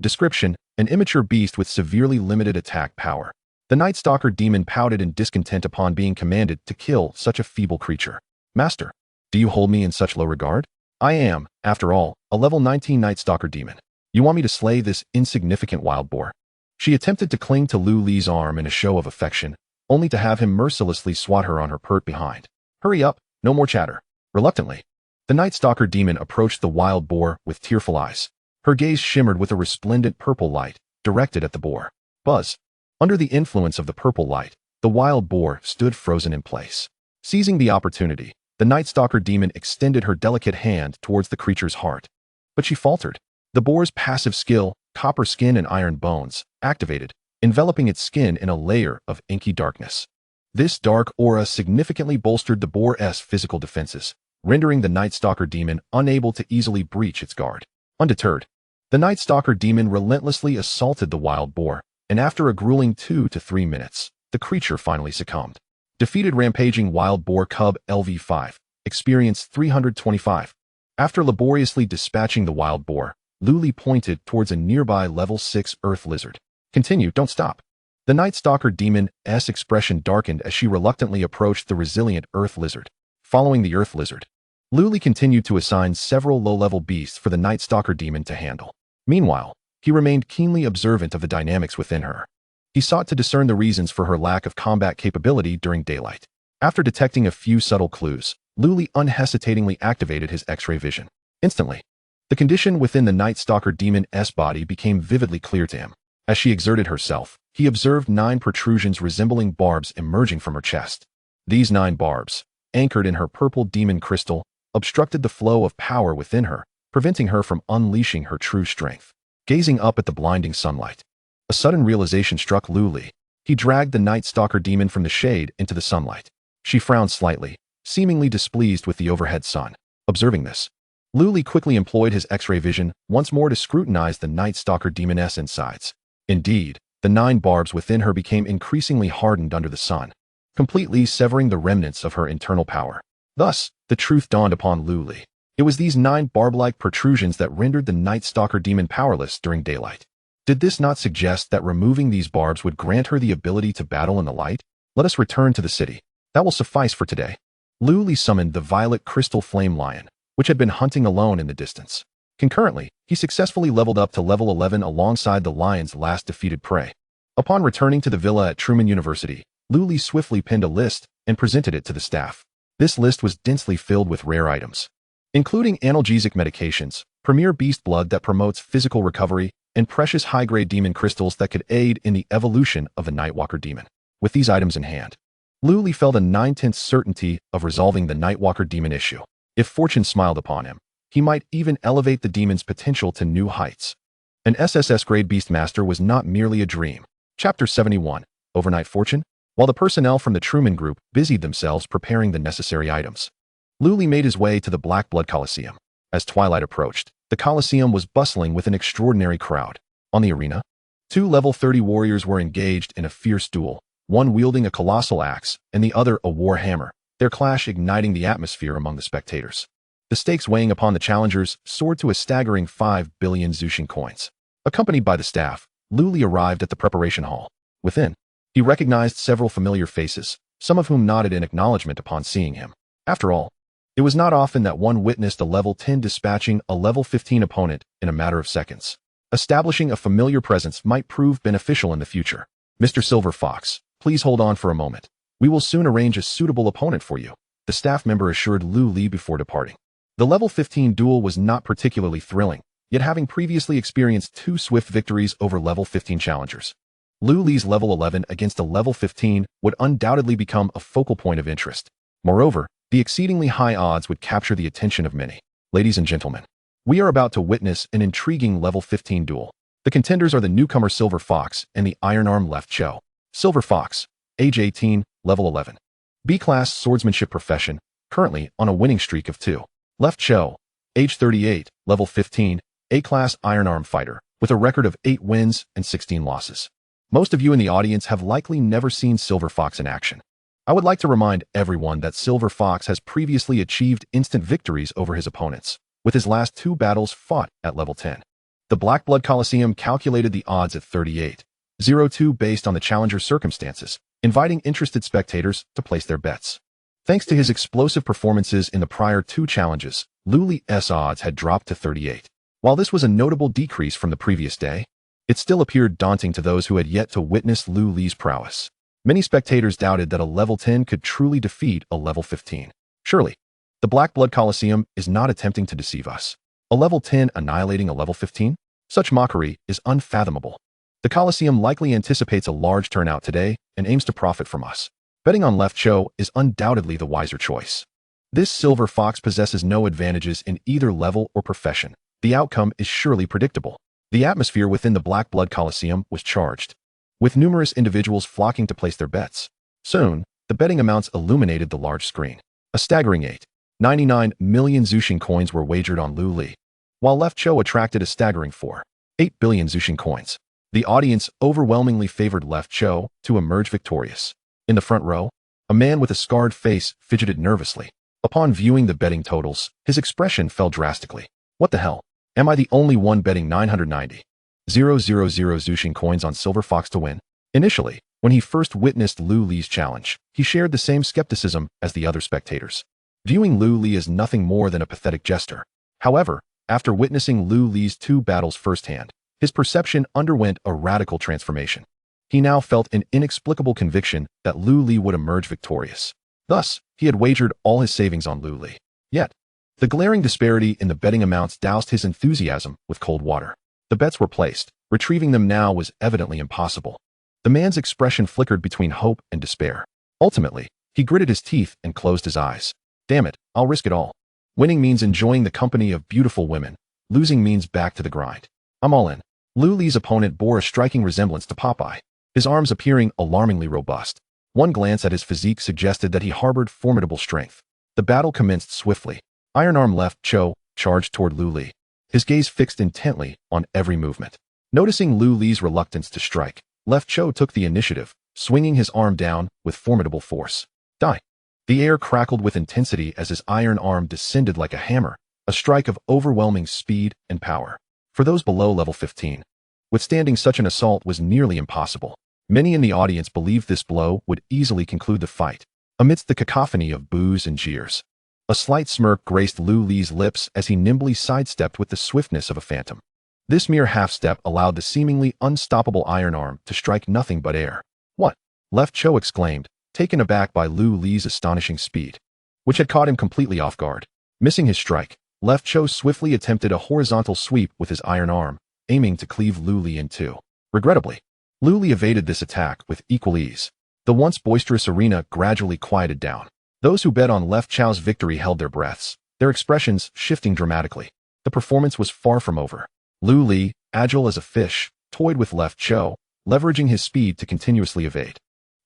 Description: an immature beast with severely limited attack power. The Nightstalker Demon pouted in discontent upon being commanded to kill such a feeble creature. Master, do you hold me in such low regard? I am, after all, a level 19 Nightstalker Demon. You want me to slay this insignificant wild boar? She attempted to cling to Lu Li's arm in a show of affection, only to have him mercilessly swat her on her pert behind. Hurry up, no more chatter. Reluctantly, The Night Stalker demon approached the wild boar with tearful eyes. Her gaze shimmered with a resplendent purple light, directed at the boar. Buzz. Under the influence of the purple light, the wild boar stood frozen in place. Seizing the opportunity, the Night Stalker demon extended her delicate hand towards the creature's heart. But she faltered. The boar's passive skill, copper skin and iron bones, activated, enveloping its skin in a layer of inky darkness. This dark aura significantly bolstered the boar's physical defenses, rendering the Night Stalker demon unable to easily breach its guard. Undeterred, the Night Stalker demon relentlessly assaulted the wild boar, and after a grueling 2 to 3 minutes, the creature finally succumbed. Defeated rampaging wild boar cub LV5, experience 325. After laboriously dispatching the wild boar, Luli pointed towards a nearby level 6 earth lizard. Continue, don't stop. The Night Stalker demon's expression darkened as she reluctantly approached the resilient earth lizard. Following the earth lizard, Luli continued to assign several low-level beasts for the Night Stalker demon to handle. Meanwhile, he remained keenly observant of the dynamics within her. He sought to discern the reasons for her lack of combat capability during daylight. After detecting a few subtle clues, Luli unhesitatingly activated his X-ray vision. Instantly, the condition within the Night Stalker demon's body became vividly clear to him. As she exerted herself, he observed 9 protrusions resembling barbs emerging from her chest. These 9 barbs, anchored in her purple demon crystal, obstructed the flow of power within her, preventing her from unleashing her true strength. Gazing up at the blinding sunlight, a sudden realization struck Luli. He dragged the Night Stalker demon from the shade into the sunlight. She frowned slightly, seemingly displeased with the overhead sun. Observing this, Luli quickly employed his X-ray vision once more to scrutinize the Night Stalker demon's insides. Indeed, the 9 barbs within her became increasingly hardened under the sun, completely severing the remnants of her internal power. Thus, the truth dawned upon Luli. It was these 9 barb-like protrusions that rendered the Night Stalker demon powerless during daylight. Did this not suggest that removing these barbs would grant her the ability to battle in the light? Let us return to the city. That will suffice for today. Luli summoned the violet crystal flame lion, which had been hunting alone in the distance. Concurrently, he successfully leveled up to level 11 alongside the lion's last defeated prey. Upon returning to the villa at Truman University, Luli swiftly penned a list and presented it to the staff. This list was densely filled with rare items, including analgesic medications, premier beast blood that promotes physical recovery, and precious high-grade demon crystals that could aid in the evolution of the Nightwalker demon. With these items in hand, Luli felt a 9/10 certainty of resolving the Nightwalker demon issue. If fortune smiled upon him, he might even elevate the demon's potential to new heights. An SSS-grade Beastmaster was not merely a dream. Chapter 71, Overnight Fortune. While the personnel from the Truman Group busied themselves preparing the necessary items, Luli made his way to the Black Blood Coliseum. As twilight approached, the Coliseum was bustling with an extraordinary crowd. On the arena, 2 level 30 warriors were engaged in a fierce duel, one wielding a colossal axe and the other a war hammer, their clash igniting the atmosphere among the spectators. The stakes weighing upon the challengers soared to a staggering 5 billion Zushin coins. Accompanied by the staff, Luli arrived at the preparation hall. Within, he recognized several familiar faces, some of whom nodded in acknowledgement upon seeing him. After all, it was not often that one witnessed a level 10 dispatching a level 15 opponent in a matter of seconds. Establishing a familiar presence might prove beneficial in the future. Mr. Silver Fox, please hold on for a moment. We will soon arrange a suitable opponent for you, the staff member assured Luli before departing. The level 15 duel was not particularly thrilling, yet having previously experienced 2 swift victories over level 15 challengers, Luli's level 11 against a level 15 would undoubtedly become a focal point of interest. Moreover, the exceedingly high odds would capture the attention of many. Ladies and gentlemen, we are about to witness an intriguing level 15 duel. The contenders are the newcomer Silver Fox and the Iron Arm Left Cho. Silver Fox, age 18, level 11. B-class swordsmanship profession, currently on a winning streak of 2. Left Cho, age 38, level 15, A-class Iron Arm fighter, with a record of 8 wins and 16 losses. Most of you in the audience have likely never seen Silver Fox in action. I would like to remind everyone that Silver Fox has previously achieved instant victories over his opponents, with his last 2 battles fought at level 10. The Black Blood Coliseum calculated the odds at 38.02 based on the challenger's circumstances, inviting interested spectators to place their bets. Thanks to his explosive performances in the prior 2 challenges, Luli's odds had dropped to 38. While this was a notable decrease from the previous day, it still appeared daunting to those who had yet to witness Luli's prowess. Many spectators doubted that a level 10 could truly defeat a level 15. Surely, The Black Blood Coliseum is not attempting to deceive us. A level 10 annihilating a level 15? Such mockery is unfathomable. The Coliseum likely anticipates a large turnout today and aims to profit from us. Betting on Left Cho is undoubtedly the wiser choice. This silver fox possesses no advantages in either level or profession. The outcome is surely predictable. The atmosphere within the Black Blood Coliseum was charged, with numerous individuals flocking to place their bets. Soon, the betting amounts illuminated the large screen. A staggering 8.99 million Zushing coins were wagered on Lu Li, while Left Cho attracted a staggering 4.8 billion Zushing coins. The audience overwhelmingly favored Left Cho to emerge victorious. In the front row, a man with a scarred face fidgeted nervously. Upon viewing the betting totals, his expression fell drastically. What the hell? Am I the only one betting 990,000 Zushing coins on Silver Fox to win? Initially, when he first witnessed Lu Li's challenge, he shared the same skepticism as the other spectators, viewing Lu Li as nothing more than a pathetic jester. However, after witnessing Lu Li's 2 battles firsthand, his perception underwent a radical transformation. He now felt an inexplicable conviction that Lu Li would emerge victorious. Thus, he had wagered all his savings on Lu Li. Yet, the glaring disparity in the betting amounts doused his enthusiasm with cold water. The bets were placed. Retrieving them now was evidently impossible. The man's expression flickered between hope and despair. Ultimately, he gritted his teeth and closed his eyes. Damn it, I'll risk it all. Winning means enjoying the company of beautiful women. Losing means back to the grind. I'm all in. Lu Li's opponent bore a striking resemblance to Popeye, his arms appearing alarmingly robust. One glance at his physique suggested that he harbored formidable strength. The battle commenced swiftly. Iron Arm Left Cho charged toward Lu Li, his gaze fixed intently on every movement. Noticing Lu Li's reluctance to strike, Left Cho took the initiative, swinging his arm down with formidable force. Die! The air crackled with intensity as his iron arm descended like a hammer, a strike of overwhelming speed and power. For those below level 15, withstanding such an assault was nearly impossible. Many in the audience believed this blow would easily conclude the fight. Amidst the cacophony of boos and jeers, a slight smirk graced Lu Li's lips as he nimbly sidestepped with the swiftness of a phantom. This mere half-step allowed the seemingly unstoppable iron arm to strike nothing but air. What? Left Cho exclaimed, taken aback by Lu Li's astonishing speed, which had caught him completely off guard. Missing his strike, Left Cho swiftly attempted a horizontal sweep with his iron arm, aiming to cleave Lu Li in two. Regrettably, Lu Li evaded this attack with equal ease. The once boisterous arena gradually quieted down. Those who bet on Left Cho's victory held their breaths, their expressions shifting dramatically. The performance was far from over. Lu Li, agile as a fish, toyed with Left Cho, leveraging his speed to continuously evade.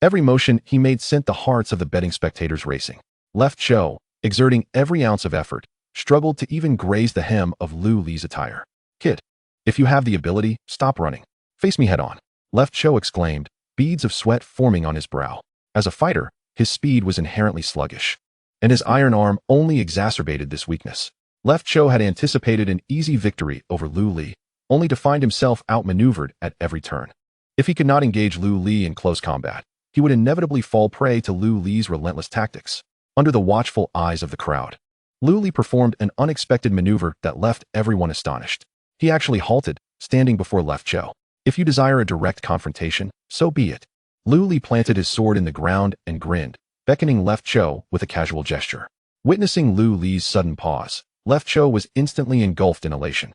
Every motion he made sent the hearts of the betting spectators racing. Left Cho, exerting every ounce of effort, struggled to even graze the hem of Lu Li's attire. Kid, if you have the ability, stop running. Face me head on. Left Cho exclaimed, beads of sweat forming on his brow. As a fighter, his speed was inherently sluggish, and his iron arm only exacerbated this weakness. Left Cho had anticipated an easy victory over Lu Li, only to find himself outmaneuvered at every turn. If he could not engage Lu Li in close combat, he would inevitably fall prey to Lu Li's relentless tactics. Under the watchful eyes of the crowd, Lu Li performed an unexpected maneuver that left everyone astonished. He actually halted, standing before Left Cho. If you desire a direct confrontation, so be it. Lu Li planted his sword in the ground and grinned, beckoning Left Cho with a casual gesture. Witnessing Lu Li's sudden pause, Left Cho was instantly engulfed in elation,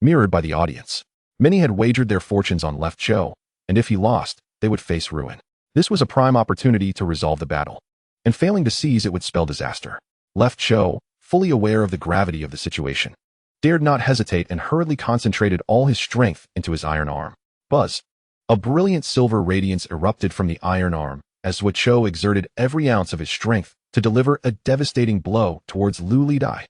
mirrored by the audience. Many had wagered their fortunes on Left Cho, and if he lost, they would face ruin. This was a prime opportunity to resolve the battle, and failing to seize it would spell disaster. Left Cho, fully aware of the gravity of the situation, dared not hesitate and hurriedly concentrated all his strength into his iron arm. Buzz! A brilliant silver radiance erupted from the iron arm as Cho exerted every ounce of his strength to deliver a devastating blow towards Lu Li Dai.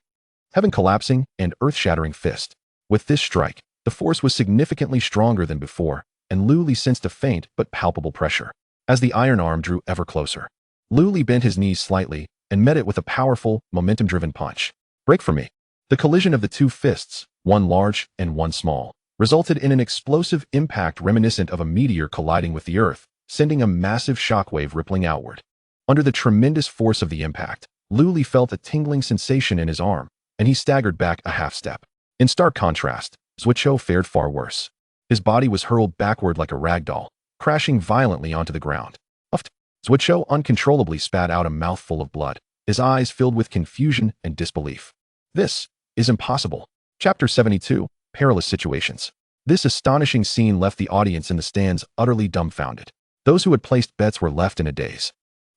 Having collapsing and earth-shattering fist. With this strike, the force was significantly stronger than before, and Lu Li sensed a faint but palpable pressure. As the iron arm drew ever closer, Lu Li bent his knees slightly and met it with a powerful, momentum-driven punch. Break from me. The collision of the two fists, one large and one small, resulted in an explosive impact reminiscent of a meteor colliding with the earth, sending a massive shockwave rippling outward. Under the tremendous force of the impact, Lu Li felt a tingling sensation in his arm, and he staggered back a half-step. In stark contrast, Cho fared far worse. His body was hurled backward like a rag doll, crashing violently onto the ground. Cho uncontrollably spat out a mouthful of blood. his eyes filled with confusion and disbelief. This is impossible. Chapter 72, Peerless Situations. This astonishing scene left the audience in the stands utterly dumbfounded. Those who had placed bets were left in a daze,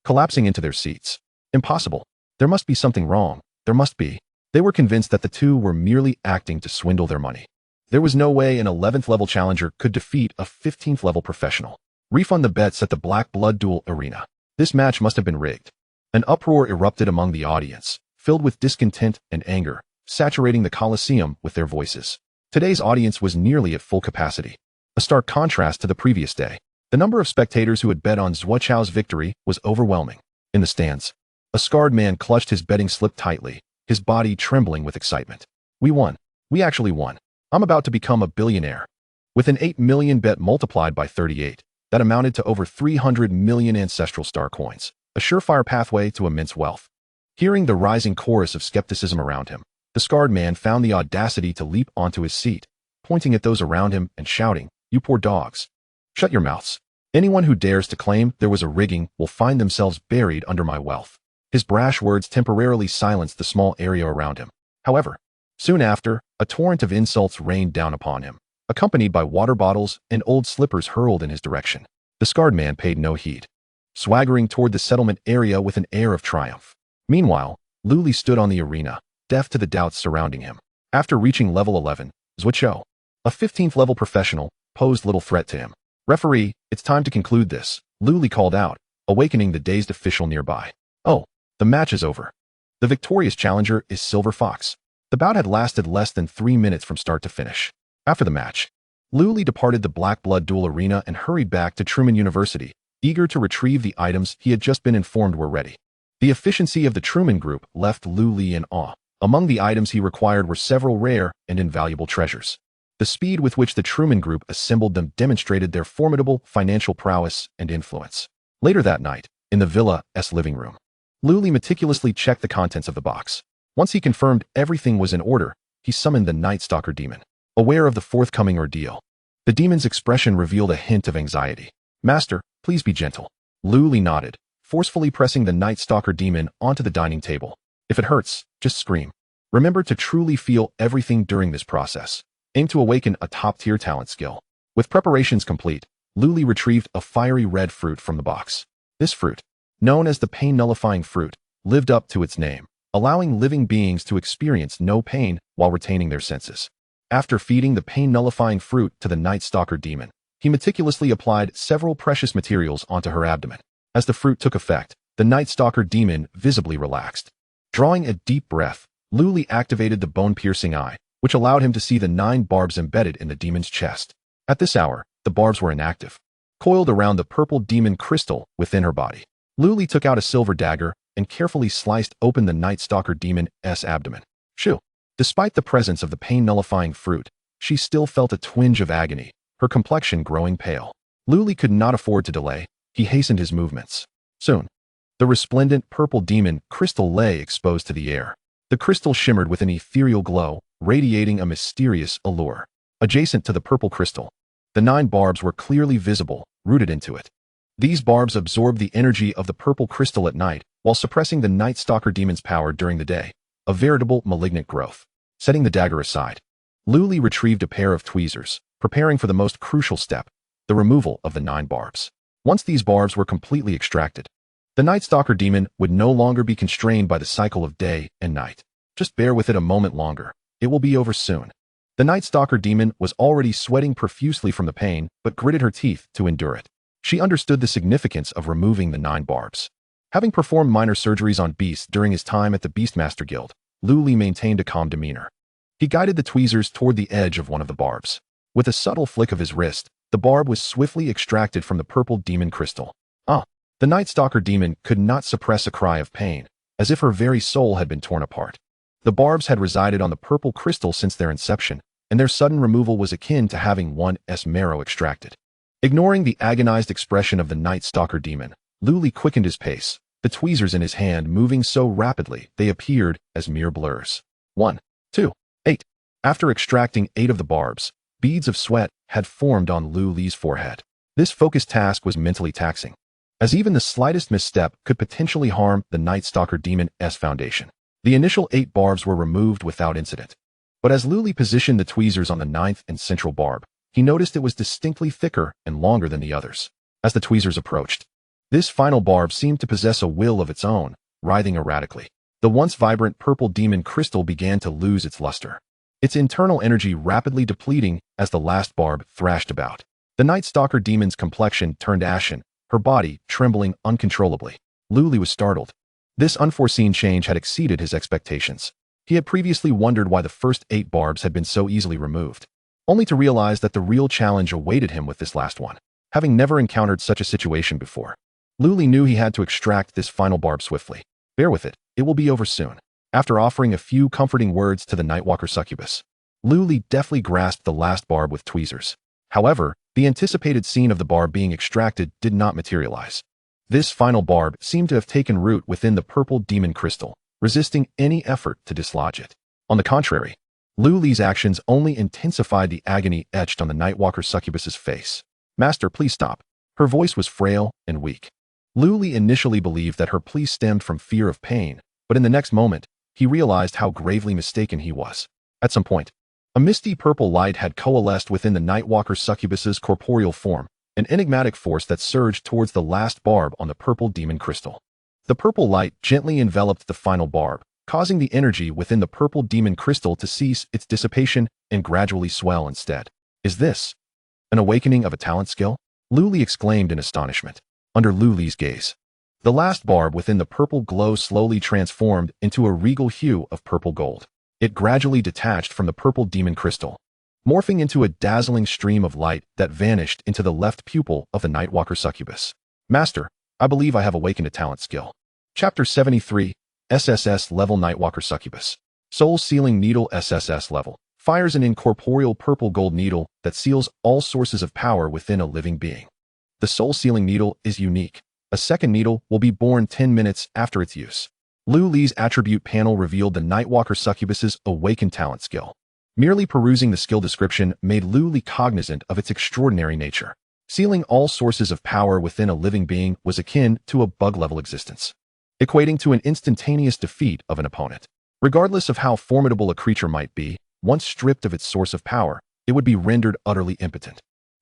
collapsing into their seats. Impossible. There must be something wrong. There must be. They were convinced that the two were merely acting to swindle their money. There was no way an 11th level challenger could defeat a 15th level professional. Refund the bets at the Black Blood Duel arena. This match must have been rigged. An uproar erupted among the audience, filled with discontent and anger, saturating the Colosseum with their voices. Today's audience was nearly at full capacity, a stark contrast to the previous day. The number of spectators who had bet on Zhuochao's victory was overwhelming. In the stands, a scarred man clutched his betting slip tightly, his body trembling with excitement. We won. We actually won. I'm about to become a billionaire. With an 8 million bet multiplied by 38, that amounted to over 300 million ancestral star coins, a surefire pathway to immense wealth. Hearing the rising chorus of skepticism around him, the scarred man found the audacity to leap onto his seat, pointing at those around him and shouting, "You poor dogs. Shut your mouths. Anyone who dares to claim there was a rigging will find themselves buried under my wealth." His brash words temporarily silenced the small area around him. However, soon after, a torrent of insults rained down upon him, accompanied by water bottles and old slippers hurled in his direction. The scarred man paid no heed, swaggering toward the settlement area with an air of triumph. Meanwhile, Luli stood on the arena, deaf to the doubts surrounding him. After reaching level 11, Zhuochao, a 15th level professional, posed little threat to him. "Referee, it's time to conclude this," Luli called out, awakening the dazed official nearby. "Oh, the match is over. The victorious challenger is Silver Fox." The bout had lasted less than 3 minutes from start to finish. After the match, Luli departed the Black Blood Duel arena and hurried back to Truman University, eager to retrieve the items he had just been informed were ready. The efficiency of the Truman Group left Luli in awe. Among the items he required were several rare and invaluable treasures. The speed with which the Truman Group assembled them demonstrated their formidable financial prowess and influence. Later that night, in the Villa's living room, Luli meticulously checked the contents of the box. Once he confirmed everything was in order, he summoned the Night Stalker demon. Aware of the forthcoming ordeal, the demon's expression revealed a hint of anxiety. "Master, please be gentle." Luli nodded, forcefully pressing the Night Stalker demon onto the dining table. "If it hurts, just scream. Remember to truly feel everything during this process. Aim to awaken a top-tier talent skill." With preparations complete, Luli retrieved a fiery red fruit from the box. This fruit, known as the pain-nullifying fruit, lived up to its name, allowing living beings to experience no pain while retaining their senses. After feeding the pain-nullifying fruit to the Night Stalker demon, he meticulously applied several precious materials onto her abdomen. As the fruit took effect, the Night Stalker demon visibly relaxed. Drawing a deep breath, Luli activated the bone-piercing eye, which allowed him to see the 9 barbs embedded in the demon's chest. At this hour, the barbs were inactive, coiled around the purple demon crystal within her body. Luli took out a silver dagger and carefully sliced open the Night Stalker demon's abdomen. Shoo! Despite the presence of the pain-nullifying fruit, she still felt a twinge of agony, her complexion growing pale. Luli could not afford to delay. He hastened his movements. Soon, the resplendent purple demon crystal lay exposed to the air. The crystal shimmered with an ethereal glow, radiating a mysterious allure. Adjacent to the purple crystal, the 9 barbs were clearly visible, rooted into it. These barbs absorbed the energy of the purple crystal at night, while suppressing the Night Stalker demon's power during the day, a veritable malignant growth. Setting the dagger aside, Luli retrieved a pair of tweezers, preparing for the most crucial step, the removal of the 9 barbs. Once these barbs were completely extracted, the Night Stalker demon would no longer be constrained by the cycle of day and night. Just bear with it a moment longer. It will be over soon. The Night Stalker demon was already sweating profusely from the pain, but gritted her teeth to endure it. She understood the significance of removing the 9 barbs. Having performed minor surgeries on beasts during his time at the Beastmaster Guild, Luli maintained a calm demeanor. He guided the tweezers toward the edge of one of the barbs. With a subtle flick of his wrist, the barb was swiftly extracted from the purple demon crystal. The Night Stalker demon could not suppress a cry of pain, as if her very soul had been torn apart. The barbs had resided on the purple crystal since their inception, and their sudden removal was akin to having one's marrow extracted. Ignoring the agonized expression of the Night Stalker demon, Luli quickened his pace, the tweezers in his hand moving so rapidly they appeared as mere blurs. 1, 2, 8. After extracting 8 of the barbs, beads of sweat had formed on Luli's forehead. This focused task was mentally taxing. as even the slightest misstep could potentially harm the Night Stalker Demon's foundation. The initial 8 barbs were removed without incident. But as Luli positioned the tweezers on the 9th and central barb, he noticed it was distinctly thicker and longer than the others. As the tweezers approached, this final barb seemed to possess a will of its own, writhing erratically. The once vibrant purple demon crystal began to lose its luster, its internal energy rapidly depleting as the last barb thrashed about. The Night Stalker demon's complexion turned ashen, her body trembling uncontrollably. Luli was startled. This unforeseen change had exceeded his expectations. He had previously wondered why the first 8 barbs had been so easily removed, only to realize that the real challenge awaited him with this last one. Having never encountered such a situation before, Luli knew he had to extract this final barb swiftly. Bear with it, it will be over soon. After offering a few comforting words to the Nightwalker Succubus, Luli deftly grasped the last barb with tweezers. However, the anticipated scene of the barb being extracted did not materialize. This final barb seemed to have taken root within the purple demon crystal, resisting any effort to dislodge it. On the contrary, Luli's actions only intensified the agony etched on the Nightwalker Succubus's face. "Master, please stop." Her voice was frail and weak. Luli initially believed that her plea stemmed from fear of pain, but in the next moment, he realized how gravely mistaken he was. At some point, a misty purple light had coalesced within the Nightwalker Succubus's corporeal form, an enigmatic force that surged towards the last barb on the purple demon crystal. The purple light gently enveloped the final barb, causing the energy within the purple demon crystal to cease its dissipation and gradually swell instead. "Is this an awakening of a talent skill?" Luli exclaimed in astonishment. Under Luli's gaze, the last barb within the purple glow slowly transformed into a regal hue of purple gold. It gradually detached from the purple demon crystal, morphing into a dazzling stream of light that vanished into the left pupil of the Nightwalker Succubus. "Master, I believe I have awakened a talent skill." Chapter 73, SSS Level Nightwalker Succubus. Soul Sealing Needle SSS Level. Fires an incorporeal purple gold needle that seals all sources of power within a living being. The Soul Sealing Needle is unique. A second needle will be born 10 minutes after its use. Luli's attribute panel revealed the Nightwalker Succubus's awakened talent skill. Merely perusing the skill description made Luli cognizant of its extraordinary nature. Sealing all sources of power within a living being was akin to a bug-level existence, equating to an instantaneous defeat of an opponent. Regardless of how formidable a creature might be, once stripped of its source of power, it would be rendered utterly impotent.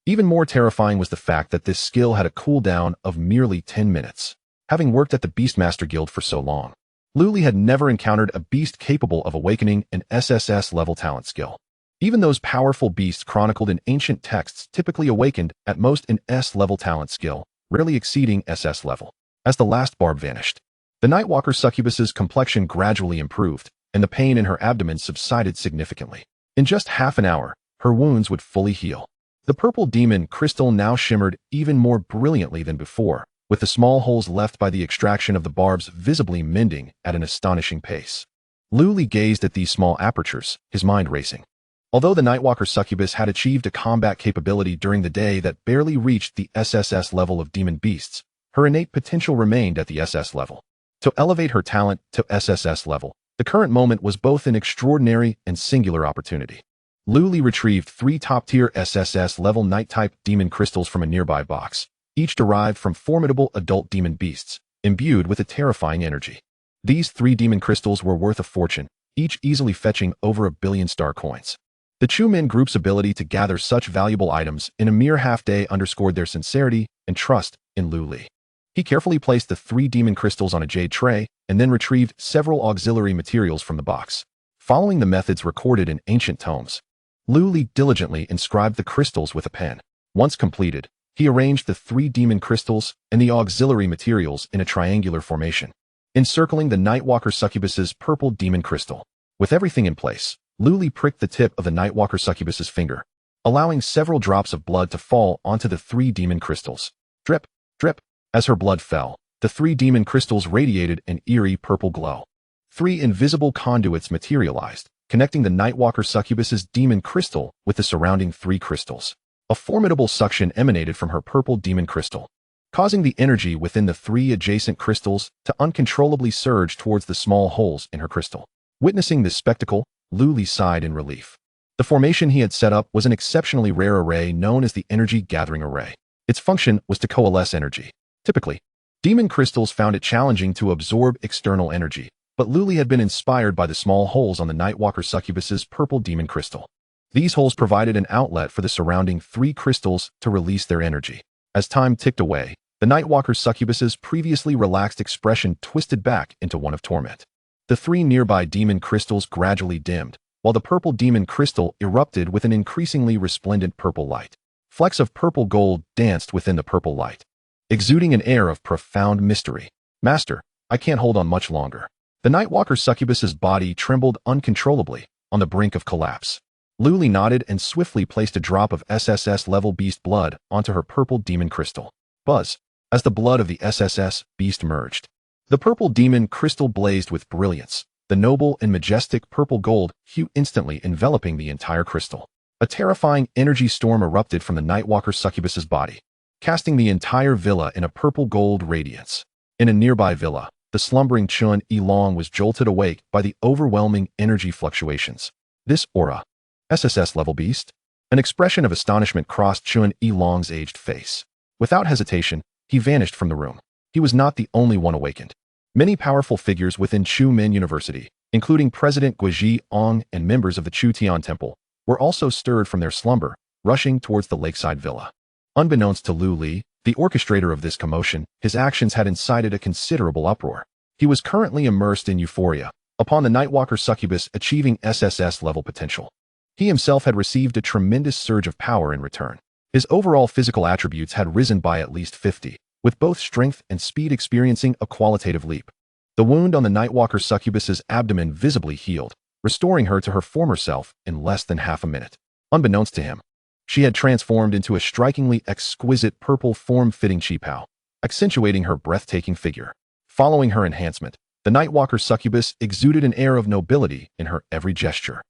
Even more terrifying was the fact that this skill had a cooldown of merely 10 minutes. Having worked at the Beastmaster Guild for so long, Luli had never encountered a beast capable of awakening an SSS-level talent skill. Even those powerful beasts chronicled in ancient texts typically awakened at most an S-level talent skill, rarely exceeding SS level. As the last barb vanished, the Nightwalker Succubus's complexion gradually improved, and the pain in her abdomen subsided significantly. In just half an hour, her wounds would fully heal. The purple demon crystal now shimmered even more brilliantly than before, with the small holes left by the extraction of the barbs visibly mending at an astonishing pace. Luli gazed at these small apertures, his mind racing. Although the Nightwalker Succubus had achieved a combat capability during the day that barely reached the SSS level of demon beasts, her innate potential remained at the SS level. To elevate her talent to SSS level, the current moment was both an extraordinary and singular opportunity. Luli retrieved 3 top-tier SSS-level Night-type demon crystals from a nearby box, each derived from formidable adult demon beasts, imbued with a terrifying energy. These 3 demon crystals were worth a fortune, each easily fetching over 1 billion star coins. The Chu-Min group's ability to gather such valuable items in a mere half-day underscored their sincerity and trust in Luli. He carefully placed the 3 demon crystals on a jade tray and then retrieved several auxiliary materials from the box. Following the methods recorded in ancient tomes, Luli diligently inscribed the crystals with a pen. Once completed, he arranged the 3 demon crystals and the auxiliary materials in a triangular formation, encircling the Nightwalker Succubus's purple demon crystal. With everything in place, Luli pricked the tip of the Nightwalker Succubus's finger, allowing several drops of blood to fall onto the 3 demon crystals. Drip, drip. As her blood fell, the 3 demon crystals radiated an eerie purple glow. 3 invisible conduits materialized, connecting the Nightwalker Succubus's demon crystal with the surrounding 3 crystals. A formidable suction emanated from her purple demon crystal, causing the energy within the 3 adjacent crystals to uncontrollably surge towards the small holes in her crystal. Witnessing this spectacle, Luli sighed in relief. The formation he had set up was an exceptionally rare array known as the Energy Gathering Array. Its function was to coalesce energy, typically Demon crystals found it challenging to absorb external energy, but Luli had been inspired by the small holes on the Nightwalker Succubus's purple demon crystal. These holes provided an outlet for the surrounding 3 crystals to release their energy. As time ticked away, the Nightwalker Succubus's previously relaxed expression twisted back into one of torment. The 3 nearby demon crystals gradually dimmed, while the purple demon crystal erupted with an increasingly resplendent purple light. Flecks of purple gold danced within the purple light, exuding an air of profound mystery. Master, I can't hold on much longer. The Nightwalker Succubus's body trembled uncontrollably, on the brink of collapse. Luli nodded and swiftly placed a drop of SSS-level beast blood onto her purple demon crystal. Buzz, as the blood of the SSS beast merged. The purple demon crystal blazed with brilliance, the noble and majestic purple gold hue instantly enveloping the entire crystal. A terrifying energy storm erupted from the Nightwalker Succubus's body, casting the entire villa in a purple gold radiance. In a nearby villa, the slumbering Chun Yilong was jolted awake by the overwhelming energy fluctuations. This aura, SSS-level beast? An expression of astonishment crossed Chun Yilong's aged face. Without hesitation, he vanished from the room. He was not the only one awakened. Many powerful figures within Chu Min University, including President Guizhi Ong and members of the Chu Tian Temple, were also stirred from their slumber, rushing towards the lakeside villa. Unbeknownst to Lu Li, the orchestrator of this commotion, his actions had incited a considerable uproar. He was currently immersed in euphoria, upon the Nightwalker Succubus achieving SSS-level potential. He himself had received a tremendous surge of power in return. His overall physical attributes had risen by at least 50, with both strength and speed experiencing a qualitative leap. The wound on the Nightwalker Succubus's abdomen visibly healed, restoring her to her former self in less than half a minute. Unbeknownst to him, she had transformed into a strikingly exquisite purple form-fitting qipao, accentuating her breathtaking figure. Following her enhancement, the Nightwalker Succubus exuded an air of nobility in her every gesture,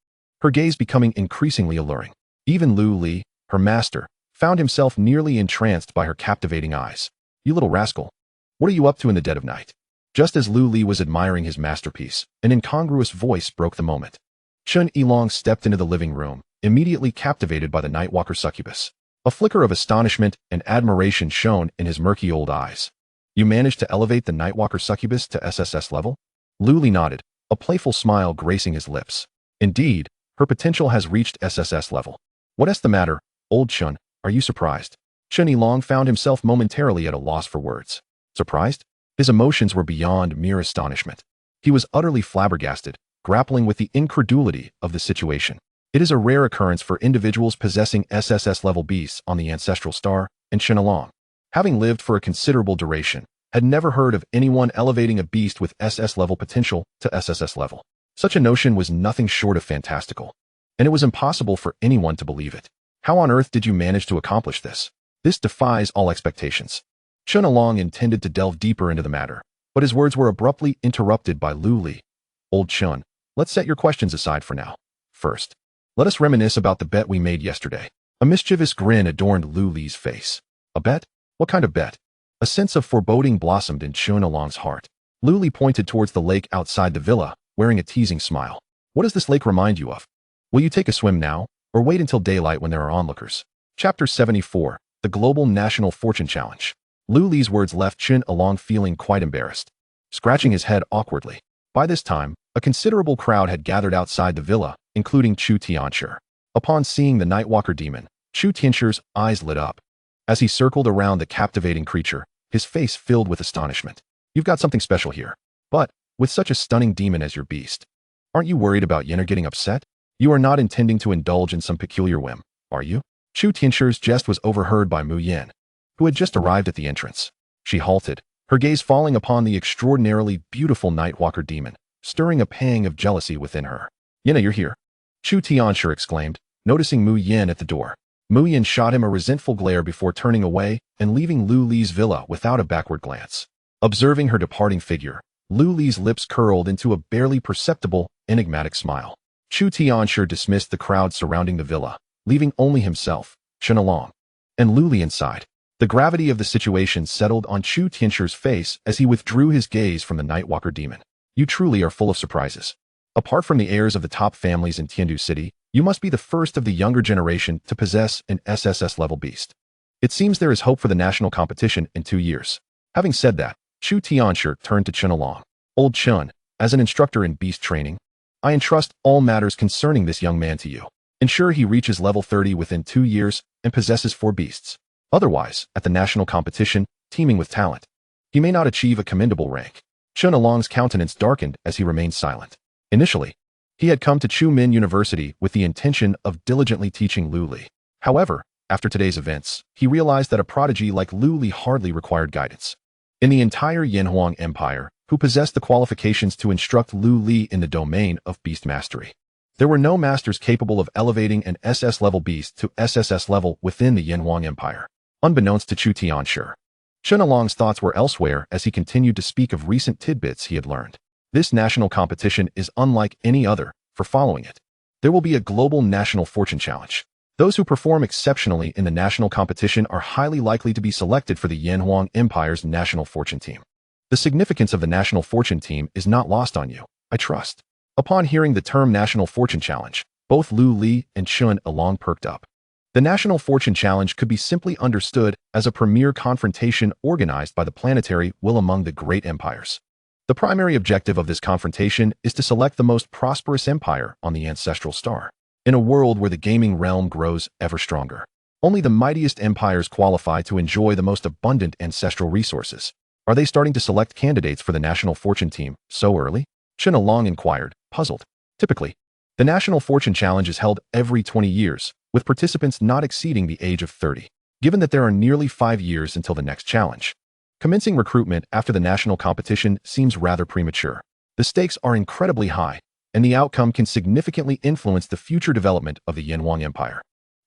her gaze becoming increasingly alluring. Even Lu Li, her master, found himself nearly entranced by her captivating eyes. "You little rascal, what are you up to in the dead of night?" Just as Lu Li was admiring his masterpiece, an incongruous voice broke the moment. Chun Yilong stepped into the living room, immediately captivated by the Nightwalker Succubus. A flicker of astonishment and admiration shone in his murky old eyes. "You managed to elevate the Nightwalker Succubus to SSS level?" Lu Li nodded, a playful smile gracing his lips. "Indeed, her potential has reached SSS level." "What's the matter, old Chun? Are you surprised?" Chun Yilong found himself momentarily at a loss for words. Surprised? His emotions were beyond mere astonishment. He was utterly flabbergasted, grappling with the incredulity of the situation. It is a rare occurrence for individuals possessing SSS-level beasts on the ancestral star, and Chun Yilong, having lived for a considerable duration, had never heard of anyone elevating a beast with SS-level potential to SSS level. Such a notion was nothing short of fantastical, and it was impossible for anyone to believe it. How on earth did you manage to accomplish this? This defies all expectations. Chun Yilong intended to delve deeper into the matter, but his words were abruptly interrupted by Lu Li. "Old Chun, let's set your questions aside for now. First, let us reminisce about the bet we made yesterday." A mischievous grin adorned Lu Li's face. "A bet? What kind of bet?" A sense of foreboding blossomed in Chun Yilong's heart. Lu Li pointed towards the lake outside the villa, wearing a teasing smile. "What does this lake remind you of? Will you take a swim now, or wait until daylight when there are onlookers?" Chapter 74, The Global National Fortune Challenge. Lu Li's words left Chun Yilong feeling quite embarrassed, scratching his head awkwardly. By this time, a considerable crowd had gathered outside the villa, including Chu Tianshi. Upon seeing the Nightwalker demon, Chu Tianshi's eyes lit up. As he circled around the captivating creature, his face filled with astonishment. "You've got something special here. But, with such a stunning demon as your beast, aren't you worried about Yenner getting upset? You are not intending to indulge in some peculiar whim, are you?" Chu Tianshi's jest was overheard by Mu Yen, who had just arrived at the entrance. She halted, her gaze falling upon the extraordinarily beautiful Nightwalker demon, stirring a pang of jealousy within her. "Yenna, you're here," Chu Tianshi exclaimed, noticing Mu Yen at the door. Mu Yen shot him a resentful glare before turning away and leaving Lu Li's villa without a backward glance. Observing her departing figure, Lu Li's lips curled into a barely perceptible, enigmatic smile. Chu Tianshi dismissed the crowd surrounding the villa, leaving only himself, Chun Yilong, and Lu Li inside. The gravity of the situation settled on Chu Tianshi's face as he withdrew his gaze from the Nightwalker demon. "You truly are full of surprises. Apart from the heirs of the top families in Tiandu City, you must be the first of the younger generation to possess an SSS-level beast. It seems there is hope for the national competition in 2 years. Having said that, Chu Tianshi turned to Chun Along. Old Chun, as an instructor in beast training, I entrust all matters concerning this young man to you. Ensure he reaches level 30 within 2 years and possesses 4 beasts. Otherwise, at the national competition, teeming with talent, he may not achieve a commendable rank. Chun Along's countenance darkened as he remained silent. Initially, he had come to Chu Min University with the intention of diligently teaching Lu Li. However, after today's events, he realized that a prodigy like Lu Li hardly required guidance. In the entire Yanhuang Empire, who possessed the qualifications to instruct Lu Li in the domain of beast mastery, there were no masters capable of elevating an SS-level beast to SSS level within the Yanhuang Empire. Unbeknownst to Chu Tianshi, Chun Along's thoughts were elsewhere as he continued to speak of recent tidbits he had learned. This national competition is unlike any other. For following it, there will be a global national fortune challenge. Those who perform exceptionally in the national competition are highly likely to be selected for the Yanhuang Empire's national fortune team. The significance of the national fortune team is not lost on you, I trust. Upon hearing the term national fortune challenge, both Lu Li and Chun Along perked up. The National Fortune Challenge could be simply understood as a premier confrontation organized by the planetary will among the great empires. The primary objective of this confrontation is to select the most prosperous empire on the ancestral star. In a world where the gaming realm grows ever stronger, only the mightiest empires qualify to enjoy the most abundant ancestral resources. Are they starting to select candidates for the National Fortune team so early? Chun Along inquired, puzzled. Typically, the National Fortune Challenge is held every 20 years, with participants not exceeding the age of 30. Given that there are nearly 5 years until the next challenge, commencing recruitment after the national competition seems rather premature. The stakes are incredibly high, and the outcome can significantly influence the future development of the Yanhuang Empire.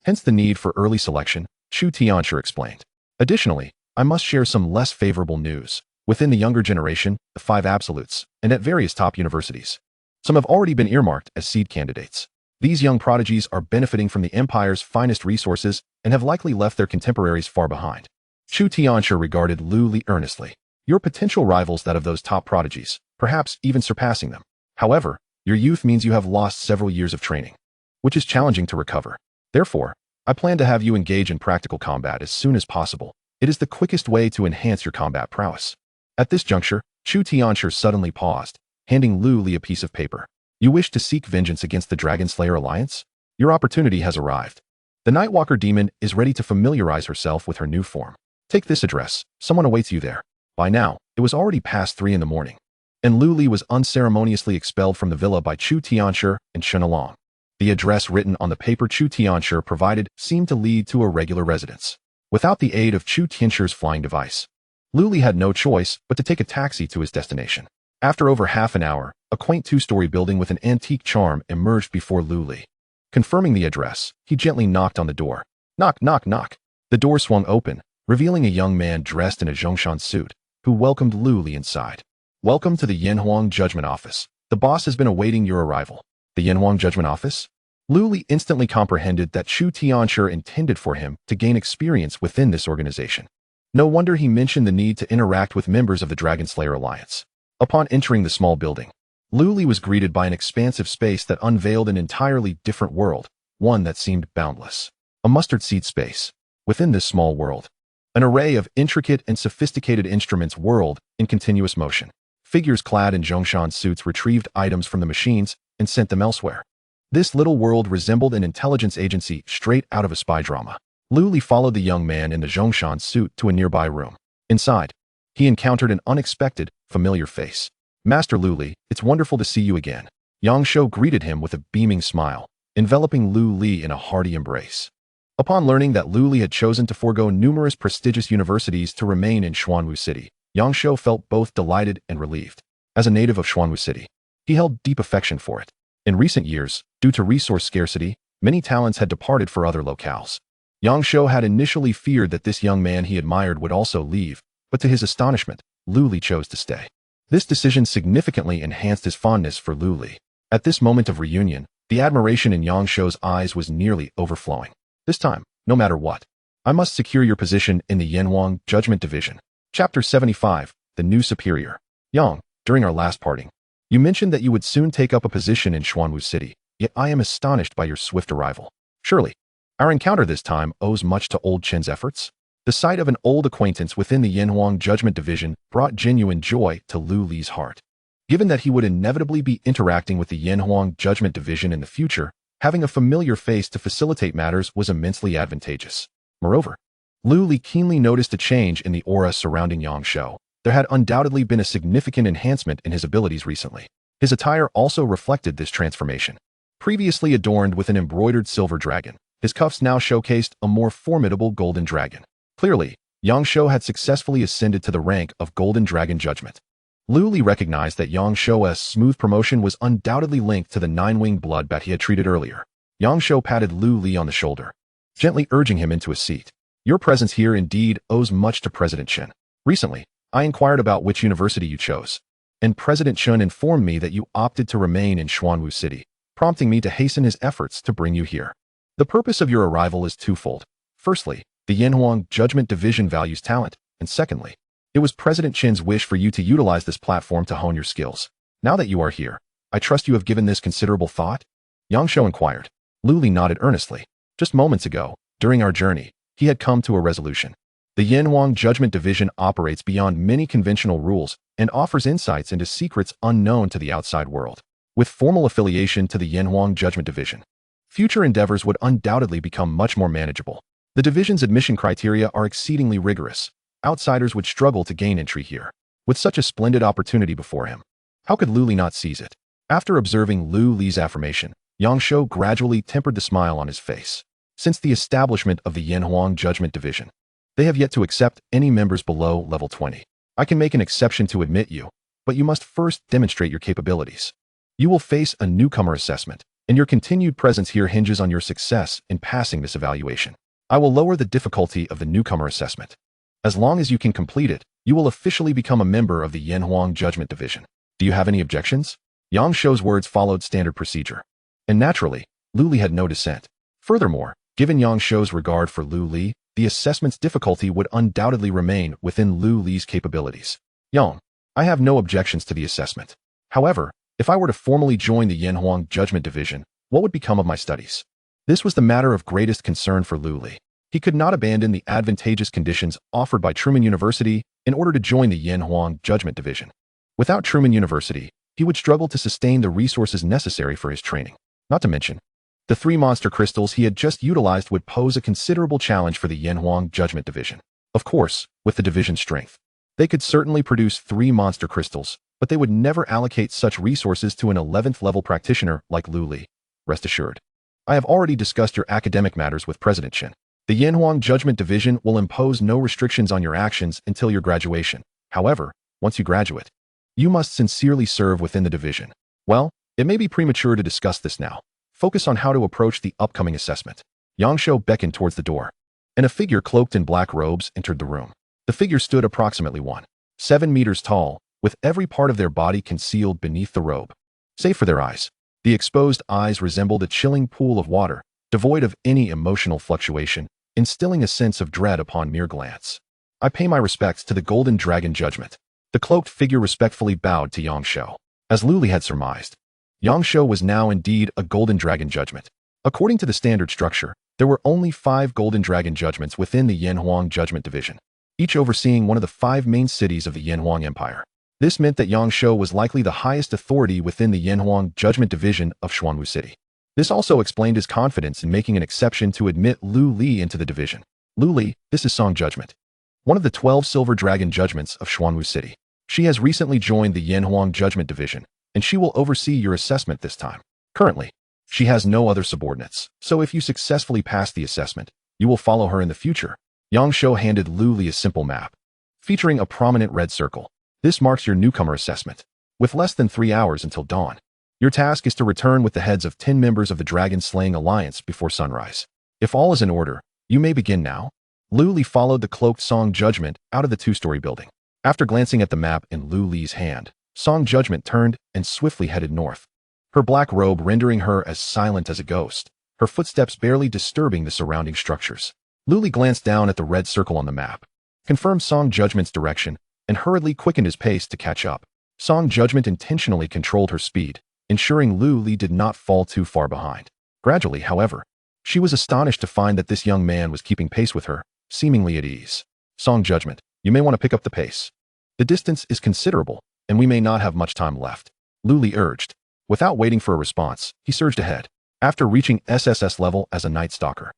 Hence the need for early selection, Chu Tianshi explained. Additionally, I must share some less favorable news. Within the younger generation, the 5 absolutes, and at various top universities, some have already been earmarked as seed candidates. These young prodigies are benefiting from the Empire's finest resources and have likely left their contemporaries far behind. Chu Tianshi regarded Lu Li earnestly. Your potential rivals that of those top prodigies, perhaps even surpassing them. However, your youth means you have lost several years of training, which is challenging to recover. Therefore, I plan to have you engage in practical combat as soon as possible. It is the quickest way to enhance your combat prowess. At this juncture, Chu Tianshi suddenly paused, handing Lu Li a piece of paper. You wish to seek vengeance against the Dragon Slayer Alliance? Your opportunity has arrived. The Nightwalker demon is ready to familiarize herself with her new form. Take this address. Someone awaits you there. By now, it was already past 3 in the morning, and Lu Li was unceremoniously expelled from the villa by Chu Tianshi and Chun Along. The address written on the paper Chu Tianshi provided seemed to lead to a regular residence. Without the aid of Chu Tianshi's flying device, Lu Li had no choice but to take a taxi to his destination. After over half an hour, a quaint 2-story building with an antique charm emerged before Lu Li. Confirming the address, he gently knocked on the door. Knock, knock, knock. The door swung open, revealing a young man dressed in a Zhongshan suit, who welcomed Lu Li inside. Welcome to the Yanhuang Judgment Office. The boss has been awaiting your arrival. The Yanhuang Judgment Office? Lu Li instantly comprehended that Chu Tianshi intended for him to gain experience within this organization. No wonder he mentioned the need to interact with members of the Dragon Slayer Alliance. Upon entering the small building, Lu Li was greeted by an expansive space that unveiled an entirely different world, one that seemed boundless. A mustard seed space. Within this small world, an array of intricate and sophisticated instruments whirled in continuous motion. Figures clad in Zhongshan suits retrieved items from the machines and sent them elsewhere. This little world resembled an intelligence agency straight out of a spy drama. Lu Li followed the young man in the Zhongshan suit to a nearby room. Inside, he encountered an unexpected, familiar face. Master Lu Li, it's wonderful to see you again. Yang Shou greeted him with a beaming smile, enveloping Lu Li in a hearty embrace. Upon learning that Lu Li had chosen to forego numerous prestigious universities to remain in Xuanwu City, Yang Shou felt both delighted and relieved. As a native of Xuanwu City, he held deep affection for it. In recent years, due to resource scarcity, many talents had departed for other locales. Yang Shou had initially feared that this young man he admired would also leave, but to his astonishment, Lu Li chose to stay. This decision significantly enhanced his fondness for Lu Li. At this moment of reunion, the admiration in Yang Shou's eyes was nearly overflowing. This time, no matter what, I must secure your position in the Yanhuang Judgment Division. Chapter 75, The New Superior. Yang, during our last parting, you mentioned that you would soon take up a position in Xuanwu City, yet I am astonished by your swift arrival. Surely, our encounter this time owes much to old Chen's efforts? The sight of an old acquaintance within the Yanhuang Judgment Division brought genuine joy to Lu Li's heart. Given that he would inevitably be interacting with the Yanhuang Judgment Division in the future, having a familiar face to facilitate matters was immensely advantageous. Moreover, Lu Li keenly noticed a change in the aura surrounding Yang Shou. There had undoubtedly been a significant enhancement in his abilities recently. His attire also reflected this transformation. Previously adorned with an embroidered silver dragon, his cuffs now showcased a more formidable golden dragon. Clearly, Yang Shou had successfully ascended to the rank of Golden Dragon Judgment. Lu Li recognized that Yang Shou's smooth promotion was undoubtedly linked to the nine-winged bloodbat he had treated earlier. Yang Shou patted Lu Li on the shoulder, gently urging him into a seat. Your presence here indeed owes much to President Chen. Recently, I inquired about which university you chose, and President Chen informed me that you opted to remain in Xuanwu City, prompting me to hasten his efforts to bring you here. The purpose of your arrival is twofold. Firstly, the Yanhuang Judgment Division values talent, and secondly, it was President Chen's wish for you to utilize this platform to hone your skills. Now that you are here, I trust you have given this considerable thought? Yang Shou inquired. Lu Li nodded earnestly. Just moments ago, during our journey, he had come to a resolution. The Yanhuang Judgment Division operates beyond many conventional rules and offers insights into secrets unknown to the outside world. With formal affiliation to the Yanhuang Judgment Division, future endeavors would undoubtedly become much more manageable. The division's admission criteria are exceedingly rigorous. Outsiders would struggle to gain entry here. With such a splendid opportunity before him, how could Lu Li not seize it? After observing Lu Li's affirmation, Yang Shou gradually tempered the smile on his face. Since the establishment of the Yanhuang Judgment Division, they have yet to accept any members below level 20. I can make an exception to admit you, but you must first demonstrate your capabilities. You will face a newcomer assessment, and your continued presence here hinges on your success in passing this evaluation. I will lower the difficulty of the newcomer assessment. As long as you can complete it, you will officially become a member of the Yanhuang Judgment Division. Do you have any objections? Yang Shou's words followed standard procedure. And naturally, Lu Li had no dissent. Furthermore, given Yang Shou's regard for Lu Li, the assessment's difficulty would undoubtedly remain within Lu Li's capabilities. Yang, I have no objections to the assessment. However, if I were to formally join the Yanhuang Judgment Division, what would become of my studies? This was the matter of greatest concern for Lu Li. He could not abandon the advantageous conditions offered by Truman University in order to join the Yanhuang Judgment Division. Without Truman University, he would struggle to sustain the resources necessary for his training. Not to mention, the 3 monster crystals he had just utilized would pose a considerable challenge for the Yanhuang Judgment Division. Of course, with the division's strength, they could certainly produce 3 monster crystals, but they would never allocate such resources to an 11th level practitioner like Lu Li. Rest assured, I have already discussed your academic matters with President Chen. The Yanhuang Judgment Division will impose no restrictions on your actions until your graduation. However, once you graduate, you must sincerely serve within the division. Well, it may be premature to discuss this now. Focus on how to approach the upcoming assessment. Yang Shou beckoned towards the door, and a figure cloaked in black robes entered the room. The figure stood approximately 1.7 meters tall, with every part of their body concealed beneath the robe, save for their eyes. The exposed eyes resembled a chilling pool of water, devoid of any emotional fluctuation, instilling a sense of dread upon mere glance. I pay my respects to the Golden Dragon Judgment. The cloaked figure respectfully bowed to Yang Shou. As Lu Li had surmised, Yang Shou was now indeed a Golden Dragon Judgment. According to the standard structure, there were only 5 Golden Dragon Judgments within the Yanhuang Judgment Division, each overseeing one of the 5 main cities of the Yanhuang Empire. This meant that Yang Shou was likely the highest authority within the Yanhuang Judgment Division of Xuanwu City. This also explained his confidence in making an exception to admit Lu Li into the division. Lu Li, this is Song Judgment, one of the 12 Silver Dragon Judgments of Xuanwu City. She has recently joined the Yanhuang Judgment Division, and she will oversee your assessment this time. Currently, she has no other subordinates, so if you successfully pass the assessment, you will follow her in the future. Yang Shou handed Lu Li a simple map, featuring a prominent red circle. This marks your newcomer assessment. With less than 3 hours until dawn, your task is to return with the heads of 10 members of the Dragon Slaying Alliance before sunrise. If all is in order, you may begin now. Lu Li followed the cloaked Song Judgment out of the 2-story building. After glancing at the map in Lu Li's hand, Song Judgment turned and swiftly headed north, her black robe rendering her as silent as a ghost, her footsteps barely disturbing the surrounding structures. Lu Li glanced down at the red circle on the map, confirmed Song Judgment's direction, and hurriedly quickened his pace to catch up. Song Judgment intentionally controlled her speed, ensuring Lu Li did not fall too far behind. Gradually, however, she was astonished to find that this young man was keeping pace with her, seemingly at ease. Song Judgment, you may want to pick up the pace. The distance is considerable, and we may not have much time left, Luli urged. Without waiting for a response, he surged ahead. After reaching SSS level as a Night Stalker,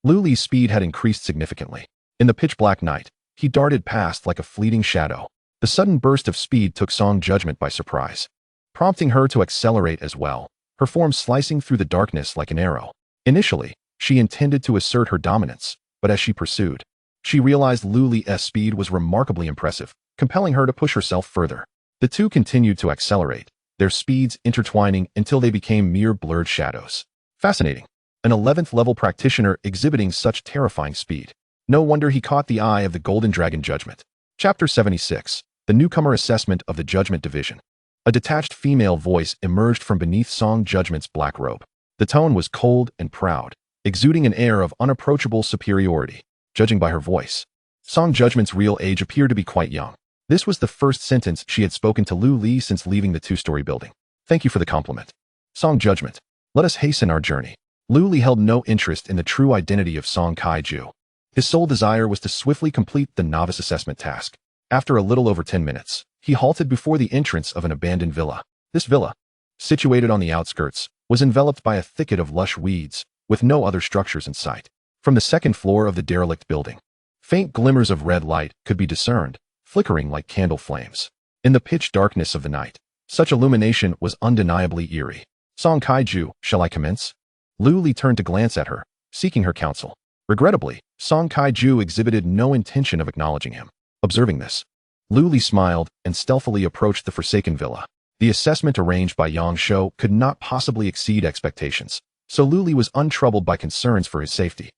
Luli's speed had increased significantly. In the pitch-black night, he darted past like a fleeting shadow. The sudden burst of speed took Song Judgment by surprise, prompting her to accelerate as well, her form slicing through the darkness like an arrow. Initially, she intended to assert her dominance, but as she pursued, she realized Luli's speed was remarkably impressive, compelling her to push herself further. The two continued to accelerate, their speeds intertwining until they became mere blurred shadows. Fascinating. An 11th level practitioner exhibiting such terrifying speed. No wonder he caught the eye of the Golden Dragon Judgment. Chapter 76. The Newcomer Assessment of the Judgment Division. A detached female voice emerged from beneath Song Judgment's black robe. The tone was cold and proud, exuding an air of unapproachable superiority. Judging by her voice, Song Judgment's real age appeared to be quite young. This was the first sentence she had spoken to Luli since leaving the two-story building. Thank you for the compliment. Song Judgment, let us hasten our journey. Luli held no interest in the true identity of Song Kaiju. His sole desire was to swiftly complete the novice assessment task. After a little over 10 minutes, he halted before the entrance of an abandoned villa. This villa, situated on the outskirts, was enveloped by a thicket of lush weeds, with no other structures in sight. From the second floor of the derelict building, faint glimmers of red light could be discerned, flickering like candle flames. In the pitch darkness of the night, such illumination was undeniably eerie. Song Kaiju, shall I commence? Luli turned to glance at her, seeking her counsel. Regrettably, Song Kaiju exhibited no intention of acknowledging him. Observing this, Luli smiled and stealthily approached the forsaken villa. The assessment arranged by Yang Shou could not possibly exceed expectations, so Luli was untroubled by concerns for his safety.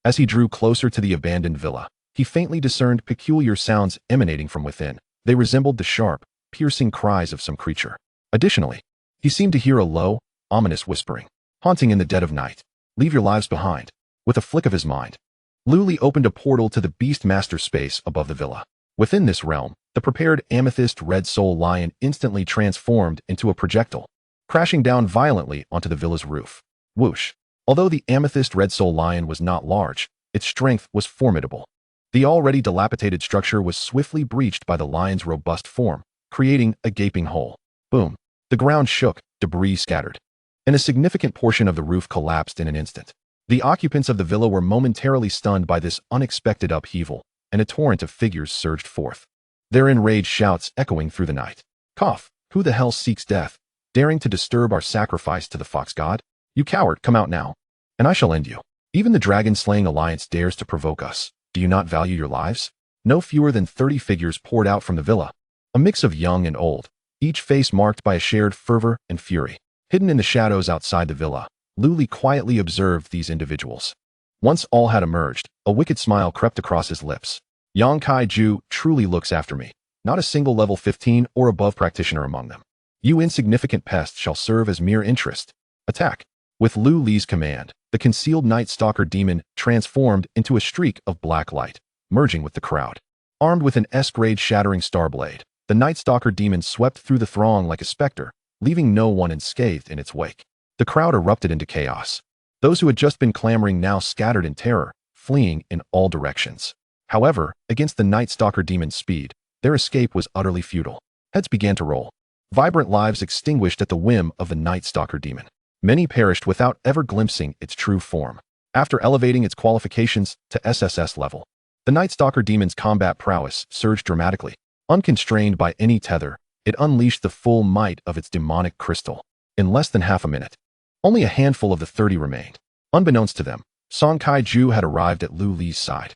As he drew closer to the abandoned villa, he faintly discerned peculiar sounds emanating from within. They resembled the sharp, piercing cries of some creature. Additionally, he seemed to hear a low, ominous whispering, haunting in the dead of night. Leave your lives behind. With a flick of his mind, Luli opened a portal to the Beast Master space above the villa. Within this realm, the prepared Amethyst Red Soul Lion instantly transformed into a projectile, crashing down violently onto the villa's roof. Whoosh! Although the Amethyst Red Soul Lion was not large, its strength was formidable. The already dilapidated structure was swiftly breached by the lion's robust form, creating a gaping hole. Boom! The ground shook, debris scattered, and a significant portion of the roof collapsed in an instant. The occupants of the villa were momentarily stunned by this unexpected upheaval, and a torrent of figures surged forth, their enraged shouts echoing through the night. Cough! Who the hell seeks death, daring to disturb our sacrifice to the fox god? You coward, come out now, and I shall end you. Even the dragon-slaying alliance dares to provoke us. Do you not value your lives? No fewer than 30 figures poured out from the villa, a mix of young and old, each face marked by a shared fervor and fury. Hidden in the shadows outside the villa, Luli quietly observed these individuals. Once all had emerged, a wicked smile crept across his lips. Yang Kaiju truly looks after me. Not a single level 15 or above practitioner among them. You insignificant pests shall serve as mere interest. Attack. With Luli's command, the concealed Night Stalker demon transformed into a streak of black light, merging with the crowd. Armed with an S-grade shattering starblade, the Night Stalker demon swept through the throng like a specter, leaving no one unscathed in its wake. The crowd erupted into chaos. Those who had just been clamoring now scattered in terror, fleeing in all directions. However, against the Night Stalker demon's speed, their escape was utterly futile. Heads began to roll. Vibrant lives extinguished at the whim of the Night Stalker demon. Many perished without ever glimpsing its true form. After elevating its qualifications to SSS level, the Night Stalker demon's combat prowess surged dramatically. Unconstrained by any tether, it unleashed the full might of its demonic crystal. In less than half a minute, only a handful of the 30 remained. Unbeknownst to them, Song Kaiju had arrived at Luli's side.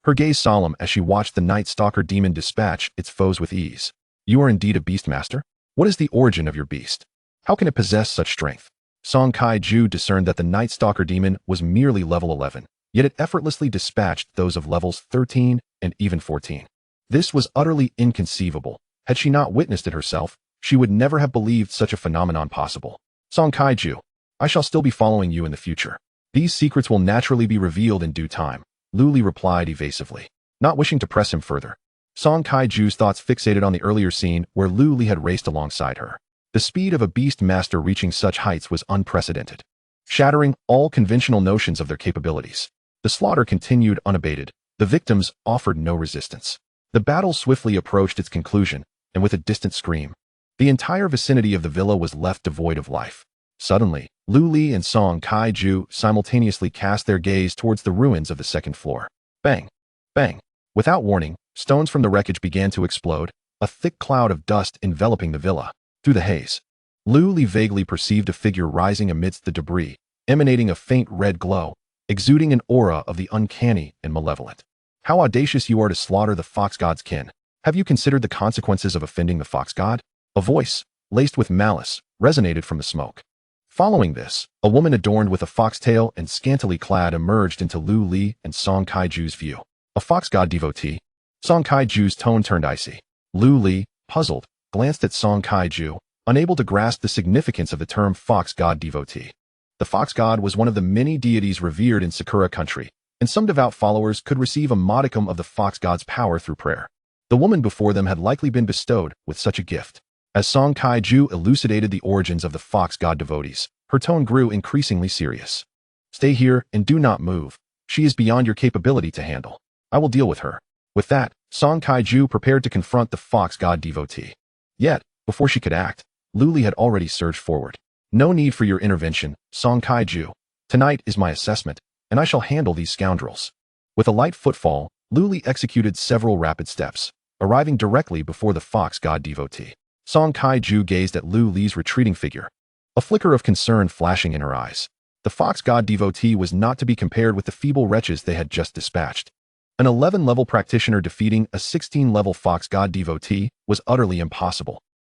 Her gaze solemn as she watched the Night Stalker demon dispatch its foes with ease. You are indeed a beast master? What is the origin of your beast? How can it possess such strength? Song Kaiju discerned that the Night Stalker demon was merely level 11, yet it effortlessly dispatched those of levels 13 and even 14. This was utterly inconceivable. Had she not witnessed it herself, she would never have believed such a phenomenon possible. Song Kaiju, I shall still be following you in the future. These secrets will naturally be revealed in due time, Luli replied evasively, not wishing to press him further. Song Kaiju's thoughts fixated on the earlier scene where Luli had raced alongside her. The speed of a beast master reaching such heights was unprecedented, shattering all conventional notions of their capabilities. The slaughter continued unabated, The victims offered no resistance. The battle swiftly approached its conclusion, and with a distant scream, the entire vicinity of the villa was left devoid of life. Suddenly, Lu Li and Song Kai-ju simultaneously cast their gaze towards the ruins of the second floor. Bang! Bang! Without warning, stones from the wreckage began to explode, a thick cloud of dust enveloping the villa. Through the haze, Lu Li vaguely perceived a figure rising amidst the debris, emanating a faint red glow, exuding an aura of the uncanny and malevolent. How audacious you are to slaughter the fox god's kin. Have you considered the consequences of offending the fox god? A voice, laced with malice, resonated from the smoke. Following this, a woman adorned with a foxtail and scantily clad emerged into Lu Li and Song Kai-ju's view. A fox god devotee? Song Kai-ju's tone turned icy. Lu Li, puzzled, glanced at Song Kai-ju, unable to grasp the significance of the term fox god devotee. The fox god was one of the many deities revered in Sakura country, and some devout followers could receive a modicum of the fox god's power through prayer. The woman before them had likely been bestowed with such a gift. As Song Kai-ju elucidated the origins of the fox god devotees, her tone grew increasingly serious. Stay here and do not move. She is beyond your capability to handle. I will deal with her. With that, Song Kai-ju prepared to confront the fox god devotee. Yet, before she could act, Lu Li had already surged forward. No need for your intervention, Song Kai-ju. Tonight is my assessment, and I shall handle these scoundrels. With a light footfall, Lu Li executed several rapid steps, arriving directly before the fox god devotee. Song Kai-ju gazed at Lu Li's retreating figure, a flicker of concern flashing in her eyes. The fox god devotee was not to be compared with the feeble wretches they had just dispatched. An 11-level practitioner defeating a 16-level fox god devotee was utterly impossible.